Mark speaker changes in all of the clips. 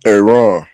Speaker 1: Hey Ron.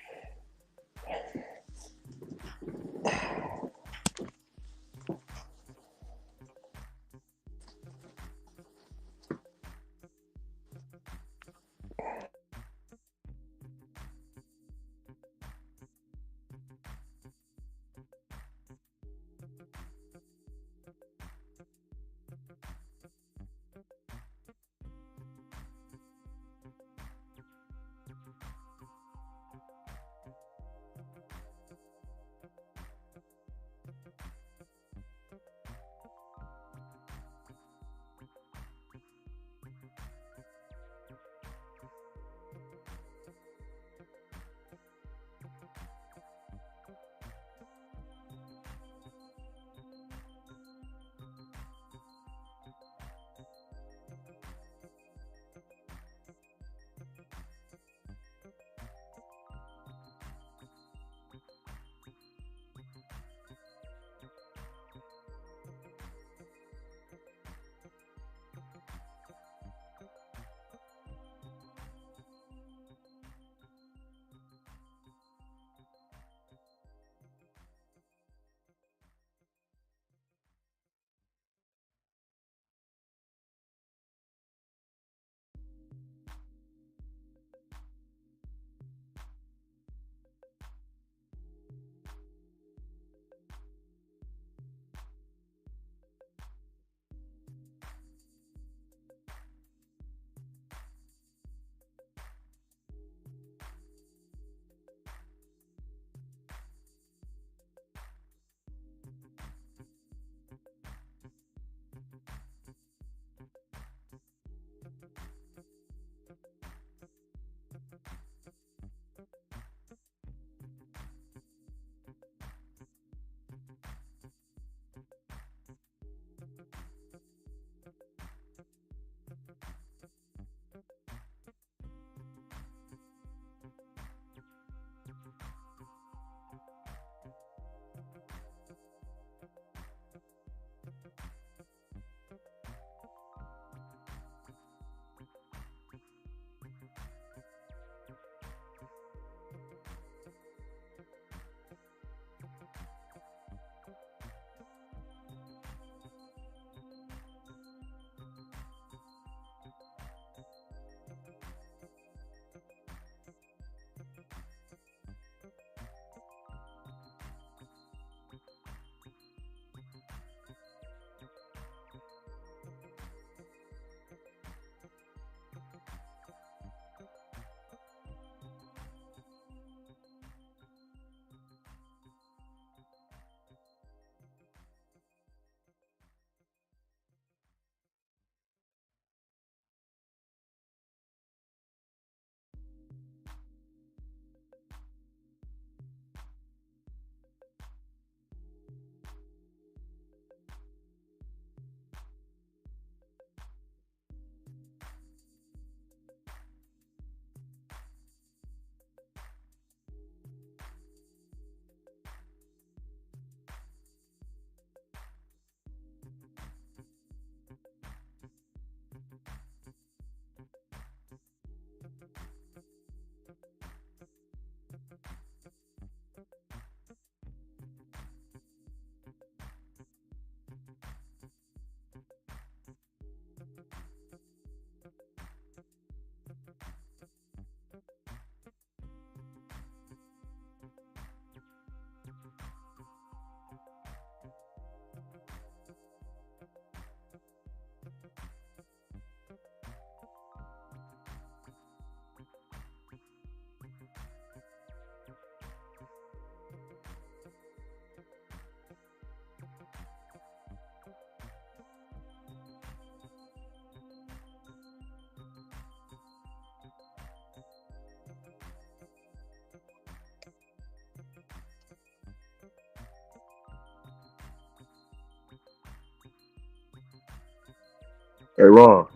Speaker 1: Hey Ron.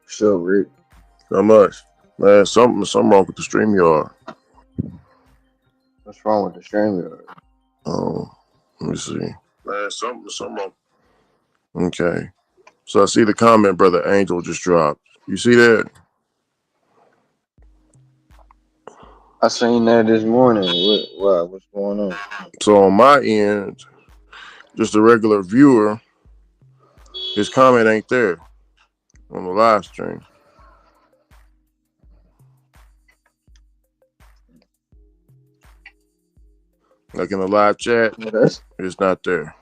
Speaker 2: So, Rick,
Speaker 1: How much? Man, something wrong with the stream yard.
Speaker 2: what's wrong with the StreamYard?
Speaker 1: Oh, let me see. Man, something wrong. Okay. So I see the comment brother Angel just dropped. You see that?
Speaker 2: I seen that this morning. What's going on?
Speaker 1: So on my end, just a regular viewer, his comment ain't there on the live stream. Like in the live chat, it's not there.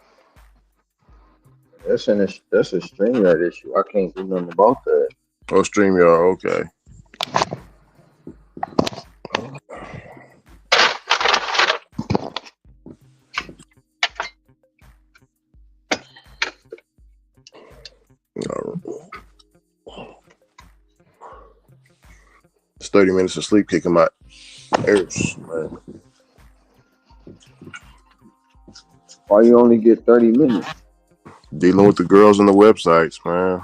Speaker 2: That's a StreamYard issue. I can't do nothing about that.
Speaker 1: Oh, StreamYard, okay. It's 30 minutes of sleep kicking my ears, man.
Speaker 2: Why you only get 30 minutes?
Speaker 1: Dealing with the girls on the websites, man.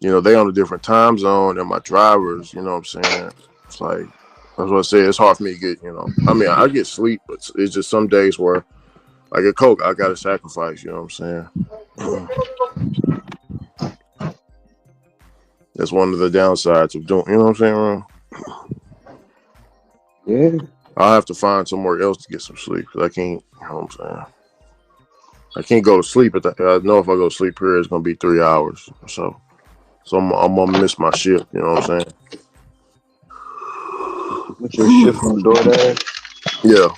Speaker 1: You know, they on a different time zone than my drivers, you know what I'm saying? It's like, that's what I say, it's hard for me to get, you know. I mean, I get sleep, but it's just some days where, like a Coke, I got to sacrifice, you know what I'm saying? That's one of the downsides of doing, you know what I'm saying, Ron?
Speaker 2: Yeah.
Speaker 1: I'll have to find somewhere else to get some sleep, because I can't, you know what I'm saying? I can't go to sleep. I know if I go to sleep here, it's going to be 3 hours or so. So I'm going to miss my shift, you know what I'm saying?
Speaker 2: What's your shift on DoorDash?
Speaker 1: Yeah.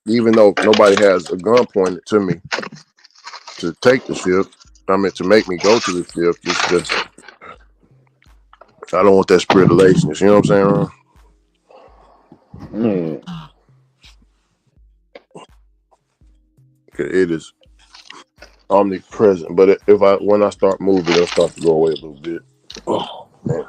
Speaker 1: Even though nobody has a gun pointed to me to take the shift, I mean, to make me go to the shift, it's just, I don't want that spirit of laziness, you know what I'm
Speaker 2: saying,
Speaker 1: Yeah. It is omnipresent, but when I start moving, it'll start to go away a little bit. Oh, man.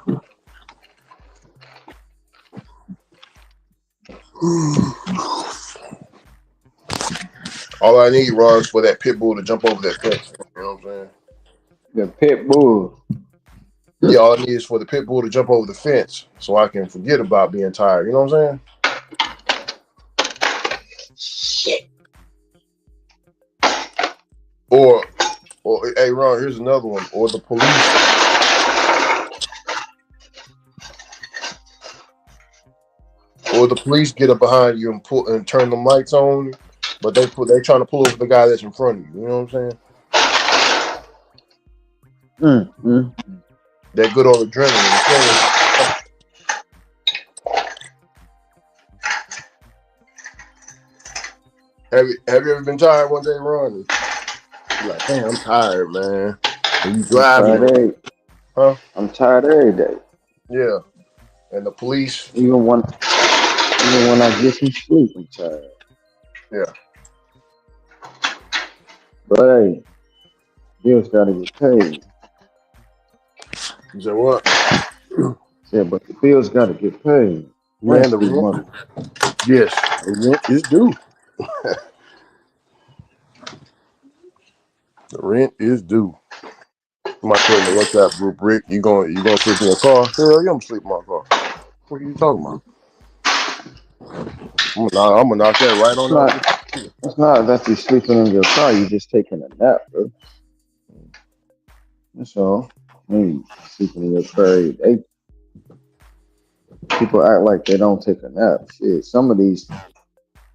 Speaker 1: All I need, Ron, is for that pit bull to jump over that fence. You know what I'm saying?
Speaker 2: The pit bull.
Speaker 1: Yeah, all I need is for the pit bull to jump over the fence so I can forget about being tired. You know what I'm saying? Shit. Or hey, Ron, here's another one. Or the police. Or the police get up behind you and turn them lights on, but they're trying to pull over the guy that's in front of you. You know what I'm saying?
Speaker 2: Mm-hmm.
Speaker 1: That good old adrenaline. Have you ever been tired one day, Ron? You're like, damn, I'm tired, man. And you driving. Huh?
Speaker 2: I'm tired every day.
Speaker 1: Yeah. And the police.
Speaker 2: Even when I get some sleep, I'm tired.
Speaker 1: Yeah.
Speaker 2: But hey, bills gotta get paid.
Speaker 1: You said what?
Speaker 2: Yeah, but the bills gotta get paid.
Speaker 1: Man, the rent. Yes, the rent is due. The rent is due. My friend, the WhatsApp group, Rick, you gonna sleep in your car? Hell yeah, I'm sleep in my car. What are you talking about? I'm gonna knock that right on out.
Speaker 2: It's not that you're sleeping in your car, you're just taking a nap, bro. That's all. I mean, sleeping in your car. People act like they don't take a nap. Shit, some of these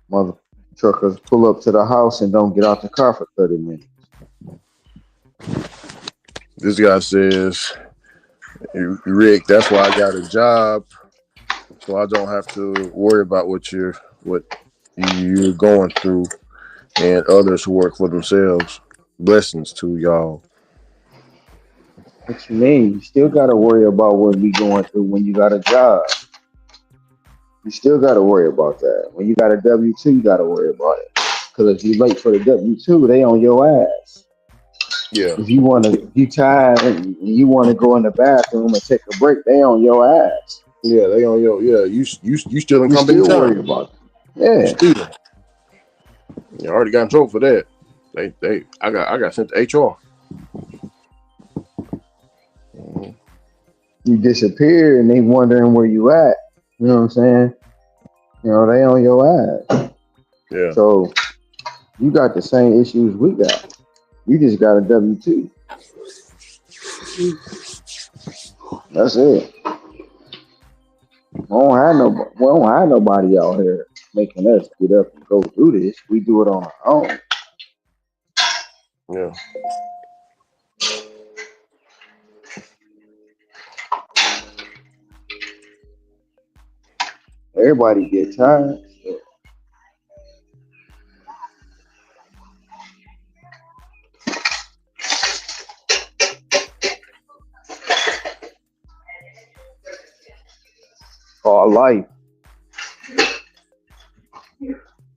Speaker 2: mother truckers pull up to the house and don't get out the car for 30 minutes.
Speaker 1: This guy says, Rick, that's why I got a job, so I don't have to worry about what you're going through, and others who work for themselves. Blessings to y'all.
Speaker 2: What you mean? You still got to worry about what we going through when you got a job. You still got to worry about that. When you got a W-2, you got to worry about it. Because if you late for the W-2, they on your ass.
Speaker 1: Yeah.
Speaker 2: If you tired and you want to go in the bathroom and take a break, they on your ass.
Speaker 1: Yeah, they on your. Yeah, you still in company
Speaker 2: time. You still worry
Speaker 1: about
Speaker 2: it. Yeah.
Speaker 1: You already got in trouble for that. I got sent to HR.
Speaker 2: Mm-hmm. You disappear and they wondering where you at. You know what I'm saying? You know, they on your ass.
Speaker 1: Yeah.
Speaker 2: So you got the same issues we got. You just got a W-2. That's it. We don't have nobody out here making us get up and go do this. We do it on our own.
Speaker 1: Yeah.
Speaker 2: Everybody get tired. So call life.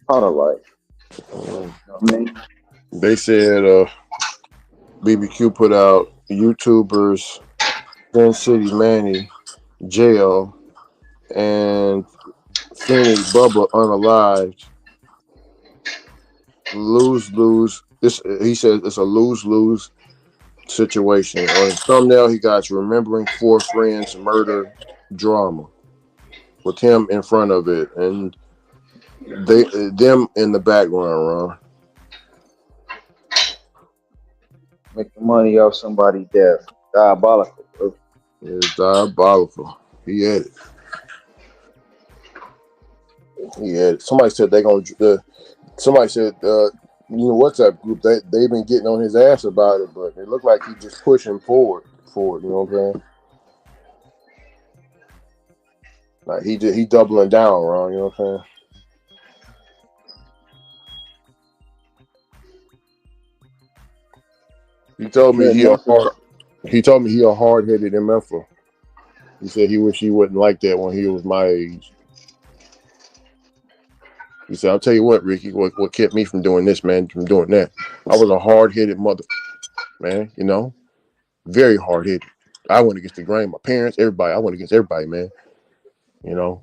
Speaker 2: Part of life.
Speaker 1: Mm.
Speaker 2: You know what I mean?
Speaker 1: They said BBQ put out YouTubers Sin City Manny jail and Phoenix Bubba unalived. Lose lose. This he said it's a lose lose situation. On his thumbnail, he got remembering four friends murder drama with him in front of it and they them in the background. Ron,
Speaker 2: Making money off somebody's death. Diabolical, bro.
Speaker 1: it's diabolical. He had it. He had it. Somebody said they gonna. Somebody said, WhatsApp group they've been getting on his ass about it, but it looked like he just pushing forward. You know what I'm saying? Like he doubling down, Ron. You know what I'm saying? He told me
Speaker 2: Yeah, motherfucker.
Speaker 1: he told me he a hard headed MFer. He said he wish he wasn't like that when he was my age. He said, "I'll tell you what, Ricky, what kept me from doing this, man, from doing that. I was a hard headed mother, man. You know, very hard headed. I went against the grain. My parents, everybody. I went against everybody, man. You know,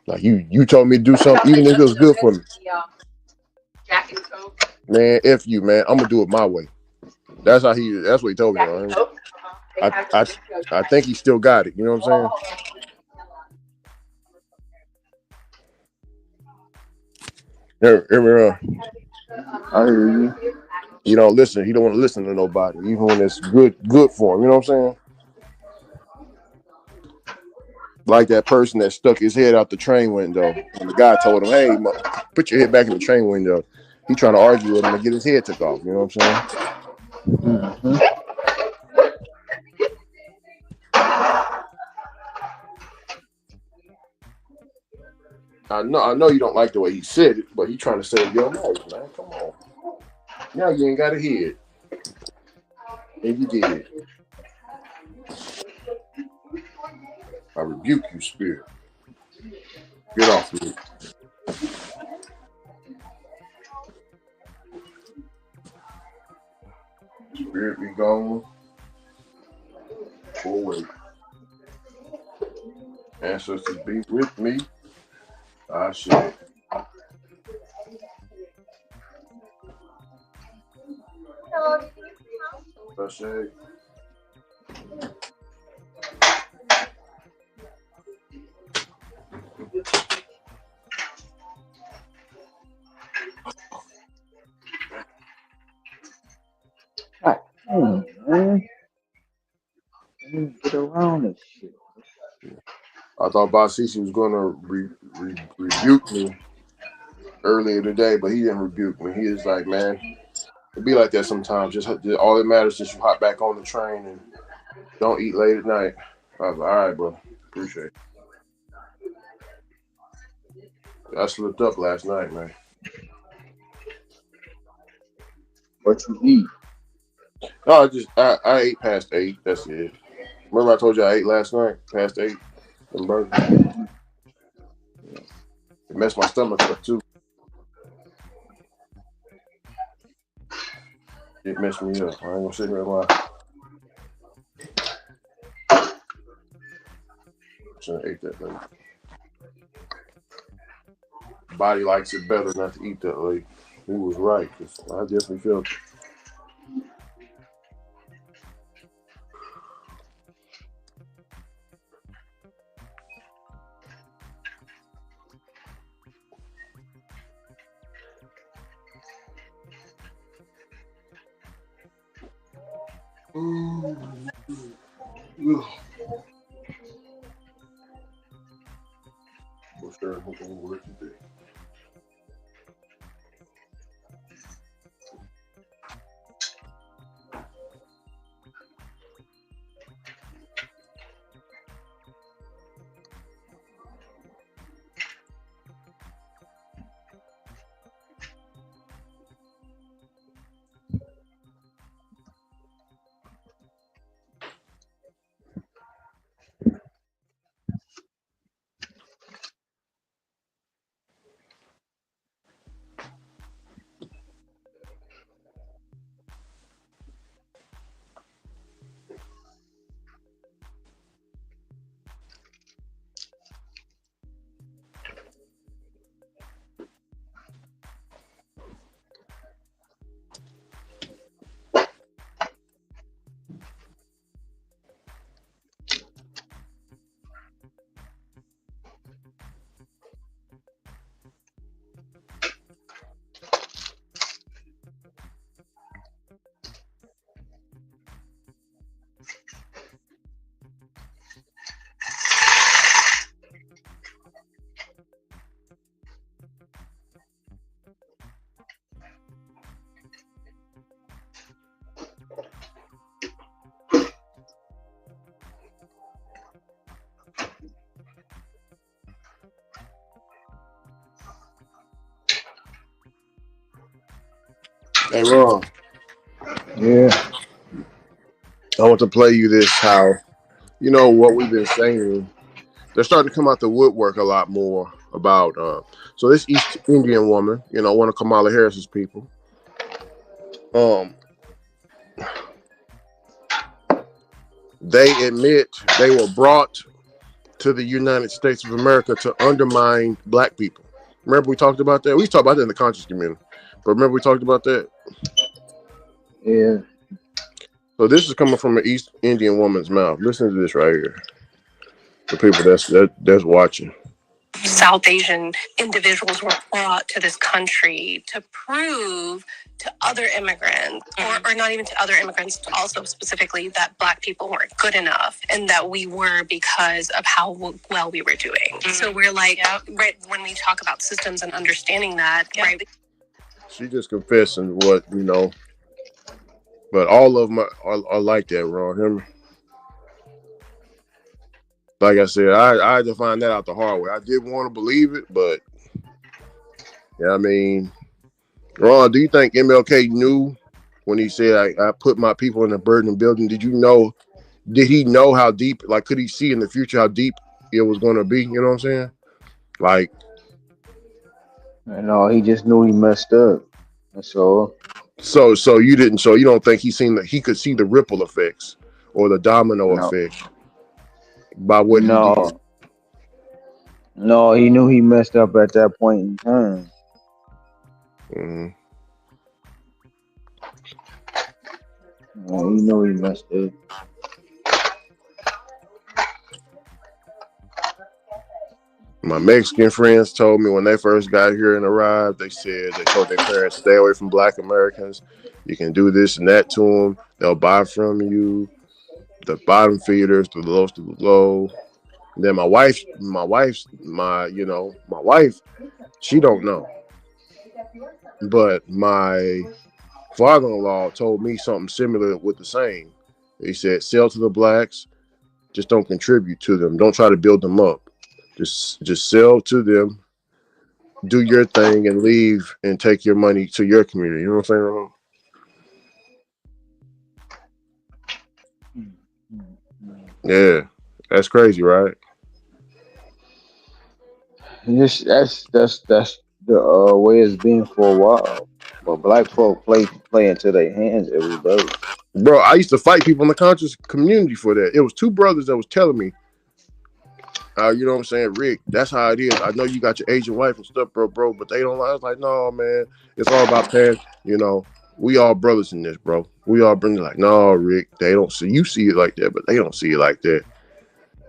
Speaker 1: like you told me to do something, even if it was good for me, man. F you, man. I'm gonna do it my way. That's how he. That's what he told me. Man. I I I think he still got it. You know what I'm saying?
Speaker 2: I hear you.
Speaker 1: He don't listen. He don't want to listen to nobody, even when it's good for him. You know what I'm saying? Like that person that stuck his head out the train window when the guy told him, "Hey, put your head back in the train window." He trying to argue with him and get his head took off. You know what I'm saying?
Speaker 2: Mm-hmm.
Speaker 1: I know you don't like the way he said it, but he trying to save your life, man. Come on. Now you ain't got a head, and you did. I rebuke you, spirit. Get off me. Spirit be gone. Forward. Ancestors be with me. I say. I say.
Speaker 2: God damn, man. Let me get around this shit.
Speaker 1: I thought Basisi was going to rebuke me earlier today, but he didn't rebuke me. He was like, man, it be like that sometimes. Just all that matters is you hop back on the train and don't eat late at night. I was like, all right, bro. Appreciate it. I slipped up last night, man.
Speaker 2: What you eat?
Speaker 1: No, I ate past 8. That's it. Remember I told you I ate last night past 8. Them burgers. It messed my stomach up too. It messed me up. I ain't gonna sit here and lie. Shouldn't have ate that late. Body likes it better not to eat that late. He was right. 'Cause I definitely felt it. For sure, I'm gonna work today. Hey Ron,
Speaker 2: Yeah.
Speaker 1: I want to play you this how you know what we've been saying. They're starting to come out the woodwork a lot more about so this East Indian woman, you know, one of Kamala Harris's people. Um, they admit they were brought to the United States of America to undermine black people. Remember we talked about that? We talked about that in the conscious community. But remember we talked about that?
Speaker 2: Yeah.
Speaker 1: So this is coming from an East Indian woman's mouth. Listen to this right here. The people that's watching. South Asian individuals were brought to this country to prove to other immigrants, or not even to other immigrants, also specifically that Black people weren't good enough and that we were because of how well we were doing. So we're like, right, when we talk about systems and understanding that, right? She just confessing what, you know, but all of them are like that, Ron. Him, like I said, I had to find that out the hard way. I did want to believe it, but yeah, I mean, Ron, do you think MLK knew when he said I put my people in a burning building? Did you know? Did he know how deep? Like, could he see in the future how deep it was going to be? You know what I'm saying? Like,
Speaker 2: He just knew he messed up. That's all.
Speaker 1: so you didn't. So you don't think he seen that he could see the ripple effects or the domino
Speaker 2: No.
Speaker 1: effect by what he did?
Speaker 2: No. No, he knew he messed up at that point in time.
Speaker 1: Mm-hmm.
Speaker 2: No, he knew he messed up.
Speaker 1: My Mexican friends told me when they first got here and arrived, they said they told their parents stay away from Black Americans. You can do this and that to them. They'll buy from you. The bottom feeders, the lowest to the low. And then my wife, she don't know. But my father-in-law told me something similar with the same. He said, sell to the blacks, just don't contribute to them. Don't try to build them up. Just sell to them, do your thing, and leave and take your money to your community. You know what I'm saying? Yeah, that's crazy, right?
Speaker 2: That's the way it's been for a while. But black folk play into their hands every day.
Speaker 1: Bro, I used to fight people in the conscious community for that. It was two brothers that was telling me, you know what I'm saying, Rick, that's how it is. I know you got your Asian wife and stuff, bro, but they don't like. I was like, no, man, it's all about past. You know, we all brothers in this, bro. We all bring it like, no, Rick, they don't see you see it like that, but they don't see it like that.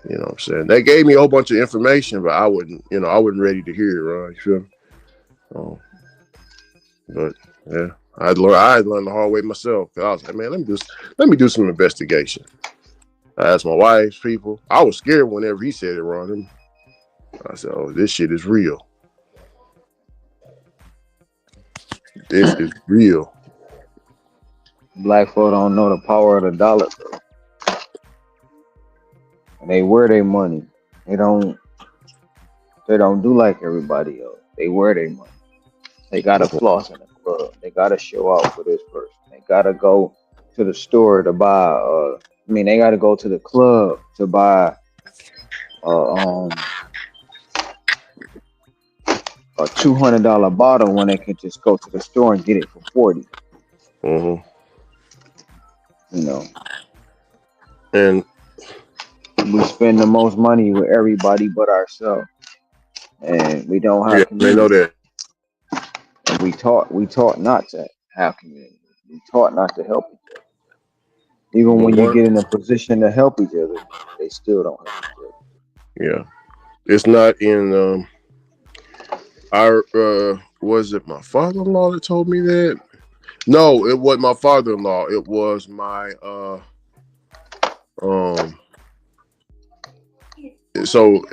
Speaker 1: You know what I'm saying? They gave me a whole bunch of information, but I wasn't ready to hear it, right? You feel me? Oh, but yeah. I had to learn the hard way myself. Cause I was like, man, let me do some investigation. I asked my wife's people. I was scared whenever he said it wrong. I said, oh, this shit is real. This is real.
Speaker 2: Black folk don't know the power of the dollar, bro. And they wear their money. They don't. They don't do like everybody else. They wear their money. They gotta floss in the club. They gotta show out for this person. They gotta go to the store to buy. They gotta go to the club to buy uh, um a $200 bottle when they can just go to the store and get it for 40.
Speaker 1: Mm-hmm.
Speaker 2: You know,
Speaker 1: And
Speaker 2: we spend the most money with everybody but ourselves, and we don't
Speaker 1: yeah,
Speaker 2: have
Speaker 1: they know
Speaker 2: community.
Speaker 1: that.
Speaker 2: And we taught not to have community. We taught not to help each other. Even
Speaker 1: But
Speaker 2: when you
Speaker 1: one,
Speaker 2: get in a position to help each other, they still don't help each other.
Speaker 1: yeah, it's not in. I was it my father-in-law that told me that? No, it wasn't my father-in-law. It was my um. So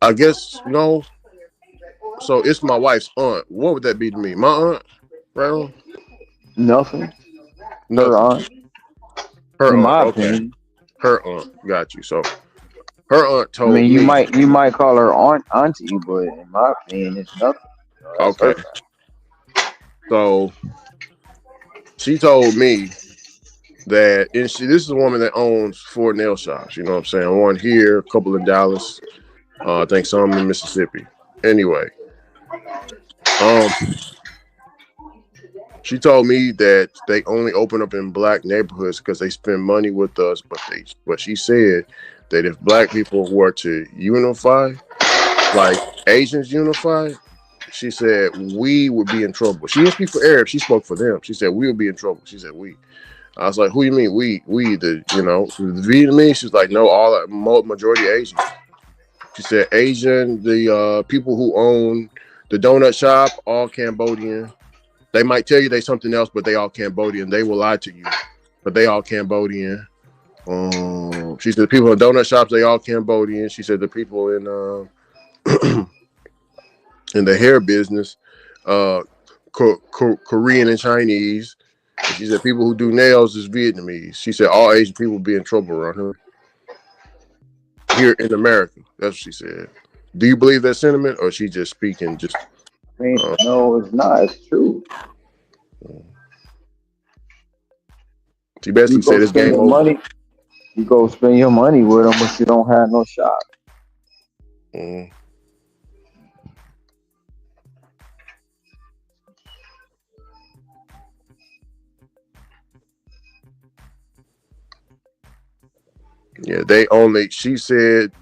Speaker 1: I guess no. So it's my wife's aunt. What would that be to me? My aunt, right on?
Speaker 2: Nothing. Her
Speaker 1: Nothing.
Speaker 2: aunt,
Speaker 1: Her
Speaker 2: in
Speaker 1: aunt.
Speaker 2: my
Speaker 1: Okay,
Speaker 2: opinion.
Speaker 1: her aunt. Got you. So her aunt
Speaker 2: I
Speaker 1: told
Speaker 2: mean,
Speaker 1: me.
Speaker 2: you might call her auntie, but in my opinion, it's nothing. You know, that's her
Speaker 1: Okay, so she told me that, and this is a woman that owns 4 nail shops. You know what I'm saying? One here, a couple in Dallas. I think some in Mississippi. Anyway, um, she told me that they only open up in black neighborhoods because they spend money with us. But she said that if black people were to unify, like Asians unify, she said we would be in trouble. She didn't speak for Arab. She spoke for them. She said we would be in trouble. She said we. I was like, who you mean we? We the Vietnamese. She's like, no, all majority Asians. She said Asian, the people who own the donut shop, all Cambodian. They might tell you they something else, but they all Cambodian. They will lie to you, but they all Cambodian. She said the people in donut shops, they all Cambodian. She said the people in the hair business, uh, Korean and Chinese. And she said people who do nails is Vietnamese. She said all Asian people be in trouble around here in America. That's what she said. Do you believe that sentiment, or is she just speaking? Just
Speaker 2: I mean,
Speaker 1: uh,
Speaker 2: no, it's not. It's true.
Speaker 1: she
Speaker 2: You
Speaker 1: basically
Speaker 2: go
Speaker 1: said it's
Speaker 2: spend
Speaker 1: game
Speaker 2: your
Speaker 1: over.
Speaker 2: money. You go spend your money with them, but you don't have no shop.
Speaker 1: Mm. Yeah, they only. She said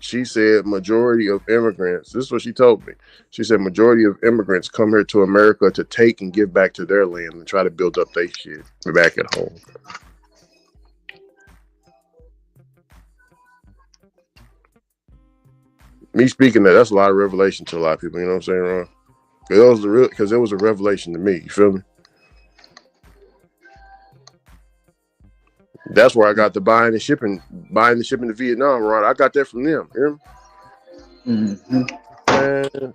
Speaker 1: majority of immigrants. This is what she told me. She said majority of immigrants come here to America to take and give back to their land and try to build up their shit back at home. Me speaking that's a lot of revelation to a lot of people. You know what I'm saying, Ron? Because it was a revelation to me. You feel me? That's where I got the buying the shipping to Vietnam, Ron. I got that from them. You hear me?
Speaker 2: Mm-hmm.
Speaker 1: Man,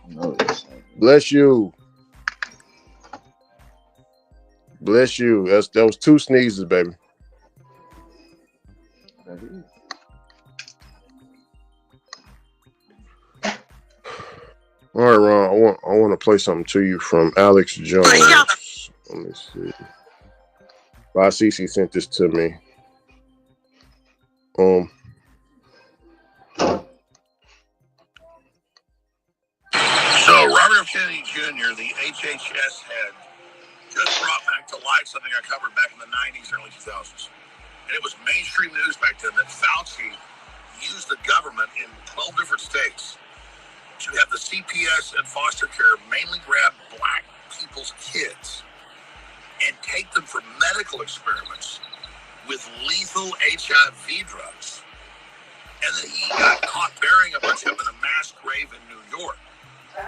Speaker 2: No, this ain't
Speaker 1: bless you, bless you. That was 2 sneezes, baby.
Speaker 2: it.
Speaker 1: All right, Ron. I want to play something to you from Alex Jones. Let me see. Cece sent this to me. Um.
Speaker 3: So Robert F. Kennedy Jr., the HHS head, just brought back to light something I covered back in the 90s, early 2000s. And it was mainstream news back then that Fauci used the government in 12 different states to have the CPS and foster care mainly grab black people's kids and take them for medical experiments with lethal HIV drugs. And then he got caught burying a bunch of them in a mass grave in New York.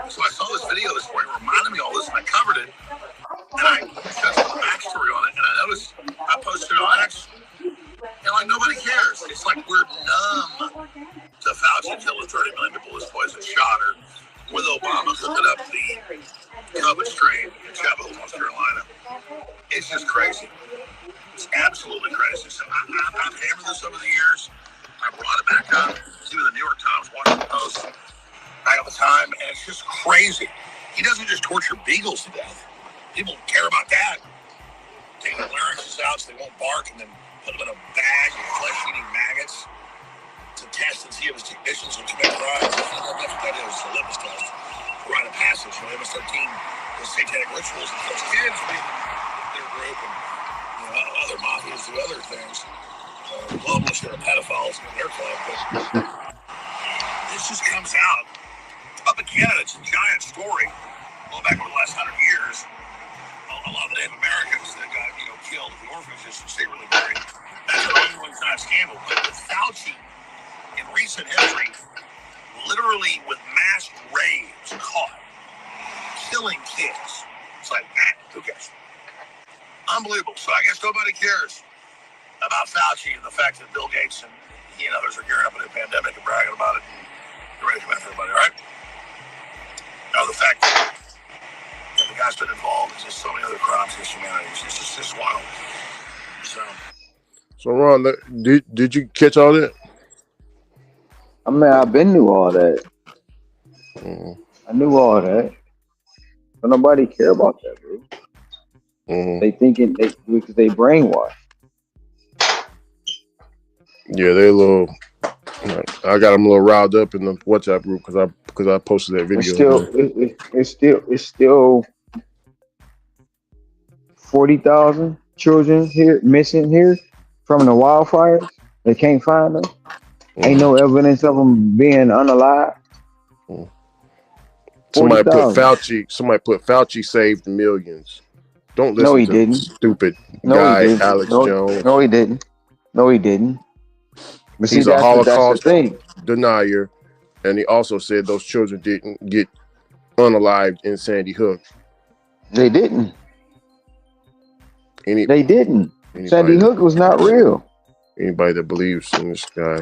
Speaker 3: So I saw this video this morning, reminded me of all this, and I covered it, and I showed some of the backstory on it, and I noticed I posted it on X, and like nobody cares. It's like we're numb to Fauci killing 30 million people with poison shot, or with Obama cooking up the COVID strain in Chapel Hill, North Carolina. It's just crazy. It's absolutely crazy. So I've hammered this over the years. I brought it back up. Even the New York Times, Washington Post, I have the time, and it's just crazy. He doesn't just torture beagles to death. People care about that. Take the larynxes out so they won't bark, and then put them in a bag with flesh-eating maggots to test and see if his technicians will commit crimes. That's what that is. It's a litmus test. Rite of passage. MS-13, the satanic rituals and those kids in their group, and other mafias do other things. Globalists are pedophiles in their club, but this just comes out. Up in Canada, it's a giant story. Going back over the last 100 years, a lot of the Native Americans that got killed at the orphanages and secretly buried. That's an ongoing kind of scandal. But with Fauci, in recent history, literally with mass graves caught, killing kids. It's like, who cares? Unbelievable. So I guess nobody cares about Fauci and the fact that Bill Gates and he and others are gearing up a new pandemic and bragging about it. And you're ready to come after everybody, all right? Now, the fact that the guy's been involved in just so many other crimes against humanity, it's just wild.
Speaker 1: So Ron, did you catch all that?
Speaker 2: I mean, I've been knew all that. I knew all that. But nobody care about that, bro. They thinking because they brainwashed.
Speaker 1: Yeah, they a little. I got them a little riled up in the WhatsApp group because I posted that video.
Speaker 2: It's still 40,000 children here missing here from the wildfires. They can't find them. Ain't no evidence of them being unalive.
Speaker 1: Somebody put Fauci saved millions. Don't listen to
Speaker 2: didn't.
Speaker 1: Stupid
Speaker 2: No,
Speaker 1: guy
Speaker 2: he didn't.
Speaker 1: Alex Jones.
Speaker 2: No, he didn't. No, he didn't. But
Speaker 1: He's
Speaker 2: see,
Speaker 1: a
Speaker 2: that's the
Speaker 1: Holocaust
Speaker 2: thing.
Speaker 1: denier, and he also said those children didn't get unalived in Sandy Hook.
Speaker 2: They didn't. They didn't. Sandy Hook was not real.
Speaker 1: Anybody that believes in this guy,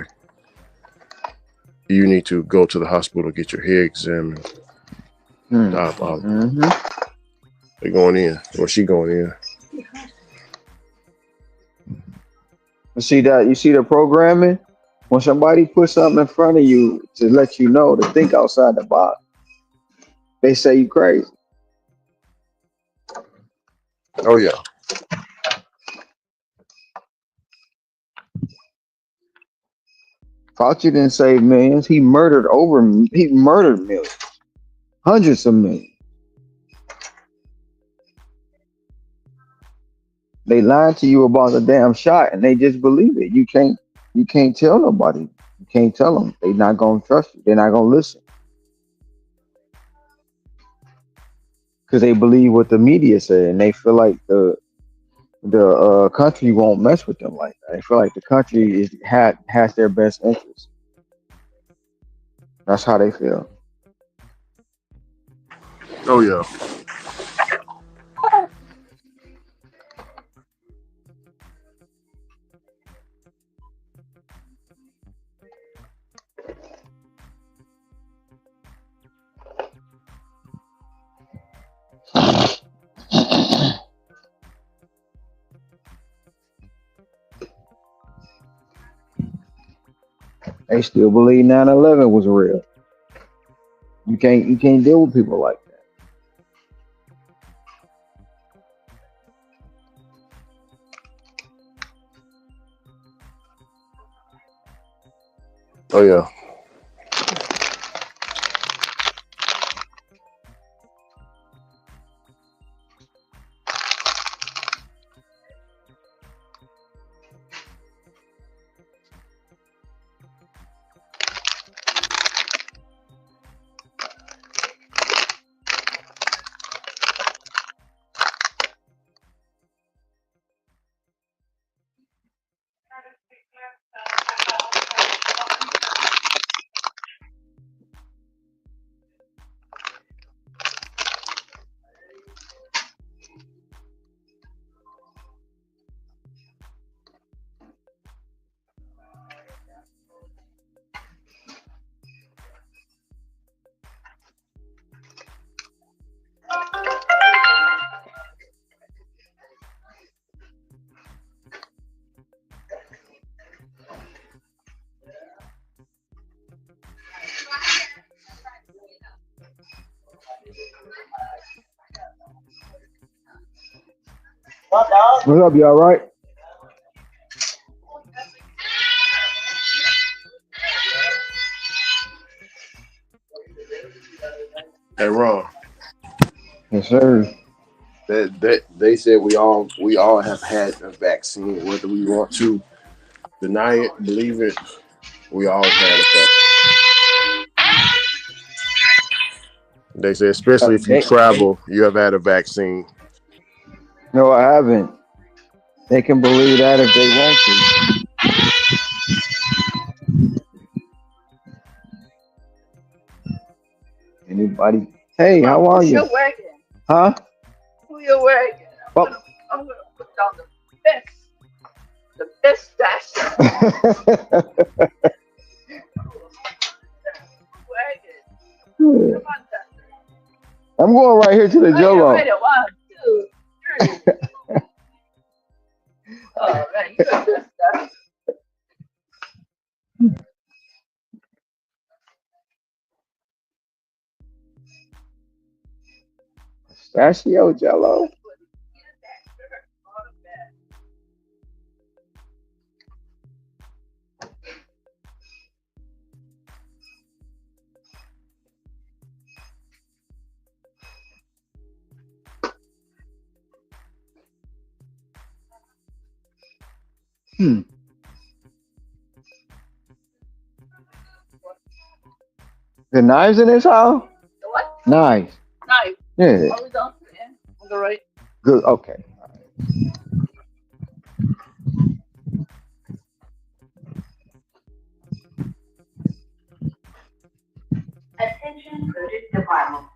Speaker 1: you need to go to the hospital to get your hair examined. Diabolical. They're going in, or she going in.
Speaker 2: You see that? You see the programming? When somebody puts something in front of you to let you know to think outside the box, they say you crazy.
Speaker 1: Oh yeah.
Speaker 2: Fauci didn't save millions. He murdered millions. Hundreds of millions. They lied to you about the damn shot and they just believe it. You can't tell nobody. You can't tell them. They're not gonna trust you. They're not gonna listen. Because they believe what the media said and they feel like the country won't mess with them like that. They feel like the country has their best interest. That's how they feel.
Speaker 1: Oh yeah.
Speaker 2: They still believe 9/11 was real. You can't deal with people like that.
Speaker 1: Oh yeah.
Speaker 2: What's up? You all right?
Speaker 1: Hey, Ron.
Speaker 2: Yes, sir.
Speaker 1: That they said we all have had a vaccine, whether we want to deny it, believe it. We all have had a vaccine. They say, especially if you
Speaker 2: They
Speaker 1: travel, you have had a vaccine.
Speaker 2: no, I haven't. They can believe that if they want to. Anybody? Hey, how are you? Huh? Who you wagging? I'm gonna put down the best dash. I'm going right here to the Jolo. Right, one, two, three. Oh man, you got this stuff. Pistachio Jello. Hmm. The knives in this house? What? Knives. Knife. Yeah. Always on the right. Good. Okay. Attention coded department.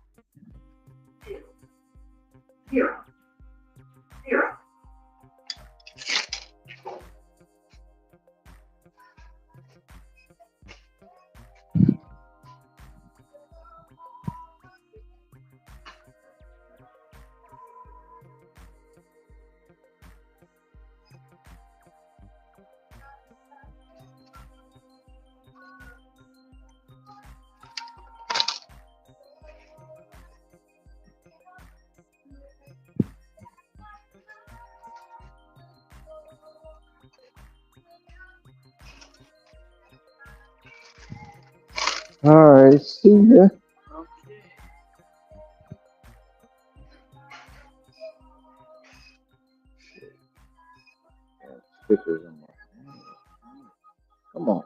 Speaker 2: 2, 0, 0. All right. See ya. Stickers in there. Come on.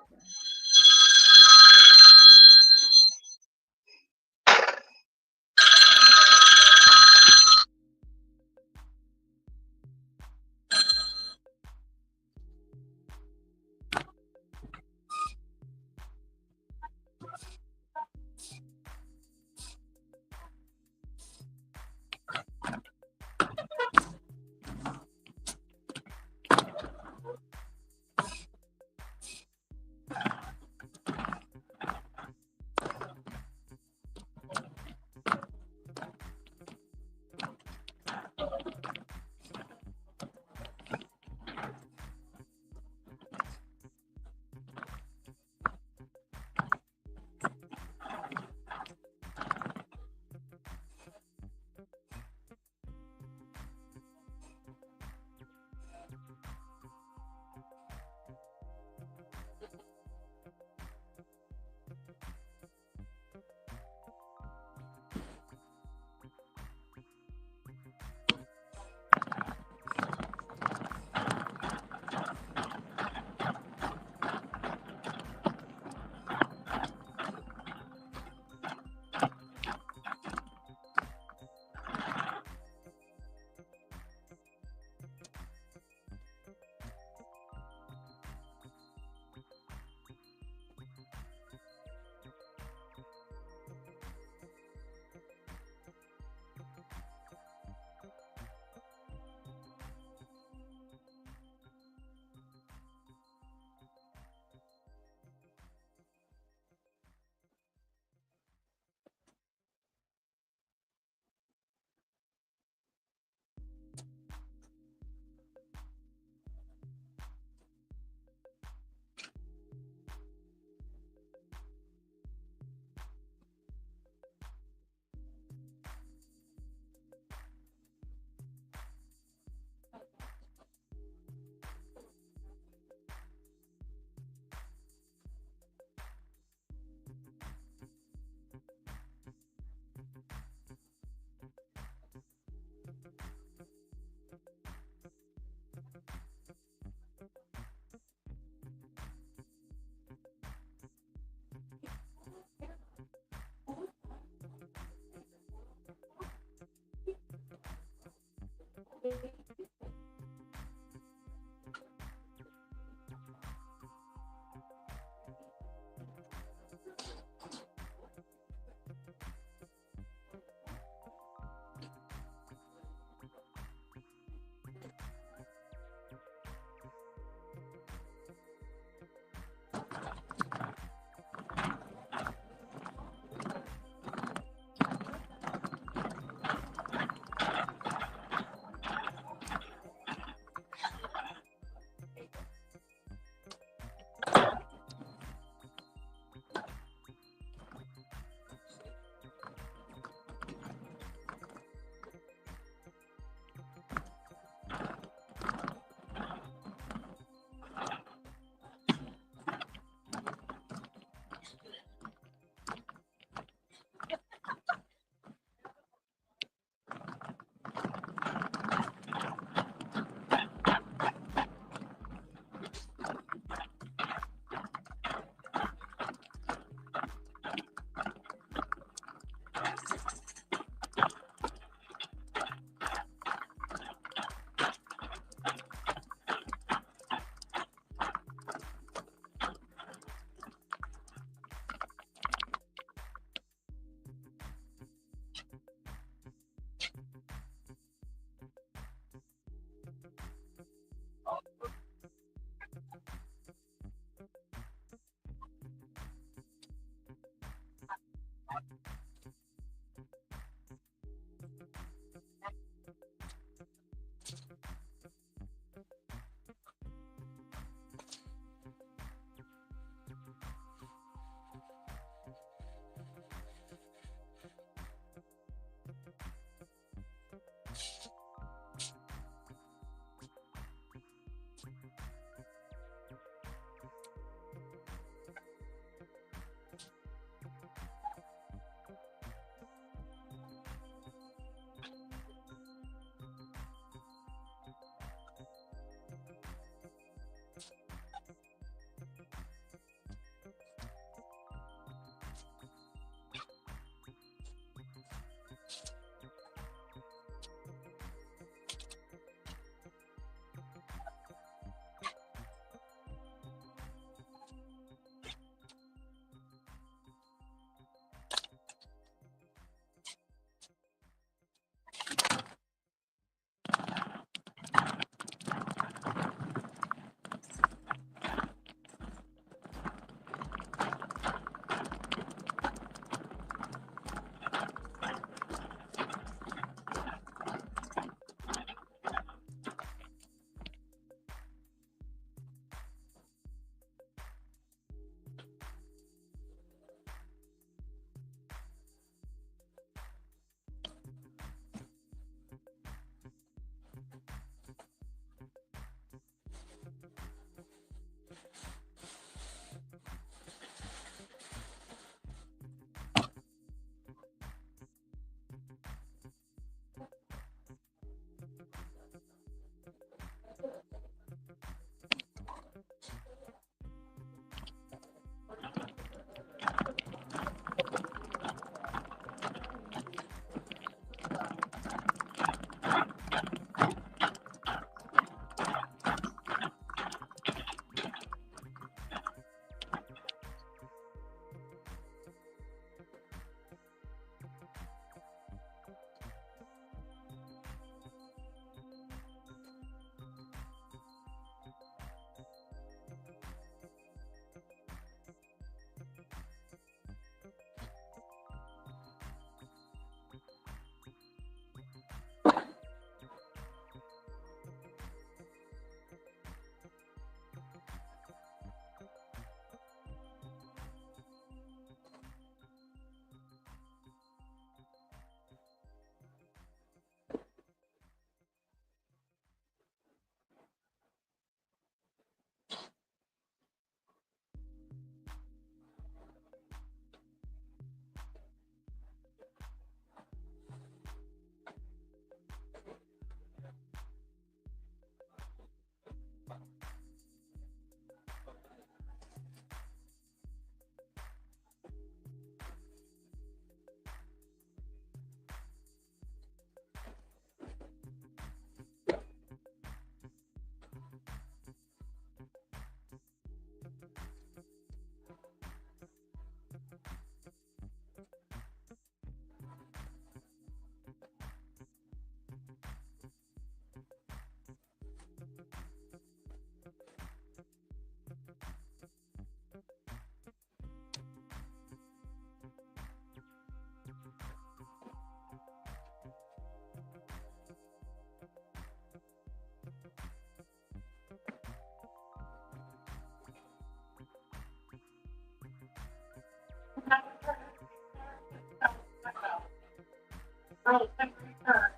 Speaker 3: Frozen return.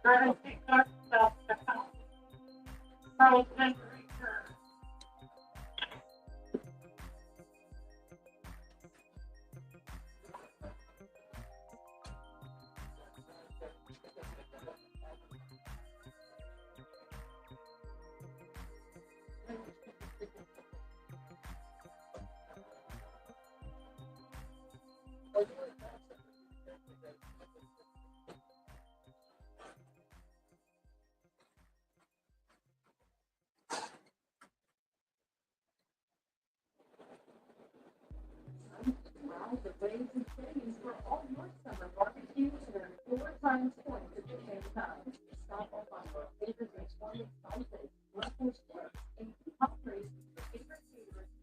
Speaker 3: Courtesy clerk self checkout. Frozen return. Browse the waves and savings for all your summer barbecues and earn 4 times points at the same time. Stop off on your favorite Victorian spices, local chips, and countries with your favorite favorites.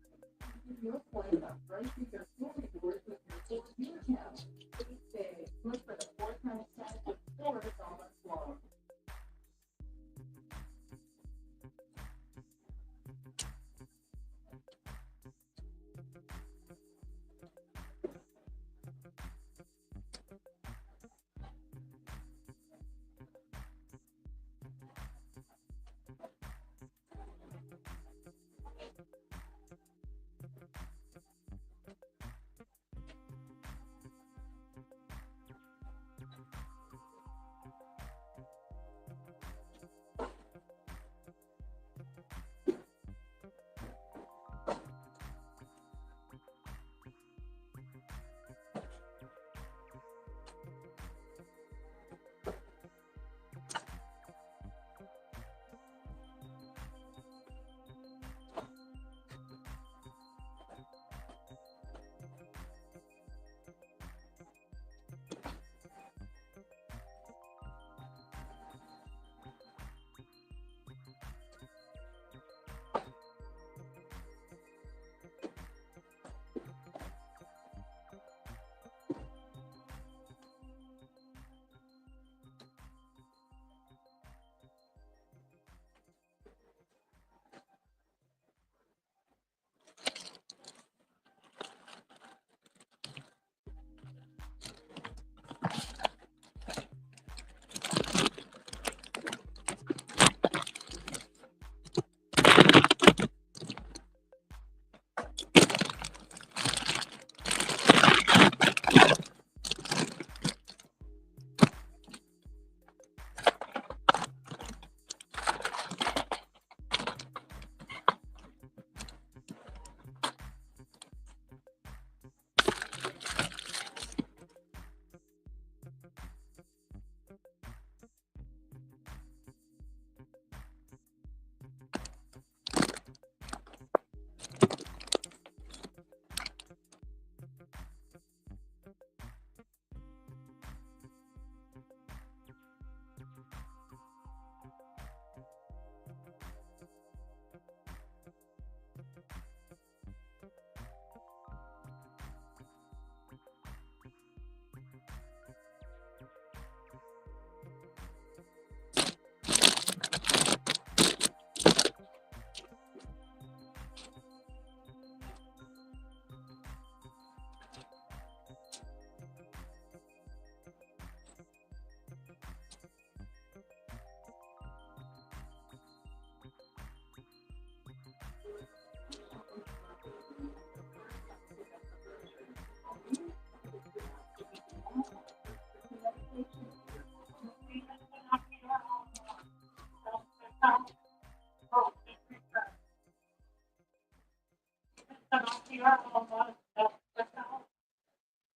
Speaker 3: Your points are right through your jewelry doors with your store account. Save big. Look for the 4 times status with $4 long.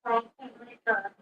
Speaker 3: Frozen return.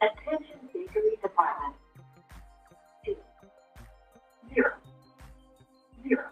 Speaker 3: Attention bakery department. 2, 0, 0.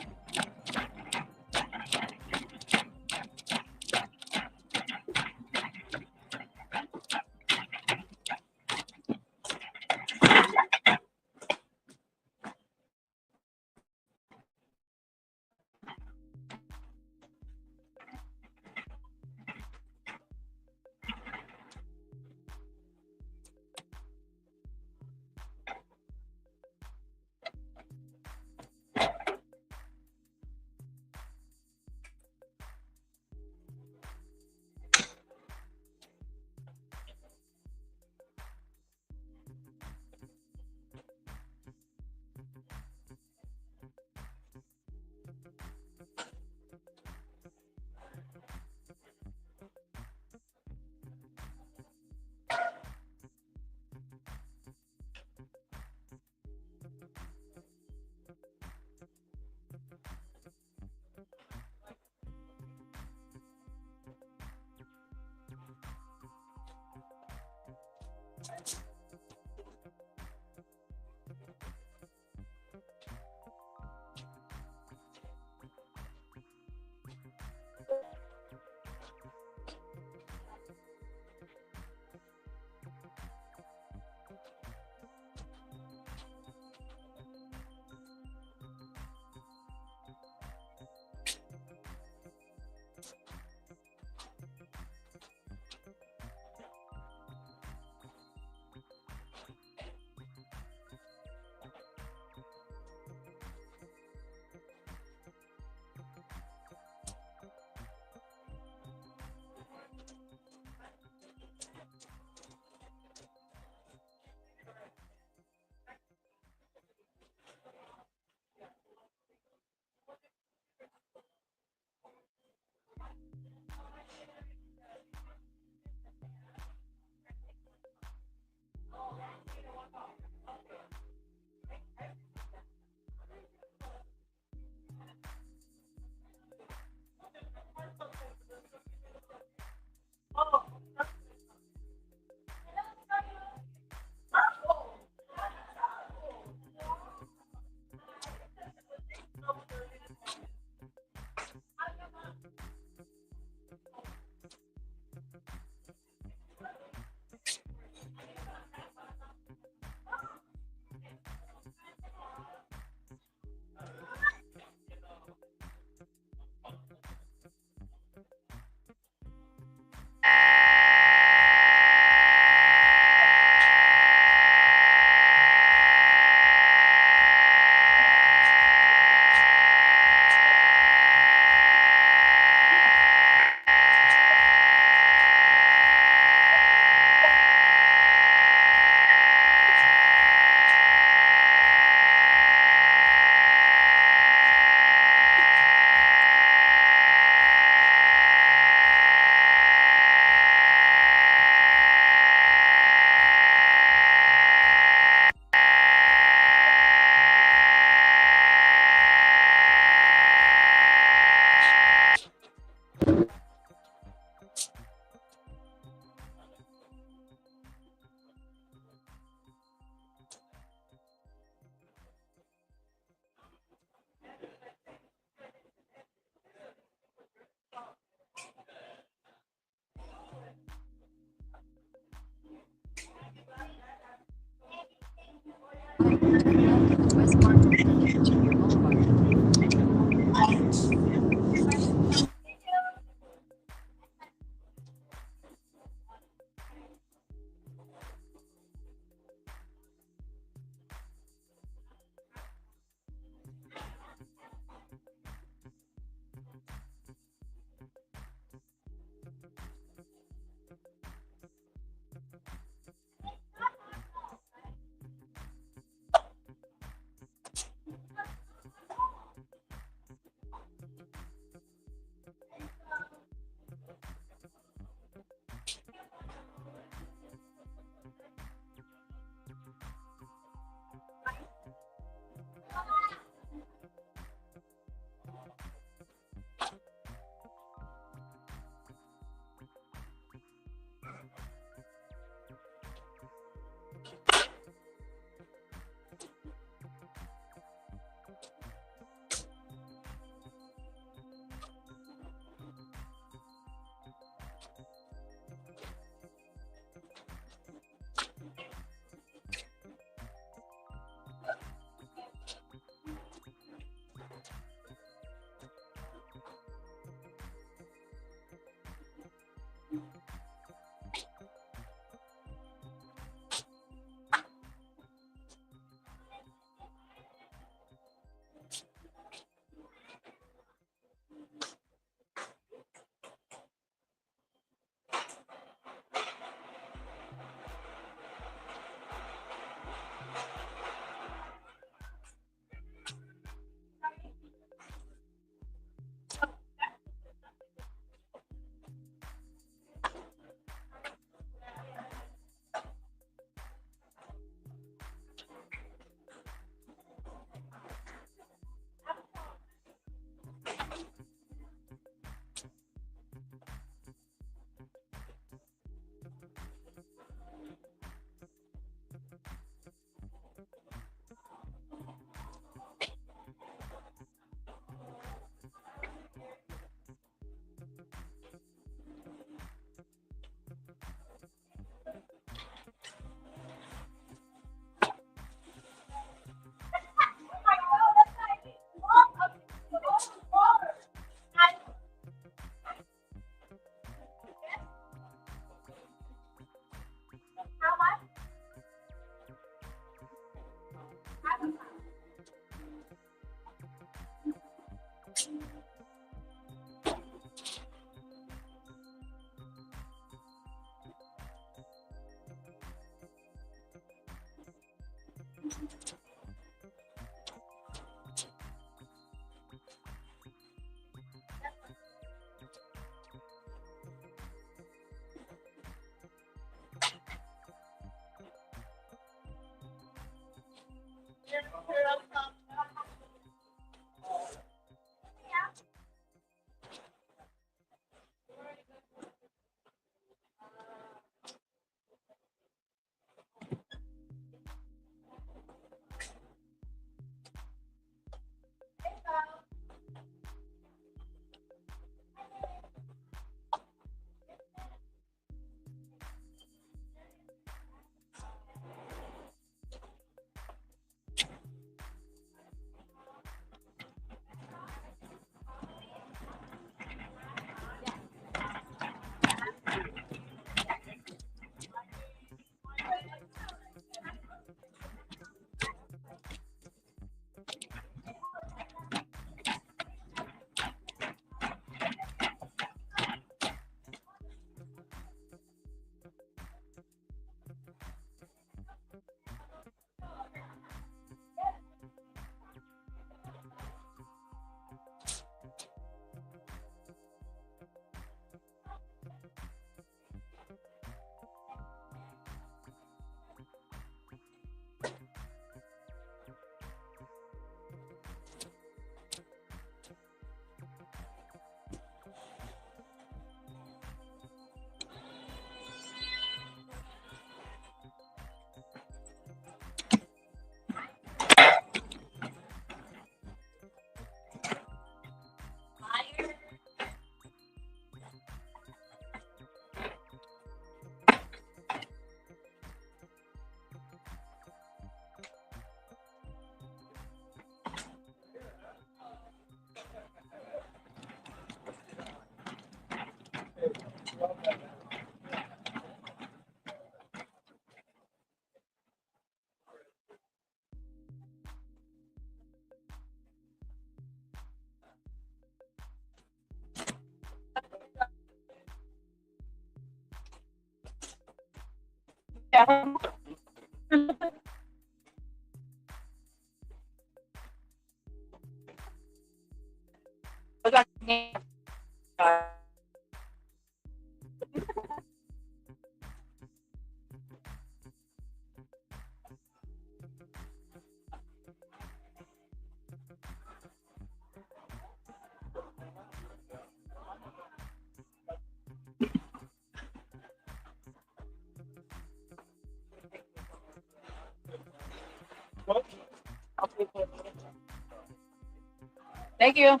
Speaker 3: Thank you.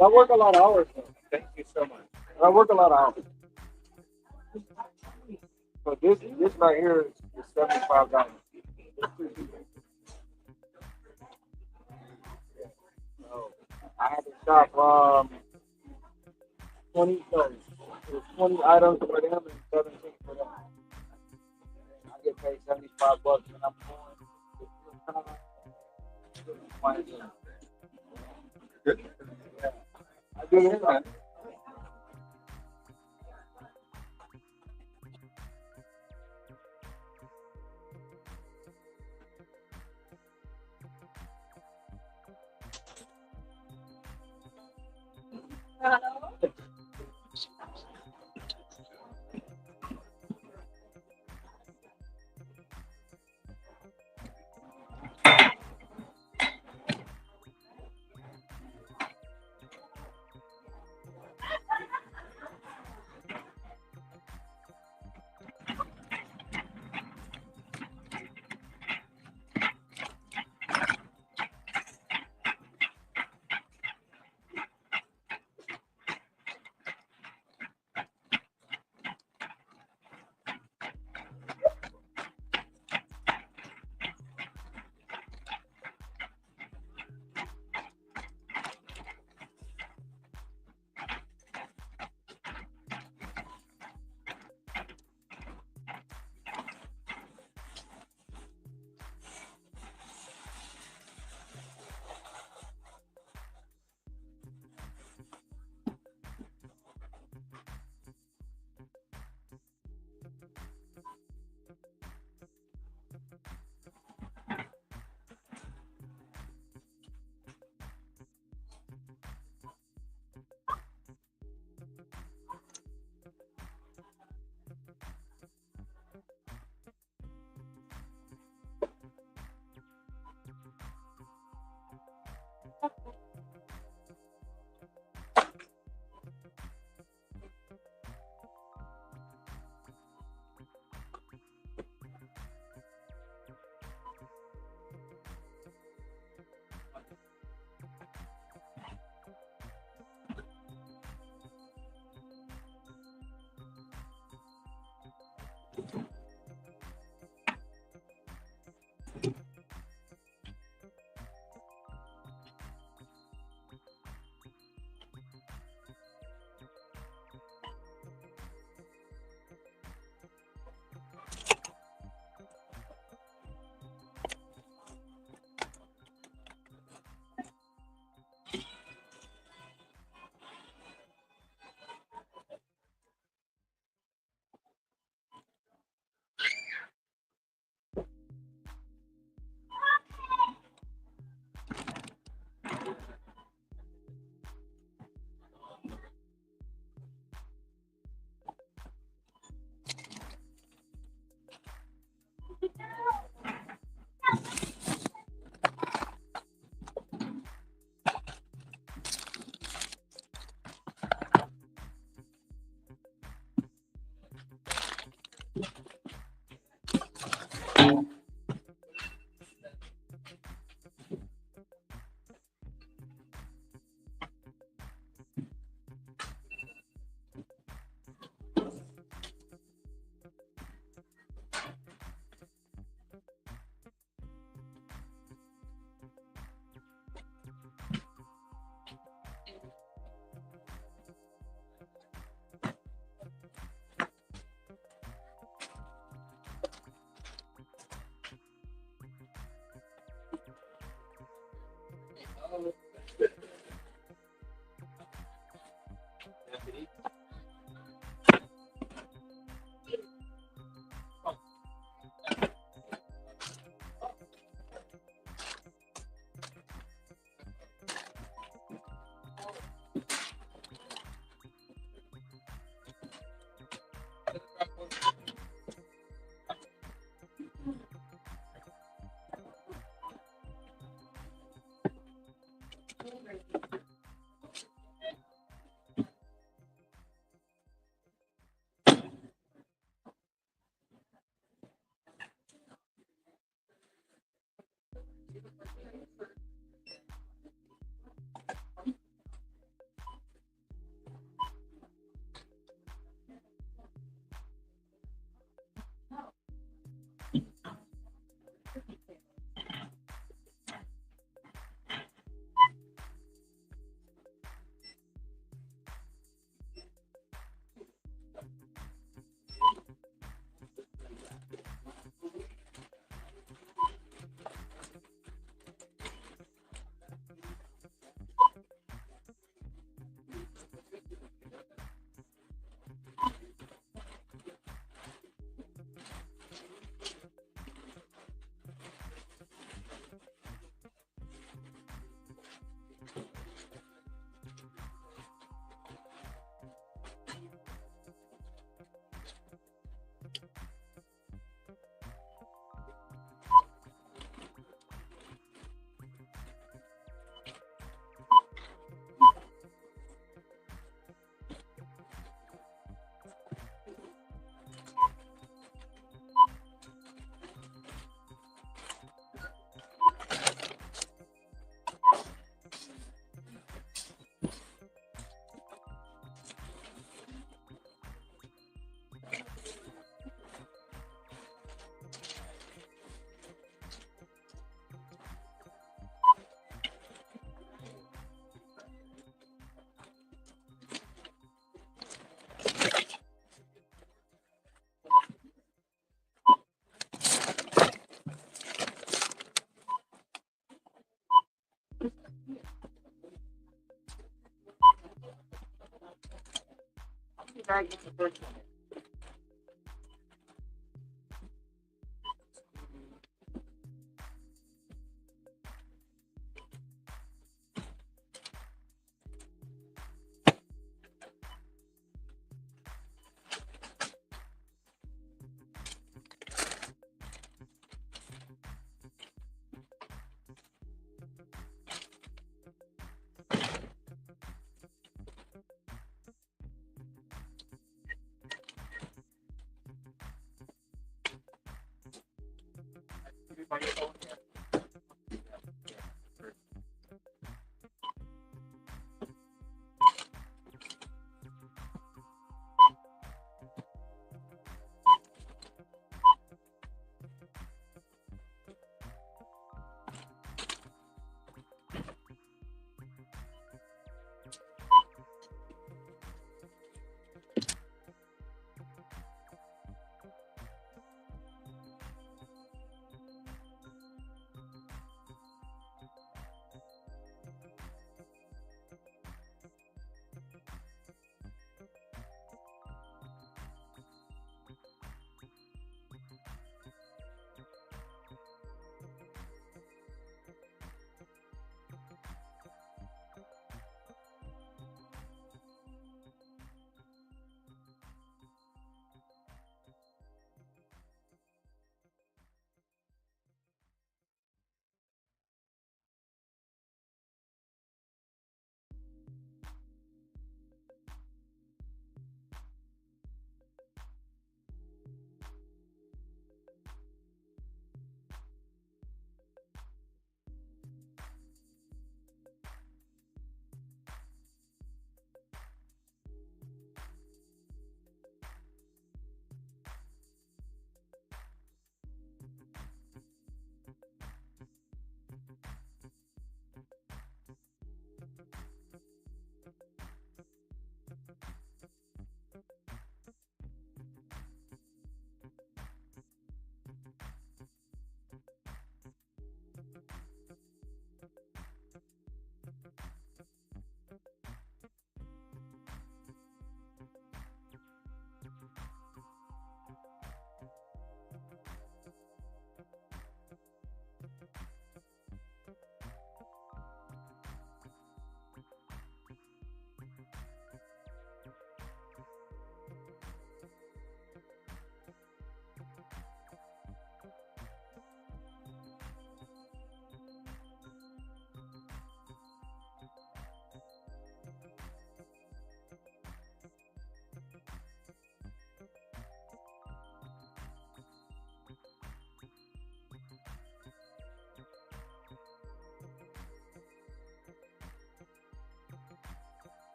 Speaker 3: I work a lot of hours. Though. Thank you so much. I work a lot of hours. So this right here is $75. So I had to shop 20 no, it was 20 items for them and 17 for them. I get paid $75 when I'm going. I do this, man.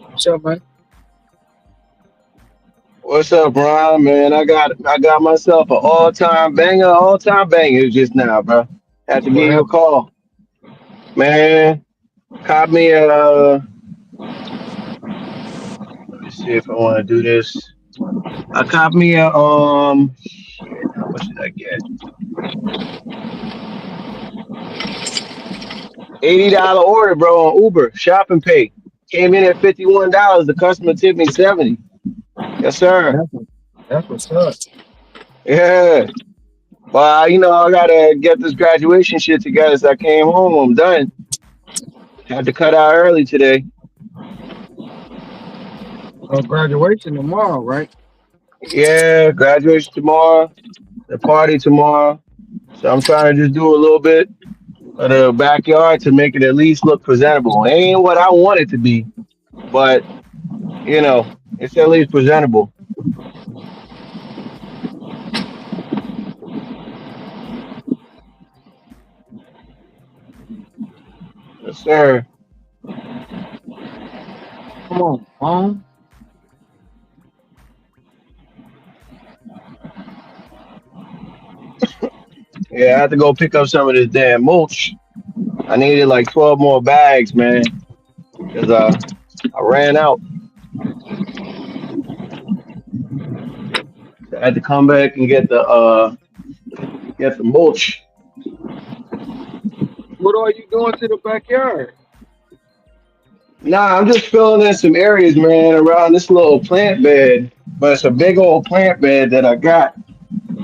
Speaker 4: What's up, man?
Speaker 5: What's up, Ron? Man, I got myself an all time banger just now, bro. Had to
Speaker 4: What
Speaker 5: give you a
Speaker 4: happened?
Speaker 5: call, man. Caught me let me see if I want to do this. I caught me a shit. How much did I get? $80 order, bro, on Uber. Shop and pay. Came in at $51. The customer tipped me 70. Yes, sir.
Speaker 4: That's what, that's what's up.
Speaker 5: Yeah. Well, I gotta get this graduation shit together. So I came home. I'm done. Had to cut out early today.
Speaker 4: Graduation tomorrow, right?
Speaker 5: Yeah, graduation tomorrow, the party tomorrow. So I'm trying to just do a little bit of the backyard to make it at least look presentable. It ain't what I want it to be, but it's at least presentable. sir.
Speaker 4: Come on, phone.
Speaker 5: Yeah, I had to go pick up some of this damn mulch. I needed like 12 more bags, man, because I ran out. So I had to come back and get the mulch.
Speaker 4: What are you doing to the backyard?
Speaker 5: Nah, I'm just filling in some areas, man, around this little plant bed. But it's a big old plant bed that I got.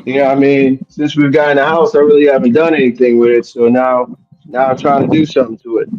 Speaker 5: You know what I mean? Since we've got in the house, I really haven't done anything with it. So now I'm trying to do something to it.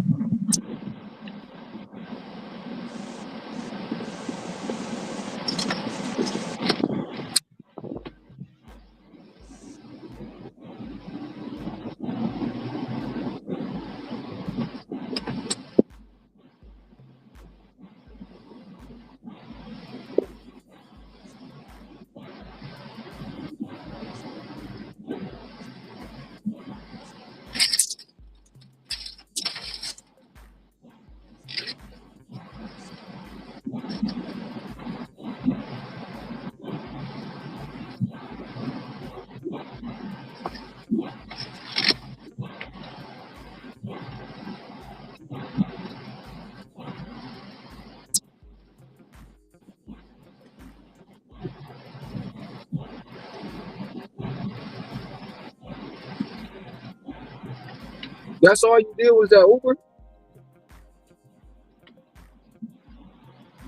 Speaker 4: That's all you did was that Uber?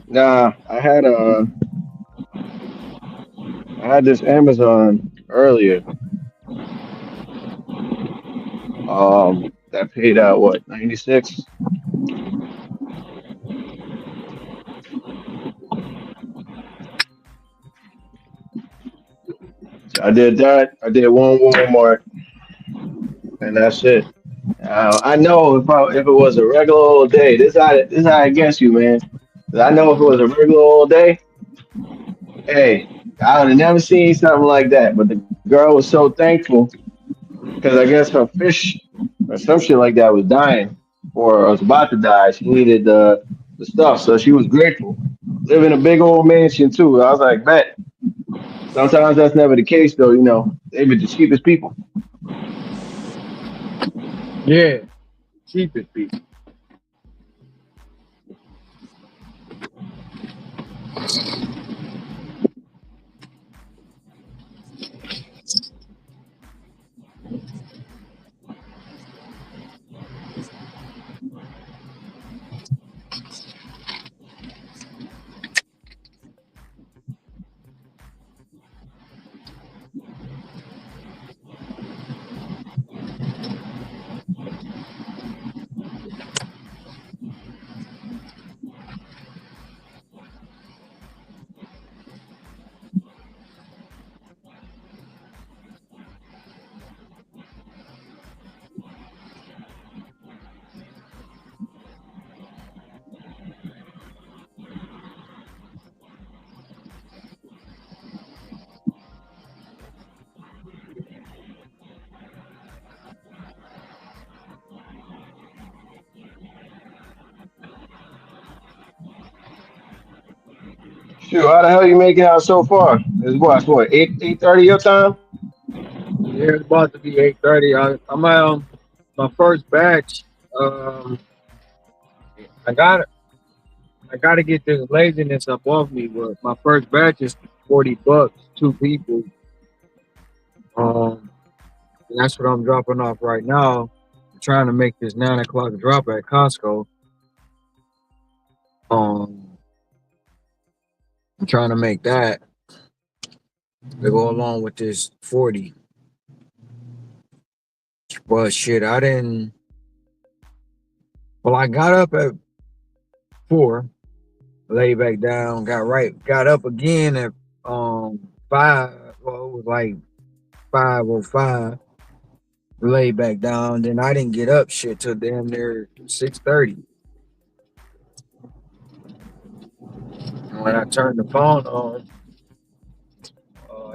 Speaker 5: Nah, I had this Amazon earlier. That paid out what, 96? So I did that. I did one Walmart, and that's it. I know if it was a regular old day, this how I guess you, man. 'Cause I know if it was a regular old day, hey, I would have never seen something like that. But the girl was so thankful because I guess her fish or some shit like that was dying or was about to die. She needed the stuff, so she was grateful. Live in a big old mansion too. I was like, bet. Sometimes that's never the case though. You know, they be the cheapest people.
Speaker 4: Yeah, keep it, people.
Speaker 5: Shoot, how the hell you making out so far? It's what 8:30 your time?
Speaker 4: Yeah, it's about to be 8:30. I'm my first batch. Um, I got I got to get this laziness up off me. But my first batch is $40, 2 people. Um, and that's what I'm dropping off right now. I'm trying to make this 9 o'clock drop at Costco. Um, I'm trying to make that to go along with this 40. But shit, I didn't. Well, I got up at 4, lay back down, got up again at 5. Well, it was like 5:05. Lay back down. Then I didn't get up shit till damn near 6:30. And when I turned the phone on,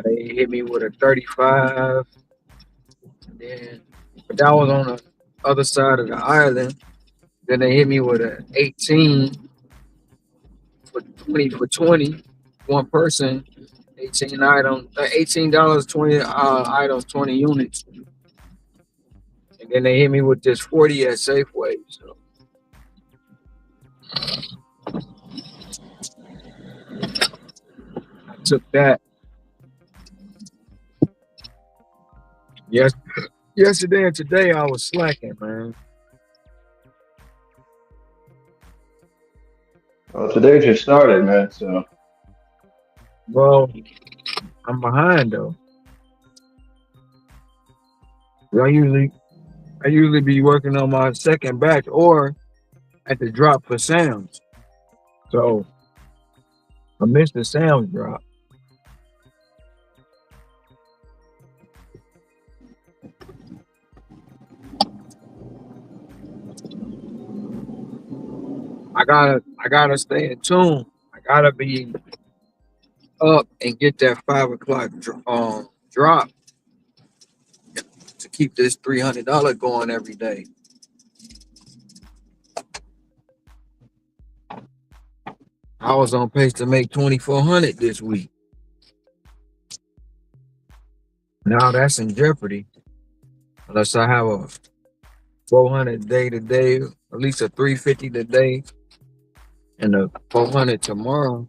Speaker 4: they hit me with a 35. Then, but that was on the other side of the island. Then they hit me with a 18 for 20 for 20. One person, 18 items, $18, 20 items, 20 units. And then they hit me with this 40 at Safeway. So I took that. Yes, yesterday and today I was slacking, man.
Speaker 5: Well, today just started, man. So
Speaker 4: Well, I'm behind though. I usually I usually be working on my second batch or at the drop for Sam's. So I missed the Sam's drop. I gotta stay in tune. I gotta be up and get that 5 o'clock drop to keep this $300 going every day. I was on pace to make 2,400 this week. Now that's in jeopardy unless I have a 400 day to day, at least a 350 today, and a 400 tomorrow.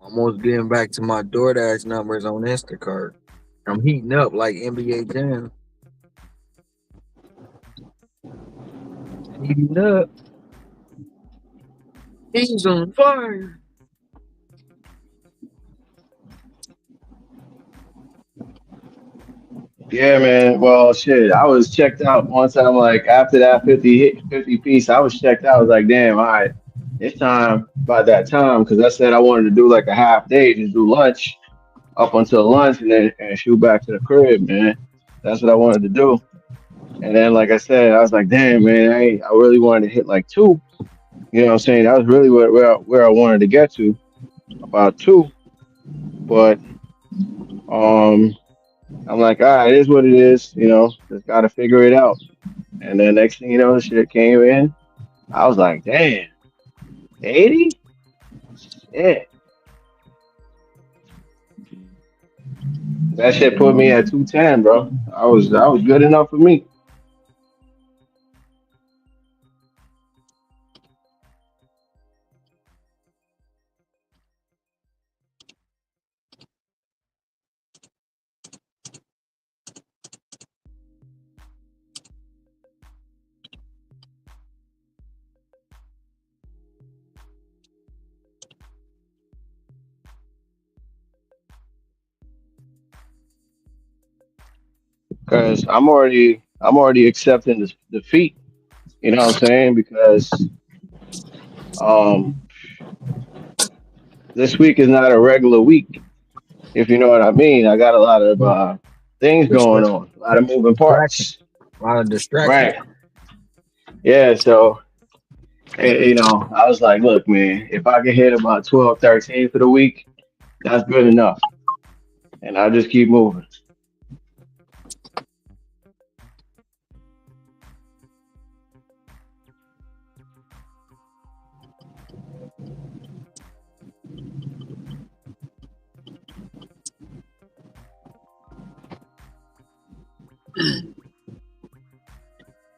Speaker 4: Almost getting back to my DoorDash numbers on Instacart. I'm heating up like NBA Jam. Heating up. He's on fire.
Speaker 5: yeah, man. Well, shit. I was checked out once. I'm like after that 50 piece, I was checked out. I was like, damn, all right, it's time by that time because I said I wanted to do like a half day, just do lunch up until lunch and then and shoot back to the crib, man. That's what I wanted to do. And then, like I said, I was like, damn, man, I really wanted to hit like two. You know what I'm saying? That was really where I wanted to get to, about two. But um, I'm like, all right, it is what it is. You know, just got to figure it out. And then next thing you know, the shit came in. I was like, damn, 80? Shit. That shit put me at 210, bro. I was good enough for me. Cause I'm already accepting this defeat. You know what I'm saying? Because um this week is not a regular week, if you know what I mean. I got a lot of things going
Speaker 4: Distra-
Speaker 5: on, a lot of moving
Speaker 4: Distraction.
Speaker 5: parts.
Speaker 4: A lot of distraction.
Speaker 5: Right. Yeah, so you know, I was like, look, man, if I can hit about 12, 13 for the week, that's good enough. And I'll just keep moving.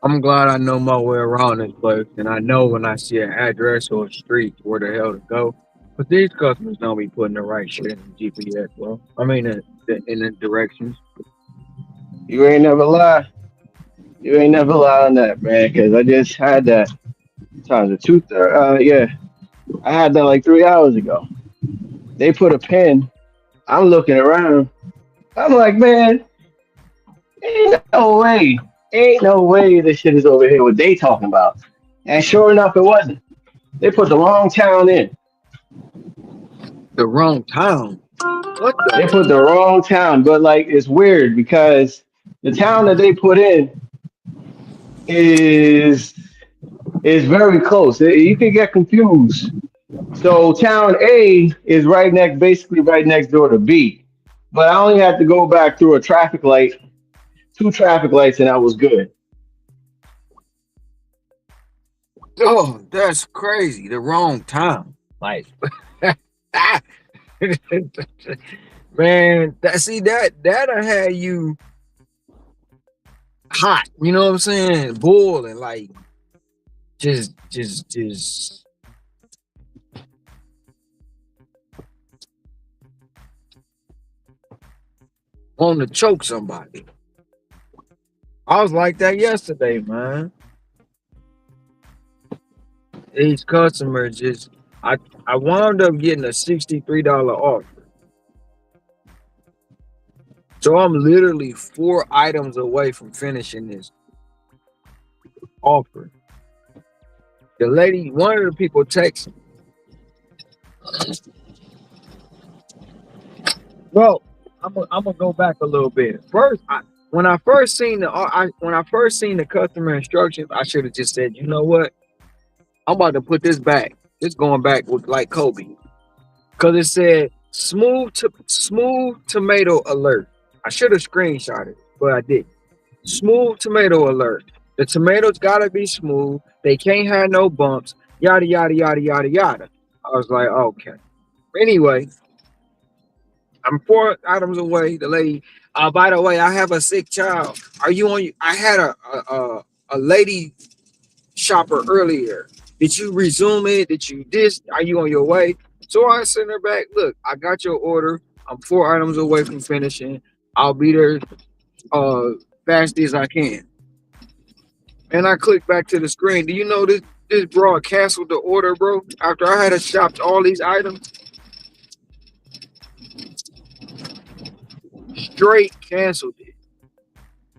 Speaker 4: I'm glad I know my way around this place, and I know when I see an address or a street where the hell to go. But these customers don't be putting the right shit in the GPS, bro. I mean, in the directions.
Speaker 5: You ain't never lie. You ain't never lie on that, man, because I just had that times a two third. Yeah, I had that like 3 hours ago. They put a pin. I'm looking around. I'm like, man, ain't no way. Ain't no way this shit is over here what they talking about. And sure enough, it wasn't. They put the wrong town in.
Speaker 4: The wrong town. What
Speaker 5: They
Speaker 4: the?
Speaker 5: put the wrong town, but like it's weird because the town that they put in is is very close. You can get confused. So town A is right next, basically right next door to B. But I only had to go back through a traffic light. two traffic lights, and I was good.
Speaker 4: Oh, that's crazy. The wrong time. Like, man, that I had you hot. You know what I'm saying? Boiling, like just wanting to choke somebody. I was like that yesterday, man. These customers just, I I wound up getting a $63 offer. So I'm literally 4 items away from finishing this offer. The lady, one of the people texted. Well, I'm gonna go back a little bit. First, when I first seen when I first seen the customer instructions, I should have just said, you know what, I'm about to put this back. It's going back with like Kobe, because it said smooth tomato alert. I should have screenshot it, but I didn't. Smooth tomato alert. The tomatoes gotta be smooth. They can't have no bumps. Yada yada yada yada yada. I was like, okay. Anyway, I'm 4 items away. The lady, by the way, I have a sick child. Are you on? I had a lady shopper earlier. Did you resume it? Did you this? Are you on your way? So I sent her back. Look, I got your order. I'm 4 items away from finishing. I'll be there uh fast as I can. And I clicked back to the screen. Do you know this broad canceled the order, bro? After I had to shop all these items, straight canceled it.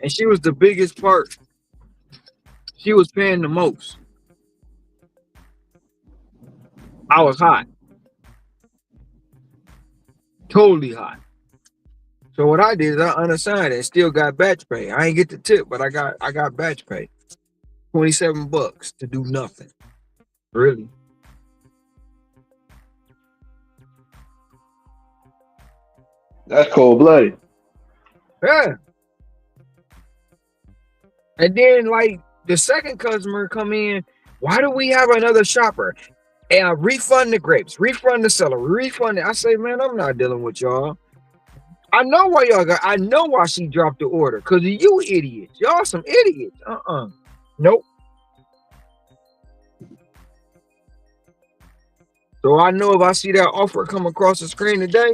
Speaker 4: And she was the biggest part. She was paying the most. I was hot, totally hot. So what I did is I unassigned it and still got batch pay. I ain't get the tip, but I got batch pay. $27 to do nothing. Really?
Speaker 5: That's cold blooded.
Speaker 4: Yeah. And then like the second customer come in, why do we have another shopper? And refund the grapes, refund the celery, refund it. I say, man, I'm not dealing with y'all. I know why y'all got. I know why she dropped the order. Cause of you idiots. Y'all some idiots. Nope. So I know if I see that offer come across the screen today,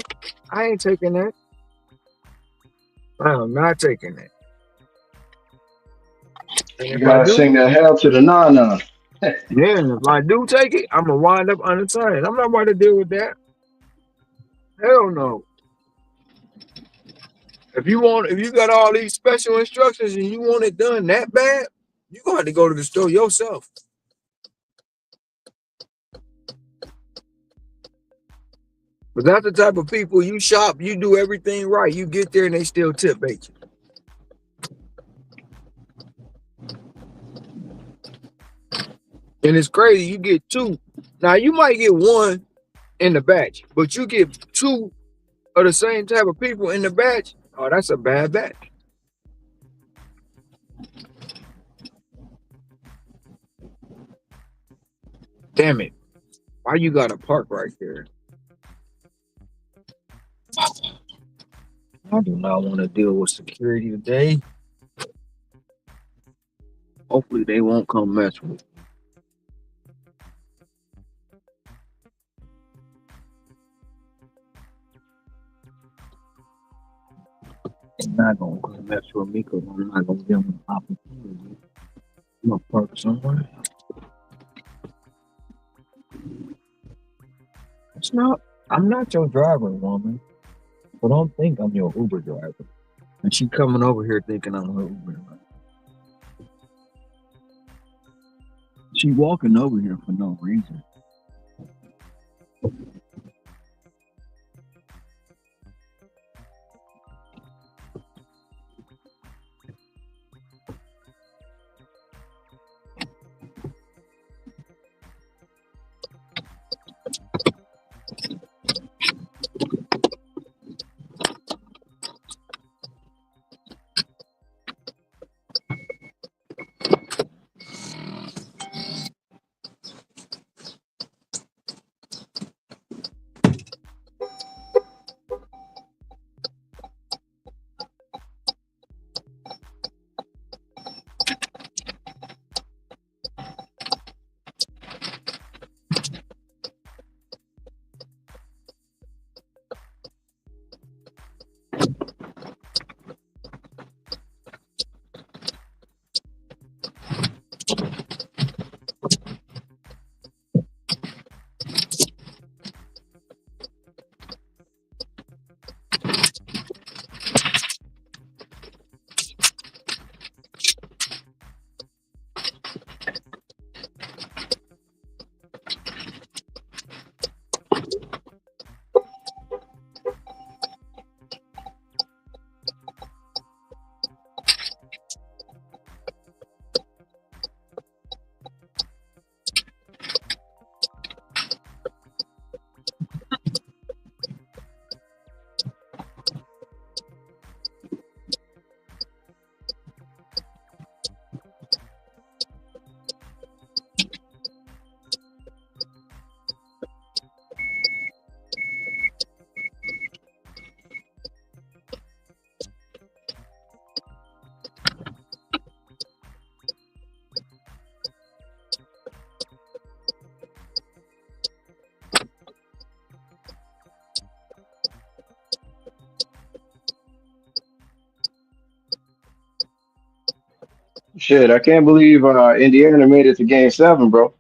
Speaker 4: I ain't taking that. I'm not taking that. And
Speaker 5: You
Speaker 4: if I
Speaker 5: gotta
Speaker 4: do,
Speaker 5: sing that hell to the nana.
Speaker 4: yeah, and if I do take it, I'm gonna wind up unassigned. I'm not about to deal with that. Hell no. If you got all these special instructions and you want it done that bad, you gonna have to go to the store yourself. But that's the type of people you shop, you do everything right. You get there and they still tip bait you. And it's crazy. You get two. Now you might get one in the batch, but you get two of the same type of people in the batch. Oh, that's a bad batch. Damn it. Why you gotta park right there? I do not want to deal with security today. Hopefully they won't come mess with me. They're not gonna come mess with me because I'm not gonna give them an opportunity. I'm gonna park somewhere. It's not. I'm not your driver, woman. So don't think I'm your Uber driver. And she coming over here thinking I'm her Uber driver. She walking over here for no reason.
Speaker 5: Shit, I can't believe Indiana made it to Game 7, bro.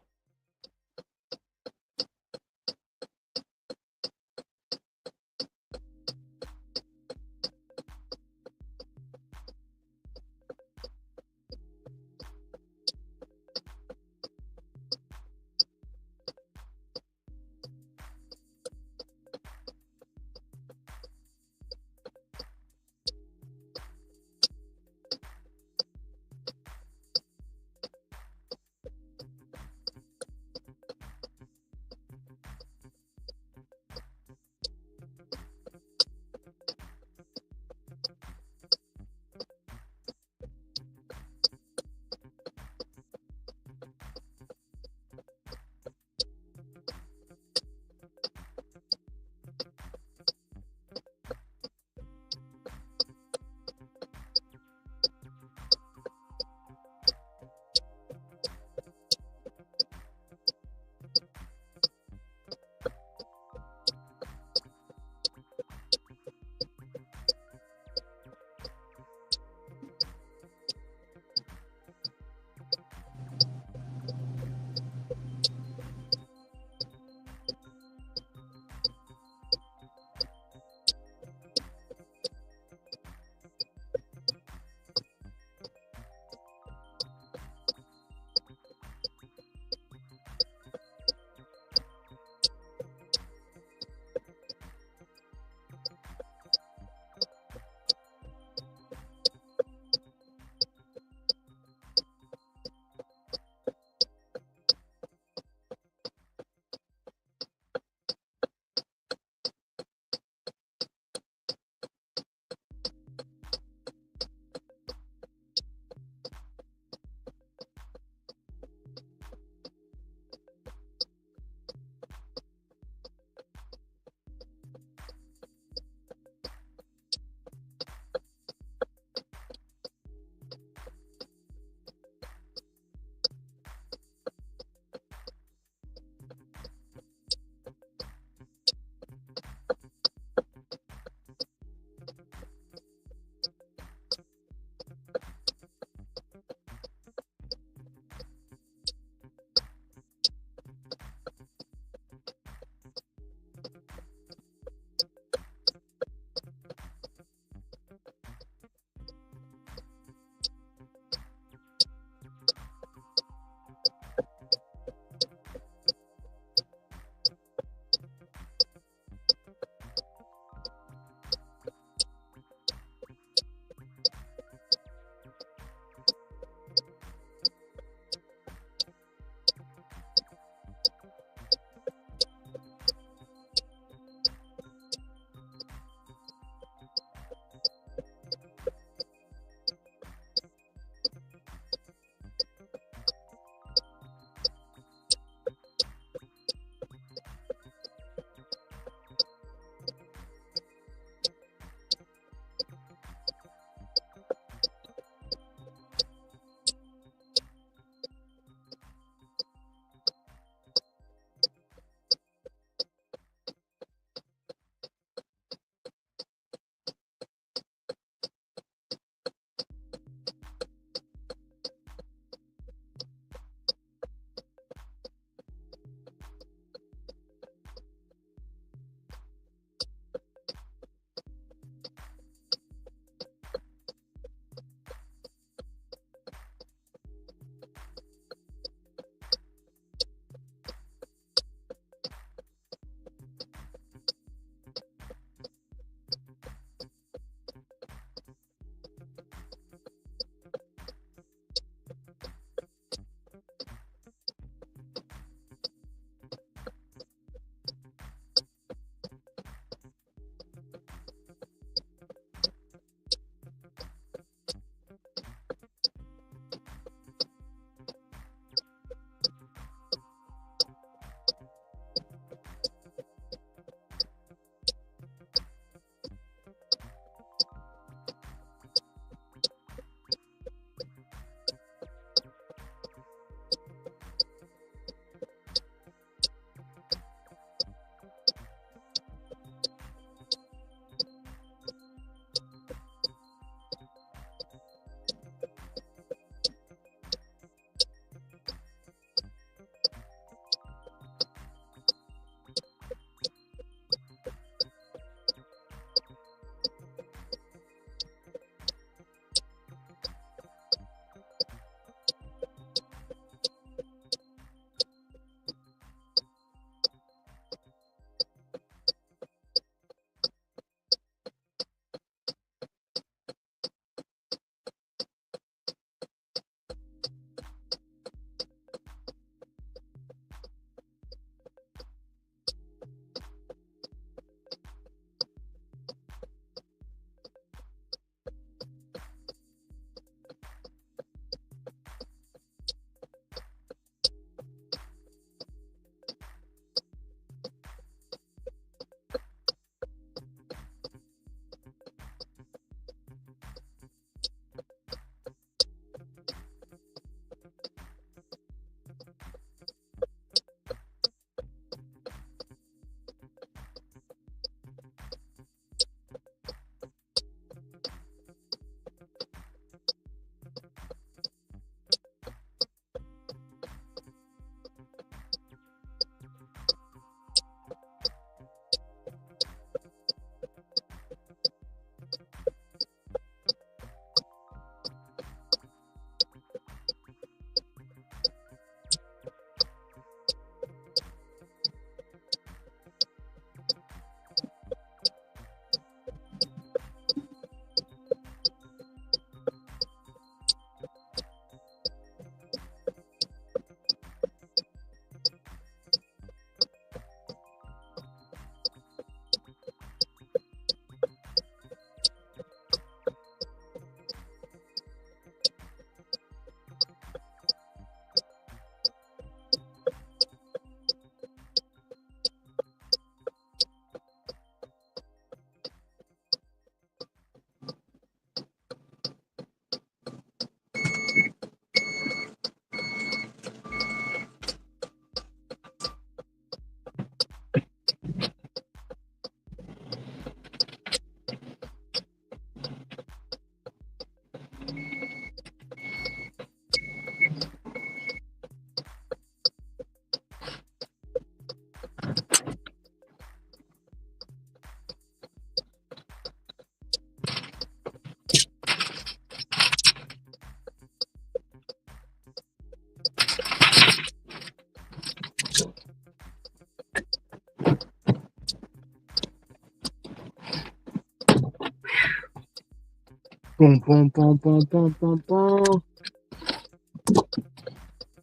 Speaker 4: Boom, boom, boom, boom, boom, boom, boom.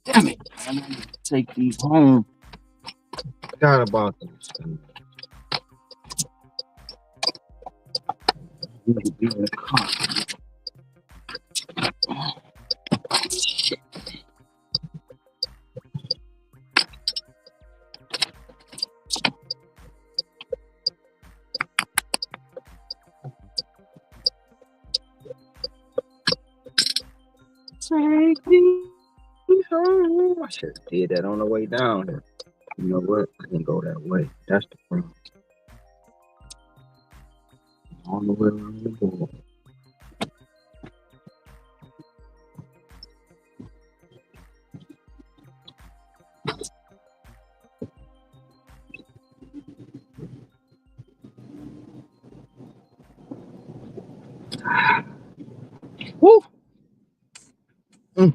Speaker 4: Damn it. I'm gonna take these home. Forgot about those things. Need to be in the car. Take me home. I should have did that on the way down there. You know what? I didn't go that way. That's the problem. On the way around the board. Woo! Mm.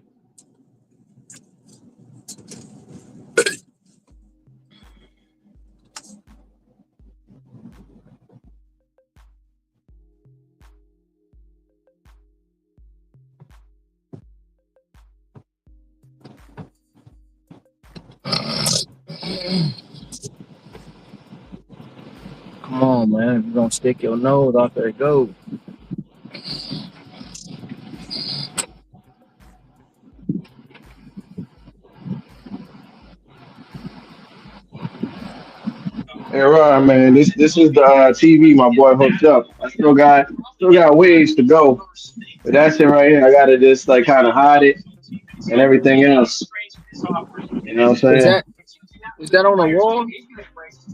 Speaker 4: Come on, man. You're gonna stick your nose out there. Go.
Speaker 5: Hey Ron, man, this is the TV my boy hooked up. I still got ways to go, but that's it right here. I gotta just like kind of hide it and everything else. You know what I'm
Speaker 4: Is
Speaker 5: saying?
Speaker 4: that is that on the wall?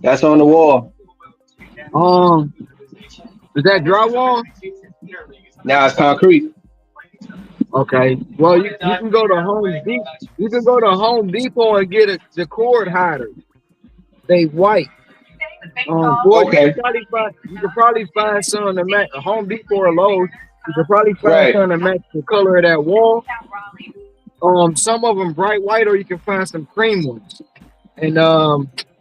Speaker 5: That's on the wall.
Speaker 4: Um, is that drywall?
Speaker 5: Now it's concrete.
Speaker 4: Okay. Well, you can go to Home Depot. You can go to Home Depot and get the cord hider. They white. Or
Speaker 5: Okay,
Speaker 4: you can probably find some to match Home Depot or Lowe's. You can probably find
Speaker 5: right.
Speaker 4: some to match the color of that wall. Some of them bright white, or you can find some cream ones, and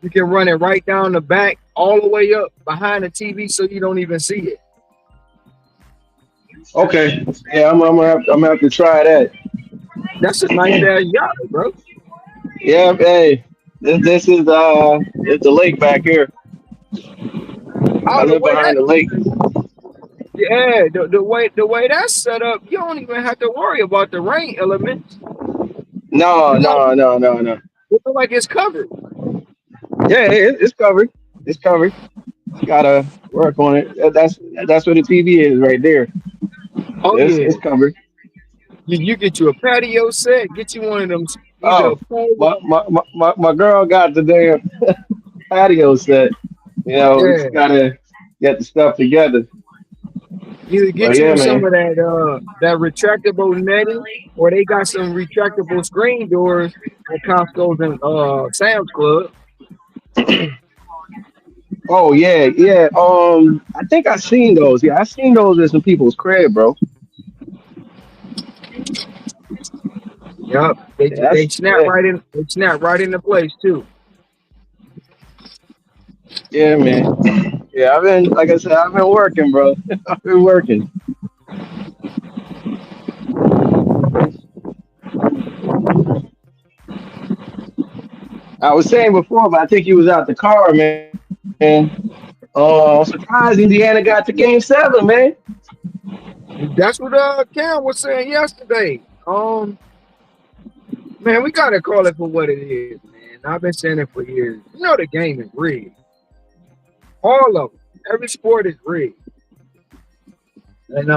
Speaker 4: you can run it right down the back, all the way up behind the TV, so you don't even see it.
Speaker 5: Okay, yeah, I'm gonna have to try that.
Speaker 4: That's a nice ass yard, bro.
Speaker 5: Yeah, hey, this is it's the lake back here. I
Speaker 4: Oh, the
Speaker 5: live
Speaker 4: way
Speaker 5: behind
Speaker 4: that
Speaker 5: the lake.
Speaker 4: yeah, the way that's set up, you don't even have to worry about the rain elements.
Speaker 5: No,
Speaker 4: You like
Speaker 5: no, no, no, no.
Speaker 4: it look like it's covered.
Speaker 5: Yeah, it's covered. It's covered. Just gotta work on it. That's what the TV is right there.
Speaker 4: Oh yeah,
Speaker 5: It's covered.
Speaker 4: you get you a patio set, get you one of them, either a
Speaker 5: Oh,
Speaker 4: pool.
Speaker 5: my girl got the damn patio set. You know, we
Speaker 4: Yeah,
Speaker 5: just gotta get the stuff together.
Speaker 4: either
Speaker 5: But
Speaker 4: get
Speaker 5: yeah,
Speaker 4: you some
Speaker 5: man.
Speaker 4: of that retractable netting, or they got some retractable screen doors at Costco's and Sam's Club.
Speaker 5: Oh yeah, yeah. I think I seen those. Yeah, I seen those at some people's crib, bro.
Speaker 4: Yup, they
Speaker 5: Yeah,
Speaker 4: they
Speaker 5: that's
Speaker 4: snap
Speaker 5: yeah,
Speaker 4: right in. They snap right into place too.
Speaker 5: yeah, man. Yeah, I've been like I said, I've been working, bro. I've been working. I was saying before, but I think he was out the car, man. I'm surprised Indiana got to game 7, man.
Speaker 4: That's what Cam was saying yesterday. Man, we gotta call it for what it is, man. I've been saying it for years. You know the game is rigged. All of them. Every sport is rigged. And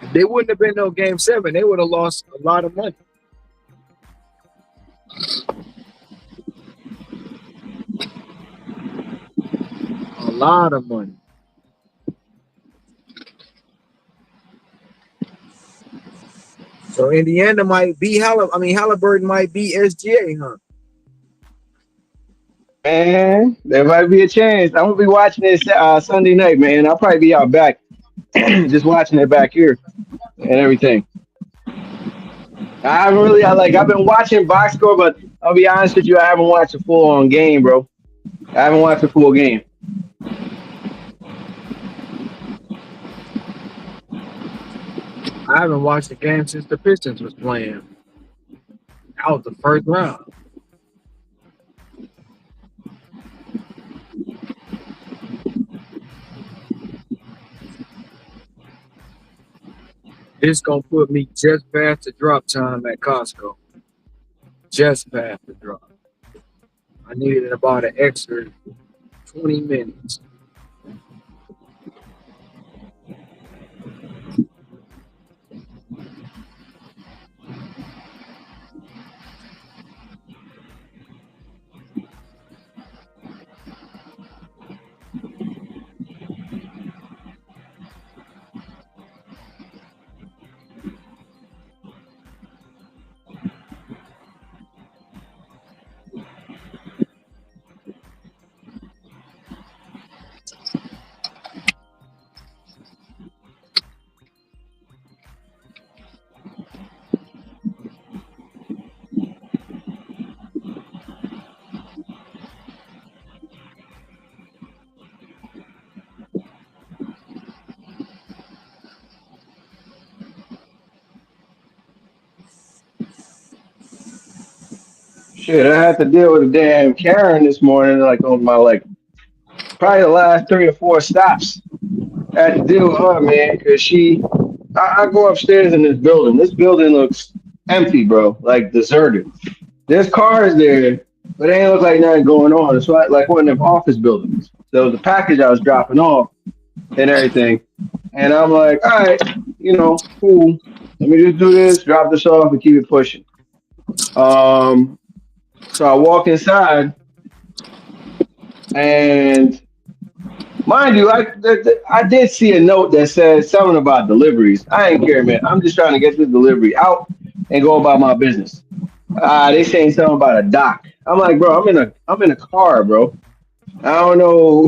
Speaker 4: if they wouldn't have been no game 7, they would have lost a lot of money. A lot of money. So Indiana might be Halliburton might be SGA, huh?
Speaker 5: Man, there might be a chance. I'm gonna be watching this Sunday night, man. I'll probably be out back, just watching it back here and everything. I haven't really, I've been watching box score, but I'll be honest with you, I haven't watched a full on game, bro. I haven't watched a full game.
Speaker 4: I haven't watched the game since the Pistons was playing. That was the first round. It's gonna put me just past the drop time at Costco. Just past the drop. I needed about an extra 20 minutes.
Speaker 5: Shit, I had to deal with a damn Karen this morning, like on my like probably the last 3 or 4 stops. I had to deal with her, man, because I go upstairs in this building. This building looks empty, bro, like deserted. There's cars there, but it ain't look like nothing going on. It's like one of them office buildings. So the package I was dropping off and everything, and I'm like, all right, cool. Let me just do this, drop this off, and keep it pushing. Um, so I walk inside, and mind you, I did see a note that says something about deliveries. I ain't care, man. I'm just trying to get this delivery out and go about my business. They saying something about a dock. I'm like, bro, I'm in a car, bro. I don't know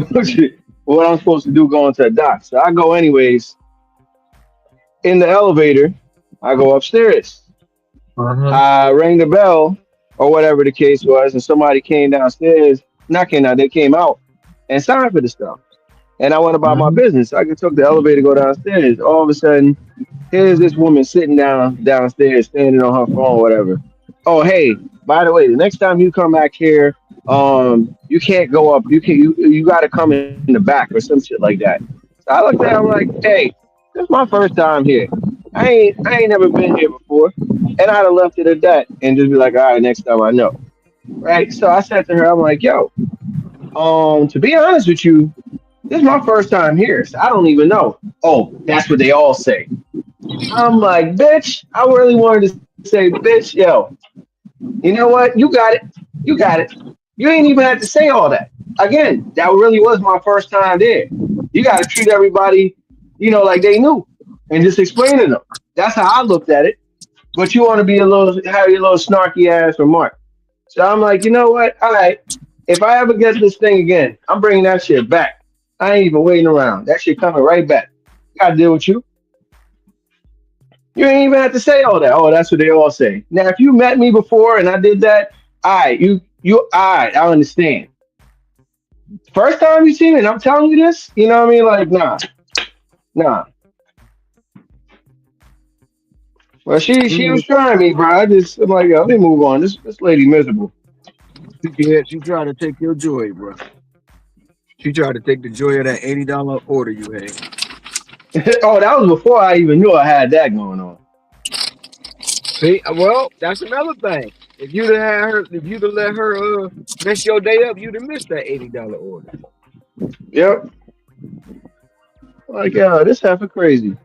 Speaker 5: what I'm supposed to do going to a dock. So I go anyways in the elevator. I go upstairs.
Speaker 4: Uh-huh.
Speaker 5: I rang the bell or whatever the case was, and somebody came downstairs. Not came out. They came out and signed for the stuff. And I went about my
Speaker 4: Uh-huh.
Speaker 5: business. I took the elevator to go downstairs. All of a sudden, here's this woman sitting downstairs, standing on her phone, whatever. Oh, hey, by the way, the next time you come back here, you can't go up. You got to come in the back or some shit like that. So I looked at her, I'm like, hey, this is my first time here. I ain't never been here before, and I'd have left it at that and just be like, all right, next time I know, right? So I said to her, I'm like, yo, to be honest with you, this is my first time here, so I don't even know. Oh, that's what they all say. I'm like, bitch, I really wanted to say, bitch, yo, you know what? You got it. You got it. You ain't even had to say all that. Again, that really was my first time there. You got to treat everybody, like they knew and just explain to them. That's how I looked at it. But you want to be have your little snarky ass remark. So I'm like, you know what? All right. If I ever get this thing again, I'm bringing that shit back. I ain't even waiting around. That shit coming right back. Got to deal with you. You ain't even have to say all that. Oh, that's what they all say. Now, if you met me before and I did that, all right, all right, I understand. First time you see me, and I'm telling you this, you know what I mean? Like, nah, nah. Well, she was
Speaker 4: Mm,
Speaker 5: trying me, bro. I'm like, yo, let me move on. This lady miserable.
Speaker 4: she tried to take your joy, bro. She tried to take the joy of that $80 order you had.
Speaker 5: Oh, that was before I even knew I had that going on.
Speaker 4: See, well, that's another thing. If you'd have let her mess your day up, you'd have missed that $80 order.
Speaker 5: Yep. Like, yeah, this half crazy.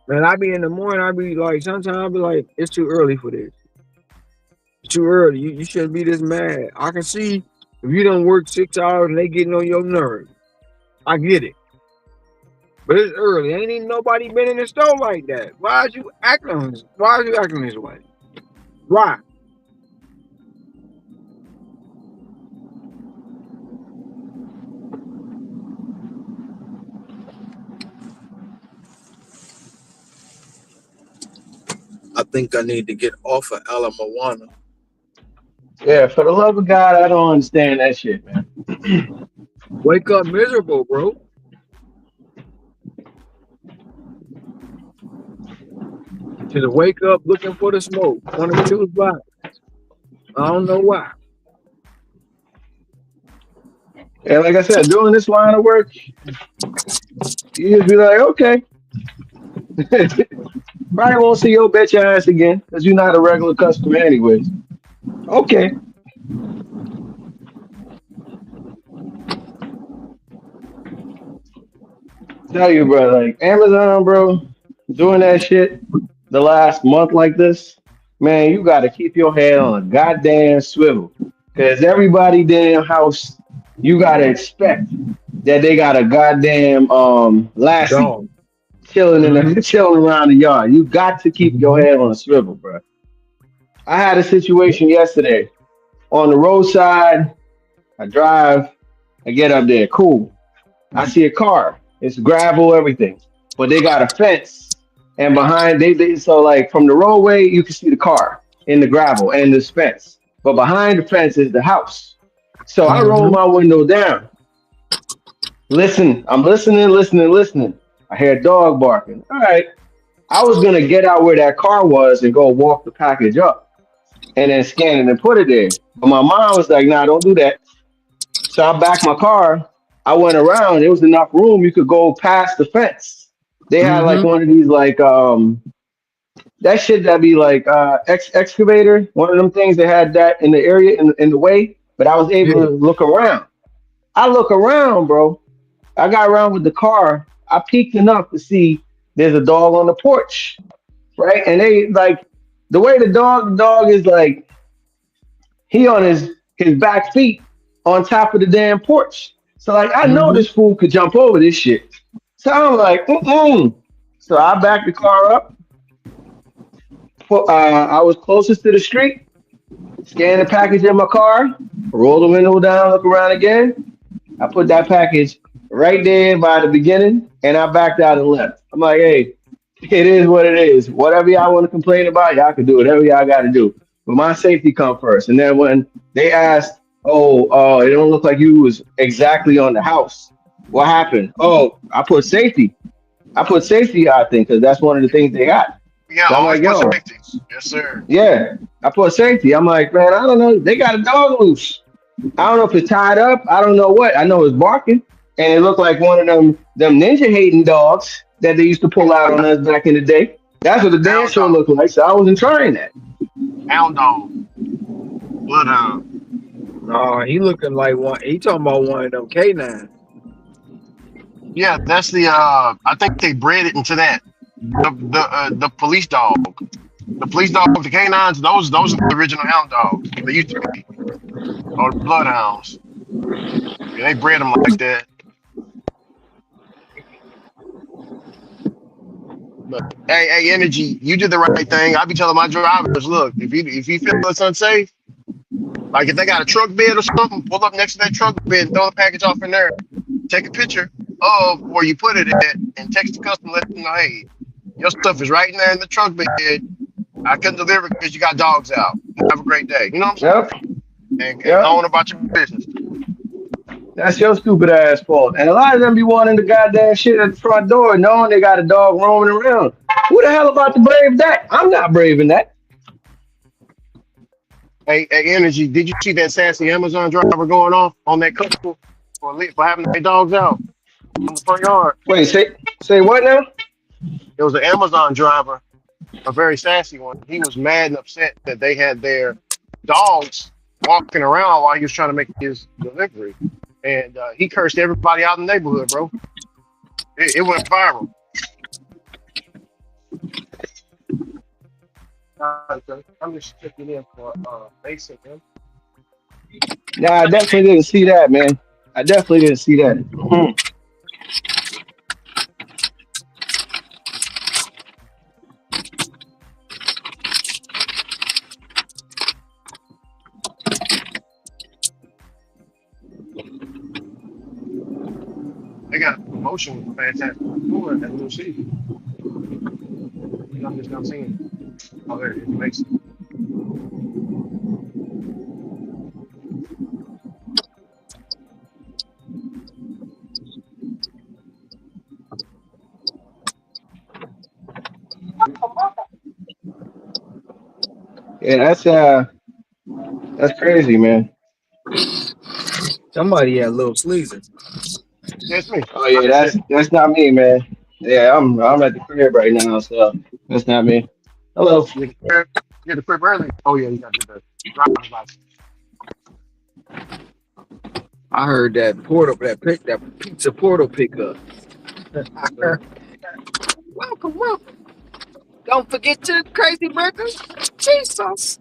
Speaker 4: Man, I be in the morning, I be like, sometimes I be like, it's too early for this. It's too early. You shouldn't be this mad. I can see if you don't work 6 hours and they getting on your nerves. I get it. But it's early. Ain't even nobody been in the store like that. Why is you acting this way? Why? think I need to get off of Ala Moana.
Speaker 5: Yeah, for the love of God, I don't understand that shit, man.
Speaker 4: Wake up miserable, bro. Just wake up looking for the smoke. Want to choose violence. I don't know why.
Speaker 5: And like I said, doing this line of work, you just be like, okay, probably won't see your bitch ass again because you're not a regular customer, anyways. Okay, tell you, bro, like Amazon, bro, doing that shit the last month like this, man, you got to keep your head on a goddamn swivel because everybody damn house, you got to expect that they got a goddamn lassie
Speaker 4: Dog.
Speaker 5: chilling in
Speaker 4: Mm-hmm.
Speaker 5: the chilling around the yard. You got to keep your
Speaker 4: Mm-hmm.
Speaker 5: head on a swivel, bro. I had a situation yesterday on the roadside. I drive, I get up there, cool. I see a car. It's gravel, everything, but they got a fence, and behind they so like from the roadway you can see the car in the gravel and this fence, but behind the fence is the house. So I roll
Speaker 4: Mm-hmm.
Speaker 5: my window down. Listen, I'm listening. I hear a dog barking. All right, I was gonna get out where that car was and go walk the package up and then scan it and put it there. But my mom was like, "Nah, don't do that." So I backed my car. I went around. There was enough room you could go past the fence. They had like
Speaker 4: Mm-hmm.
Speaker 5: one of these like that shit that be like excavator, one of them things that had that in the area in the way. But I was able
Speaker 4: Yeah.
Speaker 5: to look around. I look around, bro. I got around with the car. I peeked enough to see there's a dog on the porch, right? And they like the way the dog is like he on his back feet on top of the damn porch. So like I know
Speaker 4: Mm-hmm.
Speaker 5: this fool could jump over this shit. So I'm like, mm-mm. So I backed the car up. I was closest to the street. Scanned the package in my car. Roll the window down. Look around again. I put that package right there by the beginning, and I backed out and left. I'm like, hey, it is what it is. Whatever y'all want to complain about, y'all can do whatever y'all got to do. But my safety come first. And then when they asked, oh, it don't look like you was exactly on the house. What happened? Oh, I put safety out there because that's one of the things they got.
Speaker 3: Yeah,
Speaker 5: So I'm
Speaker 3: always
Speaker 5: like,
Speaker 3: put
Speaker 5: yo,
Speaker 3: safeties. Yes, sir.
Speaker 5: yeah, I put safety. I'm like, man, I don't know. They got a dog loose. I don't know if it's tied up. I don't know what. I know it's barking, and it looked like one of them ninja hating dogs that they used to pull out on us back in the day. That's what the damn
Speaker 3: Hound
Speaker 5: show
Speaker 3: dog.
Speaker 5: looked like. So I wasn't trying that.
Speaker 3: Hound dog. Bloodhound.
Speaker 4: Nah, he looking like one. He talking about one of them K9.
Speaker 3: Yeah, that's the. I think they bred it into that. The police dog. The police dog, the canines. Those are the original hound dogs. They used to be, or bloodhounds. Yeah, they bred them like that. But hey, energy. You did the right thing. I be telling my drivers, look, if you feel it's unsafe, like if they got a truck bed or something, pull up next to that truck bed and throw the package off in there. Take a picture of where you put it at and text the customer, let them know, hey, your stuff is right in there in the truck bed. I couldn't deliver because you got dogs out. Have a great day. You know what I'm
Speaker 5: Yep,
Speaker 3: saying? And go
Speaker 5: yep.
Speaker 3: on about your business.
Speaker 5: That's your stupid ass fault. And a lot of them be wanting the goddamn shit at the front door, knowing they got a dog roaming around. Who the hell about to brave that? I'm not braving that.
Speaker 3: Hey, energy. Did you see that sassy Amazon driver going off on that couple for having their dogs out on the front yard?
Speaker 5: Wait, say what now?
Speaker 3: It was an Amazon driver, a very sassy one. He was mad and upset that they had their dogs walking around while he was trying to make his delivery, and he cursed everybody out in the neighborhood, bro. It went viral. I'm just checking in for basic. Man.
Speaker 5: Nah, I definitely didn't see that, man. I definitely didn't see that. Mhm.
Speaker 3: They got a promotion with Fantastic Four at the new season. I'm just not seeing it. Oh, there it is. Makes
Speaker 5: Yeah, that's crazy, man.
Speaker 4: Somebody had little sleazy.
Speaker 3: it's me.
Speaker 5: Oh
Speaker 3: I
Speaker 5: yeah,
Speaker 3: just did.
Speaker 5: that's not me, man. Yeah, I'm at the crib right now, so that's not me. Hello.
Speaker 3: You get the crib early. Oh yeah, you got to get the driver's license.
Speaker 4: I heard that pizza portal pickup.
Speaker 3: So,
Speaker 4: Welcome, welcome. Don't forget to Crazy Burgers. Jesus.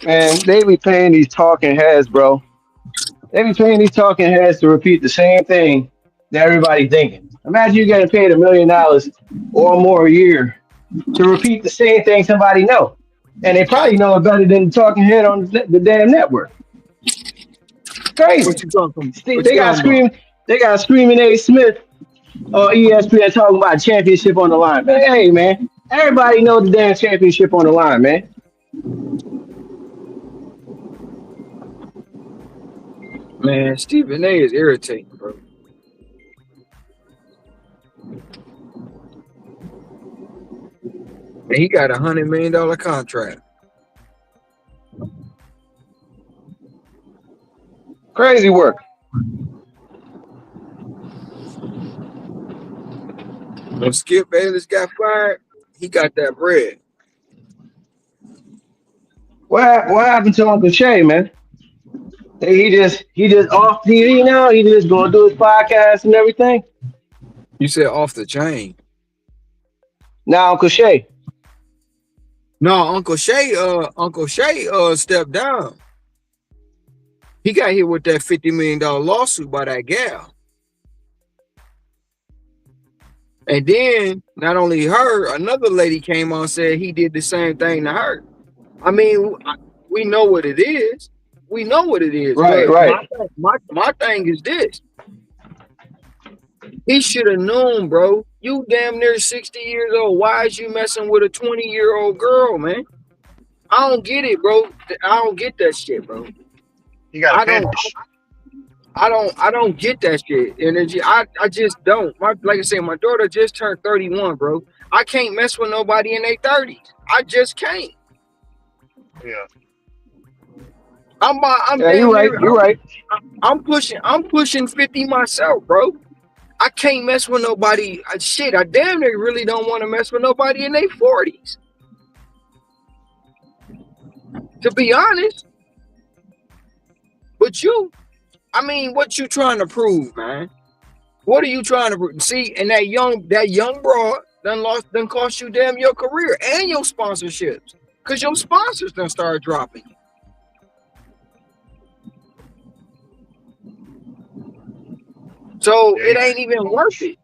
Speaker 5: Man, they be paying these talking heads, bro. They be paying these talking heads to repeat the same thing that everybody thinking. Imagine you getting paid $1 million or more a year to repeat the same thing somebody know, and they probably know it better than the talking head on the damn network.
Speaker 4: What
Speaker 5: Crazy.
Speaker 4: you talking?
Speaker 5: See,
Speaker 4: What you
Speaker 5: they got
Speaker 4: talking about?
Speaker 5: screaming. They got screaming A. Smith on ESPN talking about championship on the line. Man, hey man, everybody know the damn championship on the line, man.
Speaker 4: Man, Stephen A is irritating, bro. And he got $100 million contract.
Speaker 5: Crazy work.
Speaker 4: When Skip Bayless got fired, he got that bread.
Speaker 5: What happened to Uncle Shay, man? He just off TV now. He just gonna do his podcast and everything.
Speaker 4: You said off the chain.
Speaker 5: Now Uncle Shay.
Speaker 4: No, Uncle Shay stepped down. He got hit with that $50 million lawsuit by that gal. And then not only her, another lady came on and said he did the same thing to her. I mean, we know what it is. We know what it is.
Speaker 5: Right,
Speaker 4: But
Speaker 5: right.
Speaker 4: my thing is this: he should have known, bro. You damn near 60 years old. Why is you messing with a 20-year-old girl, man? I don't get it, bro. I don't get that shit, bro.
Speaker 3: you got to
Speaker 4: I don't.
Speaker 3: finish.
Speaker 4: I don't get that shit energy. I just don't. Like I said, my daughter just turned 31, bro. I can't mess with nobody in their 30s. I just can't.
Speaker 3: Yeah,
Speaker 4: I'm
Speaker 5: Yeah, you're
Speaker 4: damn
Speaker 5: right.
Speaker 4: near
Speaker 5: You're right.
Speaker 4: I'm pushing 50 myself, bro. I can't mess with nobody. Shit, I damn near really don't want to mess with nobody in their 40s. To be honest, but I mean, what you trying to prove, man? What are you trying to prove? See, and that young broad done cost you damn your career and your sponsorships. Cause your sponsors done start dropping. So
Speaker 3: yeah,
Speaker 4: it ain't even worth it.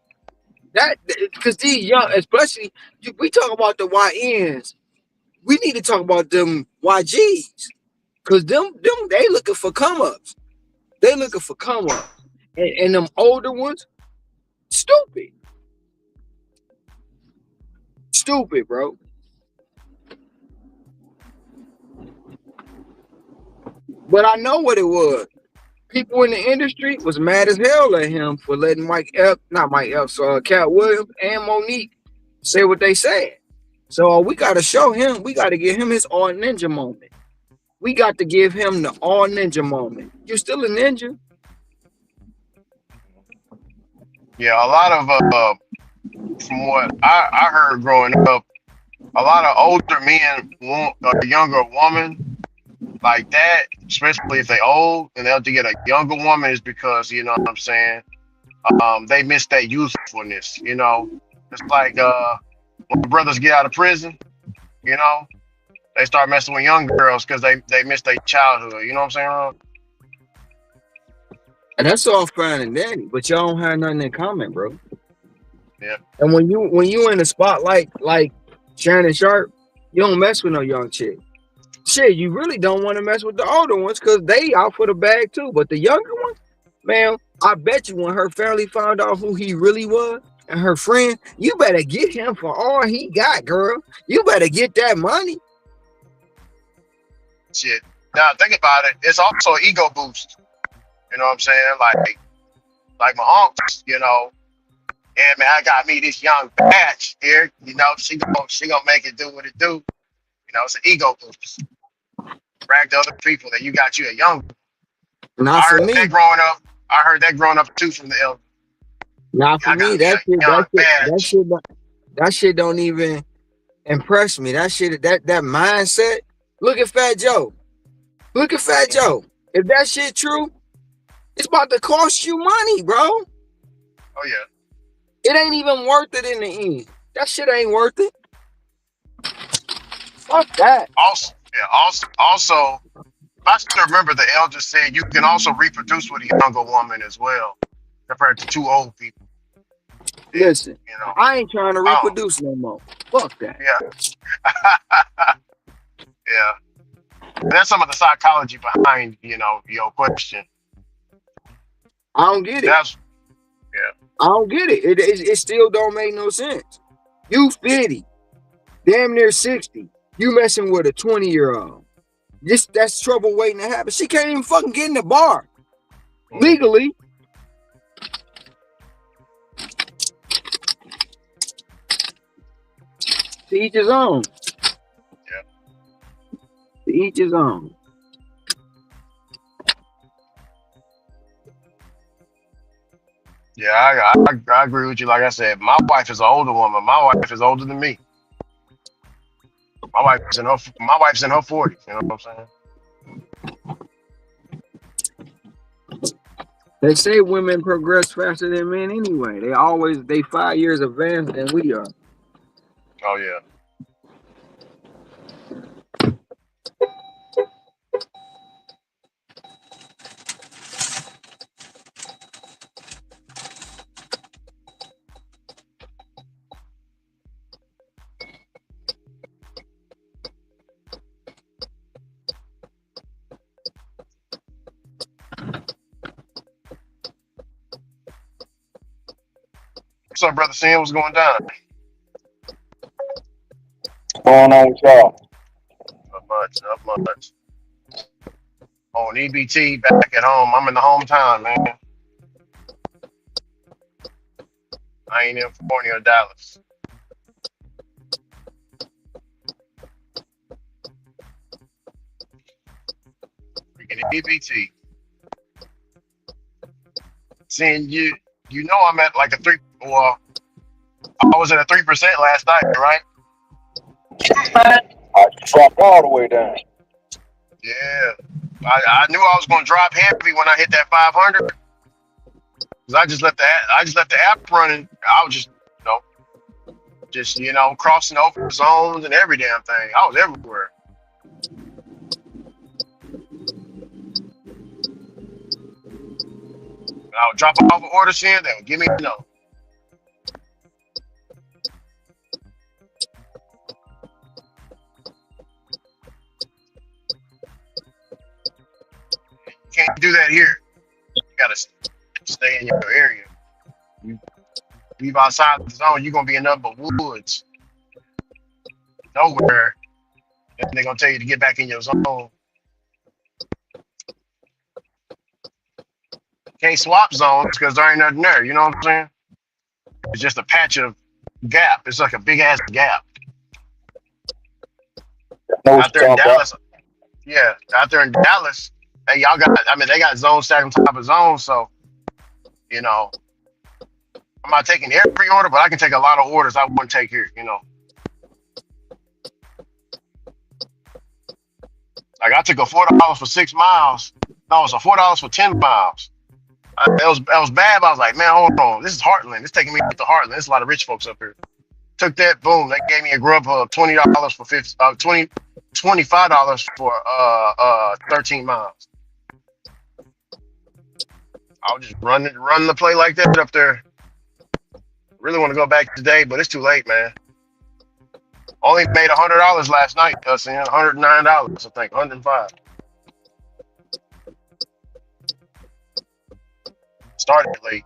Speaker 4: That because these young, especially we talk about the YNs, we need to talk about them YGs. Cause them they looking for come ups. They looking for come ups. And them older ones, stupid. Stupid, bro. But I know what it was. People in the industry was mad as hell at him for letting not Mike Epps, Cat Williams and Monique say what they said. So we got to show him. We got to give him his all ninja moment. We got to give him the all ninja moment. You're still a ninja.
Speaker 3: yeah. A lot of from what I heard growing up, a lot of older men want a younger woman like that, especially if they old and they'll to get a younger woman is because you know what I'm saying. They miss that youthfulness. You know, it's like when brothers get out of prison. You know, they start messing with young girls because they miss their childhood. You know what I'm saying? Ron?
Speaker 4: And that's all fine and dandy, but y'all don't have nothing in common, bro.
Speaker 3: Yeah.
Speaker 4: And when you in the spotlight like Shannon Sharp, you don't mess with no young chick. Shit, you really don't want to mess with the older ones because they out for the bag too. But the younger ones, man, I bet you when her family found out who he really was and her friend, you better get him for all he got, girl. You better get that money.
Speaker 3: Shit. Now think about it. It's also an ego boost. You know what I'm saying? Like my uncles, you know. Yeah, man, I got me this young batch here. You know, she gonna make it do what it do. You know, it's an ego boost. Brag to other people that you got you a young.
Speaker 4: Not
Speaker 3: I
Speaker 4: for
Speaker 3: heard that
Speaker 4: me.
Speaker 3: growing up. I heard that growing up too from the elder.
Speaker 4: Not for
Speaker 3: I
Speaker 4: me.
Speaker 3: got me
Speaker 4: That
Speaker 3: a
Speaker 4: shit.
Speaker 3: young
Speaker 4: That shit. That
Speaker 3: badge.
Speaker 4: shit. That shit don't even impress me. That shit. That mindset. Look at Fat Joe. Look at Fat
Speaker 3: Mm-hmm.
Speaker 4: Joe. If that shit true, it's about to cost you money, bro.
Speaker 3: Oh yeah.
Speaker 4: It ain't even worth it in the end. That shit ain't worth it. Fuck that.
Speaker 3: Also, yeah. Also, I still remember the elder said you can also reproduce with a younger woman as well, compared to two old people. And
Speaker 4: Listen,
Speaker 3: you know,
Speaker 4: I ain't trying to
Speaker 3: oh
Speaker 4: reproduce no more. Fuck that.
Speaker 3: yeah, yeah. That's some of the psychology behind your question.
Speaker 4: I don't get it.
Speaker 3: That's yeah.
Speaker 4: I don't get it. It still don't make no sense. You 50, damn near 60. You messing with a 20-year-old. That's trouble waiting to happen. She can't even fucking get in the bar
Speaker 3: Mhm.
Speaker 4: legally. To each his own.
Speaker 3: Yeah,
Speaker 4: To each his own.
Speaker 3: yeah. I agree with you. Like I said, my wife is an older woman. My wife is older than me. My wife's in her 40s. You know what I'm saying?
Speaker 4: They say women progress faster than men anyway. They 5 years advanced than we are.
Speaker 3: Oh yeah. What's up, brother Sam? What's going down?
Speaker 6: Going on with y'all?
Speaker 3: Not much. Not much. On EBT back at home. I'm in the hometown, man. I ain't in California or Dallas. Freaking EBT. Seeing you know I'm at like a three. Well, I was at a 3% last night, right?
Speaker 6: I dropped all the way down.
Speaker 3: Yeah. I knew I was gonna drop heavy when I hit that 500 because I just left the app running. I was just crossing over zones and every damn thing. I was everywhere. I would drop off an order in, they would give me no. You can't do that here. You gotta stay in your area. You leave outside the zone, you're gonna be in nothing but woods. Nowhere. And they're gonna tell you to get back in your zone. Can't swap zones because there ain't nothing there. You know what I'm saying? It's just a patch of gap. It's like a big ass gap.
Speaker 6: I know what
Speaker 3: Out there
Speaker 6: you're
Speaker 3: in
Speaker 6: talking about.
Speaker 3: Dallas, yeah, out there in Dallas, hey, they got zones stacked on top of zones. So, you know, I'm not taking every order, but I can take a lot of orders I wouldn't take here. Like I took a $4 for 6 miles. No, it's a $4 for 10 miles. That was bad. But I was like, man, hold on. This is Heartland. It's taking me to Heartland. There's a lot of rich folks up here. Took that, boom. They gave me a grub of $20 for 50, $25 for 13 miles.
Speaker 7: I'll just run the play like that up there. Really want to go back today, but it's too late, man. Only made $100 last night, $109, I think, 105. Started late.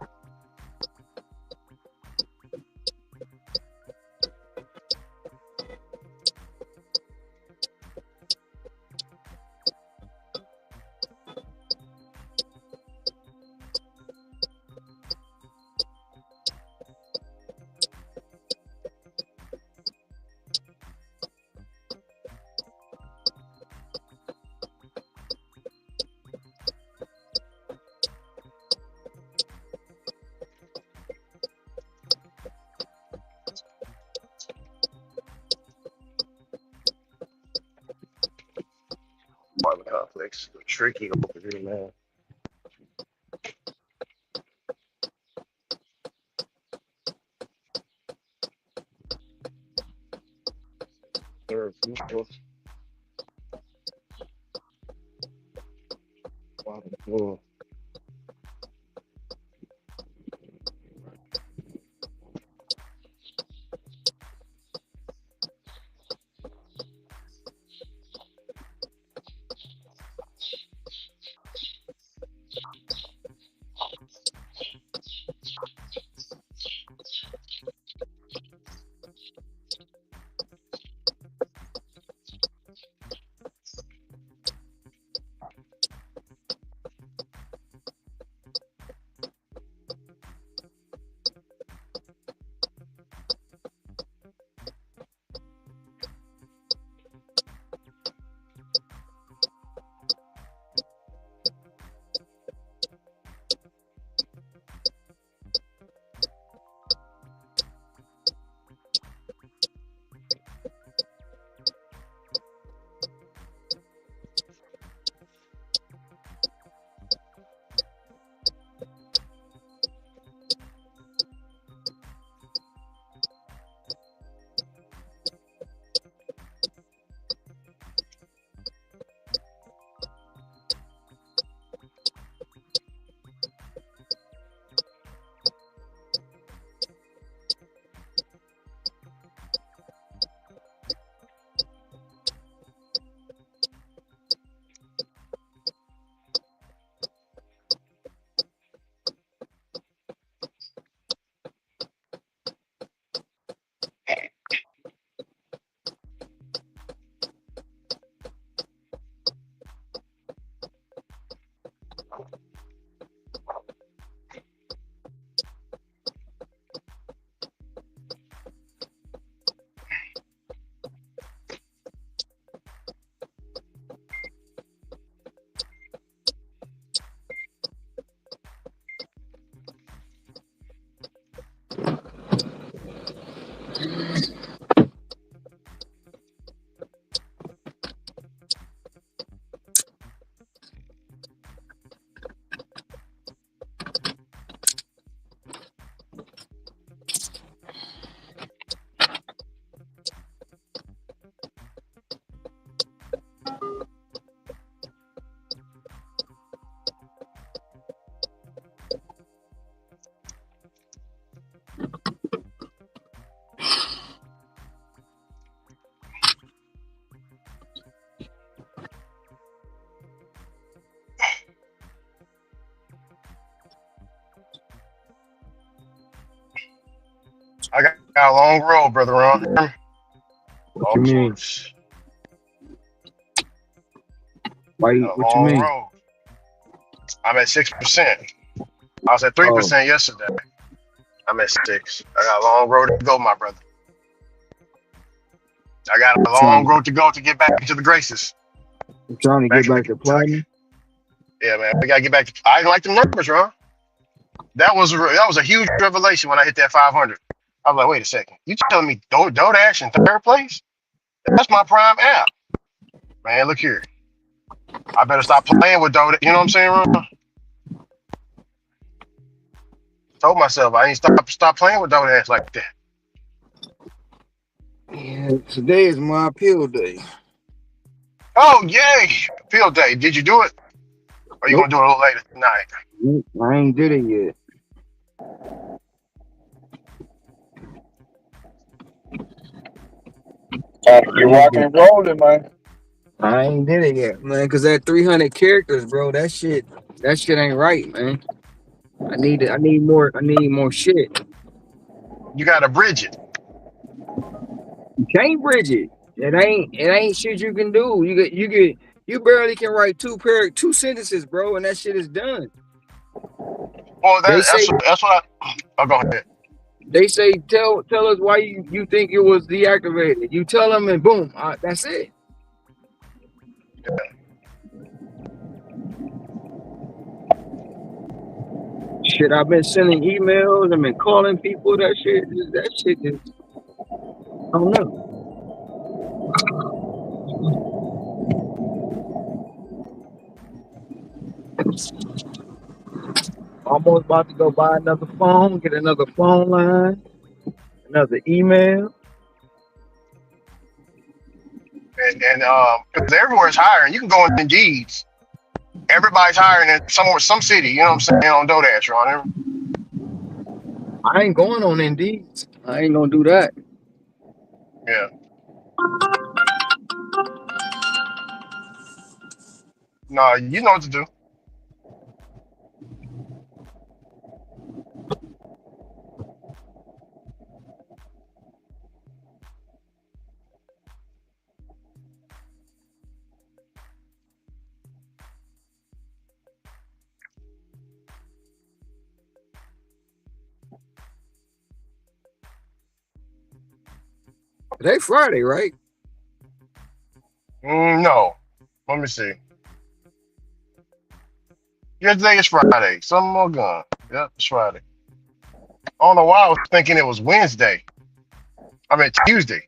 Speaker 7: Apartment complex. Tricky over here, man. Third floor, bottom floor. I got a long road, brother Ron.
Speaker 4: What
Speaker 7: Oh,
Speaker 4: you mean? Why?
Speaker 7: got a
Speaker 4: What you
Speaker 7: long
Speaker 4: mean?
Speaker 7: road. I'm at 6%. I was at
Speaker 4: Oh,
Speaker 7: 3% yesterday. I'm at 6. I got a long road to go, my brother. I got a long
Speaker 4: trying
Speaker 7: road to go to get back into the graces,
Speaker 4: trying to get
Speaker 7: back into
Speaker 4: back to
Speaker 7: Kentucky.
Speaker 4: platinum.
Speaker 7: Yeah, man, we gotta get back. I didn't like the numbers, Ron. That was a huge revelation when I hit that 500. I was like, wait a second, you telling me DoorDash in third place? That's my prime app, man. Look here, I better stop playing with DoorDash. You know what I'm saying, Ron? Told myself I ain't stop playing with DoorDash like that.
Speaker 4: Yeah, today is my appeal day.
Speaker 7: Oh yay, appeal day. Did you do it? Or you
Speaker 4: Nope.
Speaker 7: gonna do it a little later tonight?
Speaker 4: I ain't did it yet.
Speaker 6: Time to
Speaker 4: I
Speaker 6: get
Speaker 4: ain't
Speaker 6: rocking
Speaker 4: did,
Speaker 6: and rolling, man.
Speaker 4: I ain't did it yet, man. Cause that 300 characters, bro, that shit ain't right, man. I need more. I need more shit.
Speaker 7: You gotta bridge it.
Speaker 4: You can't bridge it. It ain't shit you can do. You barely can write two sentences, bro, and that shit is done.
Speaker 7: Well,
Speaker 4: They say
Speaker 7: that's what I. Oh, go ahead.
Speaker 4: tell us why you think it was deactivated. You tell them and boom, that's it. Shit, I've been sending emails. I've been calling people. That shit is. I don't know. Almost about to go buy another phone, get another phone line, another email.
Speaker 7: And because everywhere's hiring, you can go on Indeeds. Everybody's hiring in some city. You know what I'm saying on DoorDash, Ron.
Speaker 4: I ain't going on Indeed. I ain't gonna do that.
Speaker 7: Yeah. No, you know what to do.
Speaker 4: Today Friday, right?
Speaker 7: No. Let me see. Yeah, today is Friday. Some more gone. Yep, it's Friday. I don't know why I was thinking it was Wednesday. I mean Tuesday.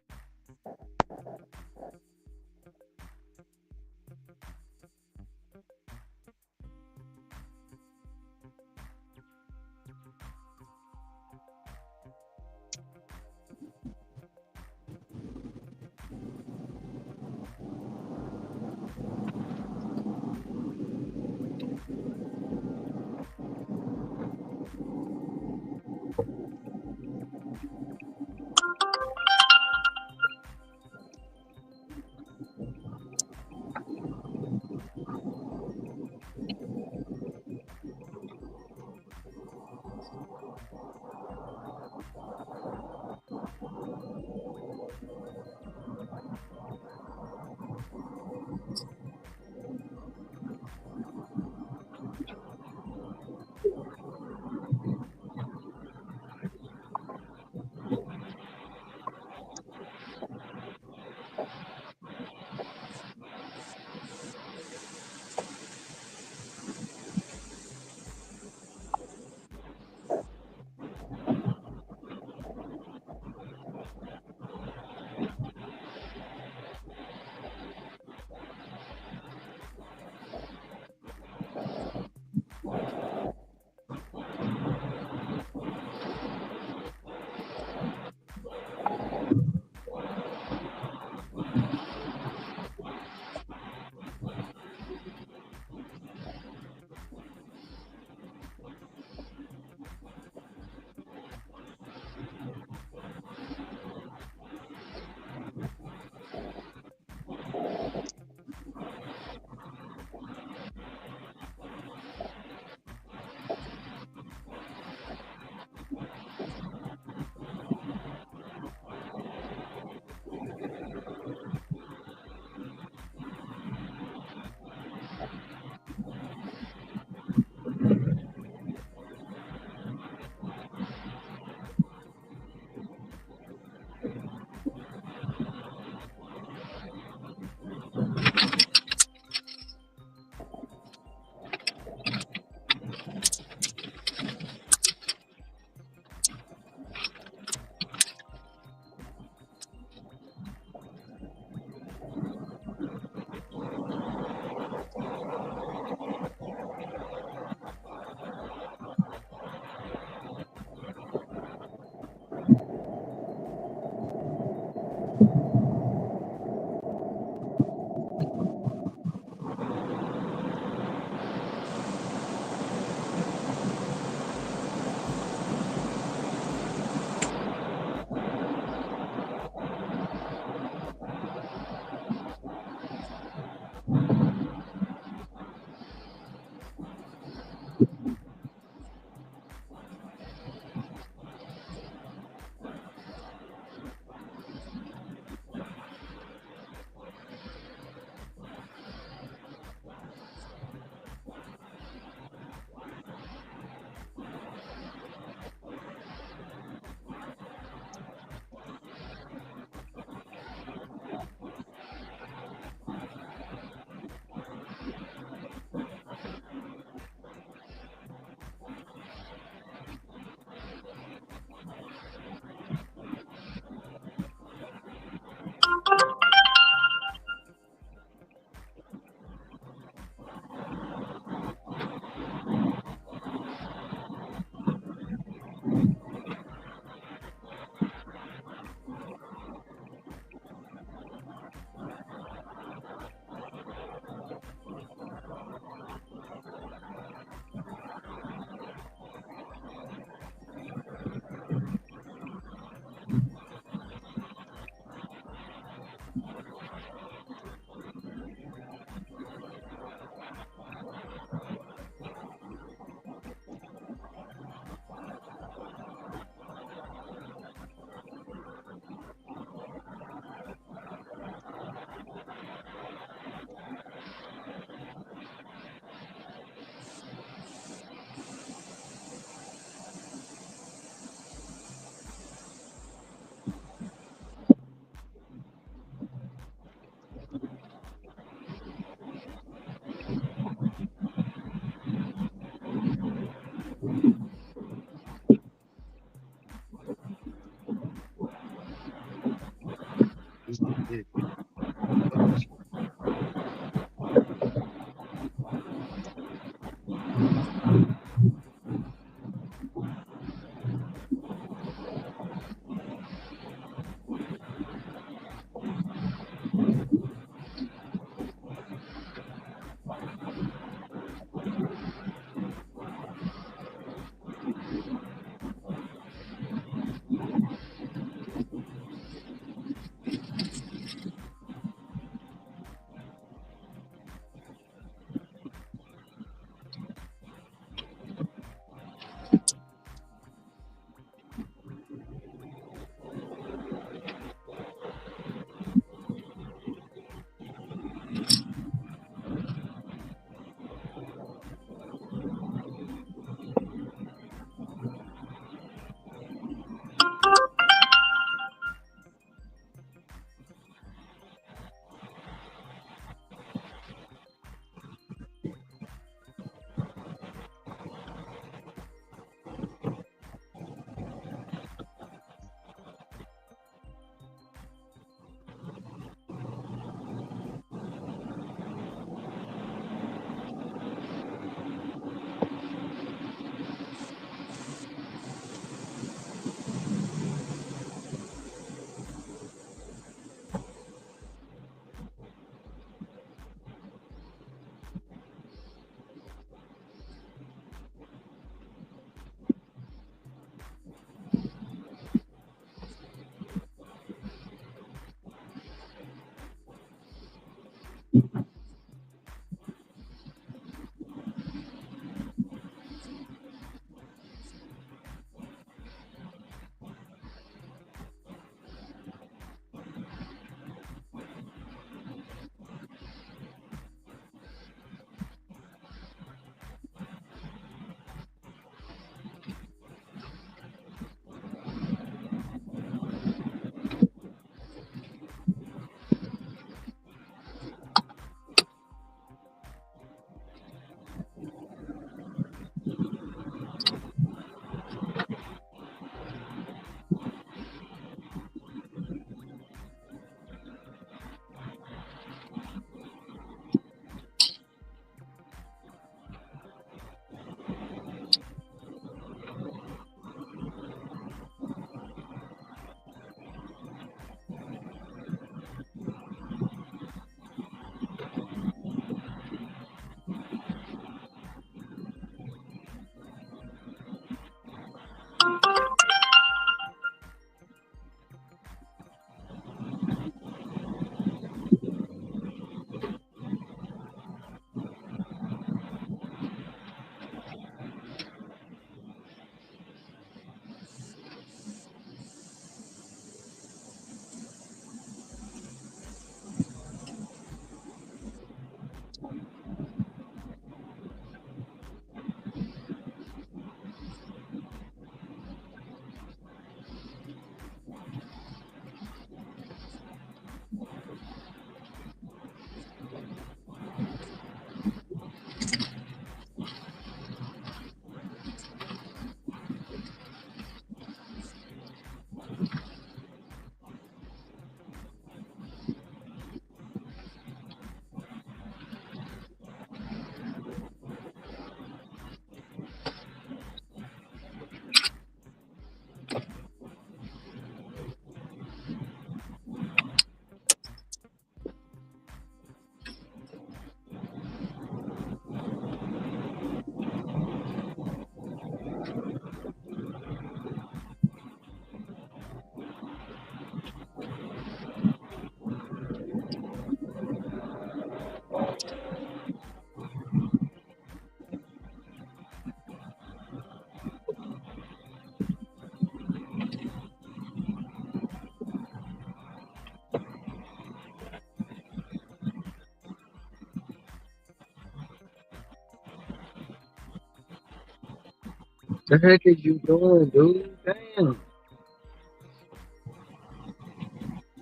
Speaker 4: The heck is you doing, dude? Damn.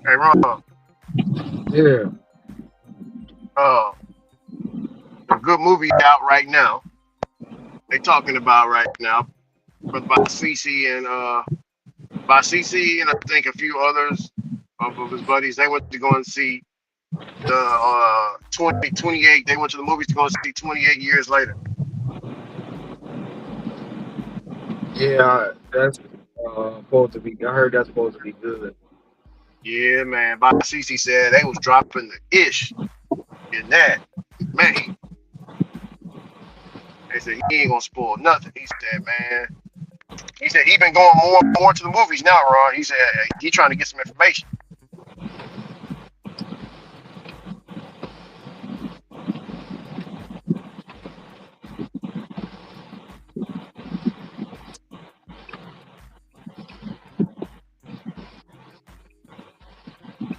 Speaker 7: Hey, Ron,
Speaker 4: Yeah.
Speaker 7: uh, a good movie out right now. They talking about right now, but by CC and I think a few others of his buddies. They went to go and see the 2028. They went to the movies to go and see 28 years later.
Speaker 4: Yeah, that's supposed to be. I heard that's supposed to be good.
Speaker 7: Yeah, man. By CC said they was dropping the ish in that. Man, they said he ain't gonna spoil nothing. He said, man. He said he been going more and more to the movies now, Ron. He said he trying to get some information.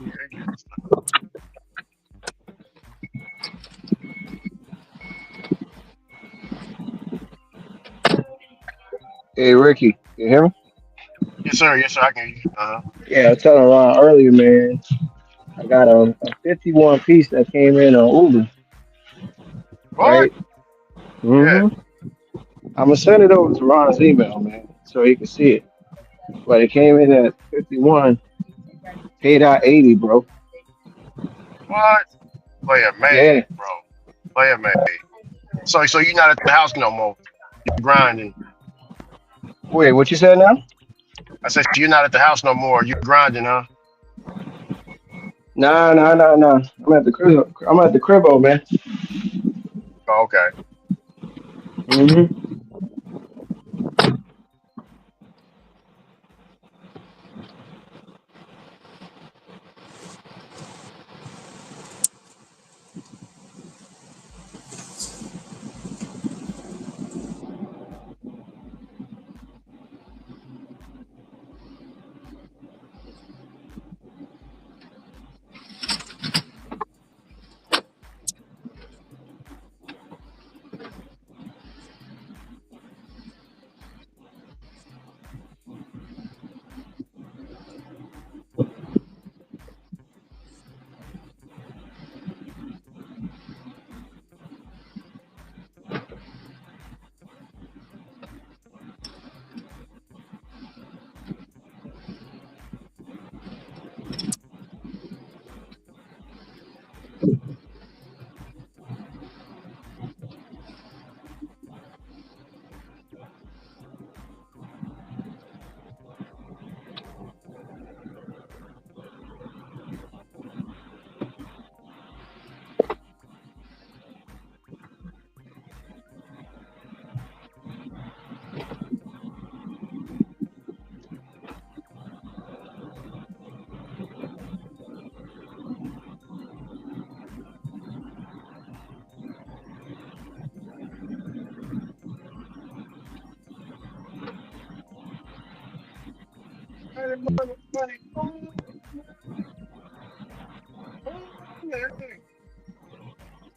Speaker 7: Yeah,
Speaker 5: Hey Ricky, you hear me?
Speaker 7: yes, sir. Yes, sir. I can.
Speaker 5: Yeah, I was telling Ron earlier, man. I got a 51 piece that came in on Uber,
Speaker 7: What?
Speaker 5: right?
Speaker 7: Yeah.
Speaker 5: Mm-hmm. I'm gonna send it over to Ron's email, man, so he can see it. But it came in at 51, paid out 80, bro.
Speaker 7: What? Player
Speaker 5: Yeah.
Speaker 7: made, bro. Player made. So you're not at the house no more. You're grinding.
Speaker 5: Wait, what you said now?
Speaker 7: I said you're not at the house no more. You're grinding, huh?
Speaker 5: Nah, nah, nah, nah. I'm at the crib. I'm at the cribbo, man.
Speaker 7: Oh, okay.
Speaker 5: Mm-hmm.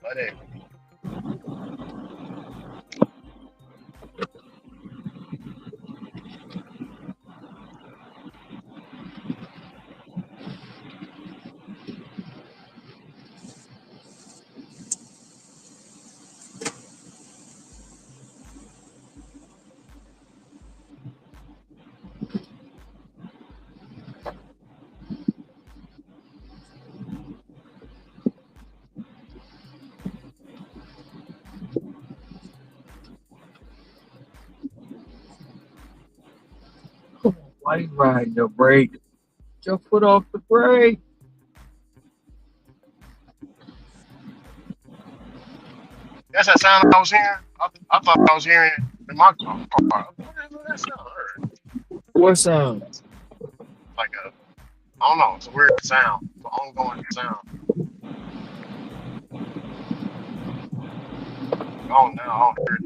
Speaker 7: Money.
Speaker 4: Why you riding your brake? Get your foot off the brake.
Speaker 7: That's that sound I was hearing. I thought I was hearing in my car. What the hell is that sound? I heard
Speaker 4: What sound?
Speaker 7: like a, I don't know. It's a weird sound. It's an ongoing sound. Oh, now I don't hear it.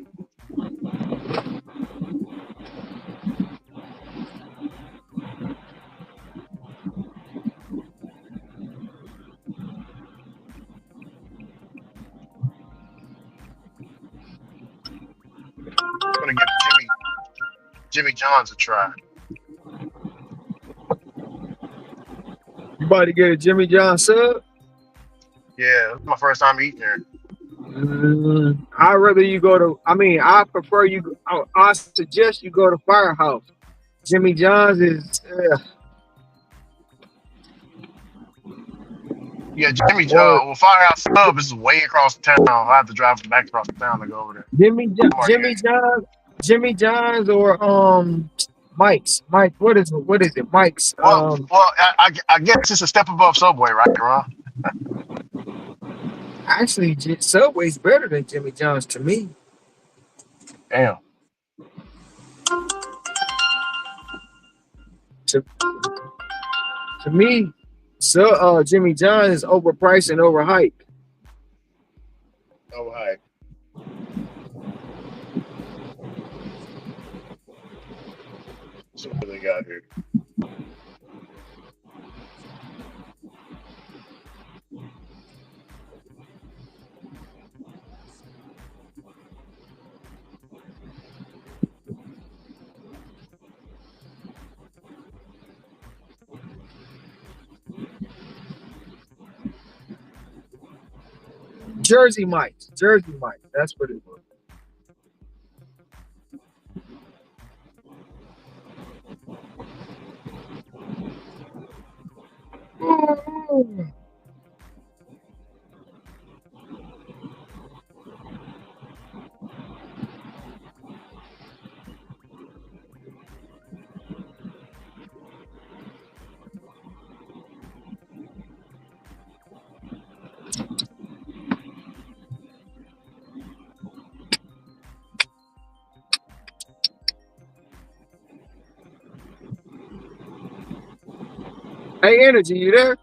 Speaker 7: I'm gonna give Jimmy. Jimmy John's a try.
Speaker 4: You about to get a Jimmy John sub?
Speaker 7: Yeah, it's my first time eating there.
Speaker 4: I'd rather you go to. I mean, I prefer you. I suggest you go to Firehouse. Jimmy John's is
Speaker 7: Yeah, Jimmy
Speaker 4: or
Speaker 7: John. Well, Firehouse Sub is way across town. I have to drive back across town to go over there. I'm already
Speaker 4: Jimmy
Speaker 7: there.
Speaker 4: John, Jimmy John's or Mike's. Mike, what is it? Mike's.
Speaker 7: I guess it's a step above Subway, right, Ron?
Speaker 4: Actually, Subway's better than Jimmy John's to me.
Speaker 7: Damn.
Speaker 4: To to me, Jimmy John's is overpriced and overhyped.
Speaker 7: Oh, hi. So what they got here?
Speaker 4: Jersey Mike's. Jersey Mike's. That's what it was. Hey, Energy, you there?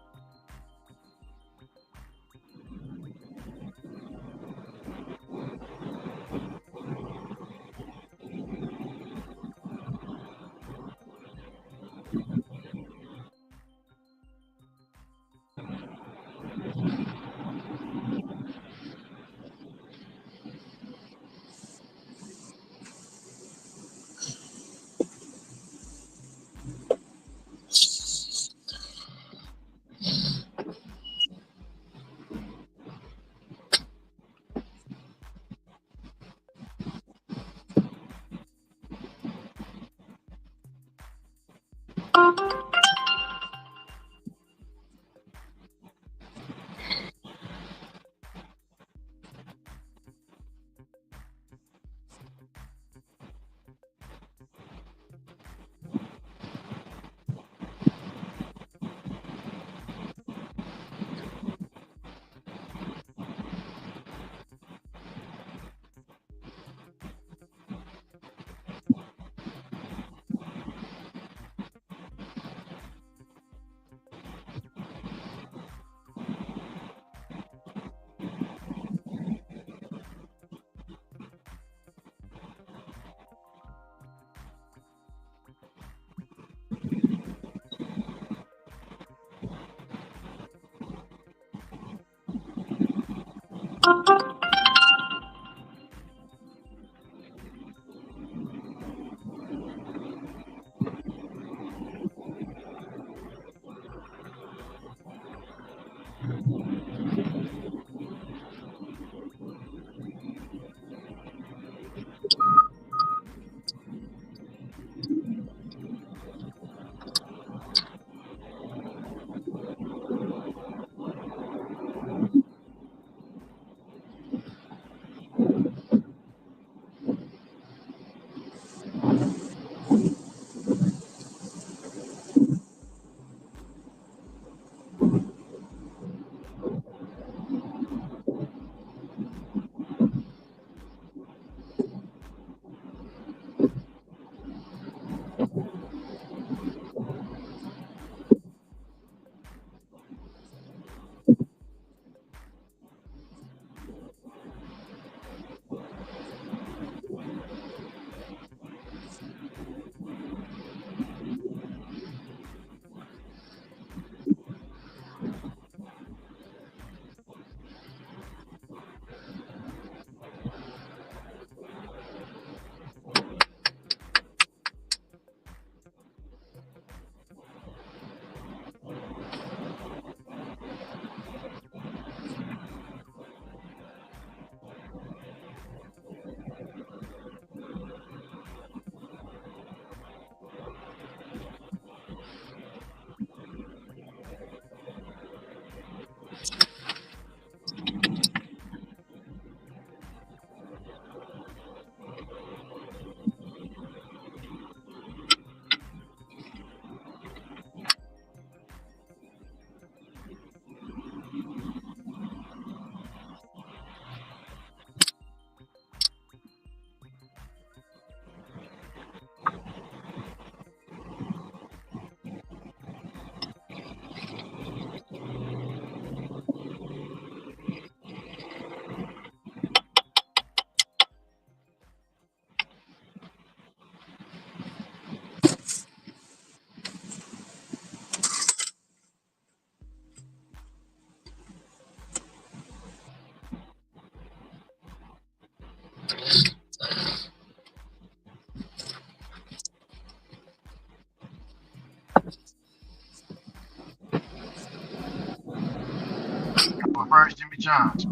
Speaker 7: Fries, Jimmy John's.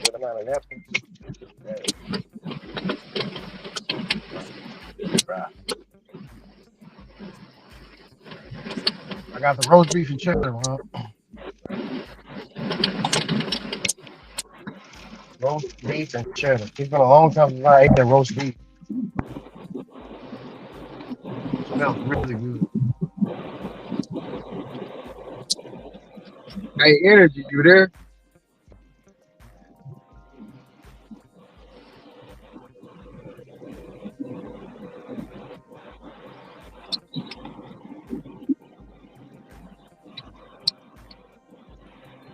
Speaker 7: Good amount of napkins. Yeah, right. I got the roast beef and cheddar, huh? Roast beef and cheddar. It's been a long time since I ate that roast beef. Smells really good.
Speaker 4: Hey, energy, you there?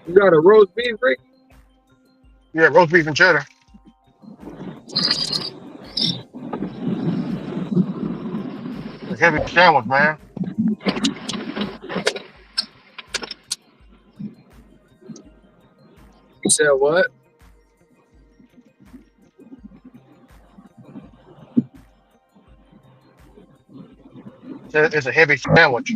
Speaker 4: You got a roast beef, Rick?
Speaker 7: Yeah, roast beef and cheddar. It's a heavy sandwich, man.
Speaker 4: You said what?
Speaker 7: It's a heavy sandwich.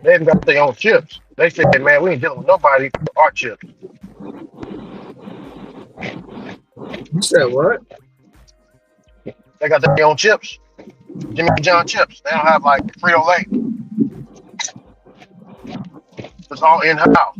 Speaker 7: They even got their own chips. They said, man, we ain't dealing with nobody for our chips.
Speaker 4: You said what?
Speaker 7: They got their own chips. Jimmy John chips. They don't have like Frito Lay. It's all in house.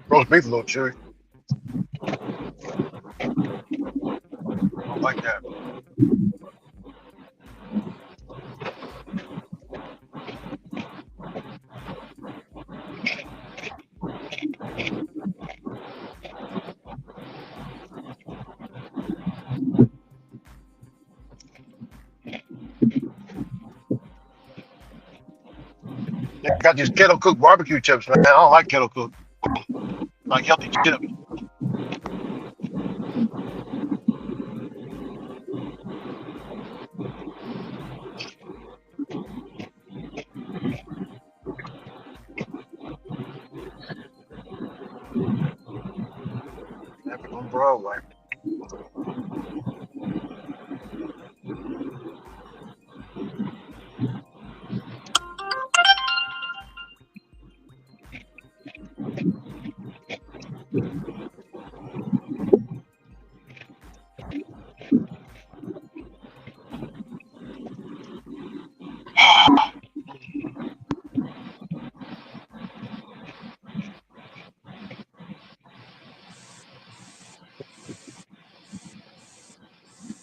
Speaker 7: Roast beef a little chewy. I don't like that. They got these kettle cooked barbecue chips, man. I don't like kettle cooked. Like healthy chips. African bro, like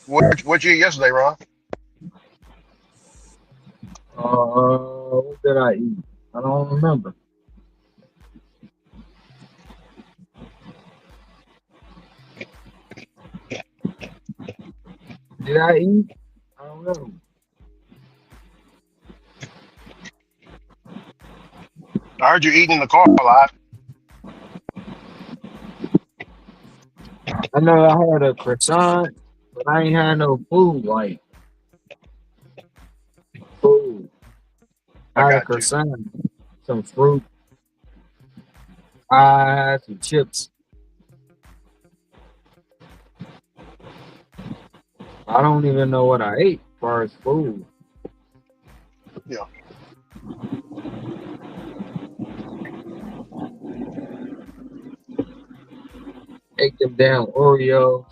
Speaker 7: What you eat yesterday, Ron?
Speaker 4: What did I eat? I don't remember. Did I eat? I don't know.
Speaker 7: I heard you eating in the car a lot.
Speaker 4: I know I had a croissant, but I ain't had no food like food.
Speaker 7: I
Speaker 4: I had a
Speaker 7: got you.
Speaker 4: croissant, some fruit. I had some chips. I don't even know what I ate as far as food.
Speaker 7: Yeah.
Speaker 4: Ate them damn Oreos.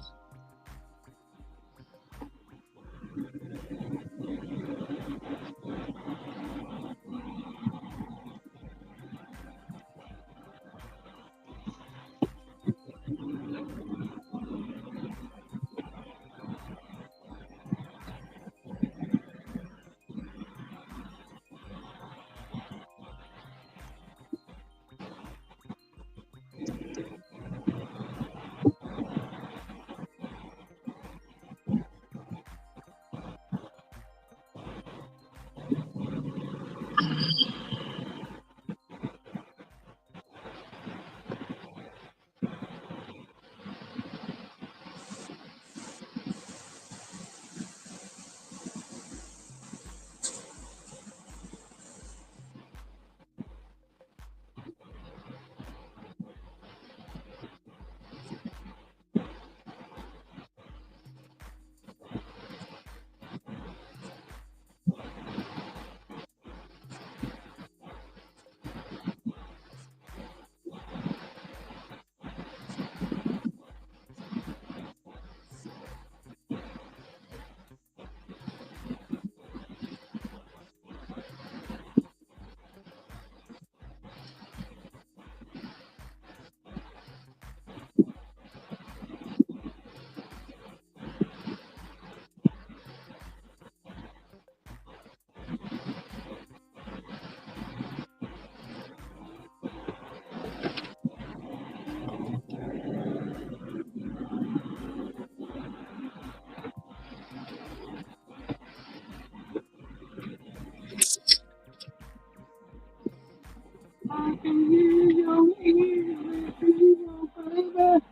Speaker 4: I can hear your ears, baby.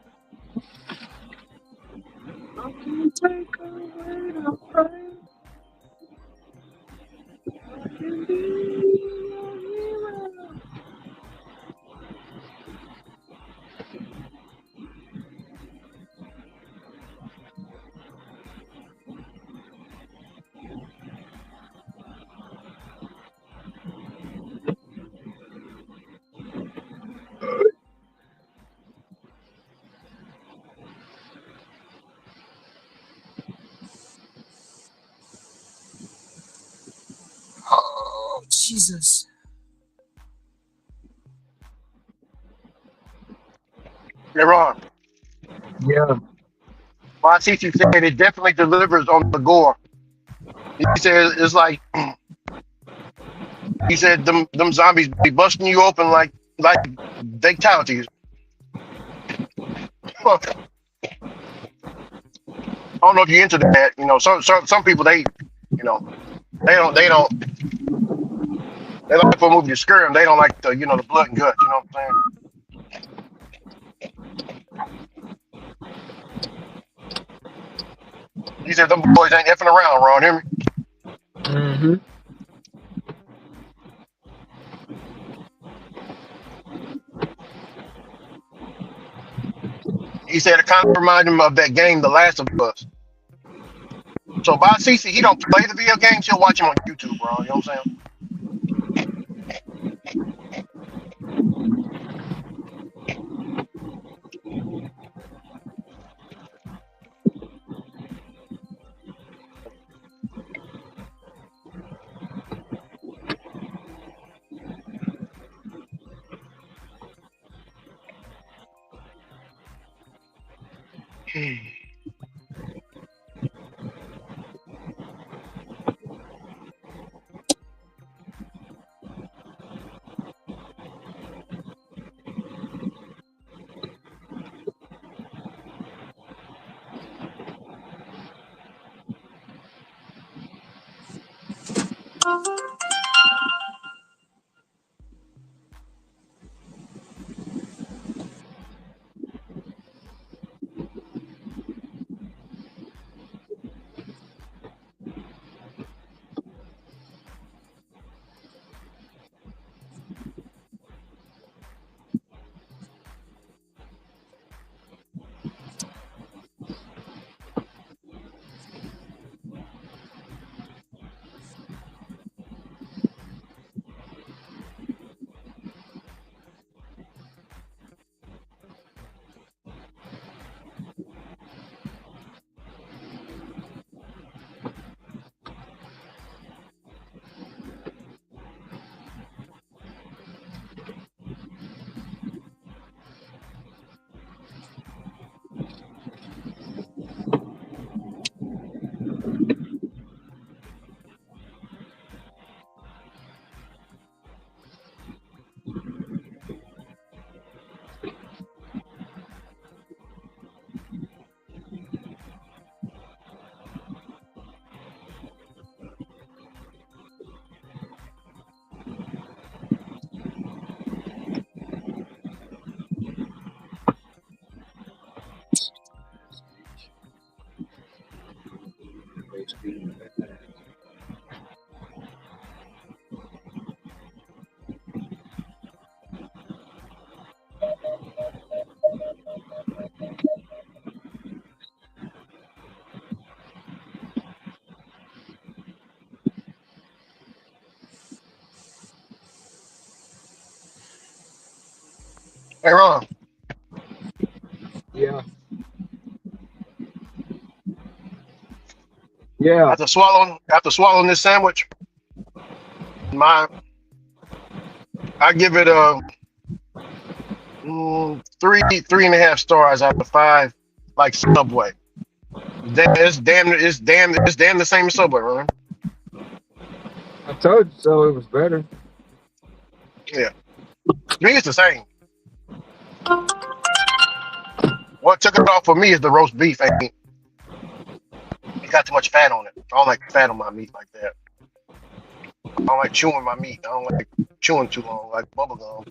Speaker 4: I can take away the pain. I can be your hero. Oh, Jesus.
Speaker 7: Hey, Ron.
Speaker 4: Yeah.
Speaker 7: My teacher said it definitely delivers on the gore. He said it's like he said them zombies be busting you open like fatalities. I don't know if you're into that. You know, some people you know, they don't they like for a movie to scare them. They don't like the blood and guts. You know what I'm saying? He said them boys ain't effing around, Ron. Hear me?
Speaker 4: Mm-hmm.
Speaker 7: He said it kind of reminded him of that game, The Last of Us. So by CC, he don't play the video games. He'll watch him on YouTube, bro. You know what I'm saying? Hey Ron,
Speaker 4: Yeah. Yeah.
Speaker 7: after swallowing this sandwich, my I give it a three and a half stars out of five, like Subway. It's damn the same as Subway, Ron.
Speaker 4: I told you so. It was better.
Speaker 7: Yeah, to me it's the same. What took it off for me is the roast beef. Ain't it got too much fat on it. I don't like fat on my meat like that. I don't like chewing my meat. I don't like chewing too long, like bubble gum.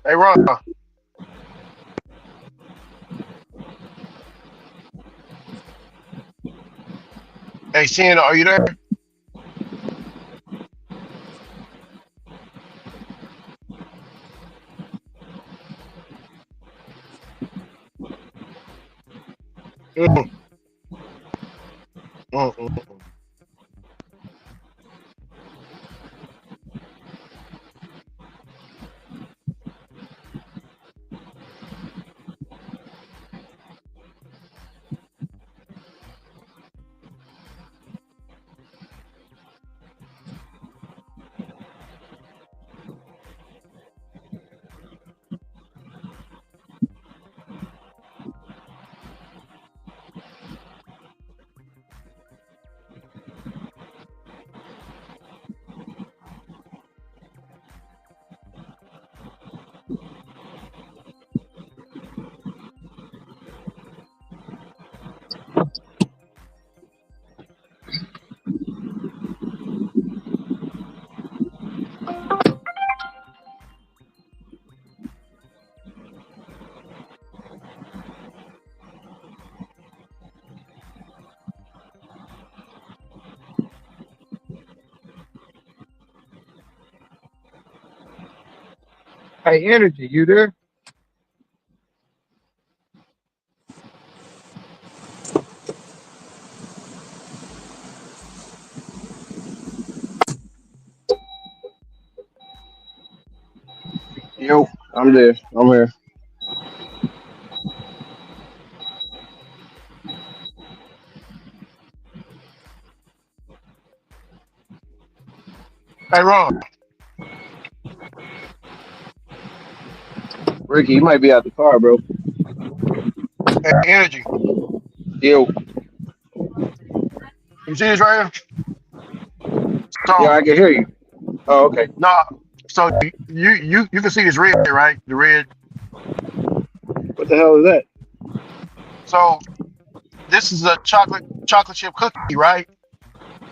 Speaker 7: Hey, Ron. Hey, Sienna, are you there? Mm, mm.
Speaker 4: Hey, energy, you there?
Speaker 5: Yo, I'm there. I'm here.
Speaker 7: Hey, Ron.
Speaker 5: Ricky, you might be out the car, bro.
Speaker 7: Hey, Energy.
Speaker 5: Yo,
Speaker 7: You see this right here?
Speaker 5: yeah,
Speaker 7: So,
Speaker 5: I can hear you. Oh, okay.
Speaker 7: no. So you can see this red, right? The red.
Speaker 5: What the hell is that?
Speaker 7: So this is a chocolate chip cookie, right?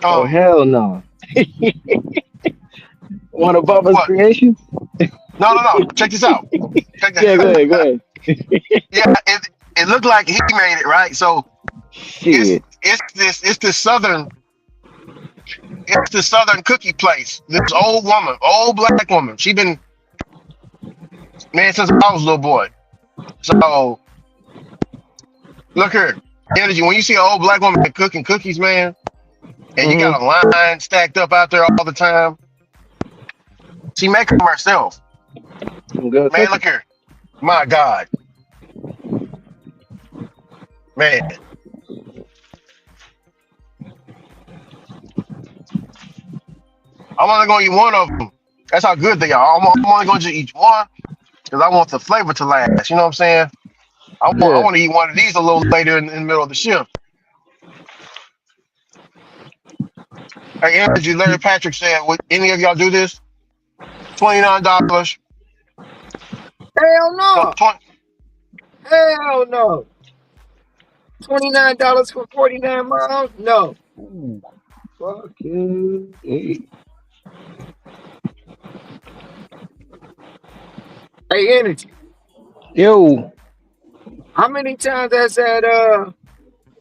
Speaker 5: Oh,
Speaker 7: Um,
Speaker 5: hell no. One of Bubba's
Speaker 7: what?
Speaker 5: creations?
Speaker 7: No. Check this out. Check
Speaker 5: Yeah, go
Speaker 7: that.
Speaker 5: ahead, go ahead.
Speaker 7: Yeah, it looked like he made it, right? So
Speaker 5: Shit.
Speaker 7: it's the southern cookie place. This old woman, old black woman. She been man since I was a little boy. So look here, energy. When you see an old black woman cooking cookies, man, and you got
Speaker 5: Mm-hmm.
Speaker 7: a line stacked up out there all the time, she make them herself.
Speaker 5: Some good
Speaker 7: Man, look
Speaker 5: cooking.
Speaker 7: here. My God, man, I'm only gonna eat one of them. That's how good they are. I'm only gonna just eat one because I want the flavor to last. You know what I'm saying? I
Speaker 5: Yeah.
Speaker 7: want to eat one of these a little later in the middle of the shift. Hey, energy. Larry Patrick said, "Would any of y'all do this? $29.
Speaker 4: Hell no.
Speaker 7: 20,
Speaker 4: Hell no. $29 for 49 miles? No.
Speaker 5: Ooh, fucking.
Speaker 4: Hey, energy.
Speaker 5: Yo,
Speaker 4: How many times has that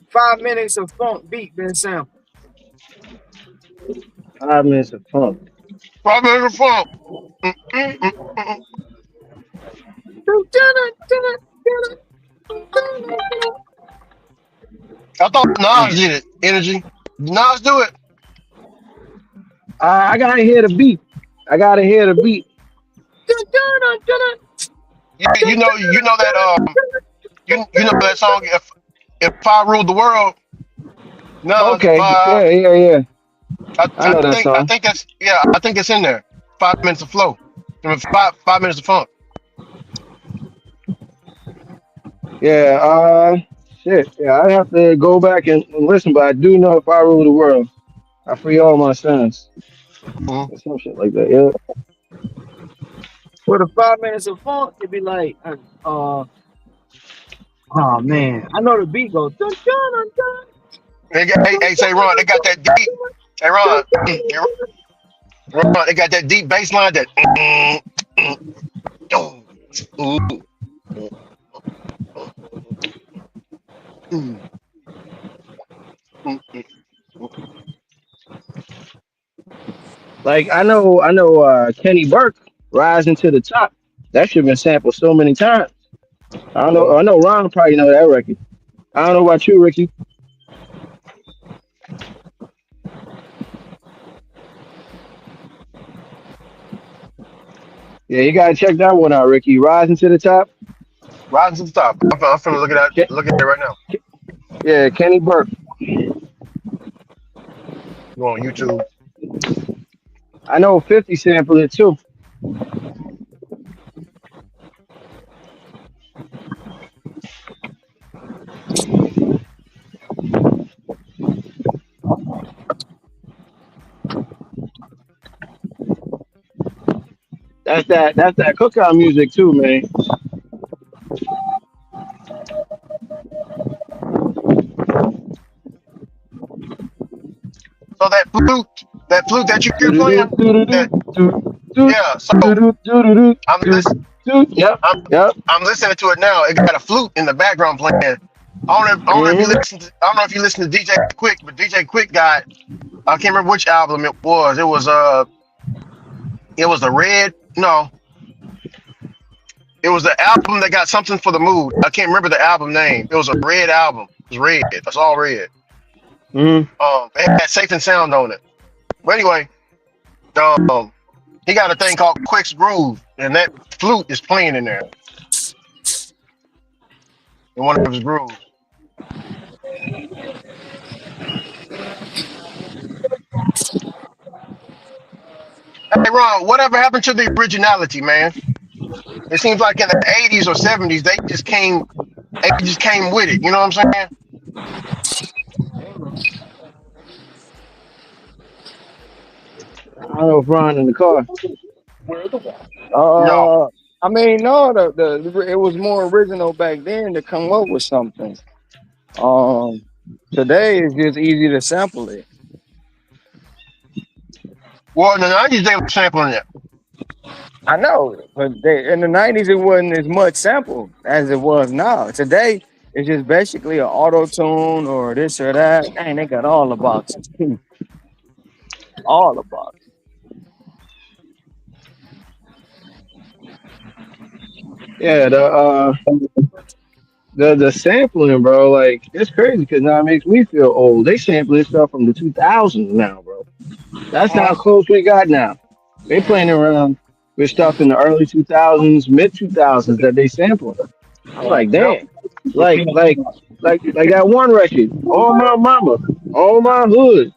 Speaker 4: 5 minutes of funk beat been sampled?
Speaker 5: 5 minutes of funk.
Speaker 7: probably in the phone. Mm. I thought Nas
Speaker 5: Man.
Speaker 7: did it. Energy. Nas do it.
Speaker 5: I gotta hear the beat. I gotta hear the beat.
Speaker 7: Yeah, you know that you know that song. If I ruled the world, Nas. If
Speaker 5: Okay. Yeah, yeah, yeah. I know that
Speaker 7: I
Speaker 5: song.
Speaker 7: think that's yeah. I think it's in there. 5 minutes of flow. I mean, five minutes of funk.
Speaker 5: Yeah, shit. Yeah, I have to go back and listen, but I do know if I rule the world, I free all my sons.
Speaker 7: Mhm.
Speaker 5: Or some shit like that. Yeah.
Speaker 4: For the 5 minutes of funk, it'd be like, oh man, I know the beat goes.
Speaker 7: Hey, say Ron, they got that deep. Hey Ron, Ron, they got that deep bass line that. Ooh, mm, mm, mm, mm, mm.
Speaker 5: Like I know Kenny Burke rising to the top. That should have been sampled so many times. I don't know. I know Ron probably know that record. I don't know about you, Ricky. Yeah, you gotta check that one out, Ricky. Rising to the top.
Speaker 7: Rising to the top. I'm finna
Speaker 5: Ke-
Speaker 7: look at it right now.
Speaker 5: yeah, Kenny Burke.
Speaker 7: Go on YouTube.
Speaker 5: I know 50 sampled it too. That's that cookout music too, man.
Speaker 7: So that flute that you're
Speaker 5: Doo-doo-doo,
Speaker 7: playing,
Speaker 5: doo-doo-doo,
Speaker 7: that
Speaker 5: doo-doo-doo,
Speaker 7: yeah. So
Speaker 5: doo-doo-doo, doo-doo-doo,
Speaker 7: I'm listening.
Speaker 5: doo-doo-doo. Yep,
Speaker 7: I'm
Speaker 5: yep.
Speaker 7: I'm listening to it now. It got a flute in the background playing. I don't know if you
Speaker 5: hmm
Speaker 7: listen to. I don't know if you listen to DJ Quick, but DJ Quick got. I can't remember which album it was. It was the red. No, it was the album that got something for the mood. I can't remember the album name. It was a red album. It was red. That's all red.
Speaker 5: hmm
Speaker 7: It had Safe and Sound on it. But anyway, um, he got a thing called Quick's Groove, and that flute is playing in there in one of his grooves. Hey Ron, whatever happened to the originality, man? It seems like in the '80s or '70s they just came with it. You know what I'm saying?
Speaker 5: I don't know if Ron in the car.
Speaker 7: No.
Speaker 4: Uh, I mean, no, it was more original back then to come up with something. Um, Today it's just easy to sample it.
Speaker 7: Well, in the '90s they were sampling it.
Speaker 4: I know, but in the '90s it wasn't as much sample as it was now. Today it's just basically an auto tune or this or that. Dang, they got all the boxes too, all the boxes.
Speaker 5: Yeah, the sampling, bro. Like it's crazy because now it makes me feel old. They sampling stuff from the 2000s now, bro. That's how
Speaker 7: Mhm.
Speaker 5: close we got now. They playing around with stuff in the early 2000s, mid 2000s that they sampling. I'm like,
Speaker 7: Yep.
Speaker 5: damn, like, like, like that one record, "All My Mama, All My Hood."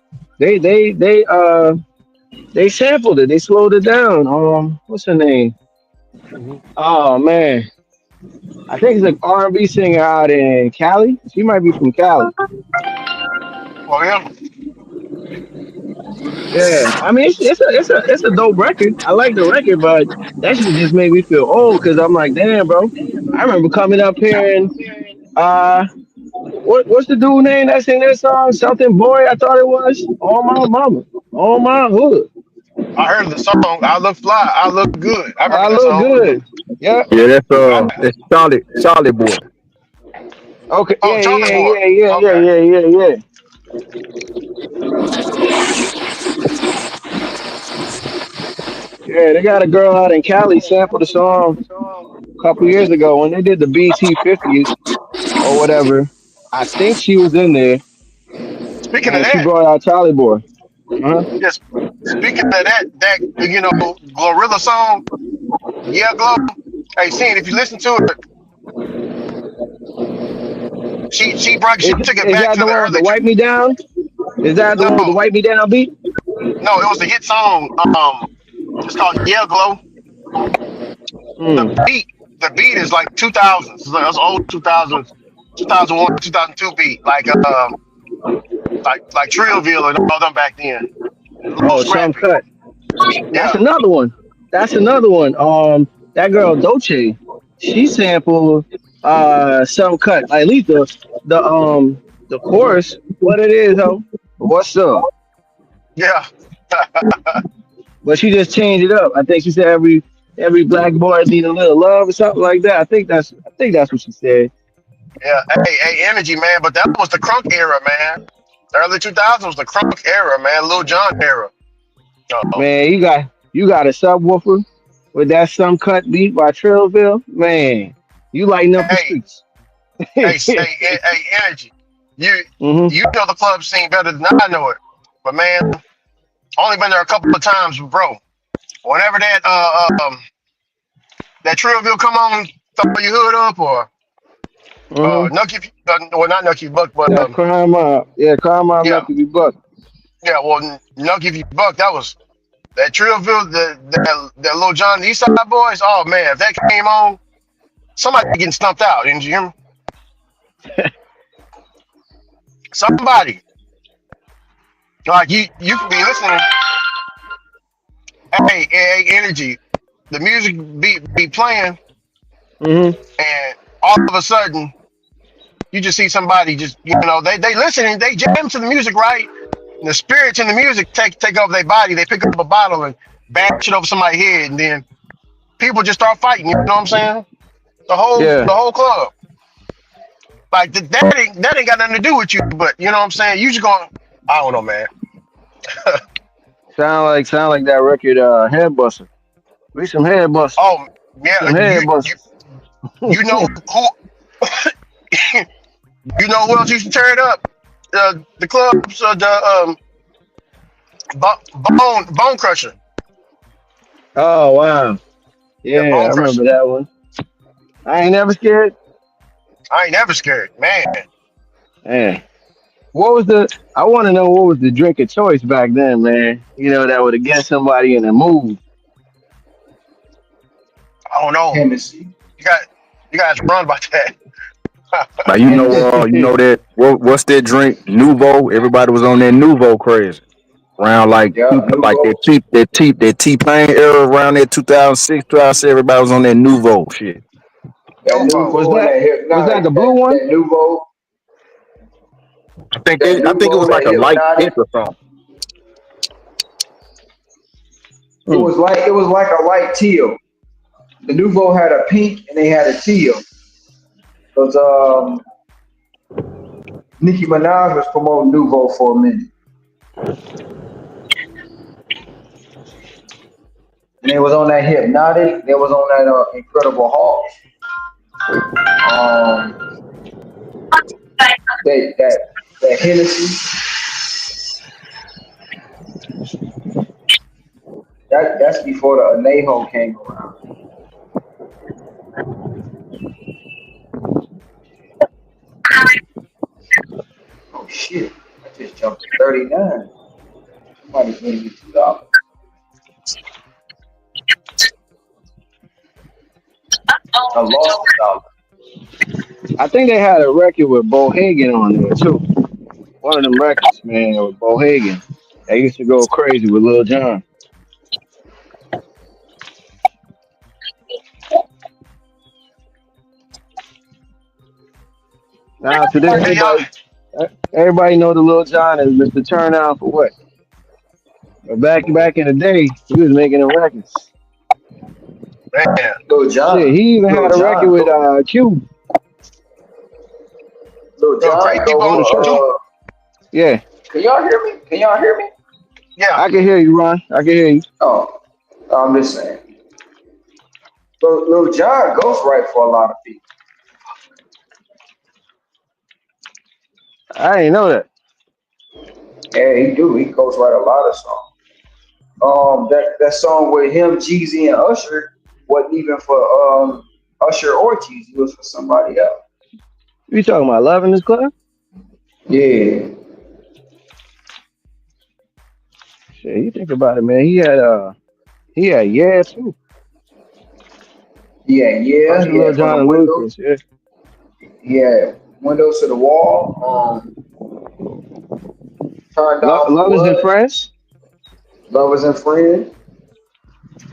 Speaker 5: They sampled it. They slowed it down. What's her name?
Speaker 7: Hmm.
Speaker 5: Oh man, I think it's an R&B singer out in Cali. She might be from Cali.
Speaker 7: Well, yeah.
Speaker 5: Yeah, I mean, it's a dope record. I like the record, but that shit just made me feel old because I'm like, damn, bro. I remember coming up here and uh, what's the dude name that sing that song? Something Boy, I thought it was. "All My Mama, All My Hood."
Speaker 7: I heard the song. I look fly. I look good. I remember
Speaker 5: I
Speaker 7: that
Speaker 5: look
Speaker 7: song.
Speaker 5: good. Yeah.
Speaker 3: Yeah,
Speaker 7: I,
Speaker 3: that's Charlie Boy.
Speaker 5: Okay.
Speaker 7: oh,
Speaker 5: Yeah.
Speaker 7: Charlie
Speaker 5: Yeah.
Speaker 7: Boy.
Speaker 5: Yeah. Yeah. Yeah.
Speaker 7: Okay.
Speaker 5: Yeah. Yeah. Yeah. Yeah. They got a girl out in Cali sampled the song a couple years ago when they did the BT 50s or whatever. I think she was in there,
Speaker 7: Speaking of
Speaker 5: and she
Speaker 7: that,
Speaker 5: brought out Charlie Boy. Uh-huh.
Speaker 7: yes. Speaking of that Glorilla song, yeah, Glow. Hey, seeing if you listen to it, she took it
Speaker 5: Is
Speaker 7: back
Speaker 5: that
Speaker 7: to
Speaker 5: the
Speaker 7: the
Speaker 5: one with the
Speaker 7: early.
Speaker 5: Wipe Me Down? Is that the
Speaker 7: No,
Speaker 5: one with the Wipe Me Down beat?
Speaker 7: no, it was the hit song. It's called Yeah, Glow. The
Speaker 5: Hmm.
Speaker 7: beat, the beat is like 2000s. It's like, that's old 2000s, 2001, 2002 beat, like Trillville and all them back then. A little
Speaker 5: Oh, some
Speaker 7: scrappy.
Speaker 5: cut. That's
Speaker 7: Yeah,
Speaker 5: another one. That's another one. That girl Dolce, she sampled some cut. Like, at least the chorus, what it is, though. What's up?
Speaker 7: yeah.
Speaker 5: But she just changed it up. I think she said every Every black boy need a little love or something like that. I think that's what she said.
Speaker 7: Yeah, hey, energy, man. But that was the crunk era, man. The early 2000s was the crunk era, man. Lil Jon era. Oh,
Speaker 5: Man, you got a subwoofer with that some cut beat by Trillville. Man, you lighting up the
Speaker 7: hey,
Speaker 5: streets. hmm
Speaker 7: hey, energy. You know the club scene better than I know it. But man, only been there a couple of times, bro. Whenever that Trillville come on, throw your hood up or
Speaker 5: hmm
Speaker 7: Nucky, well not Nucky Buck, but
Speaker 5: That crime up. Yeah, crime up
Speaker 7: yeah,
Speaker 5: lucky be buck.
Speaker 7: yeah, well Nucky if you buck, that was that Trillville, that Lil John the East Side Boys. Oh man, if that came on, somebody getting stumped out. Didn't you hear me? Somebody like you can be listening. Hey, energy. The music be playing,
Speaker 5: hmm
Speaker 7: and all of a sudden you just see somebody just they listening, they jam to the music, right? And the spirits in the music take over their body. They pick up a bottle and bash it over somebody's head, and then people just start fighting. You know what I'm saying?
Speaker 5: Yeah,
Speaker 7: The whole club. Like that ain't got nothing to do with you, but you know what I'm saying? You just going, I don't know, man.
Speaker 5: sound like that record. Head buster. We some head busters.
Speaker 7: Oh
Speaker 5: We
Speaker 7: yeah,
Speaker 5: some head busters.
Speaker 7: you know who you know who else used to tear it up? The clubs, Bone Crusher.
Speaker 5: Oh wow.
Speaker 7: Yeah,
Speaker 5: Yeah,
Speaker 7: Bone
Speaker 5: I
Speaker 7: Crusher.
Speaker 5: remember that one. I ain't never scared.
Speaker 7: I ain't never scared, man.
Speaker 5: Man, what was the? I want to know what was the drink of choice back then, man. That would have get somebody in the mood.
Speaker 7: I don't know.
Speaker 2: Hennessy.
Speaker 7: You got you guys run about that.
Speaker 3: Now
Speaker 2: Hennessy.
Speaker 3: you know that what's that drink? Nouveau. Everybody was on that Nouveau craze around
Speaker 2: Yup,
Speaker 3: like
Speaker 2: Nouveau.
Speaker 3: that T Pain era around that 2006, 2007. Everybody was on that Nouveau shit.
Speaker 2: That
Speaker 7: Nuvo.
Speaker 5: was
Speaker 2: Nouveau and
Speaker 5: that
Speaker 2: that
Speaker 5: was that
Speaker 2: hypnotic.
Speaker 5: the
Speaker 2: That
Speaker 5: blue one?
Speaker 2: that Nouveau. That
Speaker 3: I think it
Speaker 2: Nouveau.
Speaker 3: was like
Speaker 2: That
Speaker 3: a light
Speaker 2: hypnotic.
Speaker 3: pink or something.
Speaker 2: It
Speaker 5: Hmm.
Speaker 2: was like a light teal. The Nouveau had a pink and they had a teal. Cause Nicki Minaj was promoting Nouveau for a minute, and they was on that hypnotic. They was on that Incredible Hulk. Um, that Hennessy. That's before the Anejo came around. Oh shit! I just jumped to 39. Somebody gave me $2. I lost $1.
Speaker 5: I think they had a record with Bo Hagen on there too. One of them records, man, with Bo Hagen. They used to go crazy with Lil Jon. Now today,
Speaker 7: Hey y'all,
Speaker 5: everybody know the Lil Jon is Mr. Turnout for what? But back in the day, he was making the records.
Speaker 7: man.
Speaker 5: Shit, he even
Speaker 2: Lil
Speaker 5: had a record
Speaker 2: John,
Speaker 5: with Q.
Speaker 2: Lil
Speaker 7: Yo,
Speaker 2: John
Speaker 7: Crazy
Speaker 2: go
Speaker 5: Know
Speaker 7: Bone
Speaker 5: the
Speaker 2: for.
Speaker 5: truth?
Speaker 7: too.
Speaker 5: Yeah,
Speaker 2: Can y'all hear me? Can y'all hear me?
Speaker 7: Yeah.
Speaker 5: I can hear you, Ron. I can hear you.
Speaker 2: Oh, I'm just saying. Lil John ghostwrite for a lot of people.
Speaker 5: I ain't know that.
Speaker 2: Yeah, he do. He ghostwrite a lot of songs. That song with him, Jeezy, and Usher wasn't even for Usher or Jeezy. It was for somebody else.
Speaker 5: You talking about Love in this club?
Speaker 2: Yeah,
Speaker 5: Shit, you think about it, man. He had yeah too.
Speaker 2: yeah, yeah.
Speaker 5: Usher,
Speaker 2: He
Speaker 5: Lil
Speaker 2: had from
Speaker 5: Jon,
Speaker 2: the
Speaker 5: and
Speaker 2: windows.
Speaker 5: Ludacris. Yeah.
Speaker 2: He had windows to the wall. Turned down for
Speaker 5: Lovers and
Speaker 2: what?
Speaker 5: Friends.
Speaker 2: Lovers and friends.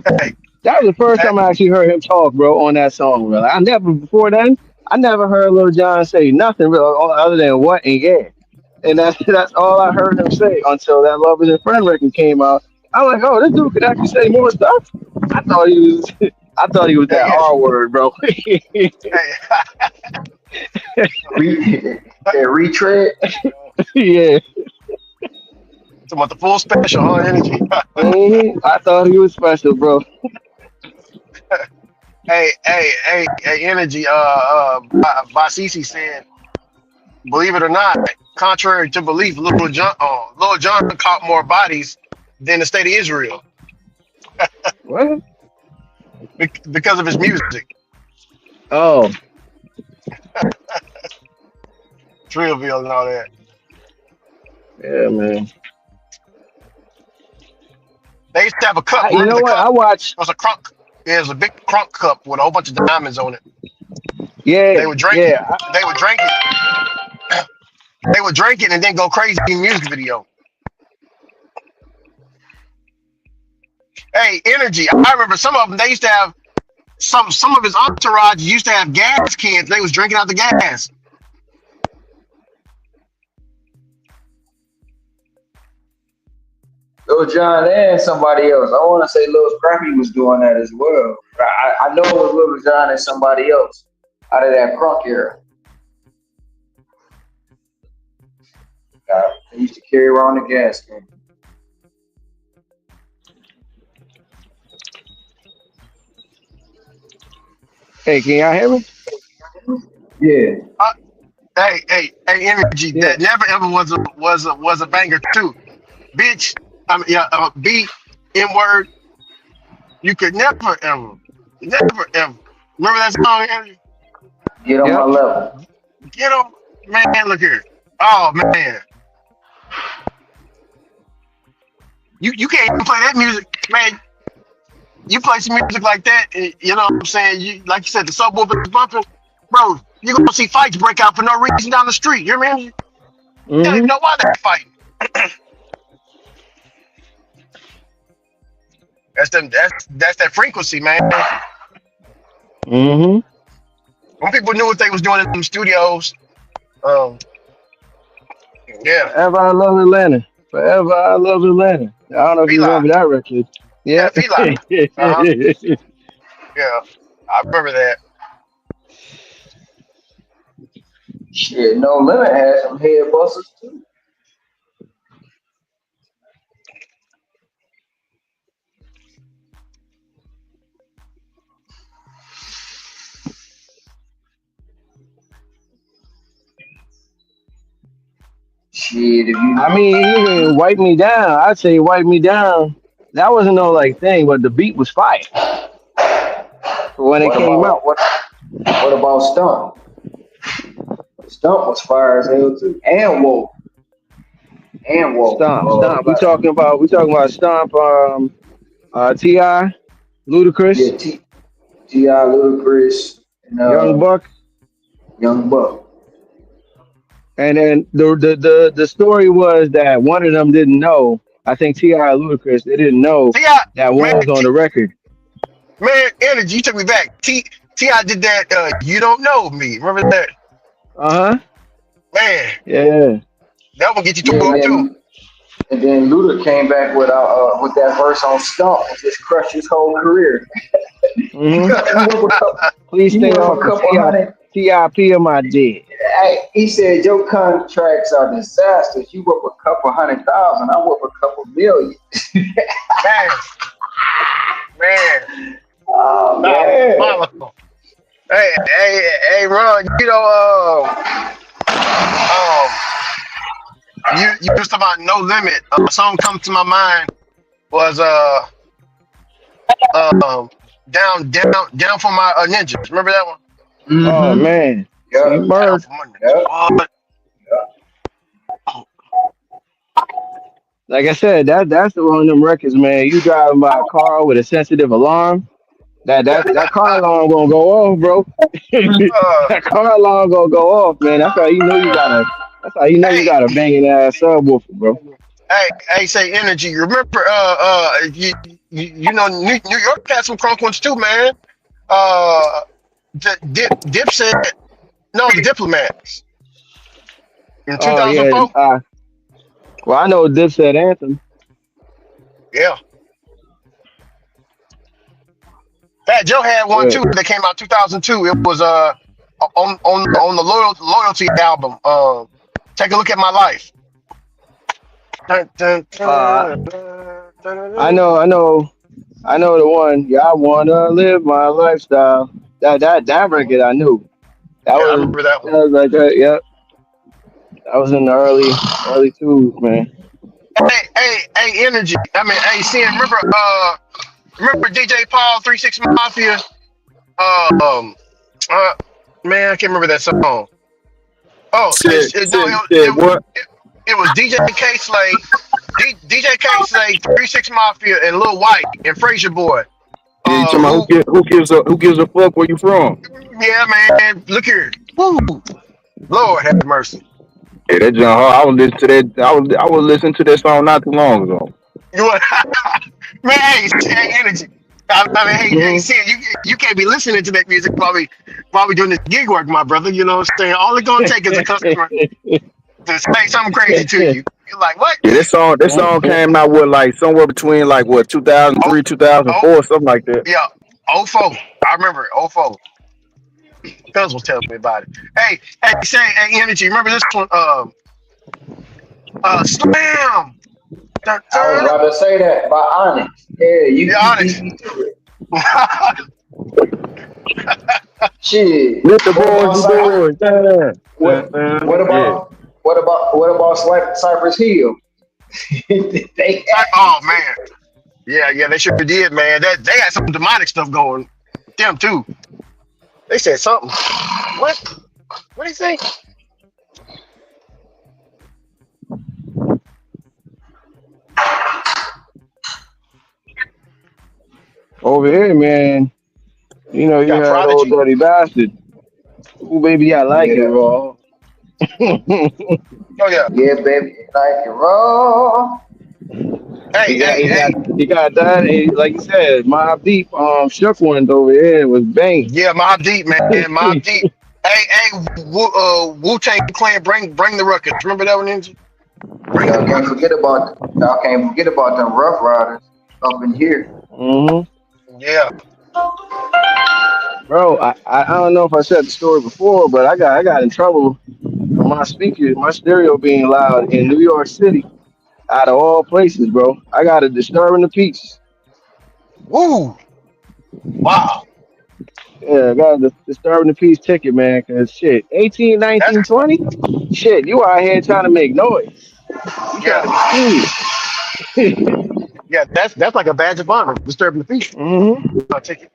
Speaker 7: Hey,
Speaker 5: That was the first
Speaker 7: hey,
Speaker 5: time I actually heard him talk, bro, on that song. Bro. I never before then. I never heard Lil Jon say nothing real other than what and yeah, and that's all I heard him say until that Lovers and Friends record came out. I'm like, oh, this dude could actually say more stuff. I thought he was. I thought he was
Speaker 7: Hey,
Speaker 5: that
Speaker 7: yeah.
Speaker 5: R word, bro.
Speaker 7: Hey,
Speaker 2: That retread.
Speaker 5: Yeah.
Speaker 7: talking about the full special, huh? Energy.
Speaker 5: I thought he was special, bro.
Speaker 7: Hey, energy. Basisi said, believe it or not, contrary to belief, Lil John caught more bodies than the state of Israel
Speaker 5: What?
Speaker 7: because of his music.
Speaker 5: Oh,
Speaker 7: Trillville and all that.
Speaker 5: yeah, man.
Speaker 7: They used to have a cup.
Speaker 5: You
Speaker 7: Remember
Speaker 5: know
Speaker 7: the
Speaker 5: what?
Speaker 7: cup?
Speaker 5: I watched.
Speaker 7: It was a crunk. Yeah, it was a big crunk cup with a whole bunch of diamonds on it.
Speaker 5: Yeah,
Speaker 7: They would drink.
Speaker 5: yeah.
Speaker 7: They would drink it. They would drink it and then go crazy in music video. Hey, energy. I remember some of them. They used to have some of his entourage used to have gas cans. They was drinking out the gas.
Speaker 2: Lil John and somebody else. I want to say Lil Scrappy was doing that as well. But I know it was Lil John and somebody else out of that crunk era. They used to carry around the gas can.
Speaker 5: Hey, can y'all hear me?
Speaker 2: Yeah.
Speaker 7: Uh, hey, energy.
Speaker 5: Yeah.
Speaker 7: That never ever was a banger too. Bitch. I mean, yeah. B N word. You could never ever. Remember that song, energy?
Speaker 2: Get on my
Speaker 5: Yep.
Speaker 2: level.
Speaker 7: Get him, man. Look here. Oh man, you can't even play that music, man. You play some music like that, you know what I'm saying? You like you said, the subwoofer is bumping, bro. You're gonna see fights break out for no reason down the street. You hear me? You don't even
Speaker 5: Mhm.
Speaker 7: know why they're fighting. That's that frequency, man.
Speaker 5: Mhm.
Speaker 7: When people knew what they was doing in them studios, um, yeah,
Speaker 5: Forever I love Atlanta. Forever I love Atlanta. I don't know if you
Speaker 7: Fila,
Speaker 5: remember that record.
Speaker 7: yeah,
Speaker 5: Yeah.
Speaker 7: Fila, uh huh, yeah, I remember that.
Speaker 2: Shit, No Limit had some head busters too. Shit, if
Speaker 5: I
Speaker 2: you
Speaker 5: mean, even Wipe Me Down. I'd say Wipe Me Down. That wasn't no like thing, but the beat was fire for when it
Speaker 2: what
Speaker 5: came
Speaker 2: about
Speaker 5: out.
Speaker 2: what about Stump? Stump was fire as hell too. And Woke.
Speaker 5: Stomp. We talking about Stomp. Ti,
Speaker 2: Yeah,
Speaker 5: Ludacris,
Speaker 2: T.I. Ludacris and
Speaker 5: Young Buck.
Speaker 2: Young Buck.
Speaker 5: And then the story was that one of them didn't know. I think Ti and Ludacris, they didn't know
Speaker 7: Ti,
Speaker 5: that one
Speaker 7: man,
Speaker 5: was on the record.
Speaker 7: man, energy. You took me back. Ti did that. You don't know me. Remember that,
Speaker 5: Uh huh.
Speaker 7: man?
Speaker 5: Yeah.
Speaker 7: That one get you
Speaker 2: Yeah,
Speaker 7: tore
Speaker 2: and
Speaker 7: up too.
Speaker 2: then Luda came back with that verse on Stump and just crushed his whole career.
Speaker 5: Hmm.
Speaker 2: You worth a couple.
Speaker 5: Please
Speaker 2: You
Speaker 5: stay
Speaker 2: worth
Speaker 5: off
Speaker 2: a
Speaker 5: the
Speaker 2: couple hundred.
Speaker 5: TIP of my dick.
Speaker 2: Hey, he said your contracts are disasters. You worth a couple 100,000. I worth a couple million.
Speaker 7: Man, man,
Speaker 2: Oh man.
Speaker 7: diabolical. Hey, Ron. Um, you just about No Limit. A song comes to my mind was um down for my ninjas. Remember that one?
Speaker 5: Oh
Speaker 2: Mm-hmm.
Speaker 5: man. See,
Speaker 2: Yep.
Speaker 7: Down
Speaker 5: Bird.
Speaker 7: for my ninjas.
Speaker 2: Yep.
Speaker 7: What?
Speaker 5: Like I said, that's the one of them records, man. You driving by a car with a sensitive alarm. That car alarm gonna go off, bro.
Speaker 7: uh,
Speaker 5: That car alarm gonna go off, man. That's how you know you got a. That's how you know you
Speaker 7: hey,
Speaker 5: got a banging ass subwoofer, bro.
Speaker 7: say energy. Remember, you know, New York had some crunk ones too, man. Uh, Dip said no, the diplomats in
Speaker 5: Oh yeah.
Speaker 7: 2004.
Speaker 5: Well, I know Dipset anthem.
Speaker 7: Yeah, Fat Joe had one
Speaker 5: Yeah.
Speaker 7: too that came out 2002. It was on the loyalty album. Take a look at my life. Dun, dun,
Speaker 5: Uh,
Speaker 7: dun, dun, dun,
Speaker 5: I
Speaker 7: dun.
Speaker 5: know, I know, I know the one. Yeah, I wanna live my lifestyle. That record I knew. That
Speaker 7: Yeah, I
Speaker 5: was
Speaker 7: remember that
Speaker 5: that
Speaker 7: one.
Speaker 5: was like that. Yep, that was in the early twos, man.
Speaker 7: Hey, energy. I mean, hey, seeing remember DJ Paul 36 Mafia. Um, uh, man, I can't remember that song. Oh, no,
Speaker 4: Said what?
Speaker 7: it was DJ K Slade, DJ K Slade, 36 Mafia, and Lil White and Frazier Boy.
Speaker 4: Yeah, you talking about
Speaker 7: Who?
Speaker 4: who gives a fuck where you from?
Speaker 7: Yeah, man. Look here. Woo. Lord have mercy.
Speaker 4: Yeah, that John Hart. I was listening to that. I was listening to that song not too long ago.
Speaker 7: You want, man? Hey, energy. I mean, hey,
Speaker 5: Hmm.
Speaker 7: see, you can't be listening to that music while we doing this gig work, my brother. You know what I'm saying? All it's gonna take is a customer to say something crazy to you. You're like, what?
Speaker 4: Yeah, that song came out with like somewhere between like what
Speaker 7: Oh,
Speaker 4: 2003,
Speaker 7: oh,
Speaker 4: 2004, something like that.
Speaker 7: yeah. Oh four. I remember it. Oh four. Cuz was telling me about it. Hey, say, hey, energy. Remember this one? Slam. Dun,
Speaker 2: I was
Speaker 7: dun.
Speaker 2: about to say that by Onyx. Yeah,
Speaker 7: Be
Speaker 2: you beat
Speaker 7: honest.
Speaker 2: me to it. Shit.
Speaker 4: Let the
Speaker 2: What
Speaker 4: boys
Speaker 2: about
Speaker 4: be
Speaker 2: Cypress?
Speaker 4: boys. Yeah.
Speaker 2: What what
Speaker 4: Yeah.
Speaker 2: about Cypress Hill? They had
Speaker 7: Oh man. Yeah, they sure did, man. That they had some demonic stuff going with them too. They said something. What? What did he say?
Speaker 5: Over here, man. You know, you
Speaker 7: Got
Speaker 5: had old
Speaker 7: Prodigy.
Speaker 5: dirty bastard. Ooh, baby, I like it
Speaker 2: yeah,
Speaker 5: raw.
Speaker 7: Oh yeah.
Speaker 2: yeah, baby, like it raw.
Speaker 7: Hey, hey, hey.
Speaker 5: He got that. Like you said, Mob Deep, shook ones over here was bang.
Speaker 7: Yeah, Mob Deep, man. Mob Deep. Hey, Wu Tang Clan, bring the ruckus. Remember that one, Ninja? Bring the ruckus.
Speaker 2: Y'all can't forget about them Rough Riders up in here.
Speaker 5: Hmm.
Speaker 7: Yeah,
Speaker 5: Bro, I don't know if I said the story before, but I got in trouble for my speaker, my stereo being loud in New York City, out of all places, bro. I got a disturbing the peace.
Speaker 7: woo, wow.
Speaker 5: Yeah, I got a disturbing the peace ticket, man. Cause shit, 18,
Speaker 7: That's
Speaker 5: 19, 20. Shit, you out here trying to make noise. You trying
Speaker 7: yeah,
Speaker 5: to be cool.
Speaker 7: yeah. That's like a badge of honor. Disturbing the peace.
Speaker 5: Hmm.
Speaker 7: I'll take it.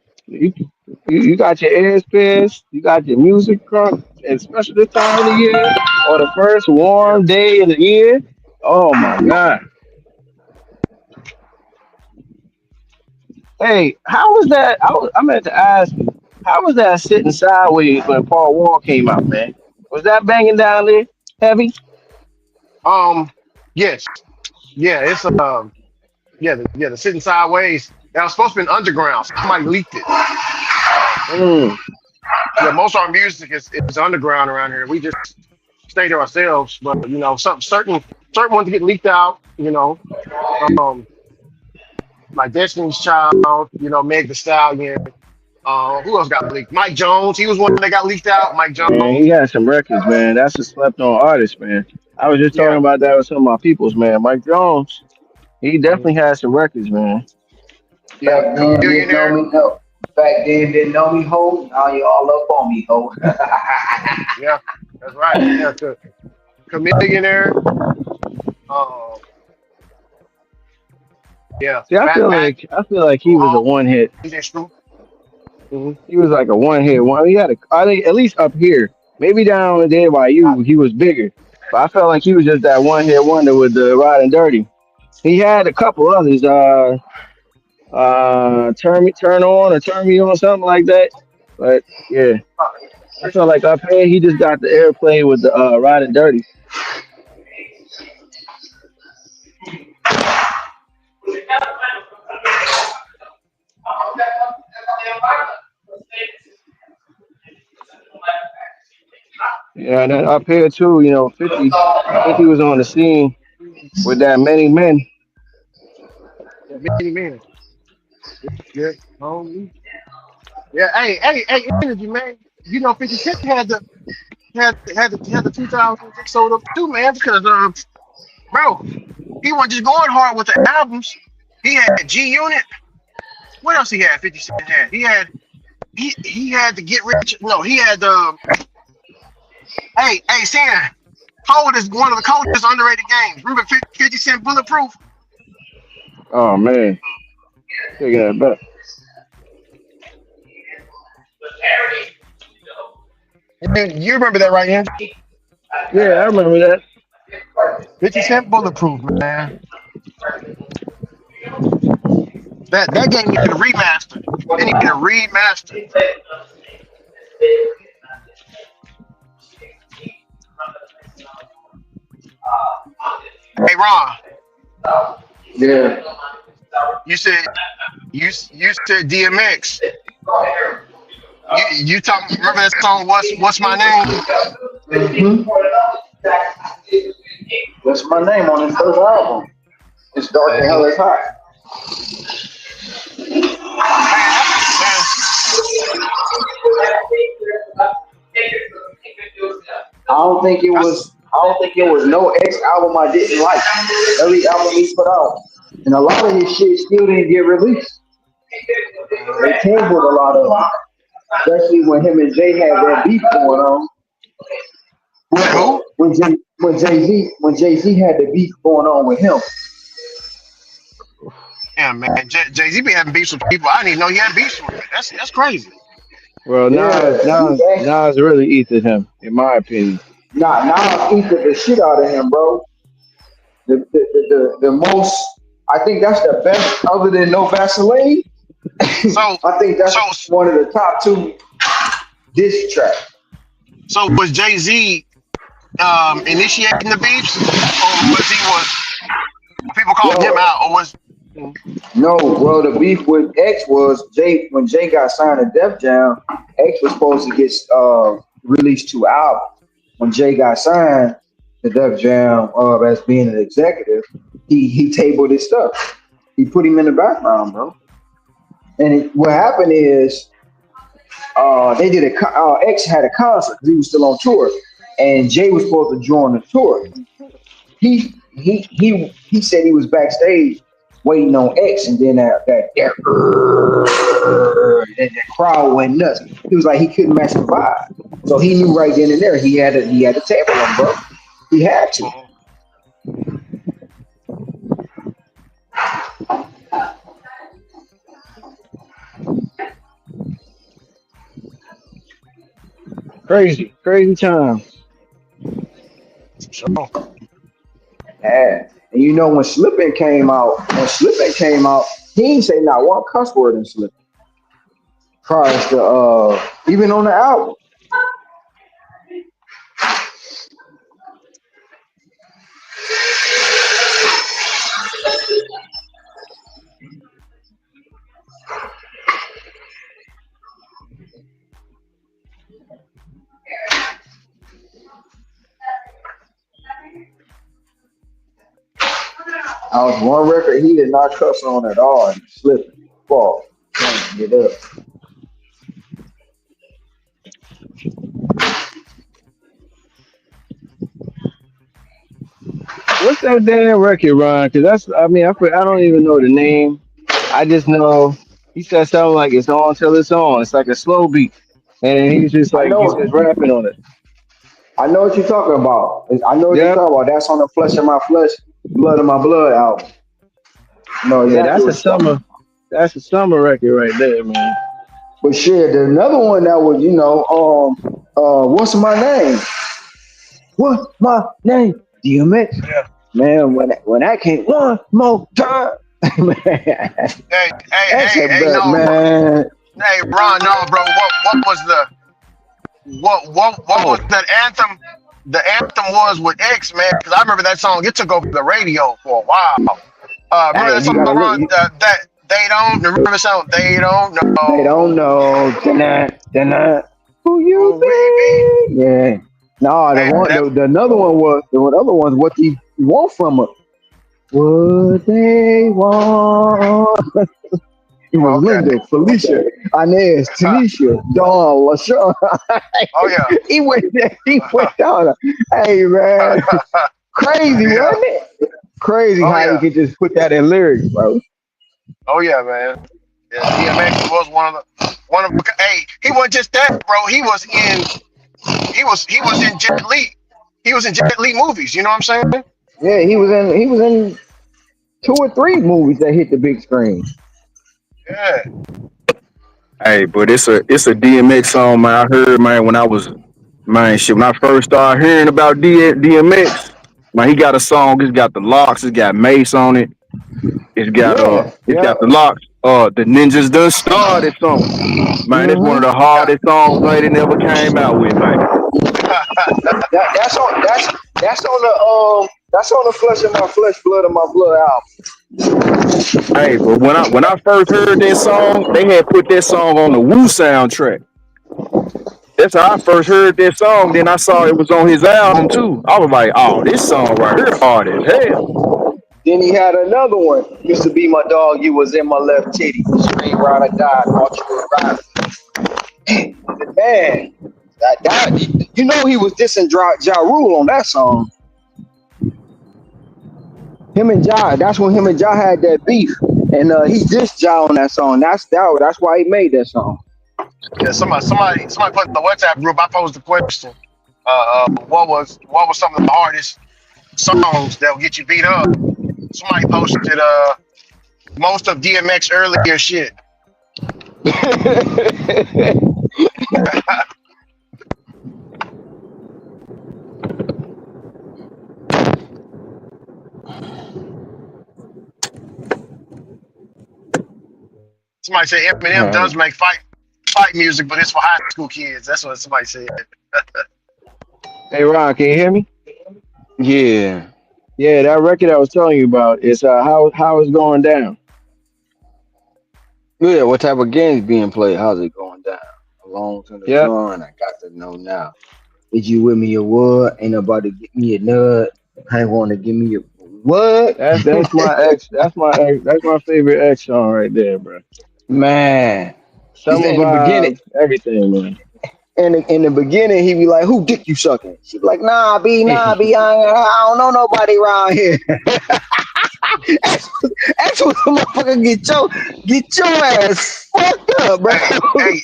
Speaker 5: You got your ears pierced, you got your music crunk, and especially this time of the year or the first
Speaker 7: Yeah.
Speaker 5: warm day of the year. Oh my God. Hey, how was that? I meant to ask you, how was that sitting sideways when Paul Wall came out, man? Was that banging down there heavy?
Speaker 7: Yes. Yeah. It's the sitting sideways. That was supposed to be an underground. Somebody leaked it. Um,
Speaker 5: Mm.
Speaker 7: yeah. Most of our music is underground around here. We just stay to ourselves. But some certain ones get leaked out. Um, like Destiny's Child. Meg The Stallion. Who else got leaked? Mike Jones. He was one that got leaked out. Mike
Speaker 5: Man, he
Speaker 7: Jones.
Speaker 5: had some records, man. That's a slept on artist, man. I was just talking
Speaker 7: Yeah.
Speaker 5: about that with some of my peoples, man. Mike Jones, he
Speaker 7: Mhm.
Speaker 5: definitely had some records, man.
Speaker 7: Yeah. Chameleonaire.
Speaker 2: Back then didn't know me, ho. Now you all up on me, ho.
Speaker 7: Yeah. That's right. Yeah. Chameleonaire. Uh, yeah.
Speaker 5: See,
Speaker 7: Fat Pat.
Speaker 5: I feel like he
Speaker 7: Who
Speaker 5: was a
Speaker 7: Hawk.
Speaker 5: one hit.
Speaker 7: DJ Screw. Hmm.
Speaker 5: He was like a one hit one. He had a, I think at least up here, maybe down there by you, he was bigger. But I felt like he was just that one hit wonder with the Riding Dirty. He had a couple others, turn on or turn me on, something like that. But yeah, I felt like up here he just got the airplay with the Riding Dirty. Yeah, and then up here too, 50. I think he was on the scene with that many men.
Speaker 7: Yeah, many men. Good. Homie. Yeah, hey, energy, man. You know, 50 Cent had the 2006 sold up too, man, because bro, he wasn't just going hard with the albums. He had G Unit. What else he had? 50 Cent had. He had to get rich. No, he had the Sam. Cold is one of the coldest underrated games. Remember 50 Cent Bulletproof?
Speaker 5: Oh man, taking that back.
Speaker 7: You remember that, right, Andrew?
Speaker 5: Yeah, I remember that.
Speaker 7: 50 Cent Bulletproof, man. That game needed a remaster. It needed a remaster. Hey, Ron,
Speaker 2: Yeah.
Speaker 7: you said you said DMX. You talking? Remember that song? What's my name?
Speaker 2: hmm That's my name on his first album. It's dark and hell
Speaker 7: Man,
Speaker 2: is hot.
Speaker 7: man.
Speaker 2: I don't think it was no X album I didn't like. Every album he put out, and a lot of his shit still didn't get released. They tabled a lot of it, especially when him and Jay had that beef going on.
Speaker 7: Say who?
Speaker 2: When Jay Z had the beef going on with him.
Speaker 7: Yeah, man. Jay Z be having beefs with people. I didn't even know he had beefs with. That's crazy.
Speaker 5: Well,
Speaker 2: Yeah,
Speaker 5: Nas really eated him, in my opinion.
Speaker 2: Nas eat the shit out of him, bro. The most. I think that's the best, other than No Vaseline.
Speaker 7: So
Speaker 2: I think that's
Speaker 7: so
Speaker 2: one of the top two diss tracks.
Speaker 7: so was Jay Z initiating the beefs, or was people calling him
Speaker 2: Yo,
Speaker 7: out, or was
Speaker 2: no, well, the beef with X was Jay when Jay got signed to Def Jam. X was supposed to get released 2 albums. When Jay got signed to Def Jam as being an executive, he tabled his stuff. He put him in the background, bro. And what happened is they did X had a concert because he was still on tour, and Jay was supposed to join the tour. He said he was backstage waiting on X, and then that crowd went nuts. He was like he couldn't match the vibe, so he knew right then and there he had to table him, bro. He had to.
Speaker 5: Crazy, crazy time.
Speaker 7: so?
Speaker 2: Yeah. And you know when Slippin' came out, he ain't say not one cuss word in Slippin'. Prior to even on the album. I was one record he did not cuss on at all. And Slippin'. Fall. Can't get up.
Speaker 5: What's that damn record, Ron? Because I don't even know the name. I just know he said something like it's on till it's on. It's like a slow beat, and
Speaker 2: I
Speaker 5: he's just
Speaker 2: know
Speaker 5: rapping on it.
Speaker 2: I know what you're talking about. I know what you're
Speaker 5: Yep.
Speaker 2: talking about. That's on the Flesh of My Flesh, Blood of My Blood album. I know
Speaker 5: Yeah,
Speaker 2: exactly what you're talking about.
Speaker 5: that's a summer record right there, man.
Speaker 2: But shit, there's another one that was, what's my name? What's my name? DMX.
Speaker 7: Yeah.
Speaker 2: Man, when that came one more time, man, that's a
Speaker 7: Hey,
Speaker 2: bet,
Speaker 7: no,
Speaker 2: man.
Speaker 7: hey, Ron, no, bro. What was the what was
Speaker 2: Oh,
Speaker 7: that anthem? The anthem was with X, man, because I remember that song. It took over the radio for a while. Remember
Speaker 2: hey,
Speaker 7: that
Speaker 2: you
Speaker 7: song,
Speaker 2: gotta look.
Speaker 7: Ron? That they don't remember the song. They don't
Speaker 2: They don't
Speaker 7: know
Speaker 2: know tonight who you
Speaker 7: who we be.
Speaker 2: be. Yeah. No, the
Speaker 7: Hey,
Speaker 2: one,
Speaker 7: that
Speaker 2: the another one was the other one's what you want from her. What they want. It was
Speaker 7: Oh, okay.
Speaker 2: Linda, Felicia, Inez, Tanisha, Dawn, LaShawn.
Speaker 7: Oh yeah.
Speaker 2: He went there. He went down. Hey man, crazy,
Speaker 7: Yeah.
Speaker 2: wasn't it? Crazy
Speaker 7: Oh
Speaker 2: how he
Speaker 7: yeah.
Speaker 2: could just put that in lyrics, bro.
Speaker 7: Oh yeah, man. Yeah, DMX was one of. Hey, he wasn't just that, bro. He was in Jet Li. He was in Jet Li movies. You know what I'm saying?
Speaker 2: Yeah, he was in 2 or 3 movies that hit the big screen.
Speaker 7: Yeah.
Speaker 8: Hey, but it's a DMX song, man. I heard, man, when I was, man, shit, when I first started hearing about DMX, man, he got a song. It's got the locks. It's got Mace on it.
Speaker 2: Yeah,
Speaker 8: It's
Speaker 2: yeah.
Speaker 8: got the locks. The ninjas done started something. Man, it's one of
Speaker 2: Mm-hmm.
Speaker 8: the hardest songs, man. They never came out with, man.
Speaker 2: That's on the flesh of my flesh, blood of my blood album.
Speaker 8: Hey, but when I first heard that song, they had put that song on the Wu soundtrack. That's how I first heard that song. Then I saw it was on his album too. I was like, oh, this song right here hard as hell.
Speaker 2: Then he had another one. Used to be my dog. You was in my left titty. Scream right, I died. Thought you were right. Man, you know he was dissing Ja Rule on that song. Him and Ja. That's when him and Ja had that beef, and he dissed Ja on that song. That's why he made that song.
Speaker 7: Yeah. Somebody put in the WhatsApp group. I posed the question. What was some of the hardest songs that will get you beat up? Somebody posted most of DMX earlier shit. Somebody said Eminem does make fight music, but it's for high school kids. That's what somebody said.
Speaker 5: Hey Ron, can you hear me?
Speaker 2: Yeah.
Speaker 5: Yeah, that record I was telling you about is how it's going down.
Speaker 2: Yeah, what type of games being played? How's it going down? Along to the
Speaker 5: Yep.
Speaker 2: front, I got to know now. Is you with me or what? Ain't nobody get me a nut. I want to give me a what?
Speaker 5: That's my ex. That's my favorite X song right there, bro.
Speaker 2: Man. He said
Speaker 5: Summer
Speaker 2: in the beginning,
Speaker 5: vibes, everything, man.
Speaker 2: in the beginning, he be like, "Who dick you sucking?" She be like, nah, B, I don't know nobody around here." that's what the motherfucker get your ass fucked up, bro.
Speaker 7: Hey,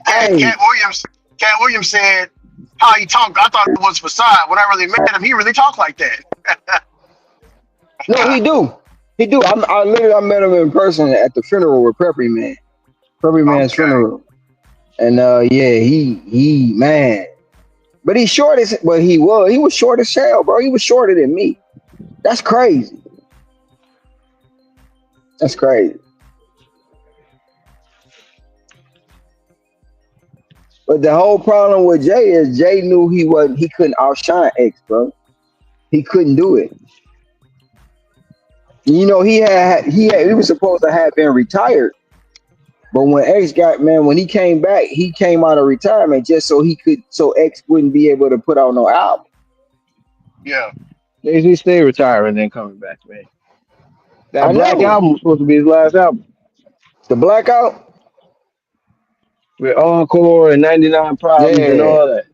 Speaker 2: Hey,
Speaker 7: Cat Williams said how he talked. I thought it was facade. When I really met him, he really talked like that.
Speaker 2: no, he do. I met him in person at the funeral with Preppy Man's
Speaker 7: Okay.
Speaker 2: funeral, and yeah, he man, but he was short as hell, bro. He was shorter than me. That's crazy. That's crazy. But the whole problem with Jay is Jay knew he couldn't outshine X, bro. He couldn't do it. You know, he was supposed to have been retired. But when he came back, he came out of retirement just so X wouldn't be able to put out no album.
Speaker 7: Yeah.
Speaker 5: He stay retired and then coming back, man.
Speaker 2: I
Speaker 5: That Black
Speaker 2: know.
Speaker 5: album was supposed to be his last album
Speaker 2: The blackout,
Speaker 5: with Encore and 99 Problems and
Speaker 2: yeah.
Speaker 5: all that.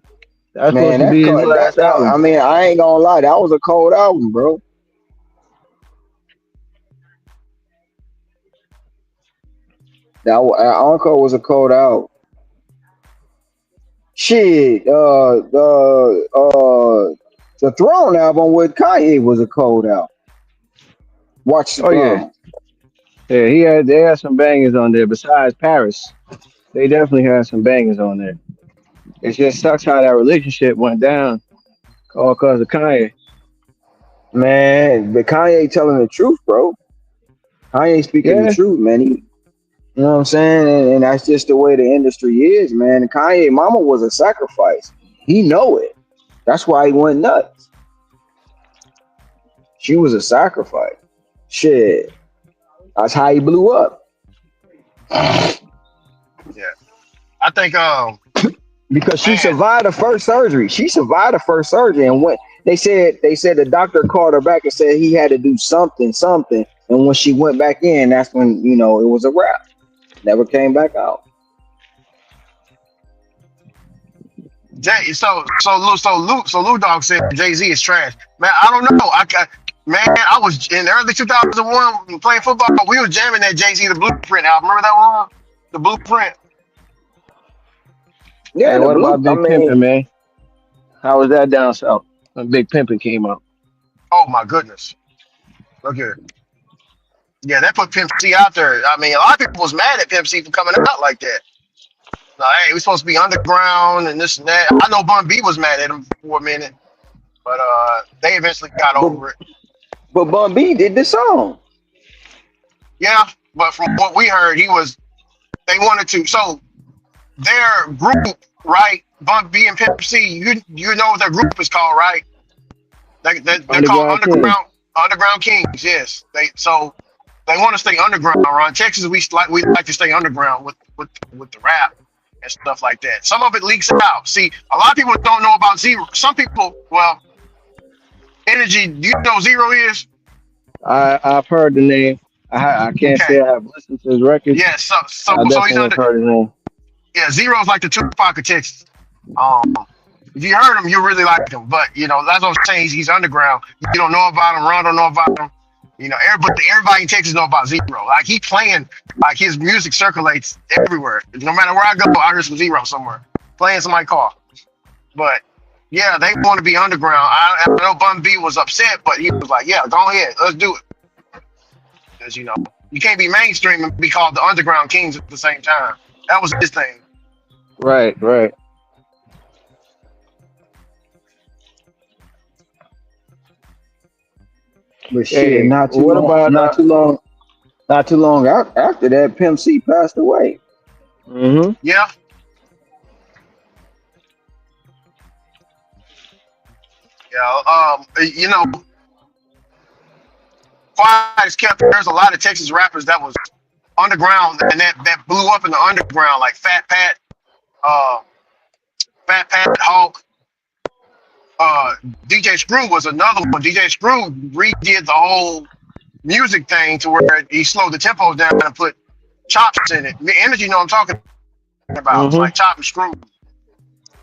Speaker 5: That's supposed
Speaker 2: Man,
Speaker 5: to
Speaker 2: that's
Speaker 5: be his
Speaker 2: cold.
Speaker 5: last
Speaker 2: I
Speaker 5: album.
Speaker 2: mean, I ain't gonna lie, that was a cold album, bro. Encore was a cold album. Shit, the Throne album with Kanye was a cold album. Watch the
Speaker 5: Oh yeah,
Speaker 2: Throne.
Speaker 5: yeah. They had some bangers on there. Besides Paris, they definitely had some bangers on there. It just sucks how that relationship went down, all because of Kanye.
Speaker 2: Man, but Kanye telling the truth, bro. Kanye speaking the
Speaker 5: Yeah,
Speaker 2: truth, man. You know what I'm saying? And that's just the way the industry is, man. And Kanye mama was a sacrifice. He know it. That's why he went nuts. She was a sacrifice. Shit. That's how he blew up.
Speaker 7: Yeah. I think
Speaker 2: Because she
Speaker 7: man,
Speaker 2: survived the first surgery. She survived the first surgery, and when they said the doctor called her back and said he had to do something. And when she went back in, that's when it was a wrap. Never came back out.
Speaker 7: Lou Dog said Jay Z is trash. Man, I don't know. Man, I was in early 2001 playing football. We was jamming that Jay Z the Blueprint album. Remember that one? The Blueprint.
Speaker 2: Yeah,
Speaker 5: Hey,
Speaker 2: the
Speaker 5: what
Speaker 2: blue.
Speaker 5: about
Speaker 2: I
Speaker 5: Big
Speaker 2: mean,
Speaker 5: Pimpin', man? How was that down south when Big Pimpin' came out?
Speaker 7: Oh my goodness. Look here. Yeah, that put Pimp C out there. I mean, a lot of people was mad at Pimp C for coming out like that. Like, hey, we supposed to be underground and this and that. I know Bun B was mad at him for a minute, but they eventually got
Speaker 2: but
Speaker 7: over it.
Speaker 2: but Bun B did the song.
Speaker 7: Yeah, but from what we heard, they wanted to. So their group, right? Bun B and Pimp C. You know what their group is called, right? They're called
Speaker 5: Underground King.
Speaker 7: Underground Kings. Yes. They want to stay underground. Around Texas, we like to stay underground with the rap and stuff like that. Some of it leaks out. See, a lot of people don't know about Zero. Some people, well, Energy. Do you know Zero is?
Speaker 5: I've heard the name. I can't say
Speaker 7: Okay.
Speaker 5: I have listened to his records.
Speaker 7: Yeah.
Speaker 5: I
Speaker 7: So he's
Speaker 5: definitely have
Speaker 7: under.
Speaker 5: heard his name.
Speaker 7: Yeah, Zero's like the Tupac of Texas. Um, if you heard him, you really like him. But that's what I'm saying. He's underground. You don't know about him. Ron don't know about him. Everybody in Texas know about Zero. Like he playing, like his music circulates everywhere. No matter where I go, I hear some Zero somewhere playing in my car. But yeah, they want to be underground. I know Bun B was upset, but he was like, "Yeah, go ahead, let's do it." Because you can't be mainstream and be called the Underground Kings at the same time. That was his thing.
Speaker 5: Right, right.
Speaker 2: But shit,
Speaker 5: Hey, what about
Speaker 2: not too long after that, Pimp C passed away.
Speaker 5: mm-hmm.
Speaker 7: Yeah, yeah. Quiet as kept. There's a lot of Texas rappers that was underground and that blew up in the underground, like uh, Fat Pat, Hawk. DJ Screw was another one. DJ Screw redid the whole music thing to where he slowed the tempo down and put chops in it. The energy, what I'm talking about. It's
Speaker 5: Mm-hmm.
Speaker 7: like chop and screw.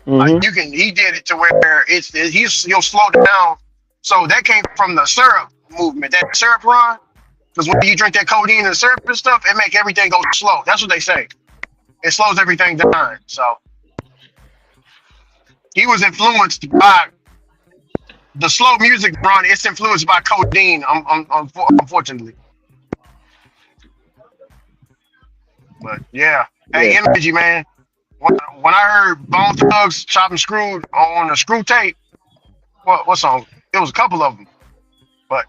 Speaker 7: Like
Speaker 5: Mm-hmm.
Speaker 7: he did it to where he'll slow down. So that came from the syrup movement, that syrup run. Because when you drink that codeine and syrup and stuff, it make everything go slow. That's what they say. It slows everything down. So he was influenced by the slow music run. It's influenced by codeine. Unfortunately, but yeah. Hey,
Speaker 2: Yeah.
Speaker 7: energy, man. When I heard Bone Thugs chopping screwed on the screw tape, what song? It was a couple of them, but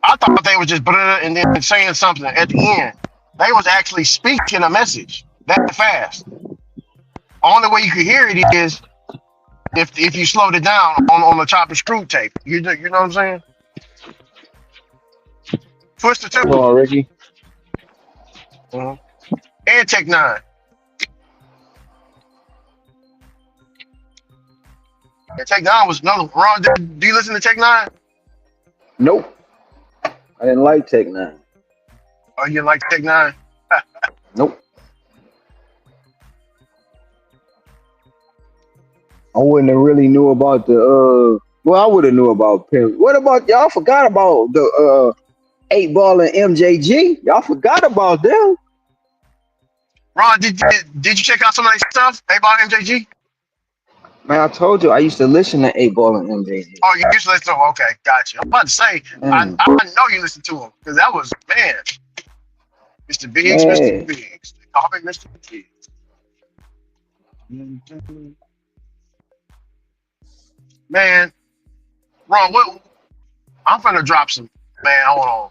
Speaker 7: I thought they was just and then saying something at the end. They was actually speaking a message that fast. Only way you could hear it is if you slowed it down on the chop and screw tape. You know what I'm saying? Twister
Speaker 5: Hold
Speaker 7: too.
Speaker 5: on, Ricky.
Speaker 7: And Tech Nine. And Tech Nine was another. Ron, do you listen to Tech Nine?
Speaker 2: Nope. I didn't like Tech Nine.
Speaker 7: Oh, you like Tech Nine?
Speaker 2: Nope. I wouldn't have really knew about the well, I would have knew about Pimp. What about y'all forgot about the 8 Ball and MJG? Y'all forgot about them.
Speaker 7: Ron, did you check out some of that stuff? About MJG?
Speaker 2: Man, I told you I used to listen to 8 Ball and MJG.
Speaker 7: Oh, you used to listen to him. Okay, gotcha. I'm about to say, I know you listened to him because that was, man, Mr. Biggs, Mr.
Speaker 2: Man.
Speaker 7: Biggs. They call me Mr. Biggs. Man, Ron, I'm finna drop some, man, hold on.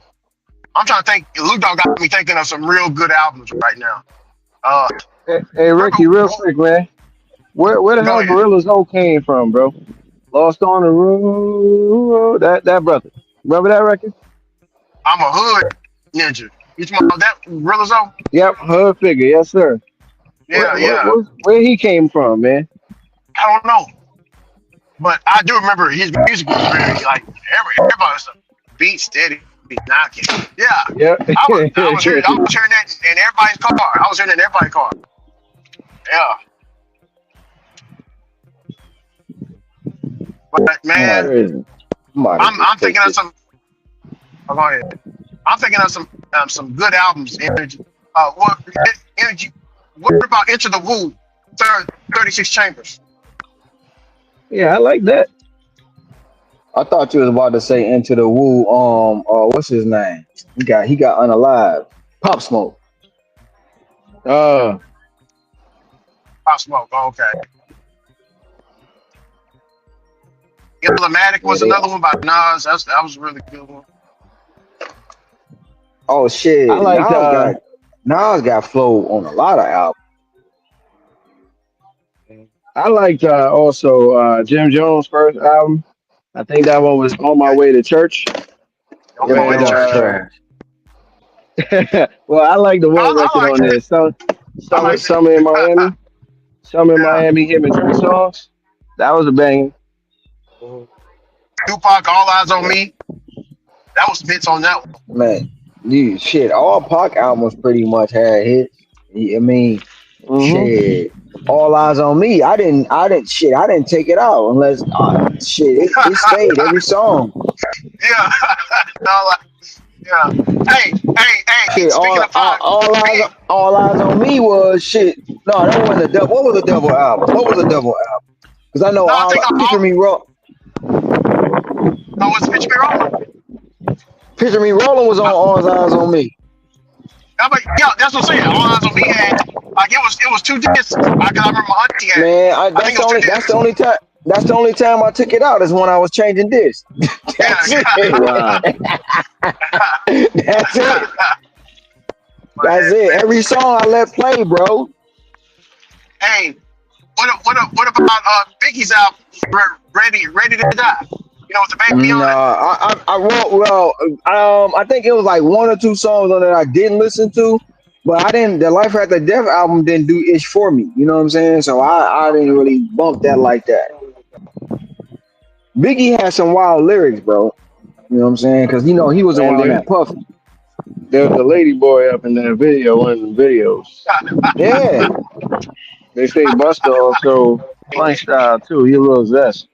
Speaker 7: I'm trying to think, Luke Dog got me thinking of some real good albums right now.
Speaker 5: Hey, Ricky, real quick, man. Where the
Speaker 7: Go
Speaker 5: hell
Speaker 7: ahead.
Speaker 5: Gorilla's Hoe came from, bro? Lost on the road. That brother. Remember that record?
Speaker 7: I'm a hood ninja. You talking about that Rillizo?
Speaker 5: Yep, Hood Figure, yes sir.
Speaker 7: Yeah.
Speaker 5: Where he came from, man?
Speaker 7: I don't know. But I do remember his music was very, like, everybody was beat steady. be knocking. Yeah,
Speaker 5: Yep.
Speaker 7: I was hearing that in everybody's car. I was hearing it in everybody's car. Yeah, but
Speaker 2: I'm
Speaker 7: man,
Speaker 2: like,
Speaker 5: Crazy.
Speaker 2: I'm about to just
Speaker 7: I'm
Speaker 2: take
Speaker 7: thinking of
Speaker 2: this.
Speaker 7: some. Oh, go ahead. I'm thinking of some good albums. Energy. What energy? What about Enter the Woo? 36 Chambers.
Speaker 5: Yeah, I like that.
Speaker 2: I thought you was about to say Into the Woo. What's his name? He got unalive. Pop Smoke.
Speaker 5: Uh,
Speaker 7: Pop Smoke. Oh, okay. Illmatic
Speaker 2: Yeah,
Speaker 7: was
Speaker 2: they.
Speaker 7: another one by Nas. That was a really good one.
Speaker 2: Oh
Speaker 5: I
Speaker 2: shit,
Speaker 5: liked
Speaker 2: Nas got flow on a lot of albums.
Speaker 5: also Jim Jones' first album. I think that one was On My
Speaker 7: Yeah,
Speaker 5: Way to Church.
Speaker 7: on
Speaker 2: Jim
Speaker 7: my way
Speaker 5: And
Speaker 7: to
Speaker 2: Jones
Speaker 7: church.
Speaker 2: trash.
Speaker 5: well, I like the one
Speaker 7: I
Speaker 5: record
Speaker 7: liked
Speaker 5: on there.
Speaker 7: it. I liked it.
Speaker 5: Summer in Miami. Summer in
Speaker 7: Yeah.
Speaker 5: Miami, him and Trey Songz. That was a bang.
Speaker 7: Mhm. Tupac, All Eyes on Me. That was some hits on that one.
Speaker 2: Man, dude, shit. All Pac albums pretty much had hits. I mean,
Speaker 5: Hmm.
Speaker 2: shit. All Eyes on Me. I didn't take it out unless, shit. It stayed every song.
Speaker 7: Yeah. All yeah. Hey.
Speaker 2: Shit.
Speaker 7: Speaking of Pac, big.
Speaker 2: All Eyes on Me was shit. No, that wasn't a double. What was the double album? What was the double album? Because I know
Speaker 7: No, I think
Speaker 2: Picture
Speaker 7: all.
Speaker 2: Me Roll.
Speaker 7: No, was Pitch Me Rolling.
Speaker 2: Picture Me Rolling was on
Speaker 7: Uh,
Speaker 2: All Eyes on Me.
Speaker 7: yeah, that's what I'm saying. All Eyes on Me had like it was two discs. Cause I remember my auntie had it.
Speaker 2: Man,
Speaker 7: I think it was two
Speaker 2: that's the
Speaker 7: discs.
Speaker 2: only time. That's the only time I took it out is when I was changing this. That's
Speaker 7: Yeah.
Speaker 5: Wow.
Speaker 2: it. That's it.
Speaker 7: But
Speaker 2: That's it. Every song I let play, bro.
Speaker 7: hey, what about Biggie's album, Ready to Die? You know, with the baby
Speaker 2: No,
Speaker 7: on it.
Speaker 2: I wrote well. I think it was like one or two songs on that I didn't listen to, but I didn't. The Life After Death album didn't do ish for me. You know what I'm saying? So I didn't
Speaker 7: Okay.
Speaker 2: really bump that like that. Biggie had some wild lyrics, bro. You know what I'm saying? Because he was
Speaker 5: And
Speaker 2: around that puff.
Speaker 5: there's a lady boy up in that video, one of the videos.
Speaker 2: Yeah,
Speaker 5: They say Buster also punch style too. He a little zest.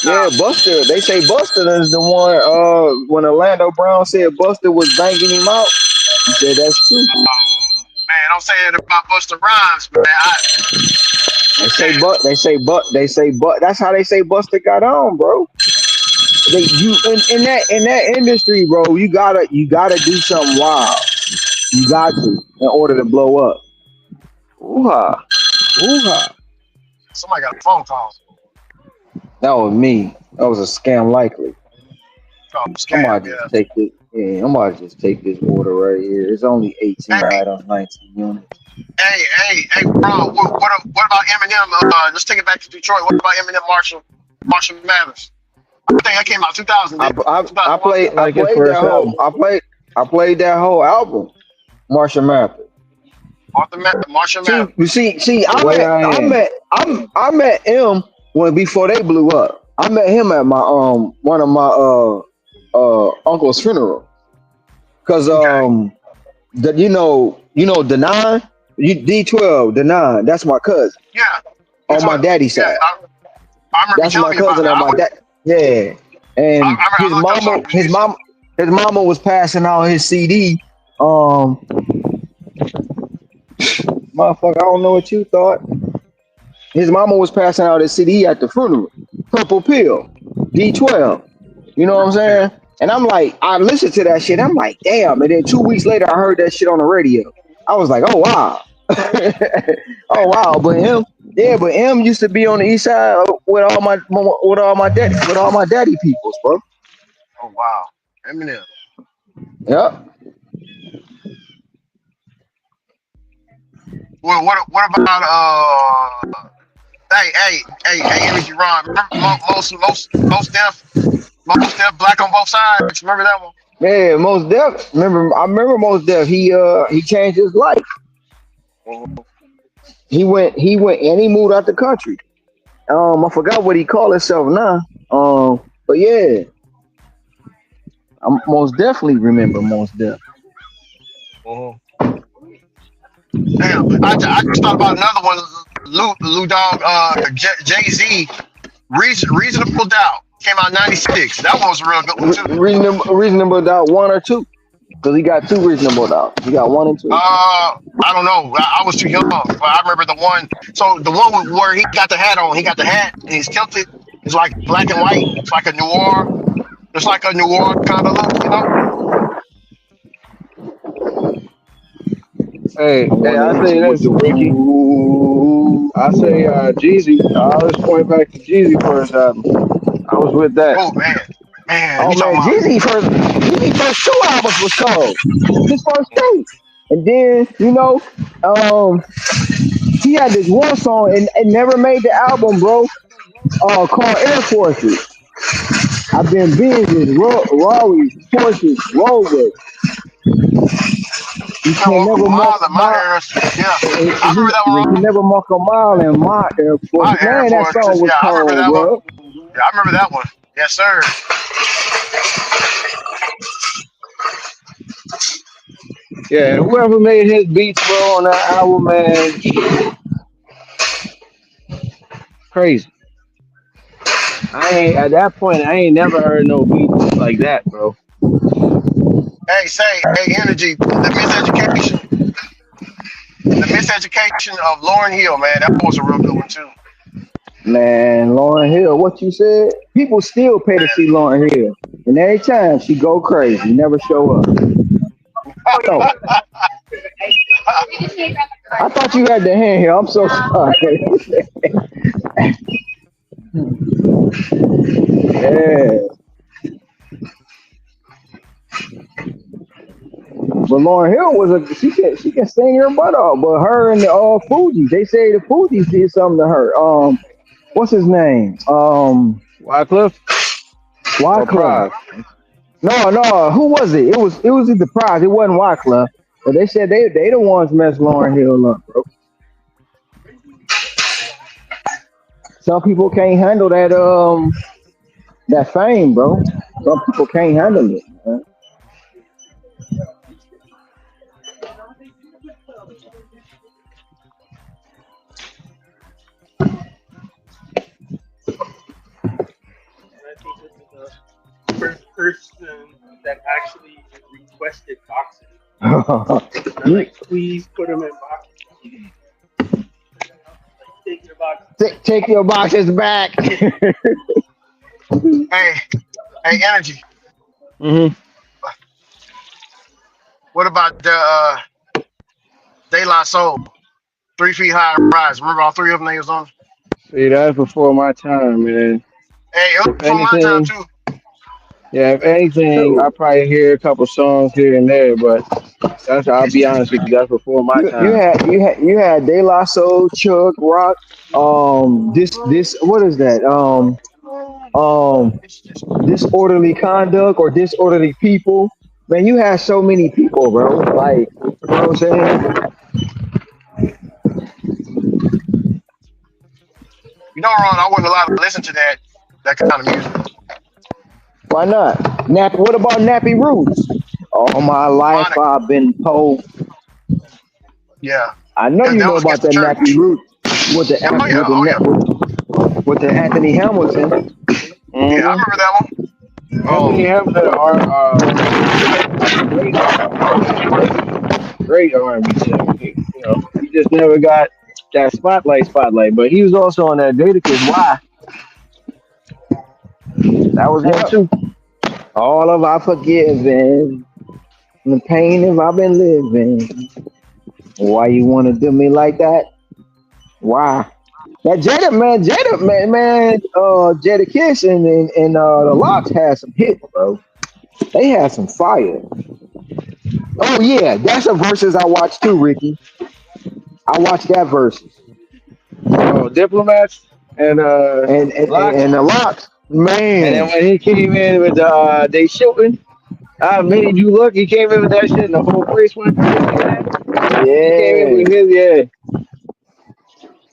Speaker 2: yeah. Buster. They say Buster is the one. When Orlando Brown said Buster was banging him out, he said that's true.
Speaker 7: Man, don't say it about Busta Rhymes, man.
Speaker 2: They say but they say but they say but that's how they say Buster got on, bro. They you in that industry, bro. You gotta do something wild. You got to in order to blow up.
Speaker 5: Ooh-ha.
Speaker 2: Ooh-ha.
Speaker 7: Somebody got a phone call.
Speaker 2: That was me. That was a scam likely.
Speaker 7: Oh,
Speaker 2: I
Speaker 7: scam,
Speaker 2: might
Speaker 7: yeah.
Speaker 2: just take this. Yeah, I might just take this order right here. It's only 18
Speaker 7: Hey,
Speaker 2: items, 19 units.
Speaker 7: hey, Ron, what about Eminem? Let's take it back to Detroit. What about Eminem Marshall Mathers? I think that came out 2000,
Speaker 2: I,
Speaker 7: didn't it?
Speaker 2: I, I
Speaker 7: 2001?
Speaker 2: played I
Speaker 5: Like his
Speaker 2: played that
Speaker 5: first
Speaker 2: whole
Speaker 5: album.
Speaker 2: I played that whole album, Marshall Mathers.
Speaker 7: Marshall
Speaker 2: See,
Speaker 7: Mathers.
Speaker 2: you see,
Speaker 5: The way I am.
Speaker 2: I met him when before they blew up. I met him at my one of my uncle's funeral. Cause
Speaker 7: Okay.
Speaker 2: the nine, D12, the nine. That's my cousin
Speaker 7: Yeah.
Speaker 2: on my
Speaker 7: D12.
Speaker 2: daddy's
Speaker 7: Yeah,
Speaker 2: side.
Speaker 7: I remember you
Speaker 2: That's
Speaker 7: telling
Speaker 2: my
Speaker 7: me about
Speaker 2: cousin
Speaker 7: it.
Speaker 2: on my dad. Yeah, and
Speaker 7: I looked up some reviews.
Speaker 2: his mama was passing out his CD. Um, Motherfucker, I don't know what you thought. His mama was passing out his CD at the funeral. Purple Pill, D12. You know what I'm
Speaker 7: Purple Pill.
Speaker 2: saying? And I'm like, I listened to that shit. I'm like, damn. And then 2 weeks later, I heard that shit on the radio. I was like, oh wow, oh wow. But him, yeah, but him used to be on the east side with all my daddy peoples, bro.
Speaker 7: Oh, wow. Eminem.
Speaker 2: Yep.
Speaker 7: Well, what about Energy Ron? Remember most deaf black on both sides. Remember that one?
Speaker 2: Yeah, most def. I remember most def. He changed his life.
Speaker 7: Mhm.
Speaker 2: He went and he moved out the country. I forgot what he called himself now. But yeah, I most definitely remember most definitely.
Speaker 7: Mhm. Damn, I just thought about another one. Lou Dog, Jay Z, Reasonable Doubt came out '96. That one was a real good one too.
Speaker 2: Reasonable doubt one or two. Because he got two reasonable doubts. He got one and two.
Speaker 7: I don't know. I was too young, but I remember the one. So the one where he got the hat on, he got the hat and he's tilted. It's like black and white. It's like a noir. It's like a noir kind of look, you know.
Speaker 2: I
Speaker 5: Hey,
Speaker 2: want to
Speaker 5: I
Speaker 2: hit
Speaker 5: say
Speaker 2: you with
Speaker 5: this,
Speaker 2: the
Speaker 5: Ricky.
Speaker 2: woo.
Speaker 5: I say Jeezy. I always point back to Jeezy first album. I was with that.
Speaker 7: Oh man,
Speaker 2: Oh
Speaker 7: you
Speaker 2: man,
Speaker 7: talking about?
Speaker 2: Jeezy first two albums was cold. His first two. And then, he had this one song and never made the album, bro. Called Air Forces. I've been Benzes, Rarries, Porsches, Rovers. You
Speaker 7: Never
Speaker 2: can
Speaker 7: walk a
Speaker 2: never mark
Speaker 7: mile
Speaker 2: a
Speaker 7: in my
Speaker 2: mile.
Speaker 7: eras. Yeah, I remember
Speaker 2: You
Speaker 7: that one
Speaker 2: can
Speaker 7: wrong.
Speaker 2: never mark a mile in my Air
Speaker 7: My
Speaker 2: Force.
Speaker 7: Air
Speaker 2: Man, that song
Speaker 7: Forces.
Speaker 2: was
Speaker 7: Yeah, I remember
Speaker 2: cold,
Speaker 7: that one.
Speaker 2: bro.
Speaker 7: Yeah, I remember that one. Yes, sir.
Speaker 5: Yeah, whoever made his beats, bro, on that album, man, crazy. I ain't at that point. I ain't never heard no beats like that, bro.
Speaker 7: Hey, energy. The miseducation of Lauren Hill, man. That was a real good one too.
Speaker 2: Man, Lauren Hill, what you said? People still pay to see Lauren Hill. And every time she go crazy, never show up. Oh, I thought you had the hand here. I'm so sorry. Yeah. But Lauren Hill was she can sing her butt off. But her and the Fugees, they say the Fugees did something to her. What's his name?
Speaker 5: Wycliffe or
Speaker 2: Wyclef.
Speaker 5: Pride?
Speaker 2: No. Who was it? It was the prize. It wasn't Wyclef. But they said they the ones messed Lauren Hill up, bro. Some people can't handle that fame, bro. Some people can't handle it, man.
Speaker 9: And I think this is the first person that actually requested boxes. Not
Speaker 2: You
Speaker 9: like, please put them in boxes. Like, take your boxes back.
Speaker 2: take your boxes back.
Speaker 7: Hey, energy.
Speaker 5: Mm-hmm.
Speaker 7: What about the De La Soul? 3 feet high and rise. Remember all three of them they was on?
Speaker 5: See, that's before my time, man.
Speaker 7: Hey, it
Speaker 5: If
Speaker 7: was from my time
Speaker 5: anything,
Speaker 7: too.
Speaker 5: yeah, if anything, I
Speaker 2: So
Speaker 5: probably hear a couple songs here and there, but that's I'll be honest with you, that's before my
Speaker 2: you
Speaker 5: time.
Speaker 2: had De La Soul, Chuck, Rock, this what is that? Disorderly conduct or disorderly people. Man, you had so many people, bro. Like, you know what I'm saying?
Speaker 7: You know, Ron, I wasn't allowed to listen to that kind of music.
Speaker 2: Why not? What about Nappy Roots? All my life
Speaker 7: Monica.
Speaker 2: I've been told.
Speaker 7: Yeah.
Speaker 2: I know
Speaker 7: That
Speaker 2: you know
Speaker 7: was
Speaker 2: about
Speaker 7: against the
Speaker 2: that Nappy
Speaker 7: church.
Speaker 2: Roots with the
Speaker 7: Yeah, oh yeah, oh yeah.
Speaker 2: with the Anthony Hamilton.
Speaker 7: Yeah, I
Speaker 5: Mm-hmm.
Speaker 7: remember that one.
Speaker 5: Anthony Hamilton, great great R&B singer. He just never got that spotlight. But he was also on that Jadakiss. Why? That was him
Speaker 2: Yep.
Speaker 5: too.
Speaker 2: All of I forgiven. The pain if I've been living. Why you wanna do me like that? Why? That Jada Kiss and the Locks had some hits, bro. They had some fire. Oh yeah, that's a verses I watched too, Ricky. I watched that verses.
Speaker 5: Oh, diplomats and
Speaker 2: And
Speaker 5: locks.
Speaker 2: the Locks,
Speaker 5: And then
Speaker 2: man.
Speaker 5: when he came in with they shooting, I made you look. He came in with that shit, and the whole place went crazy, man. He came in
Speaker 2: Yeah.
Speaker 5: with his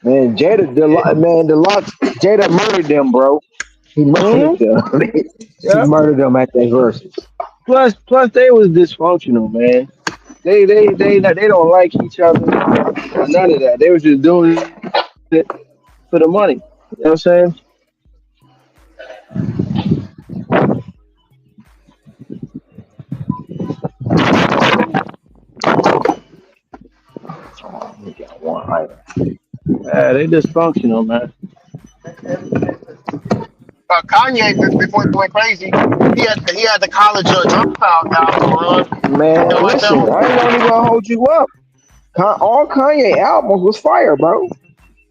Speaker 2: Man, the Locks, Jada murdered them, bro. He murdered
Speaker 5: Mm-hmm.
Speaker 2: them. He
Speaker 5: Yep.
Speaker 2: murdered them at that verses.
Speaker 5: plus they was dysfunctional, man. They don't like each other or none of that. They was just doing it for the money. You know what I'm saying?
Speaker 2: Oh, we got one item.
Speaker 5: Yeah, they dysfunctional, man.
Speaker 7: Kanye before he went crazy, he had the college dropout album run. Y'all
Speaker 2: Man,
Speaker 7: like that
Speaker 2: listen,
Speaker 7: one?
Speaker 2: I ain't gonna even hold you up. All Kanye albums was fire, bro.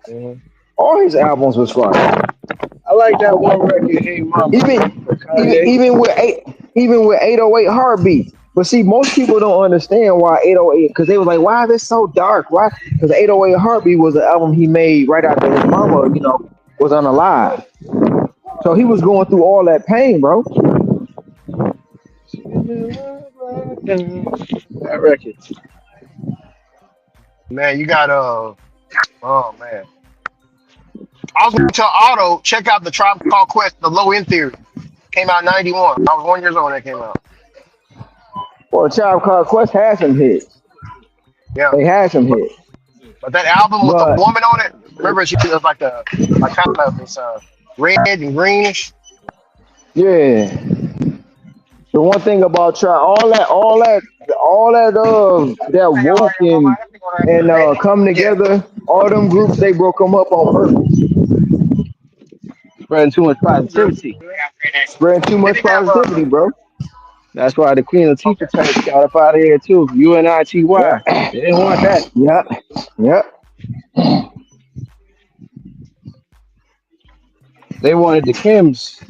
Speaker 7: Mhm.
Speaker 2: All his albums was fire.
Speaker 5: I like that one record, Hey Mama,
Speaker 2: Even
Speaker 5: for
Speaker 2: even
Speaker 5: Kanye.
Speaker 2: even with eight even with 808 Heartbeat. But see, most people don't understand why 808 because they was like, why is this so dark? Why? Because 808 Heartbeat was an album he made right after his mama, was unalive. So he was going through all that pain, bro.
Speaker 5: That record.
Speaker 7: Man, you got oh man. I was gonna tell Otto, check out the Tribe Called Quest, the Low End Theory. Came out in '91. I was 1 year old when it came out.
Speaker 2: Well, a Child Called Quest had some hits.
Speaker 7: Yeah.
Speaker 2: They had some
Speaker 7: But
Speaker 2: hits.
Speaker 7: but that album with the
Speaker 2: But
Speaker 7: woman on it, remember she was like a like kind of this red and greenish.
Speaker 2: yeah, the one thing about try that woke and come
Speaker 7: Yeah.
Speaker 2: together, all them groups they broke them up on purpose,
Speaker 5: Spreading too much positivity.
Speaker 2: spreading too
Speaker 7: Did
Speaker 2: much
Speaker 7: he have
Speaker 2: positivity, bro.
Speaker 5: That's why the Queen
Speaker 7: okay.
Speaker 5: Latifah tapes got up out of here too. UNITY.
Speaker 2: Yeah,
Speaker 5: They didn't want that.
Speaker 2: yeah, yeah.
Speaker 5: They wanted the Kims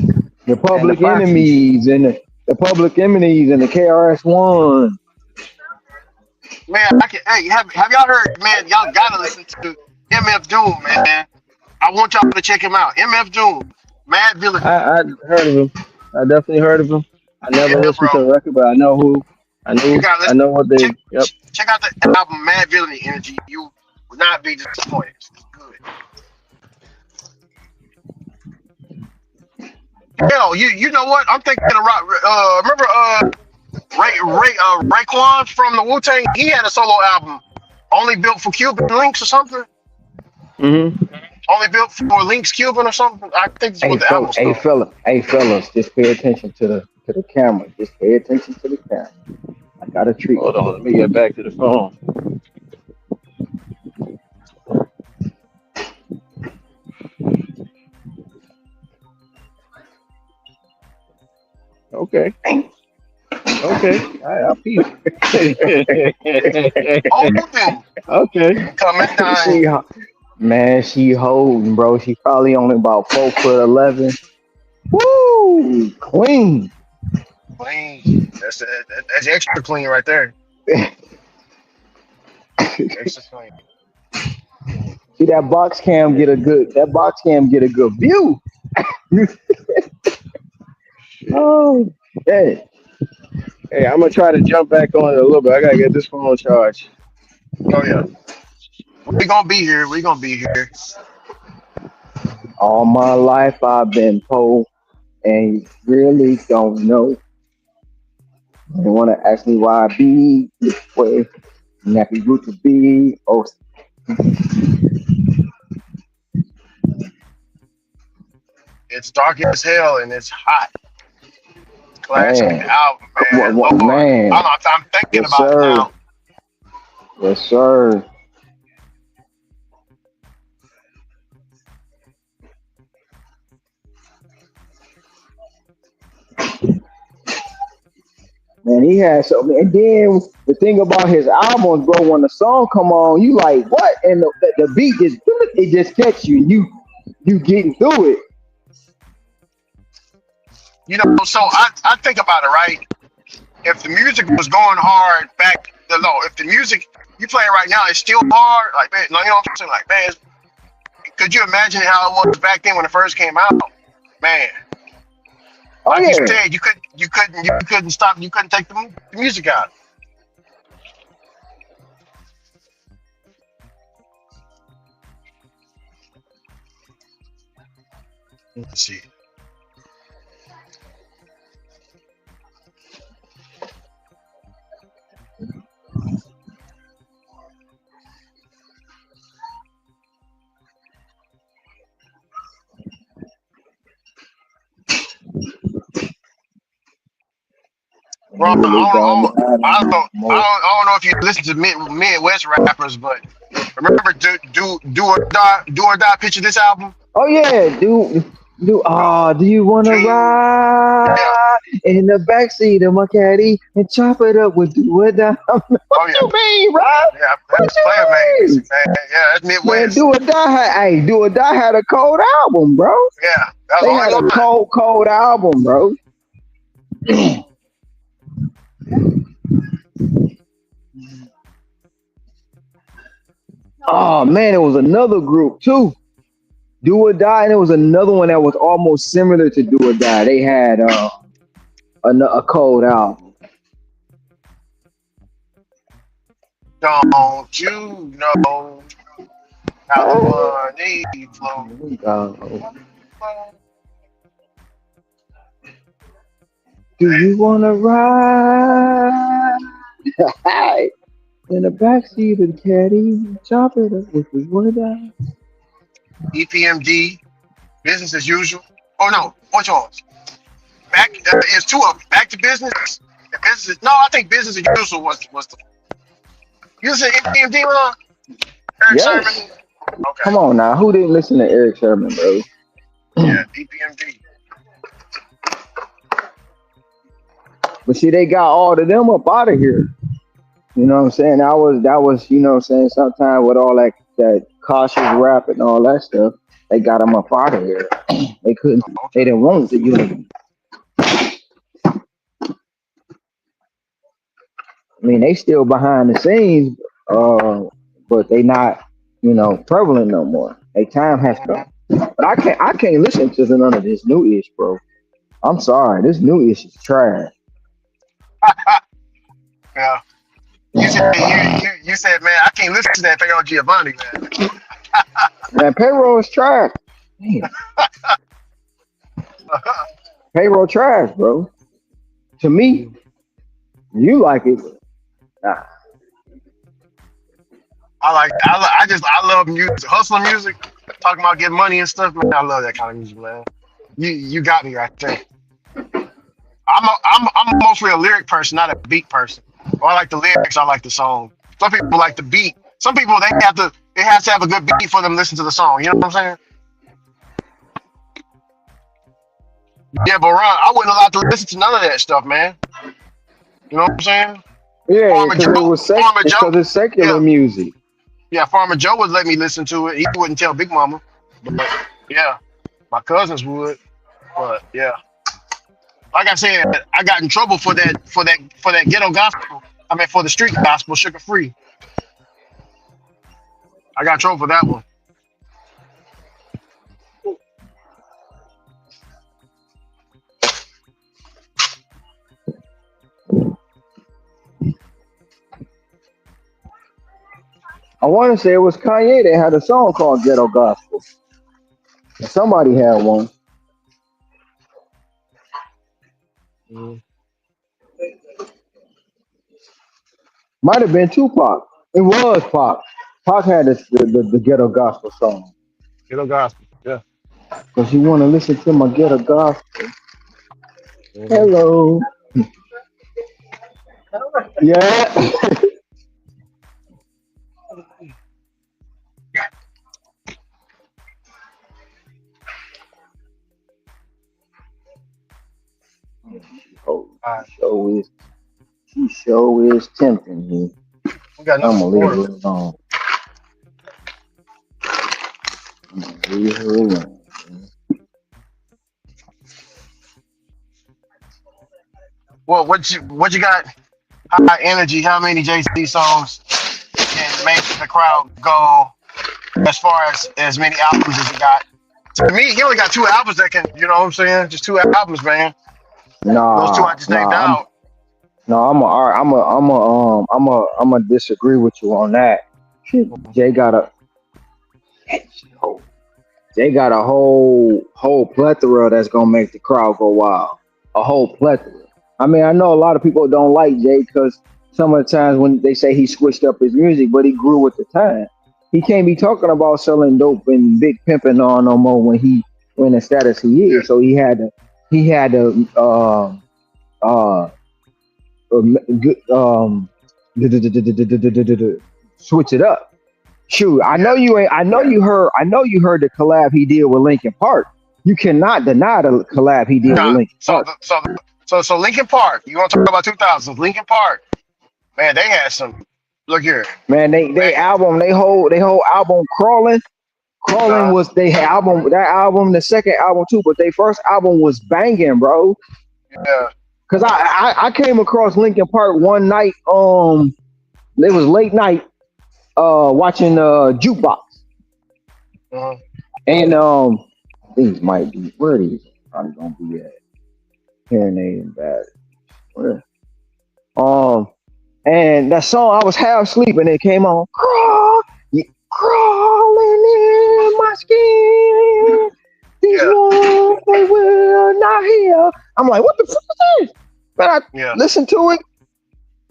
Speaker 2: The
Speaker 5: and the
Speaker 2: Public
Speaker 5: Foxies.
Speaker 2: Enemies and the Public Enemies and the KRS-One.
Speaker 7: Man, I can hey, have y'all heard, man, y'all gotta listen to MF Doom, man. I want y'all to check him out. MF Doom, Mad Villainy.
Speaker 5: I heard of him. I definitely heard of him. I
Speaker 7: Yeah,
Speaker 5: never listened to
Speaker 7: bro.
Speaker 5: the record, but I know who.
Speaker 7: You gotta
Speaker 5: I
Speaker 7: listen.
Speaker 5: know what they.
Speaker 7: Check
Speaker 5: Yep.
Speaker 7: check out the album Mad Villainy Energy. You will not be disappointed. It's good. Hell, you know what? I'm thinking of rock. Remember Raekwon from the Wu Tang? He had a solo album, only built for Cuban links or something.
Speaker 5: Mhm.
Speaker 7: Only built for Links Cuban or something. I think that's what the album was called.
Speaker 2: Hey fellas, just pay attention to the camera. Just pay attention to the camera. I got a treat
Speaker 5: Hold
Speaker 2: for
Speaker 5: on.
Speaker 2: you.
Speaker 5: Let me get back to the phone. Okay. Okay. I peep.
Speaker 7: Holding
Speaker 5: Okay.
Speaker 7: and coming down.
Speaker 2: She, man, she holding, bro. She probably only about 4'11". Woo, clean.
Speaker 7: Clean. That's extra clean right there. Extra clean.
Speaker 2: See that box cam get a good view.
Speaker 5: Shit.
Speaker 2: Oh, yeah.
Speaker 5: Hey, I'm gonna try to jump back on it a little bit. I gotta get this phone charged.
Speaker 7: Oh yeah. We gonna be here. We gonna be here.
Speaker 2: All my life I've been poor and really don't know. They want to ask me why I be this way. Nappy root to be. Oh,
Speaker 7: It's dark as hell and it's hot. Classic
Speaker 2: man.
Speaker 7: album, man. Lord,
Speaker 2: Man.
Speaker 7: I'm thinking
Speaker 2: Yes,
Speaker 7: about it
Speaker 2: sir.
Speaker 7: now.
Speaker 2: Yes, sir. Man, he had something. And then the thing about his albums, bro, when the song come on, you like, what? And the beat just, it just catch you. And you getting through it.
Speaker 7: So I think about it, right? If the music was going hard back the low, if the music you play it right now is still hard, like man, you know what I'm saying? Like man, could you imagine how it was back then when it first came out? Man,
Speaker 2: Oh,
Speaker 7: like you
Speaker 2: yeah.
Speaker 7: said, you couldn't stop, you couldn't take the music out. Let's see. Well,
Speaker 2: You really don't matter no more.
Speaker 7: I don't know if you listen to Midwest rappers, but remember do or die. Picture this album.
Speaker 2: Oh yeah, do you wanna
Speaker 7: Dude, yeah.
Speaker 2: ride in the backseat of my caddy and chop it up with do or die? What
Speaker 7: Oh yeah,
Speaker 2: you mean, Rob?
Speaker 7: yeah.
Speaker 2: What
Speaker 7: That's player made
Speaker 2: you
Speaker 7: music,
Speaker 2: mean?
Speaker 7: man. Yeah, that's
Speaker 2: Man,
Speaker 7: Midwest.
Speaker 2: do or die do or die had a cold album, bro.
Speaker 7: Yeah, that was the
Speaker 2: They
Speaker 7: only
Speaker 2: had a
Speaker 7: one.
Speaker 2: cold album, bro. Oh man, it was another group too. Do or Die, and it was another one that was almost similar to Do or Die. They had a cold album.
Speaker 7: Don't you know how the money flow?
Speaker 2: Do you wanna ride in the backseat of the caddy? Chop it up with the Do or Die.
Speaker 7: EPMD, business as usual. Oh no, which ones? Back it's two of them. Back to business. And business. No, I think business as usual was the. You said EPMD, Ron? Eric
Speaker 2: Yes.
Speaker 7: Sermon. Okay.
Speaker 2: Come on now. Who didn't listen to Eric Sherman, bro?
Speaker 7: Yeah, EPMD.
Speaker 2: But see, they got all of them up out of here. You know what I'm saying? That was, you know what I'm saying, sometimes with all that cautious rap and all that stuff, they got them up out of here. They didn't want the unity. I mean, they still behind the scenes, but they not, prevalent no more. Their time has come. But I can't listen to none of this new ish, bro. I'm sorry, this new ish is trash.
Speaker 7: Yeah. You said, man, I can't listen to that Pedro Giovanni, man.
Speaker 2: Man, payroll is trash. Damn, payroll trash, bro. To me, you like it. Nah.
Speaker 7: I love music, hustling music, talking about getting money and stuff, man. I love that kind of music, man. You got me right there. I'm mostly a lyric person, not a beat person. Or I like the lyrics, I like the song. Some people like the beat. Some people they have to have a good beat for them to listen to the song. You know what I'm saying? Yeah, but Ron, I wasn't allowed to listen to none of that stuff, man. You know what I'm saying?
Speaker 2: Yeah,
Speaker 7: Farmer
Speaker 2: because
Speaker 7: Joe, Farmer Joe,
Speaker 2: it's secular
Speaker 7: yeah,
Speaker 2: music.
Speaker 7: yeah. Farmer Joe would let me listen to it. He wouldn't tell Big Mama, but yeah, my cousins would. But yeah, like I said, I got in trouble for that ghetto gospel. I mean, for the street gospel, sugar free. I got in trouble for that one.
Speaker 2: I want to say it was Kanye that had a song called Ghetto Gospel. Somebody had one.
Speaker 7: Mm.
Speaker 2: Might have been Tupac. It was Pac. Pac had the Ghetto Gospel song.
Speaker 7: Ghetto gospel, yeah.
Speaker 2: Because you want to listen to my Ghetto Gospel.
Speaker 7: Hmm.
Speaker 2: Hello. Yeah. Oh,
Speaker 7: All right,
Speaker 2: she sure is tempting me.
Speaker 7: we got
Speaker 2: I'm
Speaker 7: another
Speaker 2: gonna leave
Speaker 7: quarter.
Speaker 2: her alone. I'm gonna leave her alone.
Speaker 7: Well, what you got? High energy. How many JC songs can make the crowd go as far as many albums as he got? To me, he only got two albums that can. You know what I'm saying? Just two albums, man. Those two I
Speaker 2: Nah,
Speaker 7: just named
Speaker 2: nah.
Speaker 7: out.
Speaker 2: I'm a disagree with you on that. Shit, Jay got a whole plethora that's gonna make the crowd go wild. A whole plethora. I mean, I know a lot of people don't like Jay because some of the times when they say he switched up his music, but he grew with the time. He can't be talking about selling dope and big pimping on no more when the status he
Speaker 7: Yeah.
Speaker 2: is. So he had to uh good, switch it up. Shoot, I know
Speaker 7: Yeah,
Speaker 2: you ain't. I know you heard. I know you heard the collab he did with Linkin Park. You cannot deny the collab he did with
Speaker 7: nah.
Speaker 2: Linkin
Speaker 7: So
Speaker 2: Park.
Speaker 7: the, so so Lincoln Park. You want to talk about 2000s? Lincoln Park, man. They had some. Look here,
Speaker 2: Man, they
Speaker 7: man.
Speaker 2: album, they whole album, Crawling
Speaker 7: Uh,
Speaker 2: was they album. That album, the second album too, but their first album was banging, bro.
Speaker 7: yeah.
Speaker 2: Cause I came across Linkin Park one night. It was late night. Watching jukebox,
Speaker 7: Uh,
Speaker 2: and these might be where these probably gonna be at. Hearing aid and bad. Where? Um, and that song I was half sleeping. It came on. Crawling in my skin. These
Speaker 7: yeah,
Speaker 2: walls they will not heal. I'm like, what the fuck is this? Man, I
Speaker 7: yeah,
Speaker 2: listened to it.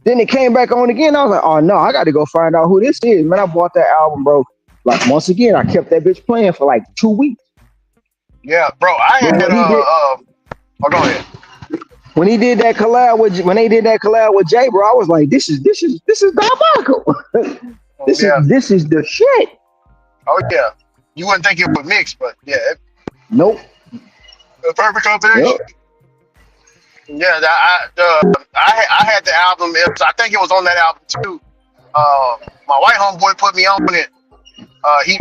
Speaker 2: Then it came back on again. I was like, oh no, I got to go find out who this is. Man, I bought that album, bro. Like once again, I kept that bitch playing for like 2 weeks.
Speaker 7: yeah, bro. I
Speaker 2: Then
Speaker 7: had Oh, go ahead.
Speaker 2: when he did that collab with when they did that collab with Jay, bro, I was like, this is diabolical. this is
Speaker 7: Yeah.
Speaker 2: this is the shit.
Speaker 7: Oh yeah. You wouldn't think it would mix, but yeah,
Speaker 2: Nope.
Speaker 7: the perfect
Speaker 2: Yep.
Speaker 7: combination. Yeah, I had the album. I think it was on that album too. My white homeboy put me on it. He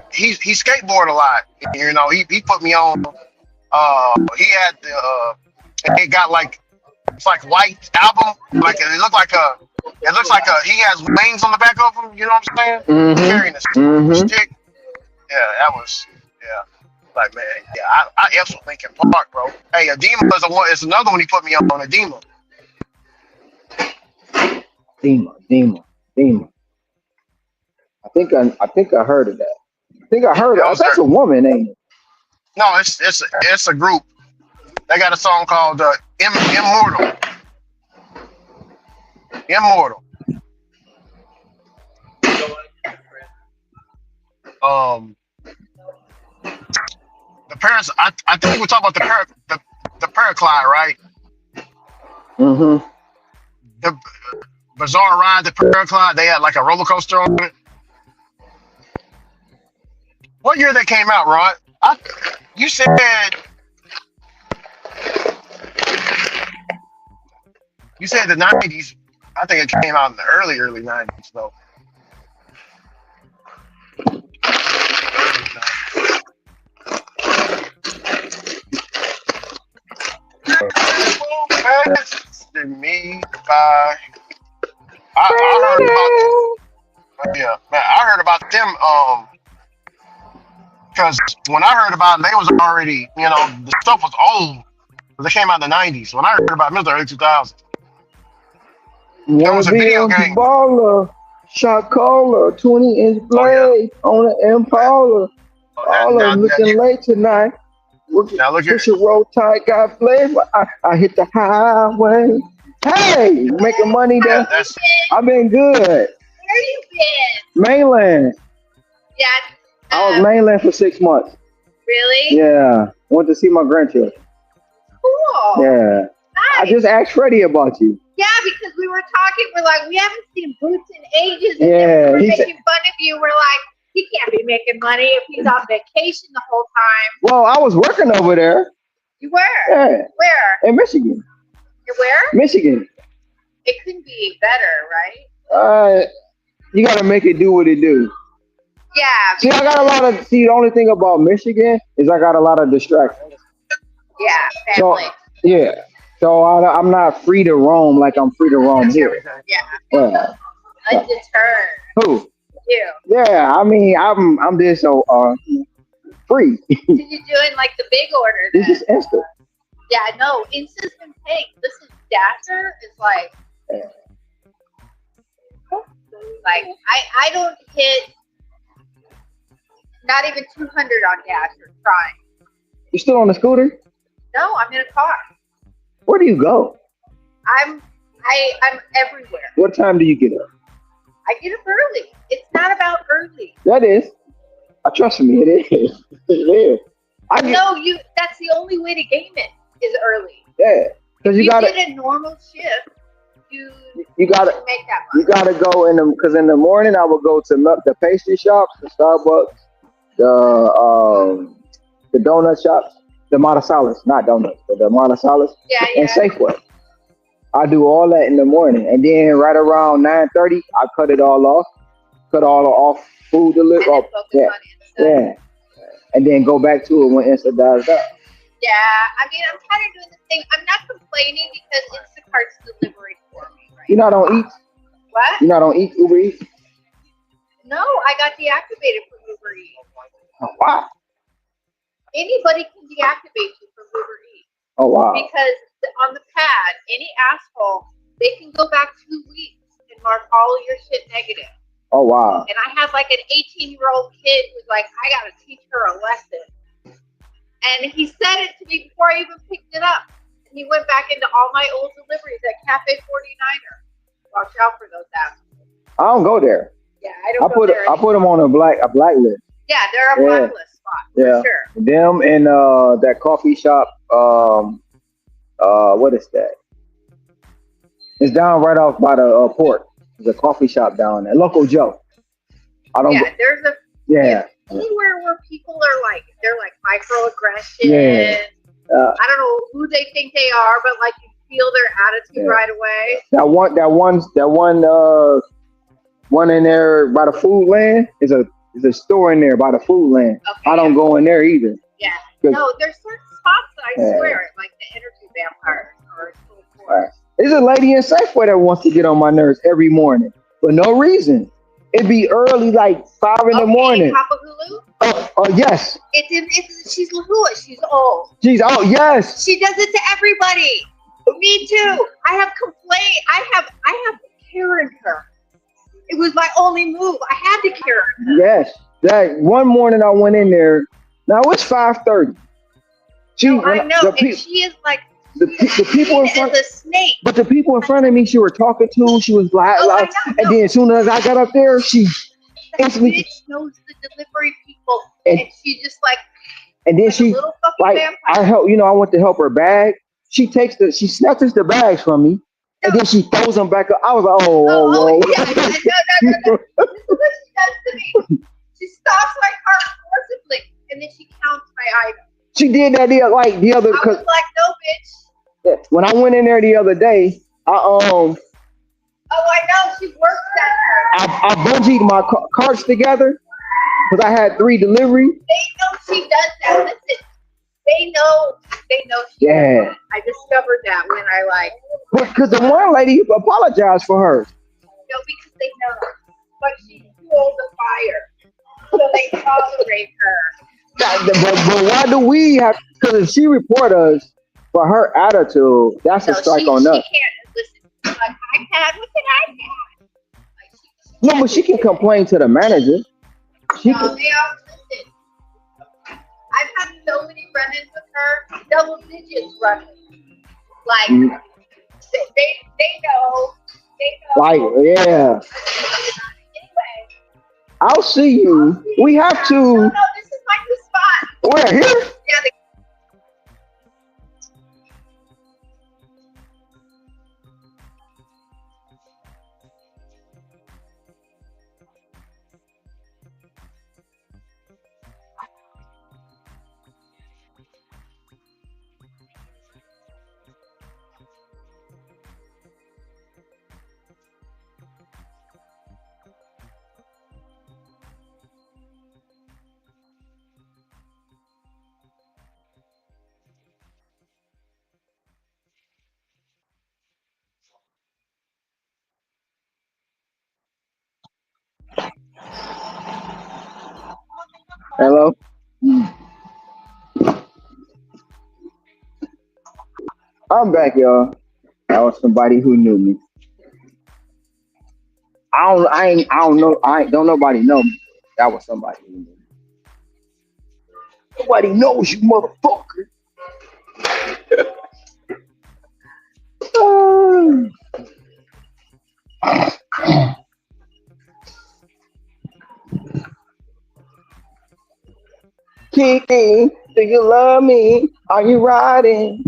Speaker 7: skateboarded a lot. You know, he put me on. He had it got like it's like white album. Like it looks like he has wings on the back of him. You know what I'm saying? Carrying a
Speaker 2: Mm-hmm. Mm-hmm.
Speaker 7: stick. Yeah, that was yeah. Like man, yeah, I F's with Lincoln Park, bro. Hey, Edema is another one he put me on. Edema.
Speaker 2: Dema. I think I heard of that. I think I heard
Speaker 7: That
Speaker 2: of
Speaker 7: was their
Speaker 2: that's a woman, ain't it?
Speaker 7: no. It's a group. They got a song called Immortal. Immortal. Um, the parents. I think we're talking about the Paraglide, right?
Speaker 2: Mm-hmm.
Speaker 7: The Bizarre Ride, the Paraglide. They had like a roller coaster on it. What year they came out, Rod? You said the 90s. I think it came out in the early 90s though. Early 90s. To me by I heard about yeah man I heard about them because when I heard about them they was already the stuff was old. They came out in the 90s. When I heard about them, it was the early 2000s.
Speaker 2: You
Speaker 7: There
Speaker 2: wanna
Speaker 7: was a
Speaker 2: be
Speaker 7: video
Speaker 2: a
Speaker 7: game.
Speaker 2: baller, shot caller, 20-inch
Speaker 7: Oh yeah.
Speaker 2: blade on an Impala. All of
Speaker 7: Now,
Speaker 2: them
Speaker 7: now,
Speaker 2: looking late tonight.
Speaker 7: now look here.
Speaker 2: Push a roll tight, got flavor. I hit the highway. Hey, making money
Speaker 7: Yeah,
Speaker 2: there.
Speaker 7: that's
Speaker 2: I've been good.
Speaker 3: Where you been?
Speaker 2: Mainland.
Speaker 3: Yeah.
Speaker 2: I was mainland for 6 months.
Speaker 3: Really?
Speaker 2: Yeah. Went to see my grandchildren.
Speaker 3: Cool.
Speaker 2: Yeah. I
Speaker 3: Nice.
Speaker 2: just asked Freddie about you.
Speaker 3: Yeah, because we were talking. We're like, we haven't seen Boots in ages. And
Speaker 2: Yeah,
Speaker 3: then we were
Speaker 2: he
Speaker 3: making
Speaker 2: said-
Speaker 3: fun of you. We're like, he can't be making money if he's on vacation the whole time.
Speaker 2: Well, I was working over there.
Speaker 3: You were?
Speaker 2: Yeah.
Speaker 3: Where?
Speaker 2: In Michigan.
Speaker 3: Where?
Speaker 2: Michigan.
Speaker 3: It could be better, right?
Speaker 2: You gotta make it do what it do.
Speaker 3: Yeah.
Speaker 2: See, I got a lot of. See, the only thing about Michigan is I got a lot of distractions.
Speaker 3: Yeah.
Speaker 2: So
Speaker 3: Family.
Speaker 2: yeah, so I'm not free to roam like I'm free to roam here.
Speaker 3: Yeah.
Speaker 2: Yeah.
Speaker 3: Undeterred.
Speaker 2: Who?
Speaker 3: You.
Speaker 2: Yeah, I mean, I'm just so free.
Speaker 3: Did you doing like the big order then?
Speaker 2: This is instant.
Speaker 3: Yeah, no, Insta's been paying. Listen, Dasher is like I don't hit not even 200 on Dasher trying.
Speaker 2: You still on the scooter?
Speaker 3: No, I'm in a car.
Speaker 2: Where do you go?
Speaker 3: I'm everywhere.
Speaker 2: What time do you get up?
Speaker 3: I get up early. It's not about early.
Speaker 2: That is. Trust me, it is. It is.
Speaker 3: No, that's the only way to game it is early.
Speaker 2: Yeah, because
Speaker 3: If
Speaker 2: you got
Speaker 3: get a normal shift,
Speaker 2: You gotta
Speaker 3: make that
Speaker 2: you
Speaker 3: much.
Speaker 2: gotta go in the because in the morning I would go to the pastry shops, the Starbucks, the donut shops, the Montisalas, not donuts, but the Montisalas,
Speaker 3: Yeah,
Speaker 2: and
Speaker 3: yeah.
Speaker 2: Safeway. I do all that in the morning, and then right around 9:30, I cut it all off, cut all off food delivery.
Speaker 3: And then
Speaker 2: Oh,
Speaker 3: focus
Speaker 2: yeah,
Speaker 3: on Insta.
Speaker 2: yeah, and then go back to it when Insta dies out.
Speaker 3: Yeah, I mean, I'm kind of doing the thing. I'm not complaining because Instacart's delivering for me right
Speaker 2: You know I
Speaker 3: now.
Speaker 2: don't eat.
Speaker 3: What?
Speaker 2: You know I don't eat Uber Eats.
Speaker 3: No, I got deactivated from Uber Eats.
Speaker 2: Oh, wow.
Speaker 3: Anybody can deactivate you from Uber Eats
Speaker 2: Oh wow.
Speaker 3: because on the pad, any asshole, they can go back 2 weeks and mark all of your shit negative.
Speaker 2: Oh wow.
Speaker 3: And I had like an 18-year-old kid who's like, I gotta teach her a lesson. And he said it to me before I even picked it up. And he went back into all my old deliveries at Cafe 49er. Watch out for those assholes.
Speaker 2: I don't go there.
Speaker 3: Yeah, I don't go there
Speaker 2: I put them on a blacklist.
Speaker 3: Yeah, they're a blacklist spot for
Speaker 2: Yeah.
Speaker 3: sure.
Speaker 2: Them and that coffee shop. What is that? It's down right off by the port. There's a coffee shop down there. Local Joe. I don't.
Speaker 3: Yeah, there's a
Speaker 2: Yeah.
Speaker 3: anywhere where people are like they're like microaggression.
Speaker 2: Yeah.
Speaker 3: I don't know who they think they are, but like you feel their attitude
Speaker 2: Yeah.
Speaker 3: right away.
Speaker 2: One in there by the food land is a store in there by the food land.
Speaker 3: Okay,
Speaker 2: I don't go in there either.
Speaker 3: Yeah. No, there's certain spots that I swear, like the energy vampires or so forth.
Speaker 2: Right. There's a lady in Safeway that wants to get on my nerves every morning for no reason. It'd be early, like 5 in the morning.
Speaker 3: Papa Hulu?
Speaker 2: Oh yes.
Speaker 3: She's Lahua. She's old.
Speaker 2: Oh yes.
Speaker 3: She does it to everybody. Me too. I have Karen her. It was my only move. I had to Karen her.
Speaker 2: Yes. That one morning I went in there. Now it's 5:30.
Speaker 3: I know, and she is like
Speaker 2: the people in front.
Speaker 3: The snake.
Speaker 2: But the people in front of me, she were talking to. She was like, and then as soon as I got up there, she instantly
Speaker 3: bitch knows the delivery people, and she just like.
Speaker 2: And then she like vampire. I went to help her bag. She snatches the bags from me, and then she throws them back up. I was like, whoa.
Speaker 3: Yeah, no. This is what she does to me. She stops my cart forcibly, and then she counts my items.
Speaker 2: She did that the other.
Speaker 3: I was like, no, bitch.
Speaker 2: When I went in there the other day,
Speaker 3: Oh, I know. She works that
Speaker 2: I bungeed my carts together because I had 3 deliveries.
Speaker 3: They know she does that. Listen, they know she does that. I discovered that when I
Speaker 2: because the one lady apologized for her.
Speaker 3: No, because they know. But she's too old to fire. So they tolerate her.
Speaker 2: But why do we have? Because if she report us for her attitude, that's a strike on us.
Speaker 3: She can't listen. Like iPad, what's an iPad?
Speaker 2: No, but she can complain to the manager.
Speaker 3: They all listen. I've had so many run-ins with her, double digits running. Like they know.
Speaker 2: Like yeah.
Speaker 3: Anyway.
Speaker 2: I'll see you. We have to.
Speaker 3: No, this is my new spot.
Speaker 2: Where here?
Speaker 3: Yeah.
Speaker 2: Hello. I'm back, y'all. That was somebody who knew me. Don't nobody know me. That was somebody who knew me. Nobody knows you, motherfucker. Kiki, do you love me? Are you riding?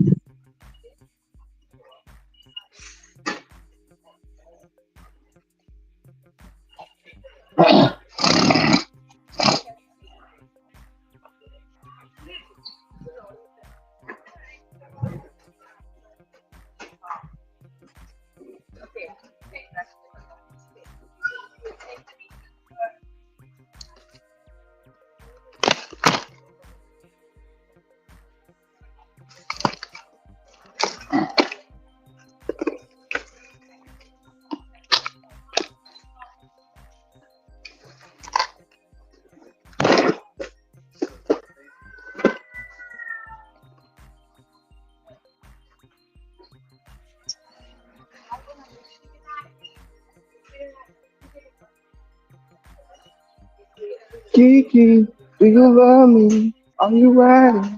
Speaker 2: Kiki, do you love me? Are you ready?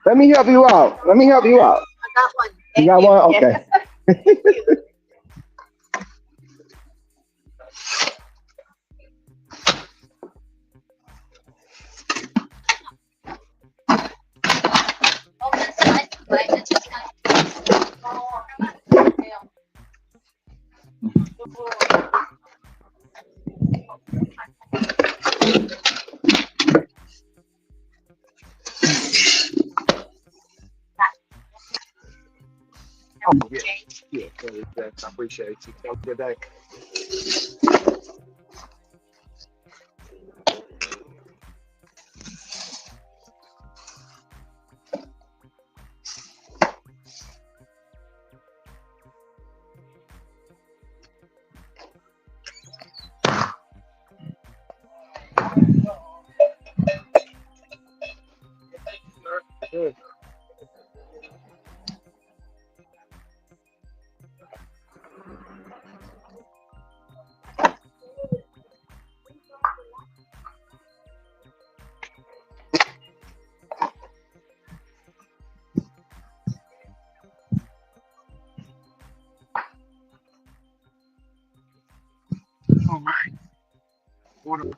Speaker 2: Let me help you out. Let me help you out. You got one? Okay.
Speaker 7: Oh yeah, yeah. I appreciate you. Have a good day. Good. All right. Order.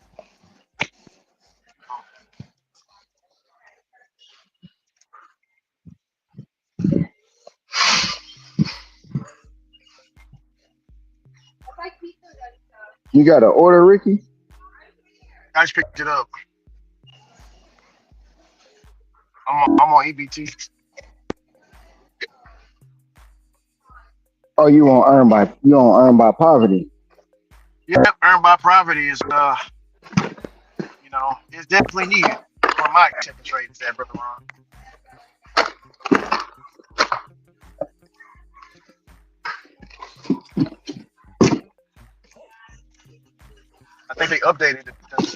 Speaker 2: You got an order, Ricky?
Speaker 7: I just picked it up. I'm on EBT.
Speaker 2: Oh, you on earn by poverty.
Speaker 7: Yep, earned by poverty is it's definitely needed. Where my acceptance rate is at, brother Ron. I think they updated it because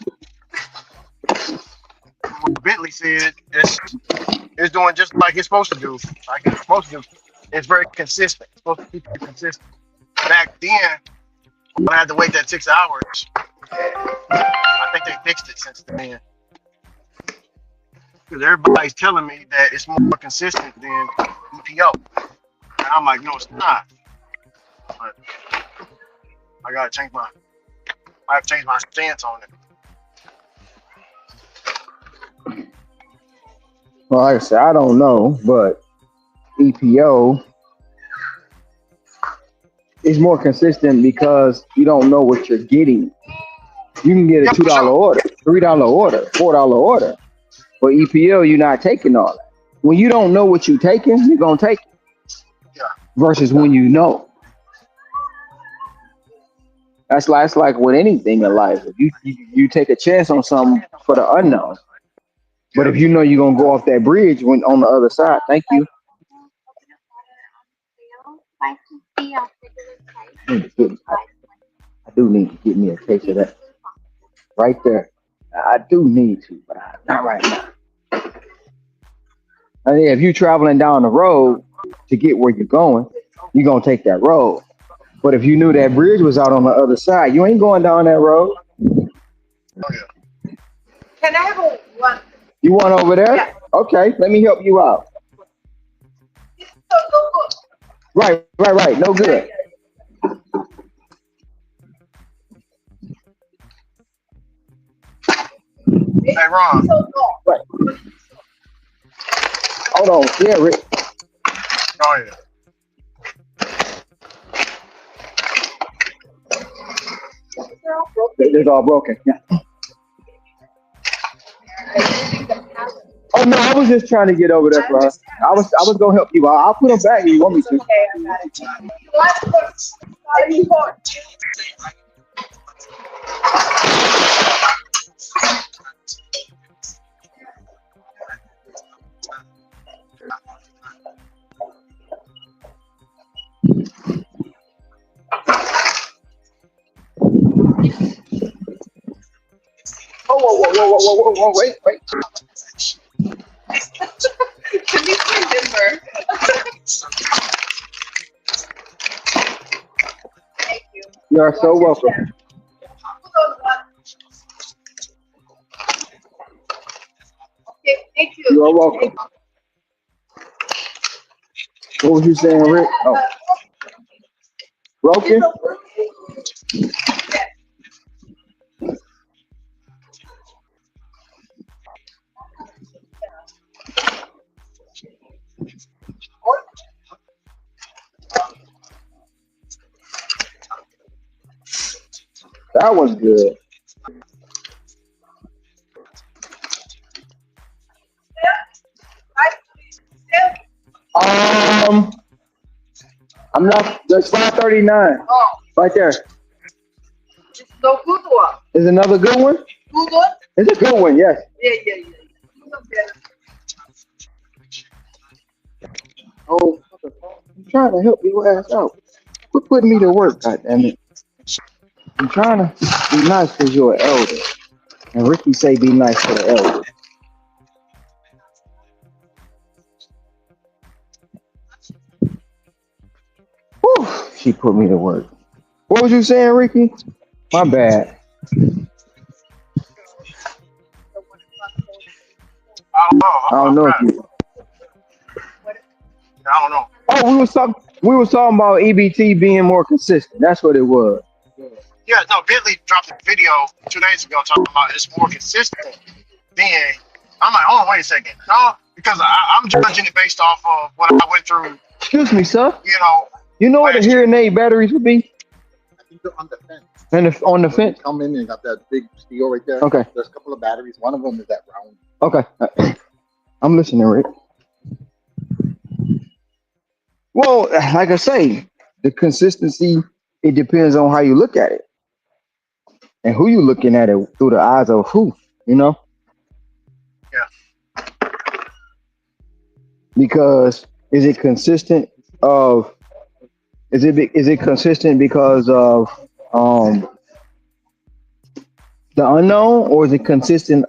Speaker 7: what Bentley said it's doing just like it's supposed to do. Like it's supposed to do. It's very consistent. It's supposed to keep you consistent. Back then, when I had to wait that 6 hours, I think they fixed it since then. Because everybody's telling me that it's more consistent than EPO. And I'm like, no, it's not. But I have to change my stance on it.
Speaker 2: Well, like I said, I don't know, but EPO is more consistent because you don't know what you're getting. You can get a
Speaker 7: Yeah, for
Speaker 2: $2
Speaker 7: sure.
Speaker 2: order, $3 order, $4 order. But EPO, you're not taking all that. When you don't know what you're taking, you're gonna take it.
Speaker 7: Yeah.
Speaker 2: Versus when you know. That's like with anything in life. If you take a chance on something for the unknown. But
Speaker 7: Yep.
Speaker 2: if you know you're gonna go off that bridge when on the other side, thank you. I do need to get me a case of that right there. I do need to, but not right now. I mean, if you're traveling down the road to get where you're going, you're gonna take that road. But if you knew that bridge was out on the other side, you ain't going down that road.
Speaker 7: Oh yeah.
Speaker 2: You want over there? Okay, let me help you out. Right. No good.
Speaker 7: Hey Ron.
Speaker 2: Right. Hold on. Yeah, Rick.
Speaker 7: Oh yeah.
Speaker 2: It's all broken. Yeah. Oh no, I was just trying to get over there for her. I was gonna help you out. I'll put them back if you want me to. whoa, wait.
Speaker 3: Can you remember? Thank you.
Speaker 2: You are so welcome.
Speaker 3: Okay, thank you.
Speaker 2: You are welcome. What was you saying, Rick? Oh, broken? That was good. Um, I'm not. There's 539
Speaker 3: Oh,
Speaker 2: right there.
Speaker 3: it's no good one.
Speaker 2: Is another good one?
Speaker 3: Good one?
Speaker 2: It's a good one, yes.
Speaker 3: Yeah. Not bad.
Speaker 2: Oh, I'm trying to help your ass out. Quit putting me to work, goddammit. I'm trying to be nice because you're an elder. And Ricky say be nice to the elder. Whew, she put me to work. What was you saying, Ricky? My bad.
Speaker 7: I don't know.
Speaker 2: I don't
Speaker 7: I'm
Speaker 2: know if
Speaker 7: not.
Speaker 2: you.
Speaker 7: I don't know.
Speaker 2: Oh, we was talking about EBT being more consistent. That's what it was.
Speaker 7: Yeah, no. Bentley dropped a video 2 days ago talking about it's more consistent. Then I'm like, oh, wait a second. No, because I'm judging it based off of what I went through.
Speaker 2: Excuse me, sir.
Speaker 7: You
Speaker 2: You know what the
Speaker 7: last year.
Speaker 2: hearing aid batteries would be?
Speaker 10: I think they're on the fence.
Speaker 2: And on the
Speaker 10: When you
Speaker 2: fence?
Speaker 10: come in and got that big steel right there.
Speaker 2: Okay.
Speaker 10: There's a couple of batteries. One of them is that round.
Speaker 2: Okay. I'm listening, Rick. Well, like I say, the consistency, it depends on how you look at it and who you looking at it through the eyes of who, you know?
Speaker 7: Yeah.
Speaker 2: Because is it consistent of is it consistent because of the unknown, or is it consistent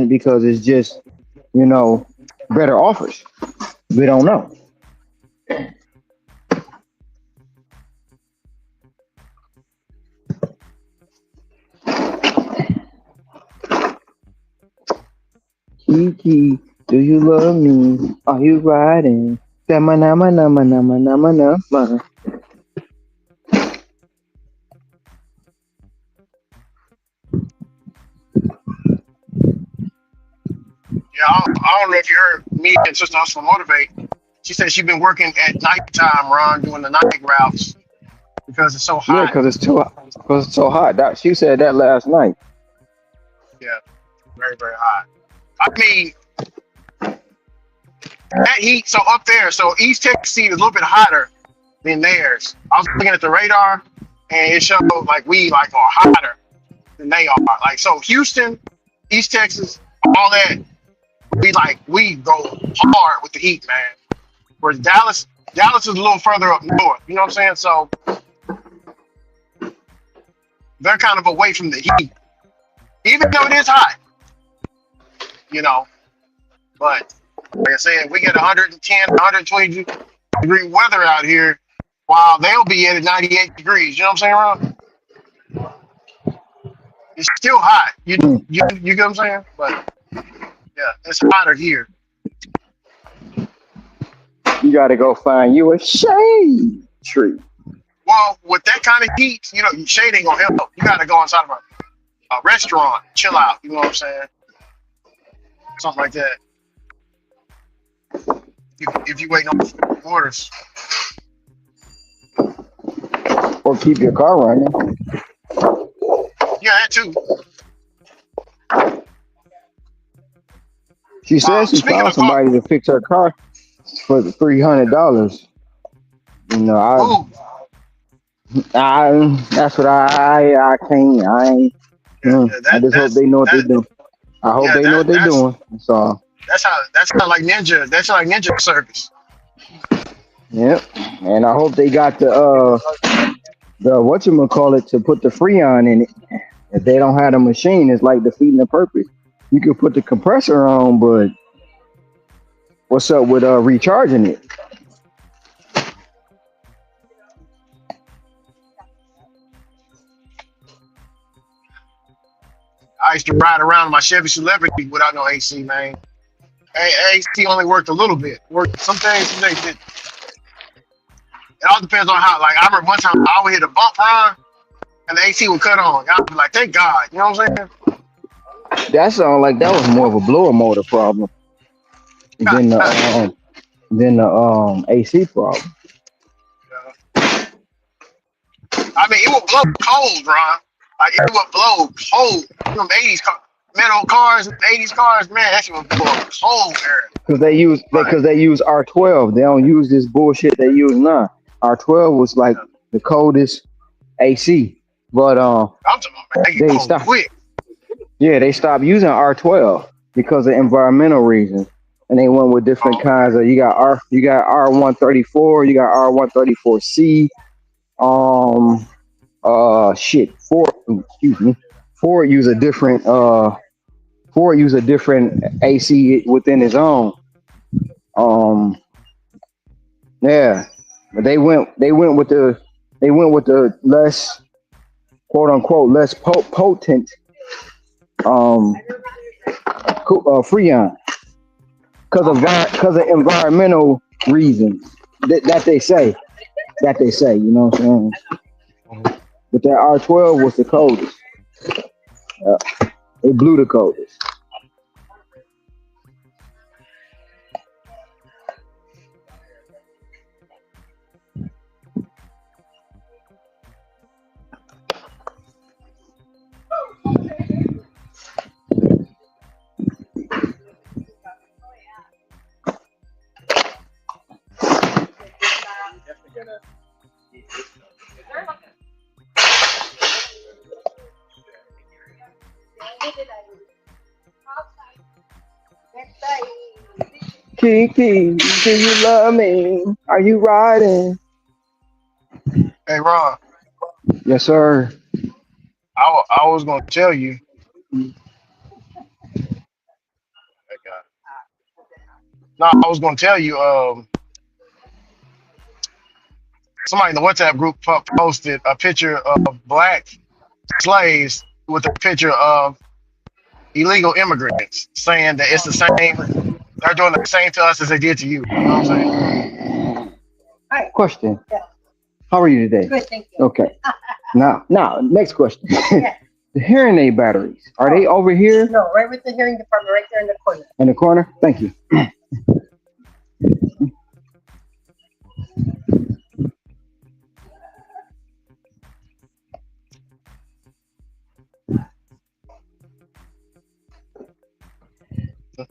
Speaker 2: because it's just, you know, better offers? We don't know. Kiki, do you love me? Are you riding? Nama nama nama nama nama nama.
Speaker 7: Yeah, I don't know if you heard me and Sister Hustle Motivate. She said she's been working at nighttime, Ron, doing the night routes because it's so
Speaker 2: Yeah,
Speaker 7: hot.
Speaker 2: because it's so hot. She said that last night.
Speaker 7: Yeah, very, very hot. I mean, that heat, so up there, so East Texas is a little bit hotter than theirs. I was looking at the radar, and it showed like we like are hotter than they are. Like, so Houston, East Texas, all that, we go hard with the heat, man. Whereas Dallas is a little further up north. You know what I'm saying? So they're kind of away from the heat, even though it is hot. You know, but like I said, we get 110, 120 degree weather out here, while they'll be at 98 degrees. You know what I'm saying, Ron? It's still hot. You get what I'm saying? But yeah, it's hotter here.
Speaker 2: You got to go find you a shade tree.
Speaker 7: Well, with that kind of heat, you know, shade ain't gonna help. You gotta go inside of a restaurant, chill out. You know what I'm saying? Something like that. If you waiting on orders.
Speaker 2: Or keep your car running.
Speaker 7: Yeah, that too.
Speaker 2: She said she
Speaker 7: Speaking
Speaker 2: found
Speaker 7: of car,
Speaker 2: somebody to fix her car for the $300. You know, that's what I can't. I just hope they know what they're doing. I hope they know what they're doing. So
Speaker 7: that's how like ninja. That's like ninja service.
Speaker 2: yep. And I hope they got the whatchamacallit to put the Freon in it. If they don't have a machine, it's like defeating the purpose. You can put the compressor on, but what's up with recharging it?
Speaker 7: I used to ride around in my Chevy Celebrity without no AC, man. AC only worked a little bit. Worked some days didn't. It all depends on how. Like I remember one time I would hit a bump run and the AC would cut on. I'd be like, thank God. You know what I'm saying?
Speaker 2: That sounded like that was more of a blower motor problem than the AC problem.
Speaker 7: I mean, it would blow cold, Ron. Like it would blow cold. Them 80s metal cars, 80s cars, man, that shit would blow cold air.
Speaker 2: Because they use R12. They don't use this bullshit they use now. R12 was like the coldest AC, but
Speaker 7: I'm talking about, man, they get
Speaker 2: they
Speaker 7: cold
Speaker 2: stopped.
Speaker 7: quick.
Speaker 2: Yeah, they stopped using R12 because of environmental reasons, and they went with different
Speaker 7: Oh,
Speaker 2: kinds of. You got R134, you got R134C. Shit. Excuse me. Ford use a different AC within its own. Um, yeah, but they went with the less quote unquote less potent um Freon because of environmental reasons that they say. You know what I'm saying?
Speaker 7: okay.
Speaker 2: But that R12 was the coldest. It blew the coldest.
Speaker 9: Definitely gonna need this stuff.
Speaker 2: Kiki, do you love me? Are you riding?
Speaker 7: Hey, Ron,
Speaker 2: Yes, sir.
Speaker 7: I was gonna tell you. No, I was gonna tell you. Somebody in the WhatsApp group posted a picture of black slaves with a picture of illegal immigrants, saying that it's the same. They're doing the same to us as they did to you. You know what I'm saying?
Speaker 2: Hi. Question. Yeah. How are you today? Good, thank you. Okay. Now, next question. Yeah. The hearing aid batteries, are they over here? No, right with the hearing department, right there in the corner. In the corner? Thank you.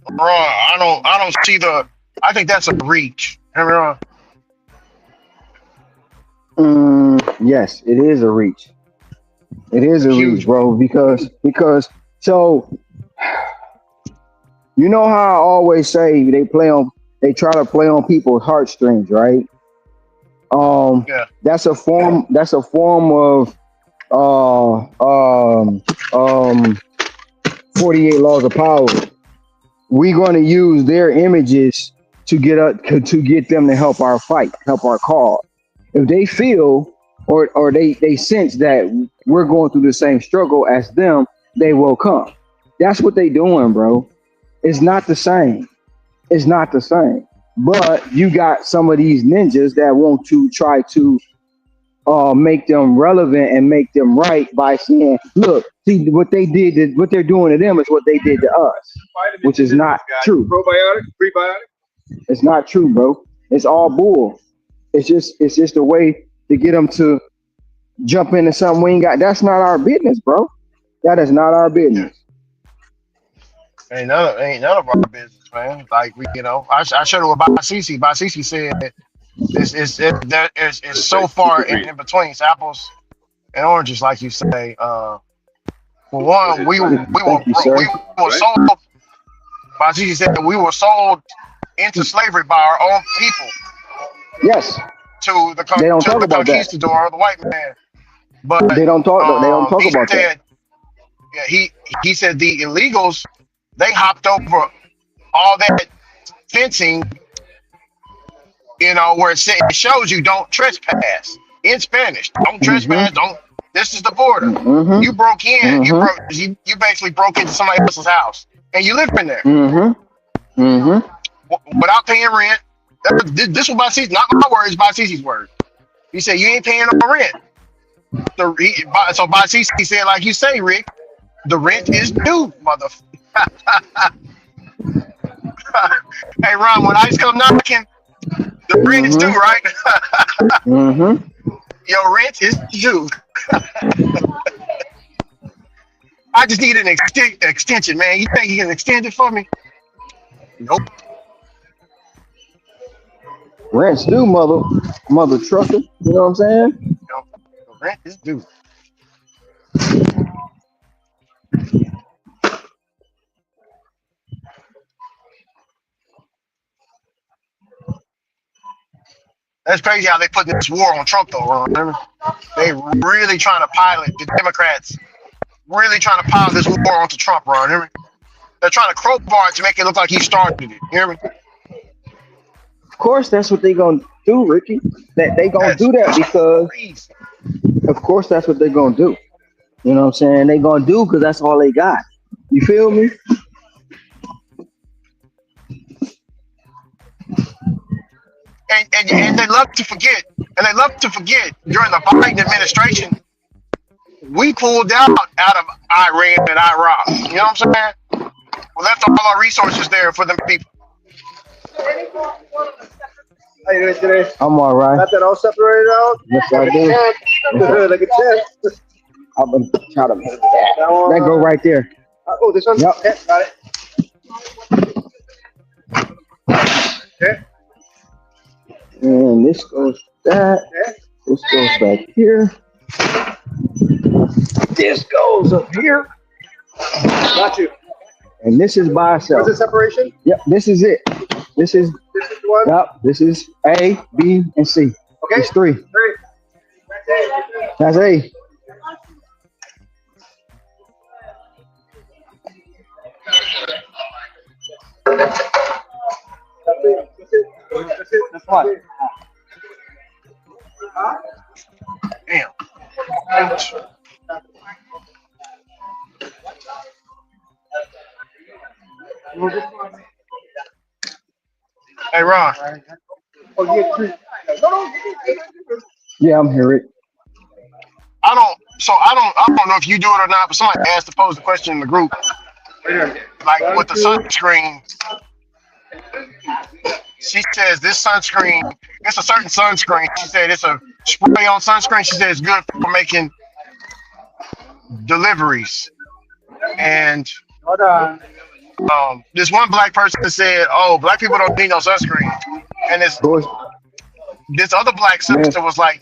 Speaker 7: Ron, I don't see the. I think that's a reach. Hear me, Ron?
Speaker 2: Yes, it is a reach. It is
Speaker 7: A
Speaker 2: a reach,
Speaker 7: huge one.
Speaker 2: bro, because so you know how I always say they try to play on people's heartstrings, right?
Speaker 7: Yeah.
Speaker 2: That's a form of uh um um 48 laws of power. We're going to use their images to get them to help our fight, help our cause. If they feel or they sense that we're going through the same struggle as them, they will come. That's what they doing, bro. It's not the same. It's not the same. But you got some of these ninjas that want to try to make them relevant and make them right by saying, look, see what they did, what they're doing to them is what they did to us, which is not true. Probiotic, prebiotic. It's not true, bro. It's all bull. It's just a way to get them to jump into something we ain't got. That's not our business, bro. That is not our
Speaker 7: Yeah.
Speaker 2: business.
Speaker 7: Ain't none of our business, man. Like I showed her about Cece. By Cece said it's so far in between. It's apples and oranges, like you say. For one,
Speaker 2: Thank you, sir.
Speaker 7: we were sold. By Cece said we were sold into slavery by our own people
Speaker 2: Yes,
Speaker 7: to
Speaker 2: they don't
Speaker 7: to
Speaker 2: talk
Speaker 7: the
Speaker 2: about that.
Speaker 7: conquistador, the white man. But
Speaker 2: They don't talk. They don't talk
Speaker 7: he
Speaker 2: about that.
Speaker 7: said Yeah, he said the illegals they hopped over all that fencing, where it shows you don't trespass in Spanish. Don't trespass.
Speaker 2: Mm-hmm.
Speaker 7: Don't. This is the border. You
Speaker 2: Mm-hmm.
Speaker 7: broke in. You
Speaker 2: Mm-hmm.
Speaker 7: broke. You basically broke into somebody else's house, and you live in there
Speaker 2: Mm-hmm. Mm-hmm.
Speaker 7: without paying rent. This was by Cece, not my words, by Cece's word. He said you ain't paying no rent. So by Cece he said, like you say, Rick, the rent is due, mother. Hey Ron, when ICE come knocking, the rent is due,
Speaker 2: Mm-hmm.
Speaker 7: right?
Speaker 2: Mm-hmm.
Speaker 7: Your rent is due. I just need an extension, man. You think you can extend it for me? Nope.
Speaker 2: Rents due, mother trucker. You know what I'm saying?
Speaker 7: No. The rent is due. That's crazy how they put this war on Trump, though, Ron. Remember? They really trying to pilot the Democrats, really trying to pile this war onto Trump, Ron. Hear me? They're trying to crowbar it to make it look like he started it. Hear me?
Speaker 2: Of course, that's what they gonna do, Ricky. That they gonna
Speaker 7: That's
Speaker 2: do that because,
Speaker 7: crazy.
Speaker 2: of course, that's what they're gonna do. You know what I'm saying? They gonna do because that's all they got. You feel me?
Speaker 7: And they love to forget. And they love to forget during the Biden administration, we pulled out of Iran and Iraq. You know what I'm saying? We left all our resources there for them people.
Speaker 5: How you doing today?
Speaker 2: I'm all right.
Speaker 5: Got that all separated out?
Speaker 2: Yes, I do.
Speaker 5: Like a test.
Speaker 2: I've been trying to make that go right there.
Speaker 5: Oh, this one?
Speaker 2: Yep.
Speaker 5: Okay, got it. Okay.
Speaker 2: And this goes that.
Speaker 5: Okay.
Speaker 2: This goes back here. This goes up here.
Speaker 5: Got you.
Speaker 2: And this is by
Speaker 5: What's
Speaker 2: itself.
Speaker 5: the separation?
Speaker 2: Yep, this is it. This is
Speaker 5: This is the one?
Speaker 2: yep. This is A, B, and C.
Speaker 5: Okay.
Speaker 2: It's three.
Speaker 5: Great.
Speaker 2: That's A.
Speaker 5: That's it. That's it.
Speaker 2: That's what.
Speaker 7: Damn. Hey Ron,
Speaker 5: Oh, yeah, three. No.
Speaker 2: Yeah, I'm here. Rick.
Speaker 7: I don't know if you do it or not, but somebody asked to pose the question in the group, like
Speaker 5: One,
Speaker 7: with the
Speaker 5: two.
Speaker 7: sunscreen. She says this sunscreen, it's a certain sunscreen. She said it's a spray on sunscreen. She said it's good for making deliveries. And
Speaker 5: Hold on.
Speaker 7: this one black person said, "Oh, black people don't need no sunscreen." And
Speaker 2: Boys,
Speaker 7: this other black
Speaker 2: man.
Speaker 7: sister was like,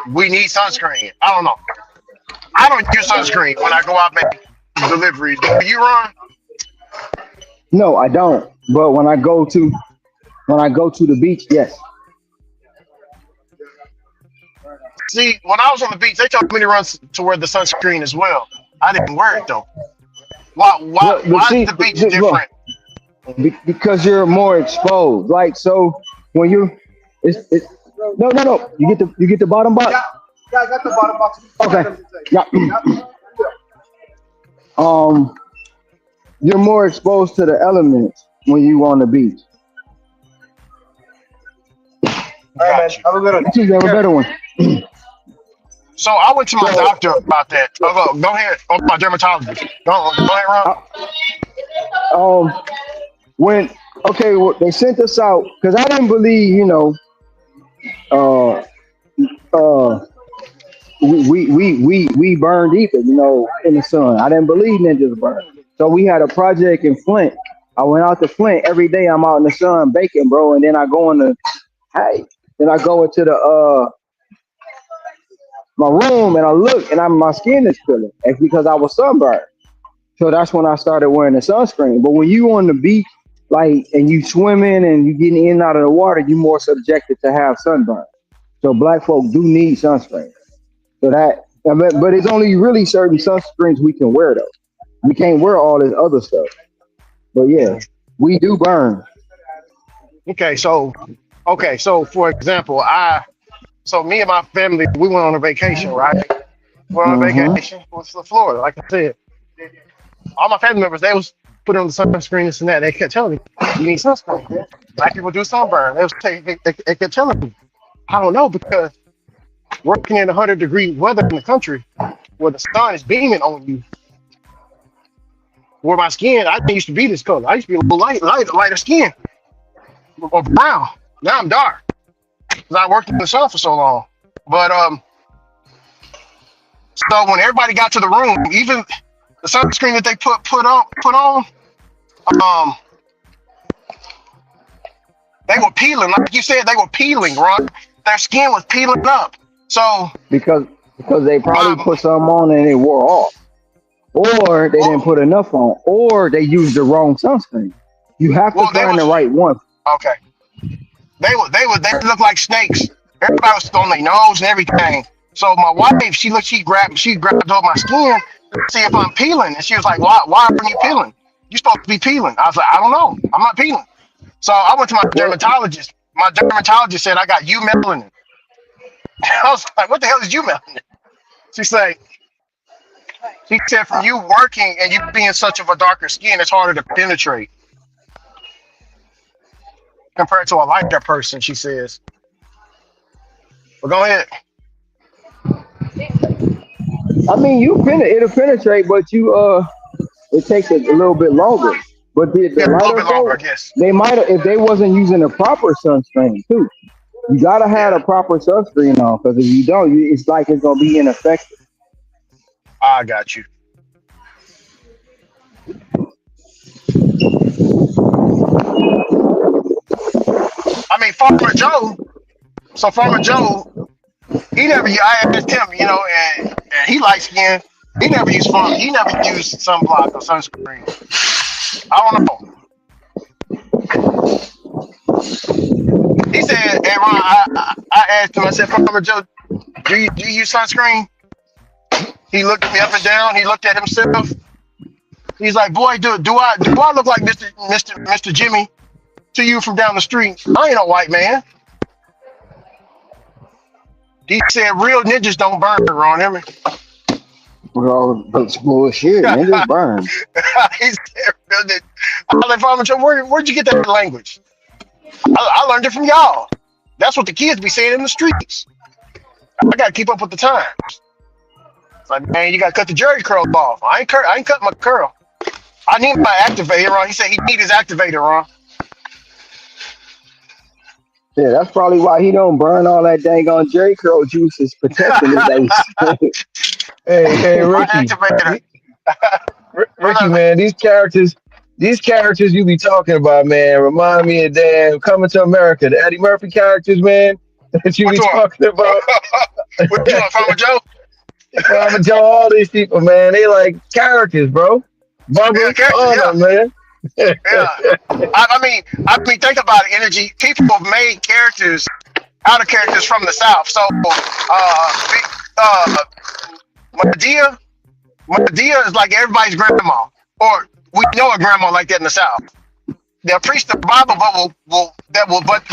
Speaker 7: "We need sunscreen." I don't know. I don't use sunscreen when I go out and make deliveries. Do you, Ron?
Speaker 2: No, I don't. But when I go to the beach, yes.
Speaker 7: See, when I was on the beach, they told me to run to wear the sunscreen as well. I didn't wear it though.
Speaker 2: But
Speaker 7: Why
Speaker 2: see,
Speaker 7: is the beach
Speaker 2: look,
Speaker 7: different?
Speaker 2: because you're more exposed. Like so, when you, it's no. You get the bottom box.
Speaker 5: Yeah, I got the bottom box.
Speaker 2: Okay. Yeah. You're more exposed to the elements when you on the beach.
Speaker 5: All right, man.
Speaker 7: Got you.
Speaker 5: Have a good one.
Speaker 2: You have a better one.
Speaker 7: So I went to my doctor about that. Go ahead. Oh, my dermatologist. Go ahead, Ron.
Speaker 2: When well, they sent us out because I didn't believe, uh, uh, we burned either, in the sun. I didn't believe ninjas burn. So we had a project in Flint. I went out to Flint every day. I'm out in the sun baking, bro, and then I go then I go into the my room and I look and my skin is peeling. It's because I was sunburned. So that's when I started wearing the sunscreen. But when you on the beach, like, and you swimming and you getting in and out of the water, you're more subjected to have sunburn. So black folk do need sunscreen. So But it's only really certain sunscreens we can wear though. We can't wear all this other stuff. But yeah,
Speaker 7: Mhm.
Speaker 2: we do burn.
Speaker 7: Okay, so for example, so me and my family we went on a vacation, right? Went on a
Speaker 2: Hmm.
Speaker 7: vacation to Florida. Like I said, all my family members they was putting on the sunscreen this and that. They kept telling me, "You need sunscreen." Black people do sunburn. They kept telling me, "I don't know because working in 100-degree weather in the country where the sun is beaming on you, where my skin I didn't used to be this color. I used to be a little lighter skin or brown. Now I'm dark because I worked in the sun for so long. But so when everybody got to the room, even the sunscreen that they put on, um, they were peeling. Like you said, they were peeling, Ron. Their skin was peeling up. So
Speaker 2: because they probably
Speaker 7: my
Speaker 2: put some on and it wore off, or they didn't
Speaker 7: well,
Speaker 2: put enough on, or they used the wrong sunscreen. You have to
Speaker 7: they
Speaker 2: find the
Speaker 7: was
Speaker 2: right one.
Speaker 7: okay. They looked like snakes. Everybody was on their nose and everything. So my wife, she grabbed up my skin to see if I'm peeling, and she was like, why aren't you peeling? You supposed to be peeling. I was like, I don't know, I'm not peeling. So I went to my
Speaker 2: Well,
Speaker 7: dermatologist. My dermatologist said I got U melanin. I was like, what the hell is U melanin? She said, she said from you working and you being such of a darker skin, it's harder to penetrate compared to a lighter person. She says, well, go ahead.
Speaker 2: I mean, it'll penetrate, but it takes a little bit longer. But the
Speaker 7: Yeah, a little
Speaker 2: lighter
Speaker 7: bit longer, I
Speaker 2: folk,
Speaker 7: guess.
Speaker 2: they might have if they wasn't using a proper sunscreen too. You gotta have
Speaker 7: Yeah,
Speaker 2: a proper sunscreen on because if you don't, it's like it's gonna be ineffective.
Speaker 7: I got you. I mean, Farmer Joe. So Farmer Joe, he never. I asked him, and he light skin. He never used sunblock or sunscreen. I don't know. He said, "Hey Ron, I asked him. I said, Farmer Joe, do you use sunscreen?" He looked me up and down. He looked at himself. He's like, "Boy, do I look like Mister Jimmy to you from down the street? I ain't no white man." He said, "Real ninjas don't burn, Ron." Hear me?
Speaker 2: Well, that's bullshit. Niggas burn.
Speaker 7: He said, "Real ninjas." I was like, Farmer Joe, where'd you get that language? I learned it from y'all. That's what the kids be saying in the streets. I gotta keep up with the time. It's like, man, you gotta cut the jerry curl off. I ain't cut my curl. I need my activator on. He said he need his activator on.
Speaker 2: Yeah, that's probably why he don't burn all that dang on Jerry curl juice is protecting his ace.
Speaker 5: Hey,
Speaker 7: My
Speaker 5: Ricky,
Speaker 7: activator.
Speaker 5: Ricky,
Speaker 7: What
Speaker 5: man, these characters you be talking about, man, remind me of damn Coming to America, the Eddie Murphy characters, man, that you be
Speaker 7: you want?
Speaker 5: talking about.
Speaker 7: What you want, Farmer Joe?
Speaker 5: Mama Joe, all these people, man, they like characters, bro.
Speaker 7: Yeah,
Speaker 5: Bubba,
Speaker 7: characters.
Speaker 5: all
Speaker 7: Yeah,
Speaker 5: of them, man.
Speaker 7: yeah. I mean, think about it. Energy. People have made characters out of characters from the South. So, uh, Medea, Medea is like everybody's grandma, or we know a grandma like that in the South. They'll preach the Bible, but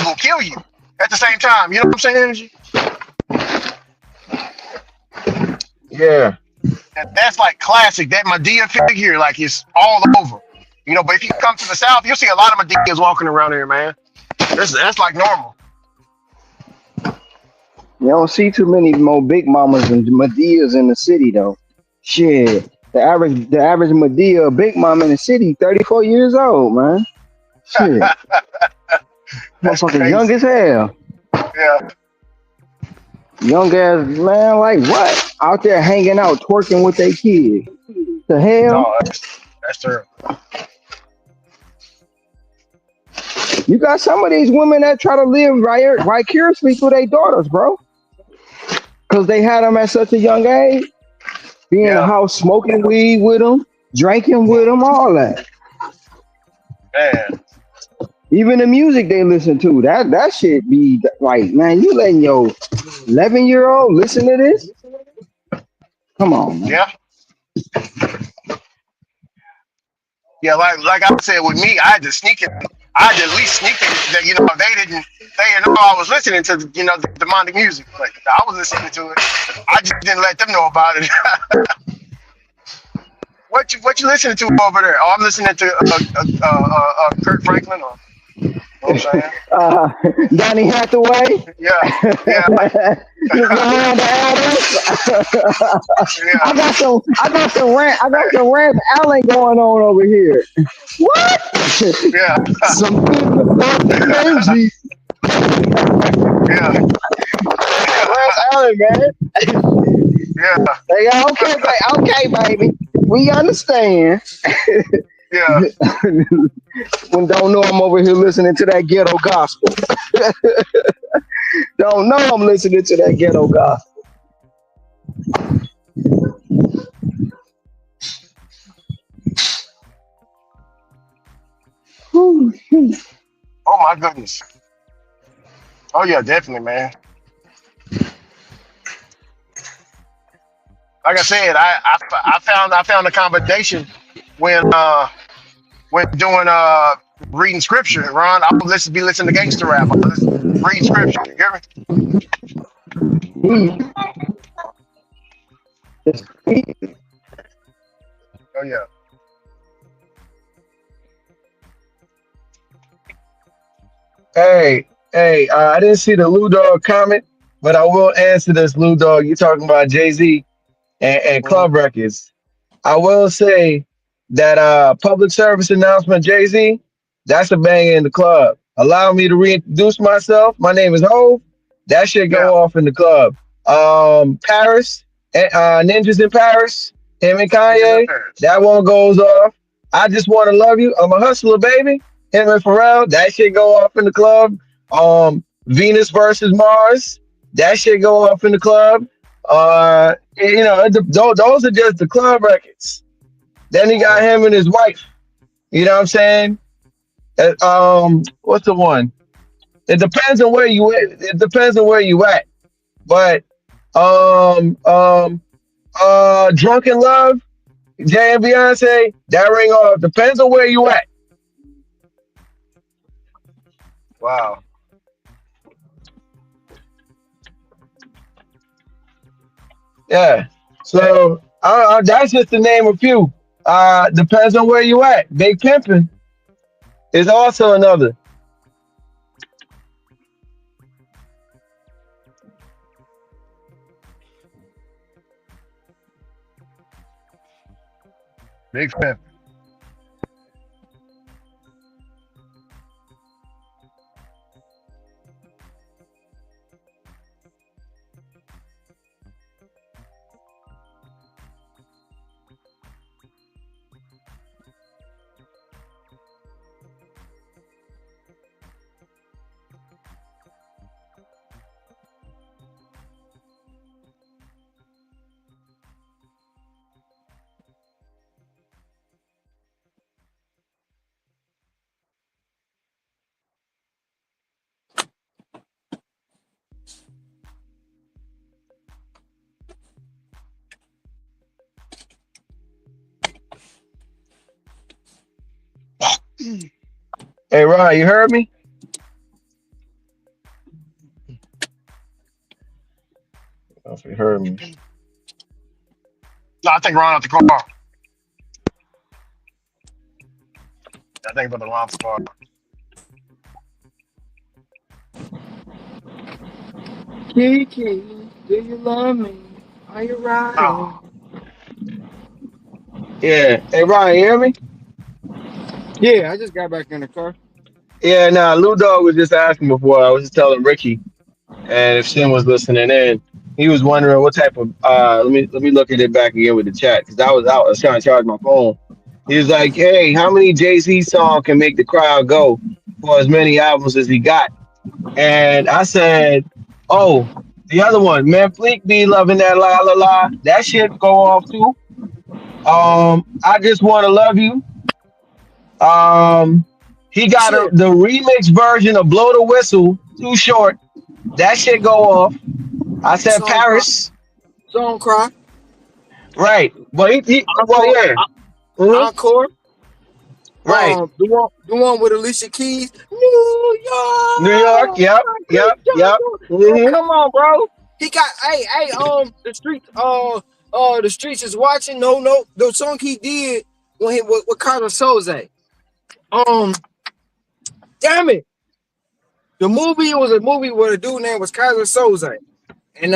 Speaker 7: will kill you at the same time. You know what I'm saying, Energy?
Speaker 5: Yeah,
Speaker 7: And that's like classic. That Medea figure, like it's all over. But if you come to the South, you'll see a lot of Medeas walking around here, man. That's like normal.
Speaker 2: You don't see too many more big mamas and Medias in the city though. Shit. The average Medea big mama in the city, 34 years old, man. Shit.
Speaker 7: That's
Speaker 2: Motherfucker young
Speaker 7: crazy.
Speaker 2: as hell.
Speaker 7: Yeah.
Speaker 2: Young ass man, like what? Out there hanging out, twerking with their kids. The hell?
Speaker 7: No, that's terrible.
Speaker 2: You got some of these women that try to live vicariously through their daughters, bro. Because they had them at such a young age. Be in the
Speaker 7: Yeah.
Speaker 2: house smoking weed with them, drinking with
Speaker 7: Mm,
Speaker 2: them, all that.
Speaker 7: man.
Speaker 2: Even the music they listen to, that shit be like, man, you letting your 11-year-old listen to this? Come on, man.
Speaker 7: Yeah, yeah. Like I said, with me, I had to sneak it. I had to at least sneak it. That they didn't know I was listening to the demonic music, but I was listening to it. I just didn't let them know about it. What you listening to over there? Oh, I'm listening to Kurt Franklin. Or you know what I'm saying?
Speaker 2: uh, Donny Hathaway,
Speaker 7: Yeah, yeah,
Speaker 2: Miranda Adams.
Speaker 7: yeah.
Speaker 2: I got
Speaker 7: Hey,
Speaker 2: some Rance Allen going on over here. What?
Speaker 7: yeah,
Speaker 2: Some good Benji.
Speaker 7: yeah,
Speaker 2: Rance Allen, man.
Speaker 7: yeah,
Speaker 2: Hey, okay, baby. We understand.
Speaker 7: yeah.
Speaker 2: When don't know I'm over here listening to that ghetto gospel. Don't know I'm listening to that ghetto gospel. Whew.
Speaker 7: Oh my goodness. Oh yeah, definitely, man. Like I said, I found a combination when doing reading scripture. Ron, I would be listening to gangster rap. I was reading scripture. You hear me? Oh yeah.
Speaker 5: Hey, I didn't see the Lou Dog comment, but I will answer this. Lou Dog, you talking about Jay-Z and
Speaker 7: Mhm.
Speaker 5: Club Records. I will say that public service announcement, Jay-Z, that's a banger in the club. Allow me to reintroduce myself. My name is Hove. That should
Speaker 7: Yeah.
Speaker 5: go off in the club. Paris, Ninjas in Paris, him and
Speaker 7: Niggas in
Speaker 5: Kanye,
Speaker 7: Paris.
Speaker 5: that one goes off. I just want to love you. I'm a hustler, baby. Him and Pharrell, that should go off in the club. Venus versus Mars, that should go off in the club. Those are just the club records. Then he got
Speaker 7: Mhm.
Speaker 5: him and his wife. You know what I'm saying? What's the one? It depends on where you. It depends on where you at. But um, um, Drunken Love, Jay and Beyonce, that ring off. Depends on where you at.
Speaker 7: Wow.
Speaker 5: Yeah. So that's just to name a few. Depends on where you at. Big Pimpin' is also another.
Speaker 7: Big fan.
Speaker 5: Hey, Ron, you heard me? I don't know if you heard me.
Speaker 7: No, I think Ron out the car. I think about the Ron out the car.
Speaker 4: Kiki, do you love me? Are you
Speaker 7: Oh,
Speaker 4: riding?
Speaker 5: Yeah. Hey, Ron, you hear me?
Speaker 4: Yeah, I just got back in the car.
Speaker 5: Yeah, nah, Lou Dog was just asking before. I was just telling Ricky, and if Sim was listening in, he was wondering what type of. Let me look at it back again with the chat because I was out. I was trying to charge my phone. He was like, "Hey, how many Jay Z song can make the crowd go for as many albums as he got?" And I said, "Oh, the other one, man, Fleek be loving that la la la. That shit go off too. I just want to love you. Um, he got
Speaker 4: Shit,
Speaker 5: the remix version of Blow the Whistle, Too Short. That shit go off. I said
Speaker 4: song cry,
Speaker 5: Paris.
Speaker 4: song cry.
Speaker 5: Right. Well, well,
Speaker 4: Encore,
Speaker 5: yeah. hmm
Speaker 4: Encore.
Speaker 5: Right.
Speaker 4: The one with Alicia Keys. New
Speaker 5: New York.
Speaker 4: York,
Speaker 5: Yep.
Speaker 4: Michael
Speaker 5: Yep. Yep.
Speaker 4: Jackson. Man,
Speaker 5: hmm
Speaker 4: come on, bro. He got the streets. The streets is watching. No, no, the song he did when he with Carlos Soze. Um, damn it. The movie was a movie where the dude name was Carlos Soze. And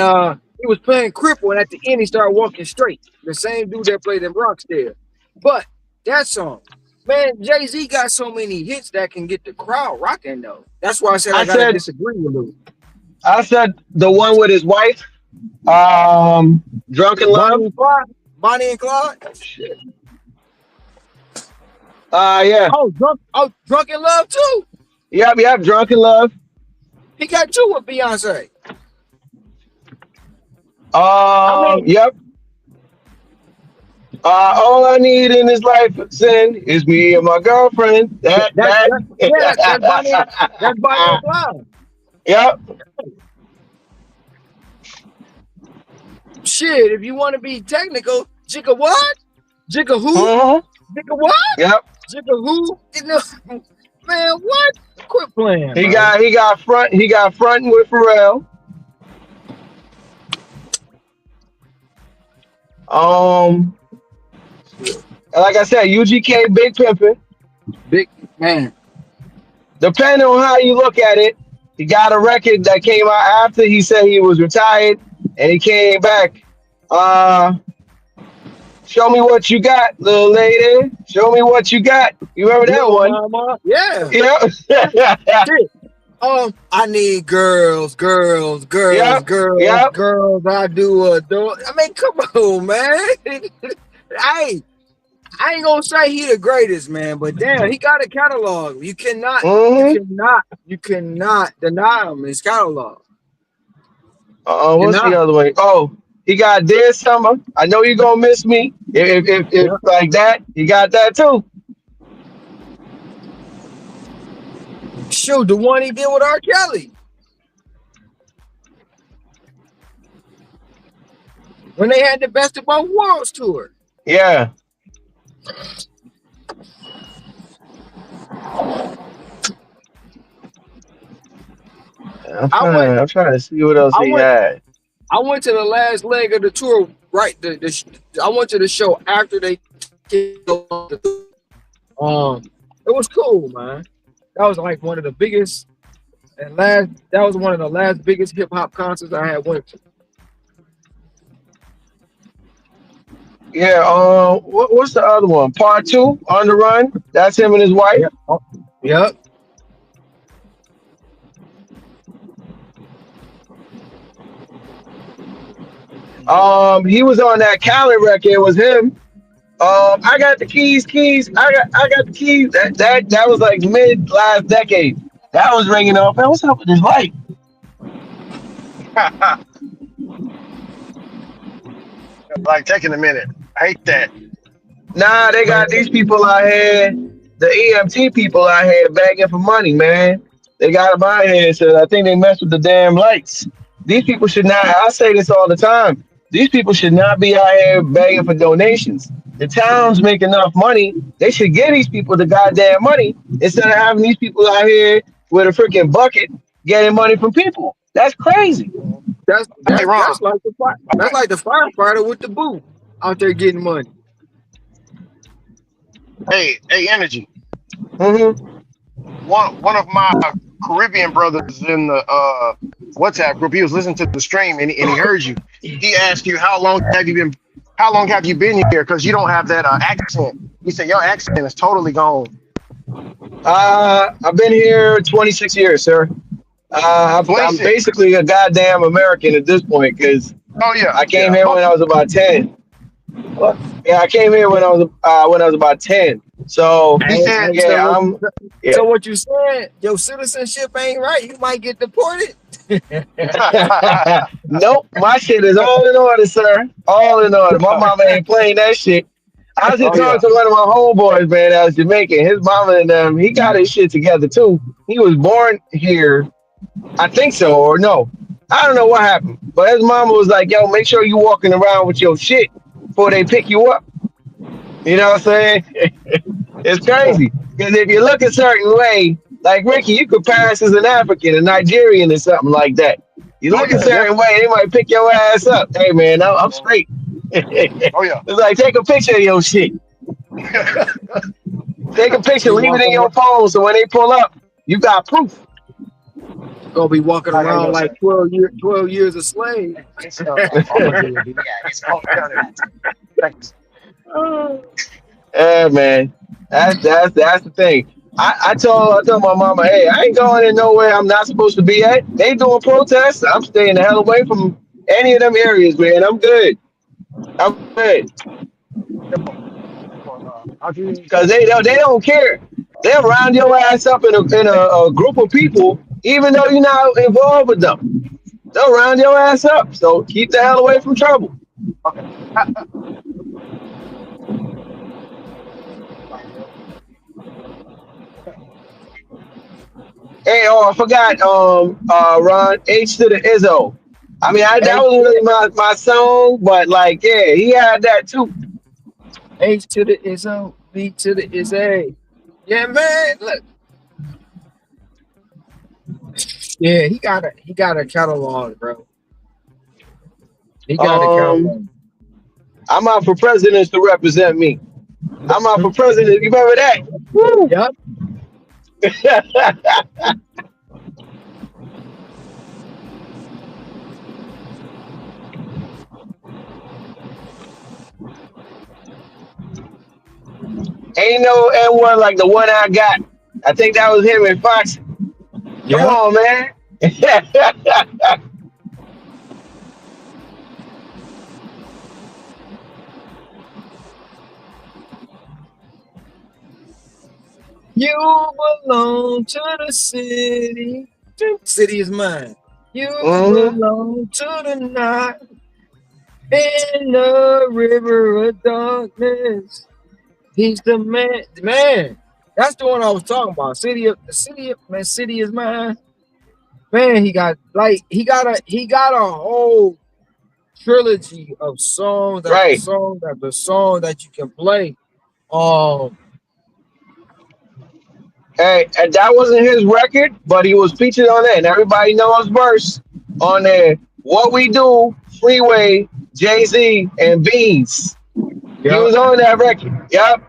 Speaker 4: he was playing cripple, and at the end he started walking straight. The same dude that played in Bronx there. But that song, man, Jay-Z got so many hits that can get the crowd rocking though. That's why I said I
Speaker 5: I
Speaker 4: gotta
Speaker 5: said.
Speaker 4: disagree with you.
Speaker 5: I said the one with his wife. Drunken
Speaker 4: Bonnie
Speaker 5: Love.
Speaker 4: and Clyde. Bonnie and Clyde.
Speaker 5: Shit. Yeah.
Speaker 4: Drunk in Love too.
Speaker 5: Yep. Yep. Drunken Love.
Speaker 4: He got two with Beyonce. I mean,
Speaker 5: Yep. All I need in this life sin is me and my girlfriend.
Speaker 4: that's Bonnie and Clyde.
Speaker 5: Yep.
Speaker 4: Shit, if you want to be technical, Jigga what? Jigga who?
Speaker 5: Uh-huh.
Speaker 4: Jigga what?
Speaker 5: Yep.
Speaker 4: Jigga who? Man, what? Quit playing,
Speaker 5: He
Speaker 4: bro.
Speaker 5: got fronting with Pharrell. Like I said, UGK Big Pimpin'.
Speaker 4: Big man.
Speaker 5: Depending on how you look at it, he got a record that came out after he said he was retired, and he came back. Show me what you got, little lady. Show me what you got. You remember that
Speaker 4: Little
Speaker 5: one?
Speaker 4: mama. Yeah.
Speaker 5: Yep.
Speaker 4: Shit. I need girls.
Speaker 5: Yep. Yep.
Speaker 4: I do adore. I mean, come on, man. I I ain't gonna say he the greatest, man, but damn, he got a catalog.
Speaker 5: Mm-hmm.
Speaker 4: You cannot deny him his catalog.
Speaker 5: What's the
Speaker 4: Cannot.
Speaker 5: other one? Oh, he got Dead Summer. I know you're gonna miss me. If
Speaker 4: Yeah.
Speaker 5: like that, he got that too.
Speaker 4: Shoot, the one he did with R. Kelly when they had the Best of Both Worlds tour.
Speaker 5: Yeah.
Speaker 4: I went.
Speaker 5: I'm trying to see what else
Speaker 4: I
Speaker 5: he
Speaker 4: went.
Speaker 5: had.
Speaker 4: I went to the last leg of the tour. Right. I went to the show after they. It was cool, man. That was like one of the biggest and last. That was one of the last biggest hip hop concerts I had went to.
Speaker 5: Yeah. What's the other one? Part two on the run. That's him and his wife.
Speaker 4: Yep. Yep.
Speaker 5: He was on that Cali record. It was him. I got the keys. I got the keys. That was like mid last decade. That was ringing off. Man, what's up with his life?
Speaker 7: Like taking a minute. I hate that.
Speaker 5: Nah, they got these people out here, the EMT people out here begging for money, man. They got them out here, so I think they mess with the damn lights. These people should not, I say this all the time, these people should not be out here begging for donations. The towns make enough money, they should give these people the goddamn money instead of having these people out here with a freaking bucket getting money from people. That's crazy.
Speaker 4: That's
Speaker 7: Hey,
Speaker 4: that's
Speaker 7: Ron.
Speaker 4: that's like the that's like the firefighter with the boot out there getting money.
Speaker 7: Hey, energy.
Speaker 5: Mm-hmm.
Speaker 7: One of my Caribbean brothers in the WhatsApp group. He was listening to the stream and he heard you. He asked you how long have you been here? Because you don't have that accent. He said your accent is totally gone.
Speaker 5: I've been here 26 years, sir. I'm
Speaker 7: 26.
Speaker 5: basically a goddamn American at this point because
Speaker 7: Oh yeah,
Speaker 5: I came
Speaker 7: yeah.
Speaker 5: here when I was about 10. Yeah, I came here when I was about 10. So
Speaker 7: He said
Speaker 5: yeah, yeah.
Speaker 4: So what you said? Your citizenship ain't right. You might get deported.
Speaker 5: Nope, my shit is all in order, sir. All in order. My mama ain't playing that shit. I was just
Speaker 4: Oh yeah.
Speaker 5: talking to one of my homeboys, man, that was Jamaican. His mama and he got his shit together too. He was born here, I think so, or no. I don't know what happened. But his mama was like, yo, make sure you walking around with your shit before they pick you up. You know what I'm saying? It's crazy because if you look a certain way, like Ricky, you could pass as an African, a Nigerian, or something like that. You
Speaker 7: Oh
Speaker 5: look a
Speaker 7: yeah,
Speaker 5: certain
Speaker 7: definitely.
Speaker 5: way, they might pick your ass up. Hey man, I'm straight.
Speaker 7: Oh yeah.
Speaker 5: It's like take a picture of your shit. Take a picture,
Speaker 4: Be
Speaker 5: leave it in
Speaker 4: walking
Speaker 5: your
Speaker 4: around,
Speaker 5: phone, so when they pull up, you got proof.
Speaker 4: gonna be walking
Speaker 7: I gotta
Speaker 4: around
Speaker 7: go,
Speaker 4: like
Speaker 7: sir.
Speaker 4: 12 years a slave.
Speaker 7: It's I'm gonna do it, dude. Oh, down there. Thanks.
Speaker 5: Yeah, man. That's the thing. I told my mama, hey, I ain't going in nowhere I'm not supposed to be at. They doing protests. I'm staying the hell away from any of them areas, man. I'm good. I'm good.
Speaker 7: I'll do it.
Speaker 5: Cause they don't care. They'll round your ass up in a group of people, even though you're not involved with them. They'll round your ass up. So keep the hell away from trouble.
Speaker 7: Okay.
Speaker 5: Hey, oh, I forgot. Ron H to the Izzo. I mean, that
Speaker 4: H,
Speaker 5: wasn't really my song, but like, yeah, he had that too.
Speaker 4: H to the is O, B to the is A. Yeah, man. Look, yeah, he got a catalog, bro. He got a
Speaker 5: Um,
Speaker 4: catalog.
Speaker 5: I'm out for presidents to represent me. I'm out for president. You remember that? Woo!
Speaker 4: Yep.
Speaker 5: Ain't no N1 like the one I got. I think that was him and Fox. Come
Speaker 4: Yep.
Speaker 5: on, man.
Speaker 4: You belong to the city. City is mine. You
Speaker 5: hmm
Speaker 4: belong to the night in the river of darkness. He's the man. Man, that's the one I was talking about. City is mine. Man, he got a whole trilogy of songs after
Speaker 5: Right.
Speaker 4: song after song that you can play. Um,
Speaker 5: Hey, and that wasn't his record, but he was featured on that. And everybody knows verse on there. What We Do, Freeway, Jay Z, and Beans. He
Speaker 4: yeah,
Speaker 5: was on that record. Yep.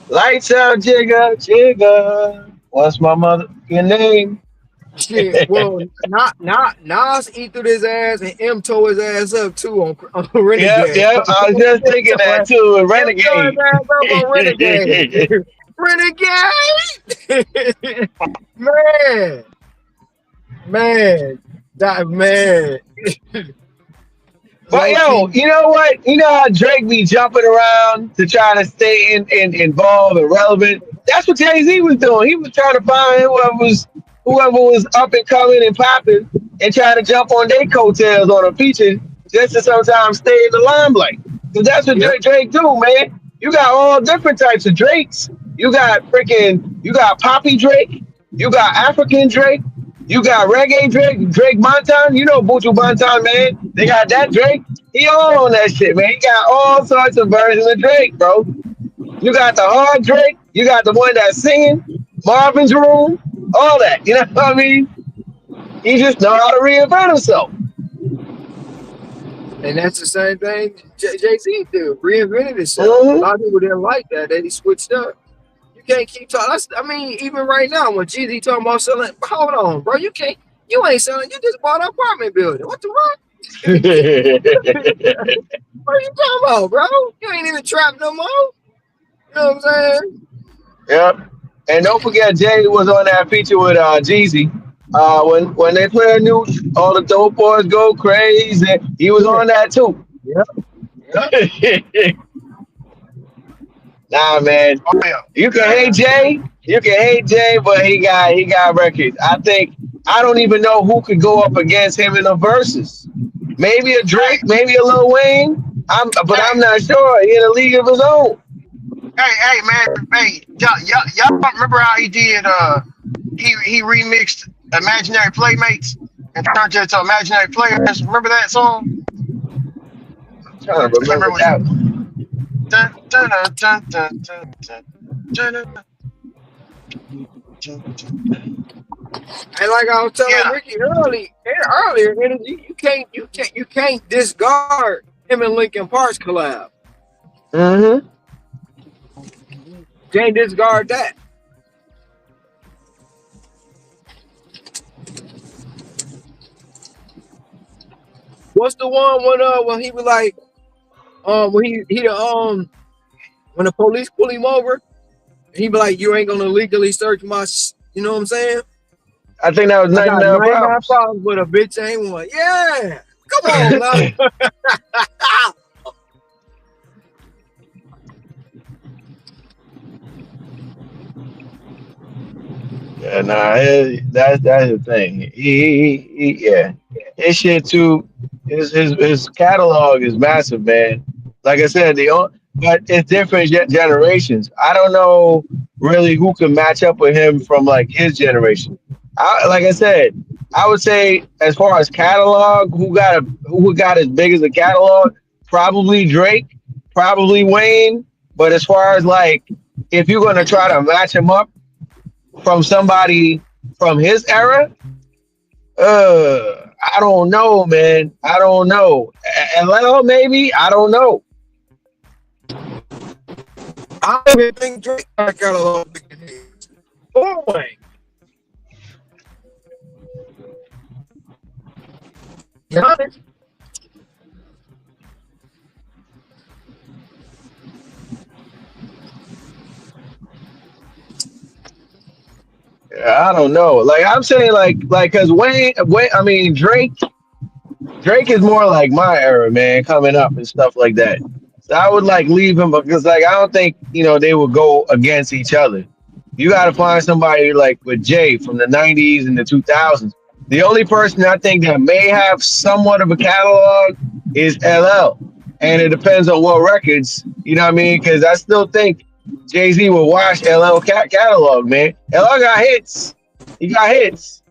Speaker 5: Lights out, Jigga, Jigga. What's my motherfucking name?
Speaker 4: shit. Well, not Nas eated his ass and M tore his ass up too on
Speaker 5: Yep,
Speaker 4: Renegade.
Speaker 5: yep. I was just
Speaker 4: M
Speaker 5: thinking
Speaker 4: tore
Speaker 5: that too. A
Speaker 4: his
Speaker 5: Renegade.
Speaker 4: ass up on Renegade. Renegade, man, man, that man.
Speaker 5: But
Speaker 4: Low
Speaker 5: yo,
Speaker 4: key,
Speaker 5: you know what? You know how Drake be jumping around to try to stay involved and relevant. That's what Jay Z was doing. He was trying to find whoever was up and coming and popping, and trying to jump on their coattails on a feature just to sometimes stay in the limelight. Because that's what
Speaker 4: yep,
Speaker 5: Drake do, man. You got all different types of Drakes. You got Poppy Drake. You got African Drake. You got reggae Drake, Drake Montan. You know Buju Banton, man. They got that Drake. He all on that shit, man. He got all sorts of versions of Drake, bro. You got the hard Drake. You got the one that's singing, Marvin's Room, all that. You know what I mean? He just know how to reinvent himself.
Speaker 4: and that's the same thing Jay Z did. Reinvented himself. A
Speaker 5: hmm
Speaker 4: lot of people didn't like that. That he switched up. You can't keep talking. I mean, even right now, when Jeezy talking about selling, hold on, bro. You ain't selling. You just bought an apartment building. What the fuck? What are you talking about, bro? You ain't in the trap no more. You know what I'm saying?
Speaker 5: Yep. And don't forget, Jay was on that feature with Jeezy. When they play a new, all the dope boys go crazy. He was
Speaker 4: Yeah,
Speaker 5: on that too.
Speaker 4: yeah, yeah.
Speaker 5: Nah, man.
Speaker 7: Oh yeah.
Speaker 5: You can hate Jay. You can hate Jay, but he got records. I don't even know who could go up against him in the verses. Maybe a
Speaker 7: Hey,
Speaker 5: Drake, maybe a Lil Wayne. But
Speaker 7: hey,
Speaker 5: I'm not sure. He in a league of his own.
Speaker 7: hey, man. Hey, y'all remember how he did? He remixed Imaginary Playmates. and turned you into imaginary players. Remember that song?
Speaker 5: I'm trying to
Speaker 7: I can't
Speaker 5: remember
Speaker 7: remember.
Speaker 5: that one.
Speaker 7: Dun, dun, dun, dun, dun, dun, dun, dun, dun, dun, dun.
Speaker 4: And like I was telling
Speaker 7: Yeah.
Speaker 4: Ricky earlier, energy, you can't discard him and Lincoln Park's collab.
Speaker 5: Mm-hmm.
Speaker 4: Can't discard that. What's the one when he was like when he when the police pull him over, he be like, you ain't gonna legally search my you know what I'm saying?
Speaker 5: I think that was
Speaker 4: I got
Speaker 5: 99
Speaker 4: 99
Speaker 5: problems.
Speaker 4: problems with a bitch ain't one. Yeah. Come on now.
Speaker 5: Yeah, nah, that's the thing. Yeah, his shit too. His catalog is massive, man. Like I said, but it's different generations. I don't know really who can match up with him from like his generation. Like I said, I would say as far as catalog, who got as big as a catalog? Probably Drake, probably Wayne. But as far as like if you're gonna try to match him up from somebody from his era, I don't know, man. I don't know. LL maybe. I don't know.
Speaker 4: I don't even think Drake got a little big in his. Boy, be honest.
Speaker 5: I don't know. Like I'm saying, because Wayne. I mean Drake. Drake is more like my era, man, coming up and stuff like that. So I would like leave him because like I don't think they would go against each other. You got to find somebody like with Jay from the '90s and the 2000s. The only person I think that may have somewhat of a catalog is LL, and it depends on what records. You know what I mean? Because I still think Jay Z will watch LL catalog, man. LL got hits. He got hits,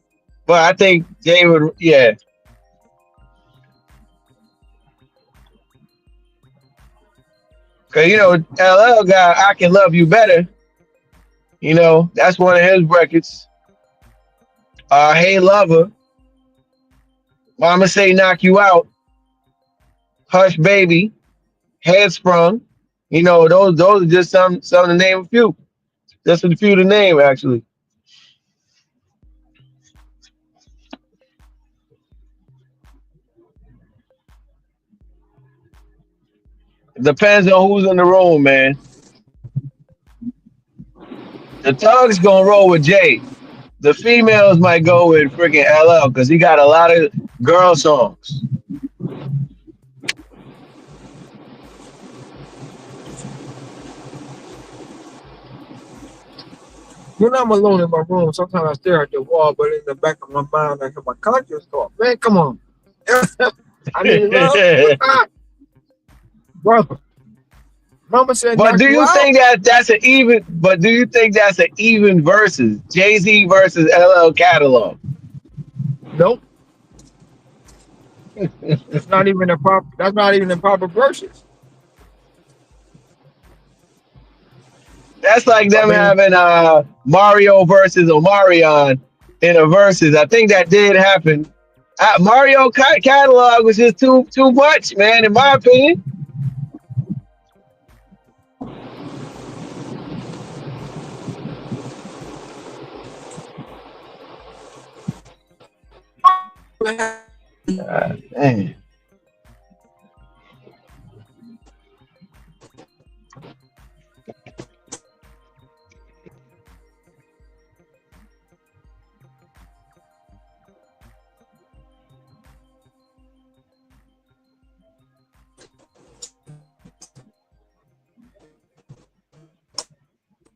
Speaker 5: but I think Jay would, yeah. Cause LL got "I Can Love You Better." That's one of his records. "Hey Lover," "Mama Say Knock You Out," "Hush Baby," "Headsprung." Those are just some to name a few. Just a few to name actually. It depends on who's in the room, man. The thugs gonna roll with Jay. The females might go with freaking LL because he got a lot of girl songs.
Speaker 4: When I'm alone in my room, sometimes I stare at the wall, but in the back of my mind, I hear my conscience thought, man, come on. I need love. Brother. Mama said
Speaker 5: But
Speaker 4: knock
Speaker 5: do
Speaker 4: you
Speaker 5: you
Speaker 4: out.
Speaker 5: think that that's an even? But do you think that's an even versus Jay Z versus LL catalog?
Speaker 4: Nope. That's not even the proper verses.
Speaker 5: That's like
Speaker 4: I
Speaker 5: them
Speaker 4: mean,
Speaker 5: having Mario versus Omarion in a versus. I think that did happen. Mario catalog was just too much, man. In my opinion, dang.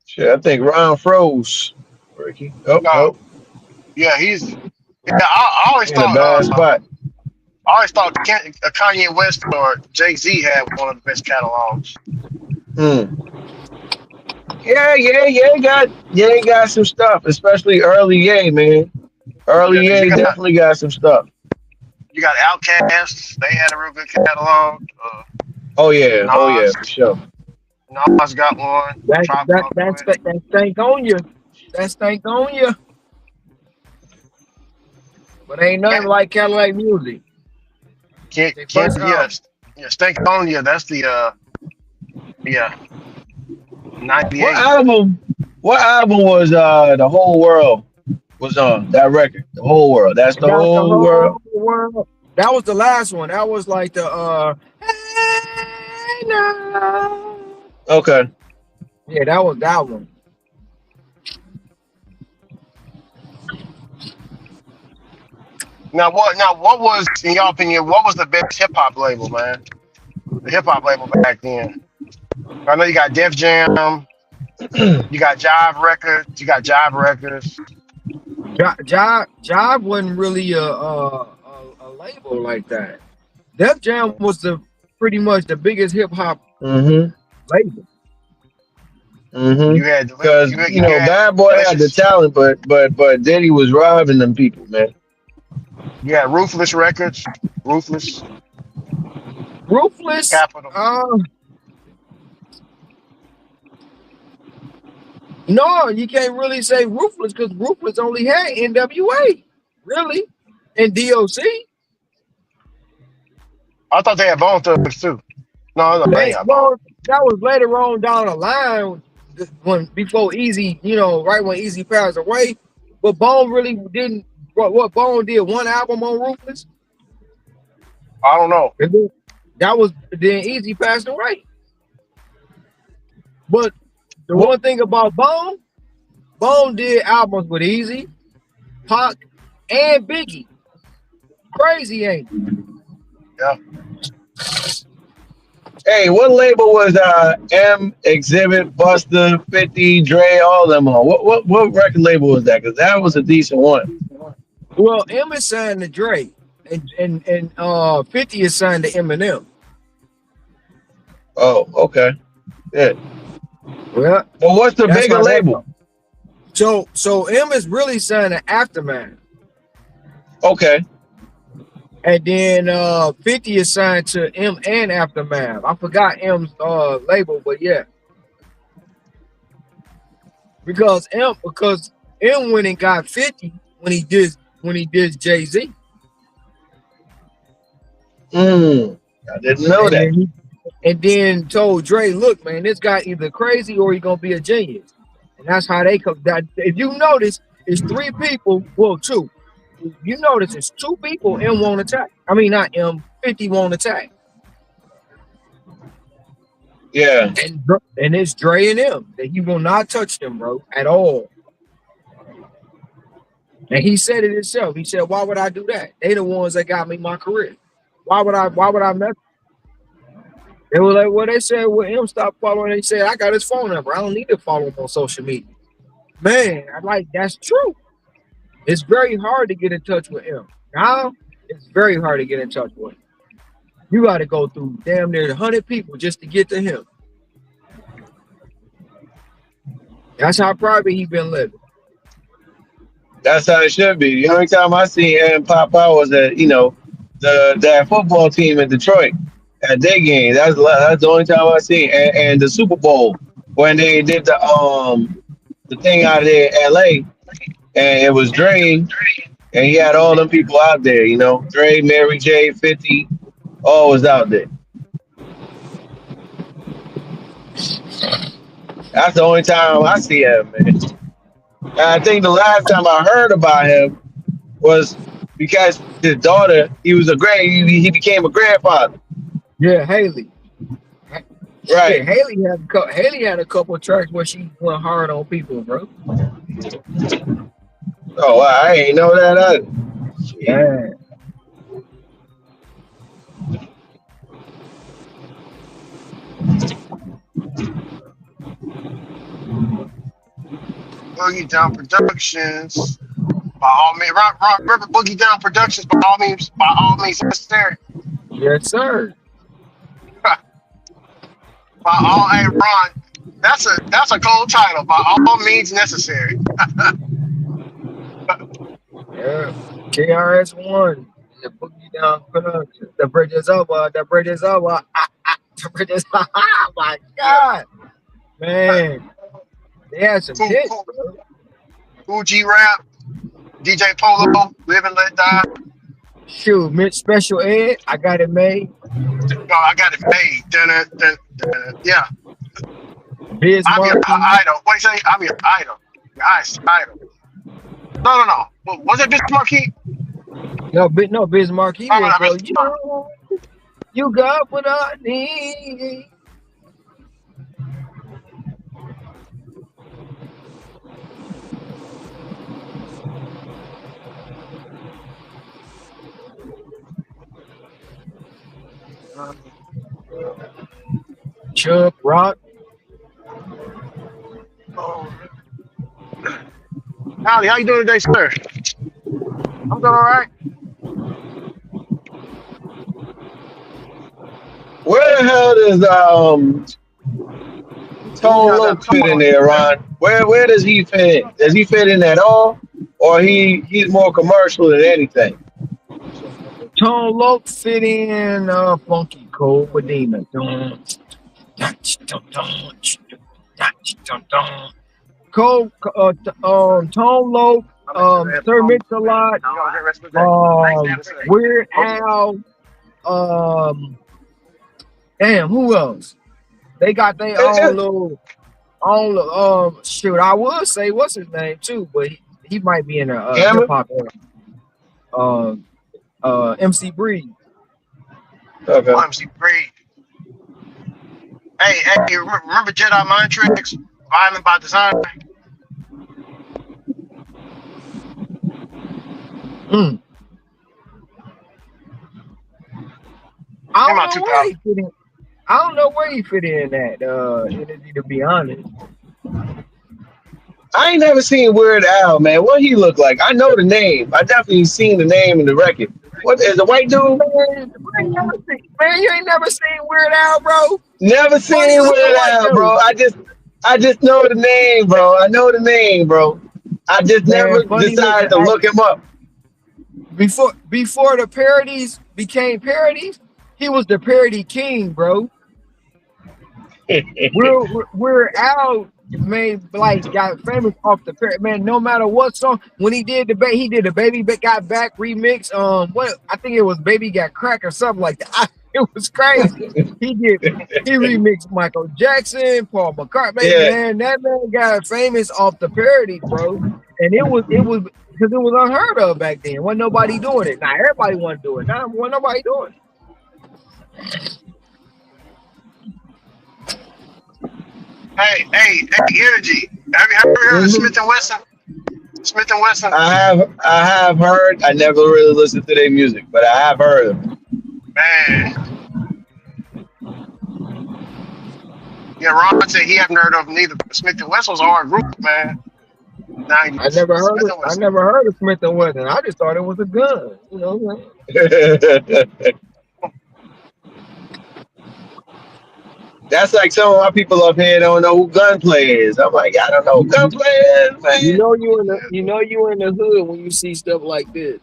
Speaker 5: Shit, I think Ron froze. Ricky, oh
Speaker 7: No.
Speaker 5: no,
Speaker 7: Yeah, he's. Yeah, I always
Speaker 5: in a
Speaker 7: thought.
Speaker 5: bad spot.
Speaker 7: I always thought Kanye West or Jay Z had one of the best catalogs.
Speaker 5: Hmm. Yeah, he got some stuff, especially early game, man. Early
Speaker 7: Yeah, because
Speaker 5: year definitely got some stuff.
Speaker 7: you got Outcasts. They had a real good catalog.
Speaker 5: Oh yeah,
Speaker 7: Nas
Speaker 5: for sure.
Speaker 7: Nas got one. Tribe Called Quest.
Speaker 4: That stank on you. That stank on you. But ain't nothing
Speaker 7: Cat,
Speaker 4: like Cadillac music. They
Speaker 7: can't
Speaker 4: first album.
Speaker 7: yes. Yeah, Stank on You. That's the yeah,
Speaker 5: What
Speaker 7: 98.
Speaker 5: album? What album was the whole world was on that record? The whole world. That's the
Speaker 4: Got the
Speaker 5: whole world.
Speaker 4: whole world. That was the last one. That was like the Hey now.
Speaker 5: Okay.
Speaker 4: Yeah, that was that one.
Speaker 7: What was in your opinion, what was the best hip hop label, man? The hip hop label back then. I know you got Def Jam, you got Jive Records.
Speaker 4: Jive wasn't really a label like that. Def Jam was the pretty much the biggest hip hop
Speaker 5: Mm-hmm.
Speaker 4: label.
Speaker 5: Mm-hmm.
Speaker 7: You had
Speaker 5: Because
Speaker 7: you had
Speaker 5: Bad Boy had the
Speaker 7: Delicious.
Speaker 5: talent, but Diddy was robbing them people, man.
Speaker 7: You had Ruthless Records, Ruthless,
Speaker 4: Ruthless.
Speaker 7: Capital.
Speaker 4: No, you can't really say Ruthless because Ruthless only had NWA, really, and DOC.
Speaker 7: I thought they had Bone Thugs too. No, no, they ain't
Speaker 4: They
Speaker 7: got Bone.
Speaker 4: well, that was later on down the line when before Easy, right when Easy passed away. But Bone really didn't. What Bone did one album on Ruthless,
Speaker 7: I don't know.
Speaker 4: and then Easy passed away. But the
Speaker 5: What?
Speaker 4: one thing about Bone did albums with Easy, Pac, and Biggie. Crazy, ain't it?
Speaker 7: Yeah.
Speaker 5: Hey, what label was M Exhibit, Buster, 50, Dre, all them on? What record label was that? Because that was a decent one.
Speaker 4: Well, M is signed to Dre, and 50 is signed to Eminem.
Speaker 5: Oh, okay. Yeah.
Speaker 4: Well,
Speaker 5: But what's the
Speaker 4: that's
Speaker 5: bigger
Speaker 4: how that
Speaker 5: label?
Speaker 4: goes. So M is really signed to Aftermath,
Speaker 5: Okay.
Speaker 4: and then 50 is signed to M and Aftermath. I forgot M's label, but yeah, because M went and got 50 when he did Jay-Z,
Speaker 5: I didn't know
Speaker 4: and
Speaker 5: that.
Speaker 4: then told Dre, look, man, this guy either crazy or he gonna be a genius. And that's how they come. That if you notice, it's three people, well, two. You notice it's two people M won't attack. I mean not M, 50 won't attack.
Speaker 5: Yeah.
Speaker 4: And it's Dre and M that he will not touch them, bro, at all. And he said it himself. He said, why would I do that? They the ones that got me my career. Why would I mess? They were like, well, they said, well, M stopped following. They said, I got his phone number. I don't need to follow him on social media. Man, I'm like, that's true. It's very hard to get in touch with him. Now, it's very hard to get in touch with him. You got to go through damn near 100 people just to get to him. That's how private he been living.
Speaker 5: That's how it should be. The only time I seen him pop out was at that football team in Detroit at their game. That's the only time I seen. And the Super Bowl when they did the thing out there in LA and it was Dre and he had all them people out there. Dre, Mary J, 50, all was out there. That's the only time I see him, man. And I think the last time I heard about him was because his daughter, he became a grandfather.
Speaker 4: Yeah, Haley.
Speaker 5: Right.
Speaker 4: Shit, Haley had a couple of tracks where she went hard on people, bro.
Speaker 5: Oh, wow, I ain't know that either. Shit.
Speaker 4: Yeah.
Speaker 7: Boogie Down Productions. By all means, remember Boogie Down Productions. By all means necessary.
Speaker 4: Yes, sir.
Speaker 7: By all, hey Ron, that's a cold title. By all means necessary.
Speaker 4: Yeah. KRS-One. The boogie down production. The bridge is over. The bridge is over. The bridge is oh my
Speaker 7: Yeah.
Speaker 4: God. Man. They had some
Speaker 7: Cool,
Speaker 4: hits,
Speaker 7: cool,
Speaker 4: bro.
Speaker 7: cool G rap. DJ Polo, Live and Let Die.
Speaker 4: Shoot, Mitch Special Ed. I got it made.
Speaker 7: No, I got it made. Yeah,
Speaker 4: Biz
Speaker 7: I'm your
Speaker 4: Markie.
Speaker 7: idol. What do you say? I'm your idol. Your idol. No. Was it Bismarck?
Speaker 4: No, Biz Markie
Speaker 7: Oh,
Speaker 4: was
Speaker 7: no, Bismarck.
Speaker 4: you got what I need. Chubb Rock.
Speaker 7: Oh, Howdy, how you doing today, sir? I'm doing all right.
Speaker 5: Where the hell does
Speaker 7: Ooh,
Speaker 5: Tone
Speaker 7: yeah, that
Speaker 5: Loc fit in
Speaker 7: car,
Speaker 5: there,
Speaker 7: man.
Speaker 5: Ron? Where does he fit in? Does he fit in at all, or he's more commercial than anything?
Speaker 4: Tone Loc fit in Funky Cold Medina. Cole, Tone Loc,
Speaker 7: I'll make sure they have the
Speaker 4: Sir
Speaker 7: phone.
Speaker 4: Mix-a-Lot,
Speaker 7: You have a great rest of the day. Thanks, man.
Speaker 4: Weird Al, damn, who else? They got their
Speaker 5: It,
Speaker 4: own
Speaker 5: it,
Speaker 4: shoot, I would say what's his name too, but he might be in a hip
Speaker 5: Hammer?
Speaker 4: hop era. MC Breed.
Speaker 5: Okay.
Speaker 7: OMC Breed. Hey, remember Jedi Mind Tricks? Violent by Design?
Speaker 4: Mm. I
Speaker 7: Came
Speaker 4: don't
Speaker 7: out
Speaker 4: know where he
Speaker 7: 2000.
Speaker 4: fit in. I don't know where he fit in at energy, to be honest.
Speaker 5: I ain't never seen Weird Al, man. What he look like? I know the name. I definitely seen the name and the record. What is a white dude?
Speaker 4: Man, you ain't never seen Weird Al, bro.
Speaker 5: Never
Speaker 4: Funny
Speaker 5: seen
Speaker 4: looking
Speaker 5: Weird
Speaker 4: white
Speaker 5: Al, bro.
Speaker 4: dude.
Speaker 5: I just know the name, bro. I know the name, bro. I just
Speaker 4: Man,
Speaker 5: never
Speaker 4: funny
Speaker 5: decided
Speaker 4: looking.
Speaker 5: to look him up.
Speaker 4: Before the parodies became parodies, he was the parody king, bro. We're out made like got famous off the parody. Man, no matter what song, when he did the Baby Got Back remix. What I think it was Baby Got Crack or something like that. It was crazy. He remixed Michael Jackson, Paul McCartney.
Speaker 5: Yeah.
Speaker 4: Man, that man got famous off the parody, bro. And it was because it was unheard of back then. Wasn't nobody doing it. Now everybody want to do it. Now wasn't nobody doing it.
Speaker 7: Hey, Energy. Have you heard of
Speaker 4: Mhm.
Speaker 7: Smith and Wesson? Smith and Wesson?
Speaker 5: I have heard. I never really listened to their music, but I have heard of them.
Speaker 7: Man. Yeah, Ron said he haven't heard of them neither. Smith and Wesson's a hard group, man. '90s. Smith and
Speaker 4: I
Speaker 7: Wesson.
Speaker 4: never heard of Smith and Wesson. I just thought it was a gun. You know what I'm saying?
Speaker 5: That's like some of my people up here don't know who Gunplay is. I'm like, I don't know who
Speaker 4: You,
Speaker 5: Gunplay is,
Speaker 4: you
Speaker 5: man.
Speaker 4: know you in the hood when you see stuff like this.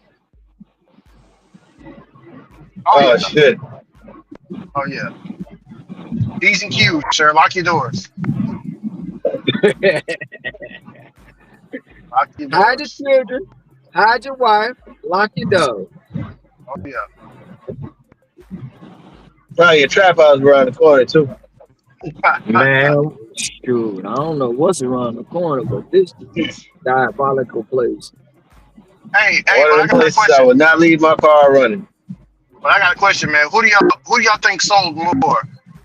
Speaker 7: Oh,
Speaker 5: Oh
Speaker 7: yeah.
Speaker 5: shit.
Speaker 7: Oh, yeah. D's and Q's, sir. Lock your doors. Lock your
Speaker 4: Hide your
Speaker 7: doors.
Speaker 4: children, hide your wife, lock your door.
Speaker 7: Oh, yeah.
Speaker 5: Probably a trap house around the corner too.
Speaker 4: Man, shoot, I don't know what's around the corner, but this is a diabolical place.
Speaker 7: hey,
Speaker 5: One
Speaker 7: but
Speaker 5: of
Speaker 7: I
Speaker 5: them
Speaker 7: got a
Speaker 5: places I
Speaker 7: question.
Speaker 5: would not leave my car running.
Speaker 7: Man. Who do y'all think sold more?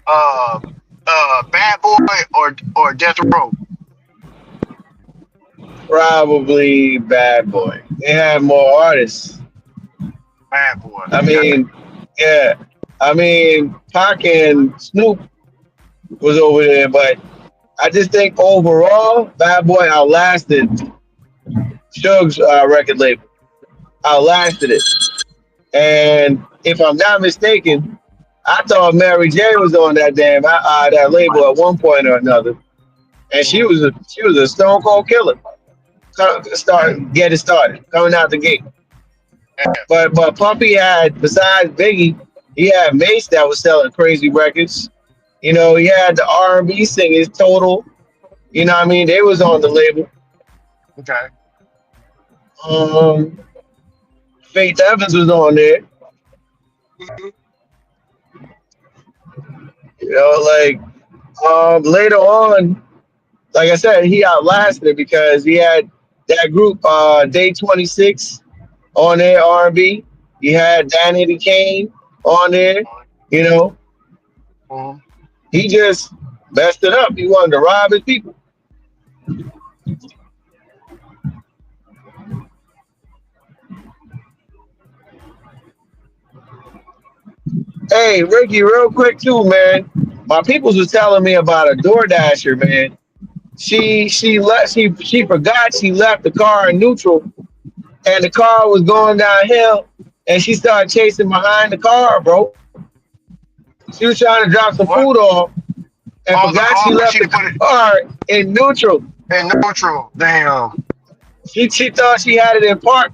Speaker 7: Uh, Bad Boy or Death Row?
Speaker 5: Probably Bad Boy. They have more artists.
Speaker 7: Bad Boy.
Speaker 5: I
Speaker 7: Yeah.
Speaker 5: mean, yeah. I mean, Pac and Snoop was over there, but I just think overall, Bad Boy outlasted Suge's record label. Outlasted it. And if I'm not mistaken, I thought Mary J was on that that label at one point or another, and she was a stone cold killer. get it started, coming out the gate.
Speaker 7: Yeah.
Speaker 5: But Puppy had, besides Biggie, he had Mace that was selling crazy records. You know, he had the R&B singers Total. You know what I mean? They was on the label.
Speaker 7: Okay.
Speaker 5: Um, Faith Evans was on there.
Speaker 7: Mhm.
Speaker 5: You know, like later on, like I said, he outlasted it because he had that group Day 26 on there, R&B. He had Danny Kane on there. You know,
Speaker 7: Mhm.
Speaker 5: he just messed it up. He wanted to rob his people. Hey, Ricky, real quick too, man. My peoples was telling me about a DoorDasher, man. She forgot she left the car in neutral, and the car was going downhill, and she started chasing behind the car, bro. She was trying to drop some
Speaker 7: What?
Speaker 5: food off, and
Speaker 7: Oh, the
Speaker 5: forgot
Speaker 7: car.
Speaker 5: she left
Speaker 7: She
Speaker 5: the
Speaker 7: didn't put it
Speaker 5: car in neutral.
Speaker 7: in neutral. Damn,
Speaker 5: She thought she had it in park.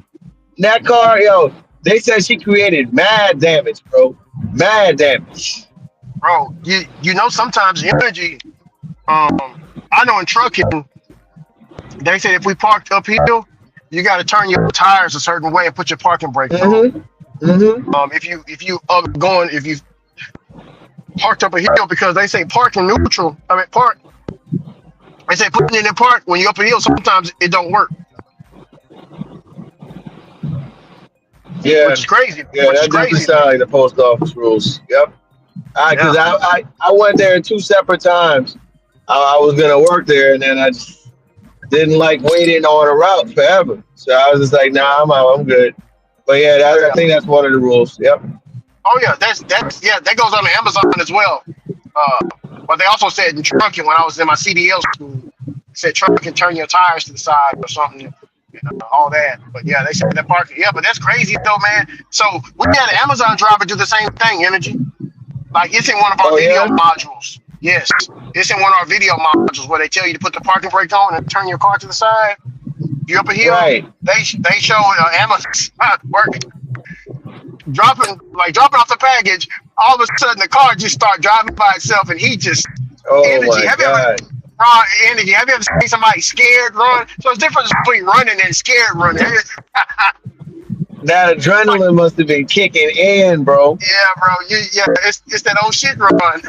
Speaker 5: That car, yo, they said she created mad damage, bro. Mad damage.
Speaker 7: bro. You know sometimes energy. I know in trucking they said if we parked uphill, you got to turn your tires a certain way and put your parking brakes on.
Speaker 5: Mm-hmm. Mm-hmm.
Speaker 7: If you parked up a hill because they say park in neutral. I mean park. They say putting it in park when you up a hill. Sometimes it don't work,
Speaker 5: Yeah.
Speaker 7: which is crazy.
Speaker 5: Yeah,
Speaker 7: Which is
Speaker 5: that definitely
Speaker 7: crazy to
Speaker 5: sounds
Speaker 7: me.
Speaker 5: like the post office rules. Yep.
Speaker 7: Yeah.
Speaker 5: Because I went there two separate times. I was gonna work there, and then I just didn't like waiting on a route forever. So I was just like, nah, I'm out. I'm good. But yeah,
Speaker 7: Oh
Speaker 5: I
Speaker 7: yeah.
Speaker 5: think that's one of the rules. Yep.
Speaker 7: Oh yeah. That's yeah. That goes on Amazon as well. Uh, but they also said in trucking when I was in my CDL school, it said truck can turn your tires to the side or something, all that. But yeah, they said that parking. Yeah, but that's crazy though, man. So we had an Amazon driver do the same thing, energy. Like it's in one of our
Speaker 5: Oh
Speaker 7: video
Speaker 5: yeah.
Speaker 7: modules. Yes, it's in one of our video modules where they tell you to put the parking brake on and turn your car to the side. You up a hill,
Speaker 5: Right.
Speaker 7: they show Amazon work dropping off the package. All of a sudden, the car just start driving by itself, and he just
Speaker 5: Oh
Speaker 7: energy.
Speaker 5: my
Speaker 7: Have you ever
Speaker 5: God.
Speaker 7: energy? Have you ever seen somebody scared run? So it's difference between running and scared running.
Speaker 5: That
Speaker 7: Like,
Speaker 5: adrenaline must have been kicking in, bro.
Speaker 7: yeah, bro. It's that old shit run.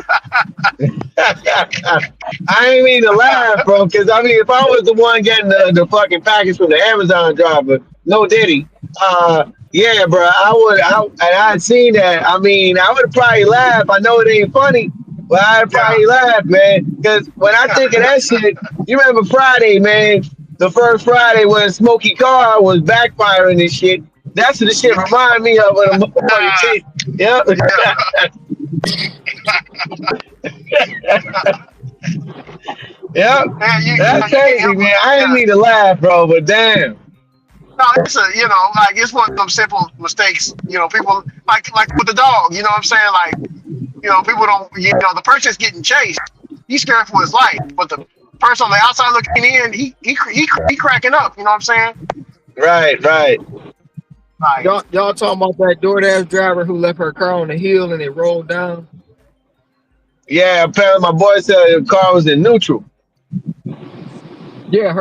Speaker 5: I ain't mean to laugh, bro. Because I mean, if I was the one getting the fucking package from the Amazon driver, no Diddy, yeah, bro, and I'd seen that. I mean, I would probably laugh. I know it ain't funny, but I'd
Speaker 7: Yeah.
Speaker 5: probably laugh, man. Because when I think of that shit, you remember Friday, man, the first Friday when Smokey Car was backfiring and shit. That's what the shit remind me of when the motherfucking chase. Yep.
Speaker 7: Yeah.
Speaker 5: Yep.
Speaker 7: Yeah,
Speaker 5: That's
Speaker 7: you can't
Speaker 5: crazy,
Speaker 7: help
Speaker 5: man.
Speaker 7: it.
Speaker 5: I
Speaker 7: Yeah.
Speaker 5: didn't mean to laugh, bro, but damn.
Speaker 7: No, it's a like it's one of them simple mistakes. People like with the dog. You know what I'm saying? Like people don't. The person's getting chased. He's scared for his life, but the person on the outside looking in, he cracking up. You know what I'm saying?
Speaker 5: Right, right.
Speaker 7: Like,
Speaker 4: Y'all talking about that DoorDash driver who left her car on the hill and it rolled down?
Speaker 5: Yeah, apparently my boy said the car was in neutral.
Speaker 4: Yeah,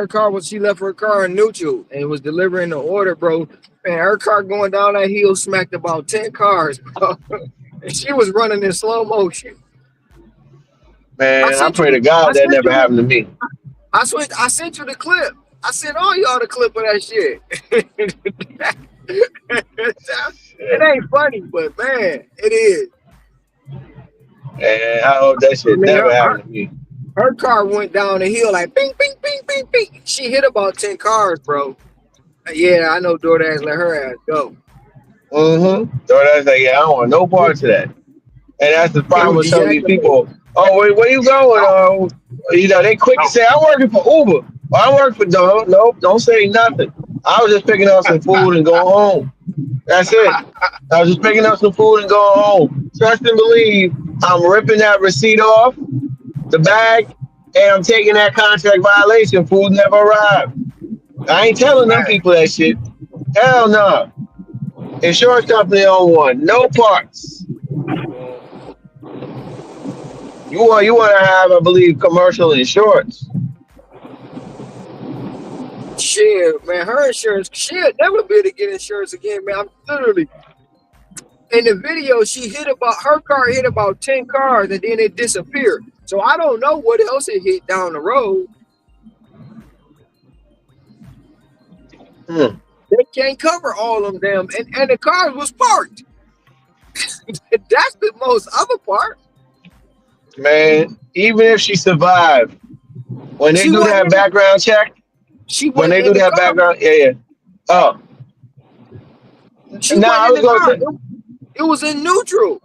Speaker 4: she left her car in neutral and was delivering the order, bro. And her car going down that hill smacked about 10 cars, bro. And she was running in slow motion. I
Speaker 5: Man, I
Speaker 4: sent you
Speaker 5: pray
Speaker 4: the
Speaker 5: to
Speaker 4: I
Speaker 5: God that
Speaker 4: sent
Speaker 5: never
Speaker 4: you the
Speaker 5: happened to me.
Speaker 4: I sent you the clip. I sent all y'all the clip of that shit. It
Speaker 5: Shit.
Speaker 4: ain't funny, but man, it is.
Speaker 5: And I hope that
Speaker 4: I
Speaker 5: shit
Speaker 4: mean,
Speaker 5: never happened to me.
Speaker 4: her car went down the hill like bing, bing, bing, bing, bing. She hit about 10 cars, bro. Yeah, I know DoorDash let her ass go.
Speaker 5: Mm-hmm. So that's like, yeah, I don't want no parts of that. And that's the
Speaker 4: It
Speaker 5: problem
Speaker 4: was
Speaker 5: with some of these
Speaker 4: ejaculate.
Speaker 5: people. Oh, where you going?
Speaker 7: no,
Speaker 5: They quick to
Speaker 7: no.
Speaker 5: say, I'm working for Uber. Or I'm working for no, don't say nothing. I was just picking up some food and going home. That's it. I was just picking up some food and going home. Trust and believe I'm ripping that receipt off the bag and I'm taking that contract violation. Food never arrived. I ain't telling them
Speaker 7: Hey,
Speaker 5: people that shit. Hell no. Insurance company on one. No parts. You want to have, I believe, commercial insurance.
Speaker 4: Shit, man, her insurance, she'll never be able to get insurance again, man. I'm literally in the video. She hit about her car hit about 10 cars and then it disappeared. So I don't know what else it hit down the road.
Speaker 5: Hmm.
Speaker 4: They can't cover all of them damn, and the car was parked. That's the most other part.
Speaker 5: Man, even if she survived, when they
Speaker 4: She
Speaker 5: do
Speaker 4: wasn't
Speaker 5: that
Speaker 4: in the
Speaker 5: background check,
Speaker 4: she
Speaker 5: when
Speaker 4: wasn't
Speaker 5: they
Speaker 4: in
Speaker 5: do
Speaker 4: the
Speaker 5: that
Speaker 4: car.
Speaker 5: background, yeah, yeah. Oh,
Speaker 4: She
Speaker 5: no,
Speaker 4: wasn't
Speaker 5: I
Speaker 4: in
Speaker 5: was
Speaker 4: the
Speaker 5: going
Speaker 4: car.
Speaker 5: to.
Speaker 4: It was in neutral.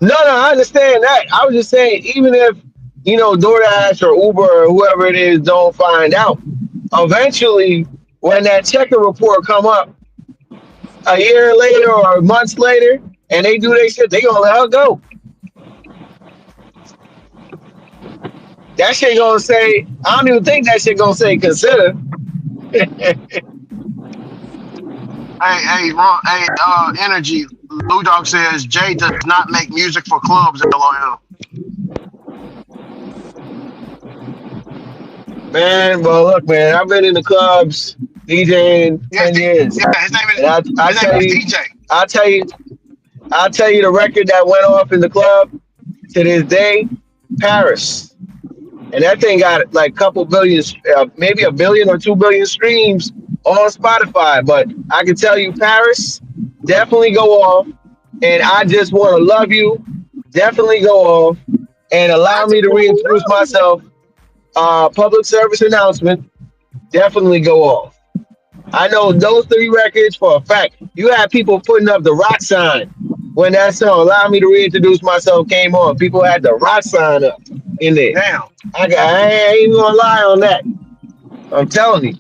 Speaker 5: No, no, I understand that. I was just saying, even if DoorDash or Uber or whoever it is don't find out, eventually, when that checker report come up a year later or months later, and they do their shit, they gonna let her go. That shit gonna say, I don't even think that shit gonna say consider.
Speaker 7: Energy. Lou Dog says Jay does not make music for clubs. LOL.
Speaker 5: Man, well, look, man, I've been in the clubs DJing
Speaker 7: Yes,
Speaker 5: 10 years,
Speaker 7: yeah.
Speaker 5: and
Speaker 7: His name is DJ.
Speaker 5: I tell you, I'll tell you the record that went off in the club to this day, Paris. And that thing got like a couple billion, maybe a billion or 2 billion streams on Spotify. But I can tell you, Paris, definitely go off. And I just want to love you, definitely go off. And
Speaker 4: I
Speaker 5: allow
Speaker 4: just
Speaker 5: me to
Speaker 4: want
Speaker 5: reintroduce
Speaker 4: to love
Speaker 5: myself. Public service announcement, definitely go off. I know those three records for a fact. You had people putting up the rock sign when that song "Allow Me to Reintroduce Myself" came on. People had the rock sign up in there.
Speaker 7: Damn.
Speaker 5: I ain't even gonna lie on that. I'm telling you.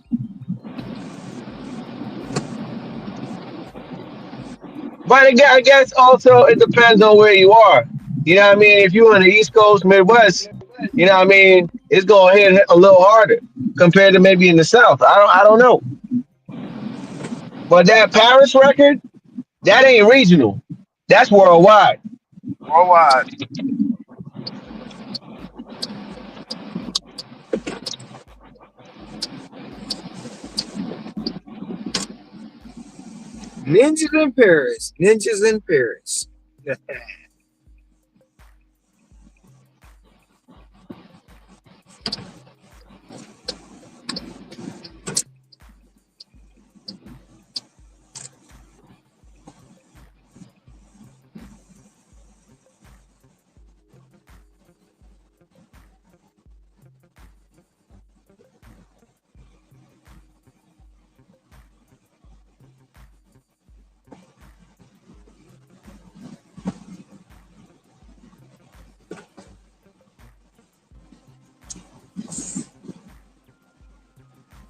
Speaker 5: But again, I guess also it depends on where you are. You know what I mean? If you're on the East Coast, Midwest, you know what I mean, it's gonna hit a little harder compared to maybe in the South. I don't know. But that Paris record, that ain't regional. That's worldwide.
Speaker 7: Worldwide.
Speaker 4: Ninjas in Paris. Ninjas in Paris.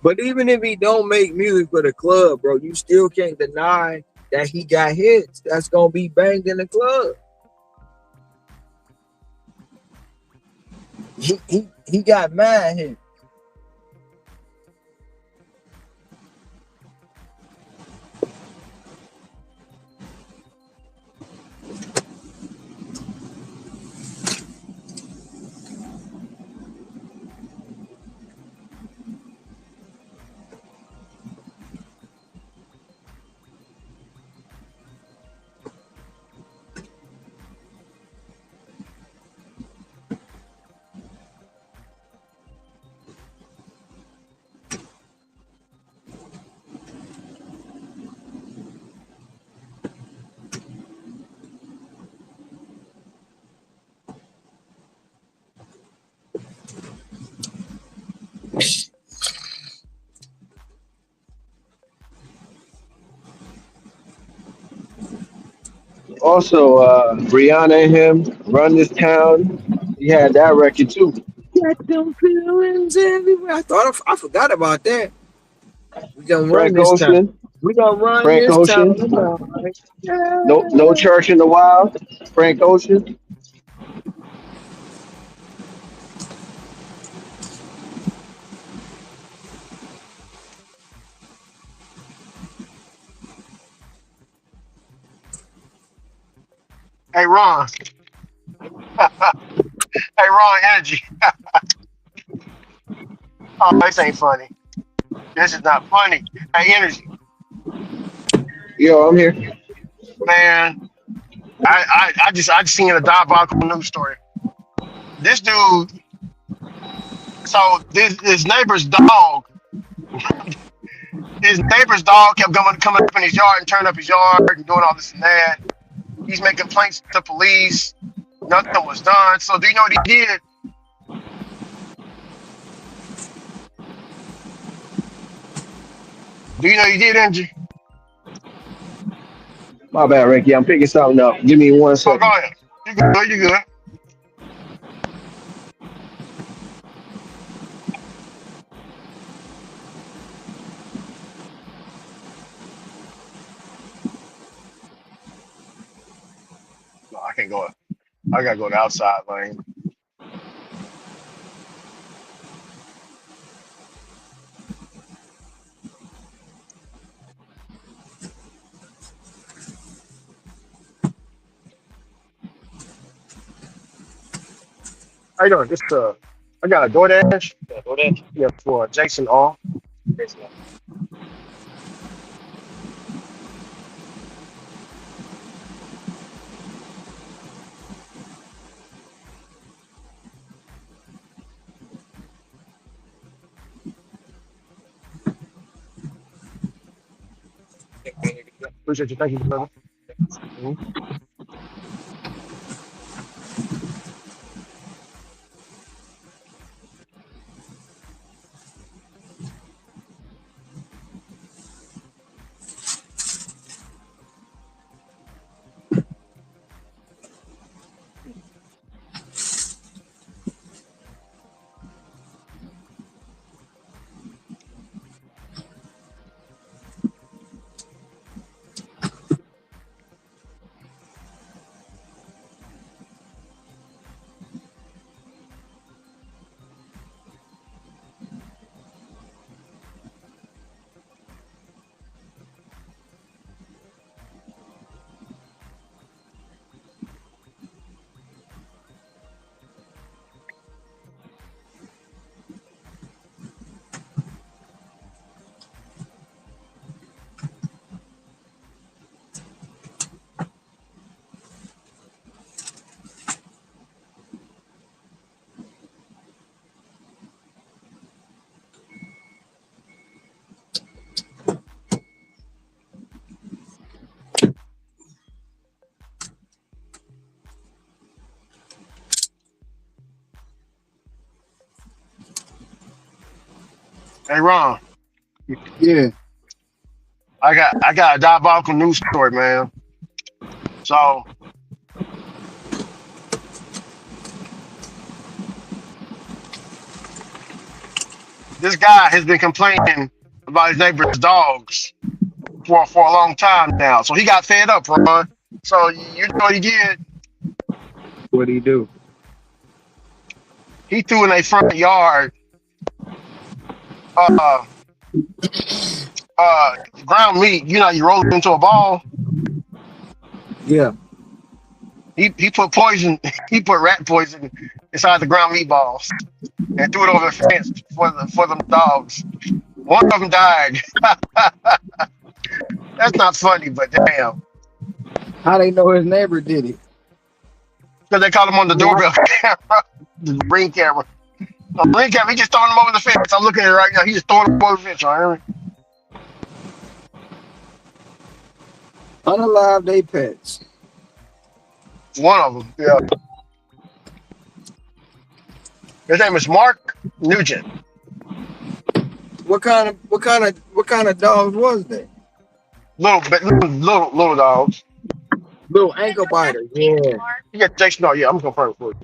Speaker 4: But even if he don't make music for the club, bro, you still can't deny that he got hits that's gonna be banged in the club. He got mad hits.
Speaker 5: Also, Rihanna and him, Run This Town. He had that record too.
Speaker 4: Got them feelings everywhere. I forgot about that. We gonna run
Speaker 5: Frank
Speaker 4: this town.
Speaker 5: Ocean.
Speaker 4: We gonna run
Speaker 5: Frank
Speaker 4: this town
Speaker 5: Ocean.
Speaker 4: tonight.
Speaker 5: No
Speaker 4: Yeah.
Speaker 5: Church in the Wild. Frank Ocean.
Speaker 7: Hey Ron. Hey Ron, energy. Oh, this ain't funny. This is not funny. Hey, energy,
Speaker 5: Yo, I'm here.
Speaker 7: man. I just seen a diabolical news story. This dude, so his neighbor's dog, kept coming up in his yard and turning up his yard and doing all this and that. He's making complaints to police. Nothing was done. So do you know what he did? Do you know what he did, Angie?
Speaker 5: My bad, Ricky. I'm picking something up. Give me one
Speaker 7: Oh, go
Speaker 5: second.
Speaker 7: ahead. You good? You good? No, I can't go. I gotta go to outside lane. How you doing? I got a DoorDash. Yeah, for Jason all. Appreciate you. Thank you, brother. Mhm. Hey, Ron.
Speaker 4: Yeah.
Speaker 7: I got a diabolical news story, man. So this guy has been complaining about his neighbor's dogs for a long time now. So he got fed up, Ron. So you know what he did?
Speaker 4: What do you do?
Speaker 7: He threw in a front yard uh uh ground meat. You know, you roll it into a ball.
Speaker 4: Yeah.
Speaker 7: He put poison. He put rat poison inside the ground meatballs and threw it over the fence for them dogs. One of them died. That's not funny, but damn,
Speaker 4: How they know his neighbor did it?
Speaker 7: because they caught him on the
Speaker 4: I mean,
Speaker 7: doorbell camera, the ring camera. On the ring camera, he just throwing them over the fence. I'm looking at it right now. He just throwing them over the fence. Right?
Speaker 4: unalive they pets.
Speaker 7: One of them. Yeah, his name is Mark Nugent.
Speaker 4: What kind of dogs was they?
Speaker 7: Little dogs.
Speaker 4: Little ankle biters. Yeah.
Speaker 7: You got Jason. Oh yeah, I'm gonna confirm it for you.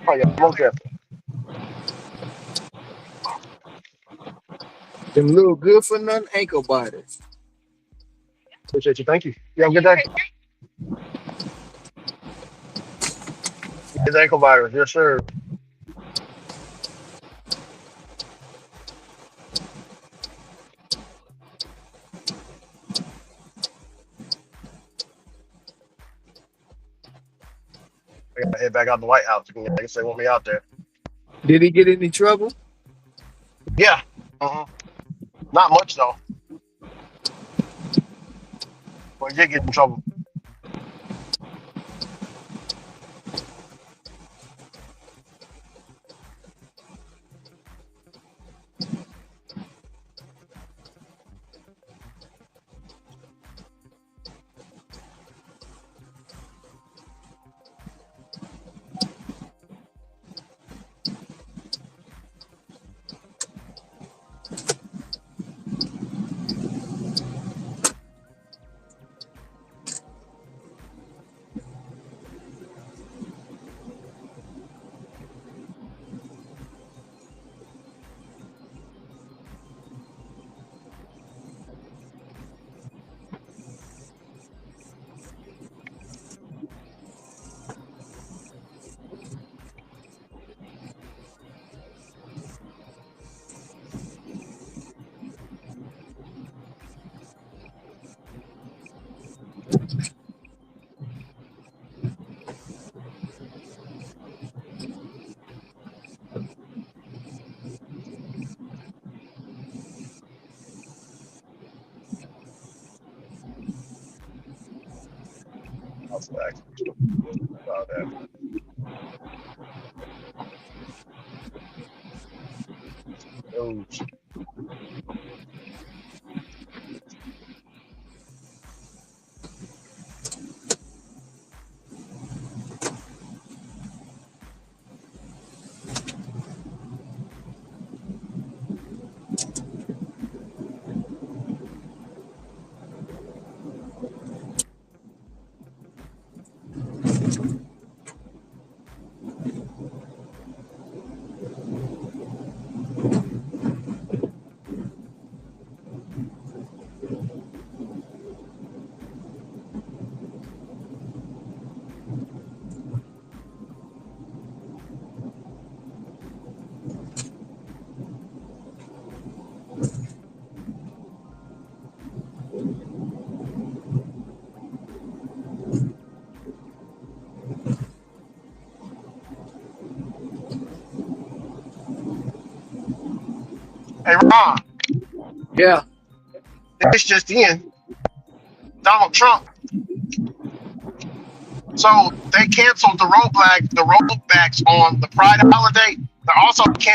Speaker 7: Oh yeah, most definitely.
Speaker 4: Them little good for nothing ankle biters.
Speaker 7: Appreciate you. Thank you. You have a good day. His ankle virus. Yes, sir. I gotta head back out the White House. I guess they want me out there.
Speaker 4: Did he get any trouble?
Speaker 7: Yeah. hmm Not much though. But he did get in trouble. I was like, about that. Those. Hey Ron,
Speaker 4: Yeah.
Speaker 7: this just in. Donald Trump. So they canceled the rollbacks on the Pride holiday.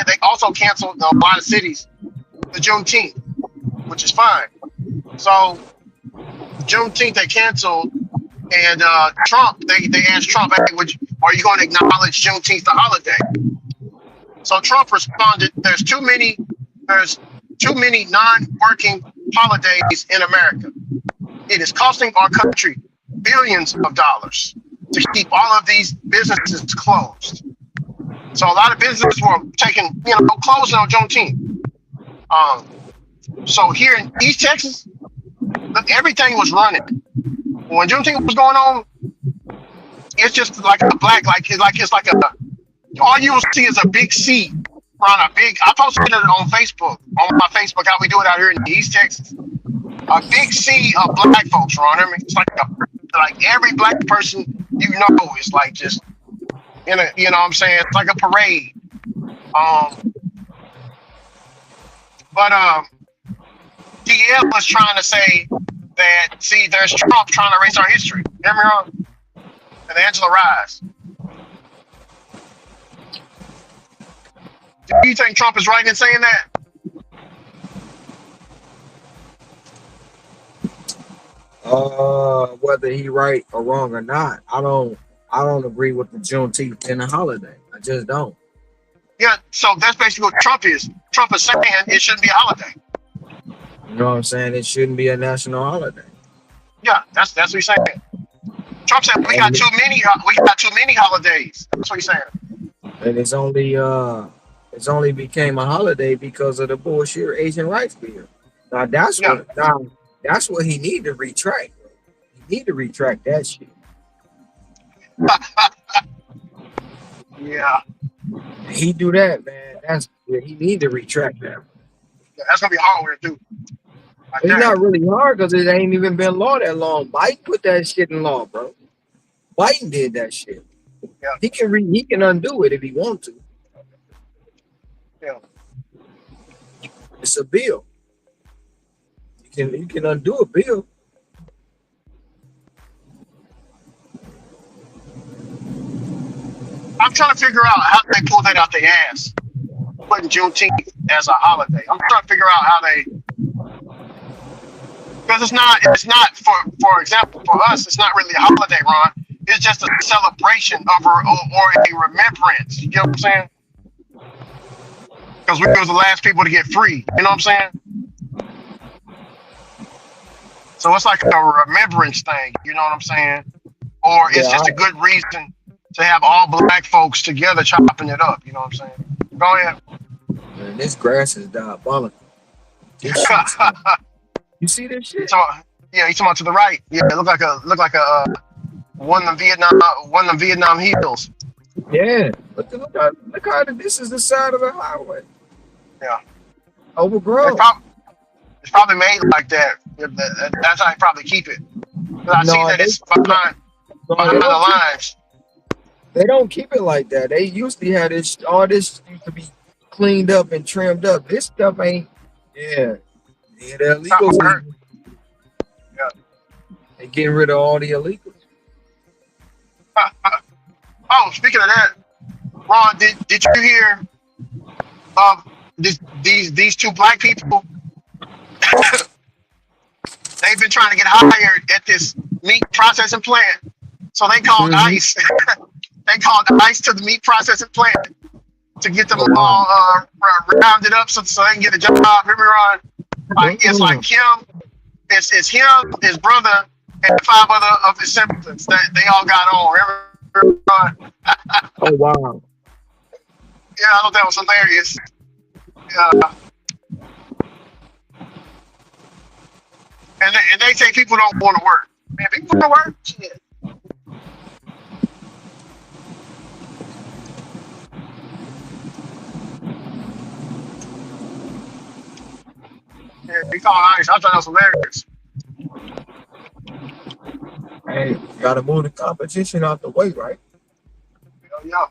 Speaker 7: They also canceled in a lot of cities the Juneteenth, which is fine. So Juneteenth they canceled, and Trump they asked Trump, hey, are you going to acknowledge Juneteenth the holiday? So Trump responded, there's too many non-working holidays in America. It is costing our country billions of dollars to keep all of these businesses closed. So a lot of businesses were closing on Juneteenth. Um, so here in East Texas, everything was running. When Juneteenth was going on, it's just like a black, it's like a, all you will see is a big C around a big, I posted it on Facebook, on my Facebook, how we do it out here in East Texas. A big sea of black folks, Ron. I mean, it's like every black person is like just in a, what I'm saying, it's like a parade. Um, but DL was trying to say that, see, there's Trump trying to erase our history. Hear me, Ron? And Angela Rise. Do you think Trump is right in saying that?
Speaker 4: Whether he right or wrong or not, I don't agree with the Juneteenth being a holiday. I just don't.
Speaker 7: Yeah, so that's basically what Trump is. Trump is saying it shouldn't be a holiday.
Speaker 4: You know what I'm saying? It shouldn't be a national holiday.
Speaker 7: Yeah, that's what he's saying. Trump said we got
Speaker 4: And
Speaker 7: too many holidays. That's what he's saying.
Speaker 4: and it's only became a holiday because of the bullshit Asian rights bill. Now
Speaker 7: Yeah.
Speaker 4: that's what he need to retract. He need to retract that shit.
Speaker 7: Yeah.
Speaker 4: He do that, man. He need to retract that.
Speaker 7: That's gonna be hard to do. Like
Speaker 4: It's
Speaker 7: that.
Speaker 4: not really hard because it ain't even been law that long. Biden put that shit in law, bro. Biden did that shit.
Speaker 7: Yeah,
Speaker 4: He can undo it if he wants to.
Speaker 7: yeah.
Speaker 4: It's a bill. You can undo a bill.
Speaker 7: I'm trying to figure out how they pull that out their ass, putting Juneteenth as a holiday. I'm trying to figure out how they, because it's not for example for us it's not really a holiday, Ron. It's just a celebration of or a remembrance. You get what I'm saying? Because we was the last people to get free. You know what I'm saying? So it's like a remembrance thing. You know what I'm saying? Or it's
Speaker 4: Yeah,
Speaker 7: just a good reason to have all black folks together chopping it up. You know what I'm saying? Go ahead.
Speaker 4: man, this grass is diabolical. This shit's you see this
Speaker 7: You
Speaker 4: shit?
Speaker 7: talking? Yeah, you talking about to the right? Yeah, it look like a one of the Vietnam hills.
Speaker 4: Yeah, but look how this is the side of the highway.
Speaker 7: Yeah, it's
Speaker 4: Overgrown.
Speaker 7: probably it's probably made like that. That's how they probably keep it. 'Cause I see
Speaker 4: No,
Speaker 7: that it's behind
Speaker 4: no,
Speaker 7: behind the lines.
Speaker 4: they don't keep it like that. They usually had this all this used to be cleaned up and trimmed up. This stuff ain't. Yeah, yeah, the
Speaker 7: It's not
Speaker 4: illegals
Speaker 7: hurt.
Speaker 4: leaving. They getting rid of all the illegals.
Speaker 7: Yeah. Oh, speaking of that, Ron, did you hear of these two black people? They've been trying to get hired at this meat processing plant. So they called
Speaker 4: Mm-hmm.
Speaker 7: ICE. They called ICE to the meat processing plant to get them
Speaker 4: Oh wow.
Speaker 7: all rounded up so they can get a job. Hear me, Ron? Like it's like
Speaker 4: Mm.
Speaker 7: him, it's him, his brother, and five other of his siblings that they all got on. Remember, Ron?
Speaker 4: Oh wow.
Speaker 7: Yeah, I thought that was hilarious. Yeah. And they say people don't want to work. Man, people want to work. Shit. Yeah, he called ICE. I thought that was hilarious.
Speaker 4: Hey, gotta move the competition out the way, right?
Speaker 7: Hell yeah.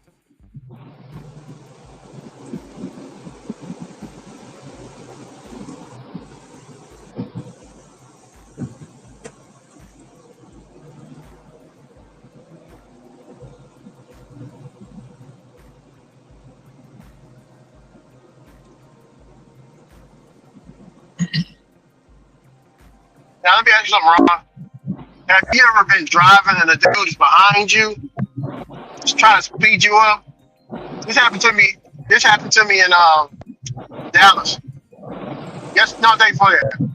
Speaker 7: Now let me ask you something, Ron. Have you ever been driving and the dude is behind you, just trying to speed you up? This happened to me. This happened to me in Dallas. Yes, no, day before that.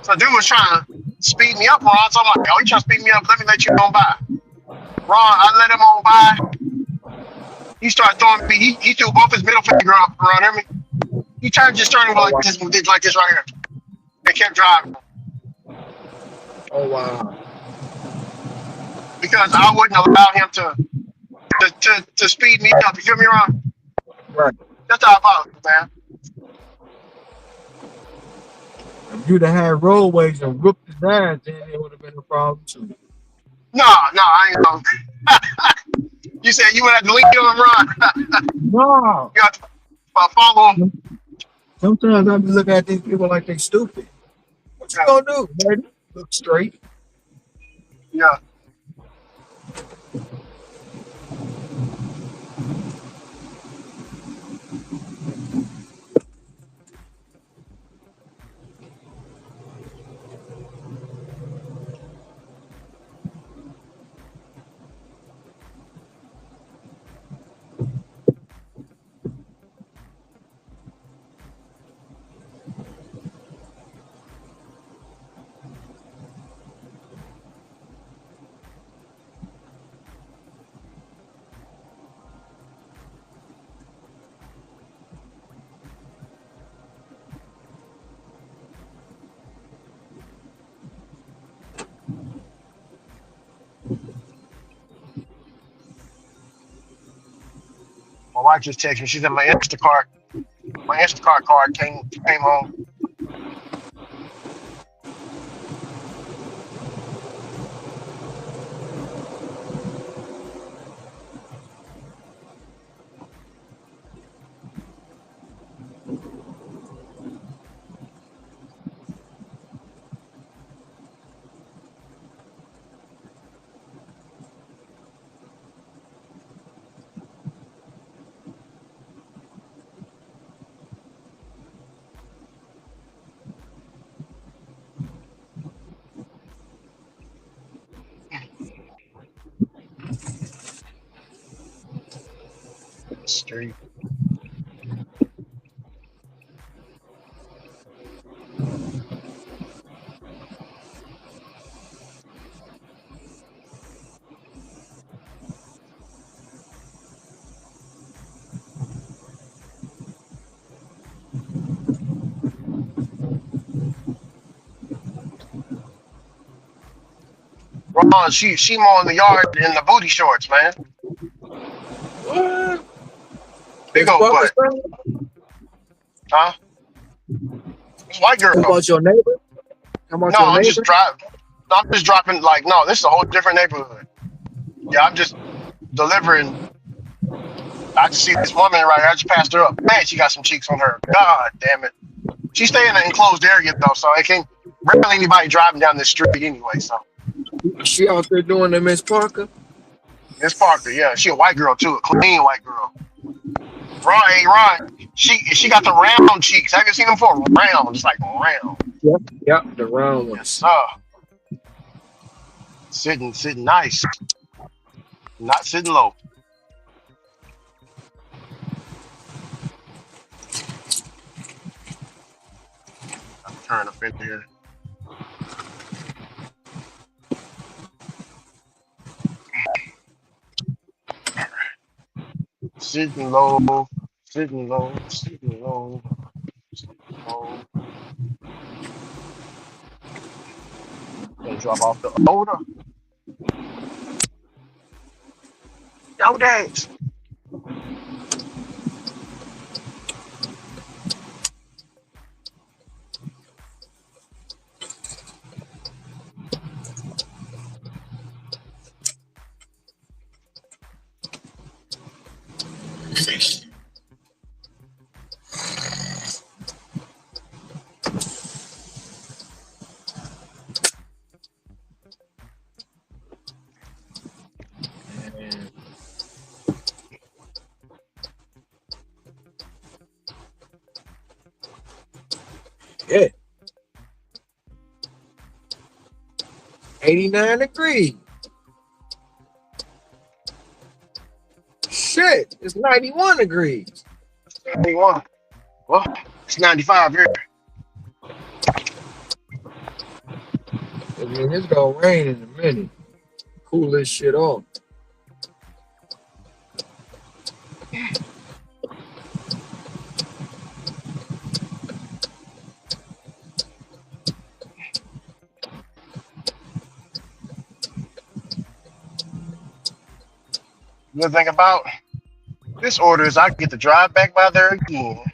Speaker 7: So dude was trying to speed me up, Ron. So I'm like, oh, you trying to speed me up? Let me let you on by. Ron, I let him on by. He started throwing me. He threw both his middle finger up around him. He turned just turning
Speaker 4: Oh
Speaker 7: like
Speaker 4: wow.
Speaker 7: this, like this right here, and kept driving
Speaker 4: Oh wow.
Speaker 7: because I wouldn't allow him to speed me up. You feel me, Ron?
Speaker 4: Right.
Speaker 7: That's how about it, man.
Speaker 4: If you'd have had roadways and whooped his ass, then it would have been a problem too.
Speaker 7: No, I ain't gonna. You said you would have to lean on Ron.
Speaker 4: No.
Speaker 7: You got to follow him.
Speaker 4: Sometimes I be looking at these people like they stupid. What you
Speaker 7: Yeah,
Speaker 4: gonna do, baby? Look straight.
Speaker 7: yeah. My wife just texted me. She said my Instacart card came home. Street. Ron, she mowing the yard in the booty shorts, man.
Speaker 4: What?
Speaker 7: Big
Speaker 4: Miss
Speaker 7: old
Speaker 4: Parker
Speaker 7: butt.
Speaker 4: son?
Speaker 7: Huh? It's a white
Speaker 4: How
Speaker 7: girl.
Speaker 4: about your neighbor? How about
Speaker 7: No,
Speaker 4: your
Speaker 7: I'm just
Speaker 4: neighbor?
Speaker 7: driving. I'm just dropping like no, this is a whole different neighborhood. Yeah, I'm just delivering. I just see this woman right here. I just passed her up. Man, she got some cheeks on her. God damn it. She stay in an enclosed area though, so it can't barely anybody driving down this street anyway. So
Speaker 4: She out there doing the Miss Parker?
Speaker 7: Miss Parker, yeah, she a white girl too, a clean white girl. Ron, hey Ron, she got the round cheeks. Have you seen them before? Round, just like round.
Speaker 4: Yep. Yep, the round
Speaker 7: Yes,
Speaker 4: ones.
Speaker 7: sir. Sitting nice, not sitting low. Turn up in here. Sitting low, sitting low, sitting low, sitting low. Gonna drop off the odor. Yo, days.
Speaker 4: And yeah, 89 degrees. Shit, it's 91 degrees.
Speaker 7: 91. Well, it's 95 here.
Speaker 4: I mean, it's gonna rain in a minute. Cool this shit off.
Speaker 7: Good thing about this order is I get to drive back by there again.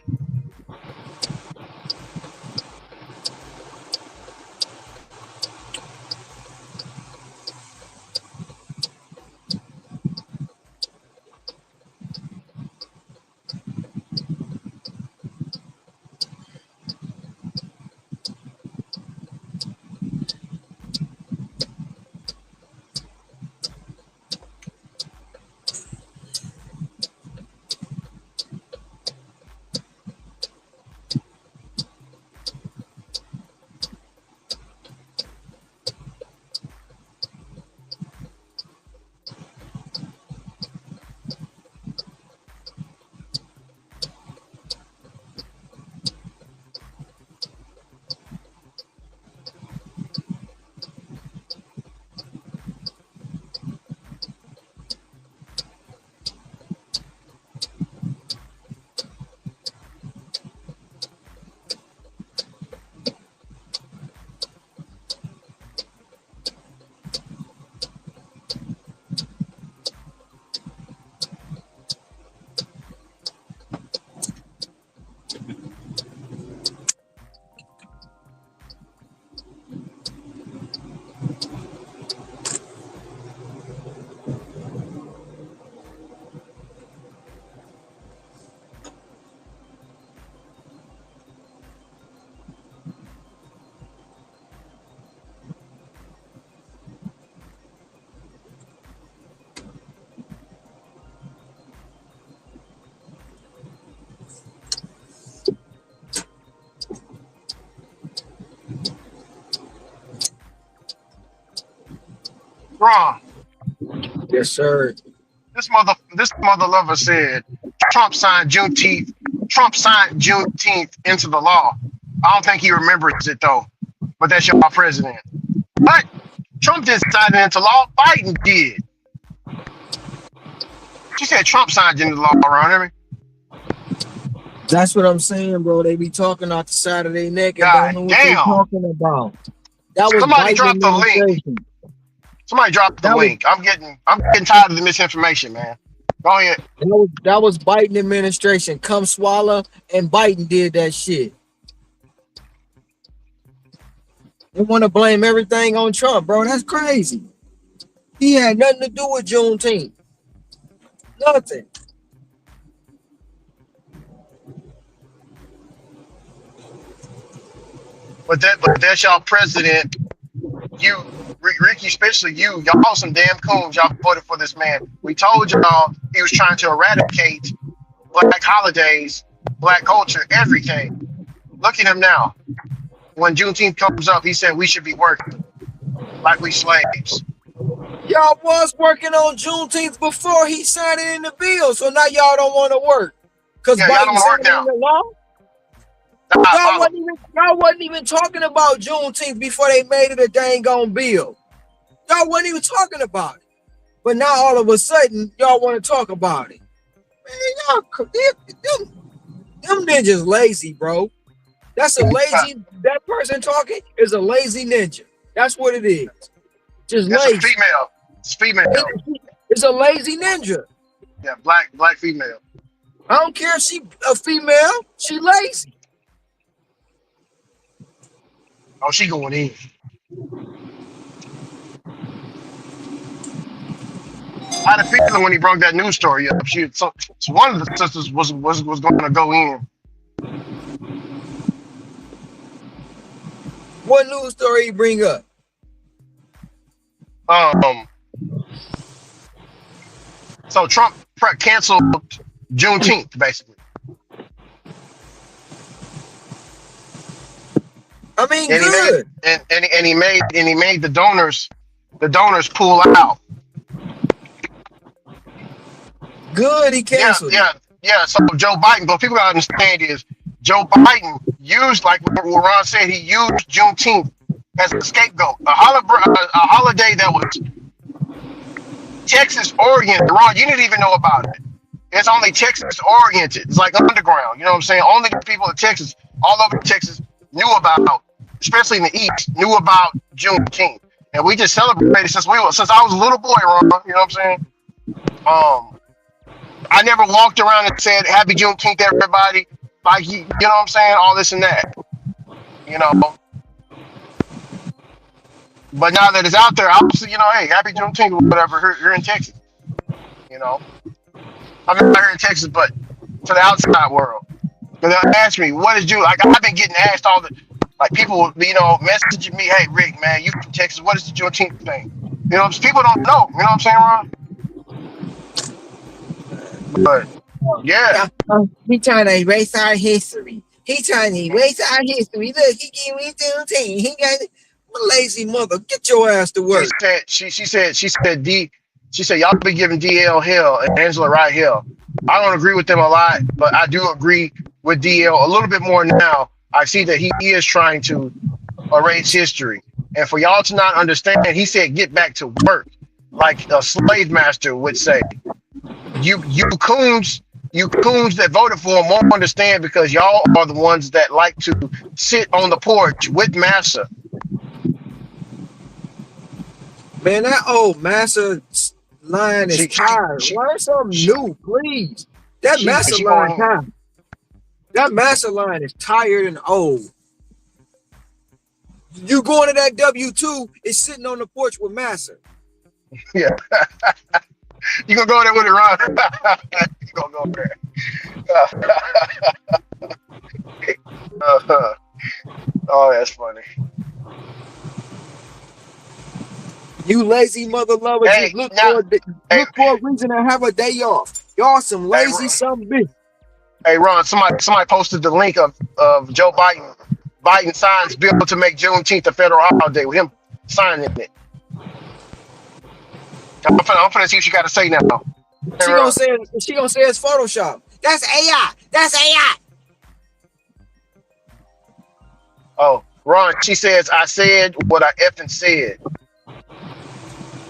Speaker 7: Ron,
Speaker 4: Yes, sir.
Speaker 7: this mother lover said Trump signed Juneteenth. Trump signed Juneteenth into the law. I don't think he remembers it though, but that's your president. But Trump didn't sign it into law. Biden did. She said Trump signed it into law, Ron.
Speaker 4: That's what I'm saying, bro. They be talking out the side of their neck and don't
Speaker 7: God
Speaker 4: know what they
Speaker 7: damn.
Speaker 4: talking about. That was
Speaker 7: Somebody
Speaker 4: Biden
Speaker 7: dropped the link.
Speaker 4: administration.
Speaker 7: Somebody dropped the
Speaker 4: That was
Speaker 7: link. I'm getting tired of the misinformation, man. Go ahead.
Speaker 4: that was Biden administration. Come swallow, and Biden did that shit. They want to blame everything on Trump, bro. That's crazy. He had nothing to do with Juneteenth. Nothing.
Speaker 7: But that's y'all president. You, Ricky, especially you, y'all some damn coons. Y'all voted for this man. We told y'all he was trying to eradicate black holidays, black culture, everything. Look at him now. When Juneteenth comes up, he said we should be working like we slaves.
Speaker 4: Y'all was working on Juneteenth before he signed it in the bill, so now y'all don't want to work because
Speaker 7: Yeah, y'all don't
Speaker 4: Biden
Speaker 7: want
Speaker 4: signed
Speaker 7: to
Speaker 4: it
Speaker 7: work
Speaker 4: in
Speaker 7: now.
Speaker 4: the law. Y'all wasn't even talking about Juneteenth before they made it a dang on bill. Y'all wasn't even talking about it. But now all of a sudden, y'all want to talk about it. Man, them ninjas lazy, bro. That's a lazy, that person talking is a lazy ninja. That's what it is. Just
Speaker 7: It's a
Speaker 4: lazy.
Speaker 7: female. It's female.
Speaker 4: It's a lazy ninja.
Speaker 7: Yeah, black female.
Speaker 4: I don't care if she a female, she lazy.
Speaker 7: Oh, she going in. I had a feeling when he brought that news story up, so one of the sisters was going to go in.
Speaker 4: What news story you bring up?
Speaker 7: So Trump canceled Juneteenth, basically.
Speaker 4: I mean,
Speaker 7: And
Speaker 4: good.
Speaker 7: he made the donors pull out.
Speaker 4: Good, he canceled.
Speaker 7: Yeah. So Joe Biden, but people gotta understand is Joe Biden used, like what Ron said, he used Juneteenth as a scapegoat, a holiday that was Texas oriented. Ron, you didn't even know about it. It's only Texas oriented. It's like underground. You know what I'm saying? Only the people in Texas, all over Texas, knew about, especially in the East, knew about Juneteenth. And we just celebrated since I was a little boy, Ron. You know what I'm saying? I never walked around and said Happy Juneteenth, everybody. Like, you know what I'm saying? All this and that. You know. But now that it's out there, obviously, you know, hey, Happy Juneteenth or whatever here in Texas. You know. I'm not here in Texas, but to the outside world. Because they ask me, what is June? Like, I've been getting asked all the, like, people, you know, messaging me, hey, Rick, man, you from Texas, what is the Juneteenth thing? You know, people don't know. You know what I'm saying, Ron? But, yeah.
Speaker 4: He trying to erase our history. He trying to erase our history. Look, he gave me 17. He got a lazy mother. Get your ass to work.
Speaker 7: She said y'all be giving DL hell and Angela Wright hell. I don't agree with them a lot, but I do agree with DL a little bit more now. I see that he is trying to erase history. And for y'all to not understand, he said get back to work, like a slave master would say. You coons that voted for him won't understand because y'all are the ones that like to sit on the porch with Massa.
Speaker 4: Man, that old Massa line is tired. Learn something new, please. That Massa line tired. That Massa line is tired and old. You going to that W2 is sitting on the porch with Massa.
Speaker 7: Yeah. You gonna go there with it, Ron? You gonna go there? Oh, that's funny.
Speaker 4: You lazy mother lovers,
Speaker 7: Hey,
Speaker 4: look for a reason to have a day off. Y'all some lazy bitch.
Speaker 7: Hey, Ron, somebody posted the link of Joe Biden. Biden signs bill to make Juneteenth a federal holiday with him signing it. I'm finna see what she got to say now.
Speaker 4: She gonna say it's Photoshop. That's AI. That's AI.
Speaker 7: Oh, Ron, she says I said what I effing said.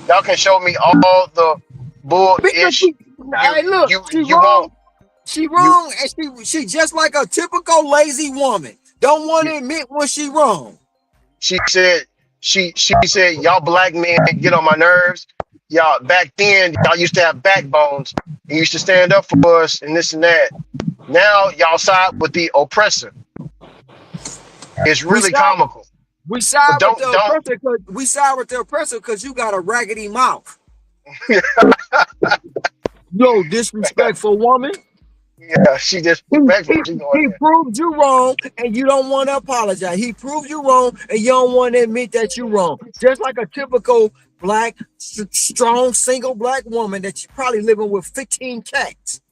Speaker 7: Y'all can show me all the
Speaker 4: Because
Speaker 7: bullish.
Speaker 4: hey, look, she
Speaker 7: You
Speaker 4: wrong.
Speaker 7: won't.
Speaker 4: She
Speaker 7: You
Speaker 4: wrong, and she just like a typical lazy woman. Don't want to admit when she wrong.
Speaker 7: she said she said y'all black men get on my nerves. Y'all back then y'all used to have backbones and used to stand up for us and this and that. Now y'all side with the oppressor. It's
Speaker 4: We
Speaker 7: really
Speaker 4: side
Speaker 7: comical.
Speaker 4: we
Speaker 7: But
Speaker 4: side with the
Speaker 7: don't
Speaker 4: oppressor because you got a raggedy mouth. Yo, disrespectful woman.
Speaker 7: yeah, she
Speaker 4: He,
Speaker 7: disrespectful.
Speaker 4: he,
Speaker 7: She going
Speaker 4: he
Speaker 7: there.
Speaker 4: proved you wrong and you don't want to apologize. He proved you wrong and you don't want to admit that you're wrong. Just like a typical black, strong, single black woman that you probably living with 15 cats.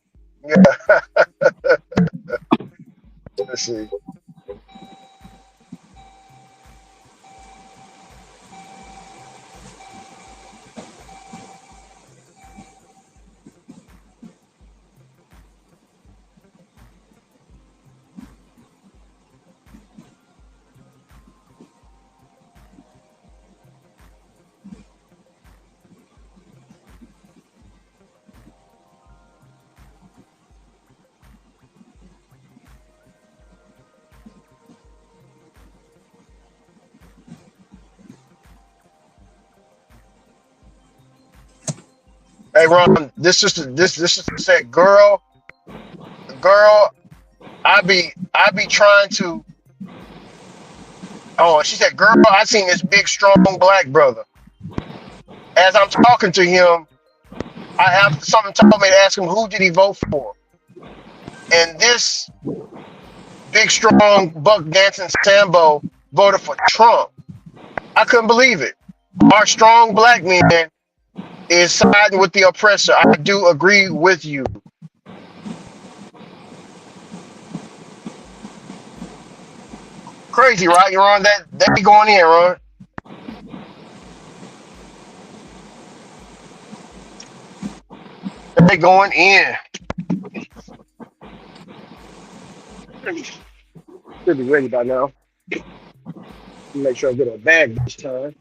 Speaker 7: Yeah. Let's see. Hey Ron, this is said, girl, I be trying to. Oh, she said, girl, I seen this big strong black brother. As I'm talking to him, I have something told me to ask him who did he vote for, and this big strong buck dancing Sambo voted for Trump. I couldn't believe it. Our strong black man is siding with the oppressor. I do agree with you. Crazy, right? You're on that. They going in, Ron. They going in. Should be ready by now. Make sure I get a bag this time.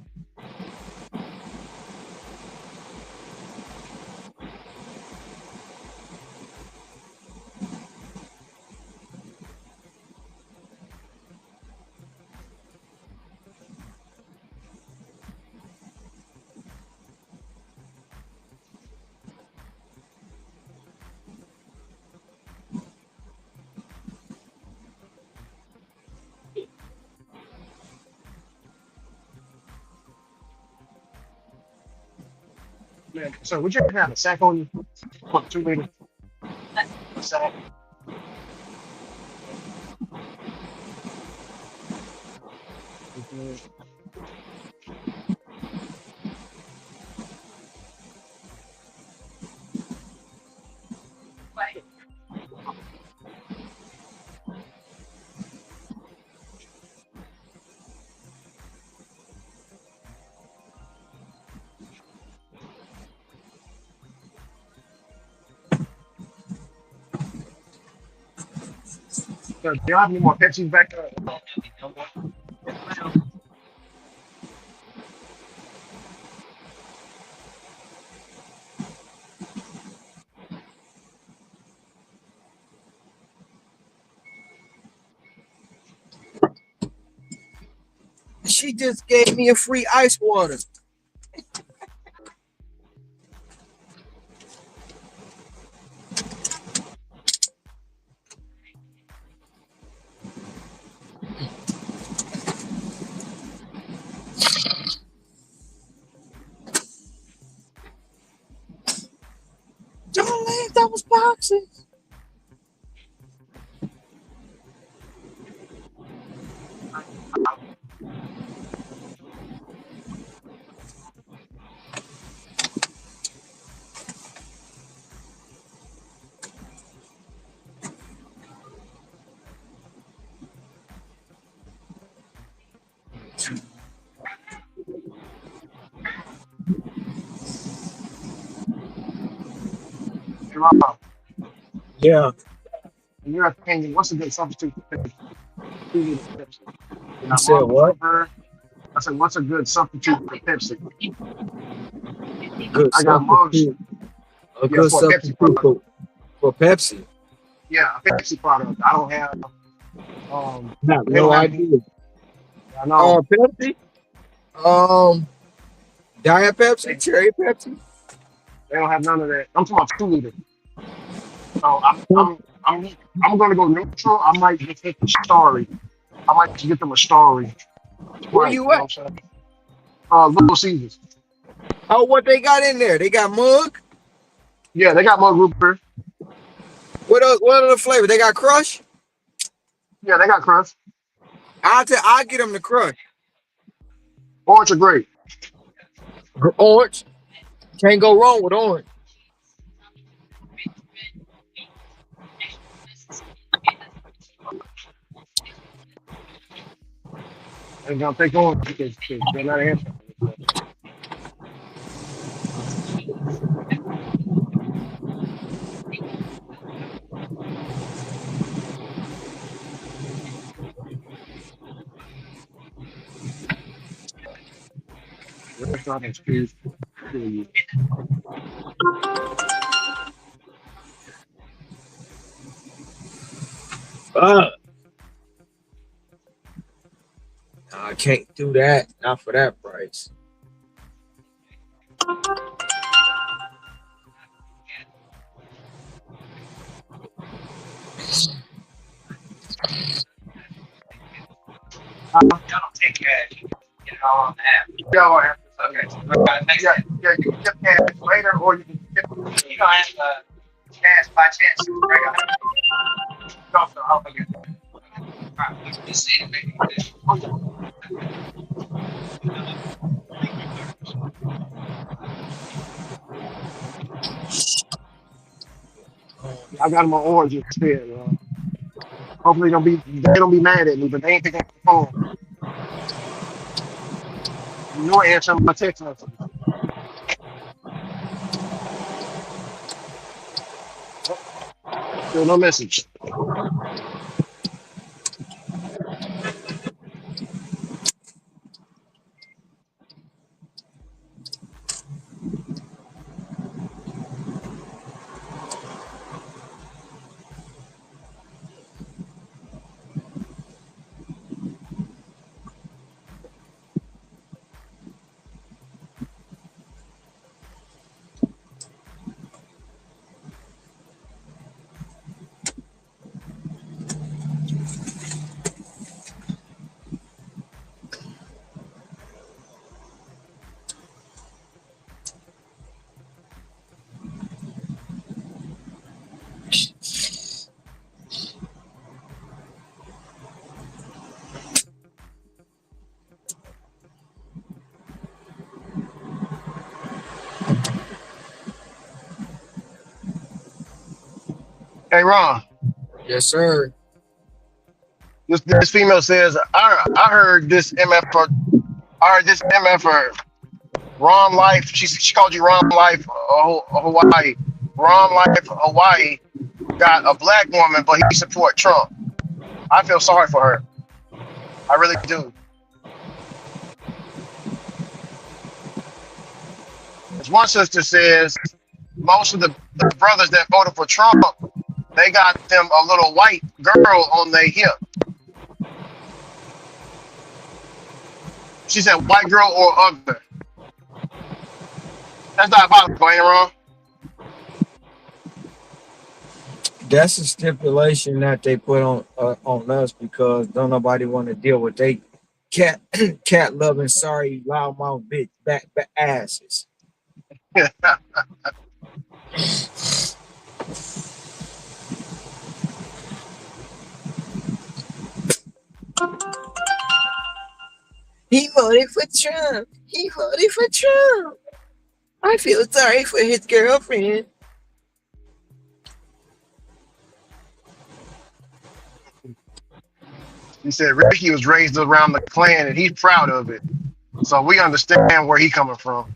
Speaker 7: Man, so would you have a sack on you? What, 2 liter? A sack? Mhm. So, do you have any more Pepsis back there?
Speaker 4: She just gave me a free ice water. Don't leave those boxes.
Speaker 7: Come on.
Speaker 4: Yeah.
Speaker 7: In your opinion, what's a good substitute for Pepsi? 2 liter Pepsi. You
Speaker 4: You
Speaker 7: got
Speaker 4: said
Speaker 7: mug
Speaker 4: what?
Speaker 7: grouper. I said, what's a good substitute for Pepsi?
Speaker 4: A good
Speaker 7: I got mugs.
Speaker 4: substitute. A
Speaker 7: Yeah,
Speaker 4: good
Speaker 7: for a Pepsi
Speaker 4: substitute
Speaker 7: product.
Speaker 4: for Pepsi.
Speaker 7: Yeah, a Pepsi product. I don't have.
Speaker 4: I have
Speaker 7: They don't
Speaker 4: no
Speaker 7: have any.
Speaker 4: idea.
Speaker 7: I know.
Speaker 4: Pepsi. Um, Diet
Speaker 7: They,
Speaker 4: Pepsi, Cherry Pepsi.
Speaker 7: they don't have none of that. I'm talking about 2 liter. So I'm gonna go neutral. I might just hit the Starry. I might just get them a Starry
Speaker 4: Where
Speaker 7: Sprite.
Speaker 4: you
Speaker 7: You know
Speaker 4: at?
Speaker 7: what I'm saying? Little Caesars.
Speaker 4: Oh, what they got in there? They got mug.
Speaker 7: Yeah, they got mug grouper.
Speaker 4: What other flavor? They got crush.
Speaker 7: Yeah, they got crunch.
Speaker 4: I'll get them the crush.
Speaker 7: Orange or grape.
Speaker 4: Orange. Can't go wrong with orange.
Speaker 7: And gonna take orange because they're not answering. Restaurant has food.
Speaker 4: Uh, I can't do that. Not for that price.
Speaker 7: Yeah, I'll have yeah, yeah. You can get cash later, or you can get no, so I'll get it. Oh, yeah. I got them on orange instead. Hopefully they don't be mad at me, but they ain't picking up the phone. No answer my text message. Oh, still no message. Hey Ron,
Speaker 4: Yes, sir.
Speaker 7: this female says I heard this MF. I heard this MF Ron Life. She called you Ron Life Hawaii. Ron Life Hawaii got a black woman, but he support Trump. I feel sorry for her. I really do. As one sister says, most of the brothers that voted for Trump, they got them a little white girl on their hip. She said white girl or other. That's diabolical, ain't it, Ron?
Speaker 4: That's a stipulation that they put on us because don't nobody want to deal with they cat cat loving sorry loudmouth bitch back asses. He voted for Trump. He voted for Trump. I feel sorry for his girlfriend.
Speaker 7: He said Ricky was raised around the Klan and he's proud of it. So we understand where he coming from.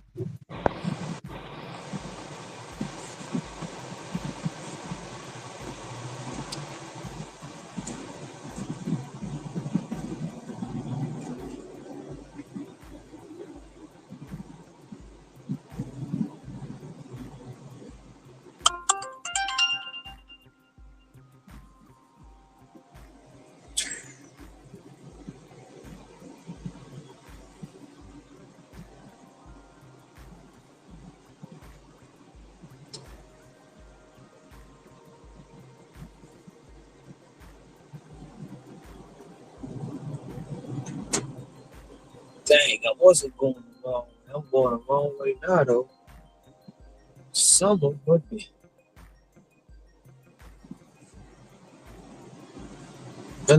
Speaker 4: Dang, I wasn't going the wrong way. I'm going the wrong way now, though. Summer, but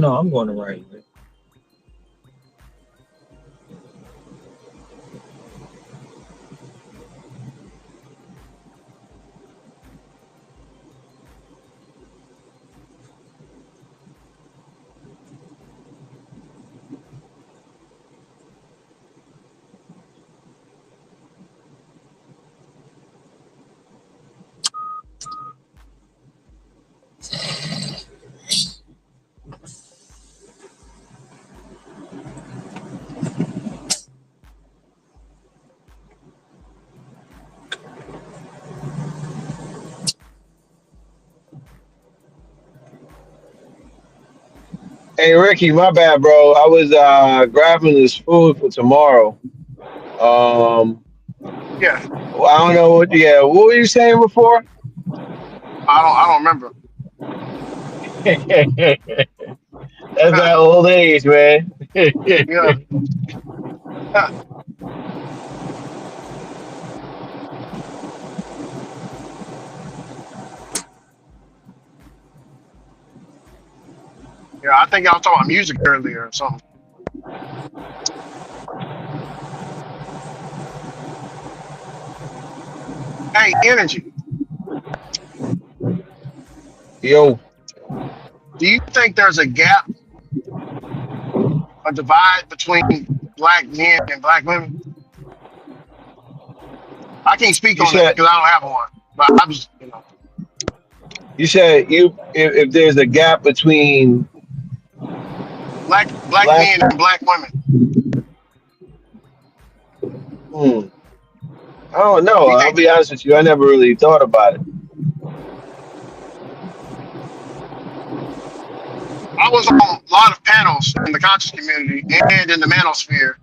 Speaker 4: no, I'm going the right way.
Speaker 5: Hey Ricky, my bad, bro. I was grabbing this food for tomorrow. Um,
Speaker 7: Yeah,
Speaker 5: well, I don't know what. Yeah, what were you saying before?
Speaker 7: I don't remember.
Speaker 5: That's that old age, man.
Speaker 7: Yeah, yeah. I think y'all talking about music earlier or something. Hey, energy.
Speaker 5: Yo,
Speaker 7: Do you think there's a gap, a divide between black men and black women? I can't speak
Speaker 5: you
Speaker 7: on that
Speaker 5: said
Speaker 7: because I don't have one. But I was,
Speaker 5: you said you if there's a gap between
Speaker 7: black
Speaker 5: black.
Speaker 7: men and black women.
Speaker 5: Hmm, I don't know.
Speaker 7: Do you
Speaker 5: I'll
Speaker 7: think
Speaker 5: be honest with you. I never really thought about it.
Speaker 7: I was on a lot of panels in the conscious community and in the manosphere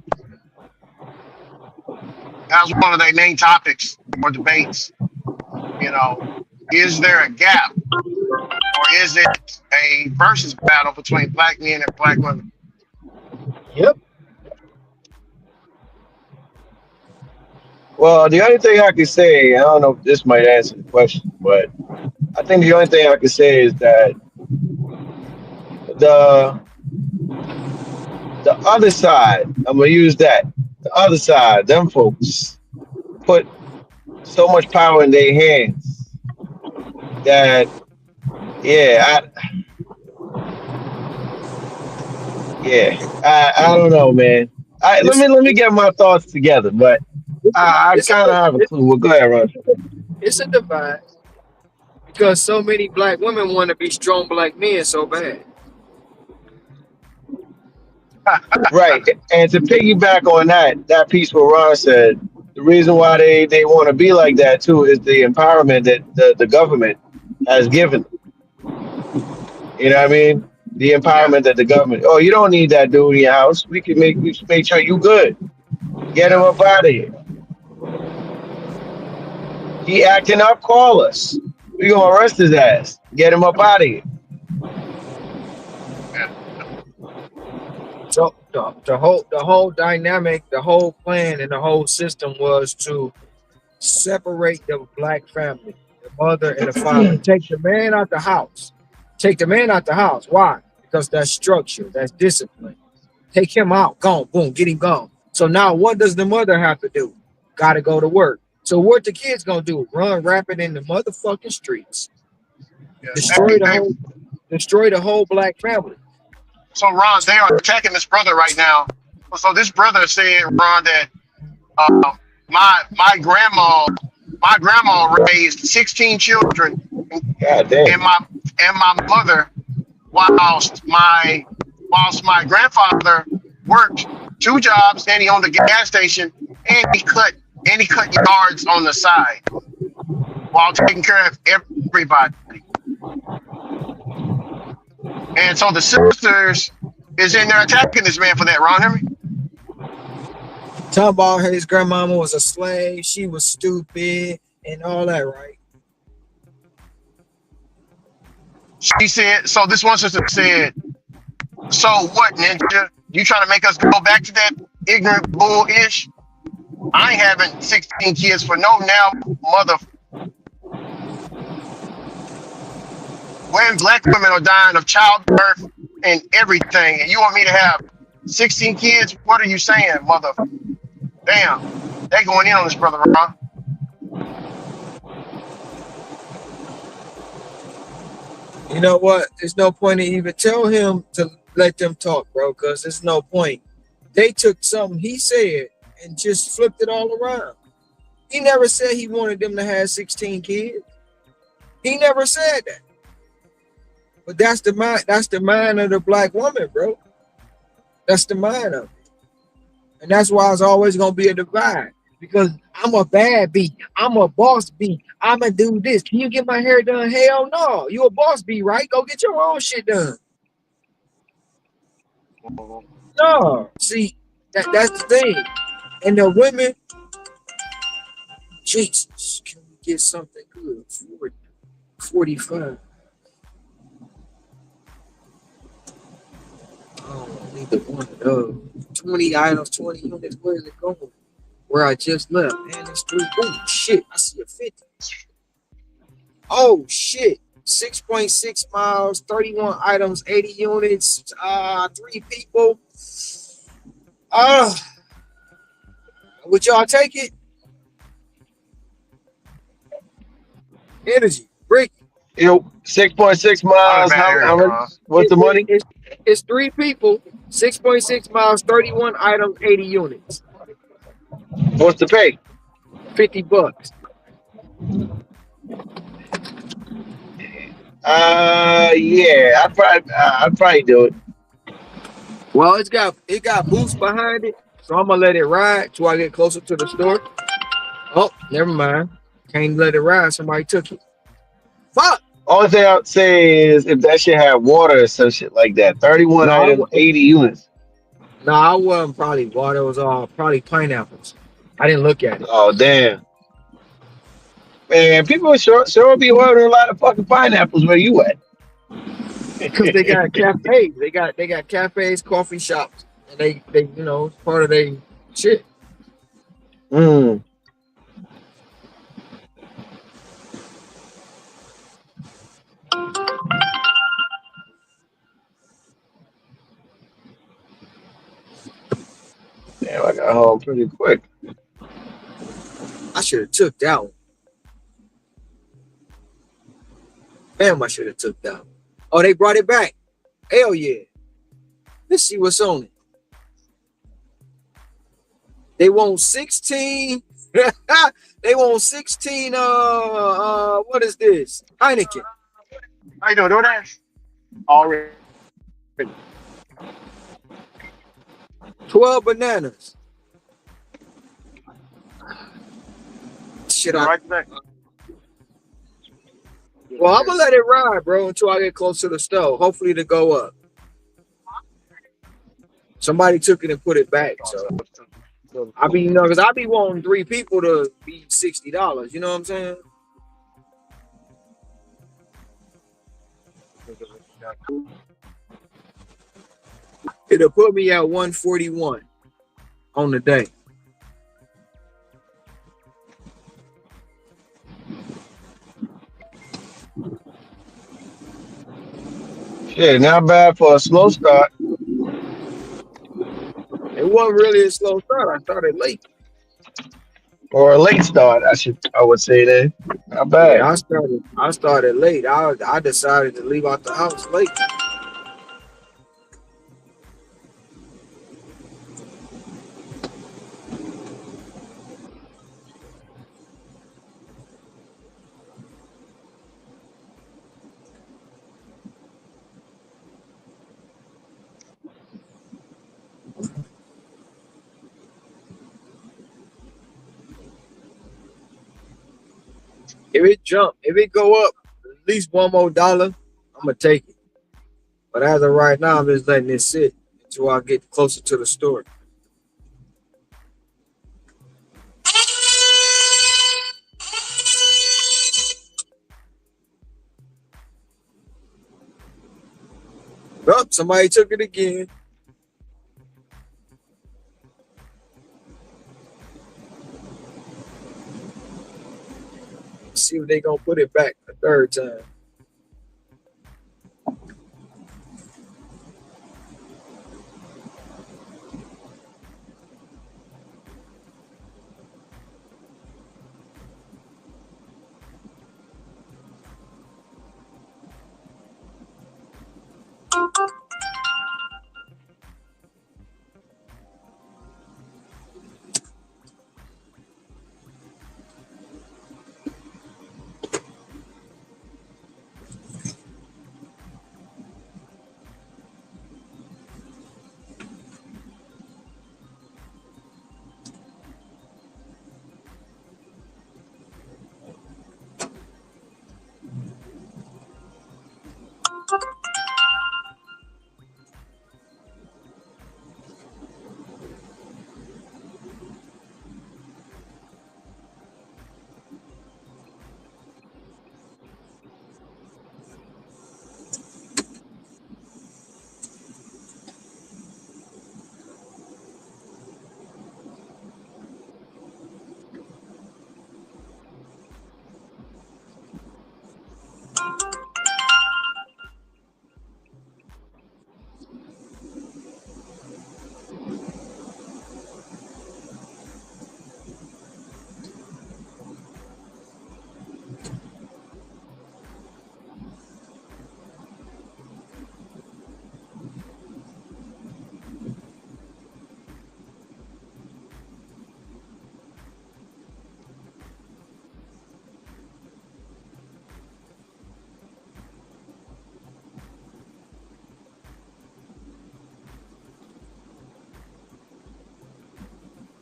Speaker 7: as one of their main topics or debates? You know, is there a gap or is it a versus battle between black men and black women?
Speaker 4: Yep.
Speaker 5: Well, the only thing I can say, I don't know if this might answer the question, but I think the only thing I can say is that the the other side, I'm gonna use that. The other side, them folks put so much power in their hands that yeah, I don't know, man. Let
Speaker 4: It's
Speaker 5: me get my thoughts together, but I
Speaker 4: it's a
Speaker 5: kind of have a clue. Well, go ahead, Ron.
Speaker 4: it's a divide because so many black women want to be strong black men so bad.
Speaker 5: Right, and to piggyback on that piece what Ron said, the reason why they want to be like that too is the empowerment that the government has given. You know what I mean? The
Speaker 7: Yeah,
Speaker 5: empowerment that the government. Oh, you don't need that dude in your house. We can make sure you good. Get him
Speaker 7: yeah,
Speaker 5: up out of here. He acting up. Call us. We gonna arrest his ass. Get him up out of here.
Speaker 7: yeah,
Speaker 4: So the whole dynamic, the whole plan, and the whole system was to separate the black family, the mother and the father. Take the man out the house. Take the man out the house. Why? Because that's structure, that's discipline. Take him out. Gone. Boom. Get him gone. So now what does the mother have to do? Gotta go to work. So what the kids gonna do? Run rapid in the motherfucking streets.
Speaker 7: yeah.
Speaker 4: Destroy
Speaker 7: Hey,
Speaker 4: the
Speaker 7: hey,
Speaker 4: whole destroy the whole black family.
Speaker 7: so Ron, they are attacking this brother right now. So this brother said, Ron, that uh, my grandma raised 16 children, and
Speaker 5: God damn.
Speaker 7: my mother, whilst my grandfather worked two jobs and he owned a gas station and he cut yards on the side while taking care of everybody. And so the sisters is in there attacking this man for that. Ron, hear me?
Speaker 4: Talking about his grandmama was a slave, she was stupid, and all that, right?
Speaker 7: She said. So this one sister said, "So what, Ninja? You trying to make us go back to that ignorant bull-ish. I ain't having 16 kids for no now mother. When black women are dying of childbirth and everything, and you want me to have 16 kids? What are you saying, mother? Damn, they going in on this brother, Ron.
Speaker 4: You know what? There's no point in even tell him to let them talk, bro, because there's no point. They took something he said and just flipped it all around. He never said he wanted them to have 16 kids. He never said that. But that's the mind. That's the mind of the black woman, bro. That's the mind of it, and that's why it's always gonna be a divide. Because I'm a bad bee. I'm a boss bee. I'ma do this. Can you get my hair done? Hell no. You a boss bee, right? Go get your own shit done. No. See, that's the thing. And the women, Jesus, can we get something good? 45. Oh, neither one of those. 20 items, 20 units. Where is it going? Where I just left. Man, it's 3. Oh, shit. I see a 50. Oh, shit. 6.6 miles, 31 items, 80 units, 3 people. Would y'all take it? Energy, break.
Speaker 5: 6.6
Speaker 7: I'm in a
Speaker 5: miles.
Speaker 7: bad area,
Speaker 5: How much?
Speaker 7: Ron.
Speaker 5: What's the money?
Speaker 4: It's 3 people, 6.6 miles, 31 items, 80 units,
Speaker 5: What's the pay?
Speaker 4: $50.
Speaker 5: Yeah, I'd probably do it.
Speaker 4: Well, it got boost behind it, so I'm gonna let it ride till I get closer to the store. Oh, never mind. Can't let it ride. Somebody took it. Fuck.
Speaker 5: Only thing I'd say is if that shit had water or some shit like that. 31
Speaker 4: No,
Speaker 5: items, 80 units.
Speaker 4: no, I wasn't probably water. It was all probably pineapples. I didn't look at it
Speaker 5: Oh damn. Man, people sure be ordering a lot of fucking pineapples where you at.
Speaker 4: because they got cafes. They got cafes, coffee shops, and they it's part of their shit.
Speaker 5: Mm. Damn, I got home pretty quick.
Speaker 4: I should have took that one. Damn, I should have took that one. Oh, they brought it back. Hell yeah. Let's see what's on it. They want 16. They want 16. What is this? Heineken.
Speaker 7: How you doing, DoorDash? Already.
Speaker 4: 12 bananas. Shit,
Speaker 7: Doing right today.
Speaker 4: well, I'm gonna let it ride, bro, until I get close to the stove. Hopefully, to go up. Somebody took it and put it back, so I be, because I be wanting 3 people to be $60. You know what I'm saying? It'll put me at 141 on the day.
Speaker 5: Shit, not bad for a slow start
Speaker 4: It wasn't really a slow start. I started late.
Speaker 5: or a late start. I would say that. Not bad.
Speaker 4: Yeah, I started late. I decided to leave out the house late. If it go up at least one more dollar, I'm gonna take it. But as of right now, I'm just letting it sit until I get closer to the store. Oh, somebody took it again. see if they gonna put it back a third time.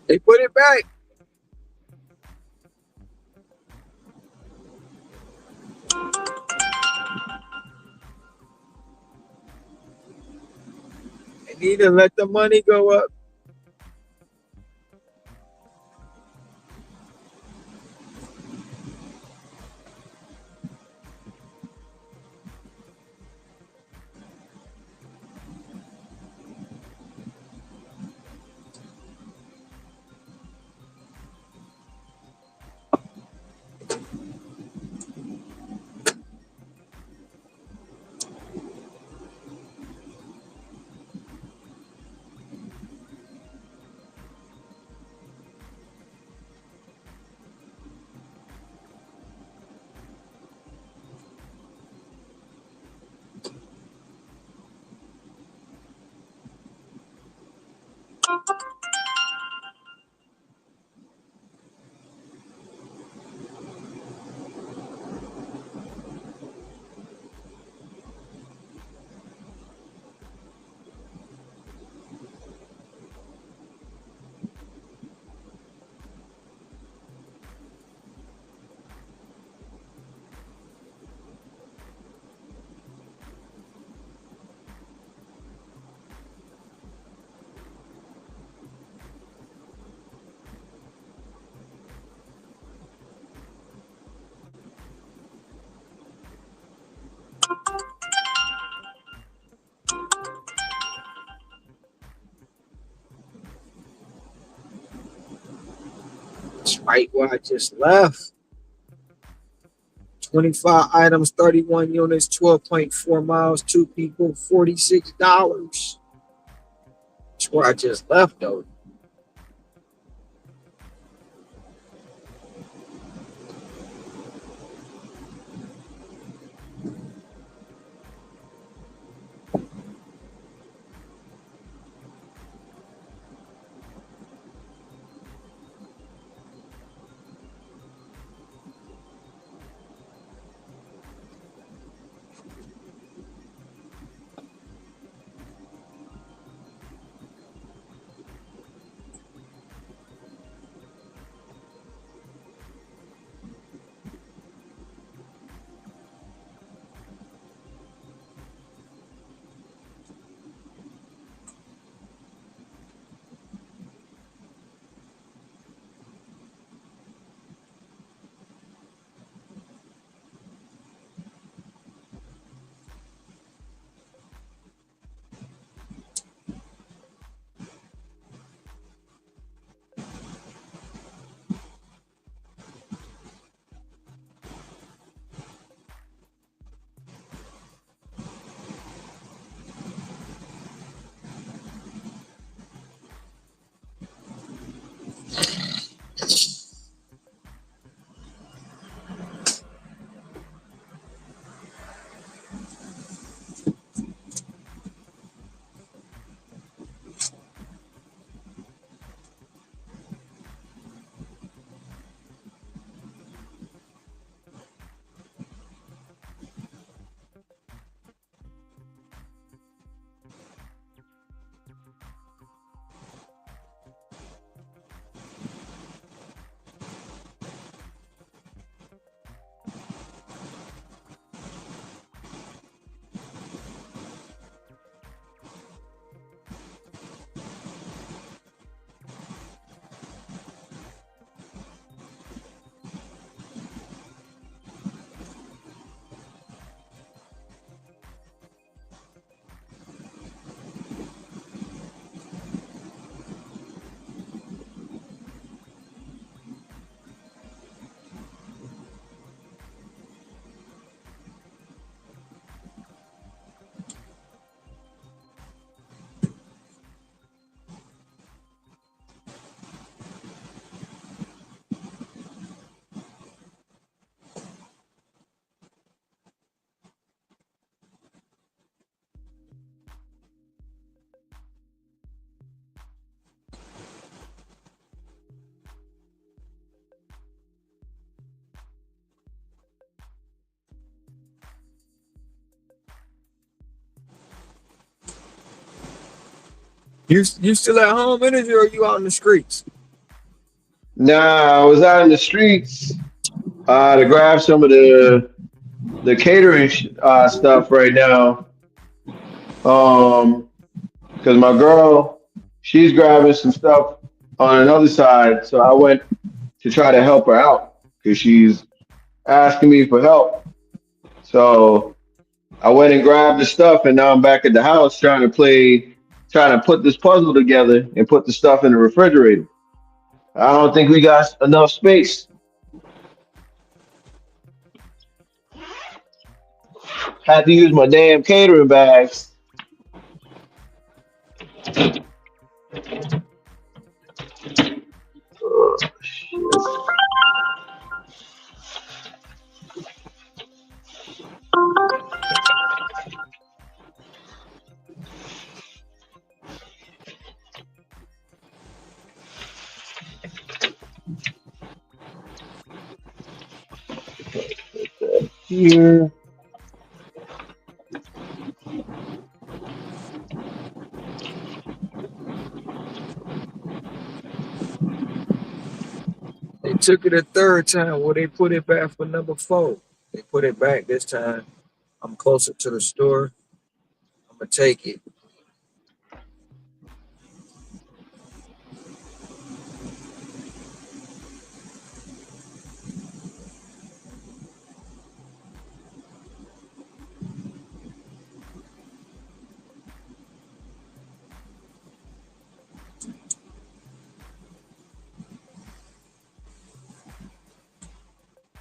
Speaker 4: They put it back. They need to let the money go up. It's right where I just left. 25 items, 31 units, 12.4 miles, two people, $46. That's where I just left though. You still at home energy or you out in the streets?
Speaker 5: Nah, I was out in the streets to grab some of the catering stuff right now. Because my girl, she's grabbing some stuff on another side, so I went to try to help her out because she's asking me for help. So I went and grabbed the stuff, and now I'm back at the house trying to put this puzzle together and put the stuff in the refrigerator. I don't think we got enough space. Had to use my damn catering bags. Here.
Speaker 4: They took it a third time. Well, they put it back for number 4. They put it back this time. I'm closer to the store. I'm gonna take it.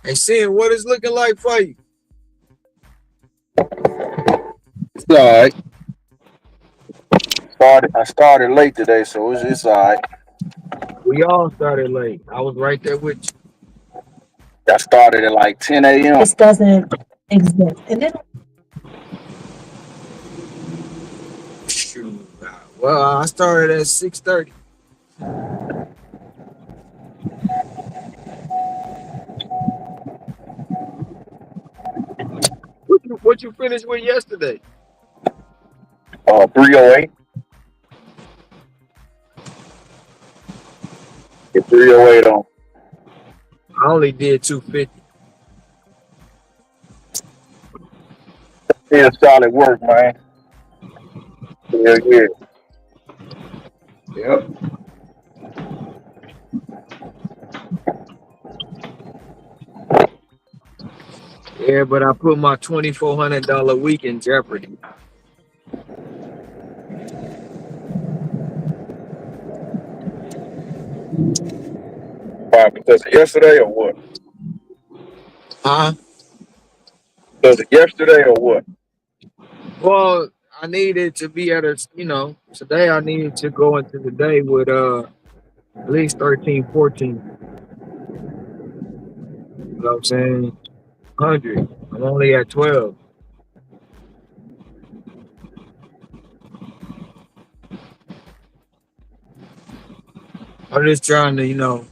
Speaker 4: And seeing what it's looking like for you.
Speaker 8: It's all right. I started late today, so it's all right.
Speaker 4: We all started late. I was right there with
Speaker 8: I started at like 10 a.m.
Speaker 3: This doesn't exist. And then
Speaker 4: you. Shoot. Well, I started at 6:30. What you finished with yesterday?
Speaker 8: 308. Get 308 on.
Speaker 4: I only did 250.
Speaker 8: Yeah, solid work, man. Yeah, yeah.
Speaker 5: Yep.
Speaker 4: Yeah, but I put my $2,400 week in jeopardy.
Speaker 8: Why, because of yesterday or what?
Speaker 4: Huh?
Speaker 8: Because of yesterday or what?
Speaker 4: Well, I needed to be at today I needed to go into the day with at least 13, 14. You know what I'm saying? 100. I'm only at 12. I'm just trying to,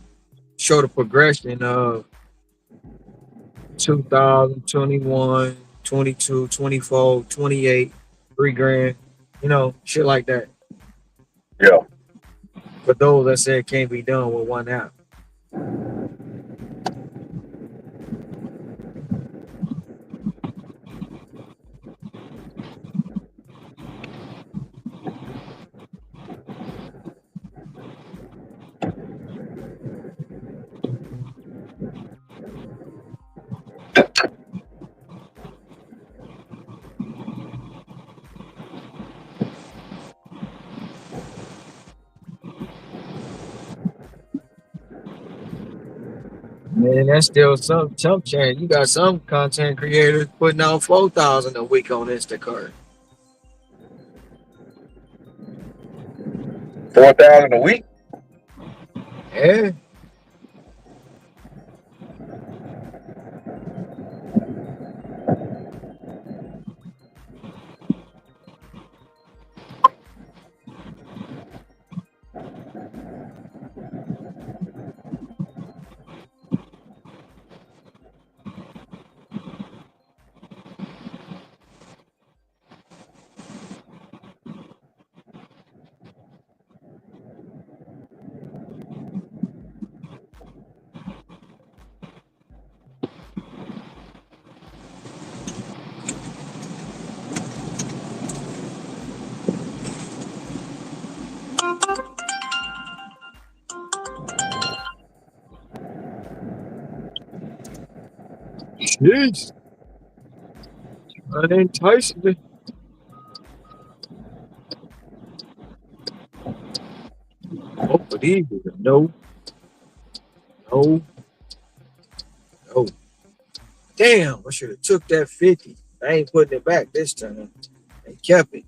Speaker 4: show the progression of 2021, 22, 24, 28, 3 grand, shit like that.
Speaker 8: Yeah.
Speaker 4: For those that said can't be done with one app. Man, that's still some chump change. You got some content creators putting out 4,000 a week on Instacart.
Speaker 8: 4,000 a week.
Speaker 4: Yeah. Jeez, that enticed me. Oh, but these no, no, no. Damn, I should have took that 50. I ain't putting it back this time. And kept it.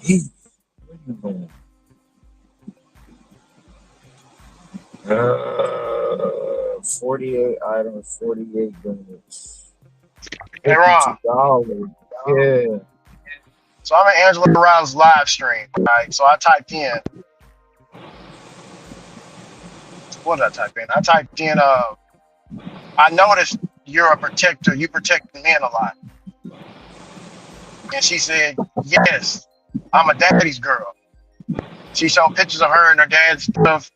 Speaker 4: Where you going? 48 items, 48 units,
Speaker 7: Hey Ron.
Speaker 4: $52. Yeah.
Speaker 7: So I'm in Angela Riley's live stream, right? So I typed in, what did I type in? I typed in, I noticed you're a protector. You protect men a lot. And she said, yes, I'm a daddy's girl. She showed pictures of her and her dad stuff.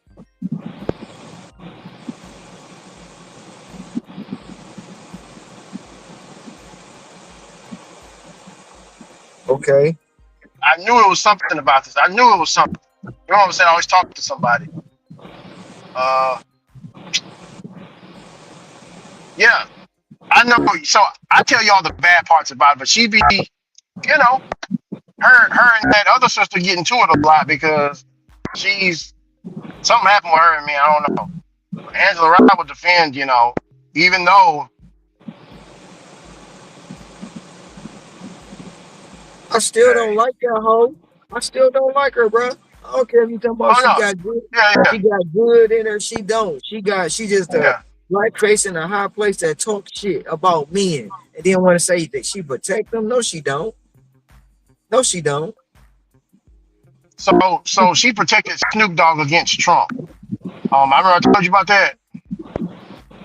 Speaker 4: Okay.
Speaker 7: I knew it was something about this. I knew it was something. You know what I'm saying? I always talk to somebody. Uh, yeah, I know. So I tell y'all the bad parts about it, but she be, you know, her and that other sister get into it a lot because she's something happened with her and me. I don't know. But Angela Rye would defend, you know, even though,
Speaker 4: I still don't
Speaker 7: okay.
Speaker 4: like that hoe. I still don't like her, bro. I don't care if you talking about
Speaker 7: Oh
Speaker 4: she
Speaker 7: no,
Speaker 4: got good.
Speaker 7: yeah,
Speaker 4: She
Speaker 7: yeah,
Speaker 4: got good in her. She don't. She just a
Speaker 7: yeah.
Speaker 4: black face in a high place that talk shit about men and then want to say that she protect them. No, she don't. No, she don't.
Speaker 7: So she protected Snoop Dogg against Trump. I remember I told you about that.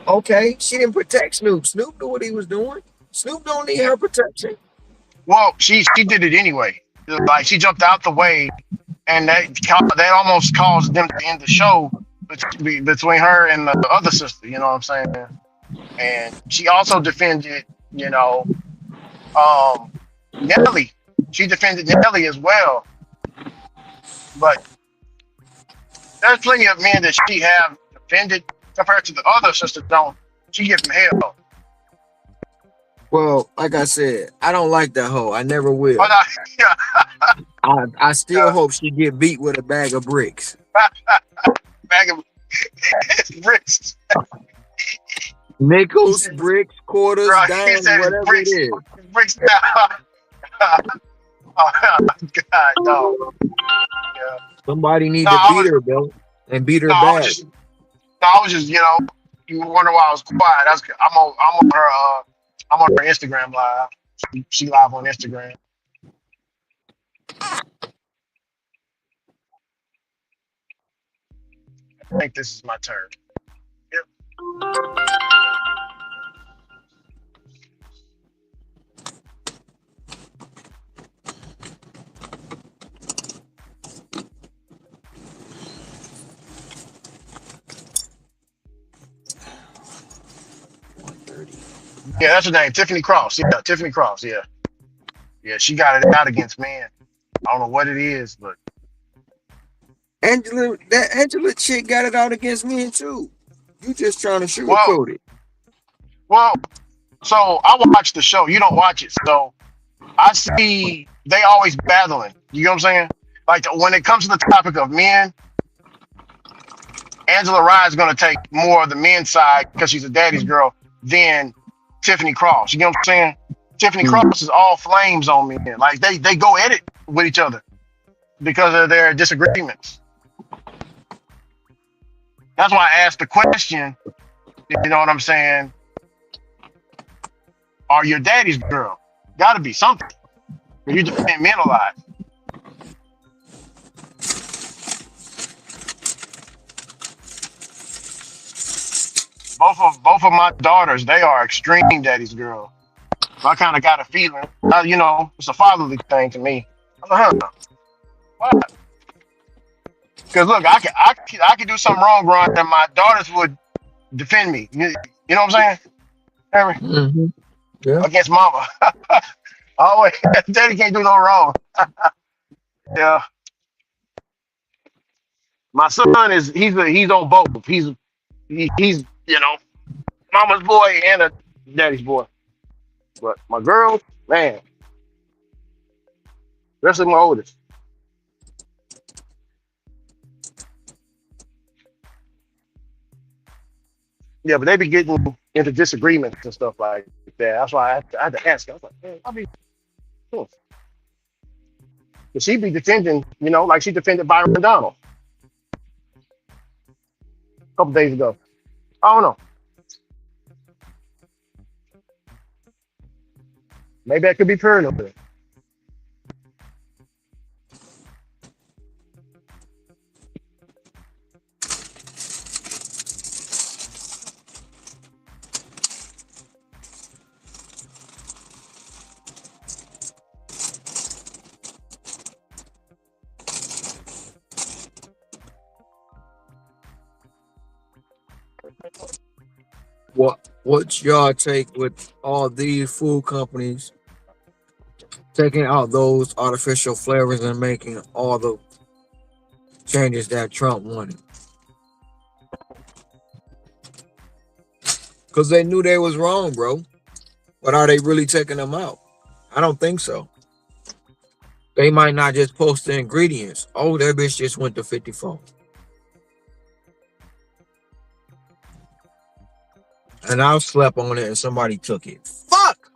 Speaker 4: Okay, she didn't protect Snoop. Snoop knew what he was doing. Snoop don't need
Speaker 7: Yeah.
Speaker 4: her protection.
Speaker 7: Well, she did it anyway. Like she jumped out the way, and that almost caused them to end the show between her and the other sister. You know what I'm saying? And she also defended, you know, um, Nelly. She defended Nelly as well. But there's plenty of men that she have defended compared to the other sister. Don't she give them hell?
Speaker 4: Well, like I said, I don't like that hoe. I never
Speaker 7: But
Speaker 4: will.
Speaker 7: yeah,
Speaker 4: I still
Speaker 7: yeah,
Speaker 4: hope she get beat with a bag of bricks.
Speaker 7: bag of bricks. He
Speaker 4: Nickels,
Speaker 7: said,
Speaker 4: bricks, quarters,
Speaker 7: right, he
Speaker 4: dimes,
Speaker 7: said it's
Speaker 4: whatever it
Speaker 7: bricks,
Speaker 4: is.
Speaker 7: bricks down. Oh, God, no. Yeah.
Speaker 4: Somebody
Speaker 7: No,
Speaker 4: need to
Speaker 7: I
Speaker 4: beat
Speaker 7: was,
Speaker 4: her, bro, and beat her
Speaker 7: no, I was
Speaker 4: bad.
Speaker 7: just, no, I was just, you know, you wonder why I was quiet. I'm on her, I'm on her Instagram live. She live on Instagram. I think this is my turn. Yep. Yeah, that's her name, Tiffany Cross. Yeah, Tiffany Cross. Yeah, yeah, she got it out against man. I don't know what it is, but
Speaker 4: That Angela chick got it out against me too. You just trying to
Speaker 7: well,
Speaker 4: sugarcoat it.
Speaker 7: well. So I watch the show. You don't watch it, so I see they always battling. You know what I'm saying? Like when it comes to the topic of men, Angela Rye is going to take more of the men's side because she's a daddy's girl than Tiffany Cross. You know what I'm saying? Tiffany
Speaker 4: Mm.
Speaker 7: Cross is all flames on men. Like they go at it with each other because of their disagreements. That's why I asked the question. You know what I'm saying? Are your daddy's girl? Got to be something. You defend men a lot. Both of my daughters, they are extreme daddy's girl. So I kind of got a feeling. You know, it's a fatherly thing to me. I'm like, huh, what? Because look, I could do something wrong, Ron, and my daughters would defend me. You know what I'm saying?
Speaker 4: Mm-hmm. Yeah.
Speaker 7: Against mama. Always, daddy can't do no wrong. Yeah, my son is he's on both. He's you know mama's boy and a daddy's boy. But my girl, man, especially my oldest. Yeah, but they be getting into disagreements and stuff like that. That's why I had to ask. I was like, man, I'll be cool. Because she be defending, like she defended Byron Donald a couple days ago. I don't know. Maybe that could be paranoid.
Speaker 4: What's y'all take with all these food companies taking out those artificial flavors and making all the changes that Trump wanted? Because they knew they was wrong, bro. But are they really taking them out? I don't think so. They might not just post the ingredients. Oh, that bitch just went to 54. And I slept on it and somebody took it. Fuck!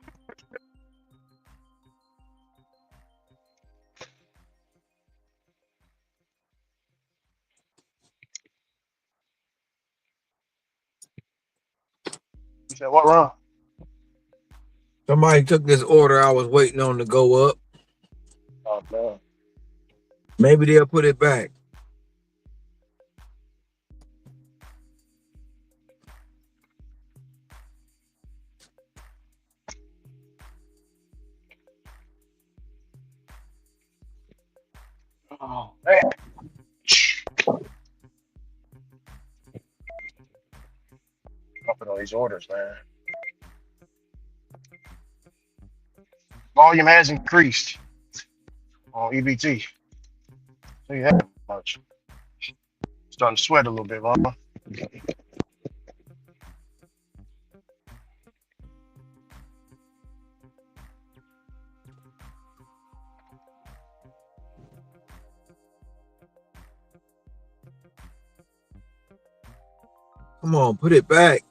Speaker 7: You said, what wrong?
Speaker 4: Somebody took this order I was waiting on to go up.
Speaker 7: Oh, man.
Speaker 4: Maybe they'll put it back.
Speaker 7: Oh, man. Up all these orders, man. Volume has increased on EBT. So you have much. Starting to sweat a little bit, huh?
Speaker 4: Come on, put it back.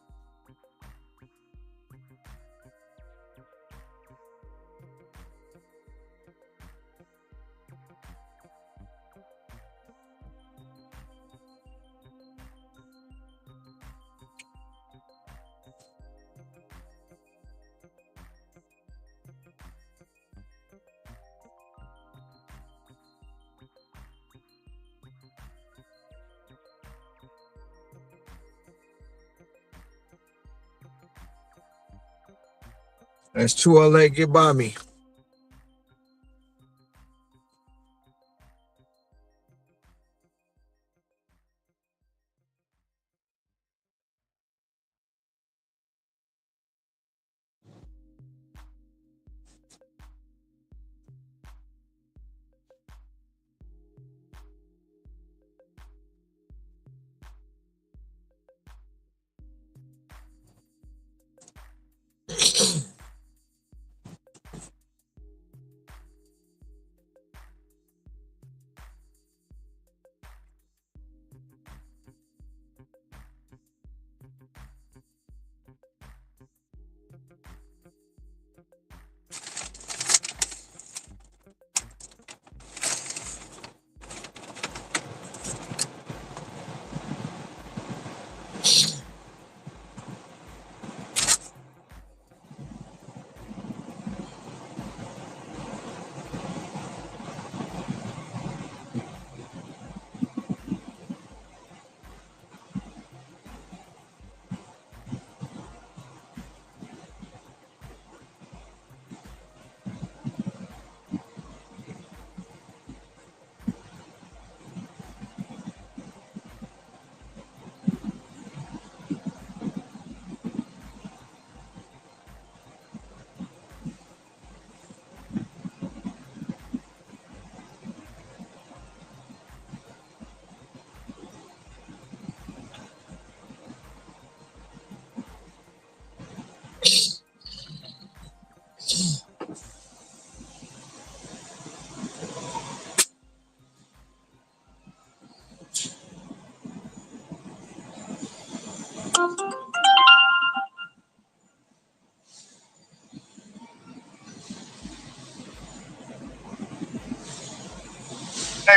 Speaker 4: That's too late. Get by me.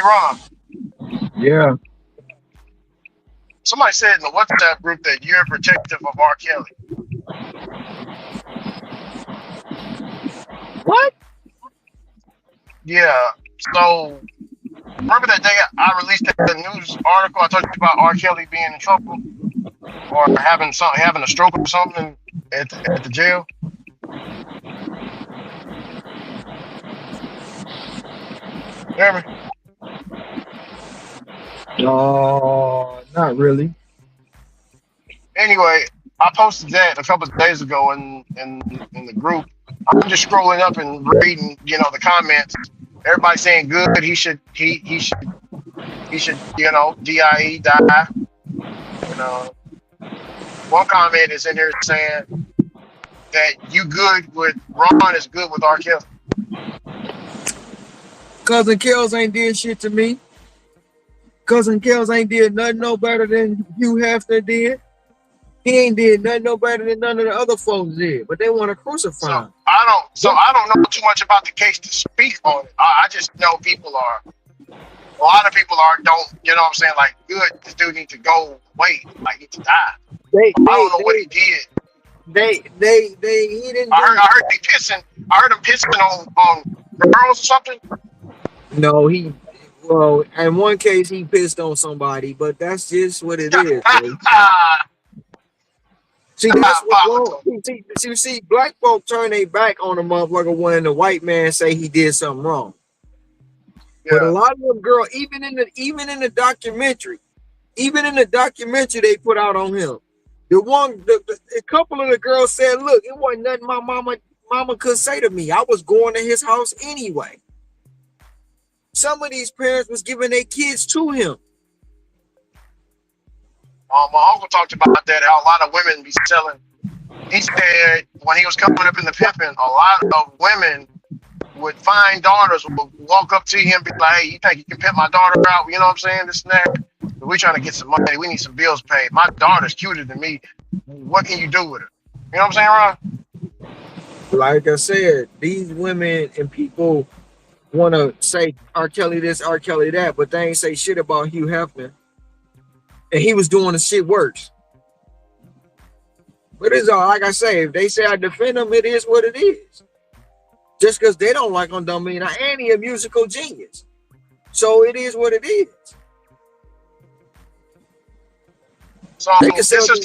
Speaker 7: Ron,
Speaker 4: Yeah.
Speaker 7: somebody said in the WhatsApp group that you're protective of R. Kelly.
Speaker 4: What?
Speaker 7: Yeah. So remember that day I released that news article I told you about R. Kelly being in trouble or having a stroke or something at the jail? You hear me?
Speaker 4: Not really.
Speaker 7: Anyway, I posted that a couple of days ago in the group. I'm just scrolling up and reading, the comments. Everybody saying good. He should, die. You know, one comment is in there saying that you good with Ron is good with R. Kelly.
Speaker 4: Cousin Kells ain't did shit to me. Cousin Kells ain't did nothing no better than Hugh Hefner did. He ain't did nothing no better than none of the other folks did. But they want to
Speaker 7: So
Speaker 4: crucify him.
Speaker 7: I don't know too much about the case to speak on it. I just know a lot of people don't, what I'm saying, like, good, this dude needs to go away, like, he needs to die.
Speaker 4: They
Speaker 7: I don't
Speaker 4: they
Speaker 7: know what he
Speaker 4: they
Speaker 7: did.
Speaker 4: they he didn't do.
Speaker 7: I heard him pissing on girls or something.
Speaker 4: No, in one case he pissed on somebody, but that's just what it is, bro. See, that's what's wrong.
Speaker 7: Diabolical.
Speaker 4: See, black folk turn their back on a motherfucker when the white man say he did something wrong. But a
Speaker 7: Yeah.
Speaker 4: lot of them girls, even in the documentary they put out on him, a couple of the girls said, "Look, it wasn't nothing my mama could say to me. I was going to his house anyway." Some of these parents was giving their kids to him.
Speaker 7: My uncle talked about that, how a lot of women be selling. He said when he was coming up in the pimping, a lot of women would find daughters, would walk up to him and be like, "Hey, you think you can pimp my daughter out?" You know what I'm saying? This and that. But we trying to get some money. We need some bills paid. My daughter's cuter than me. What can you do with her? You know what I'm saying, Ron?
Speaker 4: Like I said, these women and people want to say R. Kelly this, R. Kelly that, but they ain't say shit about Hugh Hefner. And he was doing the shit worse. But it's all, like I say, if they say I defend him, it is what it is. Just because they don't like him don't mean and he a musical genius. So it is what it is.
Speaker 7: So
Speaker 4: They can sell
Speaker 7: this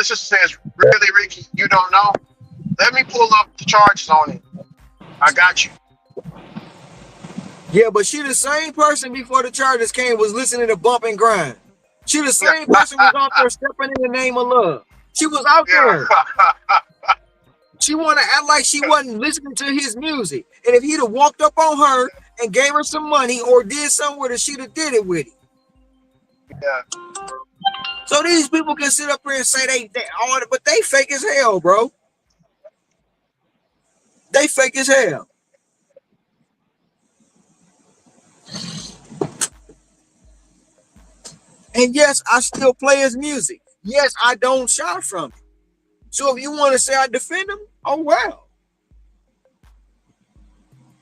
Speaker 7: sister says, really, Ricky, you don't know? Let me pull up the charges on it. I got you.
Speaker 4: Yeah, but she the same person before the charges came was listening to Bump and Grind. She the same person was out there stepping in the name of love. She was out there.
Speaker 7: Yeah.
Speaker 4: She want to act like she wasn't listening to his music. And if he'd have walked up on her and gave her some money or did something with her, she'd have did it with him.
Speaker 7: Yeah.
Speaker 4: So these people can sit up here and say they all, but they fake as hell, bro. They fake as hell. And yes, I still play his music. Yes, I don't shy from it. So if you want to say I defend him, oh well.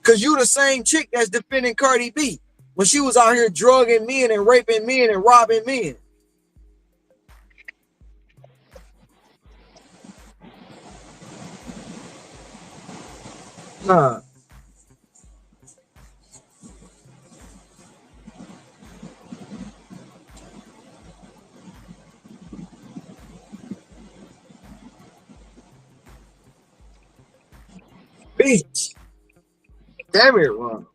Speaker 4: Cause you the same chick that's defending Cardi B when she was out here drugging men and raping men and robbing men. Nah. Bitch. Damn it, Ron.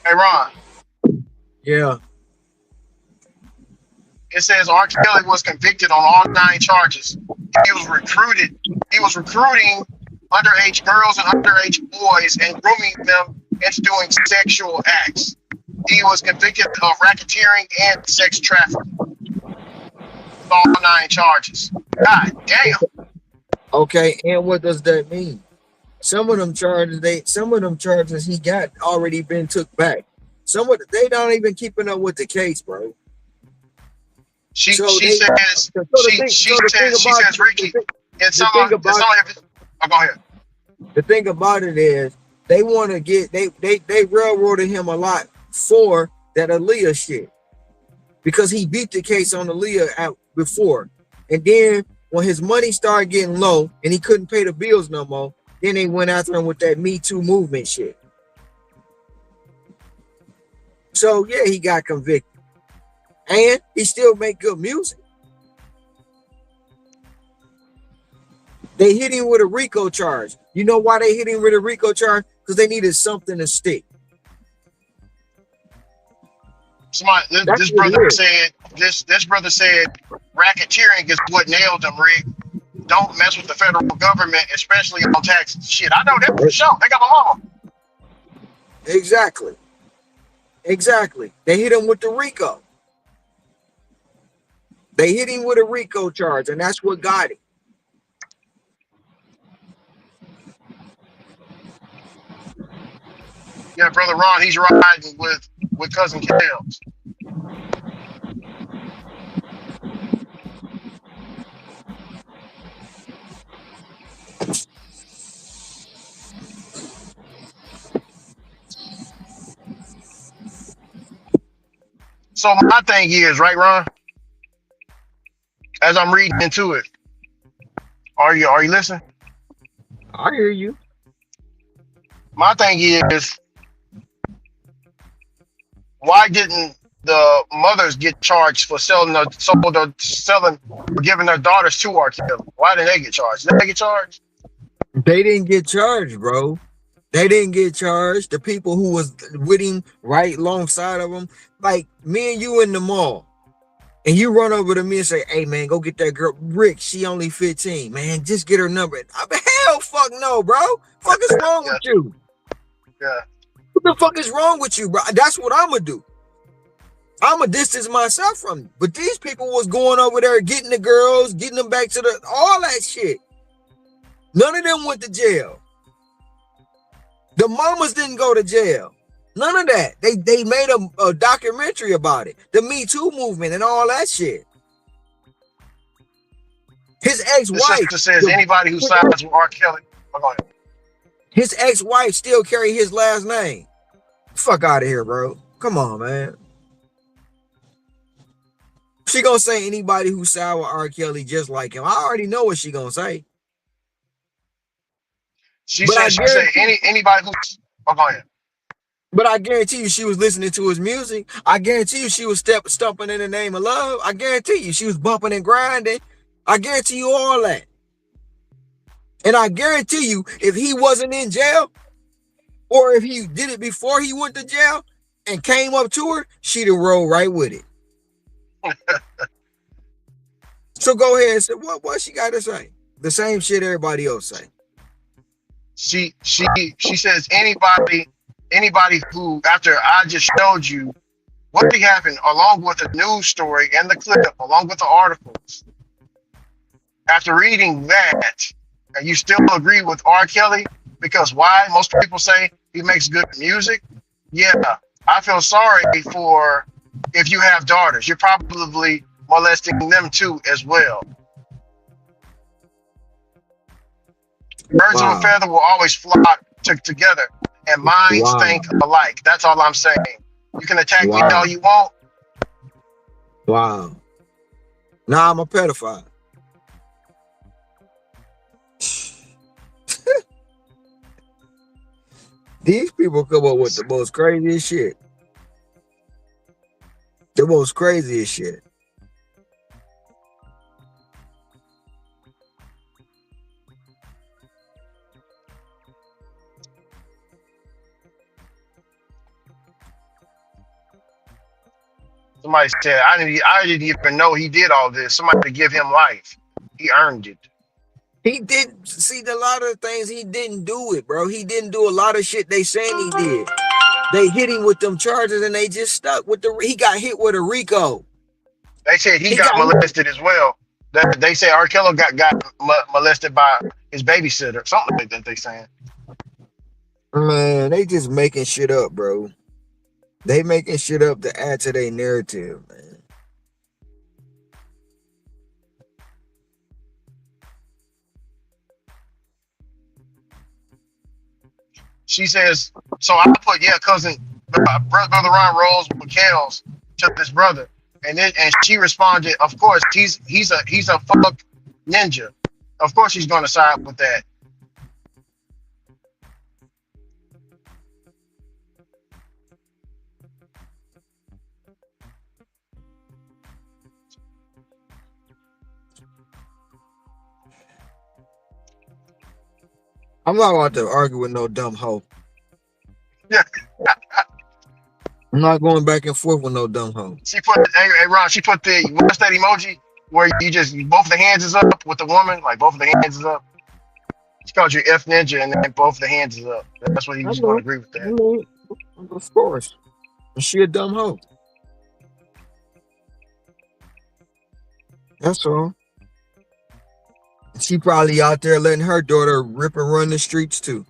Speaker 7: Hey Ron,
Speaker 4: Yeah.
Speaker 7: it says R. Kelly was convicted on all 9 charges. He was recruited. He was recruiting underage girls and underage boys and grooming them into doing sexual acts. He was convicted of racketeering and sex trafficking. All 9 charges. God damn.
Speaker 4: Okay, and what does that mean? Some of them charges he got already been took back. They not even keeping up with the case, bro.
Speaker 7: She
Speaker 4: So
Speaker 7: she
Speaker 4: they
Speaker 7: says
Speaker 4: so
Speaker 7: she she says she says Ricky and
Speaker 4: the
Speaker 7: some
Speaker 4: thing
Speaker 7: of
Speaker 4: about
Speaker 7: his. Oh, go ahead.
Speaker 4: the thing about it is they want to get they railroaded him a lot for that Aaliyah shit because he beat the case on Aaliyah before, and then when his money started getting low and he couldn't pay the bills no more, then they went after him with that Me Too movement shit. So yeah, he got convicted, and he still make good music. They hit him with a RICO charge. You know why they hit him with a RICO charge? Because they needed something to stick.
Speaker 7: Somebody,
Speaker 4: That's
Speaker 7: this
Speaker 4: what
Speaker 7: brother
Speaker 4: it is.
Speaker 7: said this brother said racketeering is what nailed him, Rick. Don't mess with the federal government, especially on taxes. Shit, I know that for sure. They got my mama.
Speaker 4: Exactly. Exactly. They hit him with the RICO. They hit him with a RICO charge, and that's what got him.
Speaker 7: Yeah, brother Ron, he's riding with cousin Kels. So my thing is, right, Ron? As I'm reading into it, are you listening?
Speaker 4: I hear you.
Speaker 7: My thing is, why didn't the mothers get charged for selling or giving their daughters to R. Kelly? Why didn't they get charged? Did they get charged?
Speaker 4: They didn't get charged, bro. They didn't get charged. The people who was with him right alongside of him, like me and you in the mall, and you run over to me and say, "Hey man, go get that girl, Rick. She only 15. Man, just get her number." I mean, hell, fuck no, bro. Fuck is wrong with
Speaker 7: Yeah,
Speaker 4: you?
Speaker 7: yeah.
Speaker 4: What the fuck is wrong with you, bro? That's what I'm gonna do. I'm gonna distance myself from you. But these people was going over there getting the girls, getting them back to the all that shit. None of them went to jail. The mamas didn't go to jail. None of that. They made a documentary about it. The Me Too movement and all that shit. His
Speaker 7: The
Speaker 4: ex-wife,
Speaker 7: sister says anybody who sides with R. Kelly. Oh, go ahead.
Speaker 4: his ex-wife still carry his last name. Fuck out of here, bro. Come on, man. She gonna say anybody who side with R. Kelly just like him. I already know what she gonna say. But I
Speaker 7: She said
Speaker 4: guarantee
Speaker 7: anybody who's. Oh, go ahead.
Speaker 4: But I guarantee you she was listening to his music. I guarantee you she was stumping in the name of love. I guarantee you she was bumping and grinding. I guarantee you all that. And I guarantee you if he wasn't in jail or if he did it before he went to jail and came up to her, she'd have rolled right with it. So go ahead and say what she got to say. The same shit everybody else say.
Speaker 7: She says anybody who after I just showed you what happened along with the news story and the clip along with the articles. After reading that, and you still agree with R. Kelly because why? Most people say he makes good music. Yeah, I feel sorry for if you have daughters. You're probably molesting them too as well. Birds of a
Speaker 4: Wow.
Speaker 7: feather will always flock together, and minds
Speaker 4: Wow.
Speaker 7: think alike. That's all I'm saying. You can attack me all
Speaker 4: Wow.
Speaker 7: you want.
Speaker 4: Wow. Nah, I'm a pedophile. These people come up with the most craziest shit. The most craziest shit.
Speaker 7: Somebody said, I didn't even know he did all this. Somebody give him life. He earned it.
Speaker 4: He didn't see a lot of things. He didn't do it, bro. He didn't do a lot of shit they saying he did. They hit him with them charges and they just stuck with the. He got hit with a RICO.
Speaker 7: They said he
Speaker 4: He
Speaker 7: got
Speaker 4: got hit.
Speaker 7: molested as well. They say R. Kelly got molested by his babysitter. Something like that they saying.
Speaker 4: Man, they just making shit up, bro. They making shit up to add to their narrative, man.
Speaker 7: She says, so I put, yeah, cousin, brother Ron rolls with Kels to this brother. And she responded, of course, he's a fuck ninja. Of course he's gonna side with that.
Speaker 4: I'm not about to argue with no dumb hoe.
Speaker 7: Yeah.
Speaker 4: I'm not going back and forth with no dumb hoe.
Speaker 7: She put, hey Ron, she put what's that emoji where both the hands is up with the woman, like both of the hands is up. She called you F ninja and then both the hands is up. That's what he
Speaker 4: I
Speaker 7: was gonna
Speaker 4: know.
Speaker 7: agree with
Speaker 4: I
Speaker 7: that.
Speaker 4: know. Of course. She a dumb hoe. That's all. She probably out there letting her daughter rip and run the streets too.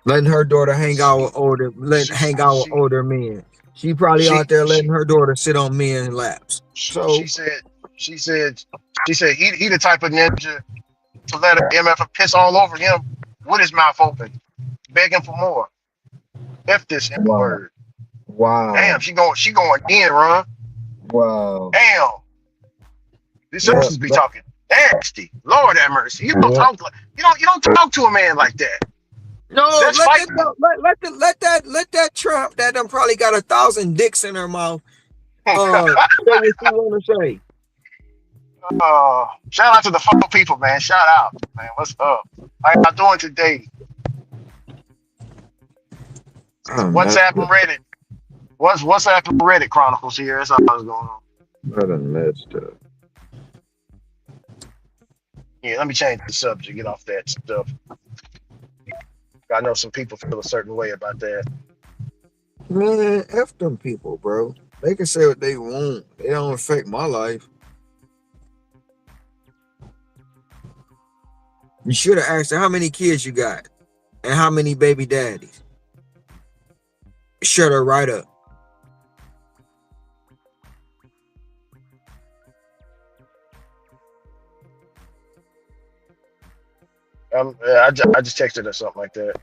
Speaker 4: Letting her daughter hang out with
Speaker 7: She
Speaker 4: older men. She probably
Speaker 7: she
Speaker 4: out there letting
Speaker 7: she
Speaker 4: her daughter sit on men's laps.
Speaker 7: she
Speaker 4: So
Speaker 7: said she said she said he the type of ninja to let a MF piss all over him with his mouth open, begging for more. F this N
Speaker 4: wow.
Speaker 7: word. Damn,
Speaker 4: Wow.
Speaker 7: she going in, Ron.
Speaker 4: Wow.
Speaker 7: Damn, these
Speaker 4: Yep.
Speaker 7: sisters be talking nasty. Lord have mercy.
Speaker 4: Yep.
Speaker 7: You don't talk to a man like that.
Speaker 4: No,
Speaker 7: That's fighting.
Speaker 4: let that Trump that done probably got 1,000 dicks in her mouth. Say what you want to say.
Speaker 7: Shout out to the fuck people, man. Shout out, man. What's up? How y'all doing today?
Speaker 4: Man,
Speaker 7: WhatsApp and Reddit. What's WhatsApp and Reddit Chronicles here? That's all that's going on.
Speaker 4: I done messed up.
Speaker 7: Yeah, let me change the subject. Get off that stuff. I know some people feel a certain way about that.
Speaker 4: Man, F them people, bro. They can say what they want. They don't affect my life. You should have asked her how many kids you got and how many baby daddies. Shut her right up.
Speaker 7: I just texted her something like that.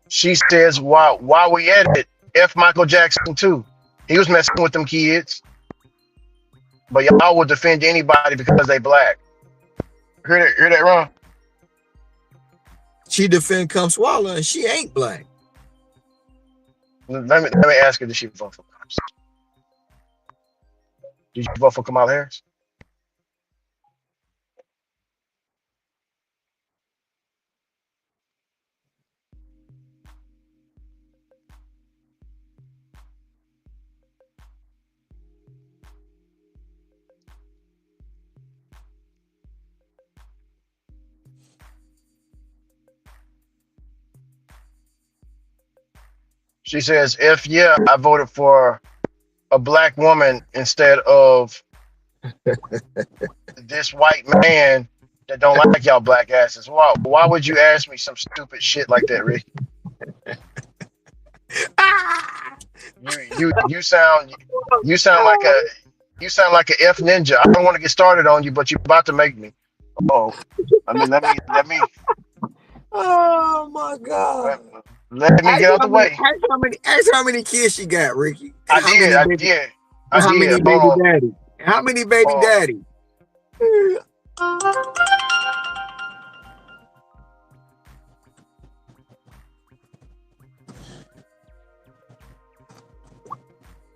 Speaker 7: She says, while we at it, F Michael Jackson too. He was messing with them kids, but y'all would defend anybody because they black. Hear that, Ron?
Speaker 4: She defend come swallow and she ain't black.
Speaker 7: Let me ask her, did she vote for Cops? Did you vote for Kamala Harris? She says, if yeah, I voted for a black woman instead of this white man that don't like y'all black asses. Why would you ask me some stupid shit like that, Rick? You you sound like a F ninja. I don't want to get started on you, but you're about to make me. Oh, I mean
Speaker 4: Oh my
Speaker 7: let,
Speaker 4: god.
Speaker 7: let me get out the way.
Speaker 4: Ask how many kids she got, Ricky.
Speaker 7: I
Speaker 4: And how
Speaker 7: did,
Speaker 4: many
Speaker 7: I
Speaker 4: baby
Speaker 7: did, I
Speaker 4: and how
Speaker 7: did.
Speaker 4: many baby daddy? And how many baby
Speaker 7: Hold on.
Speaker 4: daddy?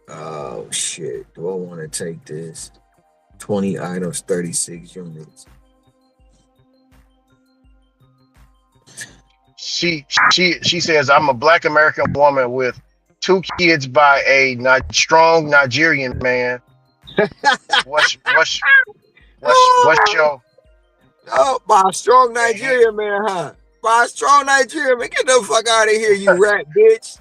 Speaker 4: Oh shit. Do I want to take this? 20 items, 36 units.
Speaker 7: she says I'm a black American woman with 2 kids by a strong Nigerian man. What's what's what's
Speaker 4: Oh,
Speaker 7: your
Speaker 4: oh, by a strong
Speaker 7: and he
Speaker 4: Nigerian man, huh? By a strong Nigerian man. Get the fuck out of here, you rat bitch.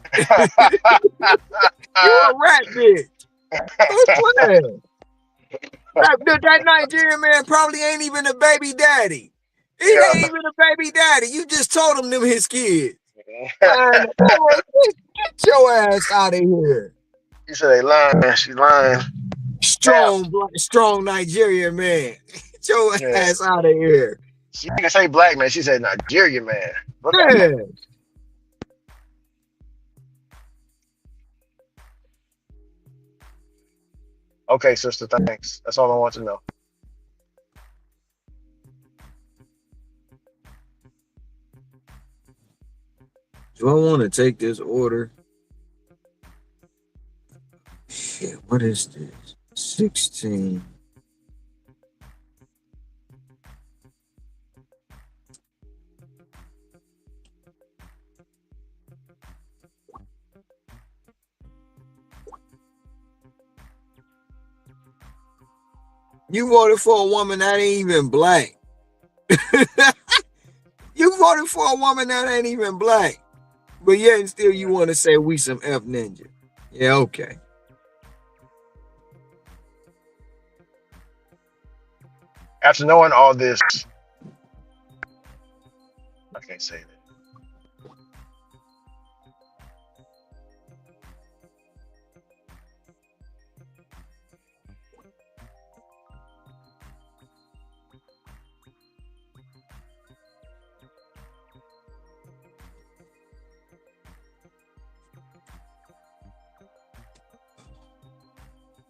Speaker 4: You a rat bitch. Quit playing. That Nigerian man probably ain't even a baby daddy. He
Speaker 7: yeah.
Speaker 4: ain't even a baby daddy. You just told him them his kids. Man, boy, get your ass out of here.
Speaker 7: He said they lying. She lying. Now,
Speaker 4: Strong Nigerian man. Get your
Speaker 7: yeah.
Speaker 4: ass out of here.
Speaker 7: She didn't say black man. She said Nigerian man. Look out.
Speaker 4: Yeah.
Speaker 7: Okay, sister. Thanks. That's all I want to know.
Speaker 4: Do I want to take this order? Shit, what is this? 16. You voted for a woman that ain't even black. You voted for a woman that ain't even black. But yet and still you want to say we some F ninja. Yeah, okay.
Speaker 7: After knowing all this, I can't say that.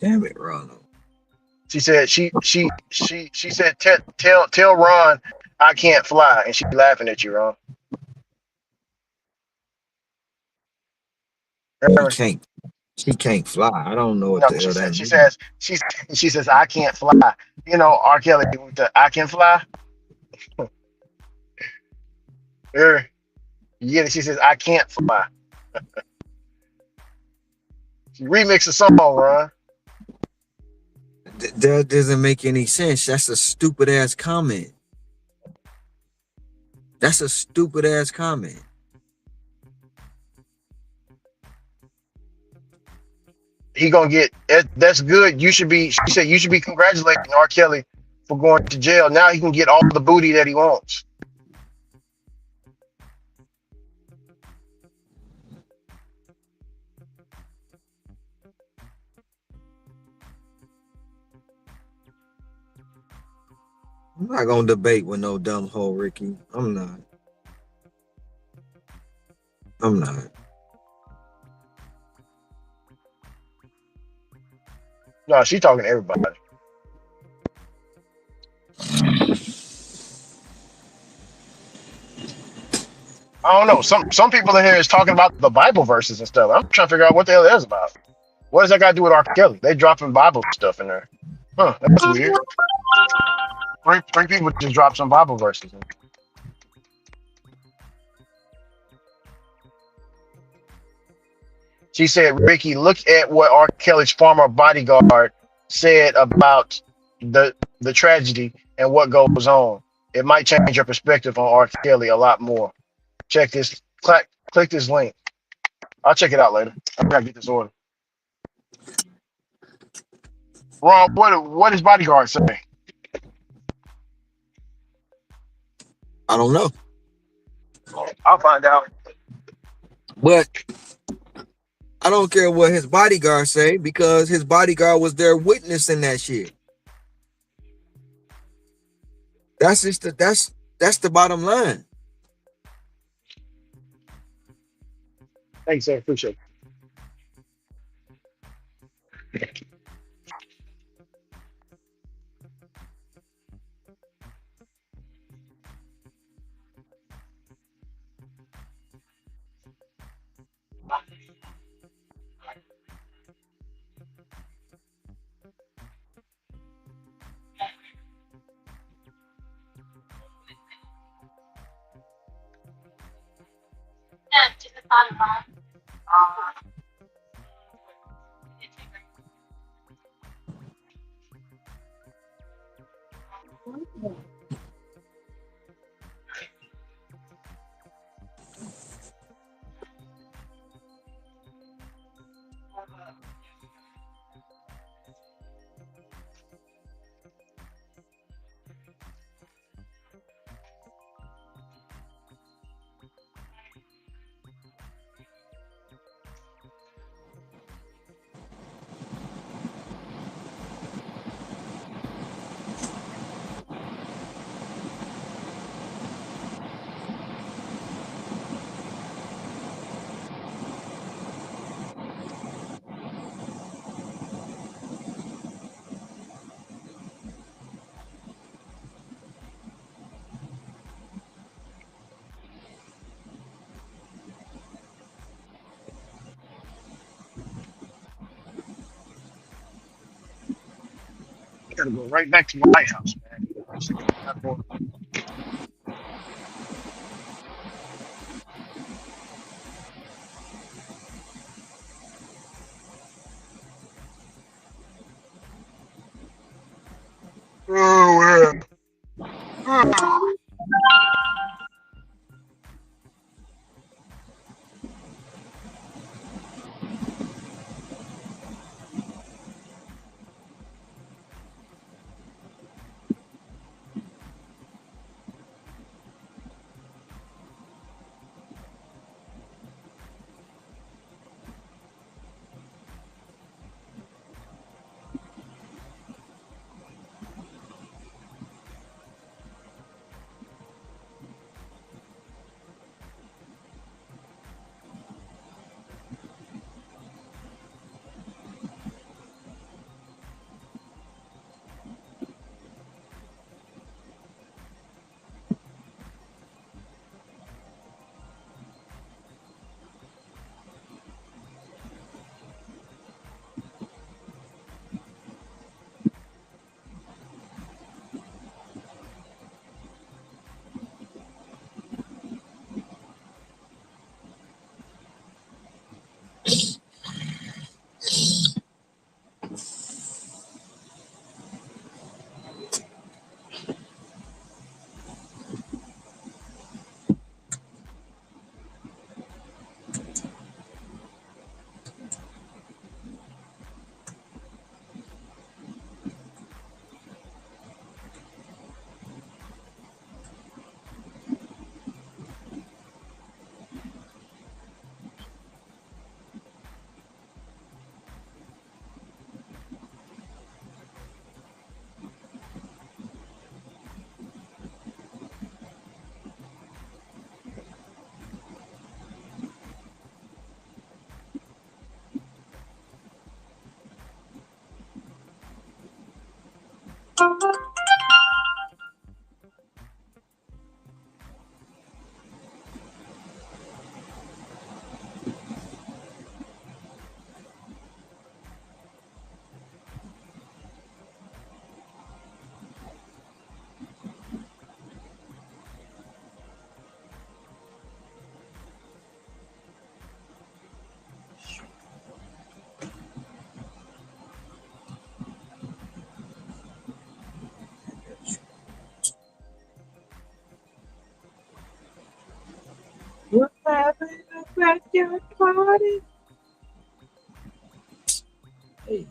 Speaker 4: Damn it, Ronald.
Speaker 7: She said she said tell Ron I can't fly, and she laughing at you, Ron.
Speaker 4: She
Speaker 7: Remember?
Speaker 4: can't. She can't fly. I don't know what
Speaker 7: No,
Speaker 4: the hell that
Speaker 7: she
Speaker 4: means.
Speaker 7: says she says I can't fly. You know R. Kelly with the I can fly. Er, you get it? She says I can't fly. She remixed the song, Ron.
Speaker 4: That doesn't make any sense. That's a stupid ass comment. That's a stupid ass comment.
Speaker 7: He gonna get that's good. You should be. She said you should be congratulating R. Kelly for going to jail. Now he can get all the booty that he wants.
Speaker 4: I'm not gonna debate with no dumb hoe, Ricky. I'm not. I'm not.
Speaker 7: No, she's talking to everybody. I don't know. Some people in here is talking about the Bible verses and stuff. I'm trying to figure out what the hell that's about. What does that got to do with R. Kelly? They dropping Bible stuff in there. Huh? That's weird. Three people just dropped some Bible verses. She said, "Ricky, look at what R. Kelly's former bodyguard said about the tragedy and what goes on. It might change your perspective on R. Kelly a lot more. Check this. Click this link. I'll check it out later. I gotta get this order. Ron, what does bodyguard say?
Speaker 4: I don't know.
Speaker 7: I'll find out.
Speaker 4: But I don't care what his bodyguard say because his bodyguard was there witnessing that shit. That's just that's the bottom line.
Speaker 7: Thanks, sir. Appreciate it. I gotta go right back to my lighthouse, man. I'm sick of that boy. Oh, yeah.
Speaker 4: We're having a backyard party. Hey.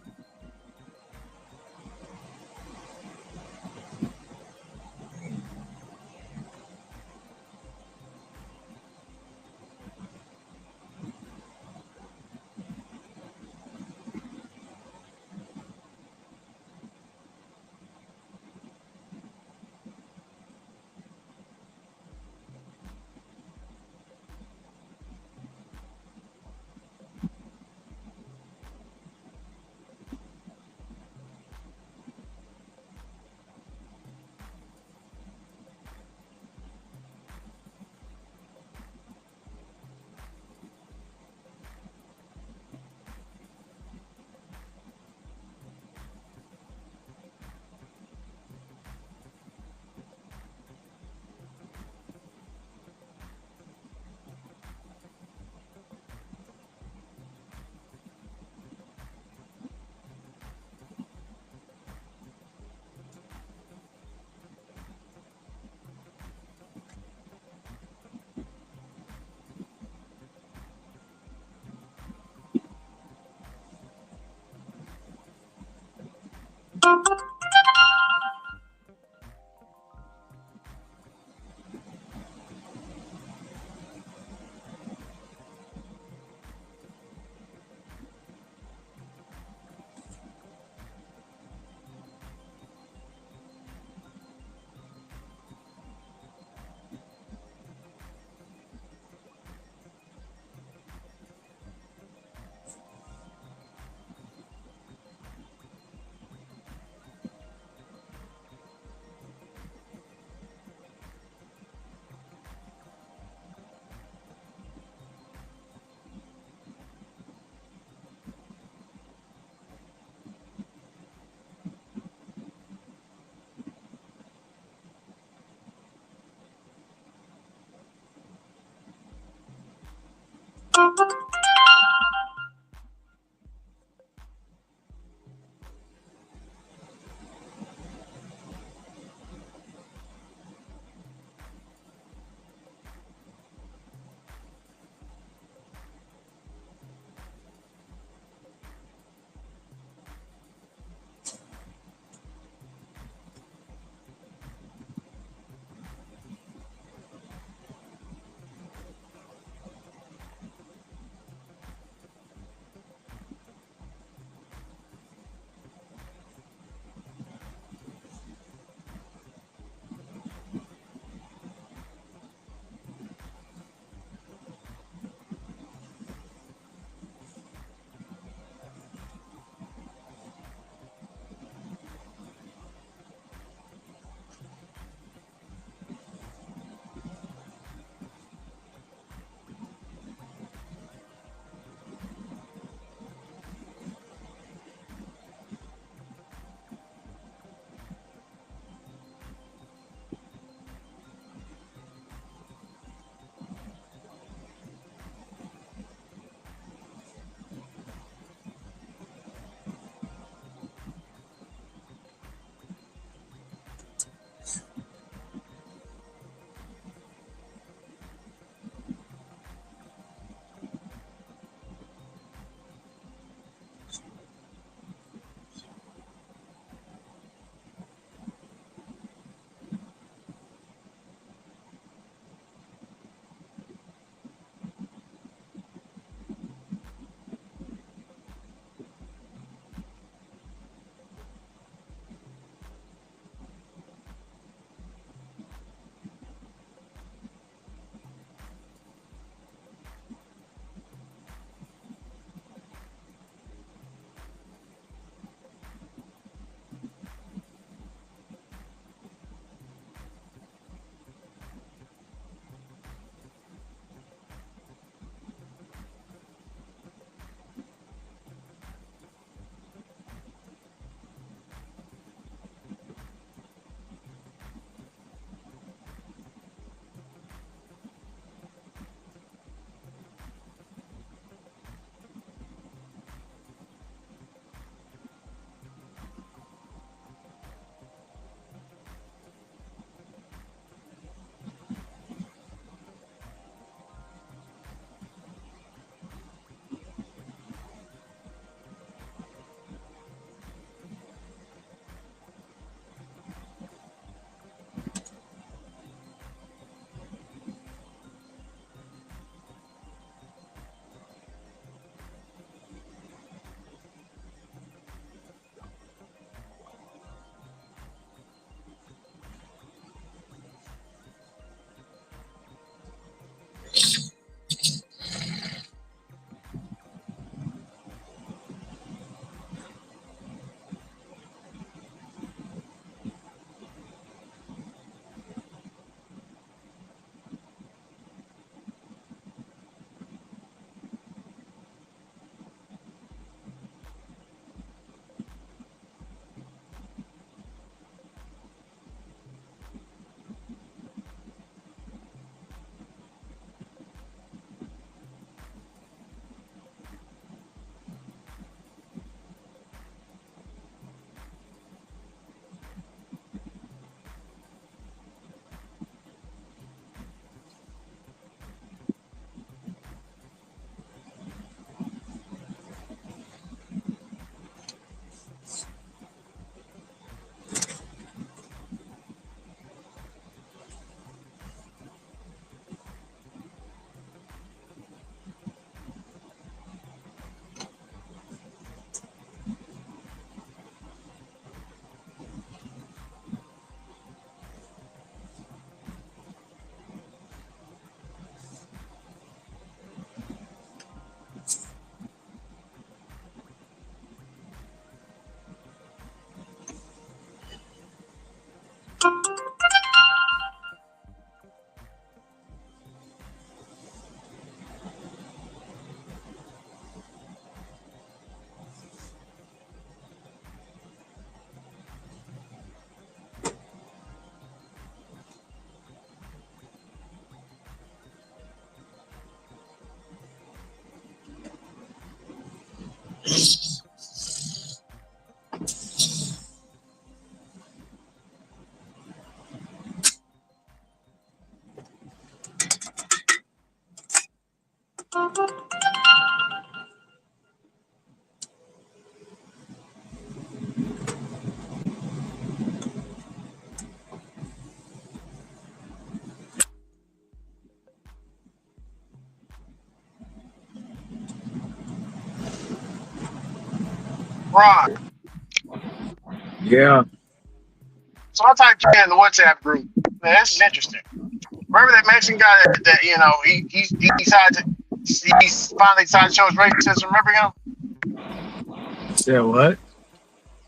Speaker 7: Ron.
Speaker 4: Yeah.
Speaker 7: So I typed you in the WhatsApp group. Man, this is interesting. Remember that Mexican guy that you know he decided he's finally decided to show his racism. Remember him?
Speaker 4: Said what?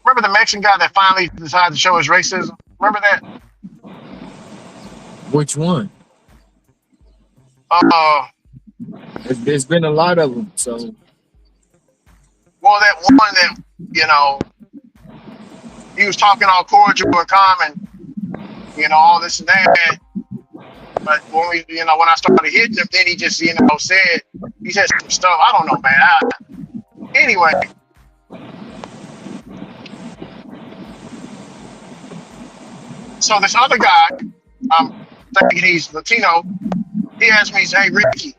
Speaker 7: Remember the Mexican guy that finally decided to show his racism? Remember that?
Speaker 4: Which one?
Speaker 7: Uh,
Speaker 4: There's been a lot of them. So
Speaker 7: well, that one that you know he was talking all cordial and calm and you know all this and that. But when when I started hitting him, then he just said some stuff. I don't know, man. Anyway, so this other guy, I'm thinking he's Latino. He asked me, "Hey, Ricky,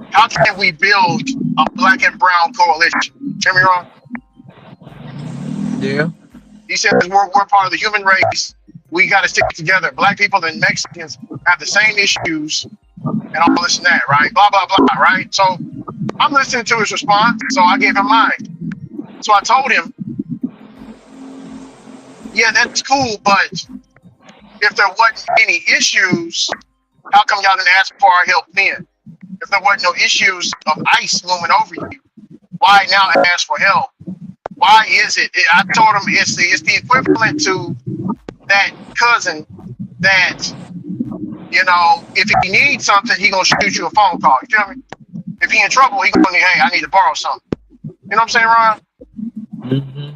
Speaker 7: how can we build a black and brown coalition?" Hear me wrong?
Speaker 4: yeah.
Speaker 7: He says we're part of the human race. We got to stick together. Black people and Mexicans have the same issues and all this and that, right? Blah, blah, blah, right? So I'm listening to his response, so I gave him mine. So I told him, yeah, that's cool, but if there wasn't any issues, how come y'all didn't ask for our help then? If there wasn't no issues of ICE looming over you, why now ask for help? Why is it? I told him it's the equivalent to that cousin that, if he needs something, he gonna shoot you a phone call. You feel me? If he in trouble, he gonna hey, I need to borrow something. You know what I'm saying, Ron?
Speaker 4: Mm-hmm.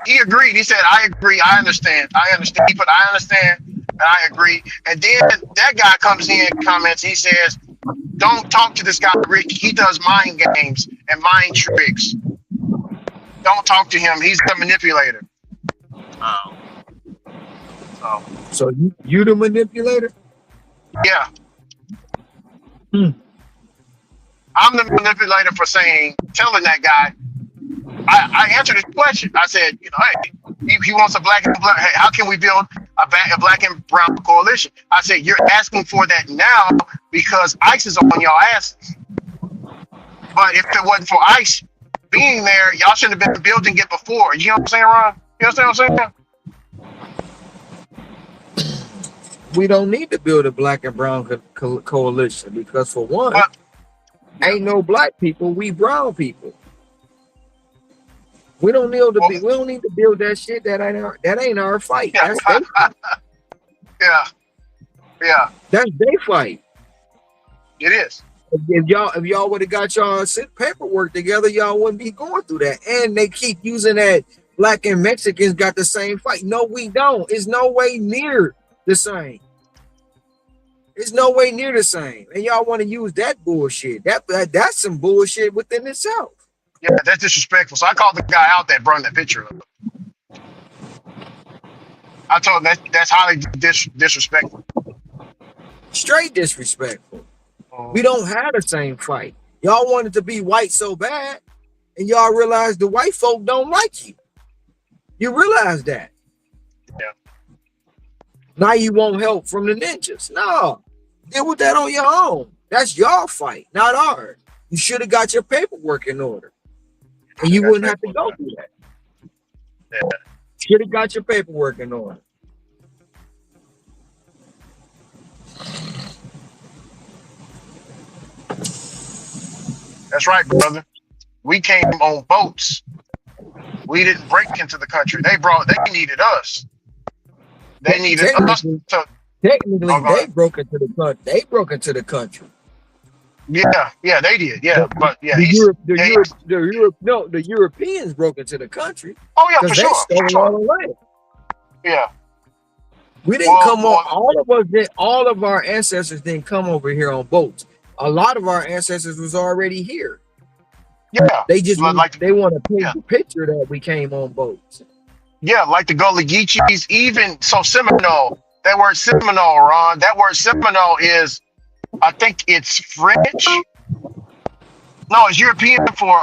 Speaker 7: He agreed. He said, I agree. I understand. I understand. He put, I understand and I agree. And then that guy comes in and comments. He says, don't talk to this guy, Rick. He does mind games and mind tricks. Don't talk to him. He's a manipulator.
Speaker 4: So you the manipulator?
Speaker 7: Yeah.
Speaker 4: Hmm.
Speaker 7: I'm the manipulator for telling that guy. I answered his question. I said, hey, he wants a black and black. Hey, how can we build a black and brown coalition? I said, you're asking for that now because ICE is on y'all asses. But if it wasn't for ICE being there, y'all shouldn't have been building it before. You know what I'm saying, Ron? You understand what I'm saying?
Speaker 4: We don't need to build a black and brown coalition because for one, ain't no black people. We brown people. We don't need to we don't need to build that shit. That ain't our fight.
Speaker 7: Yeah.
Speaker 4: That's their fight.
Speaker 7: Yeah.
Speaker 4: That's their fight.
Speaker 7: It is.
Speaker 4: If y'all would have got y'all paperwork together, y'all wouldn't be going through that. And they keep using that black and Mexicans got the same fight. No, we don't. It's no way near the same. It's no way near the same. And y'all want to use that bullshit. That's some bullshit within itself.
Speaker 7: Yeah, that's disrespectful. So I called the guy out that burned that picture up. I told him that's highly disrespectful.
Speaker 4: Straight disrespectful. We don't have the same fight. Y'all wanted to be white so bad, and y'all realize the white folk don't like you. You realize that.
Speaker 7: Yeah.
Speaker 4: Now you want help from the ninjas. No. Deal with that on your own. That's your fight, not ours. You should have got your paperwork in order. And you wouldn't have to go through that.
Speaker 7: Yeah.
Speaker 4: Should have got your paperwork in order.
Speaker 7: That's right, brother. We came on boats. We didn't break into the country. They needed us. They needed us to.
Speaker 4: Technically, they broke into the country. They broke into the country.
Speaker 7: Yeah, they did. Yeah, but yeah,
Speaker 4: the Europeans broke into the country.
Speaker 7: Oh yeah, for sure.
Speaker 4: They stole all the land.
Speaker 7: Yeah.
Speaker 4: We didn't come on. All of our ancestors didn't come over here on boats. A lot of our ancestors was already here.
Speaker 7: Yeah.
Speaker 4: They just they want to paint the picture that we came on boats.
Speaker 7: Yeah, like the Gullah Geechees, even so Seminole. That word Seminole, Ron. That word Seminole is, I think it's French. No, it's European for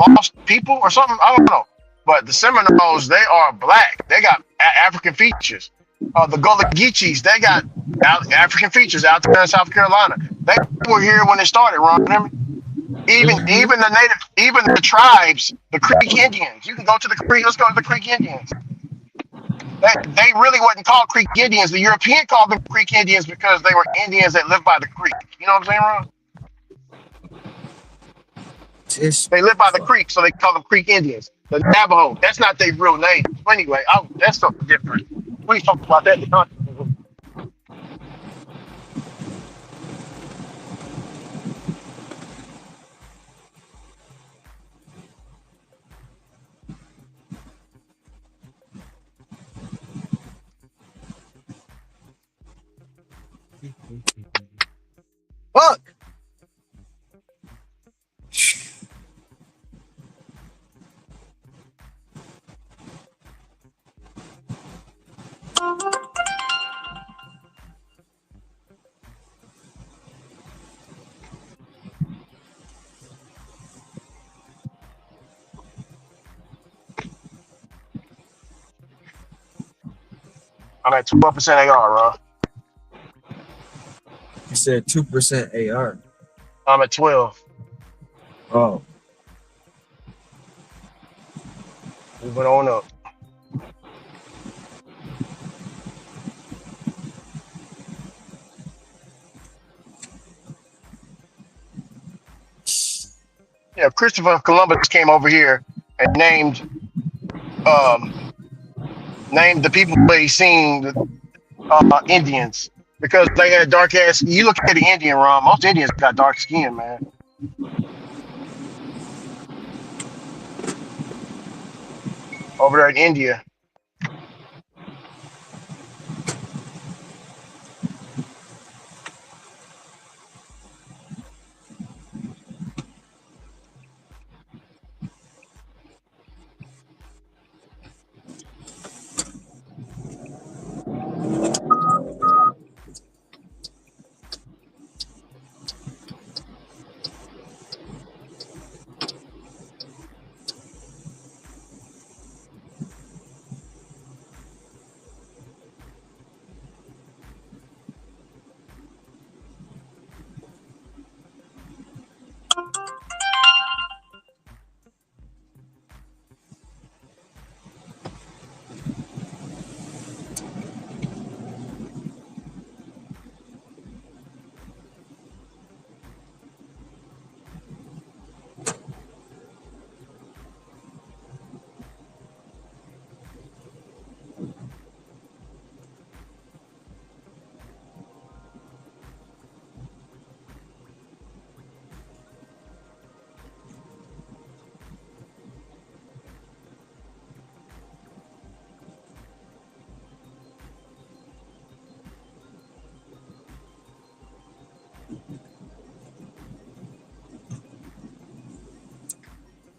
Speaker 7: lost people or something. I don't know. But the Seminoles, they are black. They got African features. The Gullah Geechees, they got African features out there in South Carolina. They were here when it started, Ron. Remember?
Speaker 4: Mhm.
Speaker 7: Even the native, even the tribes, the Creek Indians. You can go to the Creek. Let's go to the Creek Indians. They really wasn't called Creek Indians. The European called them Creek Indians because they were Indians that lived by the creek. You know what I'm saying, Ron?
Speaker 4: This
Speaker 7: They live by the
Speaker 4: fuck.
Speaker 7: creek, so they call them Creek Indians. The Navajo, that's not their real name. But anyway, that's something different. We talk about that.
Speaker 4: Fuck.
Speaker 7: I'm at 12% AR, Ron.
Speaker 4: You said 2% AR.
Speaker 7: I'm at 12.
Speaker 4: Oh,
Speaker 7: Moving on up. Yeah, Christopher Columbus came over here and um named the people that he seen Indians because they had dark ass. You look at the Indian, Ron. Most Indians got dark skin, man. Over there in India.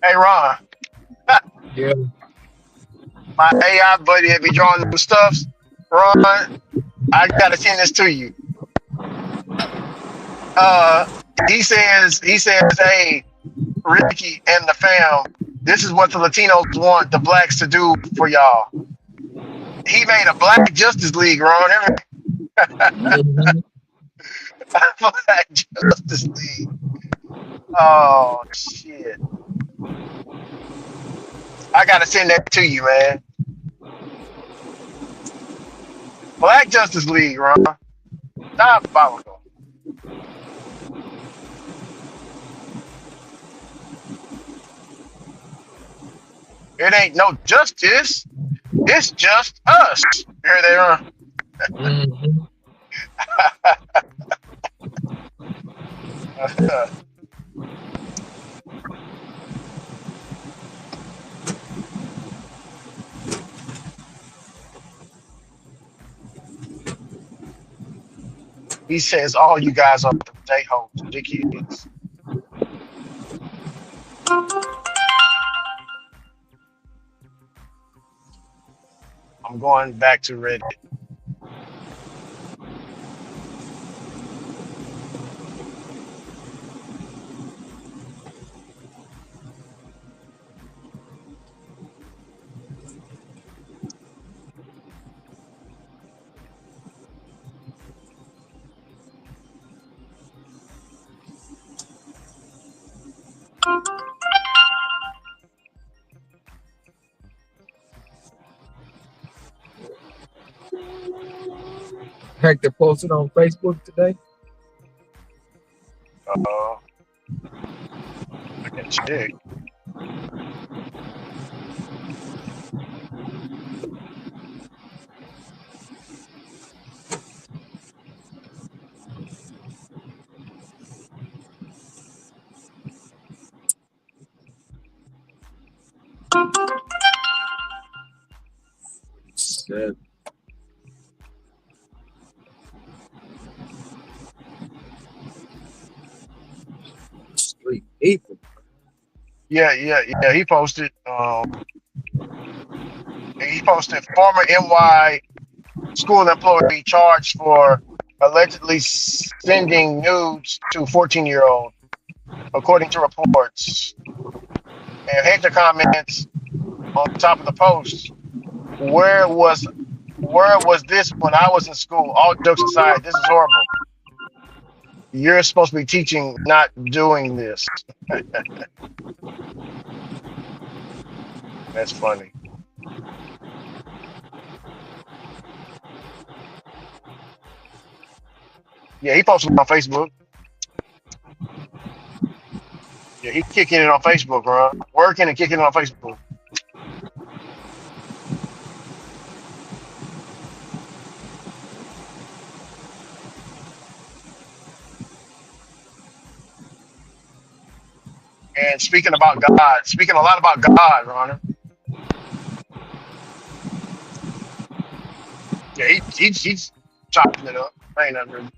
Speaker 7: Hey, Ron,
Speaker 4: yeah.
Speaker 7: my AI buddy that be drawing them stuffs. Ron, I gotta send this to you. Uh, he says, hey, Ricky and the fam, this is what the Latinos want the blacks to do for y'all. He made a Black Justice League, Ron.
Speaker 4: Mhm.
Speaker 7: Black Justice League. Oh shit! I gotta send that to you, man. Black Justice League, Ron. Diabolical. It ain't no justice. It's just us. Here they are.
Speaker 4: Mhm.
Speaker 7: He says all you guys are J-hoes, dickheads. I'm going back to Reddit.
Speaker 4: Hector posted on Facebook today.
Speaker 7: Uh, I can check.
Speaker 4: Said street people.
Speaker 7: Yeah. He posted former NY school employee charged for allegedly sending nudes to 14-year-old, according to reports. And Hector comments on top of the post, "Where was where was this when I was in school? All jokes aside, this is horrible. You're supposed to be teaching, not doing this." That's funny. Yeah, he posted on Facebook. Yeah, he kicking it on Facebook, bro. Working and kicking it on Facebook. And speaking a lot about God, Ronner. Yeah, he's chopping it up. Ain't nothing really.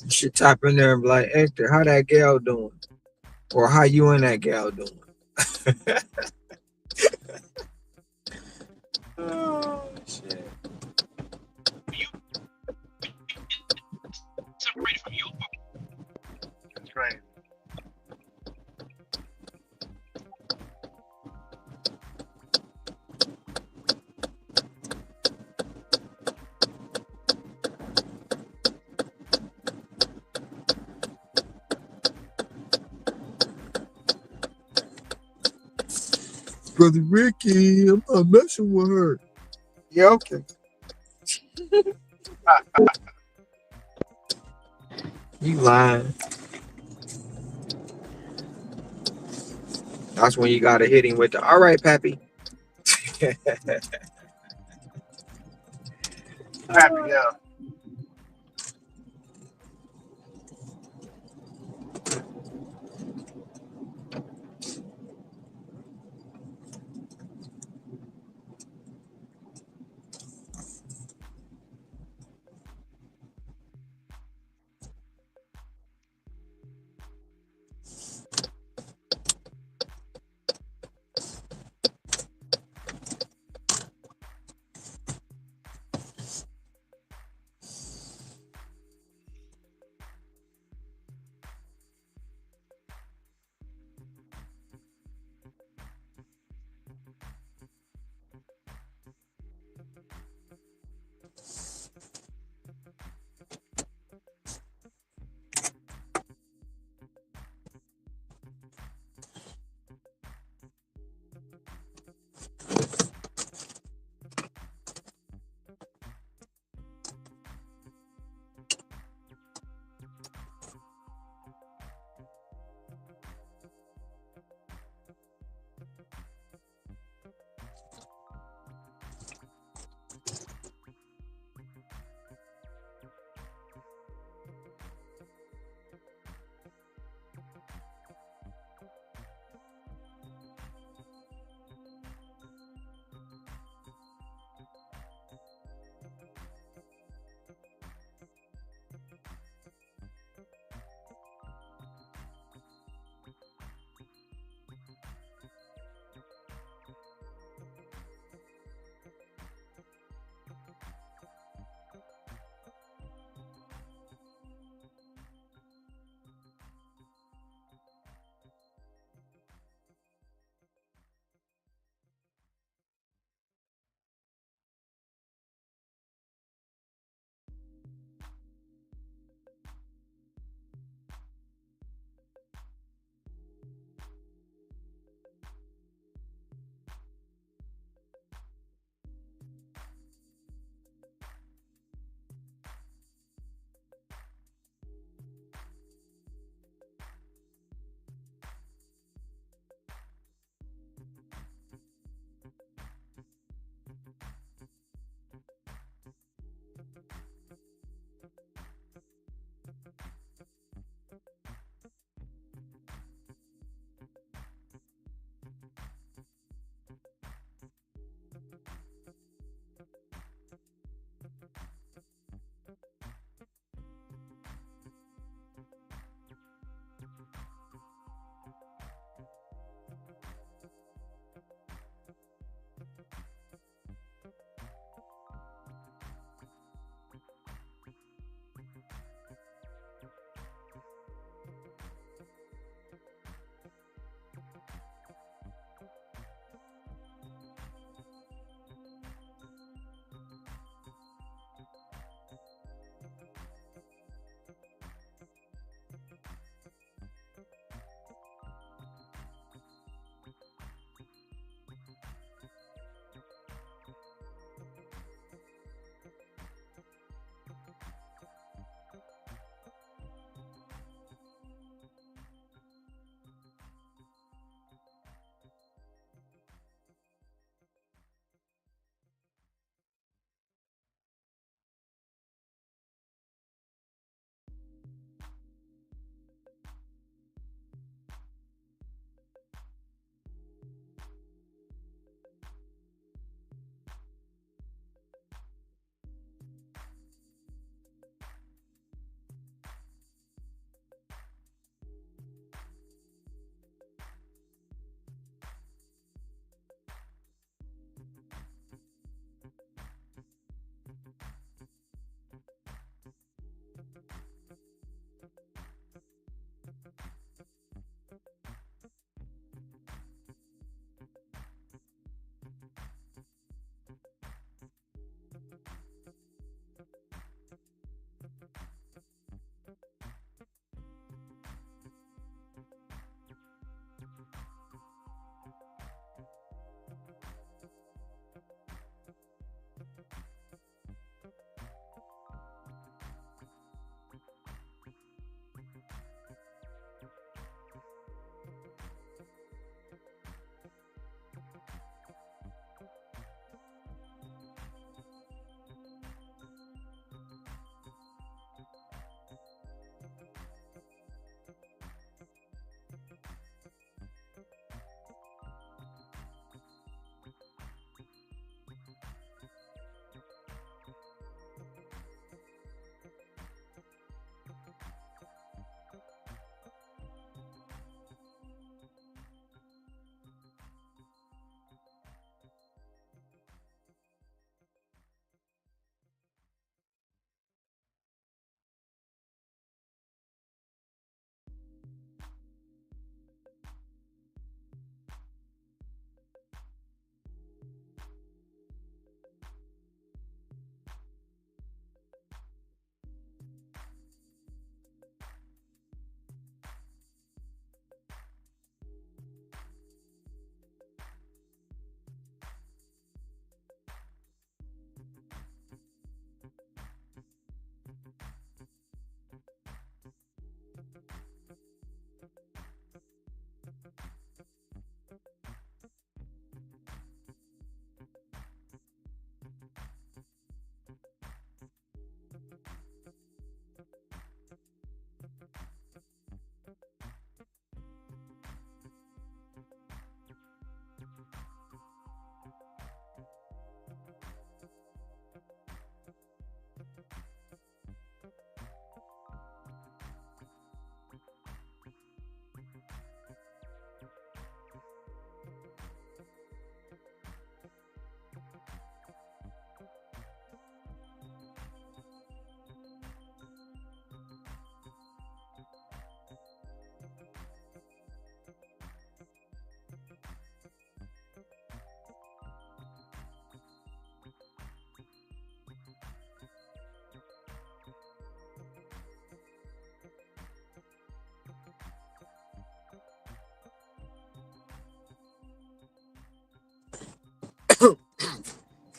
Speaker 4: You should type in there and be like, Hector, how that gal doing? Or how you and that gal doing? Oh, shit.
Speaker 9: Separated from you.
Speaker 7: That's crazy.
Speaker 4: Brother Ricky, I'm not messing with her. Yeah, okay. You lying. That's when you gotta hit him with the all right, Pappy.
Speaker 7: Happy, yeah.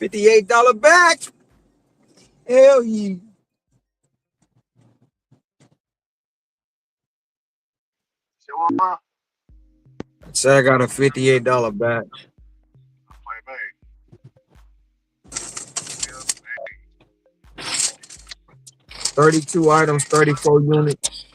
Speaker 4: $58 back. Hell yeah.
Speaker 7: Still on run?
Speaker 4: So I got a $58 back.
Speaker 7: Play back. Yeah.
Speaker 4: 32 items, 34 units.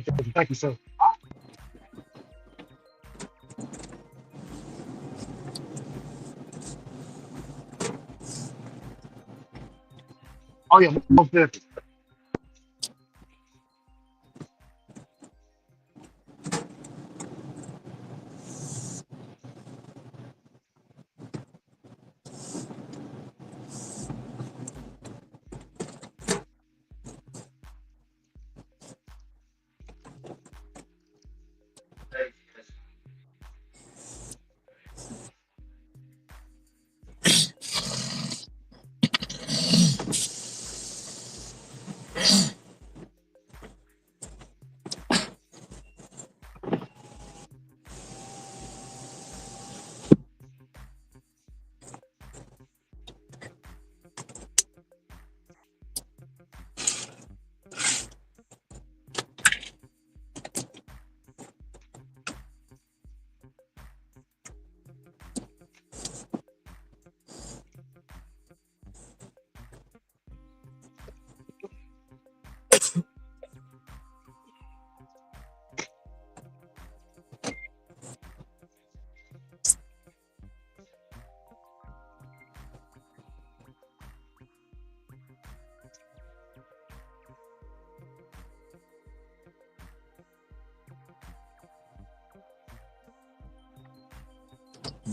Speaker 7: Thank you, sir. Oh yeah, most definitely.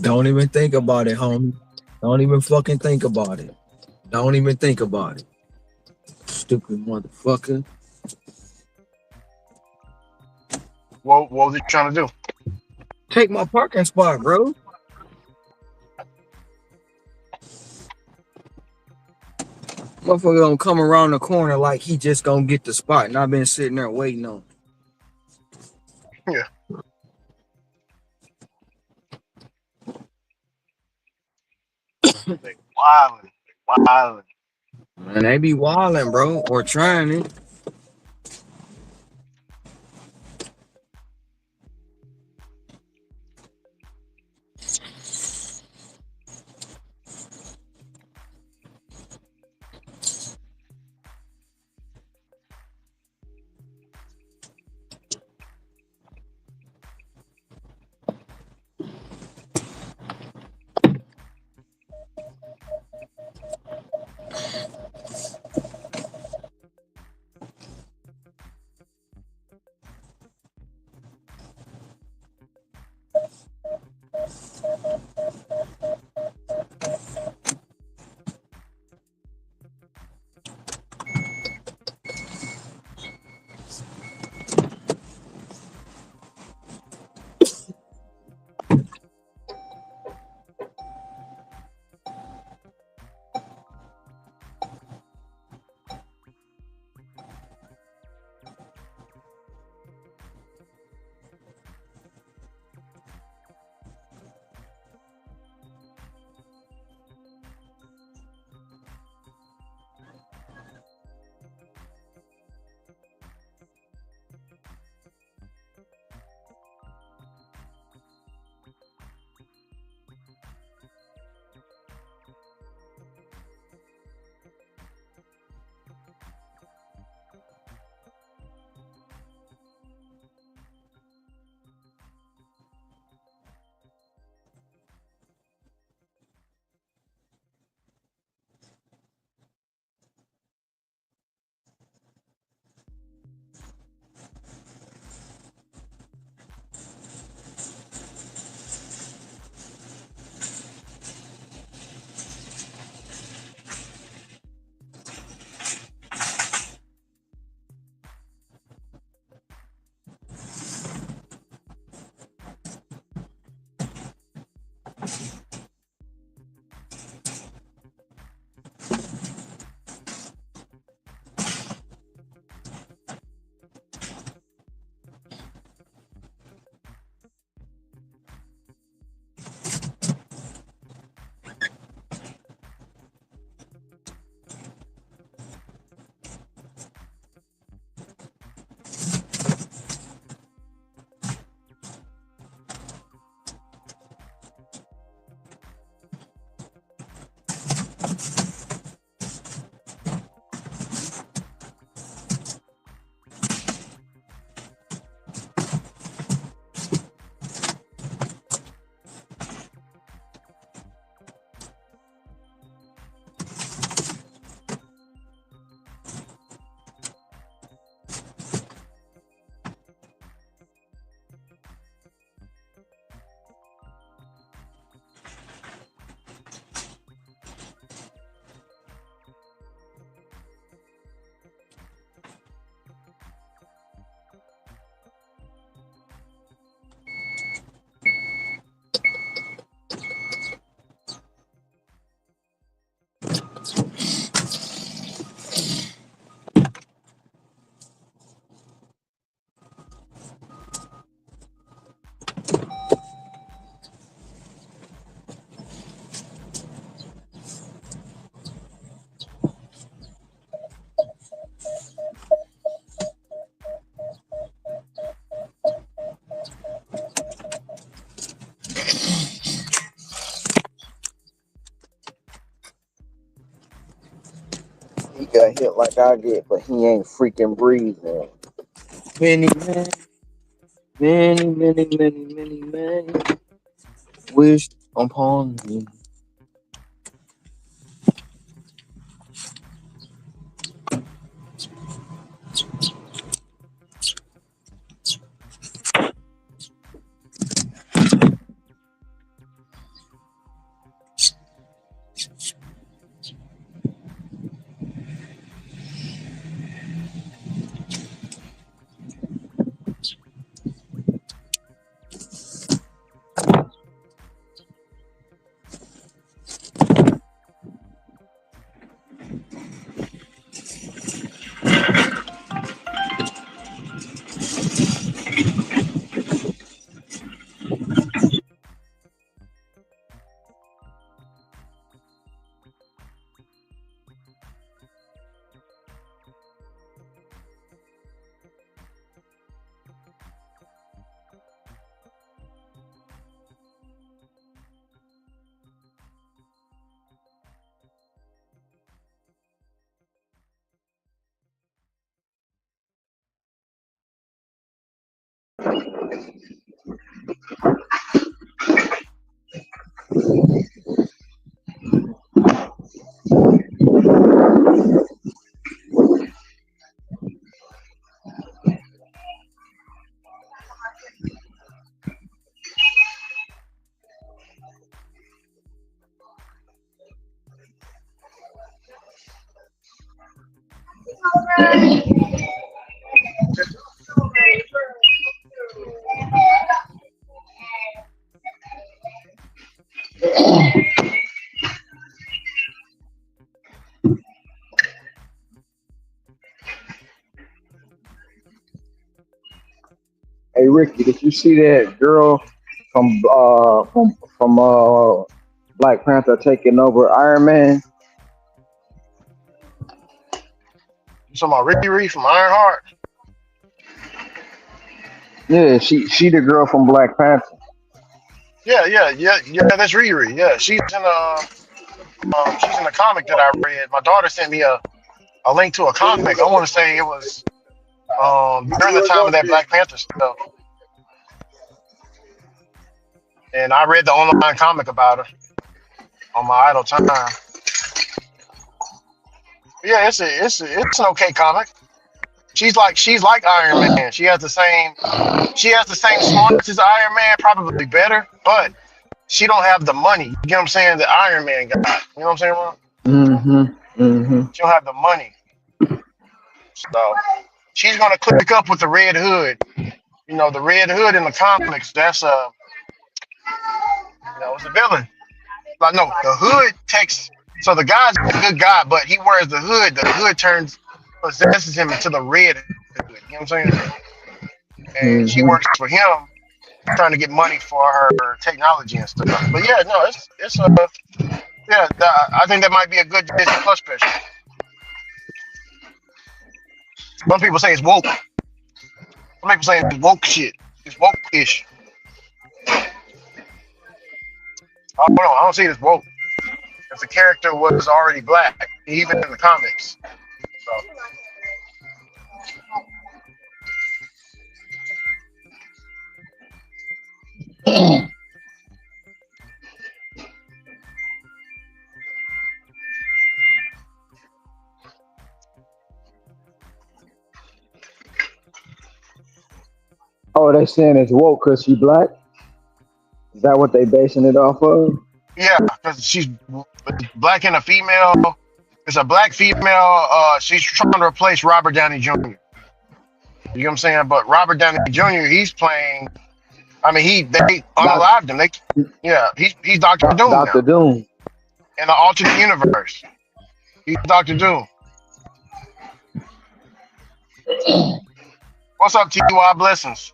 Speaker 4: Don't even think about it, homie. Don't even fucking think about it. Don't even think about it. Stupid motherfucker.
Speaker 7: What was he trying to do?
Speaker 4: Take my parking spot, bro. Motherfucker gonna come around the corner like he just gonna get the spot, and I've been sitting there waiting on.
Speaker 7: Yeah, they wilding, wilding.
Speaker 4: And they be wilding, bro, or trying it.
Speaker 2: He got hit like I get, but he ain't freaking breathing. Many men, many men wish upon me. Hey Ricky, did you see that girl from Black Panther taking over Iron Man?
Speaker 7: You talking about Ricky Reed from Ironheart?
Speaker 2: Yeah, she the girl from Black Panther.
Speaker 7: Yeah. That's Riri. Yeah, she's in a comic that I read. My daughter sent me a link to a comic. I want to say it was during the time of that Black Panther stuff, and I read the online comic about her on my idle time. But yeah, it's an okay comic. She's like Iron Man. She has the same smarts as Iron Man, probably better, but she don't have the money. You get what I'm saying? That Iron Man got. You know what I'm saying, Ron?
Speaker 2: Mm-hmm. Mm-hmm.
Speaker 7: She don't have the money, so she's gonna click up with the Red Hood. You know, the Red Hood in the comics. That's it's a villain. Like no, the Hood takes. So the guy's a good guy, but he wears the hood. The hood possesses him into the Red Hood. You know what I'm saying? And she
Speaker 2: Mm-hmm.
Speaker 7: works for him, trying to get money for her technology and stuff. But yeah, no, it's I think that might be a good Disney Plus special. Some people say it's woke. Some people say it's woke shit. It's woke-ish. I don't know. I don't see it as woke. If the character was already black, even in the comics. So,
Speaker 2: Oh, they saying it's woke because she black? Is that what they basing it off of?
Speaker 7: yeah, because she's black and a female. It's a black female. She's trying to replace Robert Downey Jr. You know what I'm saying? But Robert Downey Jr. He's playing. I mean, they
Speaker 2: Doc,
Speaker 7: unalived him. He's Doctor Doom
Speaker 2: Doctor
Speaker 7: now
Speaker 2: Doom.
Speaker 7: in the alternate universe. He's Doctor Doom. What's up, Ty? Blessings.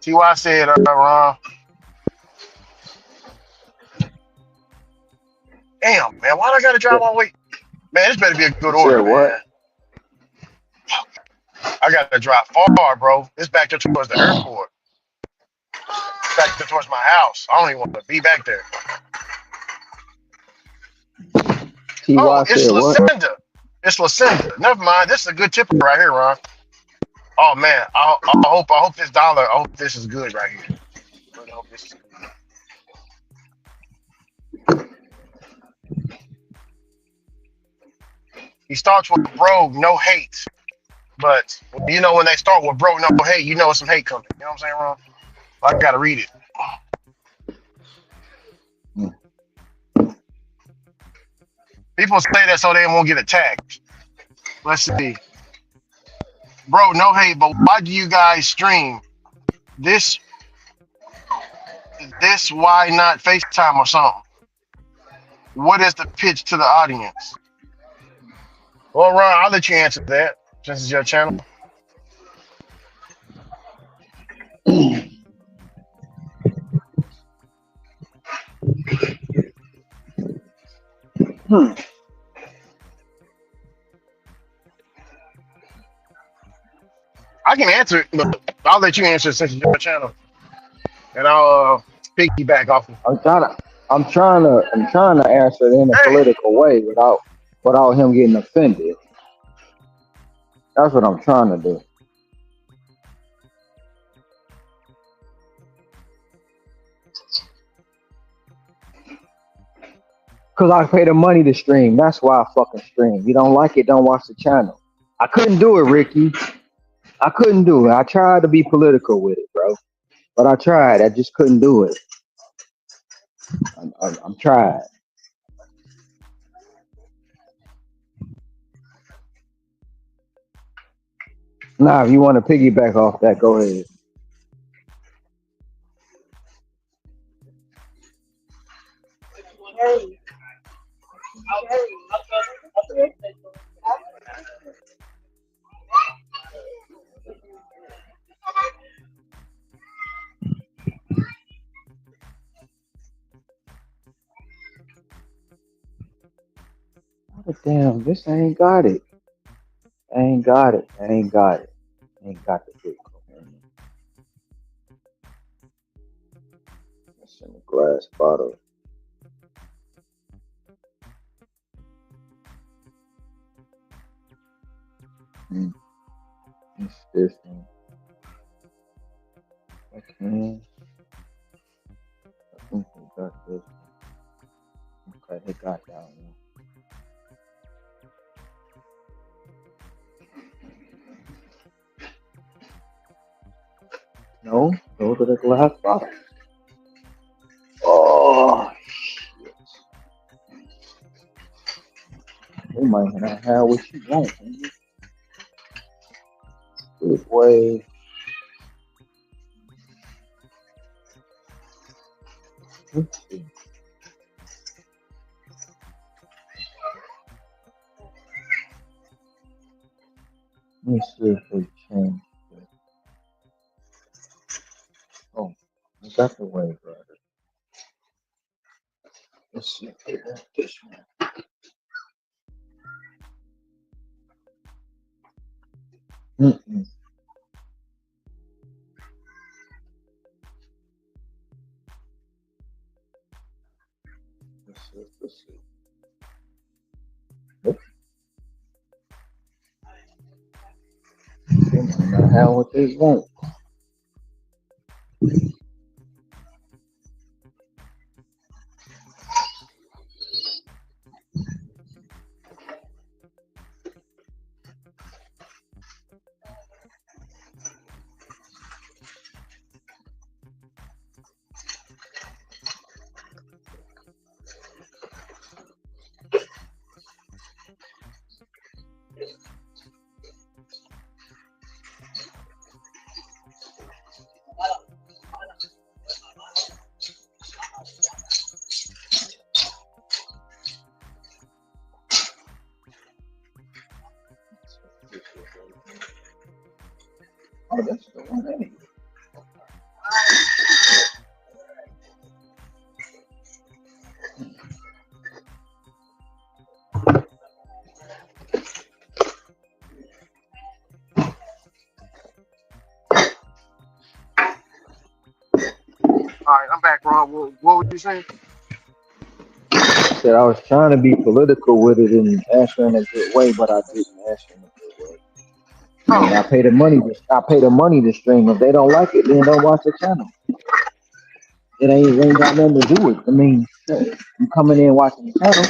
Speaker 7: Ty said, Ron. Damn, man, why do I gotta drive all the way? Man, this better be a good
Speaker 2: You said
Speaker 7: order,
Speaker 2: what?
Speaker 7: man. I gotta drive far, bro. It's back there towards the airport. Back there towards my house. I don't even want to be back there.
Speaker 2: Ty
Speaker 7: Oh, it's
Speaker 2: said what?
Speaker 7: Lucinda. It's Lucinda. Never mind. This is a good tipper right here, Ron. Oh man, I hope this dollar. I hope this is good right here. Really hope this is good. He starts with bro, no hate. But you know when they start with bro, no hate, you know it's some hate coming. You know what I'm saying, Ron? I gotta read it. People say that so they won't get attacked. Let's see. Bro, no hate, but why do you guys stream this why not FaceTime or something? What is the pitch to the audience? Well, Ron, I'll let you answer that since it's your channel.
Speaker 2: Hmm.
Speaker 7: I can answer it, but I'll let you answer it since it's your channel. And I'll piggyback off of
Speaker 2: I'm trying to I'm trying to answer it in a
Speaker 7: Hey,
Speaker 2: political way without him getting offended. That's what I'm trying to do. Cause I pay the money to stream. That's why I fucking stream. You don't like it, don't watch the channel. I couldn't do it, Ricky. I couldn't do it. I tried to be political with it, bro. But I tried. I just couldn't do it. I'm tried. Nah, if you want to piggyback off that, go ahead. Oh, damn, this ain't got it. Ain't got it. Ain't got it. Ain't got the big cocaine. It's in a glass bottle. Mm, it's this one. Okay. I think we got this one. Okay, he got that one. No, those are the glass bottles. Oh, they might not have what you want. Man. Good way. Let's see. Let me see if they change it. Oh, I got the way, brother. Let's see if they want this one. Mm-mm. Let's see. Let's see. Nope. They might not have what they want. Oh, that's the one anyway.
Speaker 7: all right, I'm back, Ron. What were you saying?
Speaker 2: said I was trying to be political with it and answer in a good way, but I didn't answer in a good way. I mean,
Speaker 7: Oh,
Speaker 2: I pay the money to stream. If they don't like it, then don't watch the channel. It ain't got nothing to do with it. I mean, you coming in watching the channel.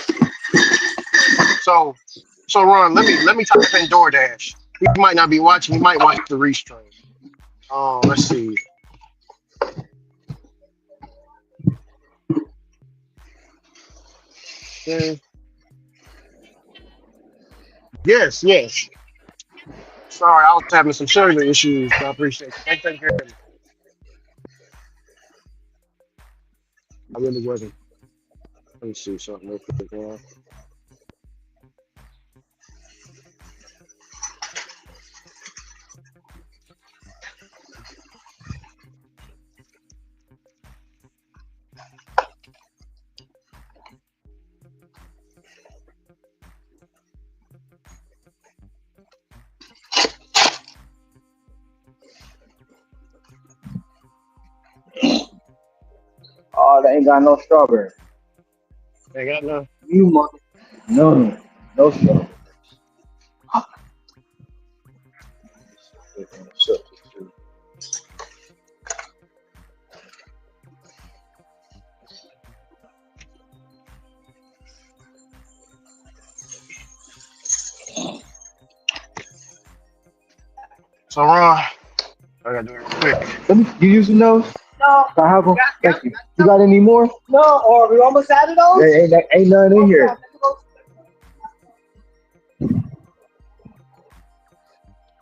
Speaker 7: so Ron, let me type in DoorDash. He might not be watching. He might watch the restream. Let's see. Yeah. Yes, yes. Sorry, I was having some server issues. I appreciate you. Thank you. I really wasn't. Let me see something real quick, man.
Speaker 2: Oh, they ain't got no strawberry.
Speaker 7: They got none.
Speaker 2: You mother. No strawberry.
Speaker 7: So Ron, I gotta do it real quick.
Speaker 2: Let me. You using those? No. Can I have them? Thank you. You got any more? No. Or we almost out of those? Ain't none in here.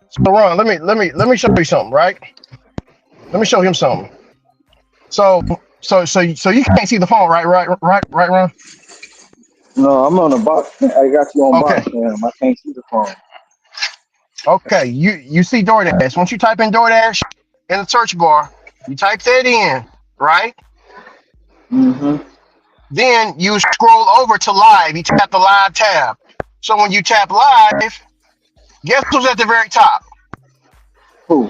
Speaker 7: So Ron, let me show you something, right? Let me show him something. So you can't see the phone, right, Ron?
Speaker 2: No, I'm on a box. I got you on box,
Speaker 7: Okay.
Speaker 2: man. I can't see the phone.
Speaker 7: Okay. You see DoorDash. Once you type in DoorDash in the search bar, you type that in, right?
Speaker 2: Mm-hmm.
Speaker 7: Then you scroll over to live. You tap the live tab. So when you tap live, guess who's at the very top?
Speaker 2: Who?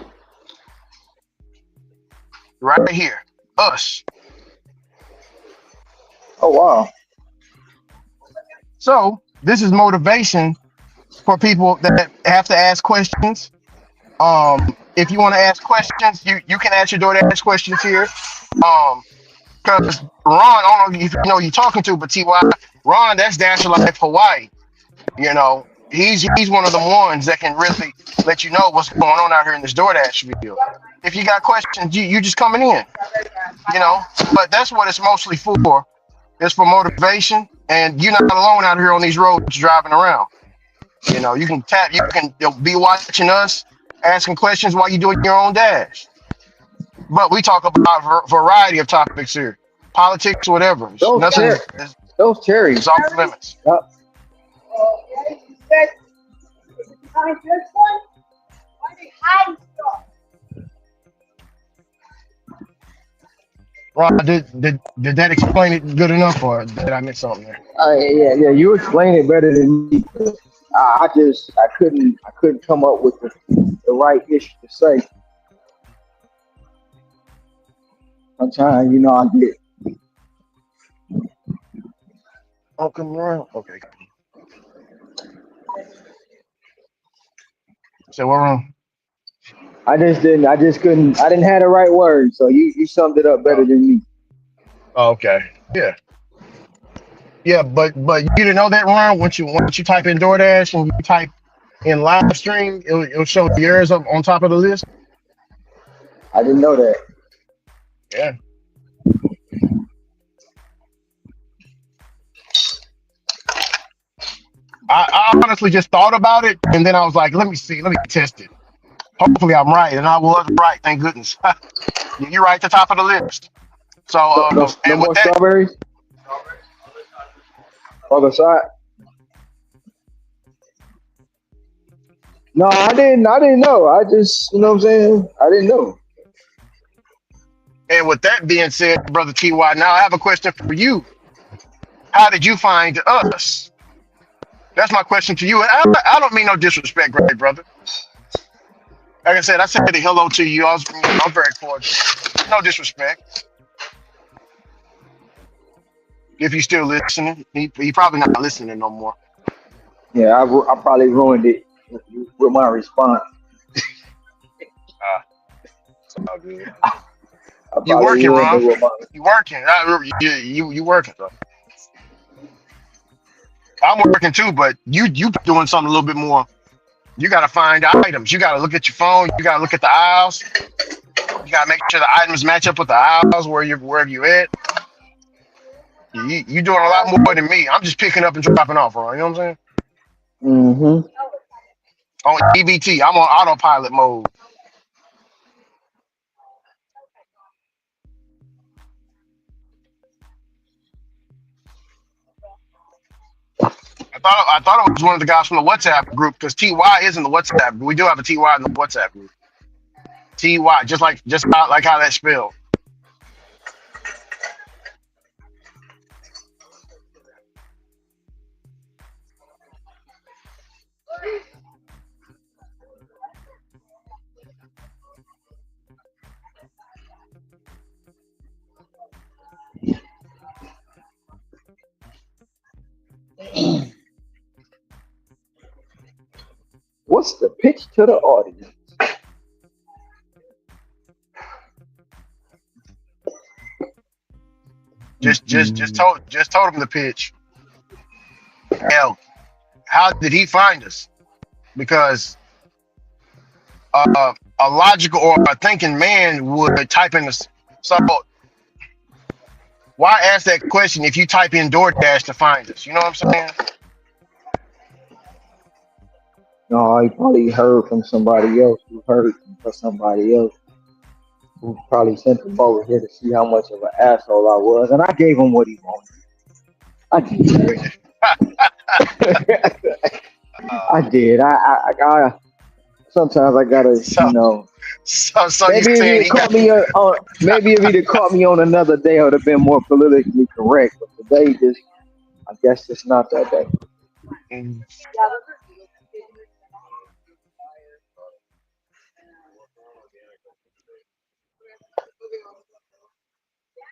Speaker 7: Right here. Us.
Speaker 2: Oh, wow.
Speaker 7: So this is motivation for people that have to ask questions. If you want to ask questions, you can ask your DoorDash questions here. Because Ron, I don't know if you know who you're talking to, but TY, Ron, that's Dash Life Hawaii. You know, he's one of the ones that can really let you know what's going on out here in this DoorDash field. If you got questions, you just coming in, you know. But that's what it's mostly for. It's for motivation, and you're not alone out here on these roads driving around. You know, you'll be watching us, asking questions while you're doing your own dash. But we talk about a variety of topics here, politics, whatever.
Speaker 2: Those
Speaker 7: Nothing
Speaker 2: cherries. Those
Speaker 7: is
Speaker 2: cherries.
Speaker 7: off limits. Ron, did that explain it good enough, or did I miss something there?
Speaker 2: Yeah. You explain it better than me. I couldn't come up with the right issue to say. Sometimes, I get.
Speaker 7: Oh, come around. Okay. So we're on.
Speaker 2: I just couldn't. I didn't have the right words. So you summed it up better
Speaker 7: Oh,
Speaker 2: than me.
Speaker 7: okay. Yeah. Yeah, but you didn't know that, Ron. Once you type in DoorDash and you type in live stream, it'll show yours up on top of the list.
Speaker 2: I didn't know that.
Speaker 7: Yeah. I honestly just thought about it, and then I was like, let me test it. Hopefully I'm right, and I was right. Thank goodness. You're right at the top of the list. So
Speaker 2: No
Speaker 7: and with
Speaker 2: more
Speaker 7: that,
Speaker 2: strawberries. Other side. No, I didn't. I didn't know. I just, what I'm saying. I didn't know.
Speaker 7: and with that being said, brother TY, now I have a question for you. How did you find us? That's my question to you. And I don't mean no disrespect, great brother. Like I said, I said hello to you. I'm very cordial. No disrespect. If you're still listening, he probably not listening no more.
Speaker 2: Yeah, I probably ruined it with my response.
Speaker 7: Ah, it's all good.
Speaker 2: I
Speaker 7: You
Speaker 2: probably
Speaker 7: working,
Speaker 2: ruined it
Speaker 7: Ron?
Speaker 2: with my.
Speaker 7: You working? You working? Bro. I'm working too, but you doing something a little bit more. You got to find items. You got to look at your phone. You got to look at the aisles. You got to make sure the items match up with the aisles where you at. You doing a lot more than me. I'm just picking up and dropping off, Ron. You know what I'm saying?
Speaker 2: Hmm.
Speaker 7: On EBT, I'm on autopilot mode. I thought it was one of the guys from the WhatsApp group because TY is in the WhatsApp group. We do have a TY in the WhatsApp group. TY, just like how that's spelled.
Speaker 2: What's the pitch to the audience?
Speaker 7: Just told him the pitch. Hell, how did he find us? Because a logical or a thinking man would type in the. So why ask that question if you type in DoorDash to find us? You know what I'm saying?
Speaker 2: No, he probably heard from somebody else who heard from somebody else who probably sent him over here to see how much of an asshole I was, and I gave him what he wanted. I did. I
Speaker 7: uh,
Speaker 2: did. I sometimes I gotta,
Speaker 7: so so you
Speaker 2: maybe if
Speaker 7: saying
Speaker 2: he'd
Speaker 7: he
Speaker 2: caught
Speaker 7: got
Speaker 2: me maybe if he'd have caught me on another day, I would have been more politically correct. But today, just I guess it's not that day.
Speaker 7: Mm,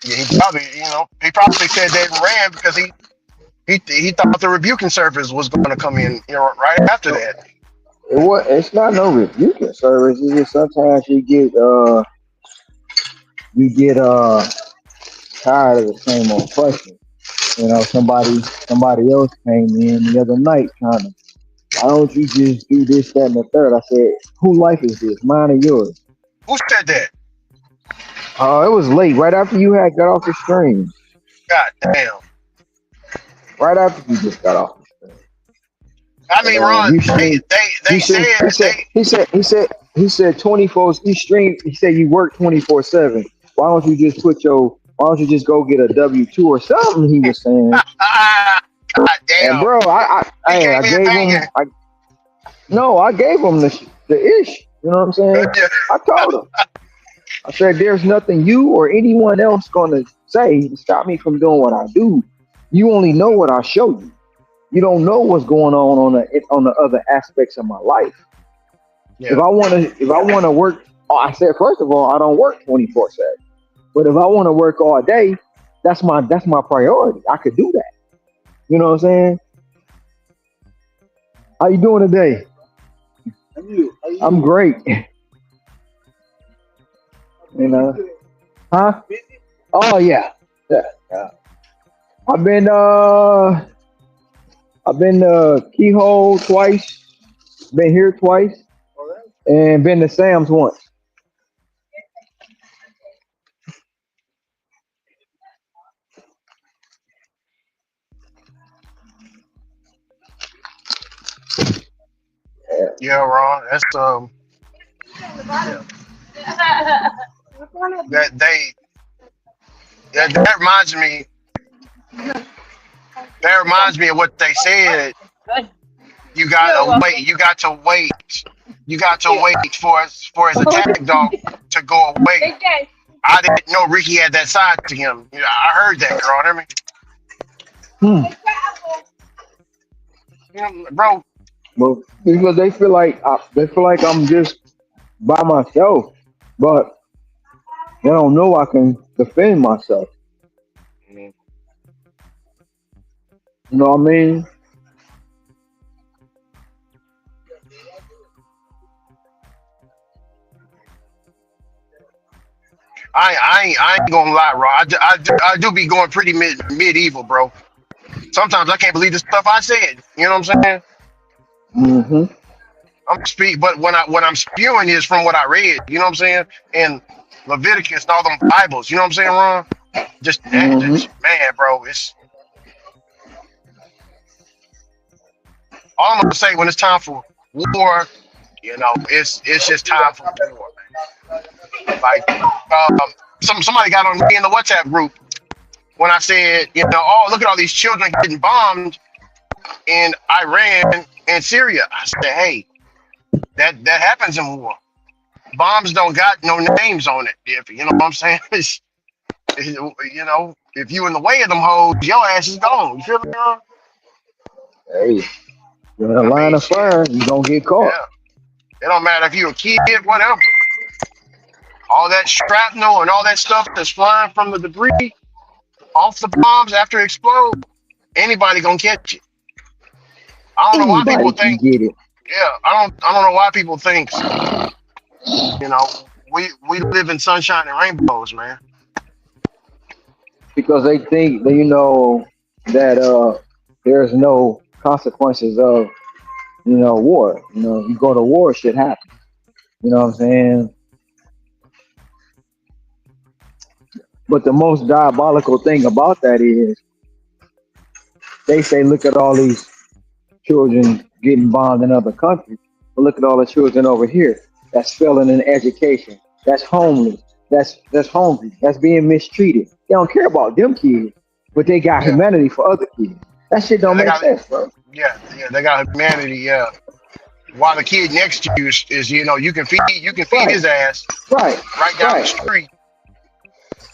Speaker 7: yeah, he probably said that and ran because he thought the rebuking service was going to come in, right after that.
Speaker 2: It's not no rebuking service. It's just sometimes you get tired of the same old question. You know, somebody else came in the other night trying to. Why don't you just do this, that, and the third? I said, whose life is this, mine or yours?
Speaker 7: Who said that?
Speaker 2: It was late, right after you had got off the stream.
Speaker 7: God damn.
Speaker 2: Right after you just got off the stream.
Speaker 7: I
Speaker 2: And
Speaker 7: mean, Ron,
Speaker 2: you
Speaker 7: they
Speaker 2: streamed.
Speaker 7: they
Speaker 2: He
Speaker 7: they
Speaker 2: said.
Speaker 7: said
Speaker 2: He said.
Speaker 7: they.
Speaker 2: He said. He said. He said 24. He streamed. He said you work 24/7. Why don't you just put your? Why don't you just go get a W-2 or something? He was saying.
Speaker 7: God
Speaker 2: And
Speaker 7: damn.
Speaker 2: bro,
Speaker 7: He
Speaker 2: I
Speaker 7: came in
Speaker 2: gave him.
Speaker 7: banging.
Speaker 2: I gave him the ish. You know what I'm saying?
Speaker 7: Yeah.
Speaker 2: I told him. I said, there's nothing you or anyone else gonna say to stop me from doing what I do. You only know what I show you. You don't know what's going on the other aspects of my life.
Speaker 7: Yeah.
Speaker 2: If I wanna work, I said first of all, I don't work 24/7. But if I want to work all day, that's my priority. I could do that. You know what I'm saying? How you doing today?
Speaker 10: And you, are
Speaker 2: I'm
Speaker 10: you
Speaker 2: great. You know? Huh?
Speaker 10: busy?
Speaker 2: Oh yeah. Yeah. Yeah. I've been Keyhole twice, been here twice,
Speaker 10: All right.
Speaker 2: and been to Sam's once. Yeah.
Speaker 7: Yeah, Ron. That's yeah. That they that reminds me. That reminds me of what they said. You got to wait. You got to wait. You got to wait for his attack dog to go away. I didn't know Ricky had that side to him. I heard that, girl. Hear me?
Speaker 2: Hmm.
Speaker 7: Bro.
Speaker 2: Well, because they feel like I'm just by myself, but they don't know I can defend myself. You know what I mean?
Speaker 7: I ain't gonna lie, bro. I do be going pretty medieval, bro. Sometimes I can't believe the stuff I said. You know what I'm saying?
Speaker 2: Mm-hmm.
Speaker 7: But when I'm spewing is from what I read. You know what I'm saying? And Leviticus and all them Bibles. You know what I'm saying, Ron?
Speaker 2: Mm-hmm.
Speaker 7: Just man, bro. It's all I'm gonna say when it's time for war. You know, it's just time for war, man. Like somebody got on me in the WhatsApp group when I said, you know, oh look at all these children getting bombed in Iran and Syria. I said, hey, that happens in war. Bombs don't got no names on it. If you know what I'm saying, you know, if you in the way of them hoes, your ass is gone. You feel me? Huh?
Speaker 2: Hey, you're in a
Speaker 7: I
Speaker 2: line
Speaker 7: mean,
Speaker 2: of
Speaker 7: shit.
Speaker 2: fire, you gonna get caught.
Speaker 7: Yeah, it don't matter if you a kid, whatever. All that shrapnel and all that stuff that's flying from the debris off the bombs after it explode, anybody gonna catch it. I don't know why people
Speaker 2: Anybody can
Speaker 7: think.
Speaker 2: get it
Speaker 7: Yeah, I don't know why people think. You know, we live in sunshine and rainbows, man.
Speaker 2: because they think that that there's no consequences of war. You go to war, shit happens. You know what I'm saying? But the most diabolical thing about that is they say, look at all these children getting bombed in other countries, but look at all the children over here that's failing in education, that's homeless, that's hungry, that's being mistreated. They don't care about them kids, but they got
Speaker 7: Yeah,
Speaker 2: humanity for other kids. That shit
Speaker 7: yeah,
Speaker 2: don't
Speaker 7: they
Speaker 2: make
Speaker 7: got
Speaker 2: sense, bro.
Speaker 7: yeah, they got humanity. Yeah, while the kid next to you is you know you can feed
Speaker 2: Right,
Speaker 7: his ass
Speaker 2: right,
Speaker 7: right down the
Speaker 2: right.
Speaker 7: street.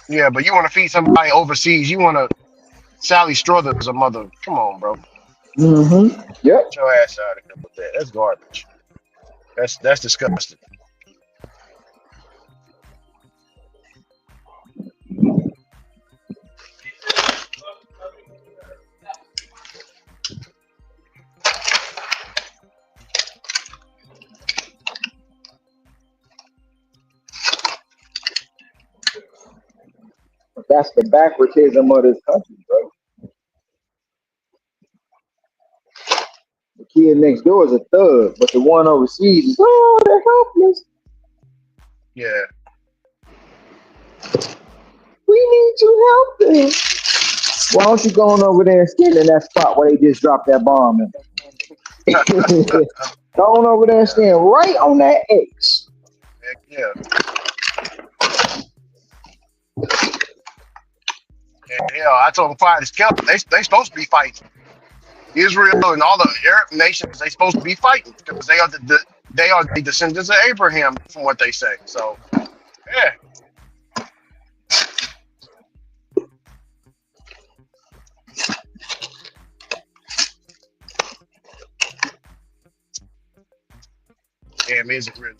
Speaker 7: Yeah, but you want to feed somebody overseas. You want to Sally Struthers a mother. Come on, bro.
Speaker 2: Mm-hmm. Yep.
Speaker 7: Get your ass out of here with that. That's garbage. That's disgusting.
Speaker 2: That's the backwardism of this country, bro. The kid next door is a thug, but the one overseas is, oh, they're helpless.
Speaker 7: Yeah.
Speaker 2: We need to help them. Why don't you go on over there and stand in that spot where they just dropped that bomb in? Go on over there and
Speaker 7: Yeah.
Speaker 2: stand right on that X.
Speaker 7: Heck yeah. And hell, I told them fire to scale. They supposed to be fighting. Israel and all the Arab nations, they supposed to be fighting because they are the descendants of Abraham, from what they say. So yeah, damn, is it really?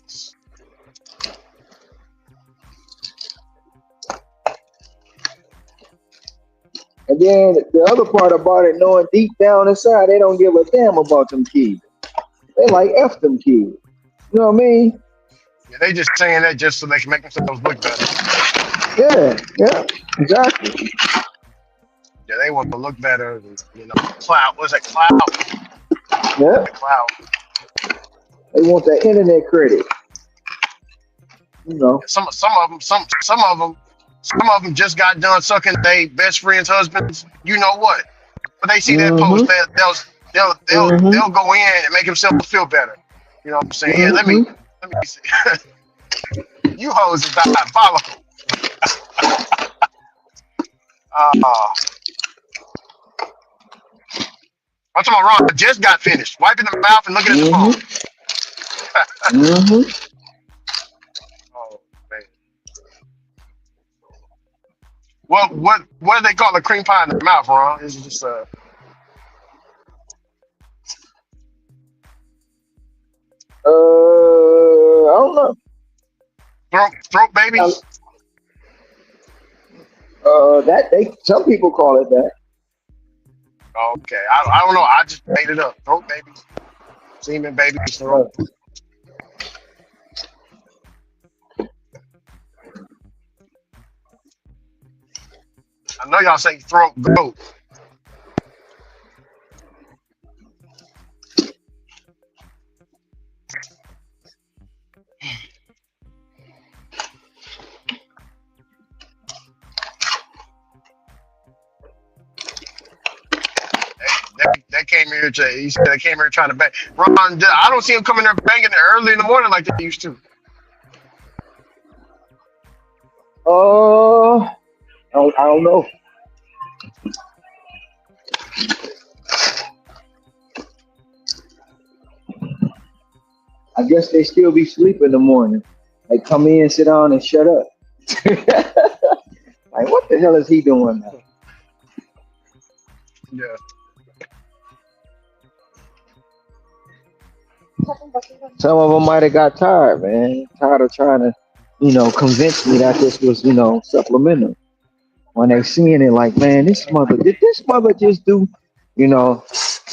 Speaker 2: And then the other part about it, knowing deep down inside, they don't give a damn about them kids. They like F them kids. You know what I mean?
Speaker 7: Yeah, they just saying that just so they can make themselves look better.
Speaker 2: Yeah, yeah, exactly.
Speaker 7: Yeah, they want to look better. And, you know, clout. What's that? Clout.
Speaker 2: Yeah,
Speaker 7: The clout.
Speaker 2: they want that internet credit. You know.
Speaker 7: Some of them just got done sucking their best friend's husbands. You know what? But they see that post,
Speaker 2: Mm-hmm.
Speaker 7: they'll
Speaker 2: Mm-hmm.
Speaker 7: go in and make themselves feel better. You know what I'm saying? Yeah,
Speaker 2: Mm-hmm.
Speaker 7: let me see. You hoes is diabolical. Uh, I'm talking about Ron. I just got finished wiping the mouth and looking at the phone.
Speaker 2: Mm-hmm. Mm-hmm.
Speaker 7: Oh man. What do they call a cream pie in the mouth, Ron? Is it just
Speaker 2: I don't know.
Speaker 7: throat baby?
Speaker 2: That they some people call it that.
Speaker 7: Okay, I don't know. I just made it up. Throat babies, semen babies, throat.
Speaker 2: Right.
Speaker 7: I know y'all say throat goat. They came here to. He said they came here trying to bang. Ron, I don't see him coming there banging early in the morning like they used to.
Speaker 2: I don't know. I guess they still be sleeping in the morning. They come in, sit down, and shut up. Like, what the hell is he doing now?
Speaker 7: Yeah.
Speaker 2: Some of them might have got tired, man. Tired of trying to, convince me that this was, supplemental. When they seeing it, like, man, did this mother just do, you know,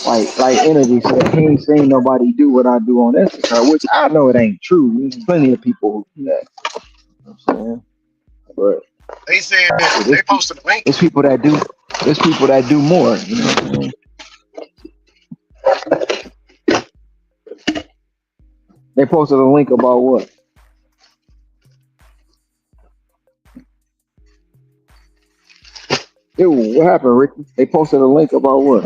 Speaker 2: like Energy said, he ain't seen nobody do what I do on Instagram, which I know it ain't true. There's plenty of people who do that. You know what I'm saying? But
Speaker 7: They said
Speaker 2: there's,
Speaker 7: they posted a link.
Speaker 2: there's people that do, there's people that do more. You know what I'm saying? They posted a link about what? Ew, what happened, Ricky? They posted a link about what?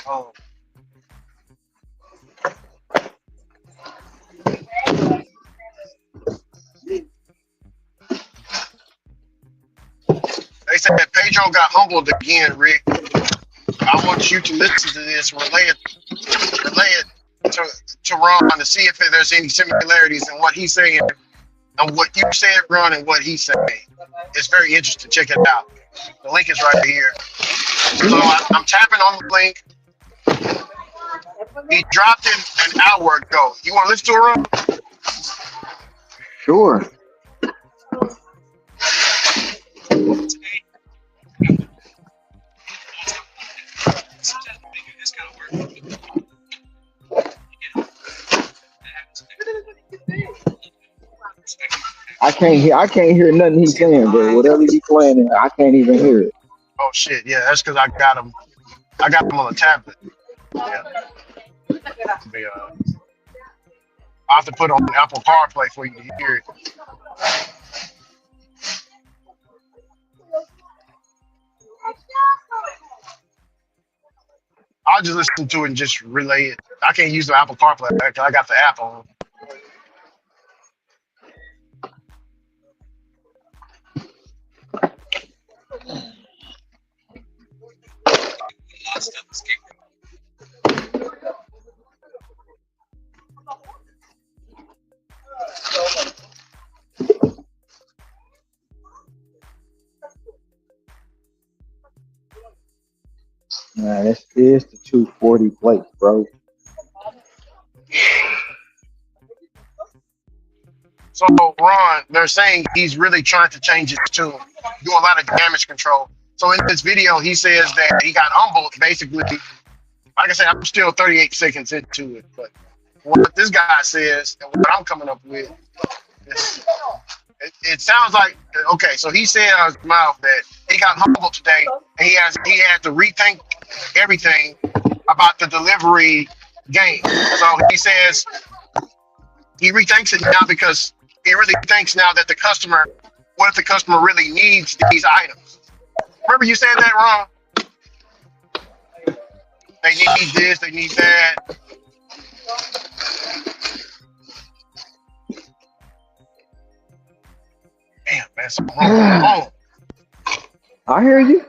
Speaker 7: Um, they said that Pedro got humbled again, Rick. I want you to listen to this, relay it to Ron to see if there's any similarities in what he's saying and what you said, Ron, and what he's saying. It's very interesting. Check it out. The link is right here. So I'm tapping on the link. He dropped it an hour ago. You want to listen to it, Ron?
Speaker 2: Sure. I can't hear nothing he's saying, bro. Whatever he's playing, I can't even hear it.
Speaker 7: Oh shit, yeah, that's because I got him. I got him on a tablet. Yeah, I have to put on Apple CarPlay for you to hear it. I'll just listen to it and just relay it. I can't use the Apple CarPlay because I got the app on.
Speaker 2: Nah, this is the 240 plate, bro.
Speaker 7: So Ron, they're saying he's really trying to change his tune, do a lot of damage control. So in this video, he says that he got humbled. Basically, like I said, I'm still 38 seconds into it, but what this guy says and what I'm coming up with is it sounds like okay. So he said out of his mouth that he got humbled today, and he had to rethink everything about the delivery game. So he says he rethinks it now because he really thinks now that what if the customer really needs these items? Remember you said that, Ron? They need this, they need that. Damn, man, something wrong with my phone.
Speaker 2: I hear you.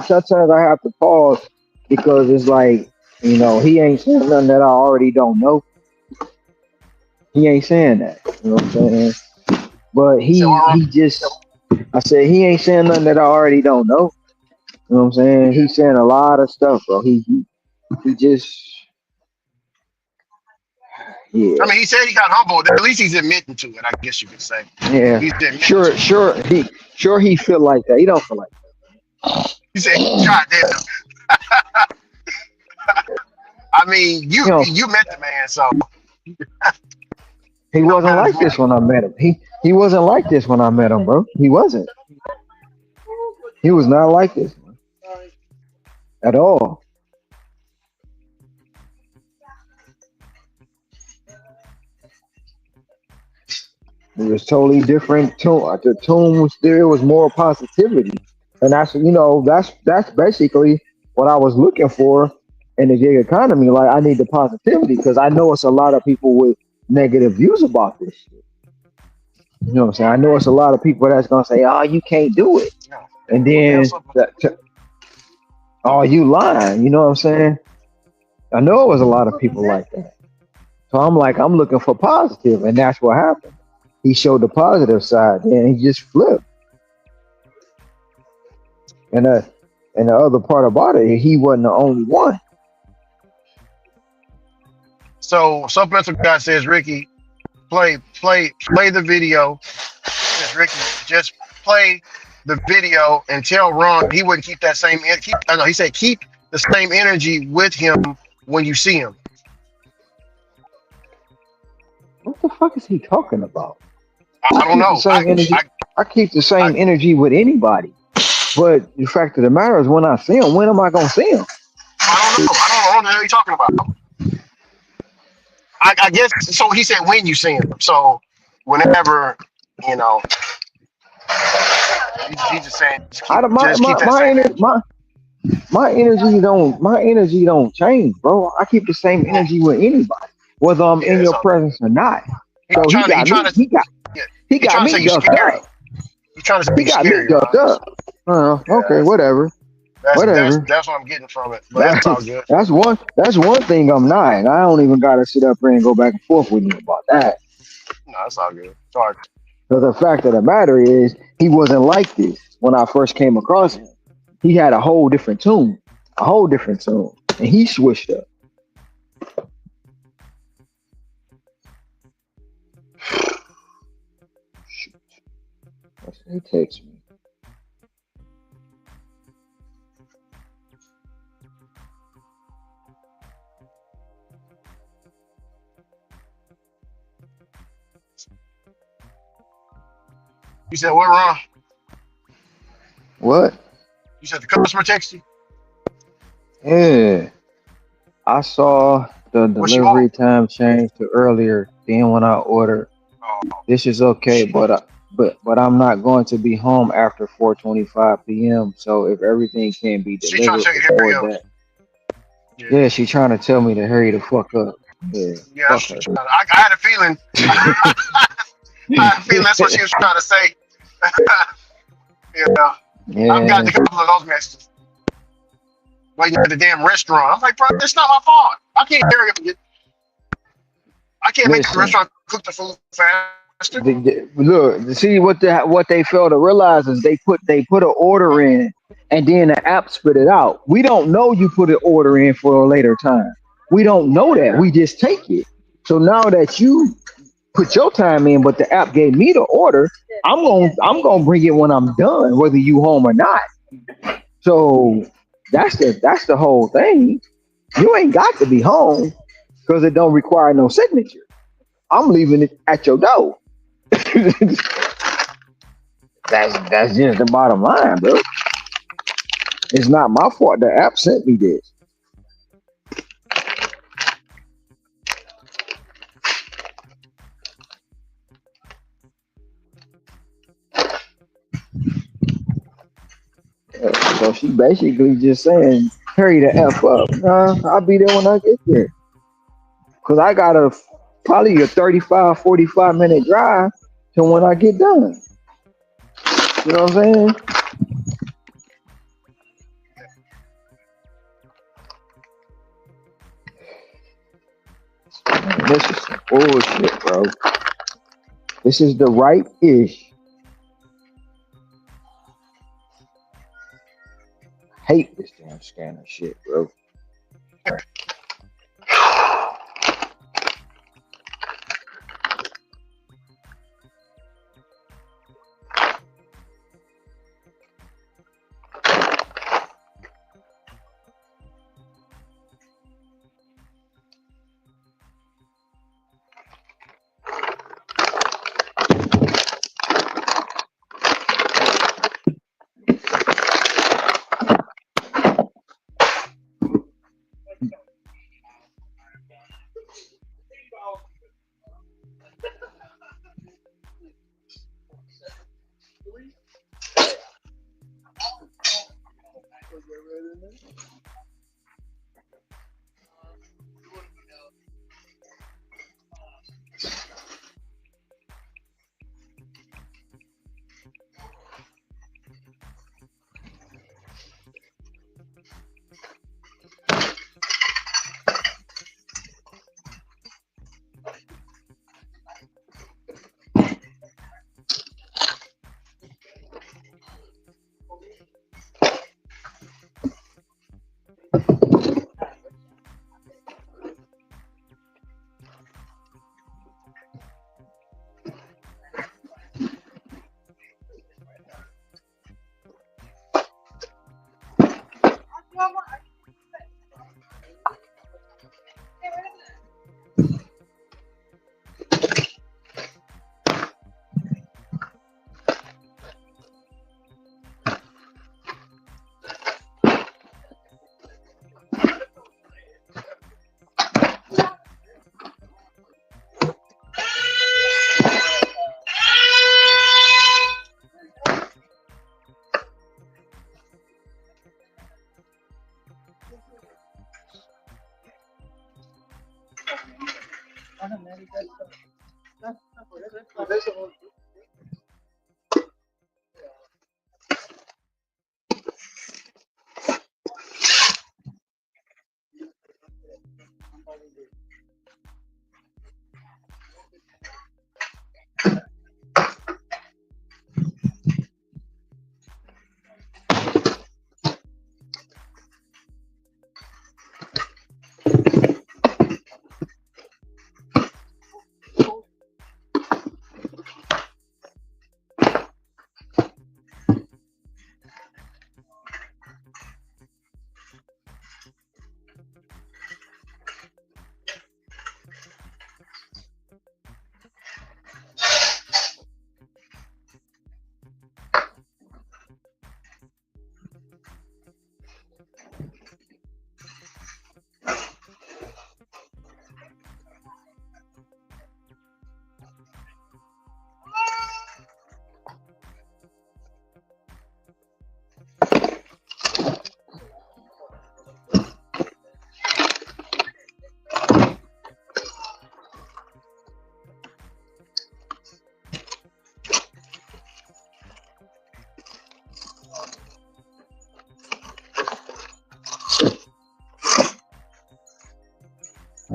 Speaker 2: Sometimes I have to pause because it's like, he ain't saying nothing that I already don't know. He ain't saying that. You know what I'm saying? But
Speaker 7: You said what, Ron?
Speaker 2: I said, he ain't saying nothing that I already don't know. You know what I'm saying?
Speaker 7: Yeah.
Speaker 2: He's saying a lot of stuff, bro. He just Yeah,
Speaker 7: I mean, he said he got humbled. At least he's admitting to it. I guess you could say
Speaker 2: yeah.
Speaker 7: he's admitting
Speaker 2: Sure,
Speaker 7: to it.
Speaker 2: he feel like that. He don't feel like
Speaker 7: He said,
Speaker 2: that.
Speaker 7: "God damn." I mean,
Speaker 2: You know,
Speaker 7: you met the man, so
Speaker 2: he
Speaker 7: you know
Speaker 2: wasn't
Speaker 7: better
Speaker 2: like
Speaker 7: than
Speaker 2: this
Speaker 7: me.
Speaker 2: when I met him. He wasn't like this when I met him, bro. He wasn't. He was not like this at all. It was totally different tone. The tone was there. It was more positivity, and that's basically what I was looking for in the gig economy. Like I need the positivity because I know it's a lot of people with negative views about this shit. You know what I'm saying? I know it's a lot of people that's gonna say, "Oh, you can't do it,"
Speaker 7: Yeah.
Speaker 2: and
Speaker 7: What the
Speaker 2: then
Speaker 7: hell's up?
Speaker 2: "Oh, you lying." You know what I'm saying? I know it was a lot of people like that. So I'm looking for positive, and that's what happened. He showed the positive side, and he just flipped. And the other part about it, he wasn't the only one.
Speaker 7: So supplemental guy says, Ricky, play the video. Says Ricky, just play the video and tell Ron he wouldn't keep that same keep. I know he said keep the same energy with him when you see him.
Speaker 2: What the fuck is he talking about?
Speaker 7: I
Speaker 2: I
Speaker 7: don't
Speaker 2: keep the
Speaker 7: know.
Speaker 2: same energy. I keep the
Speaker 7: I
Speaker 2: same energy with anybody. But the fact of the matter is, when I see him, when am I gonna see him?
Speaker 7: I don't know. I don't know what the hell you talking about. I guess so. He said when you see him. So whenever you know, he's just saying
Speaker 2: I don't-
Speaker 7: just keep that
Speaker 2: my,
Speaker 7: same
Speaker 2: ener-
Speaker 7: energy.
Speaker 2: my energy don't change, bro. I keep the same
Speaker 7: Yeah,
Speaker 2: energy with anybody, whether I'm
Speaker 7: yeah,
Speaker 2: in
Speaker 7: it's
Speaker 2: your
Speaker 7: all good.
Speaker 2: presence or not.
Speaker 7: He
Speaker 2: So
Speaker 7: trying to he trying to yeah,
Speaker 2: he
Speaker 7: he
Speaker 2: got
Speaker 7: trying to
Speaker 2: me
Speaker 7: say you
Speaker 2: ducked
Speaker 7: scary.
Speaker 2: up.
Speaker 7: He trying to say
Speaker 2: He
Speaker 7: you
Speaker 2: got me
Speaker 7: scary,
Speaker 2: ducked
Speaker 7: Ron.
Speaker 2: up.
Speaker 7: Yeah,
Speaker 2: Okay, whatever, whatever.
Speaker 7: that's what I'm getting from it. But
Speaker 2: That
Speaker 7: it's all good.
Speaker 2: that's one thing I'm not. And I don't even gotta sit up here and go back and forth with you about that.
Speaker 7: No, it's all good. It's all right.
Speaker 2: Because the fact of the matter is, he wasn't like this when I first came across him. He had a whole different tune, and he switched up. Shoot, he takes me.
Speaker 7: You said what, Ron?
Speaker 2: What?
Speaker 7: You said the customer text you.
Speaker 2: Yeah, I saw the
Speaker 7: What she want?
Speaker 2: delivery time change to earlier. Then when I ordered,
Speaker 7: Oh
Speaker 2: this is okay,
Speaker 7: shit.
Speaker 2: but I'm not going to be home after 4:25 p.m. So if everything can be
Speaker 7: She trying to
Speaker 2: delivered
Speaker 7: tell you to hurry
Speaker 2: before
Speaker 7: up.
Speaker 2: that,
Speaker 7: Yeah,
Speaker 2: yeah, she trying to tell me to hurry the fuck up. Yeah,
Speaker 7: yeah. That's
Speaker 2: fuck
Speaker 7: what
Speaker 2: her.
Speaker 7: she trying to, I had a feeling. I had a feeling that's what she was trying to say. Yeah, I've gotten
Speaker 2: Yeah,
Speaker 7: a couple of those messages. Waiting at the damn restaurant. I'm like, bro, it's not my fault. I can't hurry up and get. I can't make the
Speaker 2: listen.
Speaker 7: restaurant cook the food faster.
Speaker 2: Look, see what they fail to realize is they put an order in, and then the app spit it out. We don't know you put an order in for a later time. We don't know that. We just take it. So now that you put your time in, but the app gave me the order, I'm gonna bring it when I'm done, whether you home or not. So that's the whole thing. You ain't got to be home because it don't require no signature. I'm leaving it at your door. That's just the bottom line, bro. It's not my fault. The app sent me this. So she basically just saying, hurry the F up. I'll be there when I get there. Because I got probably a 35, 45 minute drive to when I get done. You know what I'm saying? Man, this is some bullshit, bro. This is the right ish. Hate this damn scanner shit, bro.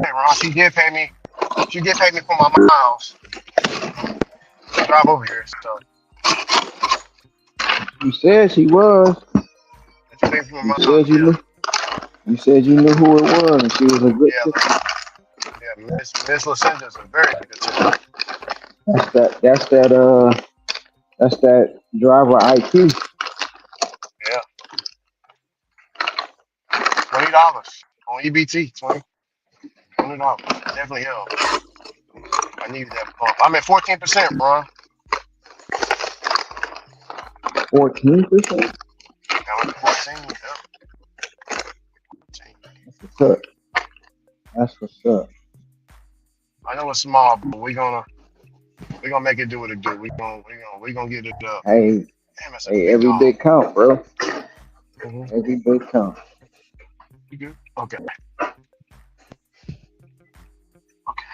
Speaker 7: Hey, Ron, she did pay me. She did pay me for my miles to drive over here. So
Speaker 2: You said she was.
Speaker 7: she paid me for
Speaker 2: You
Speaker 7: my miles.
Speaker 2: said you knew. You said you knew who it was, and she was a good
Speaker 7: Yeah,
Speaker 2: tip.
Speaker 7: Miss Lucinda's a very good tipper.
Speaker 2: That's that. That's that driver IQ.
Speaker 7: Yeah, $20 on EBT. $20. Definitely help. I needed that bump. I'm at 14%, Ron.
Speaker 2: 14%.
Speaker 7: I'm at 14. Yep. 14.
Speaker 2: That's what's up. That's what's up.
Speaker 7: I know it's small, but we gonna make it do what it do. We gonna get it up.
Speaker 2: Hey,
Speaker 7: Damn, that's a
Speaker 2: hey,
Speaker 7: big
Speaker 2: every
Speaker 7: dog.
Speaker 2: bit count, bro.
Speaker 7: Mm-hmm.
Speaker 2: Every bit count.
Speaker 7: You good? Okay. Okay.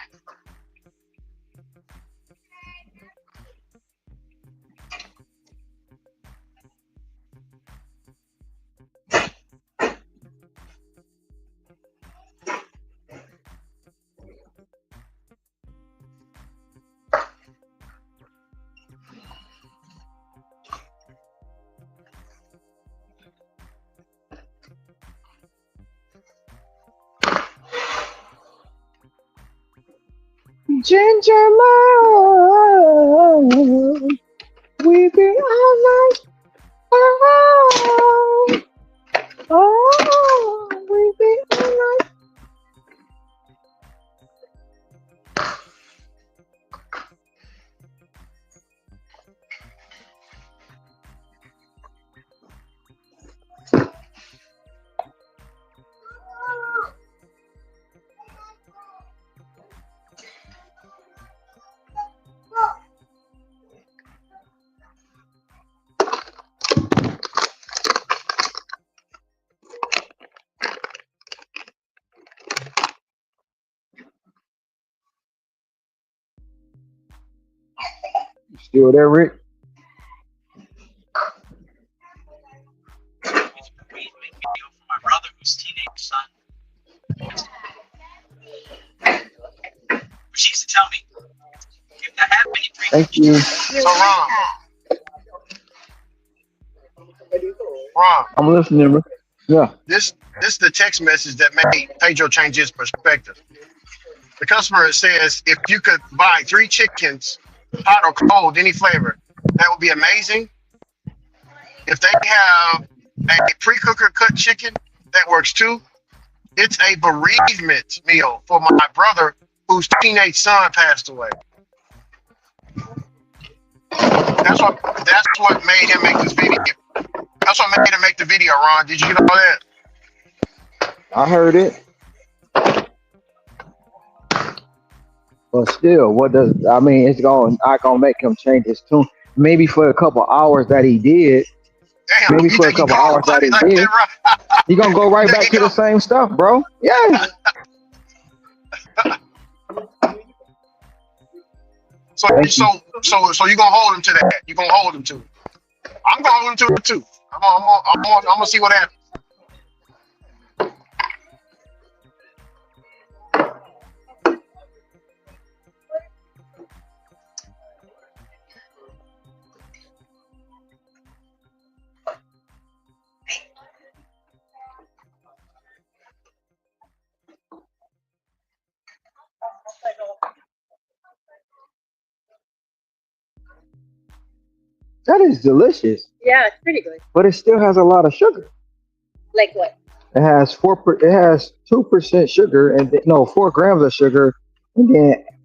Speaker 2: Ginger love, we be all night. Oh, oh, we be all night. You still there, Rick?
Speaker 9: My brother, whose teenage son, she used to tell me, if I have any
Speaker 2: Thank you.
Speaker 7: So Ron,
Speaker 2: I'm listening, Rick. Yeah.
Speaker 7: this is the text message that made Pedro change his perspective. The customer says if you could buy 3 chickens, hot or cold, any flavor, that would be amazing. If they have a pre-cooker cut chicken, that works too. It's a bereavement meal for my brother whose teenage son passed away. That's what made him make this video. That's what made him make the video, Ron. Did you get all that?
Speaker 2: I heard it. But still, what does I mean? It's going not gonna make him change his tune. Maybe for a couple hours that he did.
Speaker 7: Damn,
Speaker 2: Maybe
Speaker 7: you
Speaker 2: for a
Speaker 7: think he
Speaker 2: couple
Speaker 7: gonna
Speaker 2: hours
Speaker 7: apply
Speaker 2: that
Speaker 7: me
Speaker 2: he
Speaker 7: like
Speaker 2: did.
Speaker 7: that, Ron?
Speaker 2: He gonna go
Speaker 7: You
Speaker 2: right
Speaker 7: think
Speaker 2: back
Speaker 7: he
Speaker 2: to the
Speaker 7: gonna?
Speaker 2: same stuff, bro. Yeah.
Speaker 7: So
Speaker 2: Thank you.
Speaker 7: you gonna hold him to that. You gonna hold him to it. I'm gonna hold him to it too. I'm gonna see what happens.
Speaker 2: That is delicious,
Speaker 3: Yeah, it's pretty good.
Speaker 2: but it still has a lot of sugar.
Speaker 3: Like what?
Speaker 2: It has it has 2% sugar and no 4 grams of sugar, and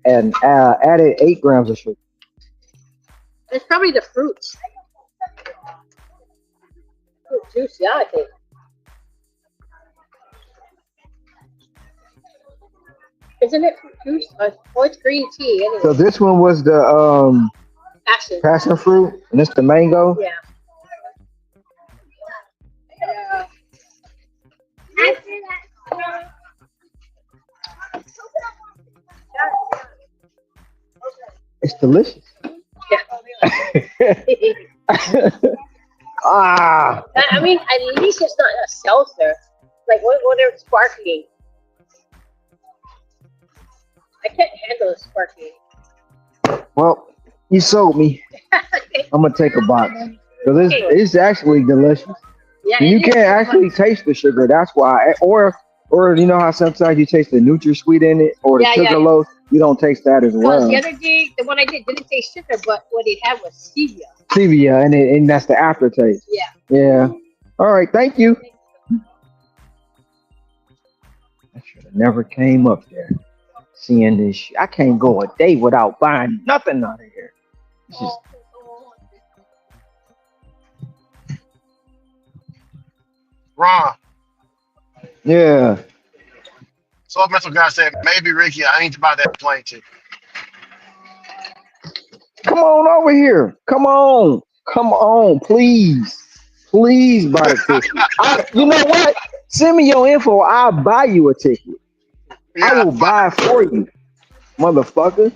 Speaker 2: then added 8 grams of sugar.
Speaker 3: It's probably the fruits. Fruit juice, yeah, I think. Isn't it fruit juice? Oh, it's green tea
Speaker 2: So
Speaker 3: anyway.
Speaker 2: this one was the
Speaker 3: Passion.
Speaker 2: passion fruit, and it's the mango.
Speaker 3: Yeah. Yeah.
Speaker 2: It's delicious.
Speaker 3: Yeah.
Speaker 2: Ah,
Speaker 3: I mean, at least it's not a seltzer. Like what they're sparkling. I can't handle sparkling.
Speaker 2: well, you sold me. I'm gonna take a box because it's actually delicious.
Speaker 3: Yeah,
Speaker 2: And you
Speaker 3: it is.
Speaker 2: can't actually taste the sugar. That's why, or you know how sometimes you taste the NutraSweet in it or the
Speaker 3: Yeah,
Speaker 2: sugar
Speaker 3: yeah.
Speaker 2: loaf. You don't taste that as
Speaker 3: Because
Speaker 2: well.
Speaker 3: the other day, the one I did didn't taste sugar, but what it had was stevia.
Speaker 2: Stevia, and that's the aftertaste.
Speaker 3: Yeah.
Speaker 2: Yeah. All right. Thank you. I should have never came up there. Seeing this, I can't go a day without buying nothing out of here. It's just,
Speaker 7: Ron,
Speaker 2: yeah.
Speaker 7: so mental guy said maybe Ricky, I need to buy that plane ticket.
Speaker 2: Come on over here. Come on. Come on, please. Please buy the ticket. You know what? Send me your info. I'll buy you a ticket. I
Speaker 7: Yeah,
Speaker 2: will
Speaker 7: but
Speaker 2: buy it for you, motherfucker.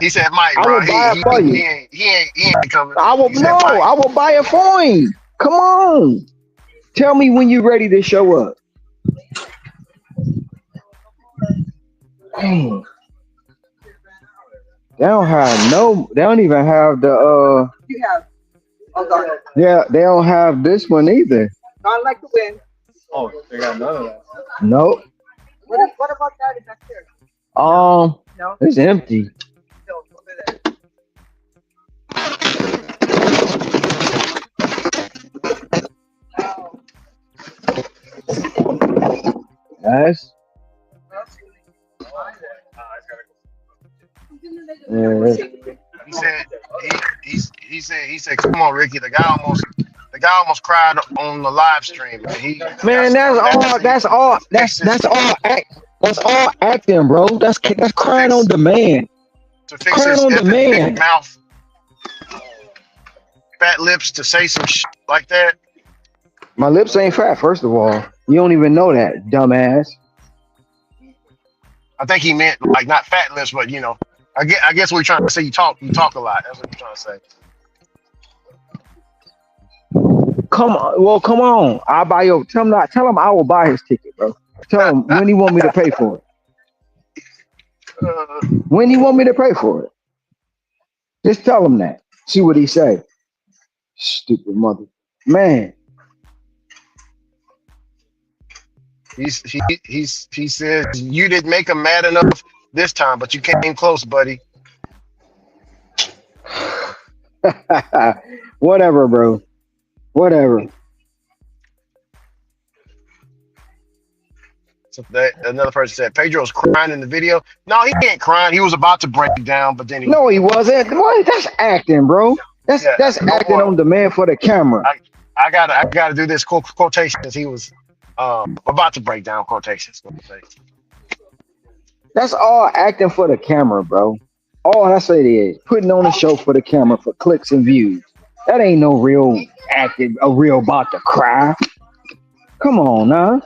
Speaker 7: he said Mike,
Speaker 2: I
Speaker 7: bro.
Speaker 2: will buy it for you.
Speaker 7: He ain't coming.
Speaker 2: I will
Speaker 7: He said Mike.
Speaker 2: I will buy it for him. Come on. Tell me when you're ready to show up. Dang. They don't even have the yeah, they don't have this one either.
Speaker 9: Oh, they got none of that.
Speaker 2: Nope. It's empty. Guys. Yeah.
Speaker 7: He said he said come on Ricky. The guy almost cried on the live stream. And he
Speaker 2: Man,
Speaker 7: got
Speaker 2: that's all acting, bro. That's
Speaker 7: to
Speaker 2: crying on
Speaker 7: fix
Speaker 2: demand.
Speaker 7: to fix
Speaker 2: Crying
Speaker 7: his
Speaker 2: on
Speaker 7: effing big
Speaker 2: demand.
Speaker 7: mouth, fat lips to say some shit like that.
Speaker 2: My lips ain't fat, first of all. You don't even know that, dumbass.
Speaker 7: I think he meant like not fat lips, but you know. I guess what you're trying to say. You talk a lot. That's what you're trying to say.
Speaker 2: Come on. I'll buy your tell him I will buy his ticket, bro. Tell him when he want me to pay for it.
Speaker 7: Uh,
Speaker 2: When he want me to pay for it. Just tell him that. See what he say. Stupid mother. Man.
Speaker 7: he says you didn't make him mad enough this time, but you came close, buddy.
Speaker 2: Whatever, bro. Whatever.
Speaker 7: So that another person said Pedro's crying in the video. No, he ain't crying. He was about to break down, but then he
Speaker 2: No, he wasn't. What? That's acting, bro.
Speaker 7: yeah.
Speaker 2: That's
Speaker 7: No
Speaker 2: acting
Speaker 7: more.
Speaker 2: on demand for the camera.
Speaker 7: I gotta do this quotations. He was about to break down quotations.
Speaker 2: That's all acting for the camera, bro. All that's what it is. Putting on a show for the camera for clicks and views. That ain't no real acting, a real about to cry. Come on, now.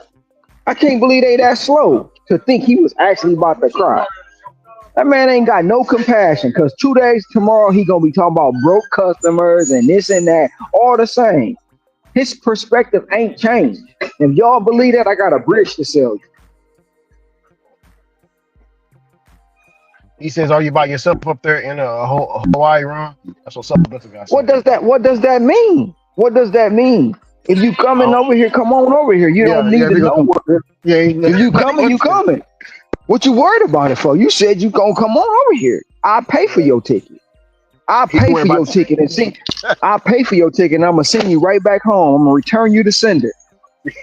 Speaker 2: I can't believe they that slow to think he was actually about to cry. That man ain't got no compassion because 2 days tomorrow he gonna be talking about broke customers and this and that, all the same. His perspective ain't changed. If y'all believe that, I got a bridge to sell you.
Speaker 7: He says, "Are you by yourself up there in Hawaii, Ron?" That's what Supplemental guy
Speaker 2: What
Speaker 7: said.
Speaker 2: does that? What does that mean? What does that mean? If you coming
Speaker 7: Oh,
Speaker 2: over here, come on over here. You don't
Speaker 7: yeah,
Speaker 2: need to
Speaker 7: we gonna
Speaker 2: know
Speaker 7: come.
Speaker 2: what.
Speaker 7: Yeah,
Speaker 2: If you
Speaker 7: let me
Speaker 2: coming,
Speaker 7: go
Speaker 2: you
Speaker 7: to
Speaker 2: coming. What you worried about it for? You said you gonna come on over here. I pay for
Speaker 7: yeah.
Speaker 2: your ticket. I
Speaker 7: He
Speaker 2: pay
Speaker 7: worried
Speaker 2: for
Speaker 7: about
Speaker 2: your ticket and see. I pay for your ticket and I'm gonna send you right back home. I'm gonna return you to sender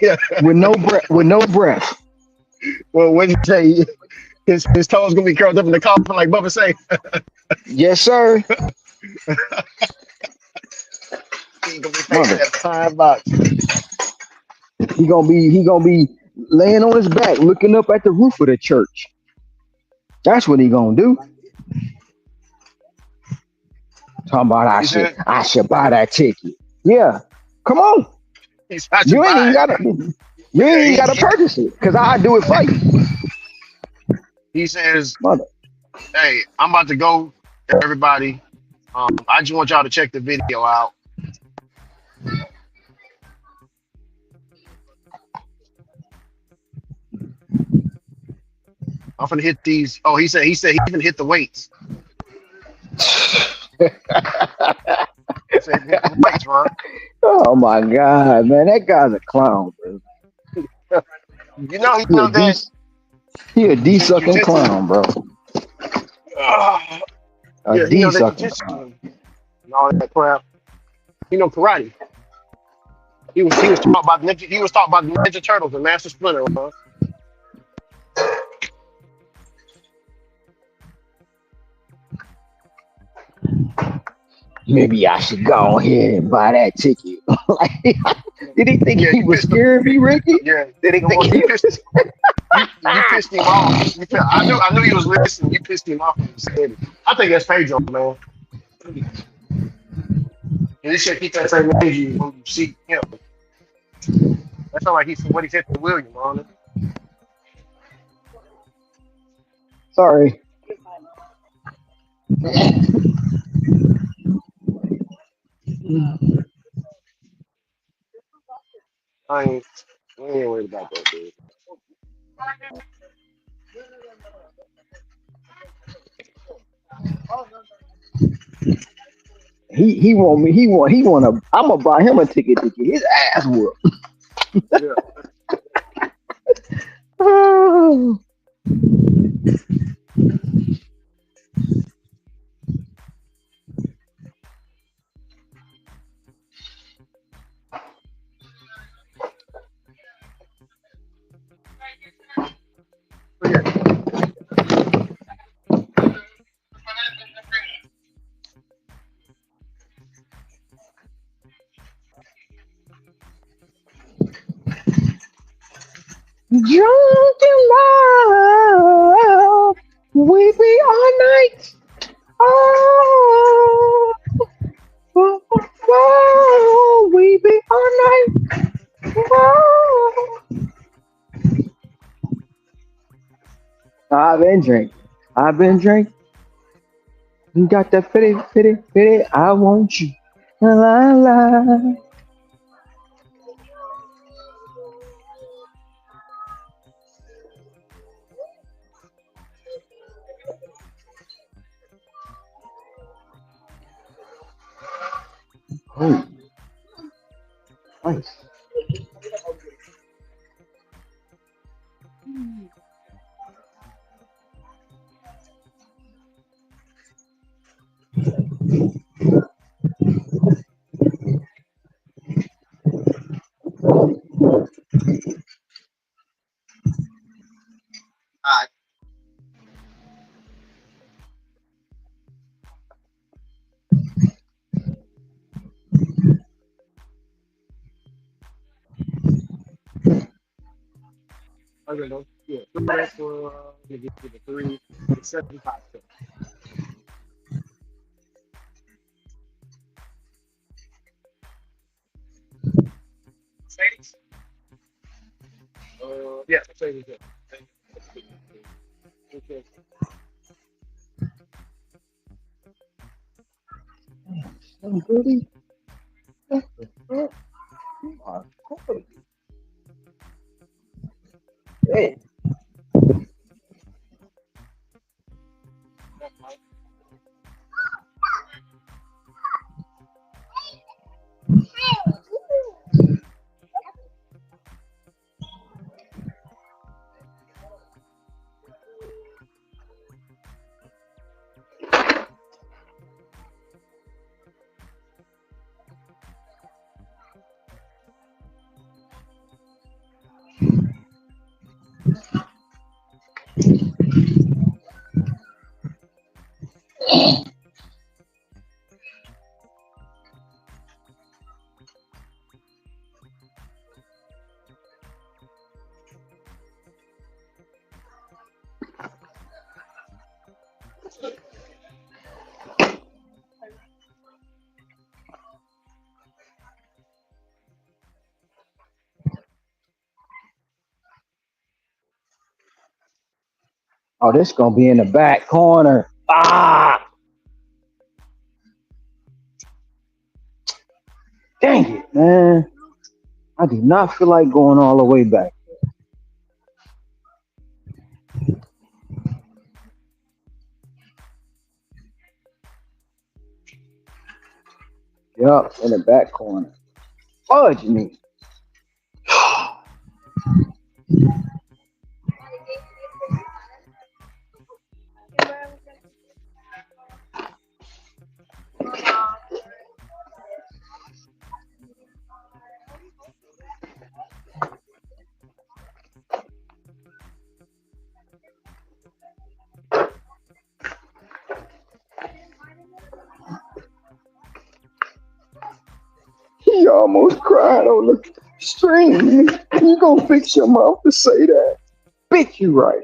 Speaker 7: yeah.
Speaker 2: with no breath. With no breath.
Speaker 7: Well, what did you say? His toes gonna be curled up in the coffin like Bubba say.
Speaker 2: Yes, sir.
Speaker 7: He gonna be facing
Speaker 2: Mother.
Speaker 7: that pine box.
Speaker 2: He gonna be laying on his back, looking up at the roof of the church. That's what he gonna do. Talking about
Speaker 7: He said,
Speaker 2: I should buy that ticket. Yeah. Come on.
Speaker 7: "He's not to
Speaker 2: You ain't even
Speaker 7: buy
Speaker 2: gotta you
Speaker 7: it."
Speaker 2: ain't even gotta purchase it. Cause I do it for you.
Speaker 7: He says,
Speaker 2: Mother.
Speaker 7: "Hey, I'm about to go, everybody. I just want y'all to check the video out. I'm gonna hit these." Oh, he said he even hit the weights. He said he hit the weights, Ron.
Speaker 2: Oh my God, man. That guy's a clown, bro.
Speaker 7: You know he
Speaker 2: He a
Speaker 7: know
Speaker 2: D
Speaker 7: that
Speaker 2: he a D sucking
Speaker 7: jujitsu.
Speaker 2: clown, bro. A
Speaker 7: Yeah, he
Speaker 2: D
Speaker 7: know that
Speaker 2: sucking
Speaker 7: jujitsu
Speaker 2: clown.
Speaker 7: and all that crap. He know karate. He was taught by the Ninja Turtles and Master Splinter. Ron.
Speaker 2: Maybe I should go ahead and buy that ticket. Like, did he think
Speaker 7: Yeah,
Speaker 2: he
Speaker 7: you
Speaker 2: was
Speaker 7: pissed him.
Speaker 2: scaring me, Ricky?
Speaker 7: Yeah,
Speaker 2: Did he think
Speaker 7: well,
Speaker 2: he was
Speaker 7: you pissed him off. I knew he was listening. You pissed him off when you said it. I think that's Pedro, man. And he should keep that same energy when you see him. That sounds like he's what he said to William on it.
Speaker 2: sorry?
Speaker 7: I ain't worried about that, dude.
Speaker 2: He want to I'm gonna buy him a ticket to get his ass whooped.
Speaker 7: Yeah. But yeah.
Speaker 2: Drunk in love, we be all night. Oh, oh, oh, we be all night. Oh. I've been drinking. I've been drinking. You got that fitty, fitty, fitty. I want you. La la la. Oh, nice.
Speaker 7: I don't know. Yeah. Throw that for you get to the 3. It's 75 cents. Yeah, Mercedes. Okay.
Speaker 2: Goody. What the fuck? You are crazy. Hey, oh, this gonna be in the back corner. Ah, dang it, man. I do not feel like going all the way back. Yup, in the back corner. Fudge me. He almost cried on the stream. You gonna fix your mouth to say that? Bitch, you right.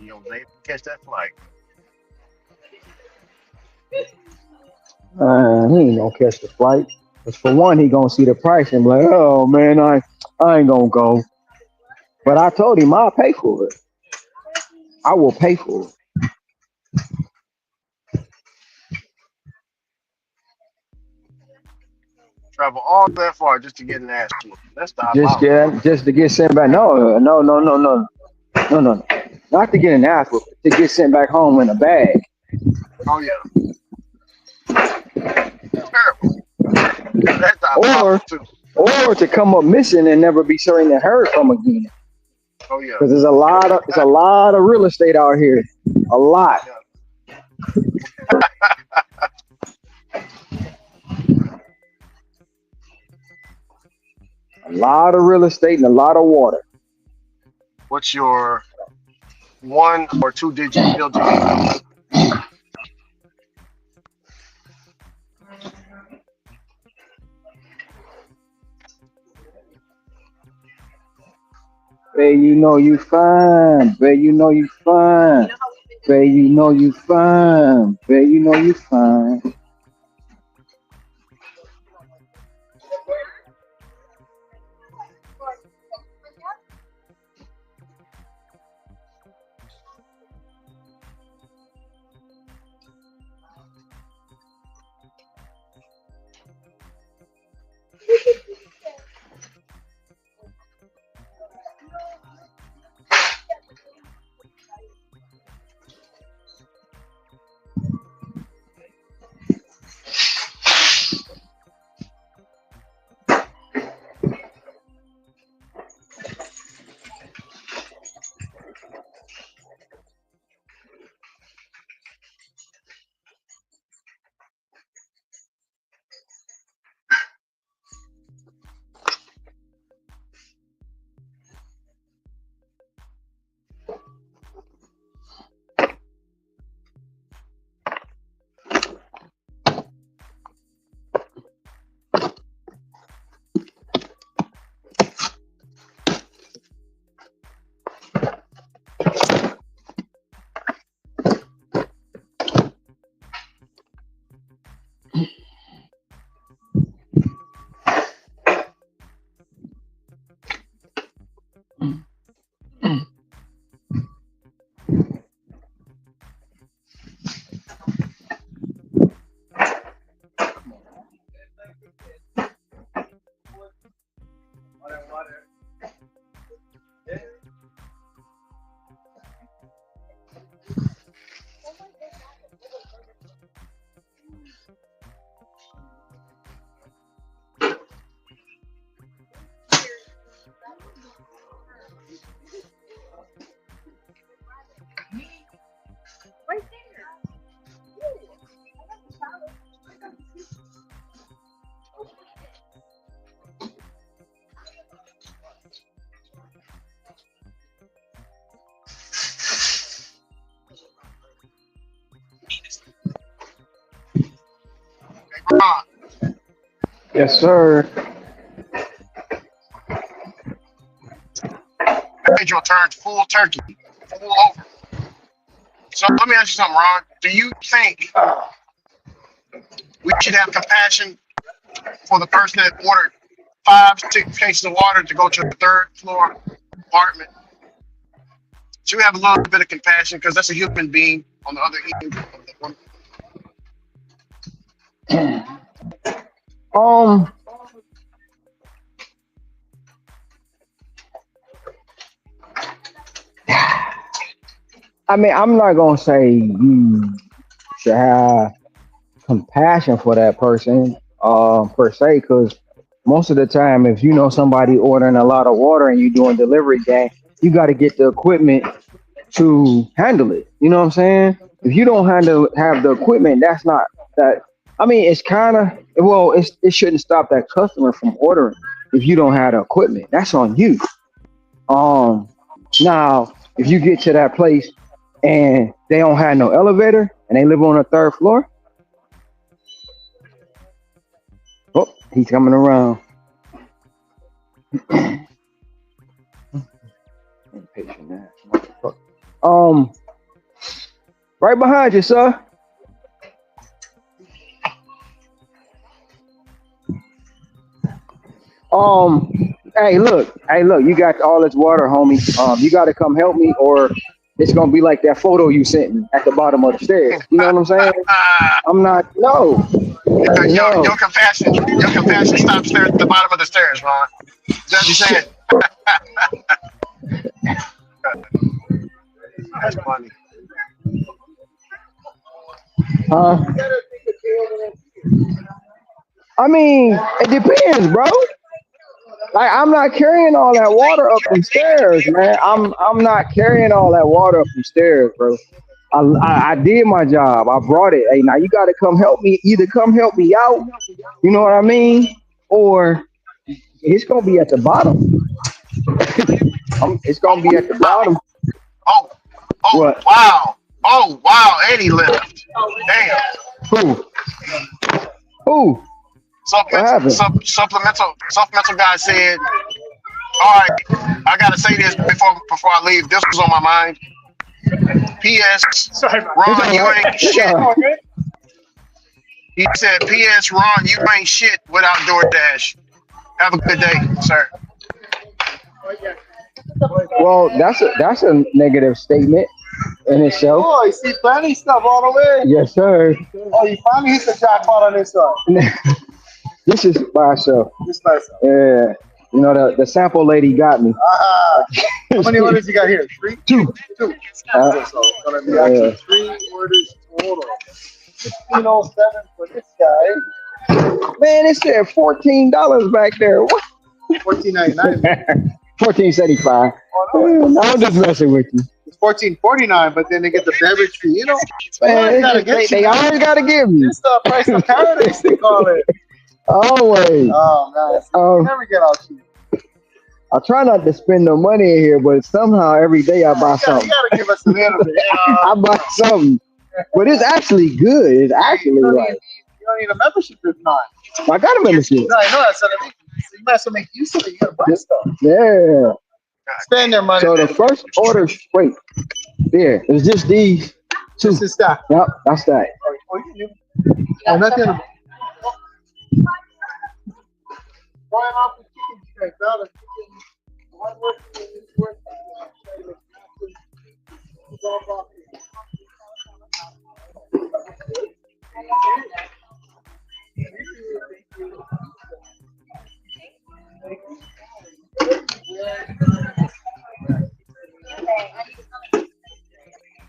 Speaker 7: You know, they catch that flight.
Speaker 2: He ain't gonna catch the flight. Cause for one, he gonna see the price and be like, oh man, I ain't gonna go. But I told him I'll pay for it. I will pay for it.
Speaker 7: Travel all that far just to get an ass whooped. That's diabolical.
Speaker 2: Just to get sent back. No, no, no, no, no, no, no. Not to get an ass whooped, to get sent back home in a bag.
Speaker 7: Oh yeah, terrible. That's
Speaker 2: Or
Speaker 7: diabolical too.
Speaker 2: or to come up missing and never be seen and heard from again.
Speaker 7: Oh yeah,
Speaker 2: Because there's a lot of real estate out here. A lot.
Speaker 7: yeah.
Speaker 2: A lot of real estate and a lot of water.
Speaker 7: What's your 1 or 2 digit built income?
Speaker 2: Babe, you know you fine. Babe, you know you fine. Babe, you know you fine. Babe, you know you fine. Yes, sir.
Speaker 7: Pedro turned full turkey, full over. So let me ask you something, Ron. Do you think we should have compassion for the person that ordered 5, 6 cases of water to go to the third floor apartment? Should we have a little bit of compassion because that's a human being on the other end of the one?
Speaker 2: Um, I mean, I'm not gonna say you should have compassion for that person, per se, because most of the time, if you know somebody ordering a lot of water and you doing delivery gang, you got to get the equipment to handle it. You know what I'm saying? If you don't have the equipment, that's not that. I mean, it's kind of well, it shouldn't stop that customer from ordering if you don't have the equipment. That's on you. Um, Now if you get to that place and they don't have no elevator and they live on the third floor, oh, he's coming around. Impatient ass motherfucker. Um, right behind you, sir. Um, hey, look, you got all this water, homie. You got to come help me, or it's gonna be like that photo you sent me at the bottom of the stairs. You know what I'm saying? I'm not. No, no.
Speaker 7: Your compassion stops there at the bottom of the stairs, Ron. That's what you saying?
Speaker 2: Shit.
Speaker 7: That's funny.
Speaker 2: Huh? I mean, it depends, bro. Like I'm not carrying all that water up them stairs, man. I'm not carrying all that water up them stairs, bro. I did my job. I brought it. Hey, now you got to come help me. Either come help me out, you know what I mean, or it's gonna be at the bottom. It's
Speaker 7: Oh
Speaker 2: gonna be at the
Speaker 7: wow!
Speaker 2: bottom.
Speaker 7: Oh oh
Speaker 2: What?
Speaker 7: wow! Oh wow! And he left. Damn.
Speaker 2: Who? Who? What happened?
Speaker 7: Supplemental guy said, "All right, I gotta say this before I leave. This was on my mind. P.S.
Speaker 9: Sorry about
Speaker 2: It's
Speaker 7: Ron,
Speaker 2: all
Speaker 7: you
Speaker 2: right.
Speaker 7: ain't
Speaker 2: It's
Speaker 7: shit."
Speaker 2: all right.
Speaker 7: He said, "P.S. Ron, you ain't shit without DoorDash. Have a good day, sir."
Speaker 2: Well, that's a negative statement in itself.
Speaker 10: Oh, you see plenty stuff all the way.
Speaker 2: Yes, sir.
Speaker 10: Oh, you finally hit the jackpot on this one.
Speaker 2: This is by itself.
Speaker 10: This nice.
Speaker 2: Yeah. You know the sample lady got me.
Speaker 10: How many orders you got here? Three?
Speaker 2: Two.
Speaker 10: Two.
Speaker 2: Uh,
Speaker 10: So it's gonna be
Speaker 2: yeah.
Speaker 10: actually 3 orders total. 1507 for this guy.
Speaker 2: Man, it said $14 back there. What?
Speaker 10: 14.99.
Speaker 2: 14.75.
Speaker 10: Oh no,
Speaker 2: I'm just messing with you.
Speaker 10: it's 14.49, but then they get the beverage fee. You know,
Speaker 2: Man,
Speaker 10: gotta
Speaker 2: they always gotta give me.
Speaker 10: It's the price of paradise, they call it.
Speaker 2: Always.
Speaker 10: Oh man, you never get out cheap.
Speaker 2: I try not to spend no money in here, but somehow every day I buy
Speaker 10: You
Speaker 2: something.
Speaker 10: gotta give us a little bit.
Speaker 2: I buy something. But it's actually good. It's actually
Speaker 10: You
Speaker 2: like
Speaker 10: you don't need a membership if not.
Speaker 2: I got a membership.
Speaker 10: No, I know that's what I mean. So you might as well make use of it. You gotta buy stuff.
Speaker 2: Yeah.
Speaker 10: Spend their money.
Speaker 2: So the first order, wait, there. It's just these two.
Speaker 10: This is that.
Speaker 2: Yep, that's that.
Speaker 10: Oh, you knew. Oh, nothing. Frying off the chicken straight, now the chicken. One working in this work.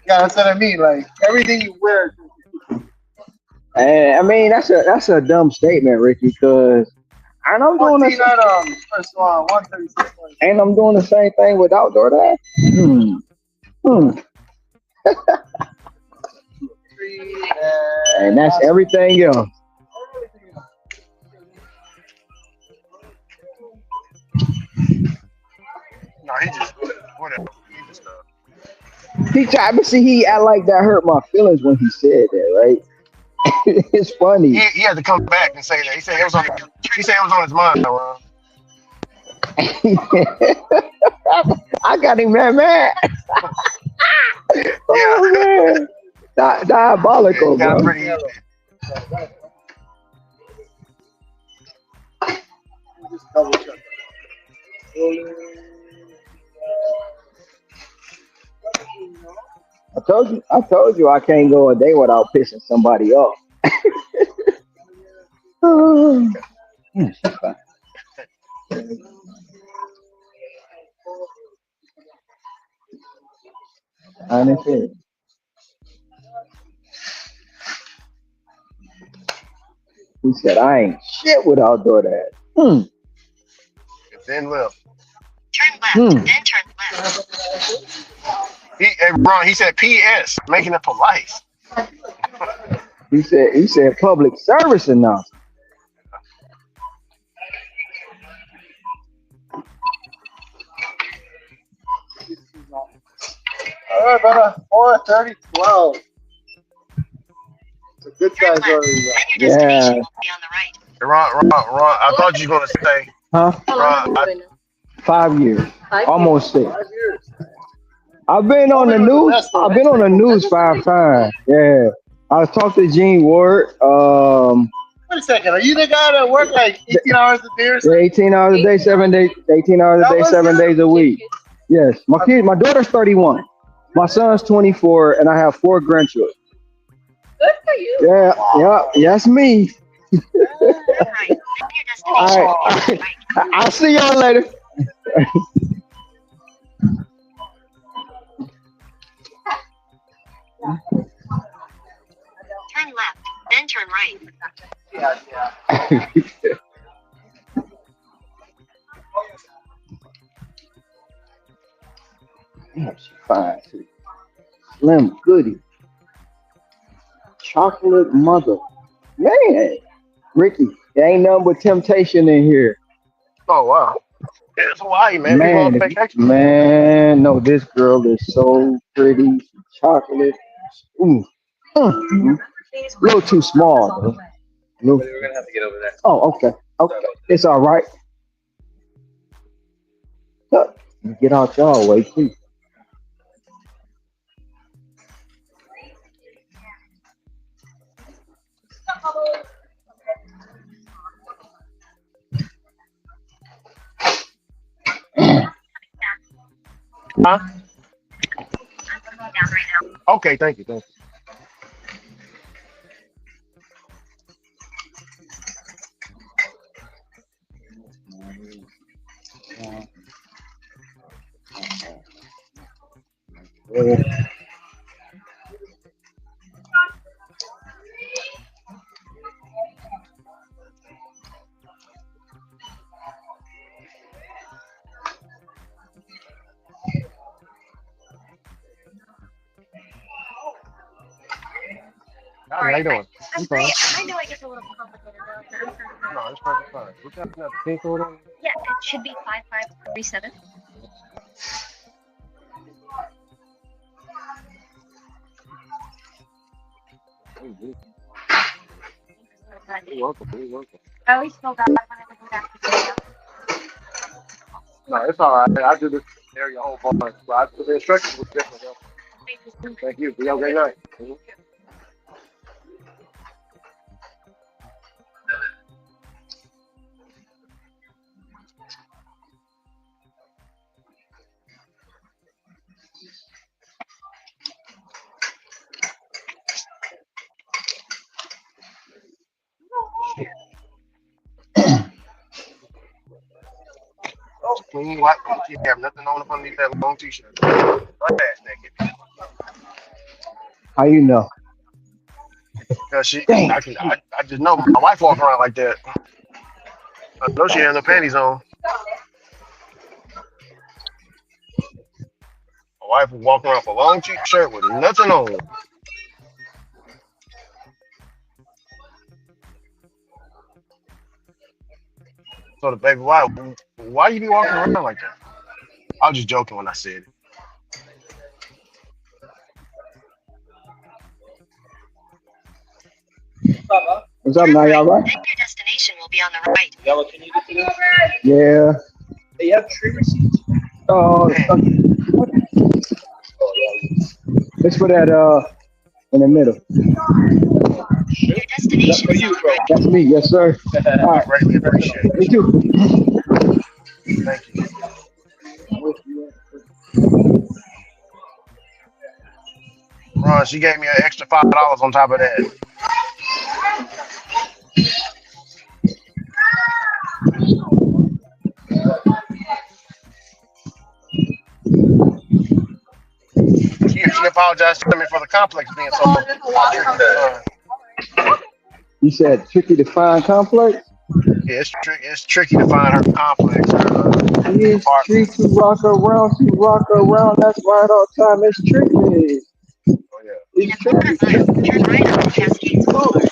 Speaker 10: Yeah, that's what I mean. Like everything you wear.
Speaker 2: And I mean that's a dumb statement, Ricky, because and I'm doing
Speaker 10: 14
Speaker 2: the
Speaker 10: at first one, 136.
Speaker 2: and I'm doing the same thing with outdoor that. Hmm. Hmm. And that's everything else.
Speaker 7: No, he just whatever. He just
Speaker 2: He tried, but see, he act like that hurt my feelings when he said that, right? It's funny.
Speaker 7: He had to come back and say that. He said it was on. He said it was on his mind, Ron.
Speaker 2: I got him mad.
Speaker 7: Yeah,
Speaker 2: Oh man,
Speaker 7: yeah, he
Speaker 2: diabolical,
Speaker 7: got
Speaker 2: bro.
Speaker 7: pretty.
Speaker 10: Just double check.
Speaker 2: I told you, I can't go a day without pissing somebody off. Honestly, he said I ain't shit without DoorDash. Hmm.
Speaker 7: And then left.
Speaker 3: Turn left,
Speaker 2: Hmm.
Speaker 3: then turn left.
Speaker 7: Ron, he said P.S. making it polite.
Speaker 2: He said public service announcement.
Speaker 10: All right, brother. 4:30, 12. It's a good
Speaker 3: Turn
Speaker 10: size
Speaker 3: left,
Speaker 10: order you got.
Speaker 3: then your
Speaker 2: Yeah.
Speaker 3: destination will be on the right.
Speaker 7: Ron. I thought you were gonna say,
Speaker 2: Huh?
Speaker 7: Ron.
Speaker 2: 5 years. Almost 6.
Speaker 10: 5 years.
Speaker 2: I've been on the
Speaker 10: COVID was a
Speaker 2: news.
Speaker 10: mess though.
Speaker 2: I've been on the news 5 times. Yeah. I talked to Gene Ward.
Speaker 10: Wait a second. Are you the guy that worked like 18 hours a day or
Speaker 2: Yeah,
Speaker 10: something?
Speaker 2: 18 hours a day, 7 days, 18 hours a
Speaker 10: That
Speaker 2: day,
Speaker 10: was
Speaker 2: 7 days
Speaker 10: you?
Speaker 2: a week. Yes. My daughter's 31. My son's 24, and I have 4 grandchildren. Yeah, yeah, that's me.
Speaker 3: Turn right, then your
Speaker 2: All
Speaker 3: destination
Speaker 2: right.
Speaker 3: will be on the right.
Speaker 2: I'll see y'all later.
Speaker 3: Turn left, then turn right.
Speaker 10: Yeah, yeah.
Speaker 2: Damn, she fine too. Slim Goody. Chocolate mother. Man. Ricky, there ain't nothing but temptation in here.
Speaker 7: Oh wow, it's Hawaii, man. People on
Speaker 2: Man,
Speaker 7: vacation.
Speaker 2: no, this girl is so pretty. Chocolate. Ooh. A little too small, though. We're gonna have to get over that. Oh, okay. Okay. It's all right. Look, you get out y'all way too.
Speaker 7: Huh? Okay, thank you. How you doing? I'm fine.
Speaker 3: I know it gets a little complicated though.
Speaker 7: No, it's perfect fine. What you have the pink code on?
Speaker 3: Yeah, it should be 5537.
Speaker 7: You're welcome. You're welcome.
Speaker 3: I always feel bad when I go back to the
Speaker 7: No, it's all right. I do this area whole bunch, but the instructions was different. Though. Thank you. You have a great night. Mhm. Clean white. She have nothing on underneath that long t-shirt. Butt ass naked.
Speaker 2: How you know?
Speaker 7: Cause
Speaker 2: Damn.
Speaker 7: I just know my wife walk around like that. I know she has no panties on. My wife was walking around with a long t-shirt with nothing on. So the baby, why you be walking around like that? I was just joking when I said it.
Speaker 2: What's up, now y'all right?
Speaker 3: Then your destination will be on the right.
Speaker 9: Yellow, can you get to this?
Speaker 2: Yeah.
Speaker 9: They have tree receipts.
Speaker 2: Uh, let's put that in the middle.
Speaker 9: Shit.
Speaker 3: Your destination
Speaker 9: For
Speaker 3: is on
Speaker 9: you,
Speaker 3: the
Speaker 9: bro.
Speaker 3: right.
Speaker 2: That's me, yes, sir. All
Speaker 7: I
Speaker 2: right.
Speaker 7: greatly appreciate
Speaker 2: Me
Speaker 7: it.
Speaker 2: too.
Speaker 7: Thank you. Ron, she gave me an extra $5 on top of that. She apologized to me for the complex being so tricky to find.
Speaker 2: You said tricky to find complex?
Speaker 7: Yeah, it's tricky to find her complex, her
Speaker 2: It's
Speaker 7: apartment.
Speaker 2: tricky to rock around. That's right all time. It's tricky.
Speaker 7: Oh yeah.
Speaker 3: In a
Speaker 2: It's
Speaker 3: quarter
Speaker 2: tricky.
Speaker 3: mile, turn right onto Cascades Boulevard.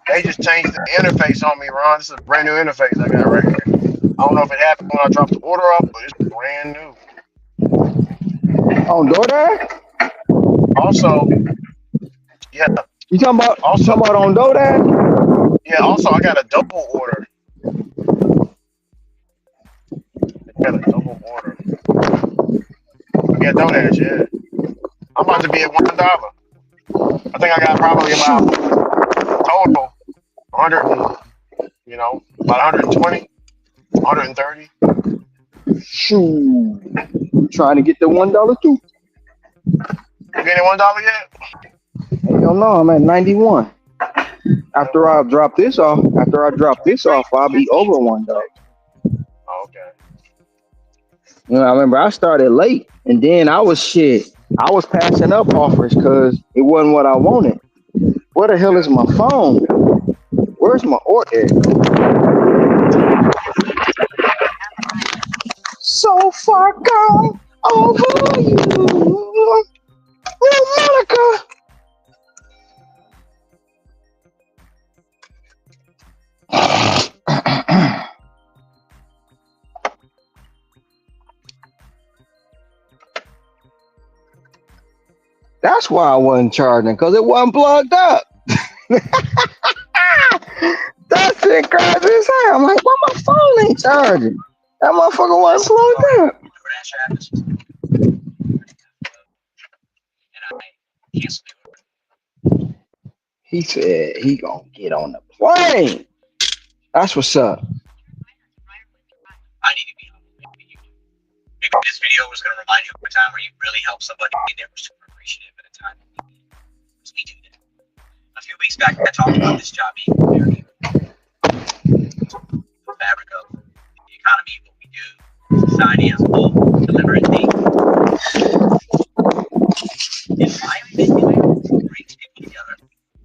Speaker 7: They just changed the interface on me, Ron. This is a brand new interface I got right here. I don't know if it happened when I dropped the order off, but it's brand new.
Speaker 2: On DoorDash?
Speaker 7: Also, yeah,
Speaker 2: You
Speaker 7: also,
Speaker 2: talking about on DoorDash?
Speaker 7: also I got a double order. I got a double order. Yeah, DoorDash, yeah. I'm about to be at $1. I think I got probably about total 100 and about 120, 130.
Speaker 2: Shoot. Trying to get the $1 too.
Speaker 7: You getting $1 yet?
Speaker 2: Hell no, I'm at 91.
Speaker 7: Never mind.
Speaker 2: After I drop
Speaker 3: Turn
Speaker 2: this
Speaker 3: right
Speaker 2: off, I'll
Speaker 3: onto
Speaker 2: be over
Speaker 3: Cascades
Speaker 2: $1.
Speaker 3: Boulevard.
Speaker 7: Oh, okay.
Speaker 2: You know, I remember I started late, and then I was shit. I was passing up offers because it wasn't what I wanted. Where the hell is
Speaker 7: Yeah.
Speaker 2: my phone? Where's my order? So far gone over you, Monica. That's why I wasn't charging, because it wasn't plugged up. That shit crazy as hell. I'm like, why my phone ain't charging? That motherfucker wasn't plugged up. He said he gonna get on the plane. That's what's up.
Speaker 3: I need to be on. Maybe this video was going to remind you of a time where you really helped somebody and they were super appreciative at a time. We do that. A few weeks back, I talked about this job being very fabric of the economy, what we do, society as a whole, deliver and take. In my opinion, it brings people together.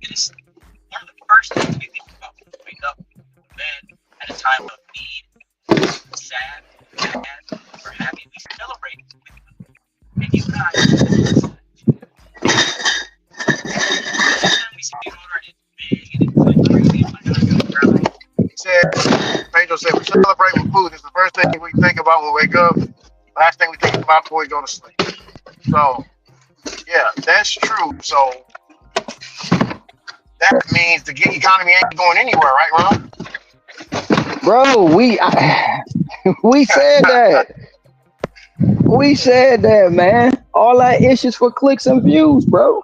Speaker 3: It is one of the first things we think about when we wake up in bed at a time of need, sad, mad, or happy. We celebrate with you. And you guys, anytime we see an order and it's big and it's like crazy, oh my God, I gotta grab it.
Speaker 7: Pedro said we celebrate with food. It's the first thing we think about when we wake up. Last thing we think about before we go to sleep. So yeah, that's true. So that means the gig economy ain't going anywhere, right, Ron?
Speaker 2: Bro, we said that. We said that, man. All that issues for clicks and views, bro.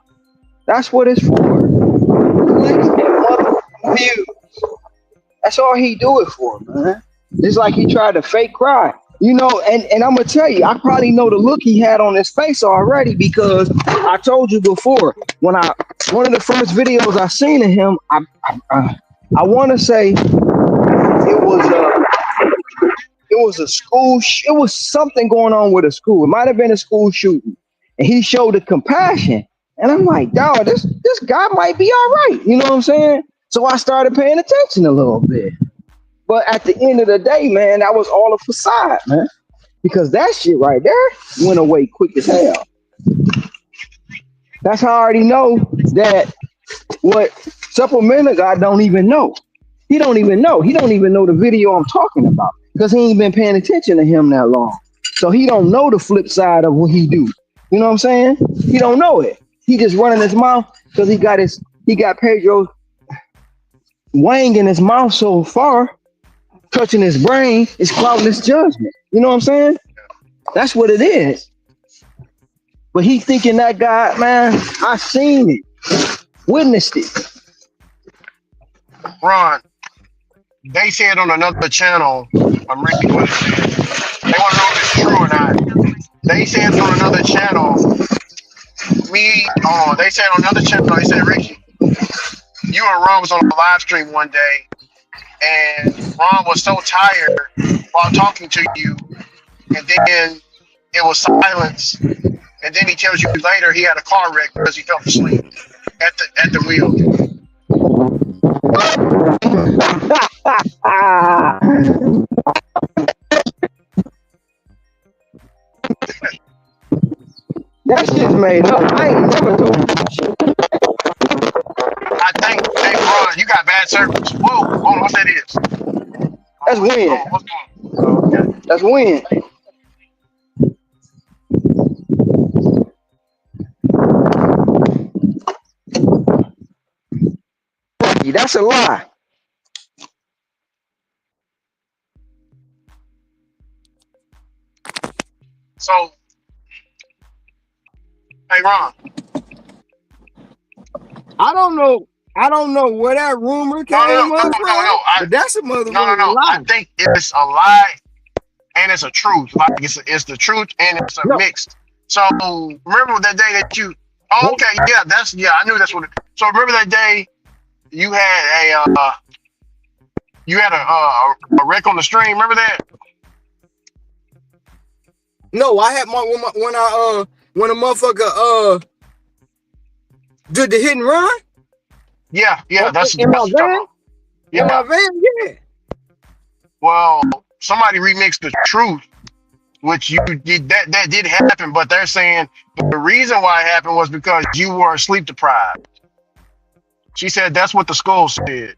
Speaker 2: That's what it's for. Clicks and motherfucking views. That's all he do it for, man. It's like he tried to fake cry. You know, and I'm gonna tell you, I probably know the look he had on his face already because I told you before when one of the first videos I seen of him, I want to say it was a school. It was something going on with a school. It might have been a school shooting, and he showed the compassion. And I'm like, dog, this guy might be all right. You know what I'm saying? So I started paying attention a little bit. But at the end of the day, man, that was all a facade, man. Because that shit right there went away quick as hell. That's how I already know that what supplemental guy don't even know. He don't even know. He don't even know the video I'm talking about because he ain't been paying attention to him that long. So he don't know the flip side of what he do. You know what I'm saying? He don't know it. He just running his mouth because he got Pedro Wang in his mouth so far, touching his brain, it's clouding his judgment. You know what I'm saying? That's what it is. But he thinking that guy, man, I seen it, witnessed it.
Speaker 7: Ron, they said on another channel, I'm reading what it says. They want to know if it's true or not. They said on another channel, they said on another channel, they said, Ricky, you and Ron was on a live stream one day, and Ron was so tired while talking to you, and then it was silence, and then he tells you later he had a car wreck because he fell asleep at the wheel.
Speaker 2: Ah, that shit's made up. I ain't never told you that shit.
Speaker 7: I think, hey Ron, you got bad service. Whoa, hold on, what that is?
Speaker 2: That's when.
Speaker 7: What's going on? Oh, okay.
Speaker 2: That's when. That's a lie.
Speaker 7: So, hey Ron,
Speaker 4: I don't know. I don't know where that rumor
Speaker 7: no, no, no,
Speaker 4: came
Speaker 7: no,
Speaker 4: up
Speaker 7: no,
Speaker 4: from,
Speaker 7: no.
Speaker 4: but that's a
Speaker 7: No, no,
Speaker 4: motherfucking
Speaker 7: no. I
Speaker 4: lie.
Speaker 7: think it's a lie and it's a truth. Like it's the truth and it's a
Speaker 4: No,
Speaker 7: mixed. So remember that day that you? Oh,
Speaker 4: hold,
Speaker 7: okay, yeah. I knew that's what. So remember that day you had a wreck on the stream. Remember that?
Speaker 4: no, I had when a motherfucker did the hit and run
Speaker 7: Yeah,
Speaker 4: on,
Speaker 7: yeah. That's
Speaker 4: in my
Speaker 7: what you're talking
Speaker 4: van.
Speaker 7: about.
Speaker 4: In my
Speaker 7: Yeah.
Speaker 4: van, yeah.
Speaker 7: Well, somebody remixed the truth, which you did that did happen, but they're saying the reason why it happened was because you were sleep deprived. She said that's what the skull said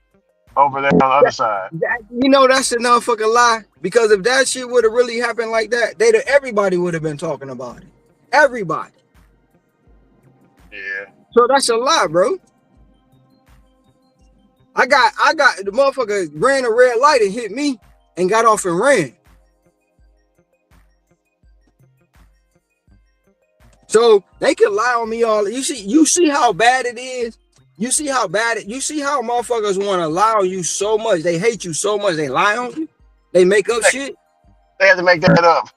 Speaker 7: over there on the other side.
Speaker 4: That's a motherfucking lie. Because if that shit would have really happened like that, everybody would have been talking about it. Everybody.
Speaker 7: Yeah.
Speaker 4: So that's a lie, bro. I got the motherfucker ran a red light and hit me and got off and ran. So they can lie on me all. You see how bad it is. You see how bad it. You see how motherfuckers want to lie on you so much. They hate you so much. They lie on you. They make up shit.
Speaker 7: They had to make that up.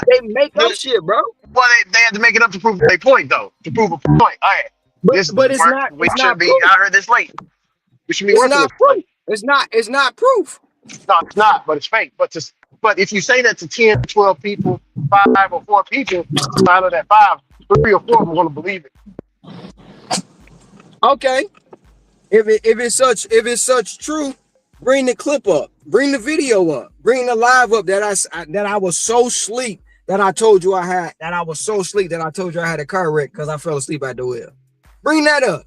Speaker 4: They make up shit, bro.
Speaker 7: Well, they had to make it up to prove their point, though. To prove a point. All right, this
Speaker 4: But it's
Speaker 7: work.
Speaker 4: not.
Speaker 7: We
Speaker 4: It's
Speaker 7: shouldn't
Speaker 4: not
Speaker 7: be
Speaker 4: proof.
Speaker 7: out here this late. We should be
Speaker 4: It's
Speaker 7: working
Speaker 4: not
Speaker 7: this late.
Speaker 4: proof. It's not proof.
Speaker 7: No, it's not, but it's fake. But if you say that to 10, 12 people, 5 or 4 people, out of that five, 3 or 4 of them going to believe it.
Speaker 4: Okay. If it's such true, bring the clip up, bring the video up, bring the live up that I was so sleep that I told you I was so sleep that I told you I had a car wreck because I fell asleep at the wheel. Bring that up.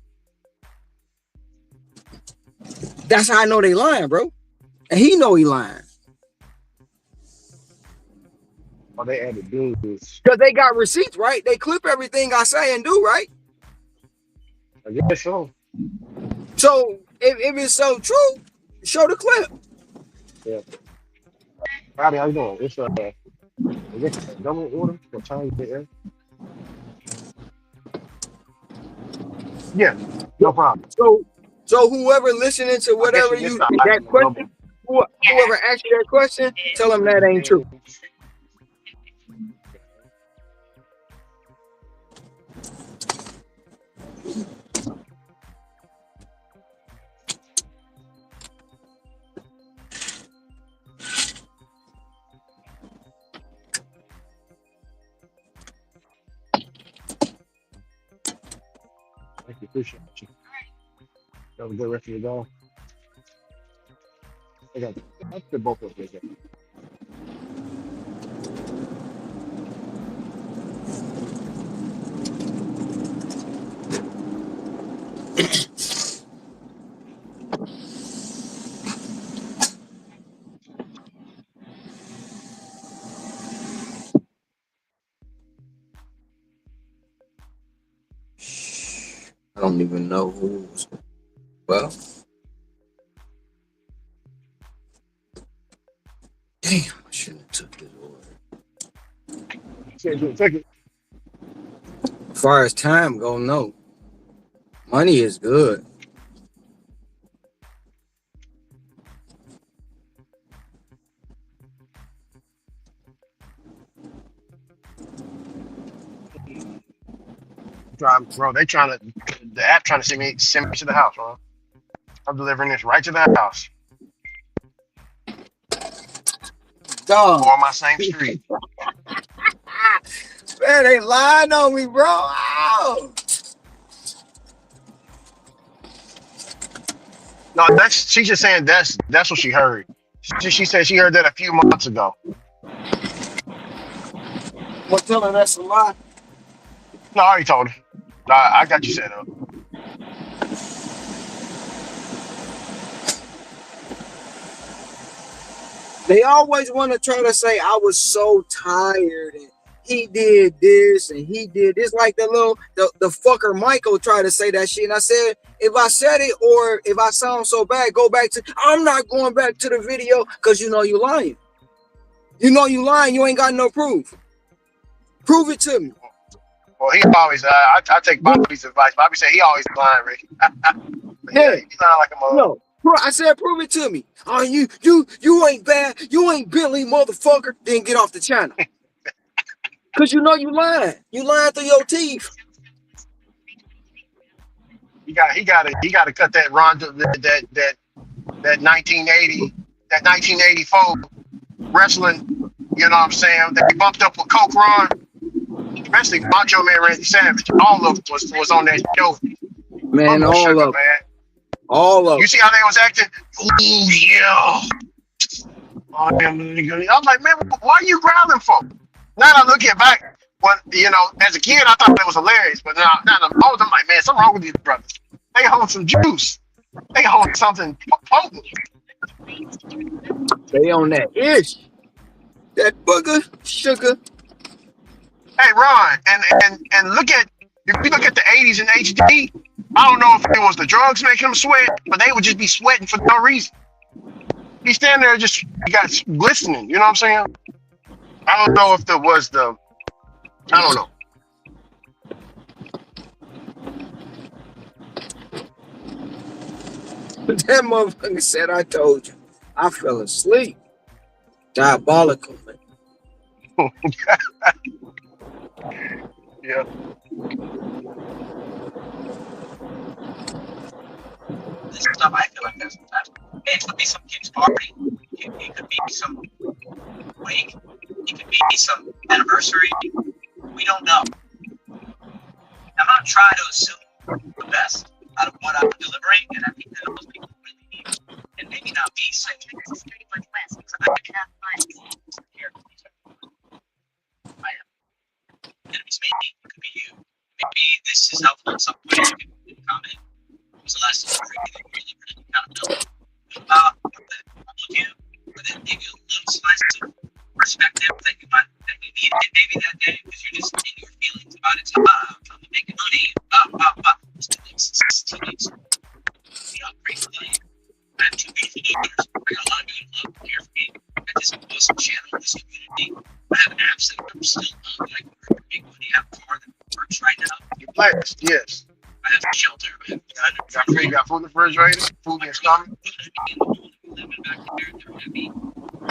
Speaker 4: That's how I know they lying, bro. And he know he lying.
Speaker 7: Oh, they added dudes.
Speaker 4: Because they got receipts, right? They clip everything I say and do, right?
Speaker 7: I guess so.
Speaker 4: So if it's so true, show the clip.
Speaker 7: Yeah. Howdy, how you doing? It's is it a double order for Chinese air? Yeah, no problem.
Speaker 4: So whoever listening to
Speaker 7: I guess
Speaker 4: whatever
Speaker 7: you missed
Speaker 4: you
Speaker 7: the
Speaker 4: that
Speaker 7: item of
Speaker 4: question,
Speaker 7: double.
Speaker 4: whoever asked you that question, tell them that ain't true.
Speaker 7: Thank you, appreciate you. Have a good rest of your day. I got that's the both of them.
Speaker 4: I don't even know who was. Well, damn, I shouldn't have took this order.
Speaker 7: Take it.
Speaker 4: As far as time go, no. Money is good.
Speaker 7: Bro, they trying to the app trying to send me to the house, bro. I'm delivering this right to the house.
Speaker 4: Dog.
Speaker 7: Or on my same street.
Speaker 4: Man, they lying on me, bro. Ow.
Speaker 7: No, she's just saying that's what she heard. She said she heard that a few months ago.
Speaker 4: What, tell her that's a lie?
Speaker 7: No, I already told her. No, I got you set up.
Speaker 4: They always want to try to say I was so tired and he did this and he did this. Like the fucker Michael tried to say that shit. And I said, if I said it or if I sound so bad, go back to, I'm not going back to the video because you know you lying. You know you lying. You ain't got no proof. Prove it to me.
Speaker 7: Well, he always, I take Bobby's advice. Bobby said he always lying, Rick. Yeah, he lying like a mother.
Speaker 4: No. I said, prove it to me. Oh, you ain't bad. You ain't Billy, motherfucker. Then get off the channel. Cause you know you lying. You lying through your teeth.
Speaker 7: He got to cut that that 1984 wrestling. You know what I'm saying? They bumped up with Coke Ron, especially Macho Man Randy Savage. All of it was on that show.
Speaker 4: Man, all
Speaker 7: sugar,
Speaker 4: of
Speaker 7: man.
Speaker 4: All of
Speaker 7: you see how they was acting? Ooh yeah. Oh, I'm like, man, why are you growling for? Now I look back, when as a kid I thought it was hilarious, but now I'm old, I'm like, man, something wrong with these brothers. They hold some juice. They hold something potent.
Speaker 4: They on that ish. That booger sugar.
Speaker 7: Hey Ron, and look at if you look at the 80s in HD, I don't know if it was the drugs making them sweat, but they would just be sweating for no reason. He's standing there just got glistening, you know what I'm saying? I don't know if there was I don't know.
Speaker 4: That motherfucker said, I told you. I fell asleep. Diabolical, man.
Speaker 7: Yeah.
Speaker 11: This stuff, I feel like that sometimes. It could be some kid's party. It could be some wake. It could be some anniversary. We don't know. I'm not trying to assume the best out of what I'm delivering, and I think that most people really need it. And maybe not be so. Enemies, maybe it could be you. Maybe this is helpful in some way. You can comment. It was the last delivery that really accountability. I'm with you, but then give you a little slice of perspective that you might that we needed maybe that day because you're just in your feelings about it. I'm trying to make money. It's 2 weeks. It's 2 weeks. Great for you. I have 2 beautiful daughters. I got a lot of good love and care for me. I just awesome channel in this community. I have apps that I'm still on that I can make money. I have a car that works right now.
Speaker 7: You're blessed, yes.
Speaker 11: I have shelter. I have
Speaker 7: you got food in the refrigerator, food in your stomach.
Speaker 11: Living back there, they're happy. I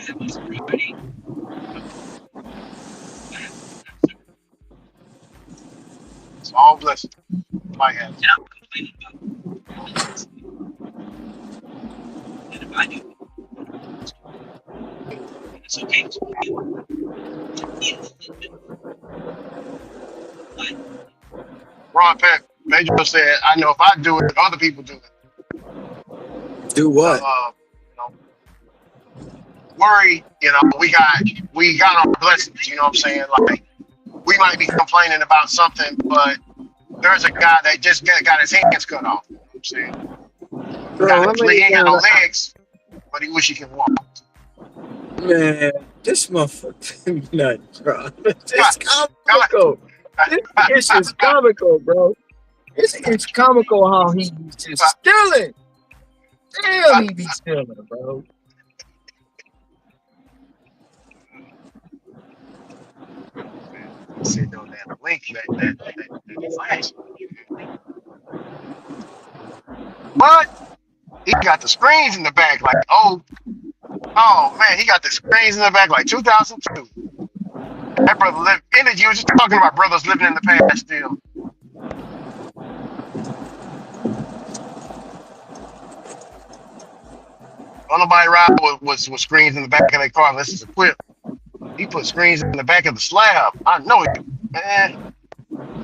Speaker 11: have my sobriety.
Speaker 7: It's all blessed. My hands.
Speaker 11: And I'm complaining about it. And if I do, it's okay to feel
Speaker 7: Ron Peck, Major said, I know if I do it, other people do it.
Speaker 4: Do what?
Speaker 7: Worry, we got our blessings, you know what I'm saying? Like, we might be complaining about something, but there's a guy that just got his hands cut off. You know what I'm saying?
Speaker 4: Bro,
Speaker 7: he ain't got no legs, but he wish he could walk.
Speaker 4: Man, this motherfucker nuts, bro. It's comical. This is comical, bro. It's comical how he be just stealing. Damn, he be stealing, bro.
Speaker 7: Sitting on that link, that flash. What? He got the screens in the back, like, oh man, he got the screens in the back, like 2002. That brother lived energy. You was just talking about brothers living in the past still. Don't nobody ride with screens in the back of their car unless it's equipped. He put screens in the back of the slab. I know it, man.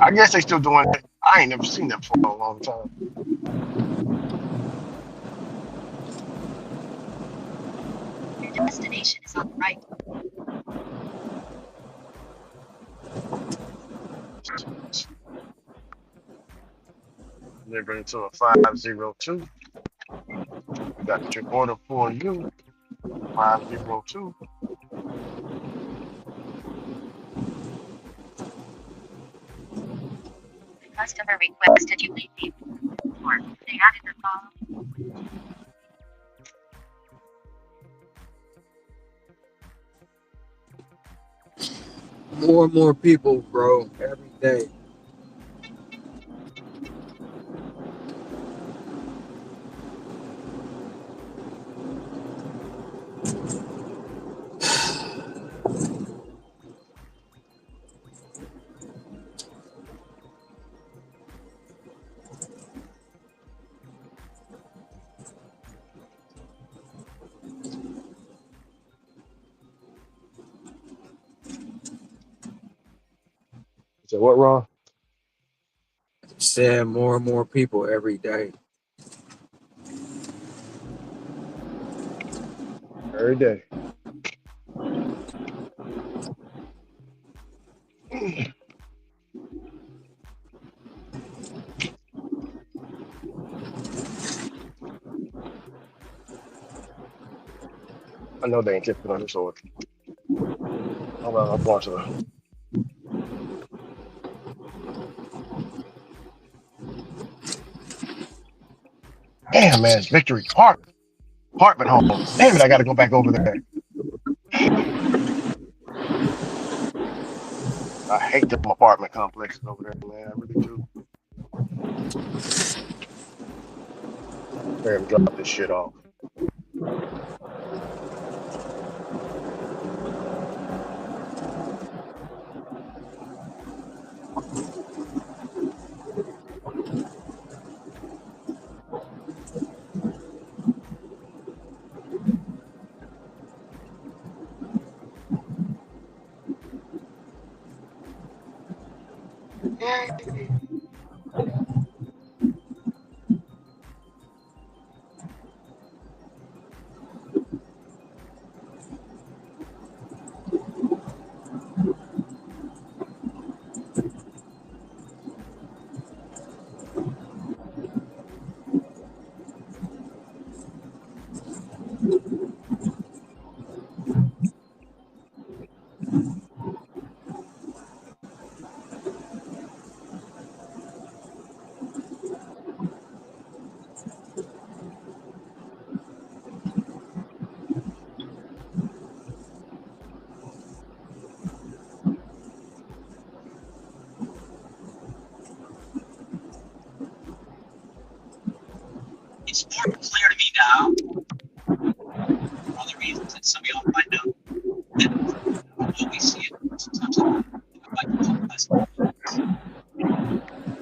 Speaker 7: I guess they still doing it. I ain't never seen that for a long time.
Speaker 11: Your destination is on the right.
Speaker 7: Delivering to a 502. Got your order for you. 502.
Speaker 11: Customer requested you leave the or they added the call.
Speaker 4: More and more people, bro, every day.
Speaker 7: So what wrong?
Speaker 4: Saying more and more people every day.
Speaker 7: Every day. I know they ain't tipping on this order. Hold on, I'm watching her. Damn, man, it's Victory Park. Apartment home. Damn it, I got to go back over there. I hate them apartment complexes over there, man. I really do. Hear him drop this shit off.
Speaker 11: It's more clear to me now, for other reasons that some of y'all might know, that although we see it sometimes we might call us because I know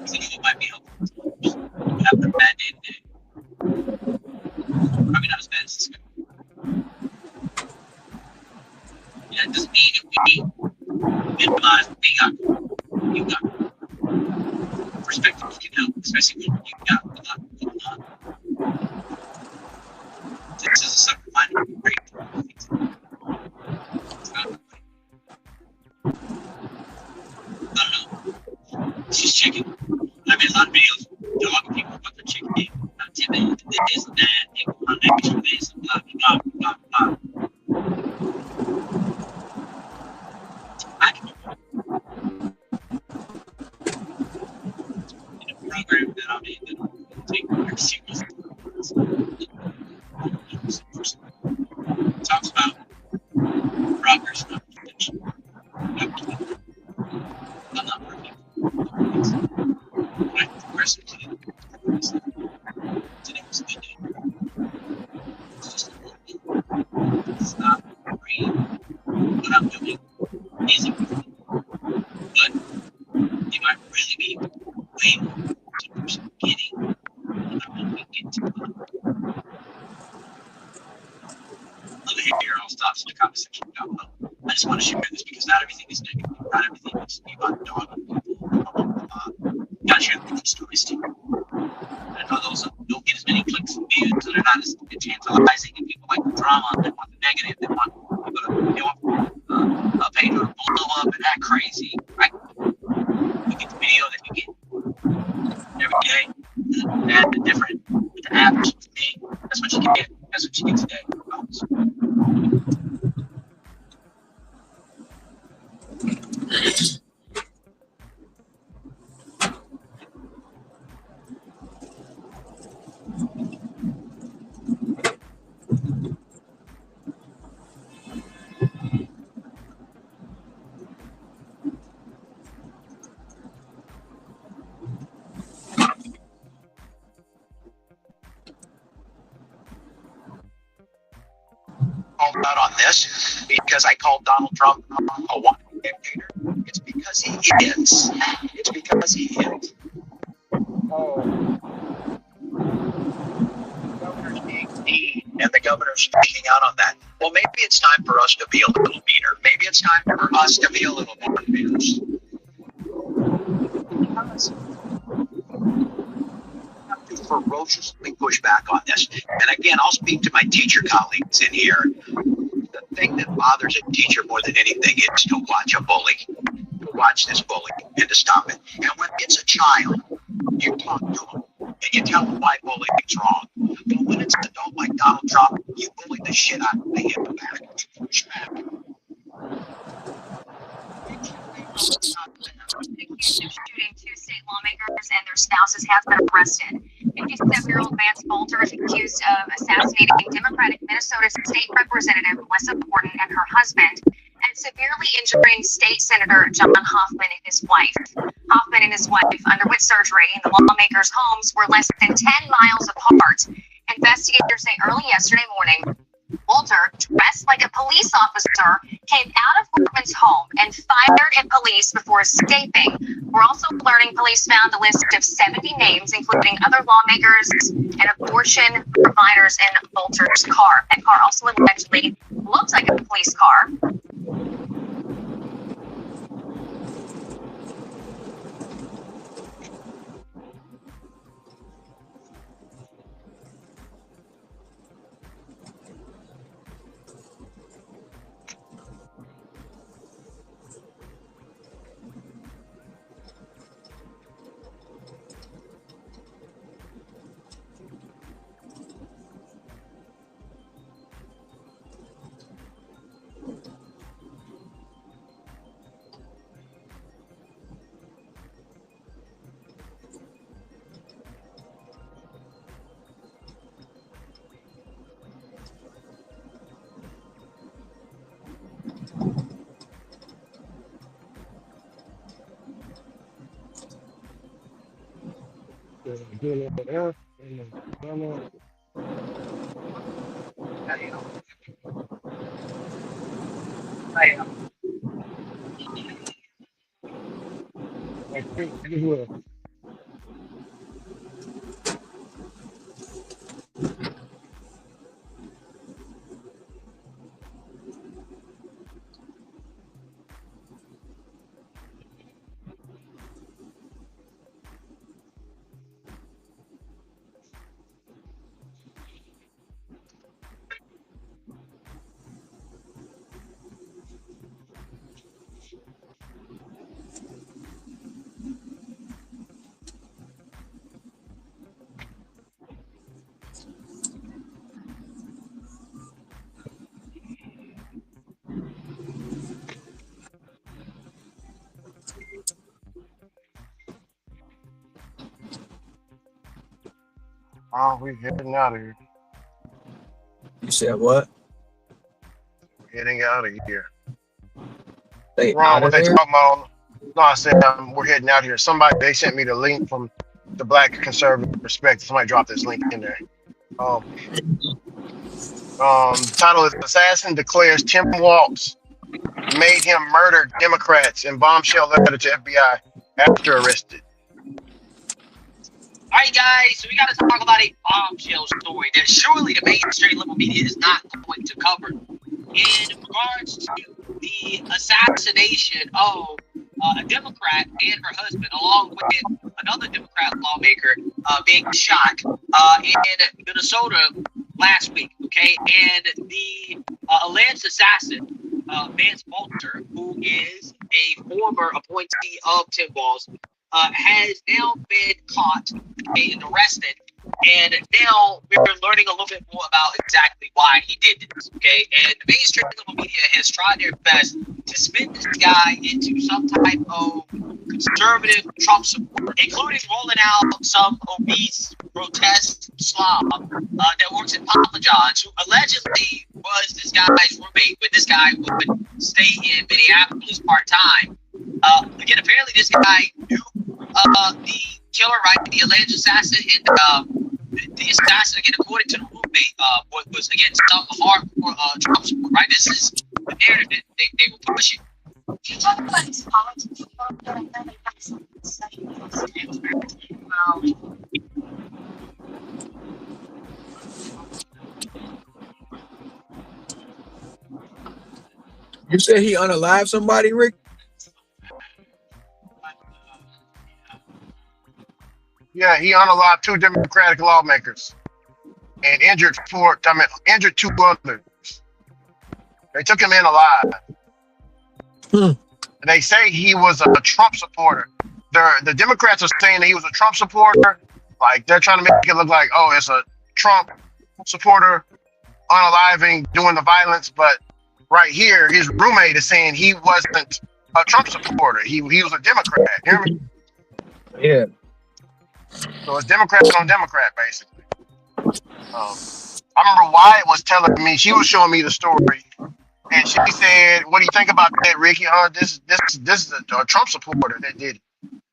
Speaker 11: it might be helpful to others. But having a bad day today, probably not as bad as this guy. And that doesn't mean that we minimize what we got. You got perspective can help, especially when you got a lot going on. This is a subtle reminder of great things. It's not everybody. I don't know. She's checking. I made a lot of videos dogging people about their chicken game. Not timid, this and that, they go on extra this and blah, blah, blah, blah, blah. I can in a program doing amazing things, but they might really be way more to the person getting when we get to the other here. I'll stop the conversation down low. I just want to share this because not everything is negative. Not everything needs to be about dogging people. Gotta share the good stories too. I know those don't get as many clicks and views, so they're not as tantalizing, and people like the drama, they want the negative, they want people to, they want a page to blow up and act crazy, right? You get the video that you get every day, and the different with the apps with me. That's what you get. That's what you get today. Called out on this because I called Donald Trump a one dictator. It's because he is. It's because he is. Governor's being mean, and the governor's speaking out on that. Well, maybe it's time for us to be a little meaner. Maybe it's time for us to be a little more fierce. Have to ferociously push back on this. And again, I'll speak to my teacher colleagues in here. The thing that bothers a teacher more than anything is to watch a bully, to watch this bully, and to stop it. And when it's a child, you talk to them and you tell them why bullying's wrong. But when it's an adult like Donald Trump, you bully the shit out of the him back. You push back.
Speaker 3: Accused of shooting two state lawmakers and their spouses has been arrested. 57-year-old Vance Bolter is accused of assassinating Democratic Minnesota State Representative Melissa Gordon and her husband, and severely injuring State Senator John Hoffman and his wife. Hoffman and his wife underwent surgery, and the lawmakers' homes were less than 10 miles apart. Investigators say early yesterday morning, Bolter, dressed like a police officer, came out of Gordon's home and fired at police before escaping. We're also learning police found a list of 70 names, including other lawmakers and abortion providers in Bolter's car. That car also allegedly looks like a police car.
Speaker 7: Oh, we're heading out of here.
Speaker 4: You said what?
Speaker 7: Heading out of here.
Speaker 4: They
Speaker 7: Ron,
Speaker 4: out
Speaker 7: what
Speaker 4: of
Speaker 7: they
Speaker 4: there?
Speaker 7: talking about? No, I said we're heading out here. Somebody, they sent me the link from the Black Conservative Perspective. Somebody dropped this link in there. The title is Assassin Declares Tim Walz made him murder Democrats in bombshell letter to FBI after arrested.
Speaker 11: All right, guys, so we got to talk about a bombshell story that surely the mainstream liberal media is not going to cover in regards to the assassination of a Democrat and her husband, along with another Democrat lawmaker being shot in Minnesota last week. Okay, and the alleged assassin, Vance Walter, who is a former appointee of Tim Walz, has now been caught and arrested. And now we're learning a little bit more about exactly why he did this. Okay, and the mainstream liberal media has tried their best to spin this guy into some type of conservative Trump support, including rolling out some obese, grotesque slob that works at Papa John's, who allegedly was this guy's roommate, but this guy would stay in Minneapolis part time. Again, apparently this guy knew the killer, right? The alleged assassin, and the assassin, again, according to the roommate, was again some hardcore Trump support, right? This is the narrative that they were pushing. Can you talk about his politics a little bit? I know they have some discussions.
Speaker 4: You said he unalived somebody, Rick?
Speaker 7: Yeah, he unalived 2 Democratic lawmakers and injured injured 2 others. They took him in alive. And they say he was a Trump supporter. The Democrats are saying that he was a Trump supporter. Like, they're trying to make it look like, oh, it's a Trump supporter unaliving, doing the violence. But right here, his roommate is saying he wasn't a Trump supporter. He was a Democrat. You hear me?
Speaker 4: Yeah.
Speaker 7: So it's Democrat on Democrat, basically. I remember Wyatt was telling me, she was showing me the story, and she said, "What do you think about that, Ricky? This is a Trump supporter that did it."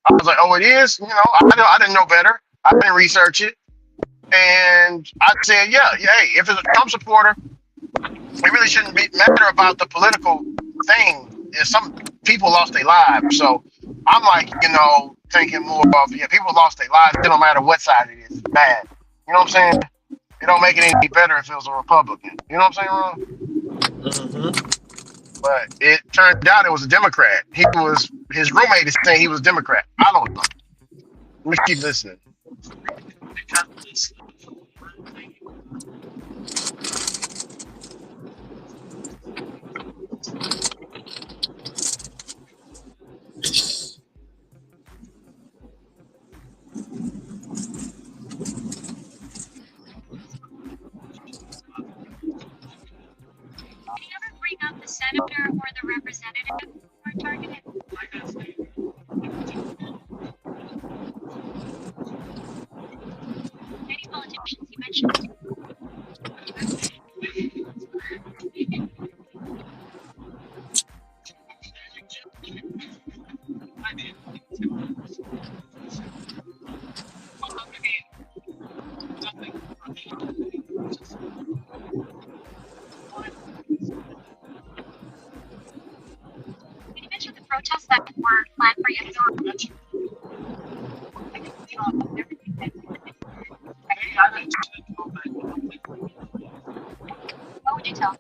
Speaker 7: I was like, "Oh, it is." You know, I didn't know better. I didn't research it, and I said, "Yeah, hey, if it's a Trump supporter, it really shouldn't matter about the political thing. If some people lost their lives, so I'm like, thinking more of, yeah, people lost their lives. It don't matter what side it is. It's bad. You know what I'm saying? It don't make it any better if it was a Republican. You know what I'm saying, Ron? But it turned out it was a Democrat. His roommate is saying he was a Democrat. I don't know. Let me keep listening.
Speaker 3: Did he ever bring up the senator or the representative who were targeted? Any politicians he mentioned? Did he mention the protests that were planned for yesterday? What would you tell him?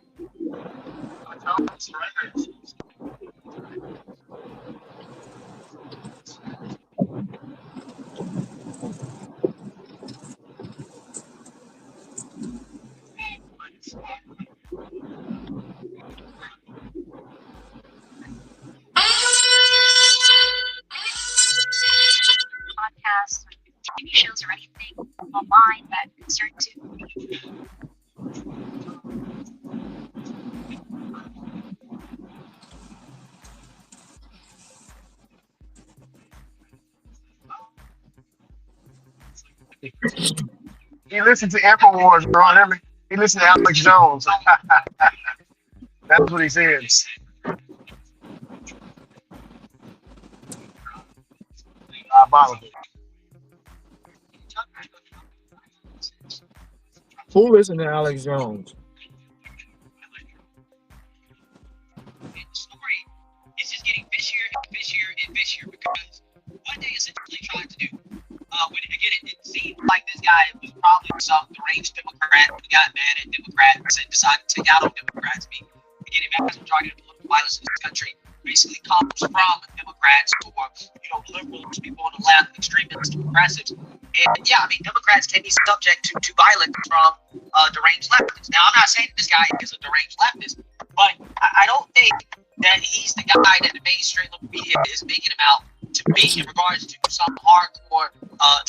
Speaker 3: Podcasts, or TV shows, or anything online that concerns you?
Speaker 7: He listened to InfoWars, Ron. Hear me? He listened to Alex Jones. That's what he said. Diabolical.
Speaker 4: Who listened to Alex Jones?
Speaker 11: some deranged Democrat who got mad at Democrats and decided to take out on Democrats. Again, the vast majority of political violence in this country basically comes from Democrats or liberals, people on the left, extremists, progressives. And yeah, I mean, Democrats can be subject to violence from deranged leftists. Now, I'm not saying this guy is a deranged leftist, but I don't think that he's the guy that the mainstream media is making him out to be in regards to some hardcore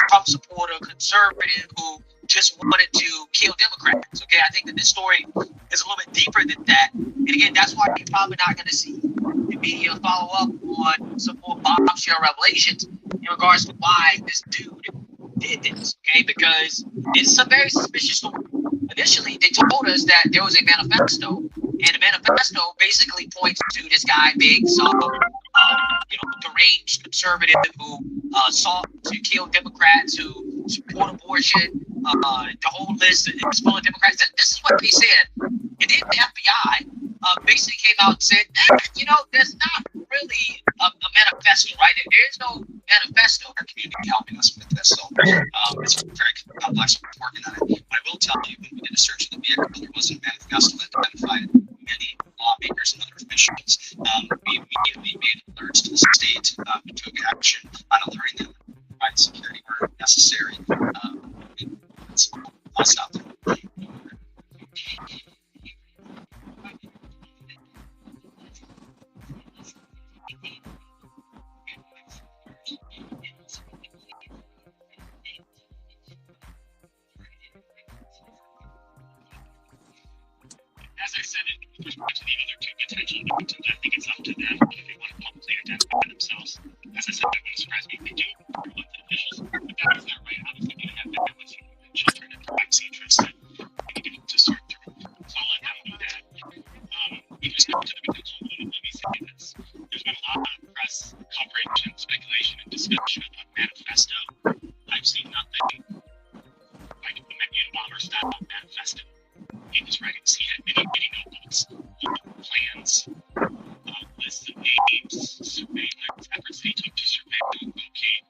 Speaker 11: Trump supporter, conservative who just wanted to kill Democrats. Okay, I think that this story is a little bit deeper than that. And again, that's why you're probably not going to see the media follow up on some more bombshell revelations in regards to why this dude did this. Okay, because it's a very suspicious story. Initially, they told us that there was a manifesto, and the manifesto basically points to this guy being some, deranged conservative who sought to kill Democrats, who support abortion, the whole list is full of Democrats. This is what they said. And then the FBI basically came out and said, there's not really a manifesto, right? There is no manifesto. Our community helping us with this, so it's very complex working on it. But I will tell you, when we did a search of the vehicle, there wasn't a manifesto that identified many lawmakers and other officials. We immediately made alerts to the state. We took action on alerting them, providing security where necessary. I'll stop there.
Speaker 12: As I said, with respect to the other two potential victims, I think it's up to them if they want to publicly identify themselves. As I said, it wouldn't surprise me if they do, or elected officials. But that is their right. Obviously, they have families and children and privacy interests that they need to sort through. So I'll let them do that. With respect to the potential motive, let me say this. There's been a lot of press coverage and speculation and discussion about manifesto. I've seen nothing like a Unabomber-style manifesto. In his writings, he had many notebooks, plans, lists of names, surveillance efforts that he took to surveil and locate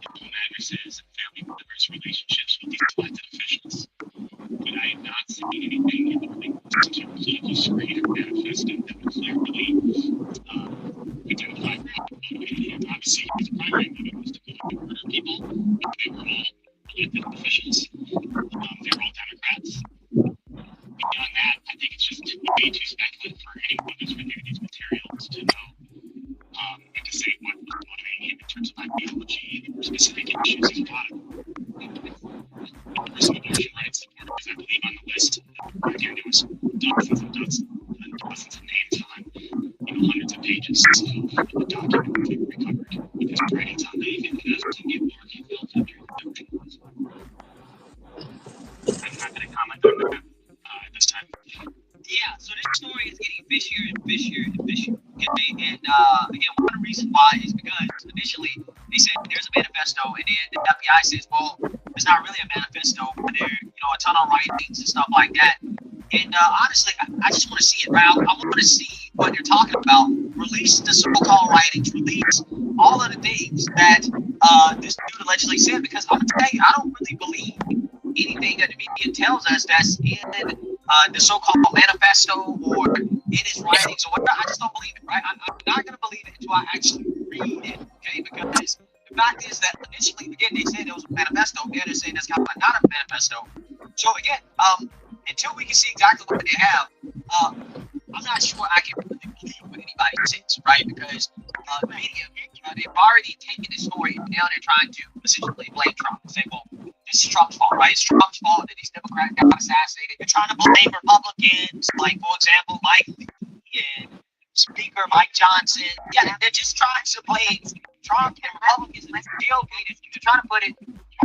Speaker 12: home addresses and family members' relationships with these elected officials. But I have not seen anything in the political screen or manifesto that would clearly identify what motivated him. Obviously, his primary motive was to go out and murder people, but they were all elected officials. They were all Democrats. Beyond that, I think it's just way too speculative for anyone who's reviewed these materials to know and to say what was motivating him in terms of ideology or specific issues he's got. Person abortion rights supporters, I believe, on the list. Again, there was dozens and dozens of names on, hundreds of pages of the document that they recovered with his writings on. They even asked him to give more details after the abortion was. I'm not going to comment on that. This time.
Speaker 11: Yeah, so this story is getting fishier and fishier and fishier. Okay, and again, one reason why is because initially they said there's a manifesto, and then the FBI says, well, there's not really a manifesto, but there, a ton of writings and stuff like that. And honestly, I just want to see it, right? I want to see what they're talking about. Release the so-called writings. Release all of the things that this dude allegedly said, because I'm gonna tell you, I don't really believe anything that the media tells us that's in the so-called manifesto or in his writings or whatever. I just don't believe it, right? I'm not going to believe it until I actually read it, okay? Because the fact is that initially, again, they said it was a manifesto. Now they're saying that's kind of not a manifesto. So again, until we can see exactly what they have, I'm not sure I can really believe what anybody says, right? Because the media, they've already taken this story and now they're trying to essentially blame Trump and say, well, this is Trump's fault, right? It's Trump's fault that these Democrats got assassinated. They're trying to blame Republicans, like, for example, Mike Lee and Speaker Mike Johnson. Yeah, they're just trying to blame Trump and Republicans. And that's the deal, they're trying to put it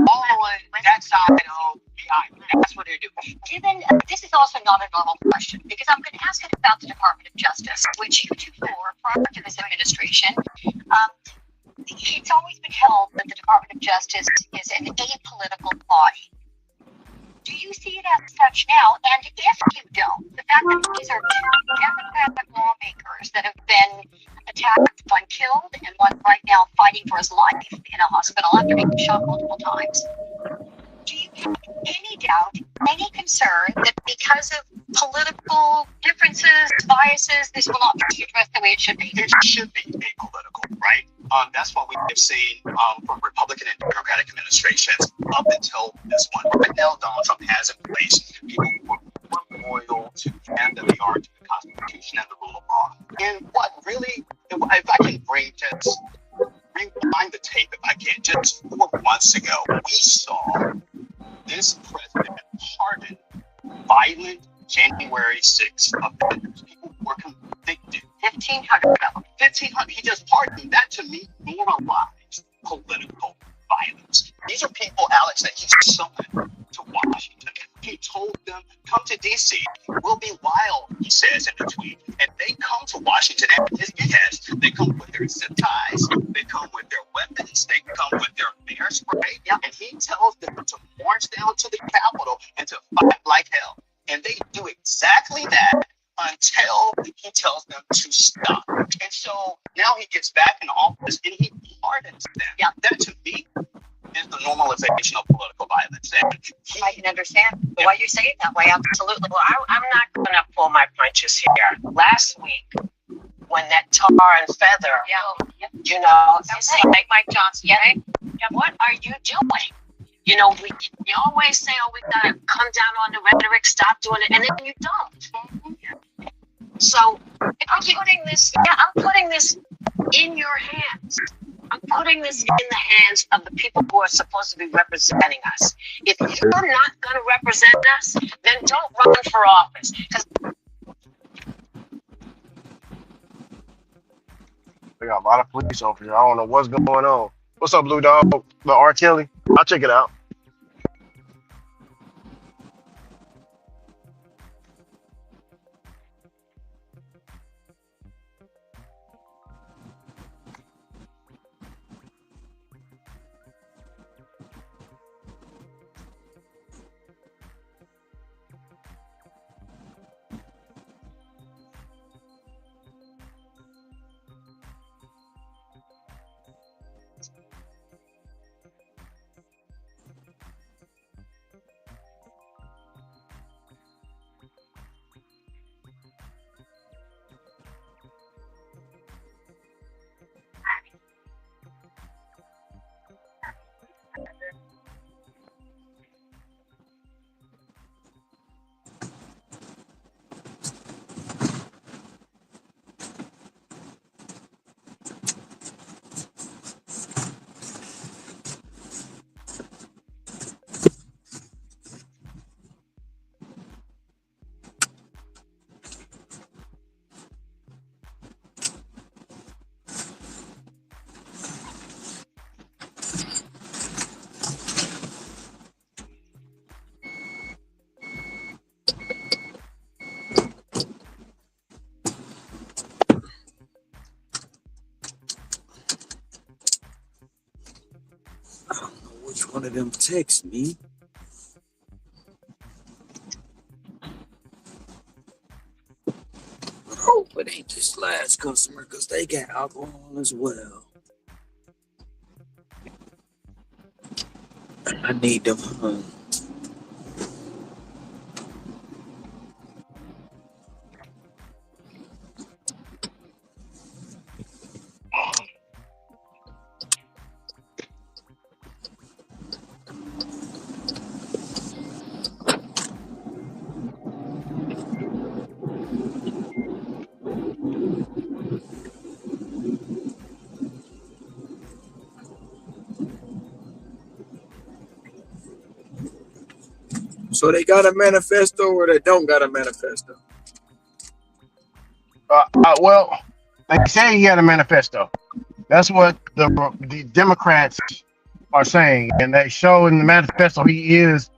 Speaker 11: all on that side of the aisle. That's what they're doing.
Speaker 3: Given this is also not a normal question, because I'm going to ask it about the Department of Justice, which heretofore, prior to this administration, it's always been held that the Department of Justice is an apolitical body. Do you see it as such now? And if you don't, the fact that these are two Democratic lawmakers that have been attacked, one killed, and one right now fighting for his life in a hospital after being shot multiple times, do you any doubt, any concern that because of political differences, biases, this will not be addressed the way it should be.
Speaker 11: It should be apolitical, right? That's what we have seen from Republican and Democratic administrations up until this one. Right now, Donald Trump has in place people who are more loyal to him than they are to the Constitution and the rule of law. And what really, if I can rewind the tape, if I can, just 4 months ago, we saw this president pardon violent January 6th offenders. People were convicted.
Speaker 3: 1,500 of them.
Speaker 11: 1,500. He just pardoned. That to me normalized political violence. These are people, Alex, that he summoned to Washington. He told them, come to D.C. We'll be wild, he says in a tweet. And they come to Washington at his behest. They come with their zip ties. They come with their weapons. They come with their bear spray. And he tells them to march down to the Capitol and to fight like hell. And they do exactly that until he tells them to stop. And so now he gets back in office and he pardons them. Yeah, that to me is the normalization of political violence. And
Speaker 3: I can understand why you say it that way. Absolutely.
Speaker 13: Well, I'm not going to pull my punches here. Last week, when that tar and feather, you know, it's like Mike Johnson, what are you doing? You know, you always say, oh, we got to come down on the rhetoric, stop doing it, and then you don't. So I'm putting this in your hands. I'm putting this in the hands of the people who are supposed to be representing us. If you're not going to represent us, then don't run for office.
Speaker 7: We got a lot of police over here. I don't know what's going on. What's up, Blue Dog? The R. Kelly? I'll check it out.
Speaker 4: Which one of them text me? I hope it ain't this last customer because they got alcohol as well. I need them home. So they got a manifesto or they don't got a manifesto?
Speaker 7: Well, they say he had a manifesto. That's what the Democrats are saying, and they show in the manifesto he is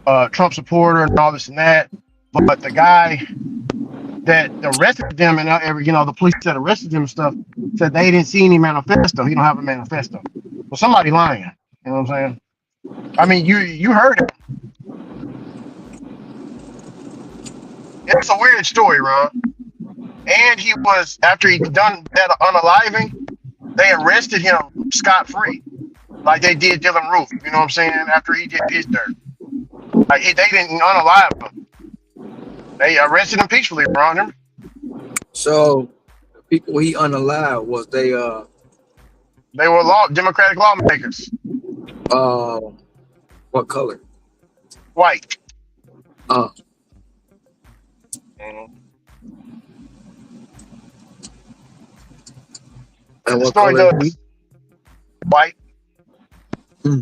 Speaker 7: a Trump supporter and all this and that. But the guy that arrested them and the police that arrested him and stuff said they didn't see any manifesto. He don't have a manifesto. Well, somebody lying. You know what I'm saying? I mean, you heard it. It's a weird story, Ron. And he was, after he done that unaliving, they arrested him scot-free, like they did Dylan Roof. You know what I'm saying? After he did his dirt. Like they didn't unalive him. They arrested him peacefully, Ron. Remember?
Speaker 4: So the people he unalive was
Speaker 7: They were Democratic lawmakers.
Speaker 4: uh what color?
Speaker 7: White.
Speaker 4: Uh
Speaker 7: Mhm.
Speaker 4: and
Speaker 7: The
Speaker 4: what
Speaker 7: story
Speaker 4: color is he?
Speaker 7: does white.
Speaker 4: Hmm.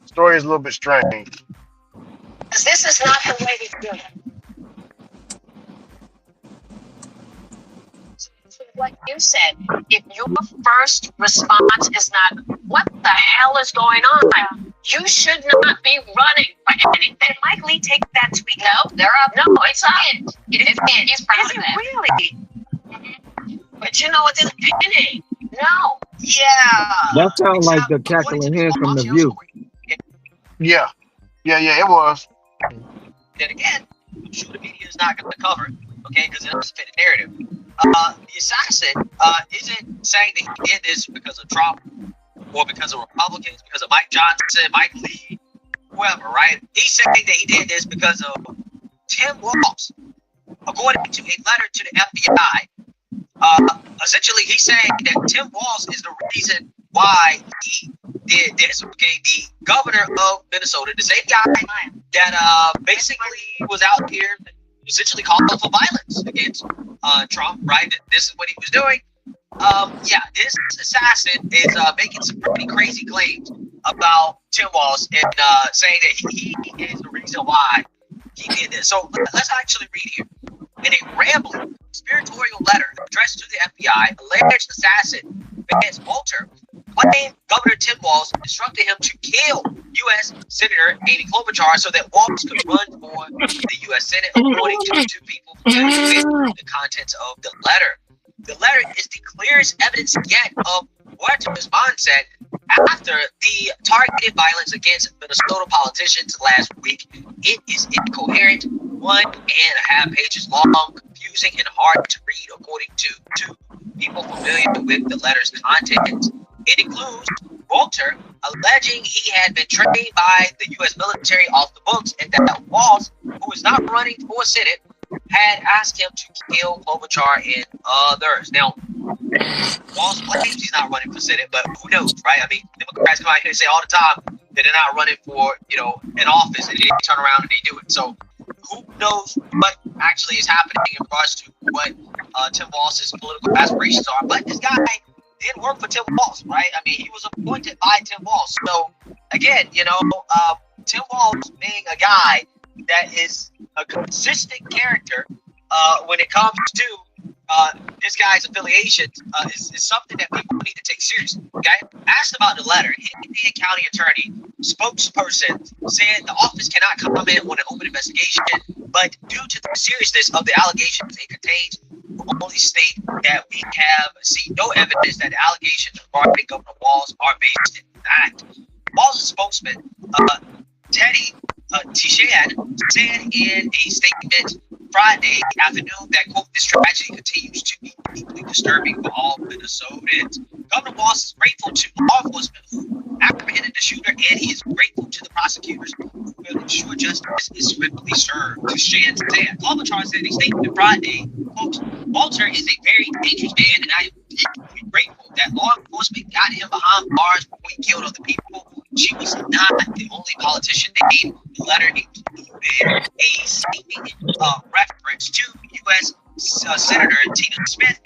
Speaker 7: Story is a little bit strange.
Speaker 13: This is not the way to do it. Like you said, if your first response is not, what the hell is going on? You should not be running for anything. Did Mike Lee take that tweet? No, no, it's not. It's is it really? But you know what? It ain't. No. Yeah.
Speaker 4: That sounds like
Speaker 13: Except
Speaker 4: the
Speaker 13: according to
Speaker 4: cackling
Speaker 13: this
Speaker 4: head from the
Speaker 13: bombshell
Speaker 4: View.
Speaker 13: story.
Speaker 7: Yeah. It was.
Speaker 13: Then again, I'm sure the media is not going to cover it, okay, because it doesn't fit the narrative. The assassin isn't saying that he did this because of Trump or because of Republicans, because of Mike Johnson, Mike Lee, whoever, right? He's saying that he did this because of Tim Walz. According to a letter to the FBI, essentially he's saying that Tim Walz is the reason why he did this. Okay, the governor of Minnesota, the same guy that basically was out here essentially calling for violence against Trump, right? This is what he was doing. This assassin is making some pretty crazy claims about Tim Walz and saying that he is the reason why he did this. So let's actually read here. In a rambling, conspiratorial letter addressed to the FBI, alleged assassin Vance Walter claimed Governor Tim Walz instructed him to kill U.S. Senator Amy Klobuchar so that Walz could run for the U.S. Senate, according to two people familiar with the contents of the letter. The letter is the clearest evidence yet of Walter's mindset after the targeted violence against Minnesota politicians last week. It is incoherent, 1.5 pages long, confusing, and hard to read, according to two people familiar with the letter's content. It includes Walter alleging he had been trained by the U.S. military off the books and that Walz, who is not running for Senate, had asked him to kill Klobuchar and others. Now, Walz claims he's not running for Senate, but who knows, right? I mean, Democrats come out here and say all the time that they're not running for, an office, and they turn around and they do it. So, who knows what actually is happening in regards to what Tim Walz's political aspirations are? But this guy did work for Tim Walz, right? I mean, he was appointed by Tim Walz. So, again, Tim Walz being a guy that is a consistent character when it comes to this guy's affiliations is something that people need to take seriously. Okay, asked about the letter, Indiana County Attorney spokesperson said the office cannot comment on an open investigation, but due to the seriousness of the allegations it contains, only state that we have seen no evidence that the allegations regarding Governor Walz are based in fact. Walz's spokesman, Teddy Tishan, said in a statement Friday afternoon that, quote, this tragedy continues to be deeply disturbing for all Minnesotans. Governor Walz is grateful to law enforcement who apprehended the shooter, and he is grateful to the prosecutors who will ensure justice is swiftly served. Tishan said. Klobuchar said in a statement Friday, quote, Walter is a very dangerous man, and I am deeply grateful that law enforcement got him behind bars before he killed other people. She was not the only politician named. The letter included a seeming reference to U.S. Senator Tina Smith.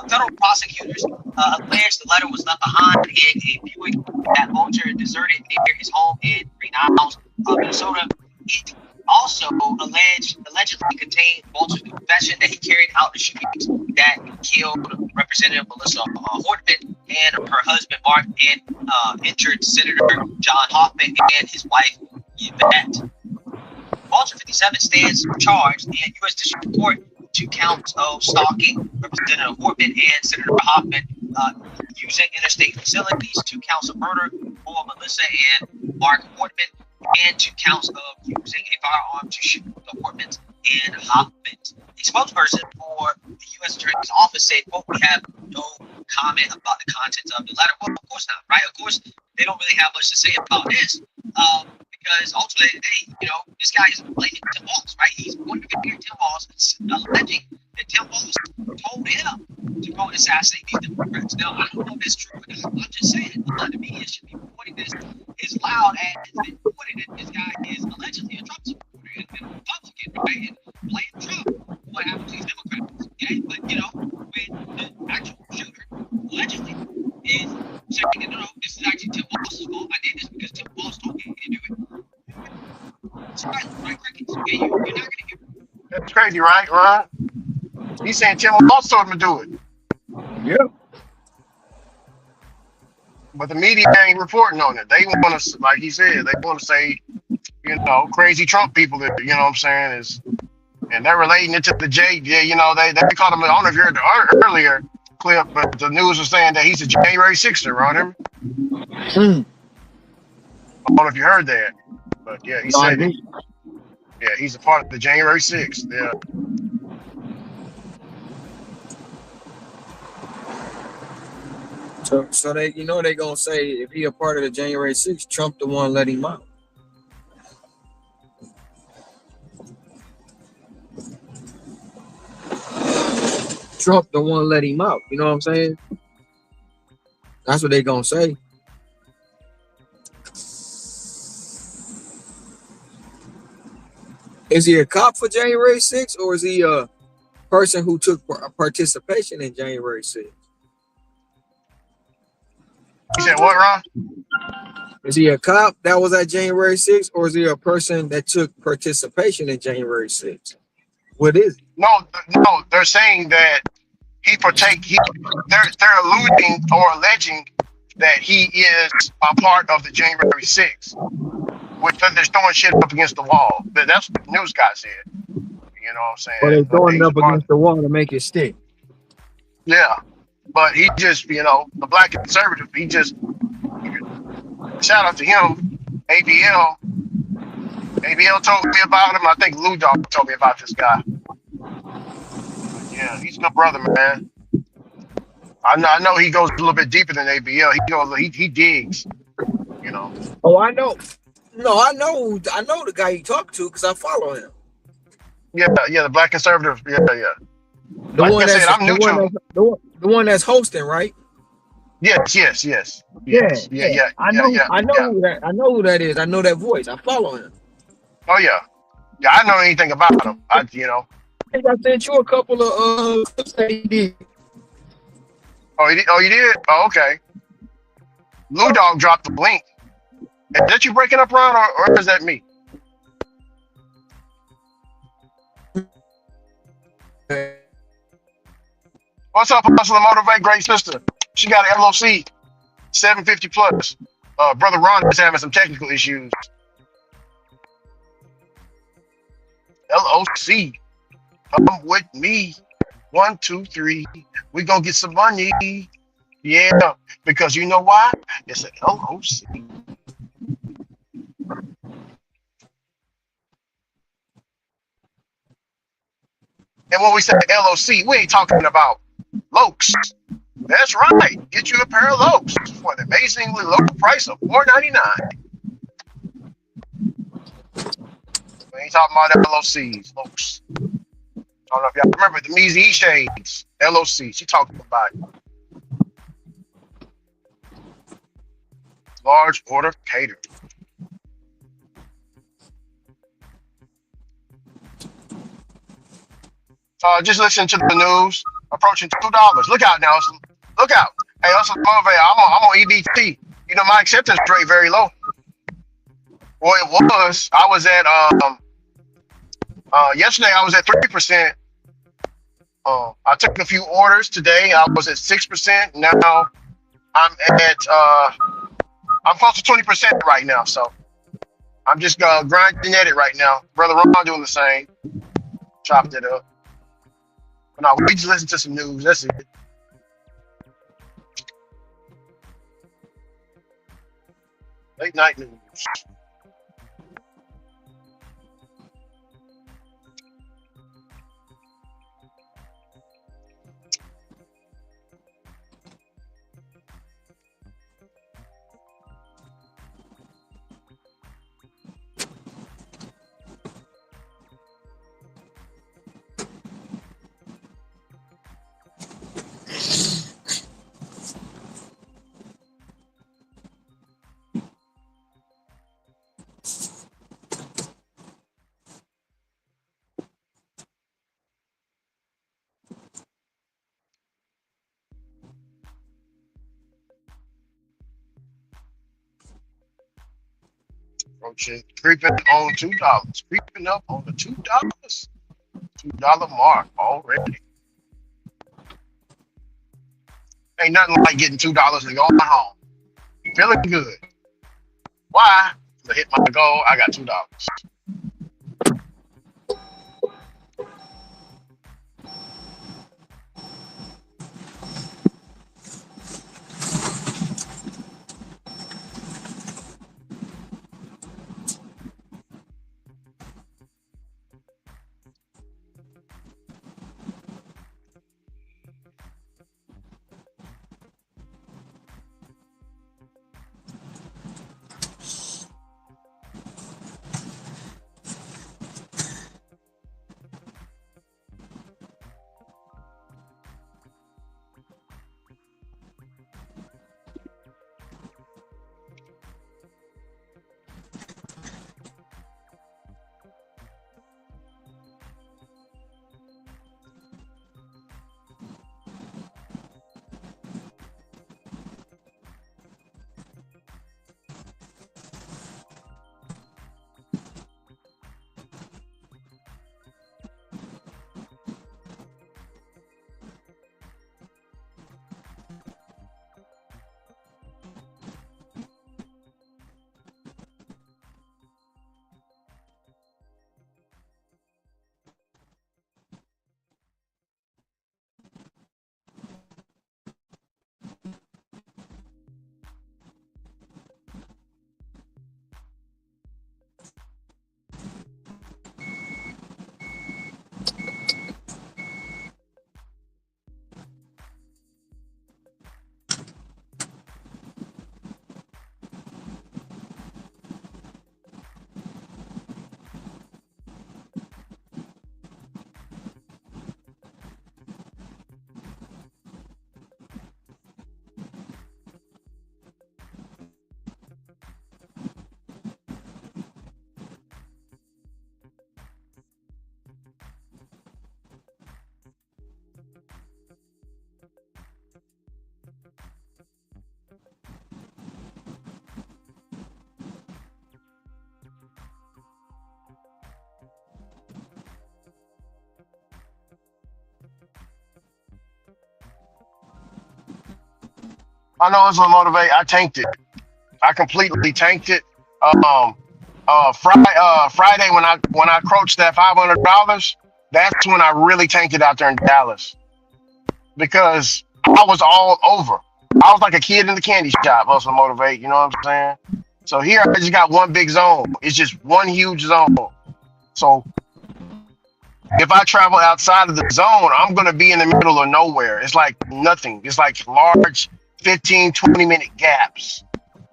Speaker 13: Federal prosecutors alleged the letter was left behind in a Buick that Walter deserted near his home in Green Isles, Minnesota. It also allegedly contained Walter's confession that he carried out the shootings that killed Representative Melissa Hortman and her husband Mark, and injured Senator John Hoffman and his wife Yvette. Walter 57 stands charged in U.S. District Court 2 counts of stalking Representative Hortman and Senator Hoffman using interstate facilities, 2 counts of murder for Melissa and Mark Hortman, and 2 counts of using a firearm to shoot the Hortmans and Hoffmans. A spokesperson for the U.S. Attorney's Office said, quote, we have no
Speaker 11: comment about the contents of the letter? Well, of course not, right? Of course, they don't really have much to say about this because ultimately, this guy is blaming Tim Walz, right? He's pointing the finger at Tim Walz, alleging that Tim Walz told him to go and assassinate these Democrats. Now, I don't know if it's true or not. I'm just saying the media should be reporting this as loud as they reported that this guy is allegedly a Trump supporter and a Republican, right? And blame Trump for what happened to these Democrats. Okay, but when the actual shooter allegedly is saying that no, this is actually Tim Walz's fault. I did this because Tim Walz told me to do it. Silent, right? Crickets. Okay, you're not gonna hear.
Speaker 7: That's crazy, right, Ron? He's saying Tim Walz told him to do it,
Speaker 4: Yep.
Speaker 7: but the media ain't reporting on it. They want to, like he said, they want to say, crazy Trump people that, what I'm saying, is, and they're relating it to the J. Yeah, they called him. I don't know if you heard the earlier clip, but the news was saying that he's a January 6er, Ron. Him.
Speaker 4: Hmm.
Speaker 7: I don't know if you heard that, but yeah, he
Speaker 4: No, I
Speaker 7: said it.
Speaker 4: didn't.
Speaker 7: Yeah, he's a part of the January 6th. Yeah.
Speaker 4: So they, they gonna say if he a part of the January 6th, Trump the one let him out. Trump the one let him out. You know what I'm saying? That's what they gonna say. Is he a cop for January 6th, or is he a person who took participation in January 6th?
Speaker 7: He said what, Ron?
Speaker 4: Is he a cop that was at January 6th, or is he a person that took participation in January 6th? What is he?
Speaker 7: No, they're saying that he partake. They're alluding or alleging that he is a part of the January 6th, which they're throwing shit up against the wall. That's what the news guy said. You know what I'm
Speaker 4: Or
Speaker 7: saying?
Speaker 4: they
Speaker 7: But
Speaker 4: throwing it
Speaker 7: he's a
Speaker 4: up
Speaker 7: part.
Speaker 4: against the wall to make it stick?
Speaker 7: Yeah, but he just, the black conservative. He just shout out to him. ABL. ABL told me about him. I think Lou Dog told me about this guy. But yeah, he's a good brother, man. I know he goes a little bit deeper than ABL. He digs. You know.
Speaker 4: Oh, I know. No, I know the guy you talk to because I follow him.
Speaker 7: Yeah, the black conservative. Yeah.
Speaker 4: The
Speaker 7: Like
Speaker 4: one
Speaker 7: I said,
Speaker 4: that's
Speaker 7: I'm
Speaker 4: the one
Speaker 7: neutral.
Speaker 4: that's the one that's hosting, right?
Speaker 7: Yes.
Speaker 4: Yeah,
Speaker 7: Yeah.
Speaker 4: yeah. I know. I know
Speaker 7: Yeah.
Speaker 4: who that. I know who that is. I know that voice. I follow him.
Speaker 7: Oh yeah. Yeah, I know anything about him.
Speaker 4: I think I sent you a couple of clips that he did.
Speaker 7: Oh, you did? Oh, okay. Lou Dog dropped the link. Is that you breaking up, Ron, or is that me? What's up, Hustler Motivate Great Sister? She got an LOC 750 plus. Brother Ron is having some technical issues. LOC, come with me. 1, 2, 3. We gonna get some money. Yeah, because you know why? It's an LOC. And when we say LOC, we ain't talking about Lokes. That's right. Get you a pair of Lokes for an amazingly low price of $4.99. We ain't talking about LOCs, Lokes. I don't know if y'all remember the Measy E Shades, LOC. She talking about large order catering. Just listen to the news. Approaching $2. Look out now. Look out. Hey, also motivator. I'm on EBT. My acceptance rate very low. Well, it was. I was at yesterday. I was at 3%. I took a few orders today. I was at 6%. Now I'm at I'm close to 20% right now. So I'm just grinding at it right now. Brother Ron doing the same. Chopped it up. But no, we just listen to some news. That's it. Late night news. Oh shit. Creeping on $2. Creeping up on the $2. $2 mark already. Ain't nothing like getting $2 and going home. Feeling good. Why? To hit my goal, I got $2. I know it's gonna motivate. I tanked it. I completely tanked it. Friday when I croached that $500, that's when I really tanked it out there in Dallas because I was all over. I was like a kid in the candy shop. Also motivate. You know what I'm saying? So here I just got one big zone. It's just one huge zone. So if I travel outside of the zone, I'm gonna be in the middle of nowhere. It's like nothing. It's like large 15, 20-minute gaps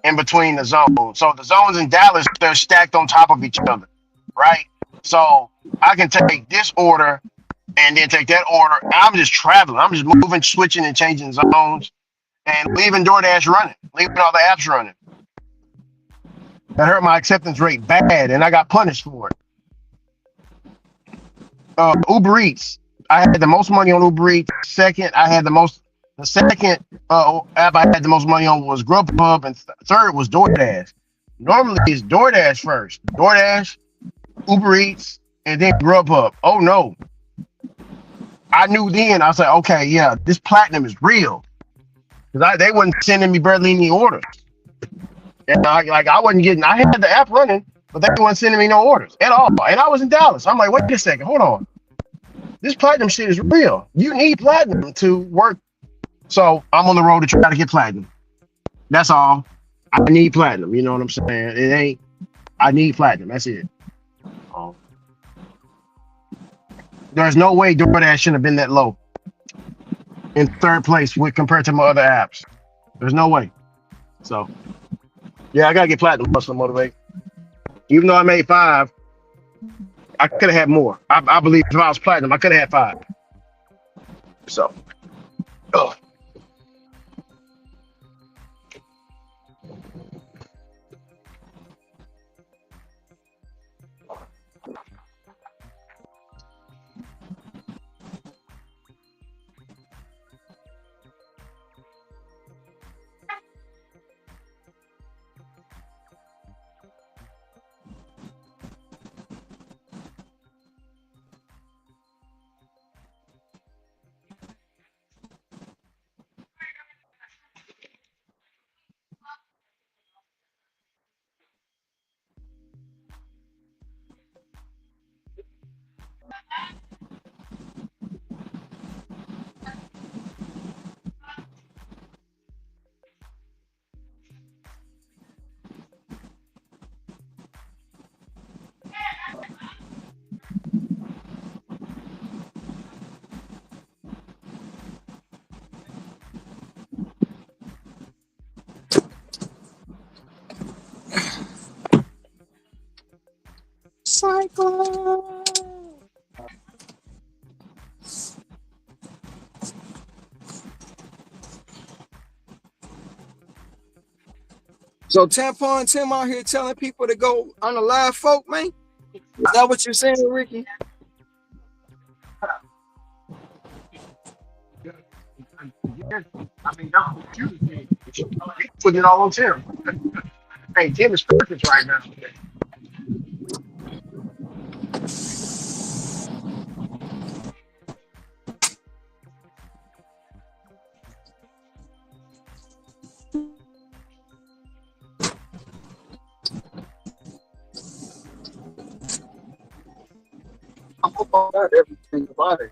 Speaker 7: in between the zones. So the zones in Dallas, they're stacked on top of each other, right? So I can take this order and then take that order. I'm just traveling. I'm just moving, switching, and changing zones and leaving DoorDash running, leaving all the apps running. That hurt my acceptance rate bad, and I got punished for it. Uber Eats. I had the most money on Uber Eats. Second, I had the most. The second app I had the most money on was Grubhub, and third was DoorDash. Normally, it's DoorDash first. DoorDash, Uber Eats, and then Grubhub. Oh no! I knew then. I was like, okay, yeah, this platinum is real because they wasn't sending me barely any orders, and I wasn't getting. I had the app running, but they weren't sending me no orders at all. And I was in Dallas. I'm like, wait a second, hold on. This platinum shit is real. You need platinum to work. So I'm on the road to try to get platinum. That's all. I need platinum. You know what I'm saying? It ain't. I need platinum. That's it. Oh. There's no way DoorDash shouldn't have been that low in third place with compared to my other apps. There's no way. So yeah, I gotta get platinum plus to motivate. Even though I made 5, I could have had more. I believe if I was platinum, I could have had 5. So. Ugh.
Speaker 4: So Tampon Tim out here telling people to go on the live folk, man. Is that what you're saying, Ricky?
Speaker 7: Yeah, I mean, that's what you saying. He putting it all on Tim. Hey, Tim is perfect right now.
Speaker 4: I hope I got everything about it.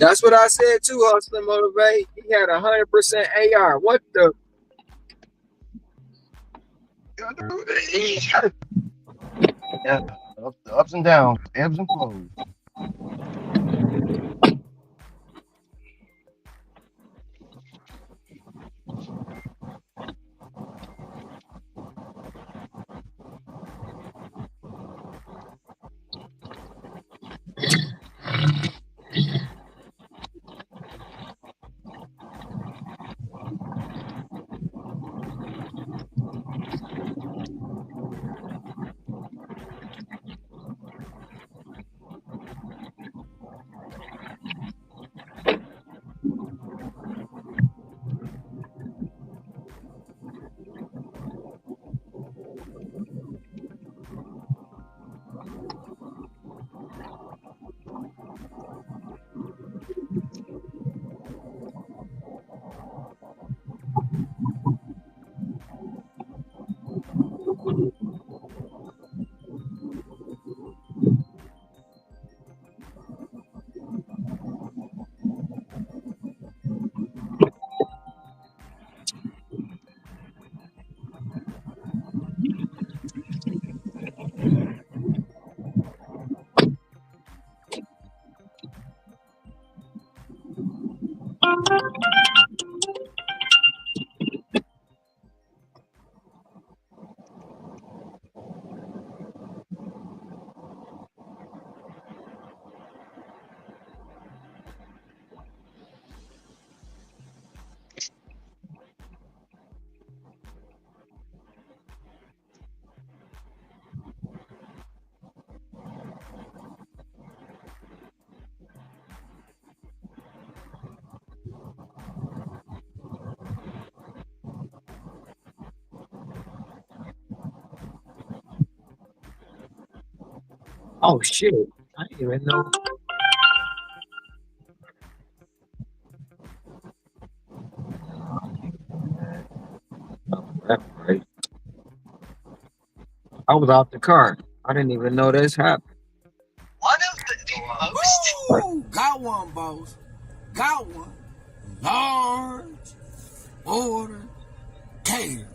Speaker 4: That's what I said too, Hustler Motivate. He had 100% AR. What the?
Speaker 7: Yeah, the ups and downs, ebbs and flows.
Speaker 4: Oh shit! I didn't even know. Oh, that's right. I was off the car. I didn't even know this happened.
Speaker 11: One of the most.
Speaker 3: Woo! Got one, boss. Got one. Large order cater.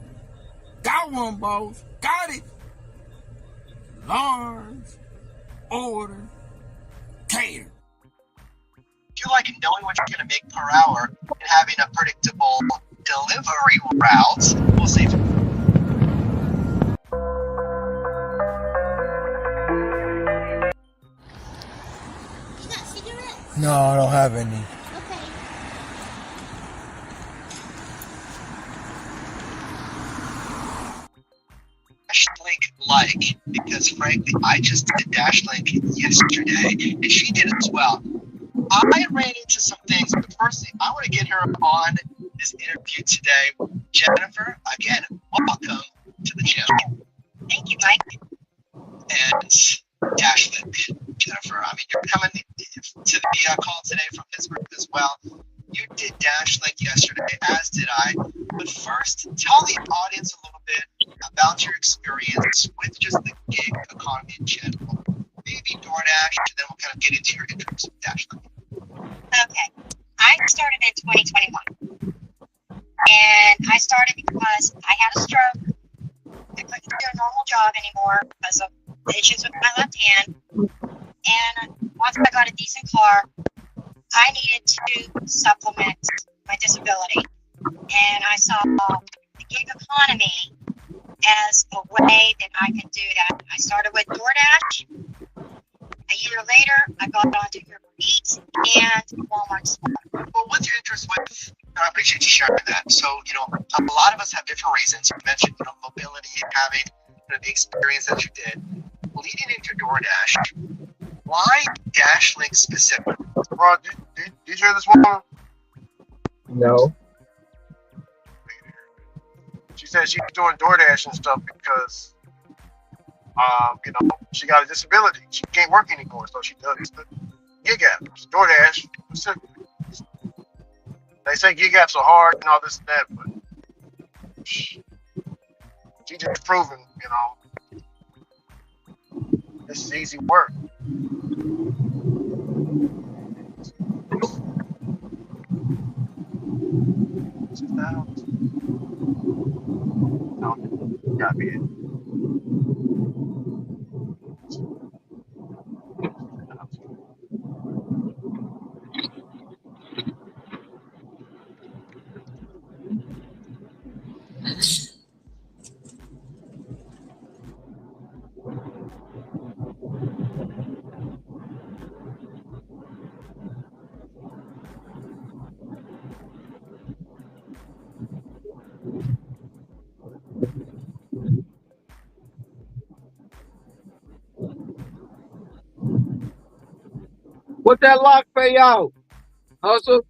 Speaker 3: Got one, boss. Got it. Large order cater.
Speaker 11: You like knowing what you're going to make per hour and having a predictable delivery route. We'll see.
Speaker 3: No, I don't have any.
Speaker 11: Dashlink like, because frankly, I just did Dashlink yesterday, and she did as well. I ran into some things, but firstly, I want to get her on this interview today. Jennifer, again, welcome to the channel. Thank you, Mike. And Dashlink, Jennifer, I mean, you're coming to the call today from Pittsburgh as well. You did Dashlink yesterday, as did I. But first, tell the audience a little bit about your experience with just the gig economy in general. Maybe DoorDash, and then we'll kind of get into your interest with Dashlink.
Speaker 14: Okay. I started in 2021. And I started because I had a stroke. I couldn't do a normal job anymore because of the issues with my left hand. And once I got a decent car, I needed to supplement my disability. And I saw the gig economy as a way that I could do that. I started with DoorDash. A year later, I got onto Uber Eats and Walmart Smart.
Speaker 11: Well, what's your interest with? I appreciate you sharing that. So, a lot of us have different reasons. You mentioned, mobility, having the experience that you did. Leading into DoorDash, why Dashlink specific?
Speaker 7: Bro, did you hear this one?
Speaker 4: No.
Speaker 7: She said she's doing DoorDash and stuff because, she got a disability. She can't work anymore, so she does the gig apps, DoorDash specifically. They say gig apps are hard and all this and that, but she just proven, this is easy work. 2000. No, gotta be it.
Speaker 4: What that lock pay out? Hustle.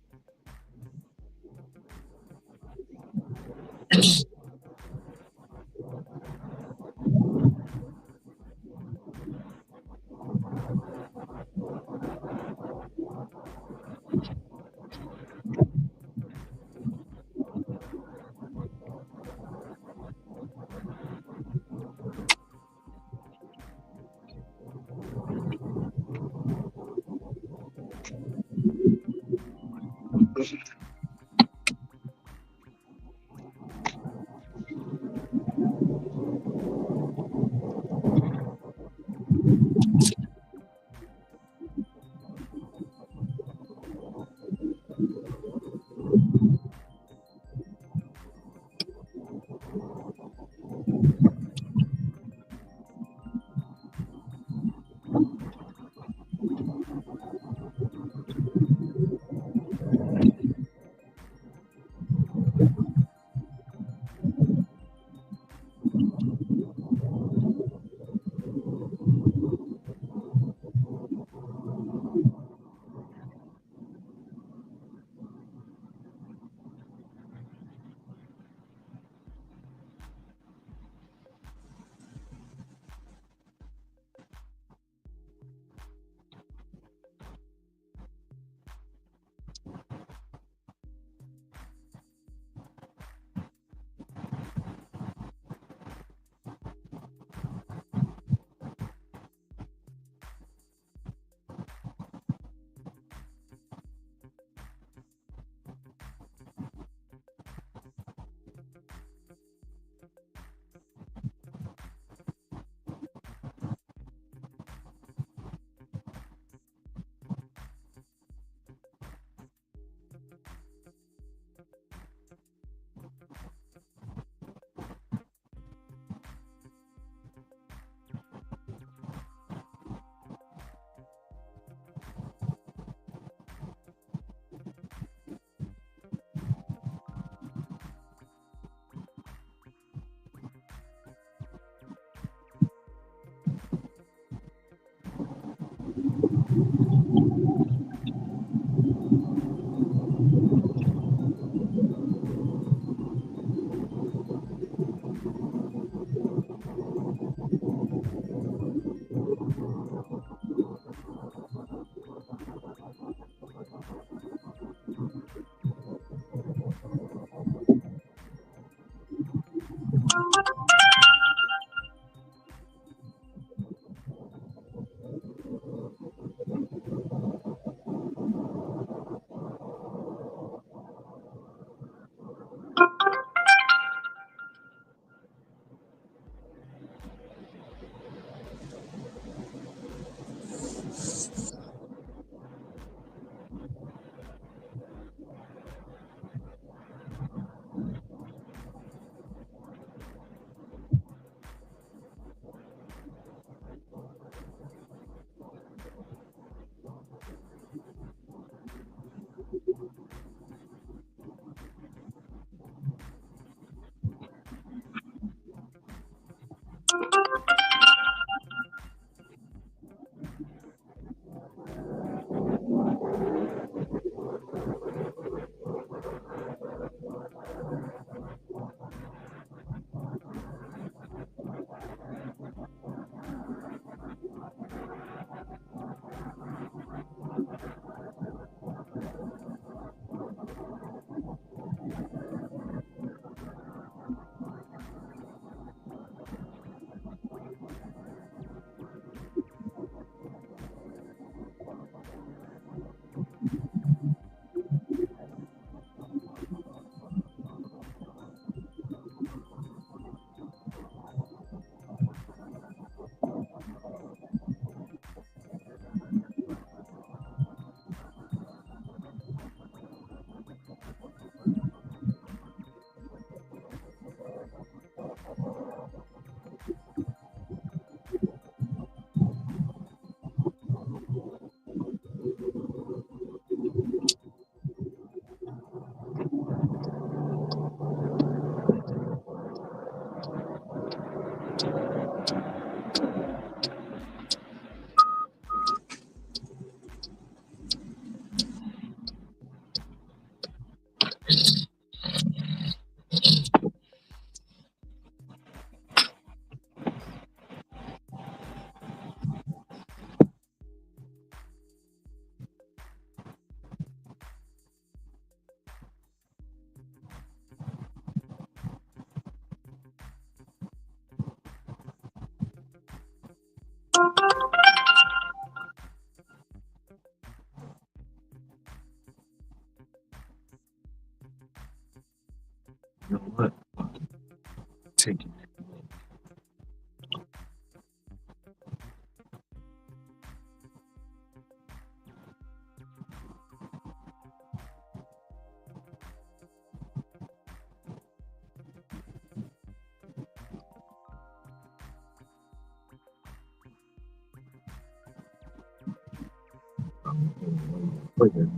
Speaker 4: Wait a minute.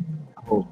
Speaker 4: Oh.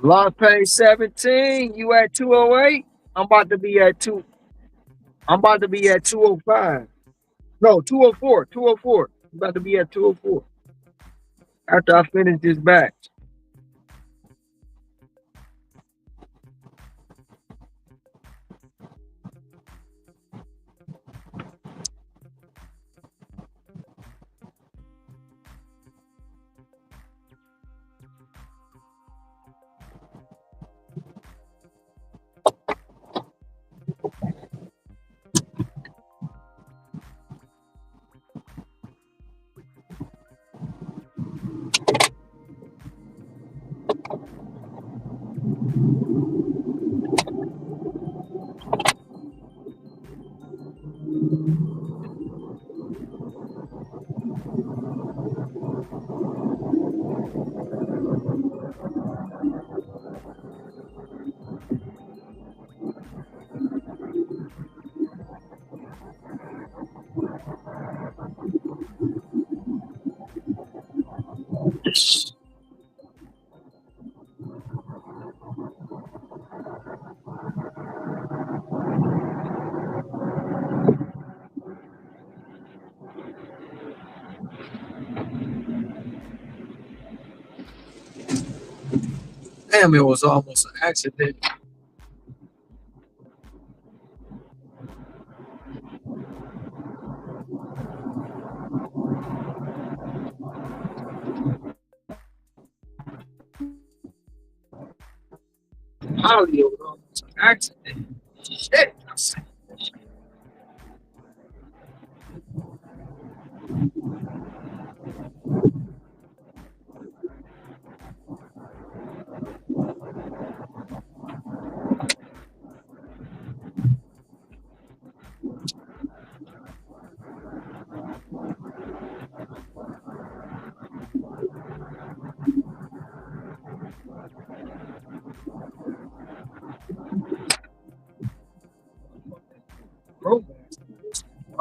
Speaker 4: Lost page 17. You at 208? I'm about to be at two. I'm about to be at 205. No, 204. 204. I'm about to be at 204 after I finish this batch. Damn, it was almost an accident. Audio was almost an accident. Shit.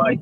Speaker 4: Like,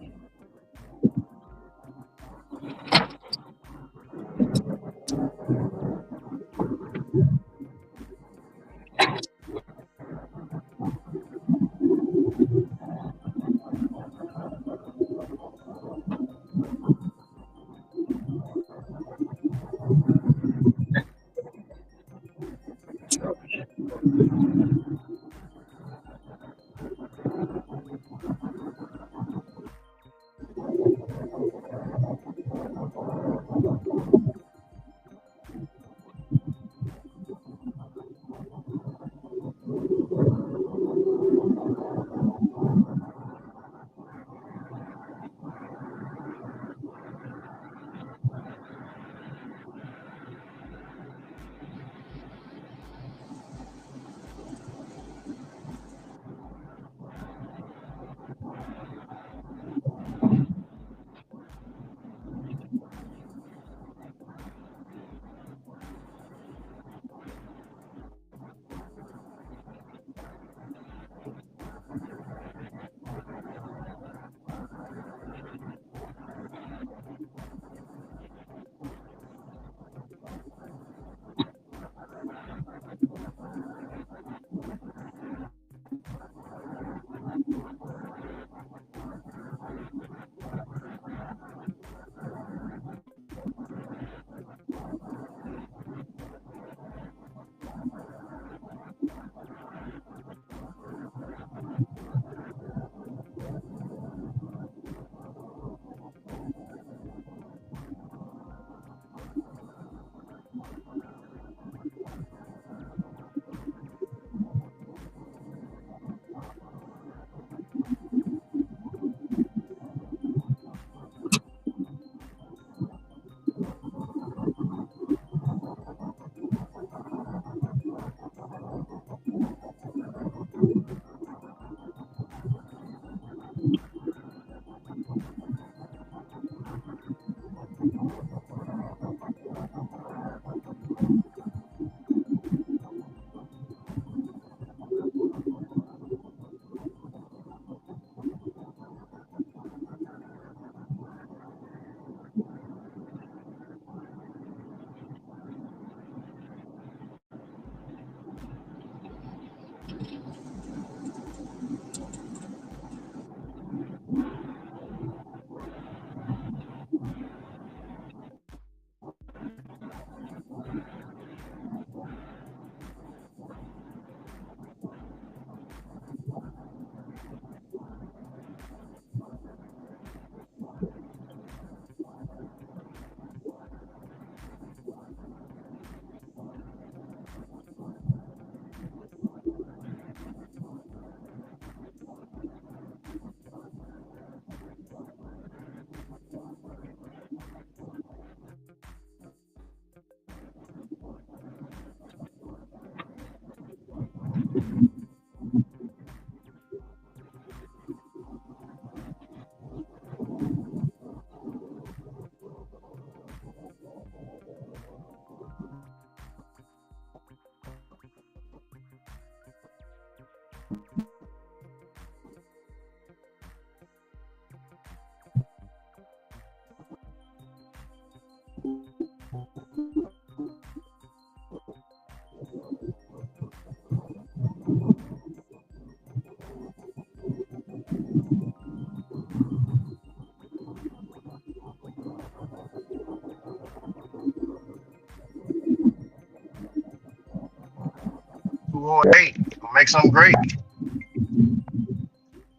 Speaker 7: Two on eight. Gonna make something great.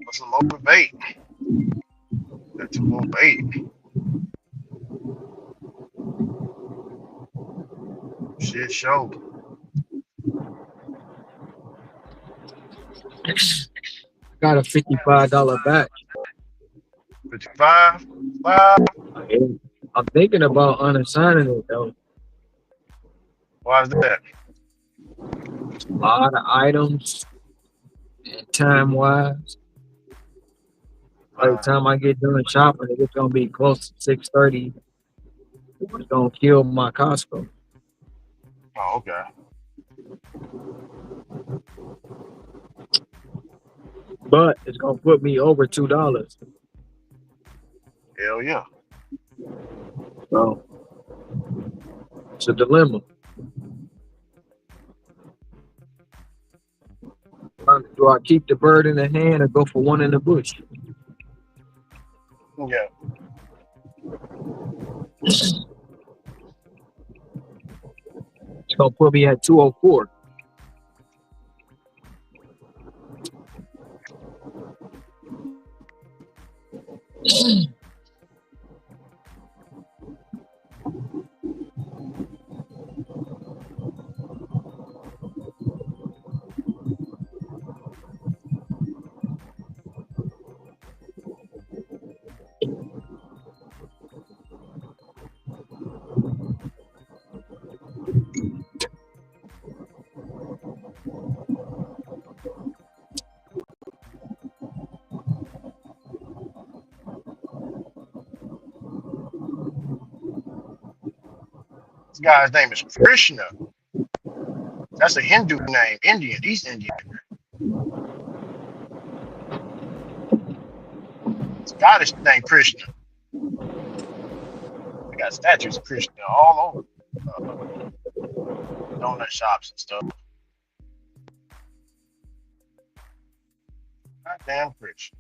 Speaker 7: Put some open bait. That 208. Shit show.
Speaker 4: got a $55 back.
Speaker 7: 55. 5.
Speaker 4: I'm thinking about unassigning it though.
Speaker 7: Why is that?
Speaker 4: A lot of items and time wise. By the
Speaker 7: Uh,
Speaker 4: time I get done shopping, it's gonna be close to 6:30. It's gonna kill my Costco,
Speaker 7: oh, okay.
Speaker 4: but it's gonna put me over $2.
Speaker 7: Hell yeah.
Speaker 4: So it's a dilemma. Do I keep the bird in the hand or go for one in the bush?
Speaker 7: Yeah.
Speaker 4: It's gonna put me at 204.
Speaker 7: This guy's name is Krishna. That's a Hindu name, Indian, East Indian. Scottish name Krishna. They got statues of Krishna all over. Donut shops and stuff. Goddamn Krishna.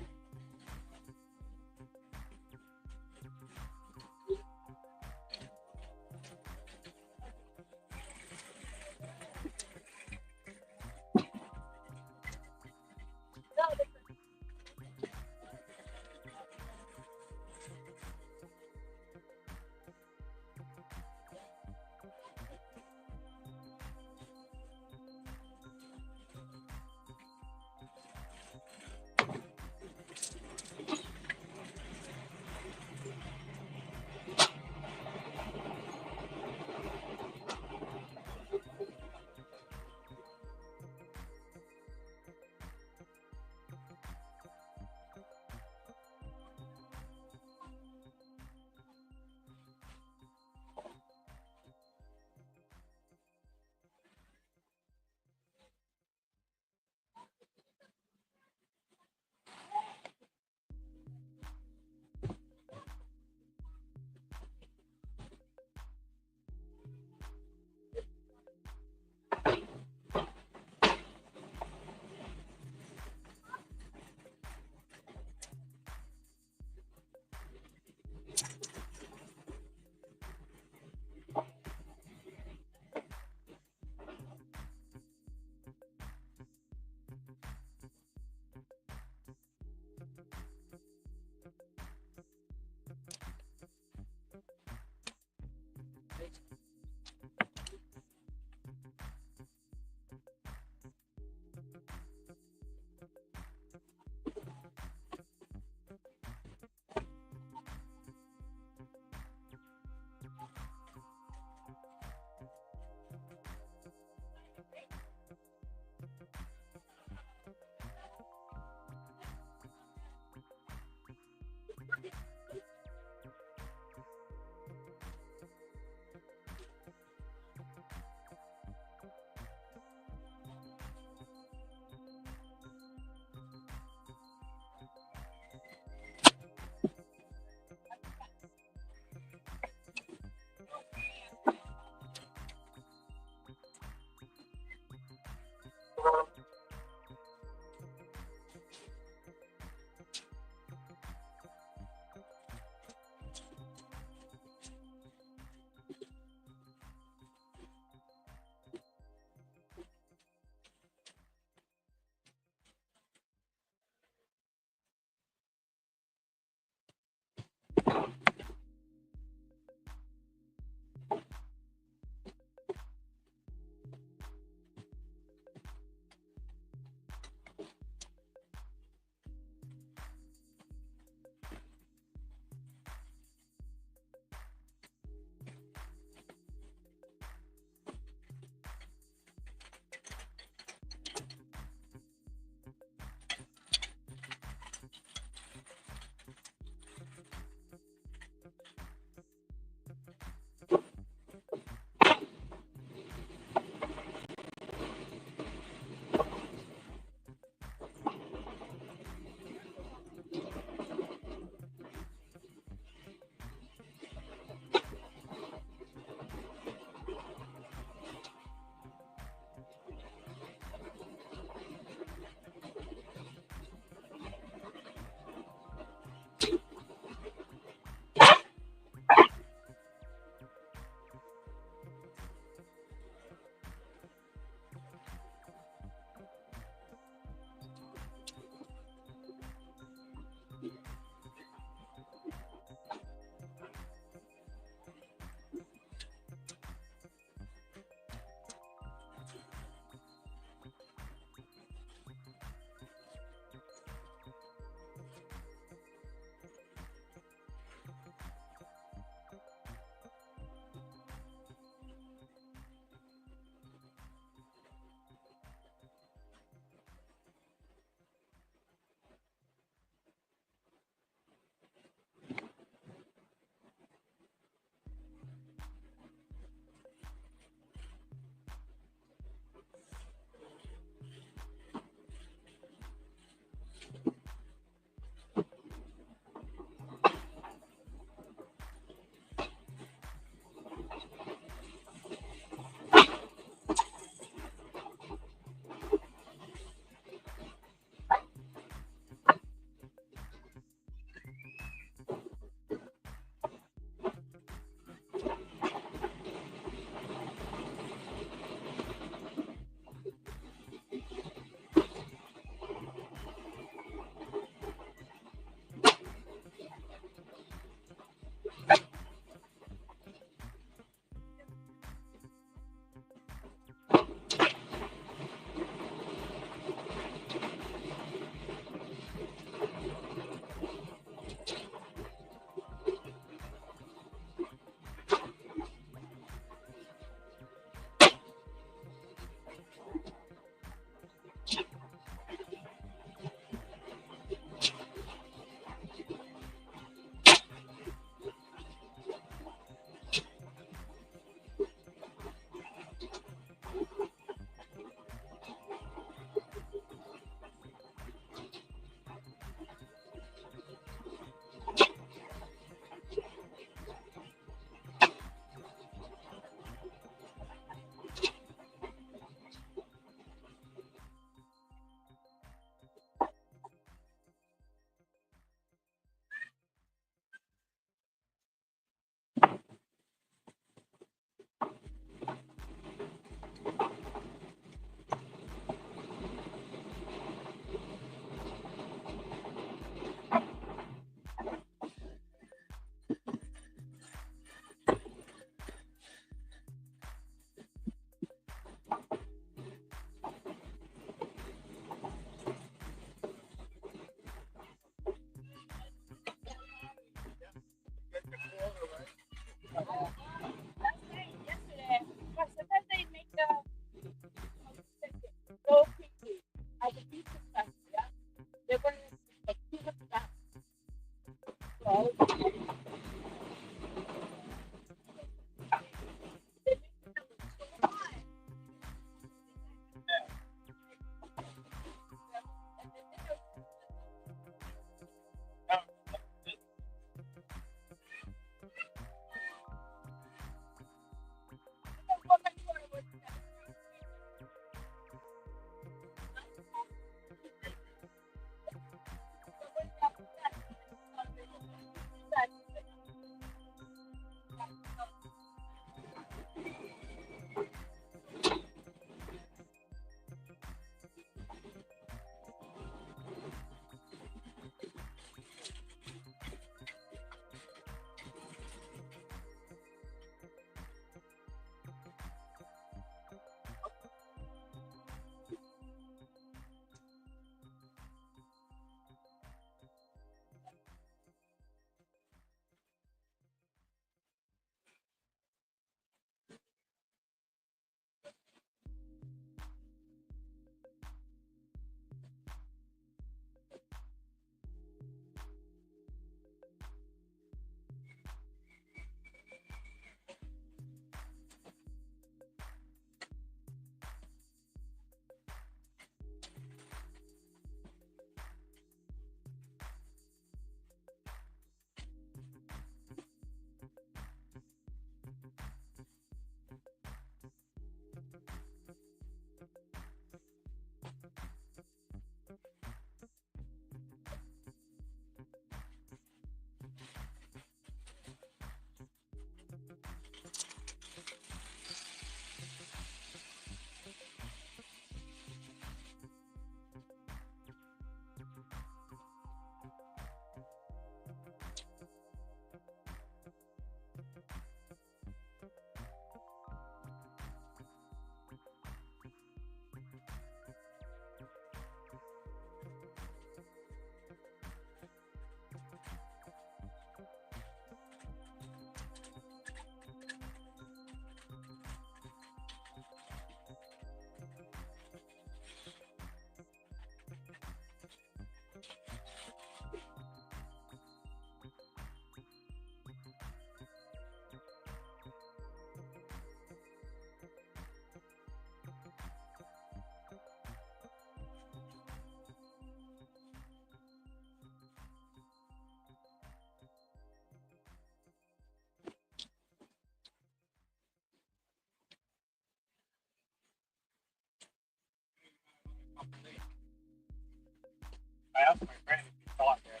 Speaker 12: I asked my friend if he thought that.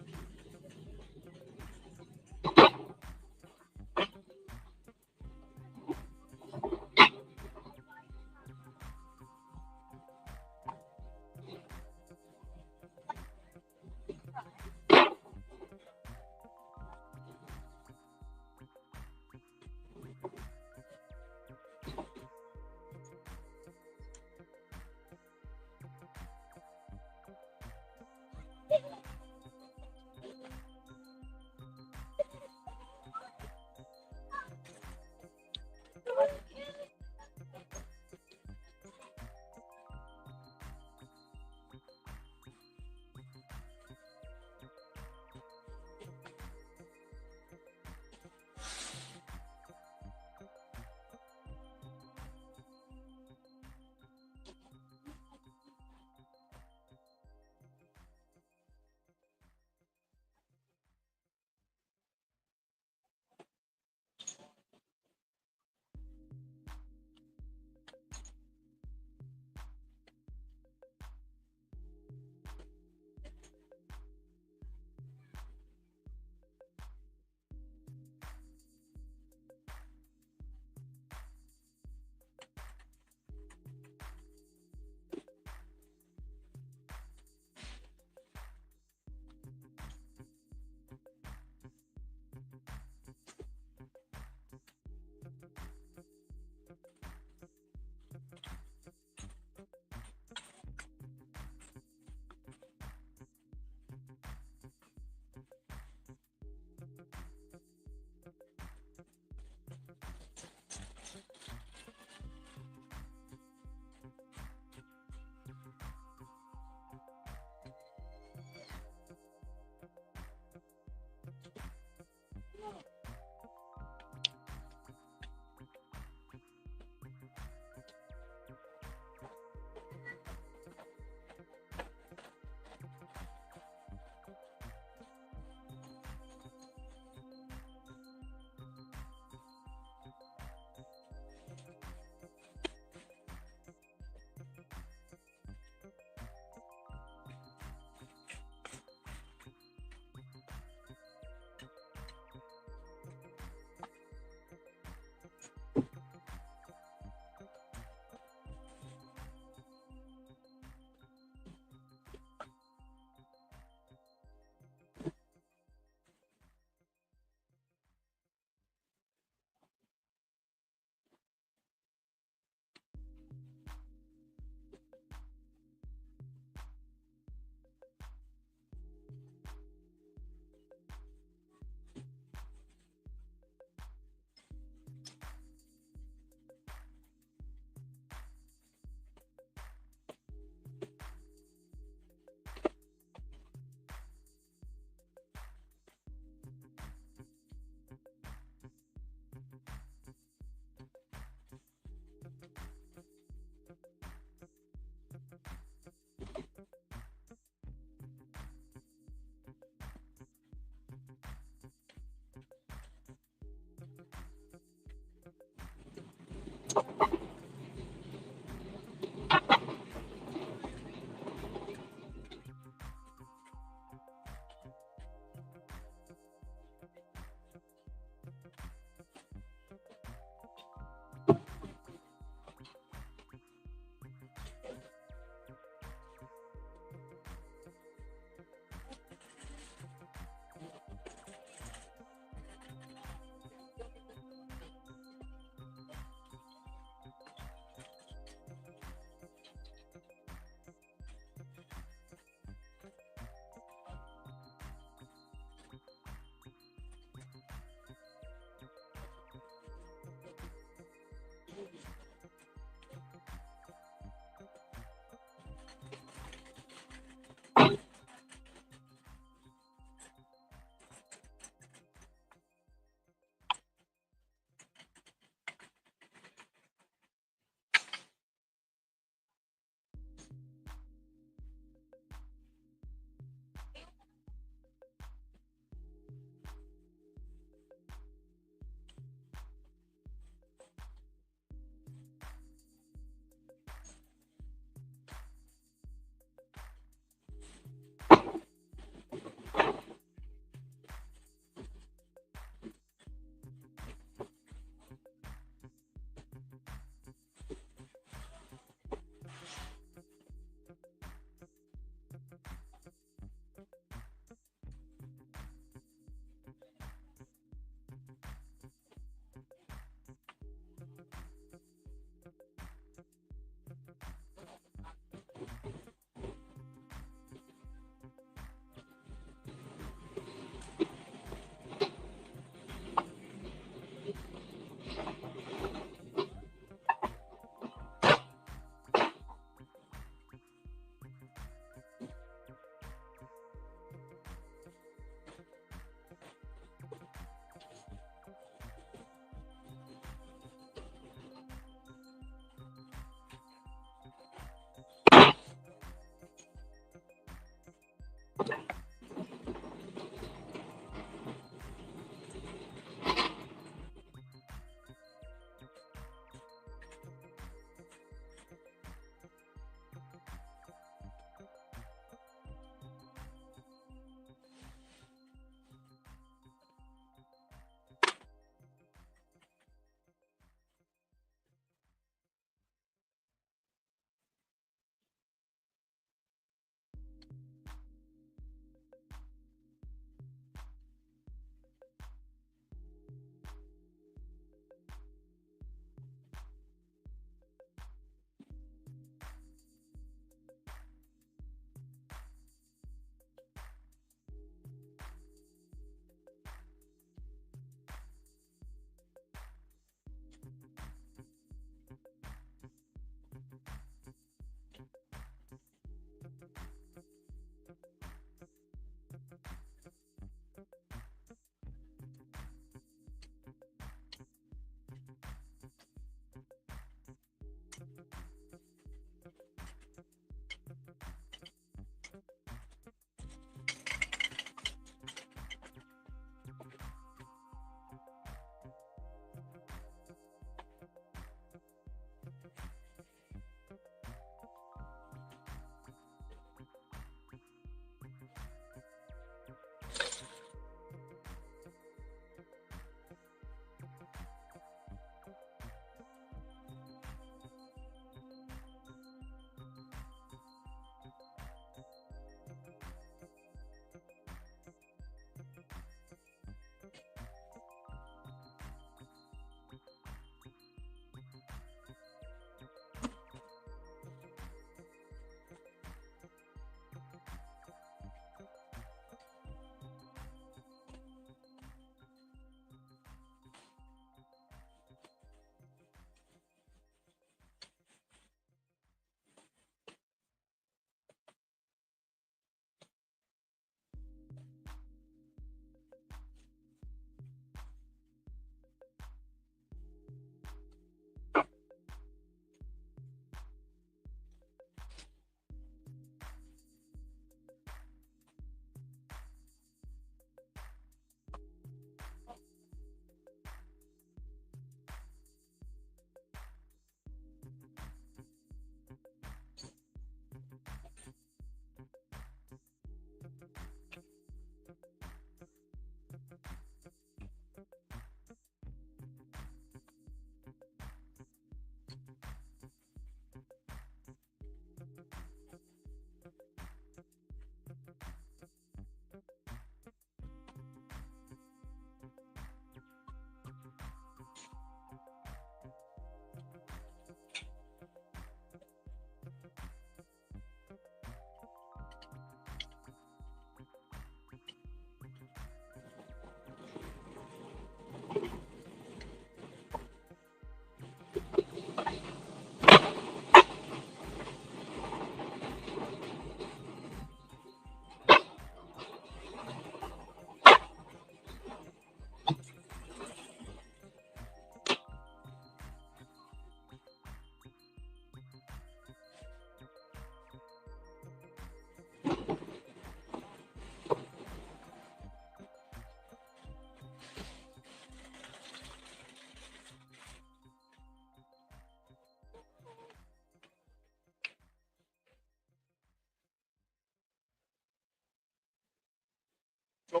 Speaker 10: Qué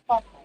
Speaker 10: pasa.